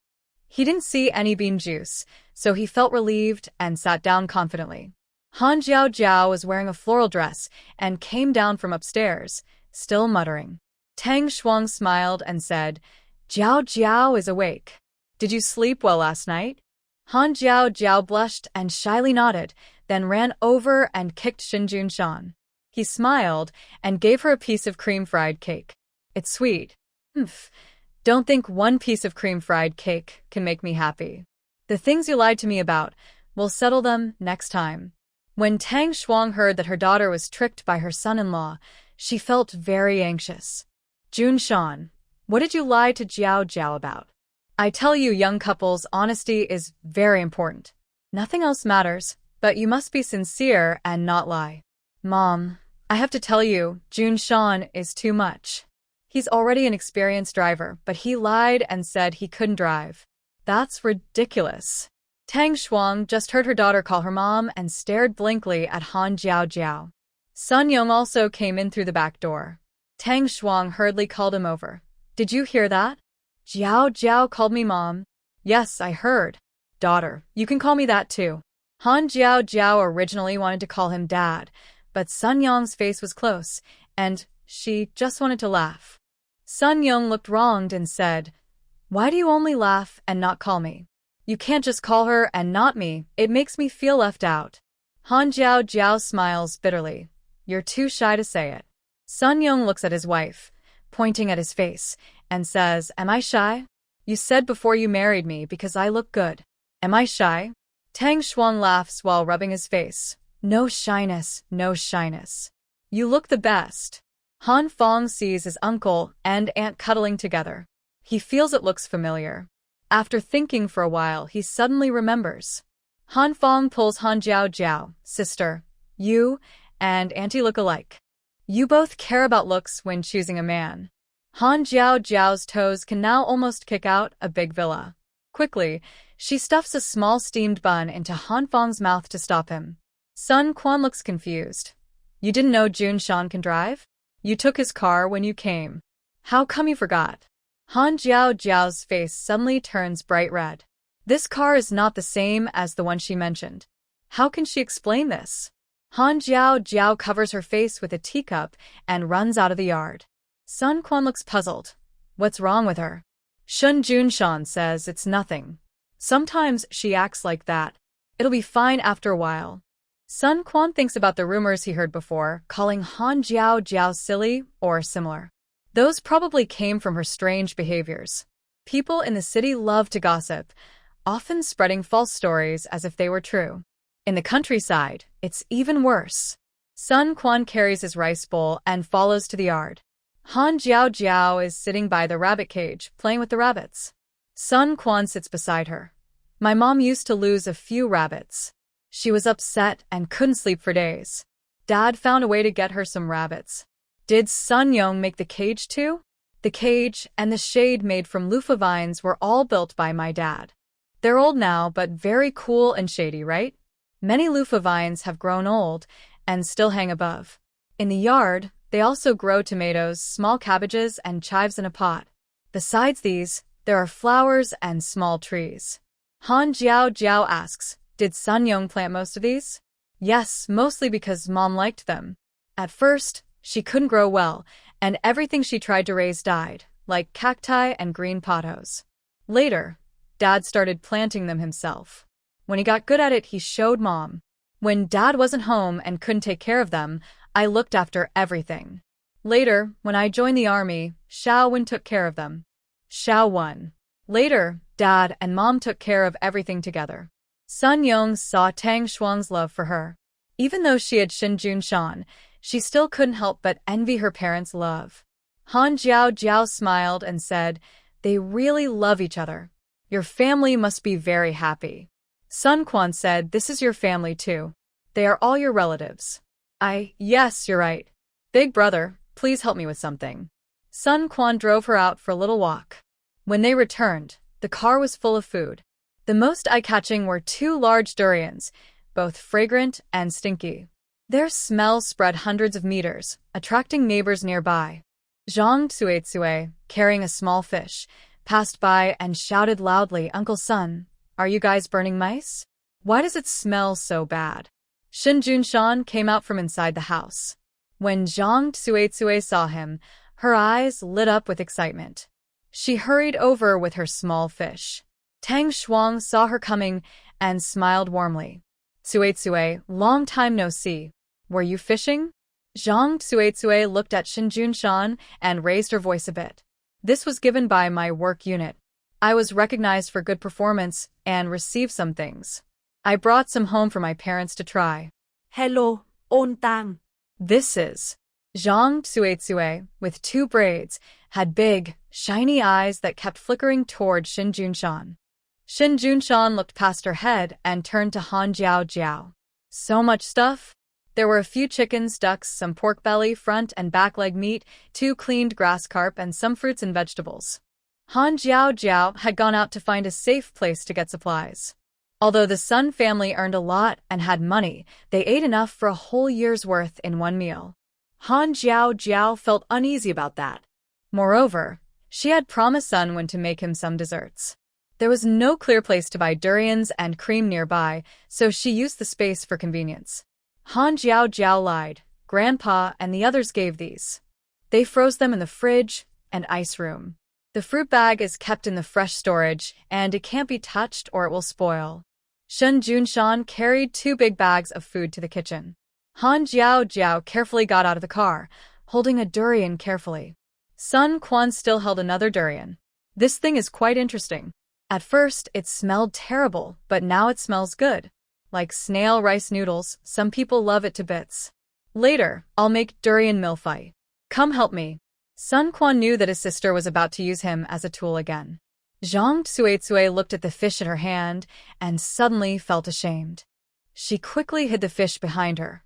He didn't see any bean juice, so he felt relieved and sat down confidently. Han Jiao Jiao was wearing a floral dress and came down from upstairs, still muttering. Tang Shuang smiled and said, Jiao Jiao is awake. Did you sleep well last night? Han Jiao Jiao blushed and shyly nodded, then ran over and kicked Shin Junshan. He smiled and gave her a piece of cream-fried cake. It's sweet. Humph. Don't think one piece of cream-fried cake can make me happy. The things you lied to me about, we'll settle them next time. When Tang Shuang heard that her daughter was tricked by her son-in-law, she felt very anxious. Junshan, what did you lie to Jiao Jiao about? I tell you, young couples, honesty is very important. Nothing else matters, but you must be sincere and not lie. Mom, I have to tell you, Junshan is too much. He's already an experienced driver, but he lied and said he couldn't drive. That's ridiculous. Tang Shuang just heard her daughter call her mom and stared blankly at Han Jiao Jiao. Sun Yong also came in through the back door. Tang Shuang hurriedly called him over. Did you hear that? Jiao Jiao called me mom. Yes, I heard. Daughter, you can call me that too. Han Jiao Jiao originally wanted to call him dad, but Sun Yong's face was close, and she just wanted to laugh. Sun Yong looked wronged and said, Why do you only laugh and not call me? You can't just call her and not me, it makes me feel left out. Han Jiao Jiao smiles bitterly. You're too shy to say it. Sun Yong looks at his wife, pointing at his face, and says, Am I shy? You said before you married me because I look good. Am I shy? Tang Shuang laughs while rubbing his face. No shyness, no shyness. You look the best. Han Fong sees his uncle and aunt cuddling together. He feels it looks familiar. After thinking for a while, he suddenly remembers. Han Fong pulls Han Jiao Jiao. Sister, you and auntie look alike. You both care about looks when choosing a man. Han Jiao Jiao's toes can now almost kick out a big villa. Quickly, she stuffs a small steamed bun into Han Fong's mouth to stop him. Sun Quan looks confused. You didn't know Junshan can drive? You took his car when you came. How come you forgot? Han Jiao Jiao's face suddenly turns bright red. This car is not the same as the one she mentioned. How can she explain this? Han Jiao Jiao covers her face with a teacup and runs out of the yard. Sun Quan looks puzzled. What's wrong with her? Shun Junshan says it's nothing. Sometimes she acts like that. It'll be fine after a while. Sun Quan thinks about the rumors he heard before, calling Han Jiao Jiao silly or similar. Those probably came from her strange behaviors. People in the city love to gossip, often spreading false stories as if they were true. In the countryside, it's even worse. Sun Quan carries his rice bowl and follows to the yard. Han Jiao Jiao is sitting by the rabbit cage, playing with the rabbits. Sun Quan sits beside her. My mom used to lose a few rabbits. She was upset and couldn't sleep for days. Dad found a way to get her some rabbits. Did Sun Yong make the cage too? The cage and the shade made from loofah vines were all built by my dad. They're old now, but very cool and shady, right? Many loofah vines have grown old and still hang above. In the yard, they also grow tomatoes, small cabbages, and chives in a pot. Besides these, there are flowers and small trees. Han Jiao Jiao asks, Did Sun Yong plant most of these? Yes, mostly because Mom liked them. At first, she couldn't grow well, and everything she tried to raise died, like cacti and green pothos. Later, Dad started planting them himself. When he got good at it, he showed Mom. When Dad wasn't home and couldn't take care of them, I looked after everything. Later, when I joined the army, Xiao Wen took care of them. Xiao Wen. Later, Dad and Mom took care of everything together. Sun Yong saw Tang Shuang's love for her. Even though she had Shin Junshan, she still couldn't help but envy her parents' love. Han Jiao Jiao smiled and said, They really love each other. Your family must be very happy. Sun Quan said, This is your family too. They are all your relatives. Yes, you're right. Big brother, please help me with something. Sun Quan drove her out for a little walk. When they returned, the car was full of food. The most eye-catching were 2 large durians, both fragrant and stinky. Their smell spread hundreds of meters, attracting neighbors nearby. Zhang Tsuetsue, carrying a small fish, passed by and shouted loudly, Uncle Sun, are you guys burning mice? Why does it smell so bad? Shin Junshan came out from inside the house. When Zhang Tsuetsue saw him, her eyes lit up with excitement. She hurried over with her small fish. Tang Shuang saw her coming and smiled warmly. Tsuetsue, long time no see. Were you fishing? Zhang Tsuetsue looked at Shin Junshan and raised her voice a bit. This was given by my work unit. I was recognized for good performance and received some things. I brought some home for my parents to try. Hello, On Tang. This is. Zhang Tsuetsue, with 2 braids, had big, shiny eyes that kept flickering toward Shin Junshan. Shin Junshan looked past her head and turned to Han Jiao Jiao. So much stuff? There were a few chickens, ducks, some pork belly, front and back leg meat, 2 cleaned grass carp, and some fruits and vegetables. Han Jiao Jiao had gone out to find a safe place to get supplies. Although the Sun family earned a lot and had money, they ate enough for a whole year's worth in one meal. Han Jiao Jiao felt uneasy about that. Moreover, she had promised Sun when to make him some desserts. There was no clear place to buy durians and cream nearby, so she used the space for convenience. Han Jiao Jiao lied. Grandpa and the others gave these. They froze them in the fridge and ice room. The fruit bag is kept in the fresh storage, and it can't be touched or it will spoil. Shin Junshan carried 2 big bags of food to the kitchen. Han Jiao Jiao carefully got out of the car, holding a durian carefully. Sun Quan still held another durian. This thing is quite interesting. At first, it smelled terrible, but now it smells good. Like snail rice noodles, some people love it to bits. Later, I'll make durian milfai. Come help me. Sun Quan knew that his sister was about to use him as a tool again. Zhang Tsuetsue looked at the fish in her hand and suddenly felt ashamed. She quickly hid the fish behind her.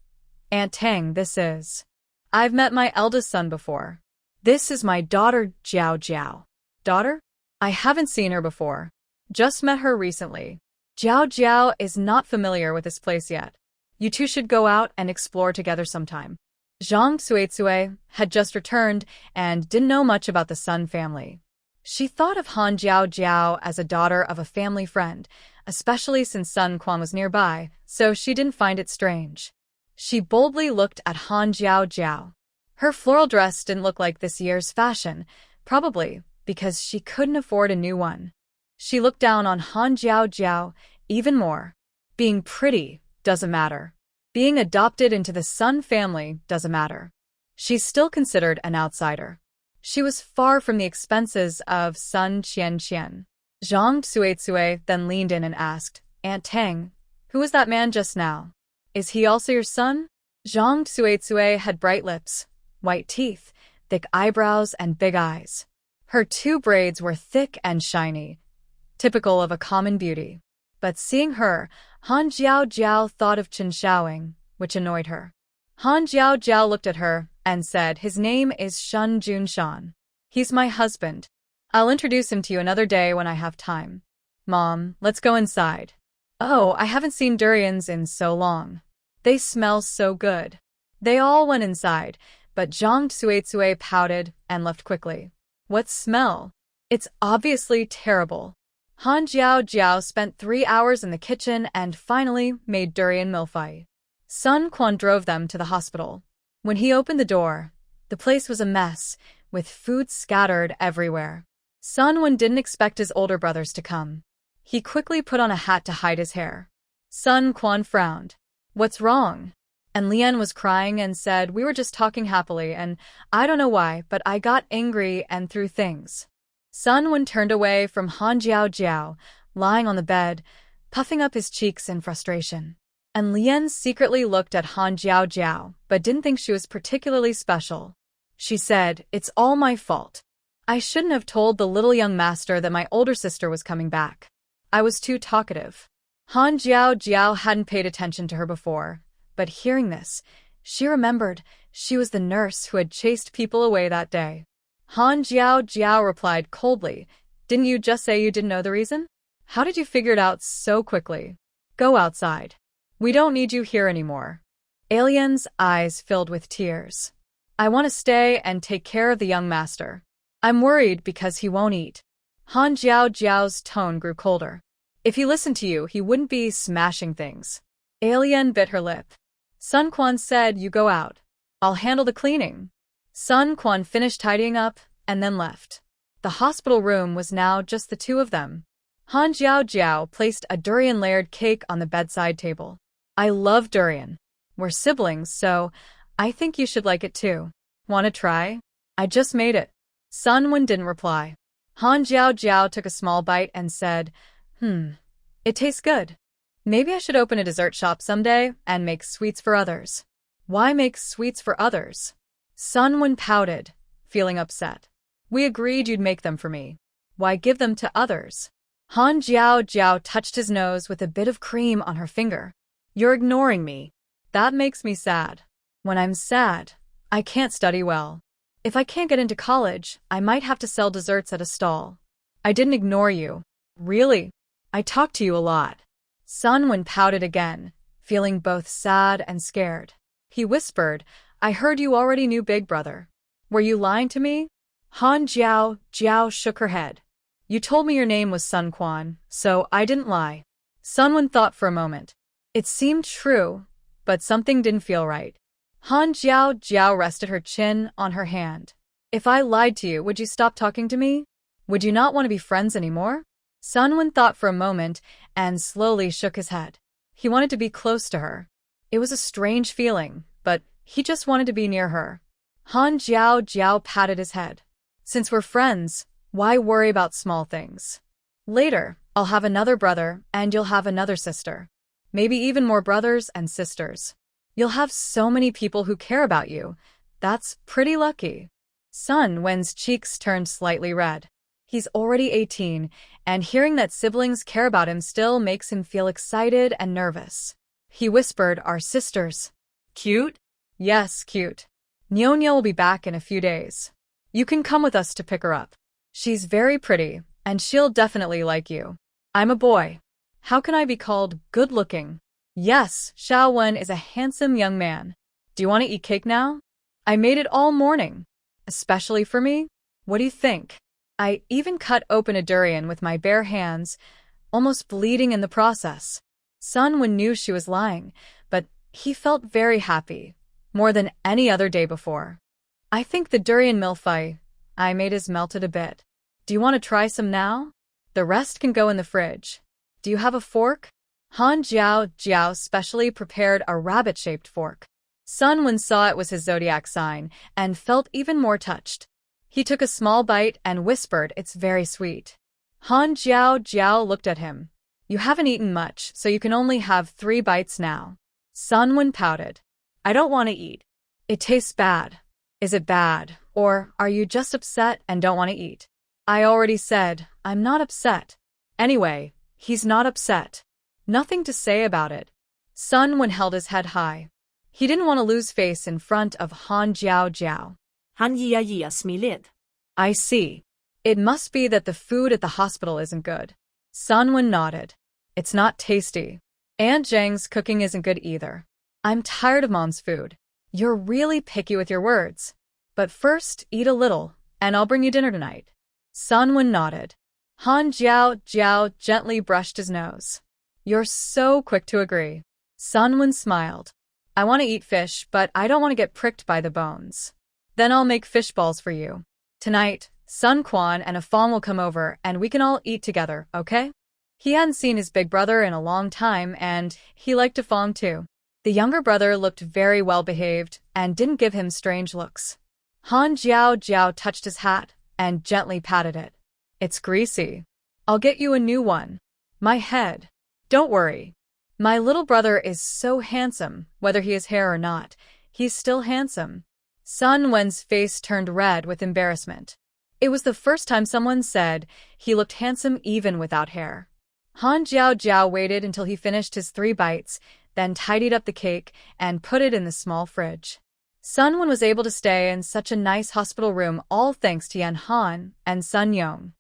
Aunt Tang, this is. I've met my eldest son before. This is my daughter, Jiao Jiao. Daughter? I haven't seen her before. Just met her recently. Jiao Jiao is not familiar with this place yet. You two should go out and explore together sometime. Zhang Tsuetsue had just returned and didn't know much about the Sun family. She thought of Han Jiao Jiao as a daughter of a family friend, especially since Sun Quan was nearby, so she didn't find it strange. She boldly looked at Han Jiao Jiao. Her floral dress didn't look like this year's fashion, probably because she couldn't afford a new one. She looked down on Han Jiao Jiao even more. Being pretty doesn't matter. Being adopted into the Sun family doesn't matter. She's still considered an outsider. She was far from the expenses of Sun Qian. Zhang Tsuetsue then leaned in and asked, Aunt Tang, who was that man just now? Is he also your son? Zhang Tsuetsue had bright lips, white teeth, thick eyebrows, and big eyes. Her 2 braids were thick and shiny, typical of a common beauty. But seeing her, Han Jiao Jiao thought of Chen Xiaoing, which annoyed her. Han Jiao Jiao looked at her and said, his name is Shin Junshan. He's my husband. I'll introduce him to you another day when I have time. Mom, let's go inside. Oh, I haven't seen durians in so long. They smell so good. They all went inside, but Zhang Tsuetsue pouted and left quickly. What smell? It's obviously terrible. Han Jiao Jiao spent 3 hours in the kitchen and finally made durian milfai. Sun Quan drove them to the hospital. When he opened the door, the place was a mess, with food scattered everywhere. Sun Quan didn't expect his older brothers to come. He quickly put on a hat to hide his hair. Sun Quan frowned. What's wrong? And Lian was crying and said, we were just talking happily and I don't know why, but I got angry and threw things. Sun Quan turned away from Han Jiao Jiao, lying on the bed, puffing up his cheeks in frustration. And Lian secretly looked at Han Jiao Jiao, but didn't think she was particularly special. She said, it's all my fault. I shouldn't have told the little young master that my older sister was coming back. I was too talkative. Han Jiao Jiao hadn't paid attention to her before, but hearing this, she remembered she was the nurse who had chased people away that day. Han Jiao Jiao replied coldly, didn't you just say you didn't know the reason? How did you figure it out so quickly? Go outside. We don't need you here anymore. Alien's eyes filled with tears. I want to stay and take care of the young master. I'm worried because he won't eat. Han Jiao Jiao's tone grew colder. If he listened to you, he wouldn't be smashing things. Alien bit her lip. Sun Quan said, you go out. I'll handle the cleaning. Sun Quan finished tidying up and then left. The hospital room was now just the 2 of them. Han Jiao Jiao placed a durian-layered cake on the bedside table. I love durian. We're siblings, so I think you should like it too. Wanna try? I just made it. Sunwon didn't reply. Han Jiao Jiao took a small bite and said, it tastes good. Maybe I should open a dessert shop someday and make sweets for others. Why make sweets for others? Sunwon pouted, feeling upset. We agreed you'd make them for me. Why give them to others? Han Jiao Jiao touched his nose with a bit of cream on her finger. You're ignoring me. That makes me sad. When I'm sad, I can't study well. If I can't get into college, I might have to sell desserts at a stall. I didn't ignore you. Really? I talked to you a lot. Sunwon pouted again, feeling both sad and scared. He whispered, I heard you already knew Big Brother. Were you lying to me? Han Jiao Jiao shook her head. You told me your name was Sun Quan, so I didn't lie. Sunwon thought for a moment. It seemed true, but something didn't feel right. Han Jiao Jiao rested her chin on her hand. If I lied to you, would you stop talking to me? Would you not want to be friends anymore? Sunwon thought for a moment and slowly shook his head. He wanted to be close to her. It was a strange feeling, but he just wanted to be near her. Han Jiao Jiao patted his head. Since we're friends, why worry about small things? Later, I'll have another brother and you'll have another sister. Maybe even more brothers and sisters. You'll have so many people who care about you. That's pretty lucky. Sunwon's cheeks turned slightly red. He's already 18, and hearing that siblings care about him still makes him feel excited and nervous. He whispered, our sisters. Cute? Yes, cute. Nyonya will be back in a few days. You can come with us to pick her up. She's very pretty, and she'll definitely like you. I'm a boy. How can I be called good-looking? Yes, Xiaowen is a handsome young man. Do you want to eat cake now? I made it all morning. Especially for me? What do you think? I even cut open a durian with my bare hands, almost bleeding in the process. Sunwon knew she was lying, but he felt very happy, more than any other day before. I think the durian milfai I made is melted a bit. Do you want to try some now? The rest can go in the fridge. Do you have a fork? Han Jiao Jiao specially prepared a rabbit-shaped fork. Sunwon saw it was his zodiac sign and felt even more touched. He took a small bite and whispered, it's very sweet. Han Jiao Jiao looked at him. You haven't eaten much, so you can only have 3 bites now. Sunwon pouted. I don't want to eat. It tastes bad. Is it bad, or are you just upset and don't want to eat? I already said, I'm not upset. Anyway, he's not upset. Nothing to say about it. Sunwon held his head high. He didn't want to lose face in front of Han Jiao Jiao. Han Jia smilet. I see. It must be that the food at the hospital isn't good. Sunwon nodded. It's not tasty. Aunt Zhang's cooking isn't good either. I'm tired of Mom's food. You're really picky with your words. But first, eat a little, and I'll bring you dinner tonight. Sunwon nodded. Han Jiao Jiao gently brushed his nose. You're so quick to agree. Sunwon smiled. I want to eat fish, but I don't want to get pricked by the bones. Then I'll make fish balls for you. Tonight, Sun Quan and Afong will come over and we can all eat together, okay? He hadn't seen his big brother in a long time and he liked Afong too. The younger brother looked very well behaved and didn't give him strange looks. Han Jiao Jiao touched his hat and gently patted it. It's greasy. I'll get you a new one. My head. Don't worry. My little brother is so handsome, whether he has hair or not. He's still handsome. Sunwen's face turned red with embarrassment. It was the first time someone said he looked handsome even without hair. Han Jiao Jiao waited until he finished his 3 bites, then tidied up the cake and put it in the small fridge. Sunwen was able to stay in such a nice hospital room all thanks to Yan Han and Sun Yong.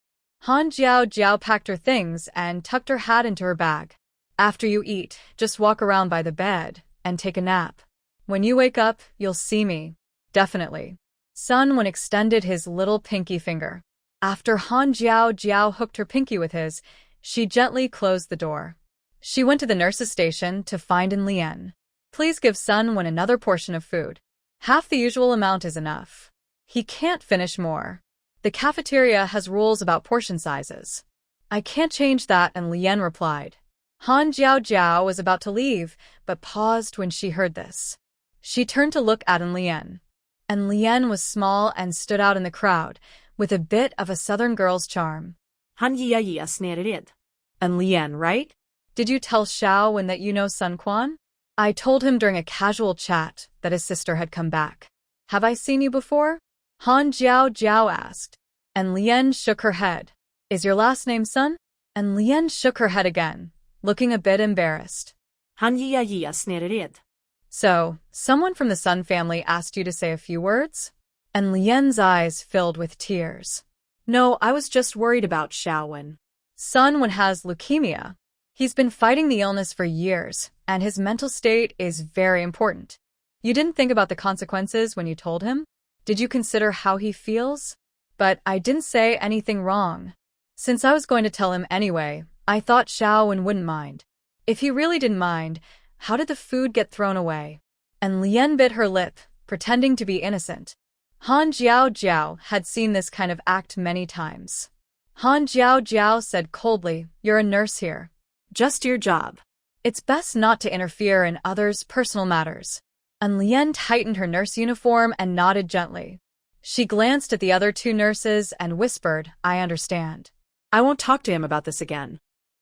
Han Jiao Jiao packed her things and tucked her hat into her bag. After you eat, just walk around by the bed and take a nap. When you wake up, you'll see me. Definitely. Sunwen extended his little pinky finger. After Han Jiao Jiao hooked her pinky with his, she gently closed the door. She went to the nurse's station to find In Lien. Please give Sunwen another portion of food. Half the usual amount is enough. He can't finish more. The cafeteria has rules about portion sizes. I can't change that, and Lien replied. Han Jiao Jiao was about to leave, but paused when she heard this. She turned to look at Lien. And Lien was small and stood out in the crowd, with a bit of a southern girl's charm. Han Yia snared. And Lien, right? Did you tell Xiao that you know Sun Quan? I told him during a casual chat that his sister had come back. Have I seen you before? Han Jiao Jiao asked. And Lien shook her head. Is your last name Sun? And Lien shook her head again, looking a bit embarrassed. Han Yia snared. So, someone from the Sun family asked you to say a few words? And Lien's eyes filled with tears. No, I was just worried about Xiaowen. Sun Wen has leukemia. He's been fighting the illness for years, and his mental state is very important. You didn't think about the consequences when you told him? Did you consider how he feels? But I didn't say anything wrong. Since I was going to tell him anyway, I thought Xiaowen wouldn't mind. If he really didn't mind, how did the food get thrown away? And Lien bit her lip, pretending to be innocent. Han Jiao Jiao had seen this kind of act many times. Han Jiao Jiao said coldly, "You're a nurse here. Just your job. It's best not to interfere in others' personal matters." And Lien tightened her nurse uniform and nodded gently. She glanced at the other two nurses and whispered, "I understand. I won't talk to him about this again."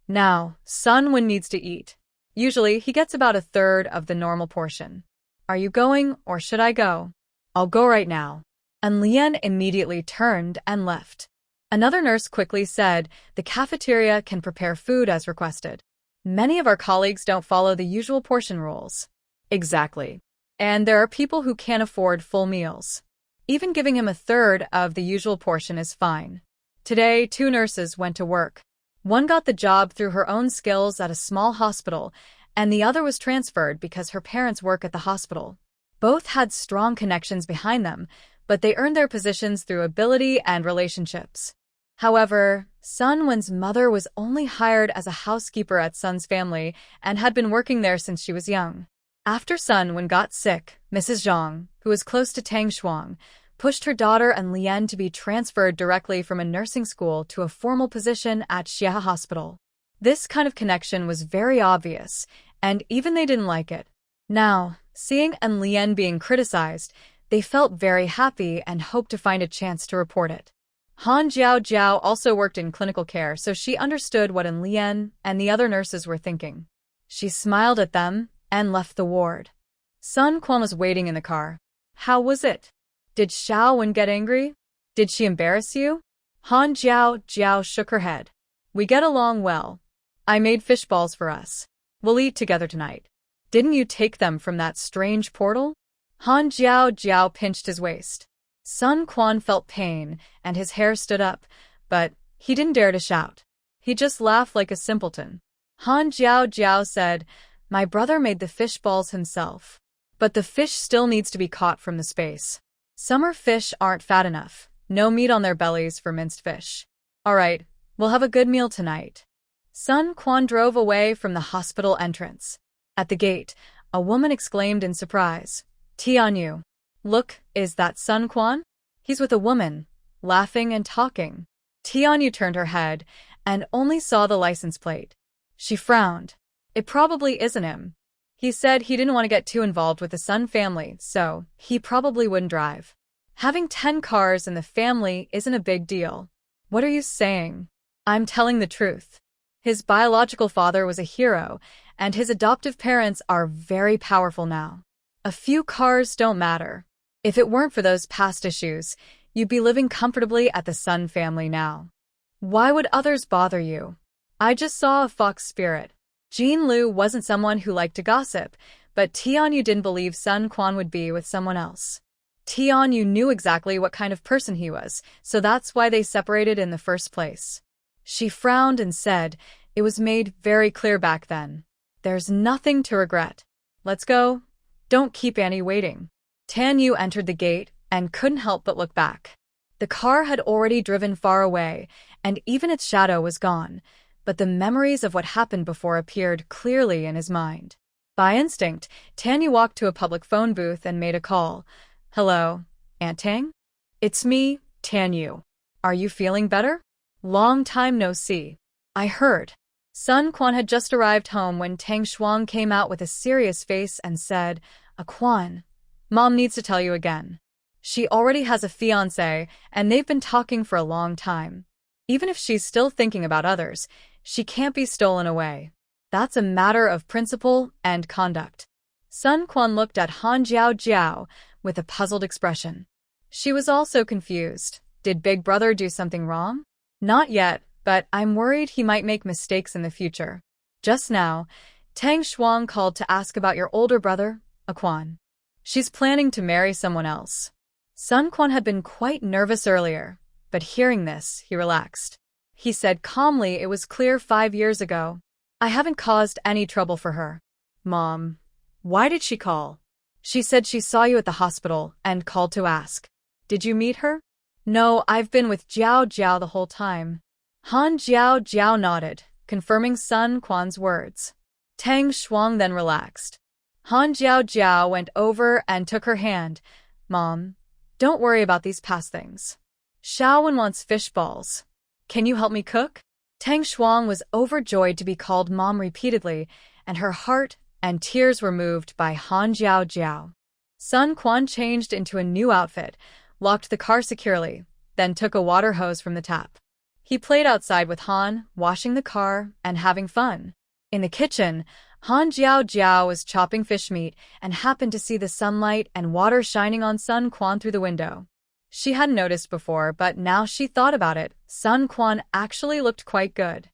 Now, Sun Wen needs to eat. Usually, he gets about a third of the normal portion. Are you going, or should I go? I'll go right now. And Lien immediately turned and left. Another nurse quickly said, the cafeteria can prepare food as requested. Many of our colleagues don't follow the usual portion rules. Exactly. And there are people who can't afford full meals. Even giving him a third of the usual portion is fine. Today, 2 nurses went to work. One got the job through her own skills at a small hospital, and the other was transferred because her parents work at the hospital. Both had strong connections behind them, but they earned their positions through ability and relationships. However, Sun Wen's mother was only hired as a housekeeper at Sun's family and had been working there since she was young. After Sun Wen got sick, Mrs. Zhang, who was close to Tang Shuang, pushed her daughter and Lien to be transferred directly from a nursing school to a formal position at Xia Hospital. This kind of connection was very obvious, and even they didn't like it. Now, seeing and Lien being criticized, they felt very happy and hoped to find a chance to report it. Han Jiao Jiao also worked in clinical care, so she understood what Lien and the other nurses were thinking. She smiled at them and left the ward. Sun Quan was waiting in the car. How was it? Did Xiaowen get angry? Did she embarrass you? Han Jiao Jiao shook her head. We get along well. I made fish balls for us. We'll eat together tonight. Didn't you take them from that strange portal? Han Jiao Jiao pinched his waist. Sun Quan felt pain, and his hair stood up, but he didn't dare to shout. He just laughed like a simpleton. Han Jiao Jiao said, My brother made the fish balls himself. But the fish still needs to be caught from the space. Summer fish aren't fat enough. No meat on their bellies for minced fish. All right, we'll have a good meal tonight. Sun Quan drove away from the hospital entrance. At the gate, a woman exclaimed in surprise. Tianyu. Look, is that Sun Quan? He's with a woman, laughing and talking. Tianyu turned her head and only saw the license plate. She frowned. It probably isn't him. He said he didn't want to get too involved with the Sun family, so he probably wouldn't drive. Having 10 cars in the family isn't a big deal. What are you saying? I'm telling the truth. His biological father was a hero, and his adoptive parents are very powerful now. A few cars don't matter. If it weren't for those past issues, you'd be living comfortably at the Sun family now. Why would others bother you? I just saw a fox spirit. Jean Lu wasn't someone who liked to gossip, but Tianyu didn't believe Sun Quan would be with someone else. Tianyu knew exactly what kind of person he was, so that's why they separated in the first place. She frowned and said, it was made very clear back then. There's nothing to regret. Let's go. Don't keep Annie waiting. Tianyu entered the gate and couldn't help but look back. The car had already driven far away, and even its shadow was gone, but the memories of what happened before appeared clearly in his mind. By instinct, Tianyu walked to a public phone booth and made a call. Hello, Aunt Tang? It's me, Tianyu. Are you feeling better? Long time no see. I heard. Sun Quan had just arrived home when Tang Shuang came out with a serious face and said, Quan, Mom needs to tell you again. She already has a fiancé, and they've been talking for a long time. Even if she's still thinking about others, she can't be stolen away. That's a matter of principle and conduct. Sun Quan looked at Han Jiao Jiao with a puzzled expression. She was also confused. Did Big Brother do something wrong? Not yet, but I'm worried he might make mistakes in the future. Just now, Tang Shuang called to ask about your older brother, Quan. She's planning to marry someone else. Sun Quan had been quite nervous earlier, but hearing this, he relaxed. He said calmly it was clear 5 years ago. I haven't caused any trouble for her. Mom, why did she call? She said she saw you at the hospital and called to ask. Did you meet her? No, I've been with Jiao Jiao the whole time. Han Jiao Jiao nodded, confirming Sun Quan's words. Tang Shuang then relaxed. Han Jiao Jiao went over and took her hand. Mom, don't worry about these past things. Xiaowen wants fish balls. Can you help me cook? Tang Shuang was overjoyed to be called Mom repeatedly, and her heart and tears were moved by Han Jiao Jiao. Sun Quan changed into a new outfit, locked the car securely, then took a water hose from the tap. He played outside with Han, washing the car and having fun. In the kitchen, Han Jiao Jiao was chopping fish meat and happened to see the sunlight and water shining on Sun Quan through the window. She hadn't noticed before, but now she thought about it. Sun Quan actually looked quite good.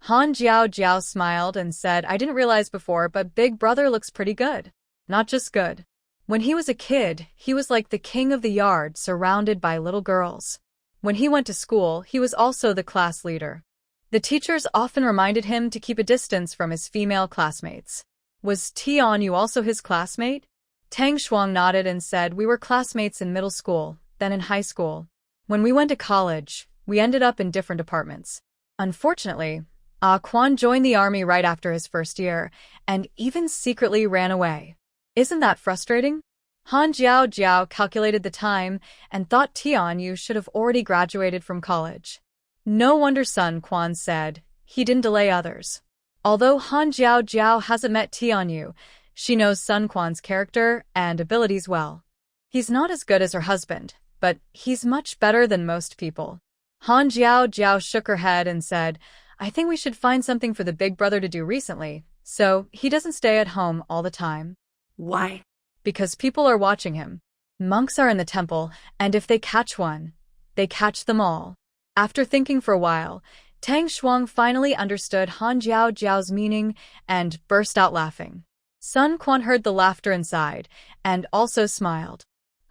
Han Jiao Jiao smiled and said, I didn't realize before, but Big Brother looks pretty good. Not just good. When he was a kid, he was like the king of the yard, surrounded by little girls. When he went to school, he was also the class leader. The teachers often reminded him to keep a distance from his female classmates. Was Tianyu also his classmate? Tang Shuang nodded and said, we were classmates in middle school, then in high school. When we went to college, we ended up in different departments. Unfortunately, Quan joined the army right after his first year, and even secretly ran away. Isn't that frustrating? Han Jiao Jiao calculated the time and thought Tianyu should have already graduated from college. No wonder Sun Quan said, he didn't delay others. Although Han Jiao Jiao hasn't met Tianyu, she knows Sun Quan's character and abilities well. He's not as good as her husband, but he's much better than most people. Han Jiao Jiao shook her head and said, I think we should find something for the Big Brother to do recently, so he doesn't stay at home all the time. Why? Because people are watching him. Monks are in the temple, and if they catch one, they catch them all. After thinking for a while, Tang Shuang finally understood Han Jiao Jiao's meaning and burst out laughing. Sun Quan heard the laughter inside and also smiled.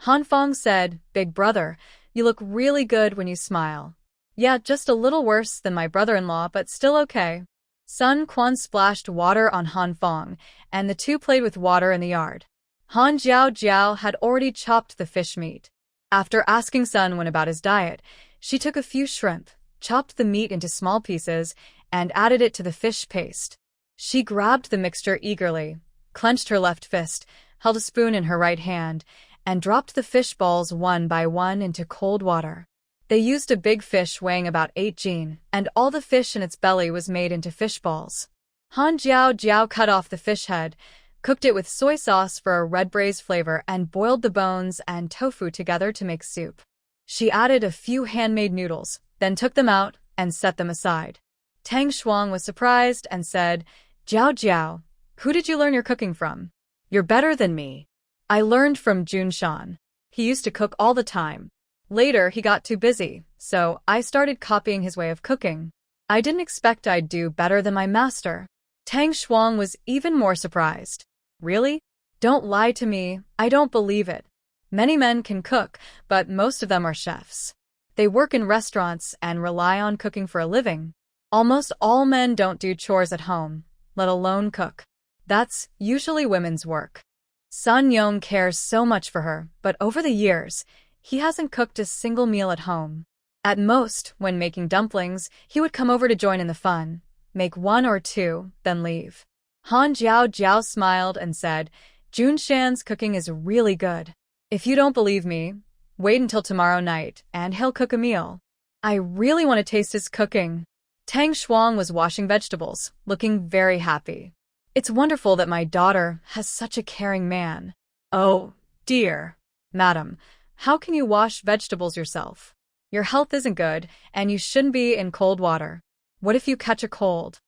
Han Fong said, Big Brother, you look really good when you smile. Yeah, just a little worse than my brother-in-law, but still okay. Sun Quan splashed water on Han Fong, and the two played with water in the yard. Han Jiao Jiao had already chopped the fish meat. After asking Sun Wen about his diet, she took a few shrimp, chopped the meat into small pieces, and added it to the fish paste. She grabbed the mixture eagerly, clenched her left fist, held a spoon in her right hand, and dropped the fish balls one by one into cold water. They used a big fish weighing about 8 jin, and all the fish in its belly was made into fish balls. Han Jiao Jiao cut off the fish head, cooked it with soy sauce for a red braised flavor, and boiled the bones and tofu together to make soup. She added a few handmade noodles, then took them out and set them aside. Tang Shuang was surprised and said, Jiao Jiao, who did you learn your cooking from? You're better than me. I learned from Junshan. He used to cook all the time. Later, he got too busy, so I started copying his way of cooking. I didn't expect I'd do better than my master. Tang Shuang was even more surprised. Really? Don't lie to me, I don't believe it. Many men can cook, but most of them are chefs. They work in restaurants and rely on cooking for a living. Almost all men don't do chores at home, let alone cook. That's usually women's work. Sun Yong cares so much for her, but over the years, he hasn't cooked a single meal at home. At most, when making dumplings, he would come over to join in the fun, make 1 or 2, then leave. Han Jiao Jiao smiled and said, Junshan's cooking is really good. If you don't believe me, wait until tomorrow night, and he'll cook a meal. I really want to taste his cooking. Tang Shuang was washing vegetables, looking very happy. It's wonderful that my daughter has such a caring man. Oh, dear. Madam, how can you wash vegetables yourself? Your health isn't good, and you shouldn't be in cold water. What if you catch a cold?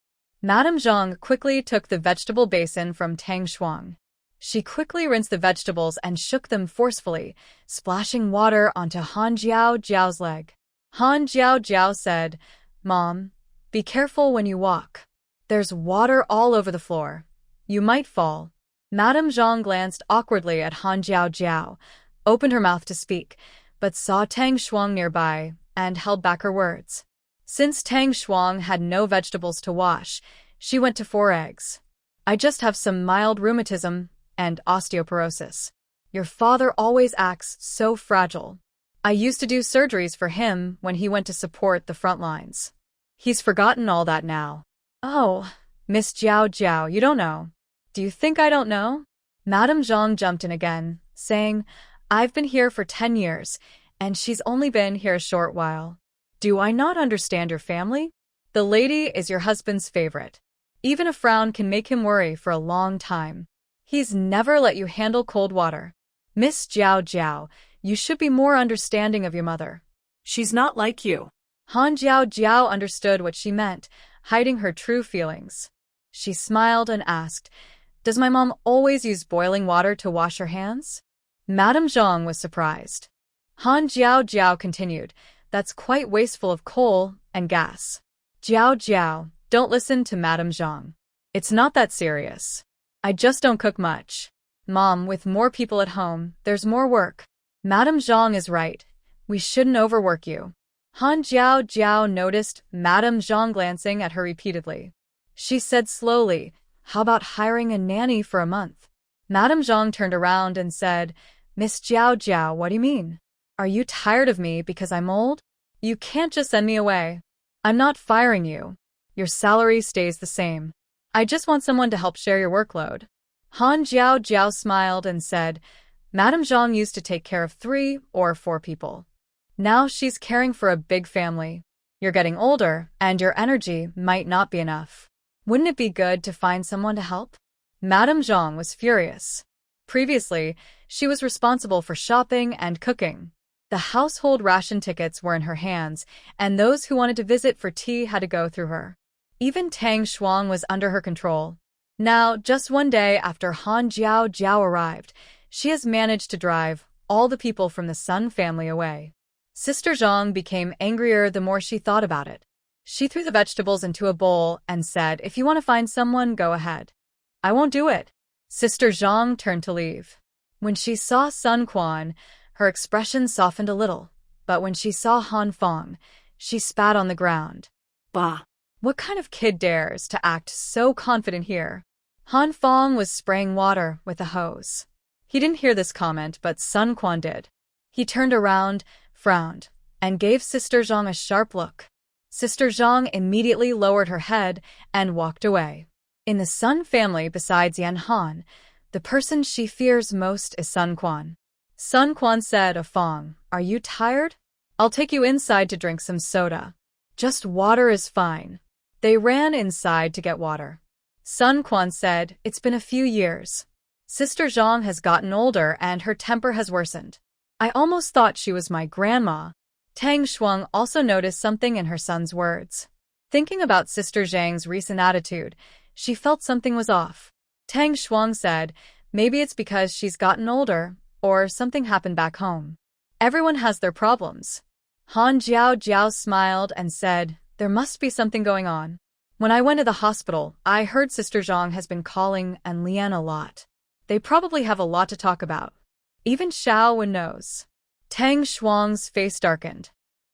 Madame Zhang quickly took the vegetable basin from Tang Shuang. She quickly rinsed the vegetables and shook them forcefully, splashing water onto Han Jiao Jiao's leg. Han Jiao Jiao said, "Mom, be careful when you walk. There's water all over the floor. You might fall." Madame Zhang glanced awkwardly at Han Jiao Jiao, opened her mouth to speak, but saw Tang Shuang nearby and held back her words. Since Tang Shuang had no vegetables to wash, she went to 4 eggs. "I just have some mild rheumatism and osteoporosis. Your father always acts so fragile. I used to do surgeries for him when he went to support the front lines. He's forgotten all that now." "Oh, Miss Jiao Jiao, you don't know. Do you think I don't know?" Madame Zhang jumped in again, saying, "I've been here for 10 years, and she's only been here a short while. Do I not understand your family? The lady is your husband's favorite. Even a frown can make him worry for a long time. He's never let you handle cold water. Miss Jiao Jiao, you should be more understanding of your mother. She's not like you." Han Jiao Jiao understood what she meant, hiding her true feelings. She smiled and asked, "Does my mom always use boiling water to wash her hands?" Madame Zhang was surprised. Han Jiao Jiao continued, "That's quite wasteful of coal and gas." "Jiao Jiao, don't listen to Madame Zhang. It's not that serious. I just don't cook much. Mom, with more people at home, there's more work. Madame Zhang is right. We shouldn't overwork you." Han Jiao Jiao noticed Madame Zhang glancing at her repeatedly. She said slowly, "How about hiring a nanny for a month?" Madame Zhang turned around and said, "Miss Jiao Jiao, what do you mean? Are you tired of me because I'm old? You can't just send me away. I'm not firing you. Your salary stays the same. I just want someone to help share your workload." Han Jiao Jiao smiled and said, "Madame Zhang used to take care of 3 or 4 people. Now she's caring for a big family. You're getting older, and your energy might not be enough. Wouldn't it be good to find someone to help?" Madame Zhang was furious. Previously, she was responsible for shopping and cooking. The household ration tickets were in her hands, and those who wanted to visit for tea had to go through her. Even Tang Shuang was under her control. Now, just one day after Han Jiao Jiao arrived, she has managed to drive all the people from the Sun family away. Sister Zhang became angrier the more she thought about it. She threw the vegetables into a bowl and said, "If you want to find someone, go ahead. I won't do it." Sister Zhang turned to leave. When she saw Sun Quan, her expression softened a little, but when she saw Han Fong, she spat on the ground. "Bah! What kind of kid dares to act so confident here?" Han Fong was spraying water with a hose. He didn't hear this comment, but Sun Quan did. He turned around, frowned, and gave Sister Zhang a sharp look. Sister Zhang immediately lowered her head and walked away. In the Sun family besides Yan Han, the person she fears most is Sun Quan. Sun Quan said of Fong, "Are you tired? I'll take you inside to drink some soda. Just water is fine." They ran inside to get water. Sun Quan said, "It's been a few years. Sister Zhang has gotten older and her temper has worsened. I almost thought she was my grandma." Tang Shuang also noticed something in her son's words. Thinking about Sister Zhang's recent attitude, she felt something was off. Tang Shuang said, "Maybe it's because she's gotten older, or something happened back home. Everyone has their problems." Han Jiao Jiao smiled and said, "There must be something going on. When I went to the hospital, I heard Sister Zhang has been calling and Lian a lot. They probably have a lot to talk about. Even Xiao Wen knows." Tang Shuang's face darkened.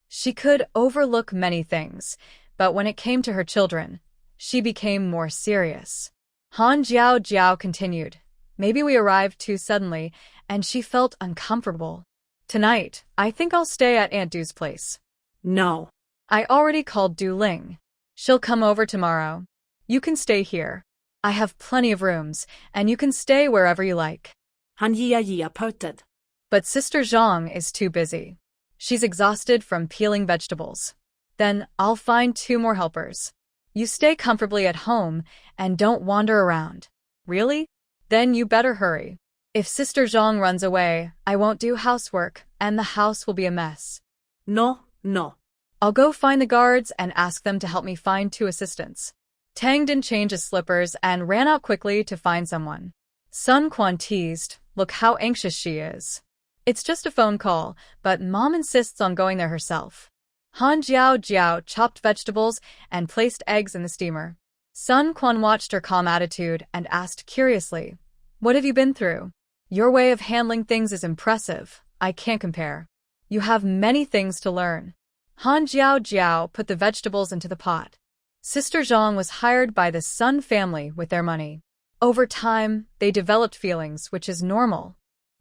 She could overlook many things, but when it came to her children, she became more serious. Han Jiao Jiao continued, "Maybe we arrived too suddenly, and she felt uncomfortable. Tonight, I think I'll stay at Aunt Du's place." "No. I already called Du Ling. She'll come over tomorrow. You can stay here. I have plenty of rooms, and you can stay wherever you like." Han Yia pouted. But Sister Zhang is too busy. She's exhausted from peeling vegetables. Then I'll find 2 more helpers. You stay comfortably at home and don't wander around. Really? Then you better hurry. If Sister Zhang runs away, I won't do housework, and the house will be a mess. No, no. I'll go find the guards and ask them to help me find 2 assistants. Tang didn't change his slippers and ran out quickly to find someone. Sun Quan teased, "Look how anxious she is." It's just a phone call, but Mom insists on going there herself. Han Jiao chopped vegetables and placed eggs in the steamer. Sun Quan watched her calm attitude and asked curiously, "What have you been through? Your way of handling things is impressive. I can't compare. You have many things to learn." Han Jiao put the vegetables into the pot. Sister Zhang was hired by the Sun family with their money. Over time, they developed feelings, which is normal.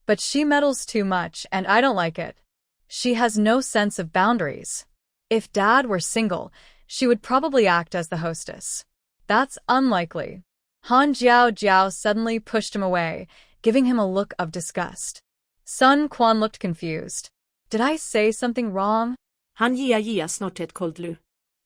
But she meddles too much, and I don't like it. She has no sense of boundaries. If Dad were single, she would probably act as the hostess. That's unlikely. Han Jiao suddenly pushed him away, giving him a look of disgust. Sun Quan looked confused. Did I say something wrong? Han Jia snorted coldly.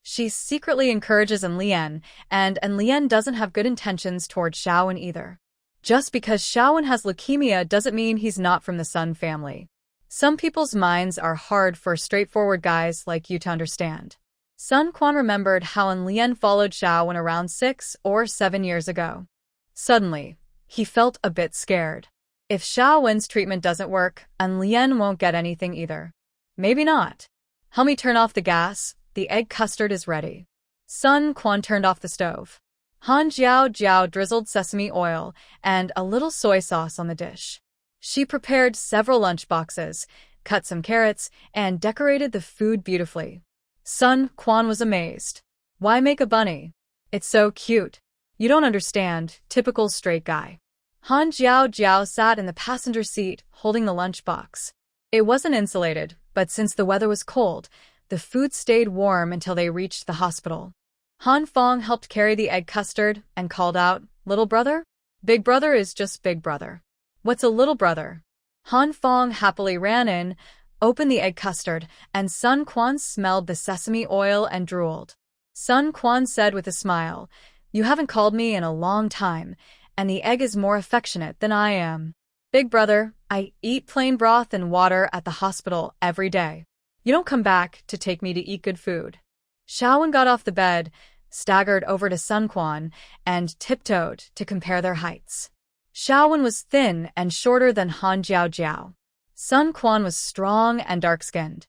She secretly encourages Enlien, and Enlien doesn't have good intentions toward Xiaowen either. Just because Xiaowen has leukemia doesn't mean he's not from the Sun family. Some people's minds are hard for straightforward guys like you to understand. Sun Quan remembered how Enlien followed Xiaowen around 6 or 7 years ago. Suddenly, he felt a bit scared. If Xiaowen's treatment doesn't work, Enlien won't get anything either. Maybe not. Help me turn off the gas. The egg custard is ready. Sun Quan turned off the stove. Han Jiao drizzled sesame oil and a little soy sauce on the dish. She prepared several lunch boxes, cut some carrots, and decorated the food beautifully. Sun Quan was amazed. Why make a bunny? It's so cute. You don't understand, typical straight guy. Han Jiao sat in the passenger seat, holding the lunchbox. It wasn't insulated, but since the weather was cold, the food stayed warm until they reached the hospital. Han Fong helped carry the egg custard and called out, "Little brother?" "Big brother is just big brother." "What's a little brother?" Han Fong happily ran in, opened the egg custard, and Sun Quan smelled the sesame oil and drooled. Sun Quan said with a smile, "You haven't called me in a long time, and the egg is more affectionate than I am. Big brother, I eat plain broth and water at the hospital every day. You don't come back to take me to eat good food." Xiaowen got off the bed, staggered over to Sun Quan, and tiptoed to compare their heights. Xiaowen was thin and shorter than Han Jiao. Sun Quan was strong and dark-skinned.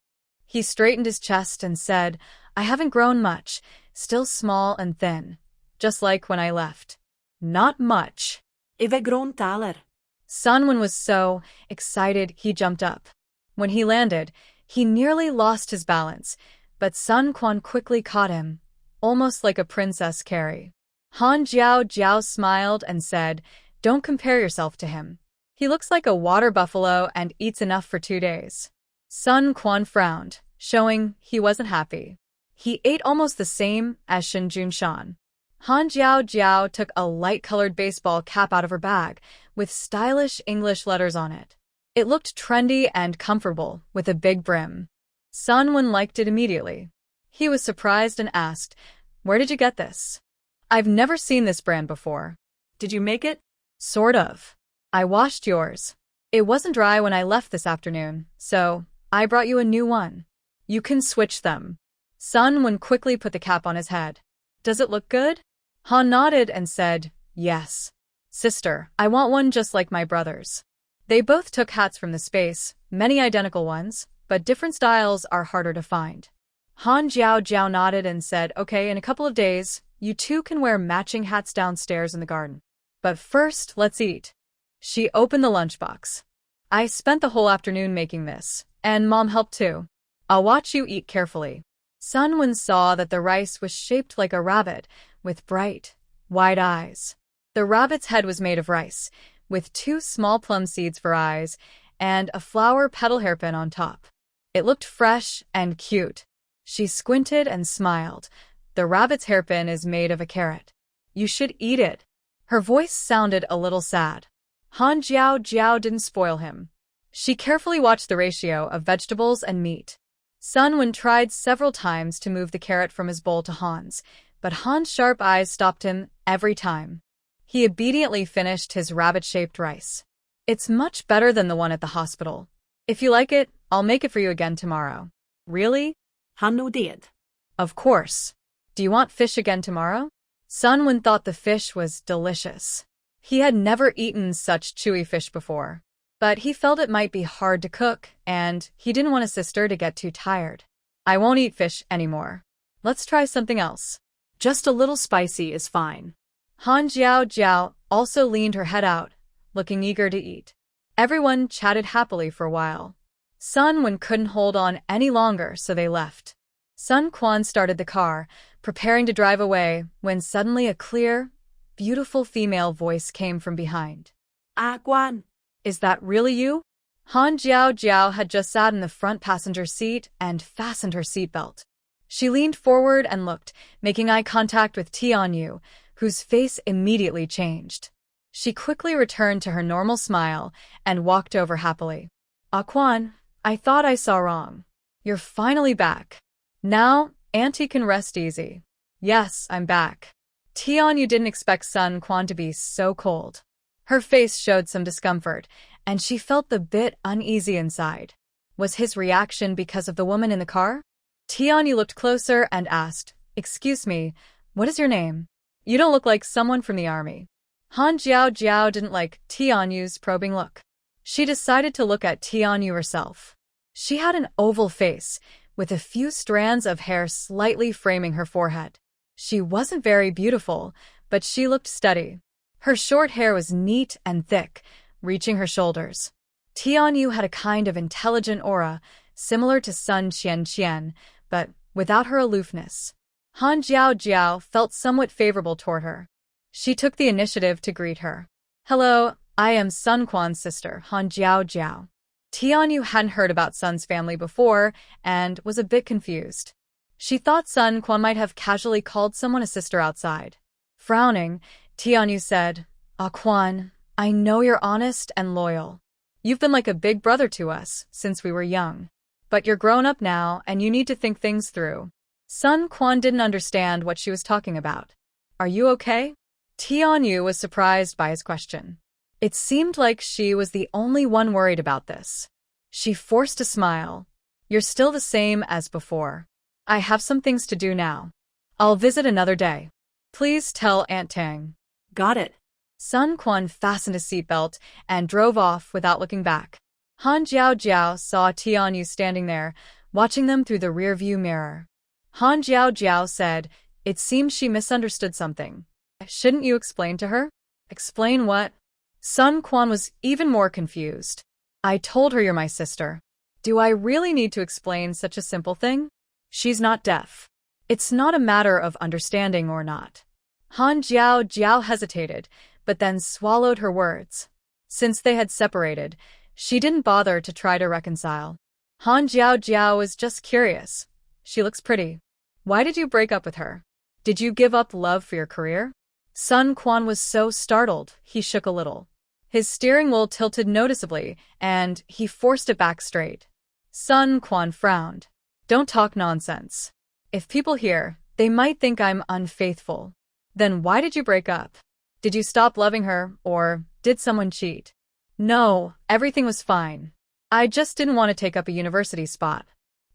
He straightened his chest and said, "I haven't grown much, still small and thin, just like when I left." "Not much." I've grown taller. Sunwon was so excited he jumped up. When he landed, he nearly lost his balance, but Sun Quan quickly caught him, almost like a Princess Carrie. Han Jiao smiled and said, "Don't compare yourself to him. He looks like a water buffalo and eats enough for 2 days." Sun Quan frowned, showing he wasn't happy. He ate almost the same as Shen Junshan. Han Jiao took a light-colored baseball cap out of her bag, with stylish English letters on it. It looked trendy and comfortable, with a big brim. Sunwon liked it immediately. He was surprised and asked, "Where did you get this?" "I've never seen this brand before." "Did you make it?" "Sort of. I washed yours. It wasn't dry when I left this afternoon, so I brought you a new one. You can switch them." Sunwon quickly put the cap on his head. "Does it look good?" Han nodded and said, "Yes. Sister, I want one just like my brother's." They both took hats from the space, many identical ones, but different styles are harder to find. Han Jiao nodded and said, "Okay, in a couple of days, you two can wear matching hats downstairs in the garden. But first, let's eat." She opened the lunchbox. "I spent the whole afternoon making this, and Mom helped too. I'll watch you eat carefully." Sunwon saw that the rice was shaped like a rabbit, with bright, wide eyes. The rabbit's head was made of rice, with 2 small plum seeds for eyes, and a flower petal hairpin on top. It looked fresh and cute. She squinted and smiled. "The rabbit's hairpin is made of a carrot. You should eat it." Her voice sounded a little sad. Han Jiao didn't spoil him. She carefully watched the ratio of vegetables and meat. Sun Wen tried several times to move the carrot from his bowl to Han's, but Han's sharp eyes stopped him every time. He obediently finished his rabbit-shaped rice. It's much better than the one at the hospital. If you like it, I'll make it for you again tomorrow. Really? Han nodded. Of course. Do you want fish again tomorrow? Sun Wen thought the fish was delicious. He had never eaten such chewy fish before, but he felt it might be hard to cook, and he didn't want his sister to get too tired. I won't eat fish anymore. Let's try something else. Just a little spicy is fine. Han Jiao Jiao also leaned her head out, looking eager to eat. Everyone chatted happily for a while. Sun Wen couldn't hold on any longer, so they left. Sun Quan started the car, preparing to drive away, when suddenly a clear, beautiful female voice came from behind. Quan. Is that really you? Han Jiao Jiao had just sat in the front passenger seat and fastened her seatbelt. She leaned forward and looked, making eye contact with Tianyu, whose face immediately changed. She quickly returned to her normal smile and walked over happily. Quan, I thought I saw wrong. You're finally back. Now, Auntie can rest easy. Yes, I'm back. Tianyu didn't expect Sun Quan to be so cold. Her face showed some discomfort, and she felt a bit uneasy inside. Was his reaction because of the woman in the car? Tianyu looked closer and asked, "Excuse me, what is your name? You don't look like someone from the army." Han Jiao Jiao didn't like Tianyu's probing look. She decided to look at Tianyu herself. She had an oval face, with a few strands of hair slightly framing her forehead. She wasn't very beautiful, but she looked steady. Her short hair was neat and thick, reaching her shoulders. Tianyu had a kind of intelligent aura, similar to Sun Qian, but without her aloofness. Han Jiao Jiao felt somewhat favorable toward her. She took the initiative to greet her. "Hello, I am Sun Quan's sister, Han Jiao Jiao." Tianyu hadn't heard about Sun's family before and was a bit confused. She thought Sun Quan might have casually called someone a sister outside. Frowning, Tianyu said, Quan, I know you're honest and loyal. You've been like a big brother to us since we were young. But you're grown up now and you need to think things through. Sun Quan didn't understand what she was talking about. Are you okay? Tianyu was surprised by his question. It seemed like she was the only one worried about this. She forced a smile. You're still the same as before. I have some things to do now. I'll visit another day. Please tell Aunt Tang. Got it. Sun Quan fastened his seatbelt and drove off without looking back. Han Jiao Jiao saw Tianyu standing there, watching them through the rearview mirror. Han Jiao Jiao said, "It seems she misunderstood something. Shouldn't you explain to her?" Explain what? Sun Quan was even more confused. I told her you're my sister. Do I really need to explain such a simple thing? She's not deaf. It's not a matter of understanding or not. Han Jiao Jiao hesitated, but then swallowed her words. Since they had separated, she didn't bother to try to reconcile. Han Jiao Jiao was just curious. She looks pretty. Why did you break up with her? Did you give up love for your career? Sun Quan was so startled, he shook a little. His steering wheel tilted noticeably, and he forced it back straight. Sun Quan frowned. Don't talk nonsense. If people hear, they might think I'm unfaithful. Then why did you break up? Did you stop loving her, or did someone cheat? No, everything was fine. I just didn't want to take up a university spot.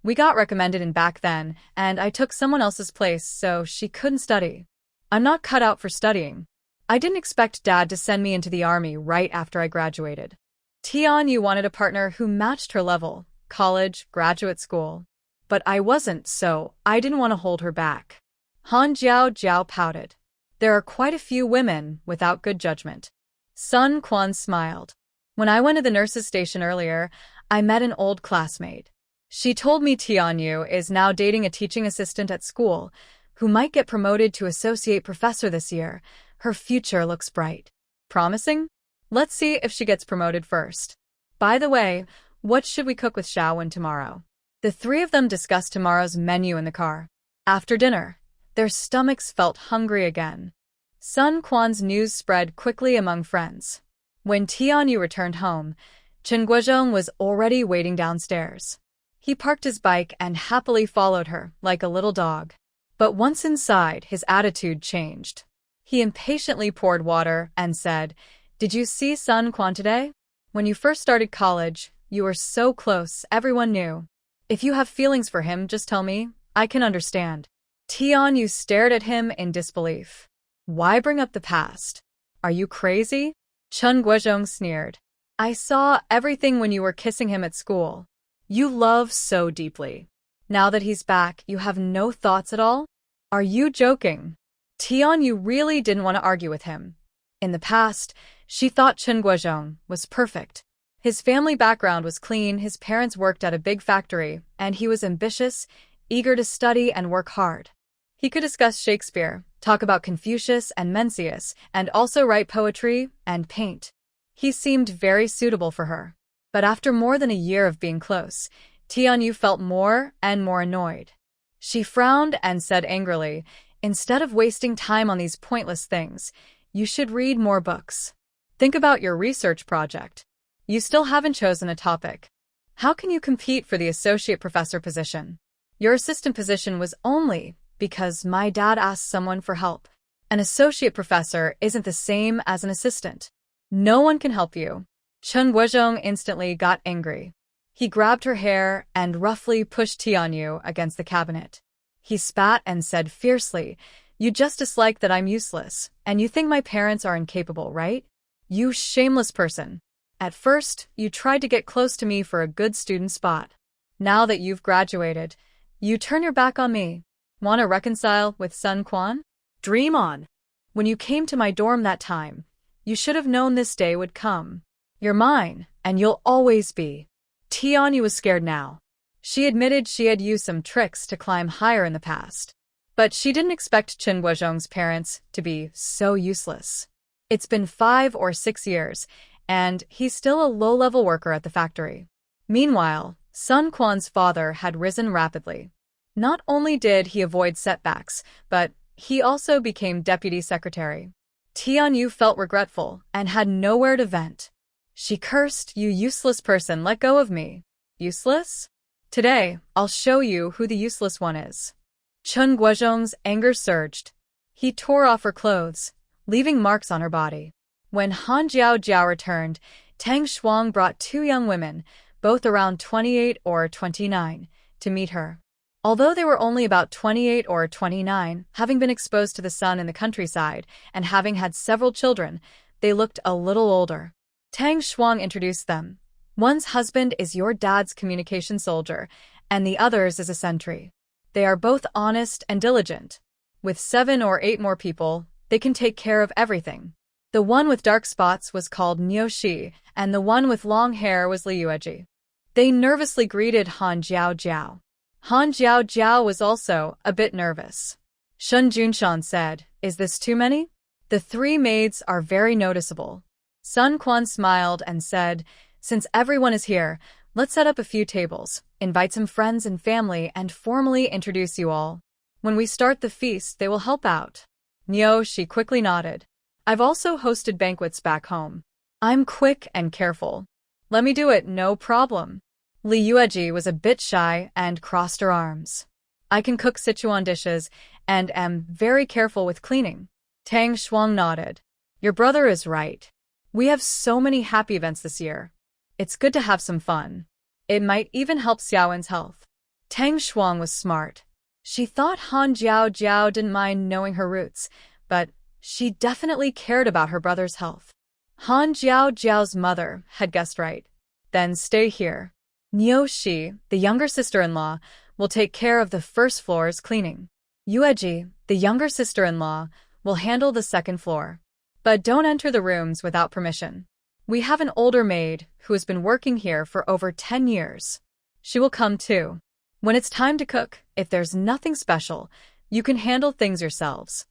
We got recommended in back then, and I took someone else's place so she couldn't study. I'm not cut out for studying. I didn't expect Dad to send me into the army right after I graduated. Tianyu wanted a partner who matched her level, college, graduate school. But I wasn't, so I didn't want to hold her back. Han Jiao Jiao pouted. There are quite a few women without good judgment. Sun Quan smiled. When I went to the nurse's station earlier, I met an old classmate. She told me Tianyu is now dating a teaching assistant at school, who might get promoted to associate professor this year. Her future looks bright. Promising? Let's see if she gets promoted first. By the way, what should we cook with Xiaowen tomorrow? The three of them discussed tomorrow's menu in the car. After dinner, their stomachs felt hungry again. Sun Quan's news spread quickly among friends. When Tianyu returned home, Chen Guozhong was already waiting downstairs. He parked his bike and happily followed her, like a little dog. But once inside, his attitude changed. He impatiently poured water and said, "Did you see Sun Quan today? When you first started college, you were so close, everyone knew. If you have feelings for him, just tell me. I can understand." Tianyu stared at him in disbelief. "Why bring up the past? Are you crazy?" Chen Guozhong sneered. "I saw everything when you were kissing him at school. You love so deeply. Now that he's back, you have no thoughts at all? Are you joking?" Tianyu really didn't want to argue with him. In the past, she thought Chen Guozhong was perfect. His family background was clean, his parents worked at a big factory, and he was ambitious, eager to study and work hard. He could discuss Shakespeare, talk about Confucius and Mencius, and also write poetry and paint. He seemed very suitable for her. But after more than a year of being close, Tianyu felt more and more annoyed. She frowned and said angrily, "Instead of wasting time on these pointless things, you should read more books. Think about your research project. You still haven't chosen a topic. How can you compete for the associate professor position? Your assistant position was only because my dad asked someone for help. An associate professor isn't the same as an assistant. No one can help you." Chen Guozhong instantly got angry. He grabbed her hair and roughly pushed Tianyu against the cabinet. He spat and said fiercely, "You just dislike that I'm useless, and you think my parents are incapable, right? You shameless person. At first, you tried to get close to me for a good student spot. Now that you've graduated, you turn your back on me. Want to reconcile with Sun Quan? Dream on. When you came to my dorm that time, you should have known this day would come. You're mine, and you'll always be." Tianyu was scared now. She admitted she had used some tricks to climb higher in the past. But she didn't expect Chen Guozhong's parents to be so useless. It's been 5 or 6 years, and he's still a low-level worker at the factory. Meanwhile, Sun Quan's father had risen rapidly. Not only did he avoid setbacks, but he also became deputy secretary. Tianyu felt regretful and had nowhere to vent. She cursed, "You useless person, let go of me." Useless? Today, I'll show you who the useless one is. Chen Guozhong's anger surged. He tore off her clothes, leaving marks on her body. When Han Jiao returned, Tang Shuang brought 2 young women, both around 28 or 29, to meet her. Although they were only about 28 or 29, having been exposed to the sun in the countryside and having had several children, they looked a little older. Tang Shuang introduced them. "One's husband is your dad's communication soldier, and the other's is a sentry. They are both honest and diligent. With 7 or 8 more people, they can take care of everything." The one with dark spots was called Niu Shi, and the one with long hair was Li Yueji. They nervously greeted Han Jiao. Han Jiao was also a bit nervous. Shun Junshan said, "Is this too many?" "The 3 maids are very noticeable." Sun Quan smiled and said, "Since everyone is here, let's set up a few tables, invite some friends and family, and formally introduce you all. When we start the feast, they will help out." Niu Shi quickly nodded. "I've also hosted banquets back home. I'm quick and careful. Let me do it, no problem." Li Yueji was a bit shy and crossed her arms. "I can cook Sichuan dishes and am very careful with cleaning." Tang Shuang nodded. "Your brother is right. We have so many happy events this year. It's good to have some fun. It might even help Xiaowen's health." Tang Shuang was smart. She thought Han Jiao didn't mind knowing her roots, but she definitely cared about her brother's health. Han Jiao's mother had guessed right. "Then stay here. Niu Shi, the younger sister-in-law, will take care of the first floor's cleaning. Yueji, the younger sister-in-law, will handle the second floor. But don't enter the rooms without permission. We have an older maid who has been working here for over 10 years. She will come too. When it's time to cook, if there's nothing special, you can handle things yourselves.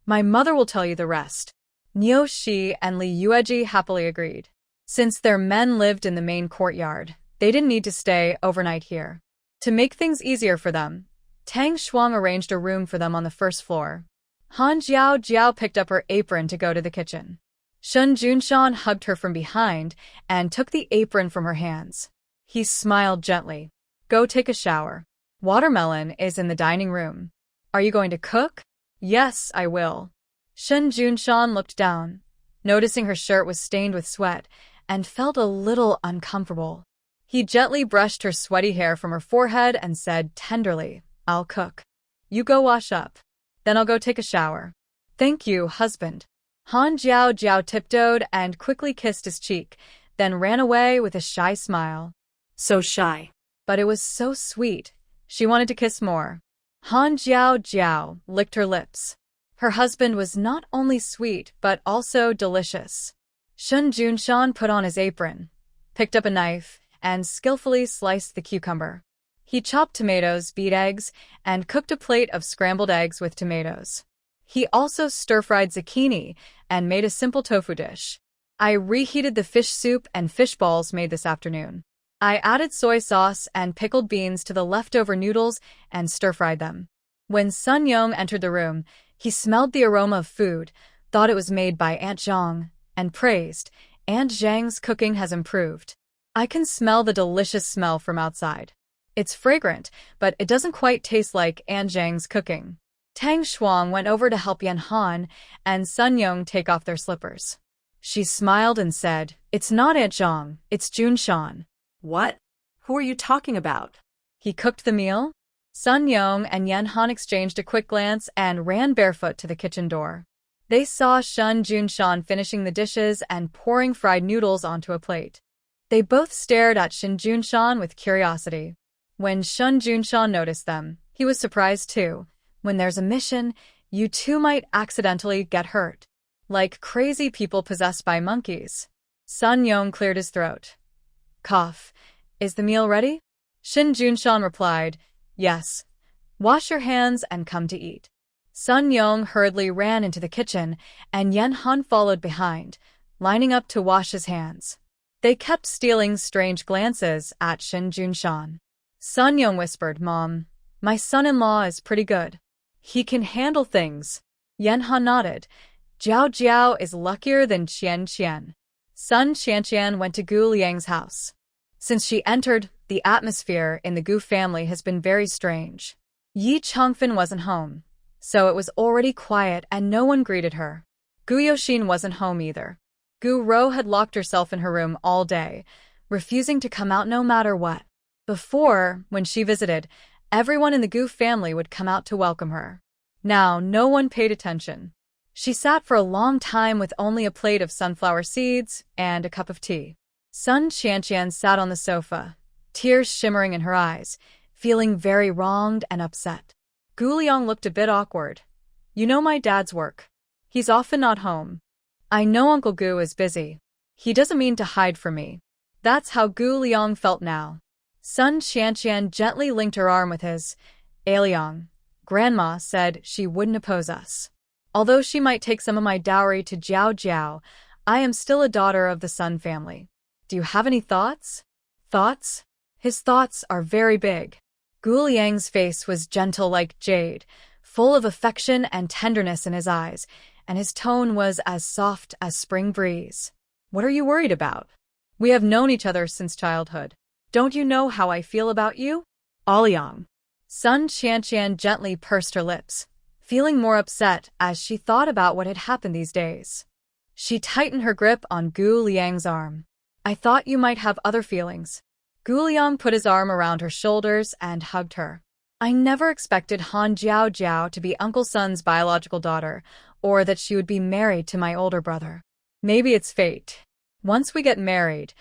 My mother will tell you the rest." Niu Shi and Li Yueji happily agreed. Since their men lived in the main courtyard, they didn't need to stay overnight here. To make things easier for them, Tang Shuang arranged a room for them on the first floor. Han Jiao picked up her apron to go to the kitchen. Shun Junshan hugged her from behind and took the apron from her hands. He smiled gently. Go take a shower. Watermelon is in the dining room. Are you going to cook? Yes, I will. Shen Junshan looked down, noticing her shirt was stained with sweat, and felt a little uncomfortable. He gently brushed her sweaty hair from her forehead and said tenderly, I'll cook. You go wash up. Then I'll go take a shower. Thank you, husband. Han Jiao Jiao tiptoed and quickly kissed his cheek, then ran away with a shy smile. So shy. But it was so sweet. She wanted to kiss more. Han Jiao Jiao licked her lips. Her husband was not only sweet, but also delicious. Shen Junshan put on his apron, picked up a knife, and skillfully sliced the cucumber. He chopped tomatoes, beat eggs, and cooked a plate of scrambled eggs with tomatoes. He also stir-fried zucchini and made a simple tofu dish. I reheated the fish soup and fish balls made this afternoon. I added soy sauce and pickled beans to the leftover noodles and stir-fried them. When Sun Yong entered the room, he smelled the aroma of food, thought it was made by Aunt Zhang, and praised, Aunt Zhang's cooking has improved. I can smell the delicious smell from outside. It's fragrant, but it doesn't quite taste like Aunt Zhang's cooking. Tang Shuang went over to help Yan Han and Sun Yong take off their slippers. She smiled and said, It's not Aunt Zhang, it's Junshan. What? Who are you talking about? He cooked the meal? Sun Yong and Yan Han exchanged a quick glance and ran barefoot to the kitchen door. They saw Shen Junshan finishing the dishes and pouring fried noodles onto a plate. They both stared at Shen Junshan with curiosity. When Shen Junshan noticed them, he was surprised too. When there's a mission, you too might accidentally get hurt. Like crazy people possessed by monkeys. Sun Yong cleared his throat. Cough. Is the meal ready? Shen Junshan replied, Yes. Wash your hands and come to eat. Sun Yong hurriedly ran into the kitchen, and Yan Han followed behind, lining up to wash his hands. They kept stealing strange glances at Shen Junshan. Sun Yong whispered, Mom, my son-in-law is pretty good. He can handle things. Yan Han nodded. Jiao Jiao is luckier than Qian Qian. Sun Qianqian went to Gu Liang's house. Since she entered, the atmosphere in the Gu family has been very strange. Yi Chongfen wasn't home, so it was already quiet and no one greeted her. Gu Yoxin wasn't home either. Gu Rou had locked herself in her room all day, refusing to come out no matter what. Before, when she visited, everyone in the Gu family would come out to welcome her. Now, no one paid attention. She sat for a long time with only a plate of sunflower seeds and a cup of tea. Sun Qianqian sat on the sofa, tears shimmering in her eyes, feeling very wronged and upset. Gu Liang looked a bit awkward. You know my dad's work. He's often not home. I know Uncle Gu is busy. He doesn't mean to hide from me. That's how Gu Liang felt now. Sun Qianqian gently linked her arm with his. Liang, Grandma said she wouldn't oppose us. Although she might take some of my dowry to Jiao Jiao, I am still a daughter of the Sun family. Do you have any thoughts? Thoughts? His thoughts are very big. Gu Liang's face was gentle like jade, full of affection and tenderness in his eyes, and his tone was as soft as spring breeze. What are you worried about? We have known each other since childhood. Don't you know how I feel about you? Liang. Sun Qianqian gently pursed her lips, feeling more upset as she thought about what had happened these days. She tightened her grip on Gu Liang's arm. I thought you might have other feelings. Gu Liang put his arm around her shoulders and hugged her. I never expected Han Jiao Jiao to be Uncle Sun's biological daughter, or that she would be married to my older brother. Maybe it's fate. Once we get married,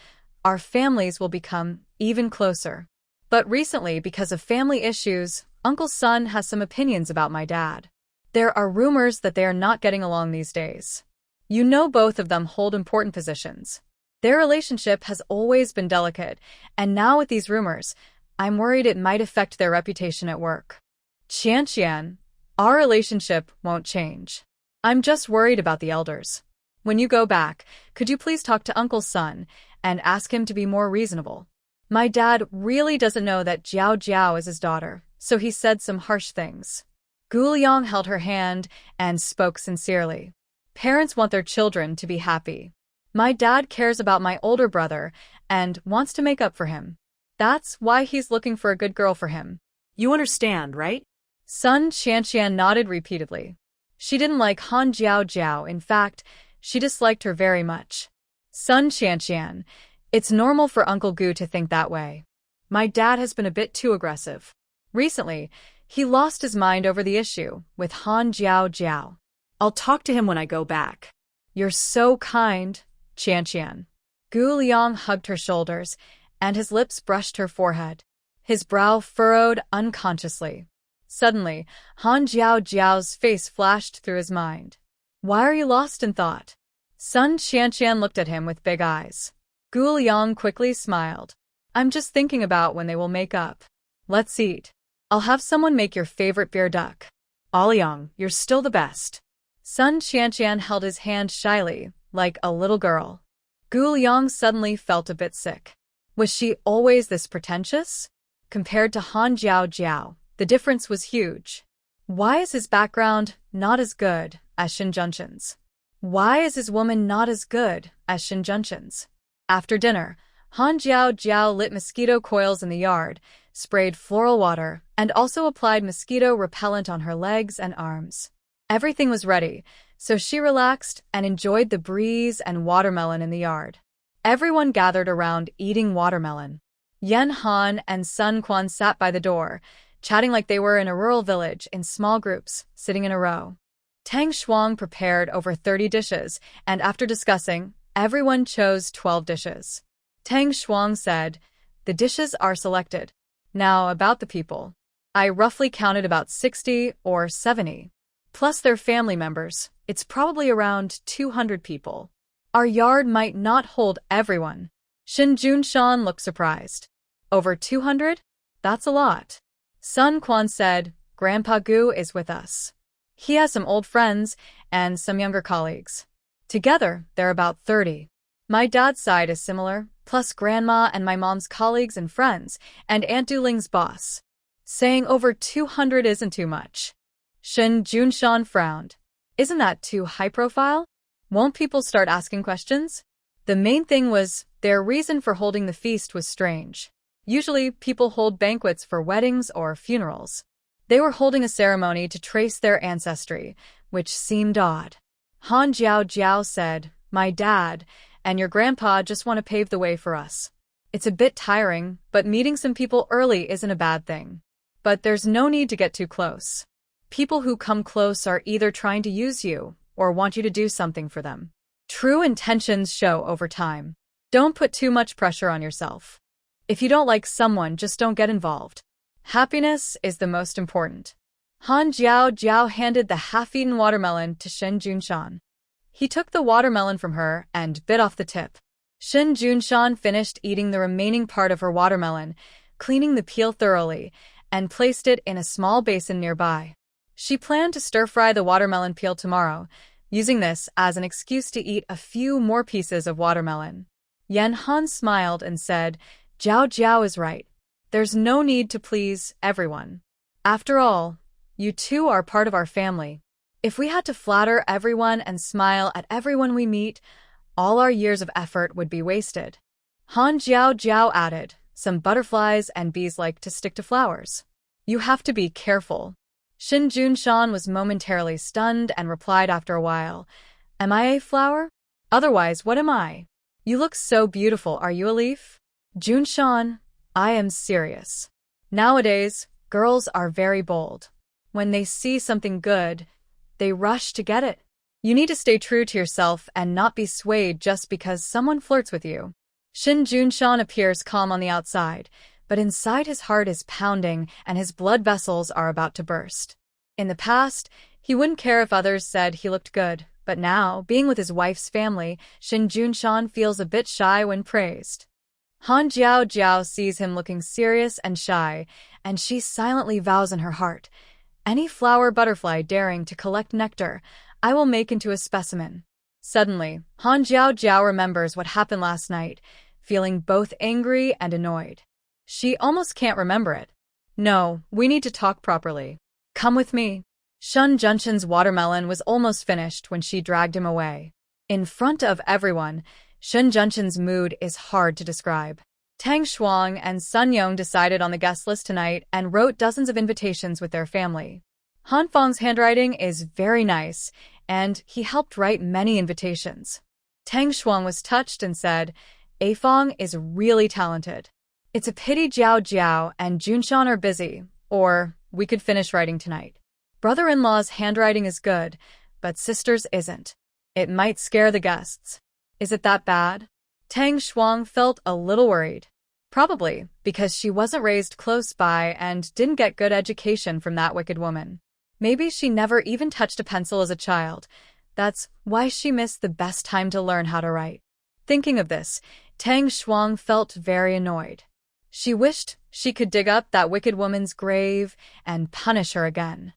our families will become even closer. But recently, because of family issues, Uncle Sun has some opinions about my dad. There are rumors that they are not getting along these days. You know both of them hold important positions. Their relationship has always been delicate, and now with these rumors, I'm worried it might affect their reputation at work. Qianqian, our relationship won't change. I'm just worried about the elders. When you go back, could you please talk to Uncle Sun and ask him to be more reasonable? My dad really doesn't know that Jiao Jiao is his daughter, so he said some harsh things. Gu Liang held her hand and spoke sincerely. Parents want their children to be happy. My dad cares about my older brother and wants to make up for him. That's why he's looking for a good girl for him. You understand, right? Sun Qianqian nodded repeatedly. She didn't like Han Jiao. In fact, she disliked her very much. Sun Qianqian, it's normal for Uncle Gu to think that way. My dad has been a bit too aggressive. Recently, he lost his mind over the issue with Han Jiao. I'll talk to him when I go back. You're so kind, Qianqian. Gu Liang hugged her shoulders, and his lips brushed her forehead. His brow furrowed unconsciously. Suddenly, Han Jiao's face flashed through his mind. Why are you lost in thought? Sun Qianqian looked at him with big eyes. Gu Liang quickly smiled. I'm just thinking about when they will make up. Let's eat. I'll have someone make your favorite beer duck. Liang, you're still the best. Sun Qianqian held his hand shyly, like a little girl. Gu Liang suddenly felt a bit sick. Was she always this pretentious? Compared to Han Jiao, the difference was huge. Why is his background not as good as Shin Junshin's? Why is his woman not as good as Shin Junshin's? After dinner, Han Jiao lit mosquito coils in the yard, sprayed floral water, and also applied mosquito repellent on her legs and arms. Everything was ready, so she relaxed and enjoyed the breeze and watermelon in the yard. Everyone gathered around eating watermelon. Yan Han and Sun Quan sat by the door, chatting like they were in a rural village in small groups, sitting in a row. Tang Shuang prepared over 30 dishes, and after discussing, everyone chose 12 dishes. Tang Shuang said, "The dishes are selected. Now about the people. I roughly counted about 60 or 70. Plus their family members, it's probably around 200 people. Our yard might not hold everyone." Shin Junshan looked surprised. Over 200? That's a lot. Sun Quan said, Grandpa Gu is with us. He has some old friends and some younger colleagues. Together, they're about 30. My dad's side is similar, plus Grandma and my mom's colleagues and friends, and Aunt Duling's boss. Saying over 200 isn't too much. Shin Junshan frowned. Isn't that too high profile? Won't people start asking questions? The main thing was, their reason for holding the feast was strange. Usually, people hold banquets for weddings or funerals. They were holding a ceremony to trace their ancestry, which seemed odd. Han Jiao said, My dad and your grandpa just want to pave the way for us. It's a bit tiring, but meeting some people early isn't a bad thing. But there's no need to get too close. People who come close are either trying to use you or want you to do something for them. True intentions show over time. Don't put too much pressure on yourself. If you don't like someone, just don't get involved. Happiness is the most important. Han Jiao handed the half-eaten watermelon to Shin Junshan. He took the watermelon from her and bit off the tip. Shin Junshan finished eating the remaining part of her watermelon, cleaning the peel thoroughly, and placed it in a small basin nearby. She planned to stir-fry the watermelon peel tomorrow, using this as an excuse to eat a few more pieces of watermelon. Yan Han smiled and said, Jiao is right. There's no need to please everyone. After all, you two are part of our family. If we had to flatter everyone and smile at everyone we meet, all our years of effort would be wasted. Han Jiao added, some butterflies and bees like to stick to flowers. You have to be careful. Shin Junshan was momentarily stunned and replied after a while, Am I a flower? Otherwise, what am I? You look so beautiful, are you a leaf? Junshan, I am serious. Nowadays, girls are very bold. When they see something good, they rush to get it. You need to stay true to yourself and not be swayed just because someone flirts with you. Shin Junshan appears calm on the outside, but inside his heart is pounding and his blood vessels are about to burst. In the past, he wouldn't care if others said he looked good, but now, being with his wife's family, Shin Junshan feels a bit shy when praised. Han Jiao sees him looking serious and shy, and she silently vows in her heart, Any flower butterfly daring to collect nectar, I will make into a specimen. Suddenly, Han Jiao remembers what happened last night, feeling both angry and annoyed. She almost can't remember it. No, we need to talk properly. Come with me. Shin Junshan's watermelon was almost finished when she dragged him away. In front of everyone, Shin Junshan's mood is hard to describe. Tang Shuang and Sun Yong decided on the guest list tonight and wrote dozens of invitations with their family. Han Feng's handwriting is very nice, and he helped write many invitations. Tang Shuang was touched and said, "A Feng is really talented. It's a pity Jiao Jiao and Junshan are busy, or we could finish writing tonight. Brother-in-law's handwriting is good, but sister's isn't. It might scare the guests." "Is it that bad?" Tang Shuang felt a little worried. Probably, because she wasn't raised close by and didn't get good education from that wicked woman. Maybe she never even touched a pencil as a child. That's why she missed the best time to learn how to write. Thinking of this, Tang Shuang felt very annoyed. She wished she could dig up that wicked woman's grave and punish her again.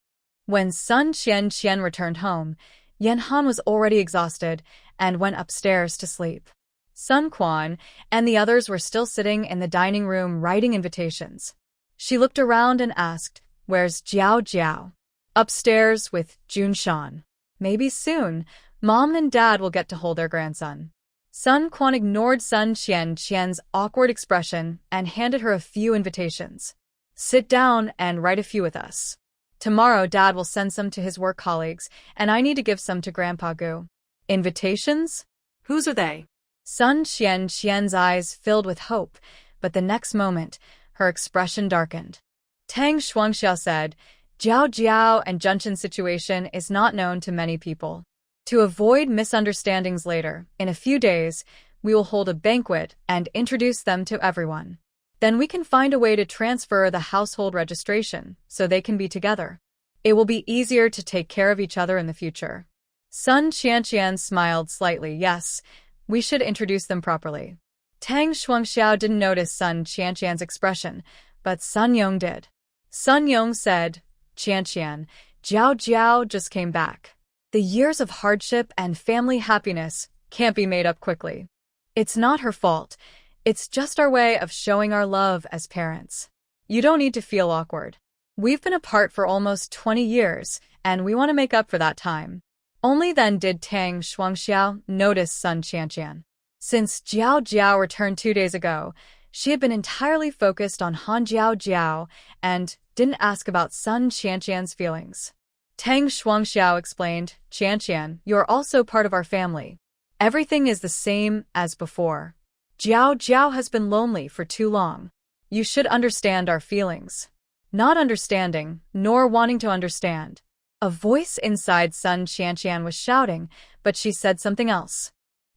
When Sun Qian returned home, Yan Han was already exhausted and went upstairs to sleep. Sun Quan and the others were still sitting in the dining room writing invitations. She looked around and asked, "Where's Jiao Jiao?" "Upstairs with Junshan. Maybe soon, Mom and Dad will get to hold their grandson." Sun Quan ignored Sun Qian's awkward expression and handed her a few invitations. "Sit down and write a few with us. Tomorrow Dad will send some to his work colleagues, and I need to give some to Grandpa Gu." "Invitations? Whose are they?" Sun Qian's eyes filled with hope, but the next moment, her expression darkened. Tang Shuangxiao said, "Jiao Jiao and Junshan's situation is not known to many people. To avoid misunderstandings later, in a few days, we will hold a banquet and introduce them to everyone. Then we can find a way to transfer the household registration so they can be together. It will be easier to take care of each other in the future." Sun Qian smiled slightly. "Yes, we should introduce them properly." Tang Shuangxiao didn't notice Sun Qian's expression, but Sun Yong did. Sun Yong said, "Qian, Jiao Jiao just came back. The years of hardship and family happiness can't be made up quickly. It's not her fault. It's just our way of showing our love as parents. You don't need to feel awkward. We've been apart for almost 20 years, and we want to make up for that time." Only then did Tang Shuangxiao notice Sun Qian. Since Jiao Jiao returned 2 days ago, she had been entirely focused on Han Jiao Jiao and didn't ask about Sun Qian's feelings. Tang Shuangxiao explained, "Qian, you're also part of our family. Everything is the same as before. Jiao Jiao has been lonely for too long. You should understand our feelings." Not understanding, nor wanting to understand. A voice inside Sun Qian was shouting, but she said something else.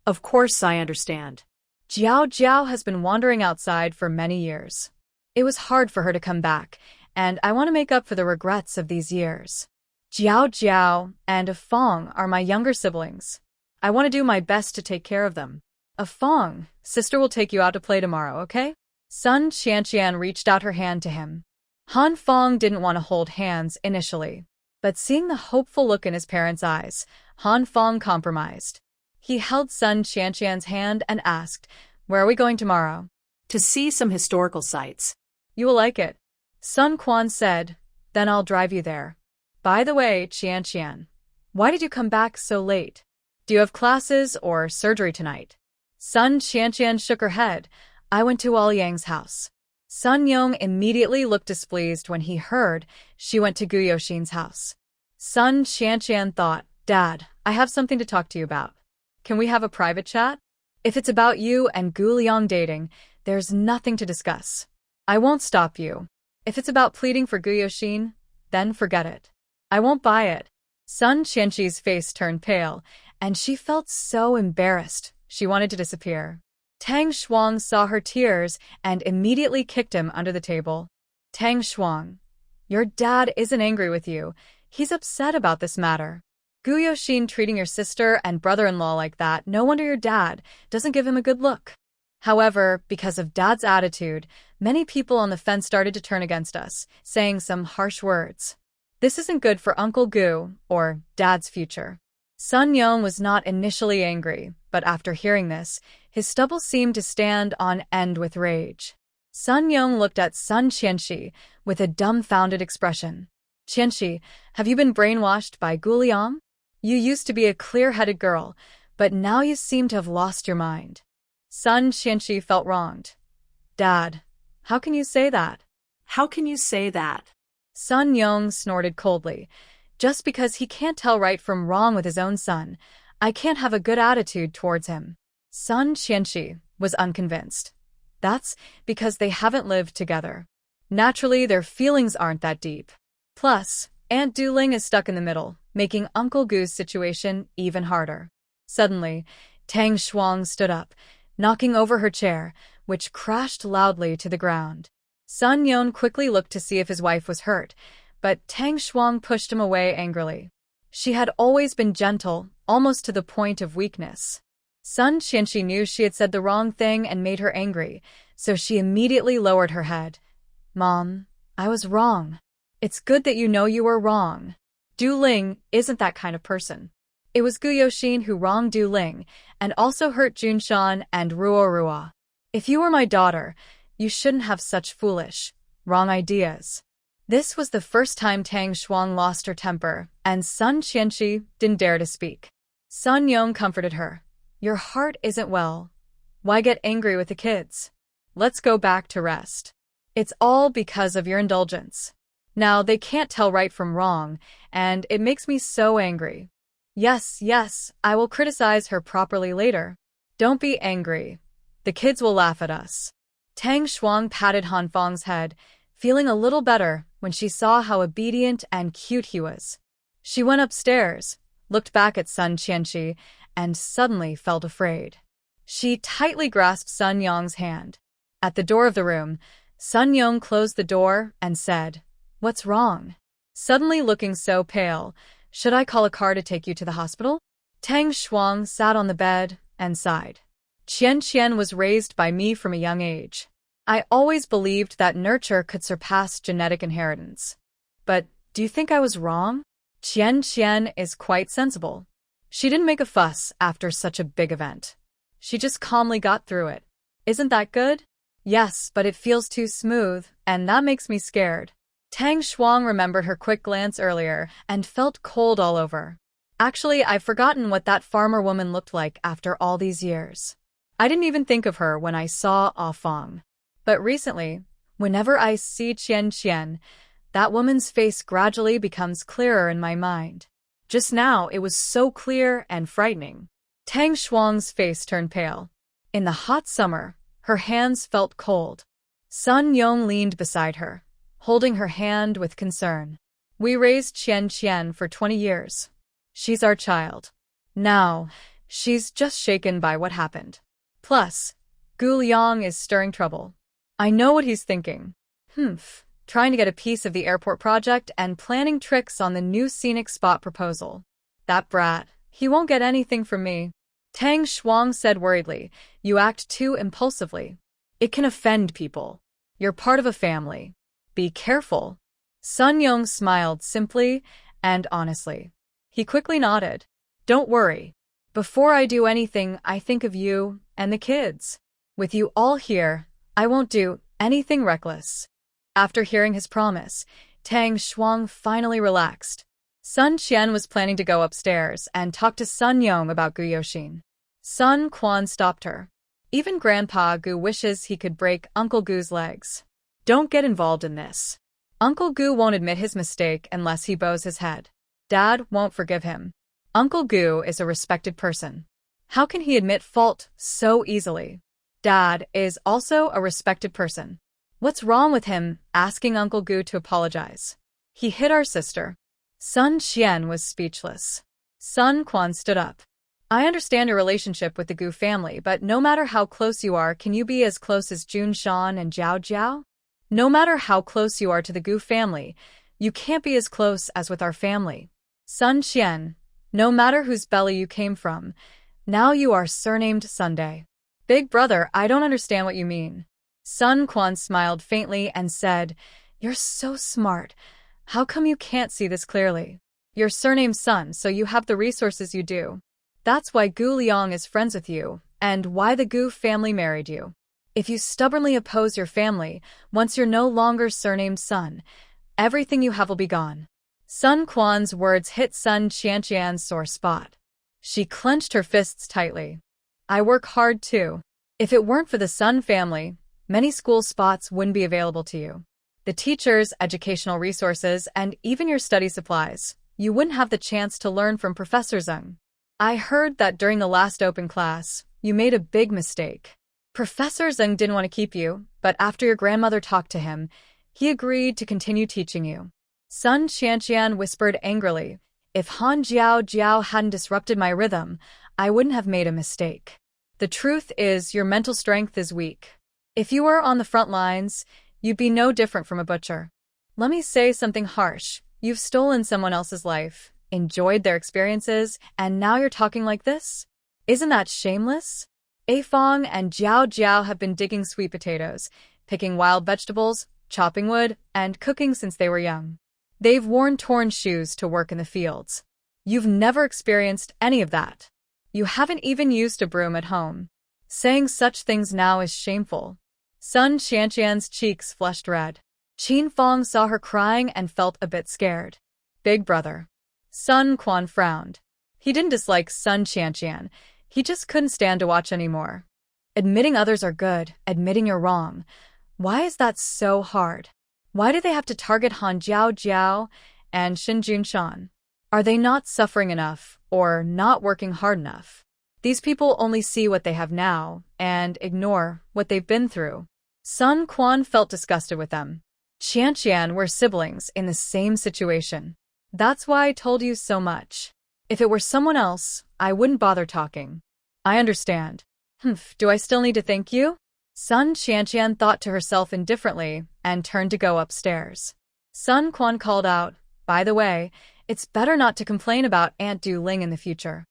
"Of course I understand. Jiao Jiao has been wandering outside for many years. It was hard for her to come back, and I want to make up for the regrets of these years. Jiao Jiao and Feng are my younger siblings. I want to do my best to take care of them. Feng, sister will take you out to play tomorrow, okay?" Sun Qian reached out her hand to him. Han Feng didn't want to hold hands initially, but seeing the hopeful look in his parents' eyes, Han Feng compromised. He held Sun Qian's hand and asked, "Where are we going tomorrow?" "To see some historical sites." "You will like it," Sun Quan said. "Then I'll drive you there. By the way, Qian, why did you come back so late? Do you have classes or surgery tonight?" Sun Qian shook her head. "I went to Wal Yang's house." Sun Yong immediately looked displeased when he heard she went to Gu Yoxin's house. Sun Qian thought, "Dad, I have something to talk to you about. Can we have a private chat? If it's about you and Gu Liang dating, there's nothing to discuss. I won't stop you. If it's about pleading for Gu Yoxin, then forget it. I won't buy it." Sun Qian's face turned pale, and she felt so embarrassed she wanted to disappear. Tang Shuang saw her tears and immediately kicked him under the table. "Tang Shuang, your dad isn't angry with you. He's upset about this matter. Gu Yoxin treating your sister and brother-in-law like that, no wonder your dad doesn't give him a good look. However, because of Dad's attitude, many people on the fence started to turn against us, saying some harsh words. This isn't good for Uncle Gu or Dad's future." Sun Yong was not initially angry, but after hearing this, his stubble seemed to stand on end with rage. Sun Yong looked at Sun Qianxi with a dumbfounded expression. "Qianxi, have you been brainwashed by Gu Liang? You used to be a clear-headed girl, but now you seem to have lost your mind." Sun Qianxi felt wronged. Dad, how can you say that? How can you say that? Sun Yong snorted coldly. Just because he can't tell right from wrong with his own son, I can't have a good attitude towards him. Sun Qianxi was unconvinced. That's because they haven't lived together. Naturally, their feelings aren't that deep. Plus, Aunt Duling is stuck in the middle, making Uncle Gu's situation even harder. Suddenly, Tang Shuang stood up, knocking over her chair, which crashed loudly to the ground. Sun Yon quickly looked to see if his wife was hurt, but Tang Shuang pushed him away angrily. She had always been gentle, almost to the point of weakness. Sun Qianxi knew she had said the wrong thing and made her angry, so she immediately lowered her head. Mom, I was wrong. It's good that you know you were wrong. Du Ling isn't that kind of person. It was Gu Yoxin who wronged Du Ling and also hurt Junshan and Ruo. If you were my daughter, you shouldn't have such foolish, wrong ideas. This was the first time Tang Shuang lost her temper, and Sun Qianxi didn't dare to speak. Sun Yong comforted her. Your heart isn't well. Why get angry with the kids? Let's go back to rest. It's all because of your indulgence. Now they can't tell right from wrong, and it makes me so angry. Yes, I will criticize her properly later. Don't be angry. The kids will laugh at us. Tang Shuang patted Han Feng's head, feeling a little better when she saw how obedient and cute he was. She went upstairs, looked back at Sun Qianxi, and suddenly felt afraid. She tightly grasped Sun Yong's hand. At the door of the room, Sun Yong closed the door and said, What's wrong? Suddenly looking so pale, should I call a car to take you to the hospital? Tang Shuang sat on the bed and sighed. Qian was raised by me from a young age. I always believed that nurture could surpass genetic inheritance. But do you think I was wrong? Qian is quite sensible. She didn't make a fuss after such a big event. She just calmly got through it. Isn't that good? Yes, but it feels too smooth, and that makes me scared. Tang Shuang remembered her quick glance earlier and felt cold all over. Actually, I've forgotten what that farmer woman looked like after all these years. I didn't even think of her when I saw Ah Feng. But recently, whenever I see Qian, that woman's face gradually becomes clearer in my mind. Just now, it was so clear and frightening. Tang Shuang's face turned pale. In the hot summer, her hands felt cold. Sun Yong leaned beside her, holding her hand with concern. We raised Qian for 20 years. She's our child. Now, she's just shaken by what happened. Plus, Gu Liang is stirring trouble. I know what he's thinking. Trying to get a piece of the airport project and planning tricks on the new scenic spot proposal. That brat, he won't get anything from me. Tang Shuang said worriedly, You act too impulsively. It can offend people. You're part of a family. Be careful. Sun Yong smiled simply and honestly. He quickly nodded. Don't worry. Before I do anything, I think of you and the kids. With you all here, I won't do anything reckless. After hearing his promise, Tang Shuang finally relaxed. Sun Qian was planning to go upstairs and talk to Sun Yong about Gu Yoxin. Sun Quan stopped her. Even Grandpa Gu wishes he could break Uncle Gu's legs. Don't get involved in this. Uncle Gu won't admit his mistake unless he bows his head. Dad won't forgive him. Uncle Gu is a respected person. How can he admit fault so easily? Dad is also a respected person. What's wrong with him asking Uncle Gu to apologize? He hit our sister. Sun Qian was speechless. Sun Quan stood up. I understand your relationship with the Gu family, but no matter how close you are, can you be as close as Junshan and Jiao Jiao? No matter how close you are to the Gu family, you can't be as close as with our family. Sun Qian, no matter whose belly you came from, now you are surnamed Sunday. Big brother, I don't understand what you mean. Sun Quan smiled faintly and said, You're so smart. How come you can't see this clearly? You're surnamed Sun, so you have the resources you do. That's why Gu Liang is friends with you, and why the Gu family married you. If you stubbornly oppose your family, once you're no longer surnamed Sun, everything you have will be gone. Sun Quan's words hit Sun Qianqian's sore spot. She clenched her fists tightly. I work hard too. If it weren't for the Sun family, Many school spots wouldn't be available to you. The teachers, educational resources, and even your study supplies. You wouldn't have the chance to learn from Professor Zeng. I heard that during the last open class, you made a big mistake. Professor Zeng didn't want to keep you, but after your grandmother talked to him, he agreed to continue teaching you. Sun Qianqian whispered angrily, if Han Jiao hadn't disrupted my rhythm, I wouldn't have made a mistake. The truth is, your mental strength is weak. If you were on the front lines, you'd be no different from a butcher. Let me say something harsh. You've stolen someone else's life, enjoyed their experiences, and now you're talking like this? Isn't that shameless? Fong and Jiao have been digging sweet potatoes, picking wild vegetables, chopping wood, and cooking since they were young. They've worn torn shoes to work in the fields. You've never experienced any of that. You haven't even used a broom at home. Saying such things now is shameful. Sun Qianqian's cheeks flushed red. Qin Fong saw her crying and felt a bit scared. Big brother. Sun Quan frowned. He didn't dislike Sun Qianqian. He just couldn't stand to watch anymore. Admitting others are good, admitting you're wrong. Why is that so hard? Why do they have to target Han Jiao and Shin Junshan? Are they not suffering enough or not working hard enough? These people only see what they have now and ignore what they've been through. Sun Quan felt disgusted with them. Qianqian were siblings in the same situation. That's why I told you so much. If it were someone else, I wouldn't bother talking. I understand. Do I still need to thank you? Sun Qianqian thought to herself indifferently and turned to go upstairs. Sun Quan called out, by the way, it's better not to complain about Aunt Du Ling in the future.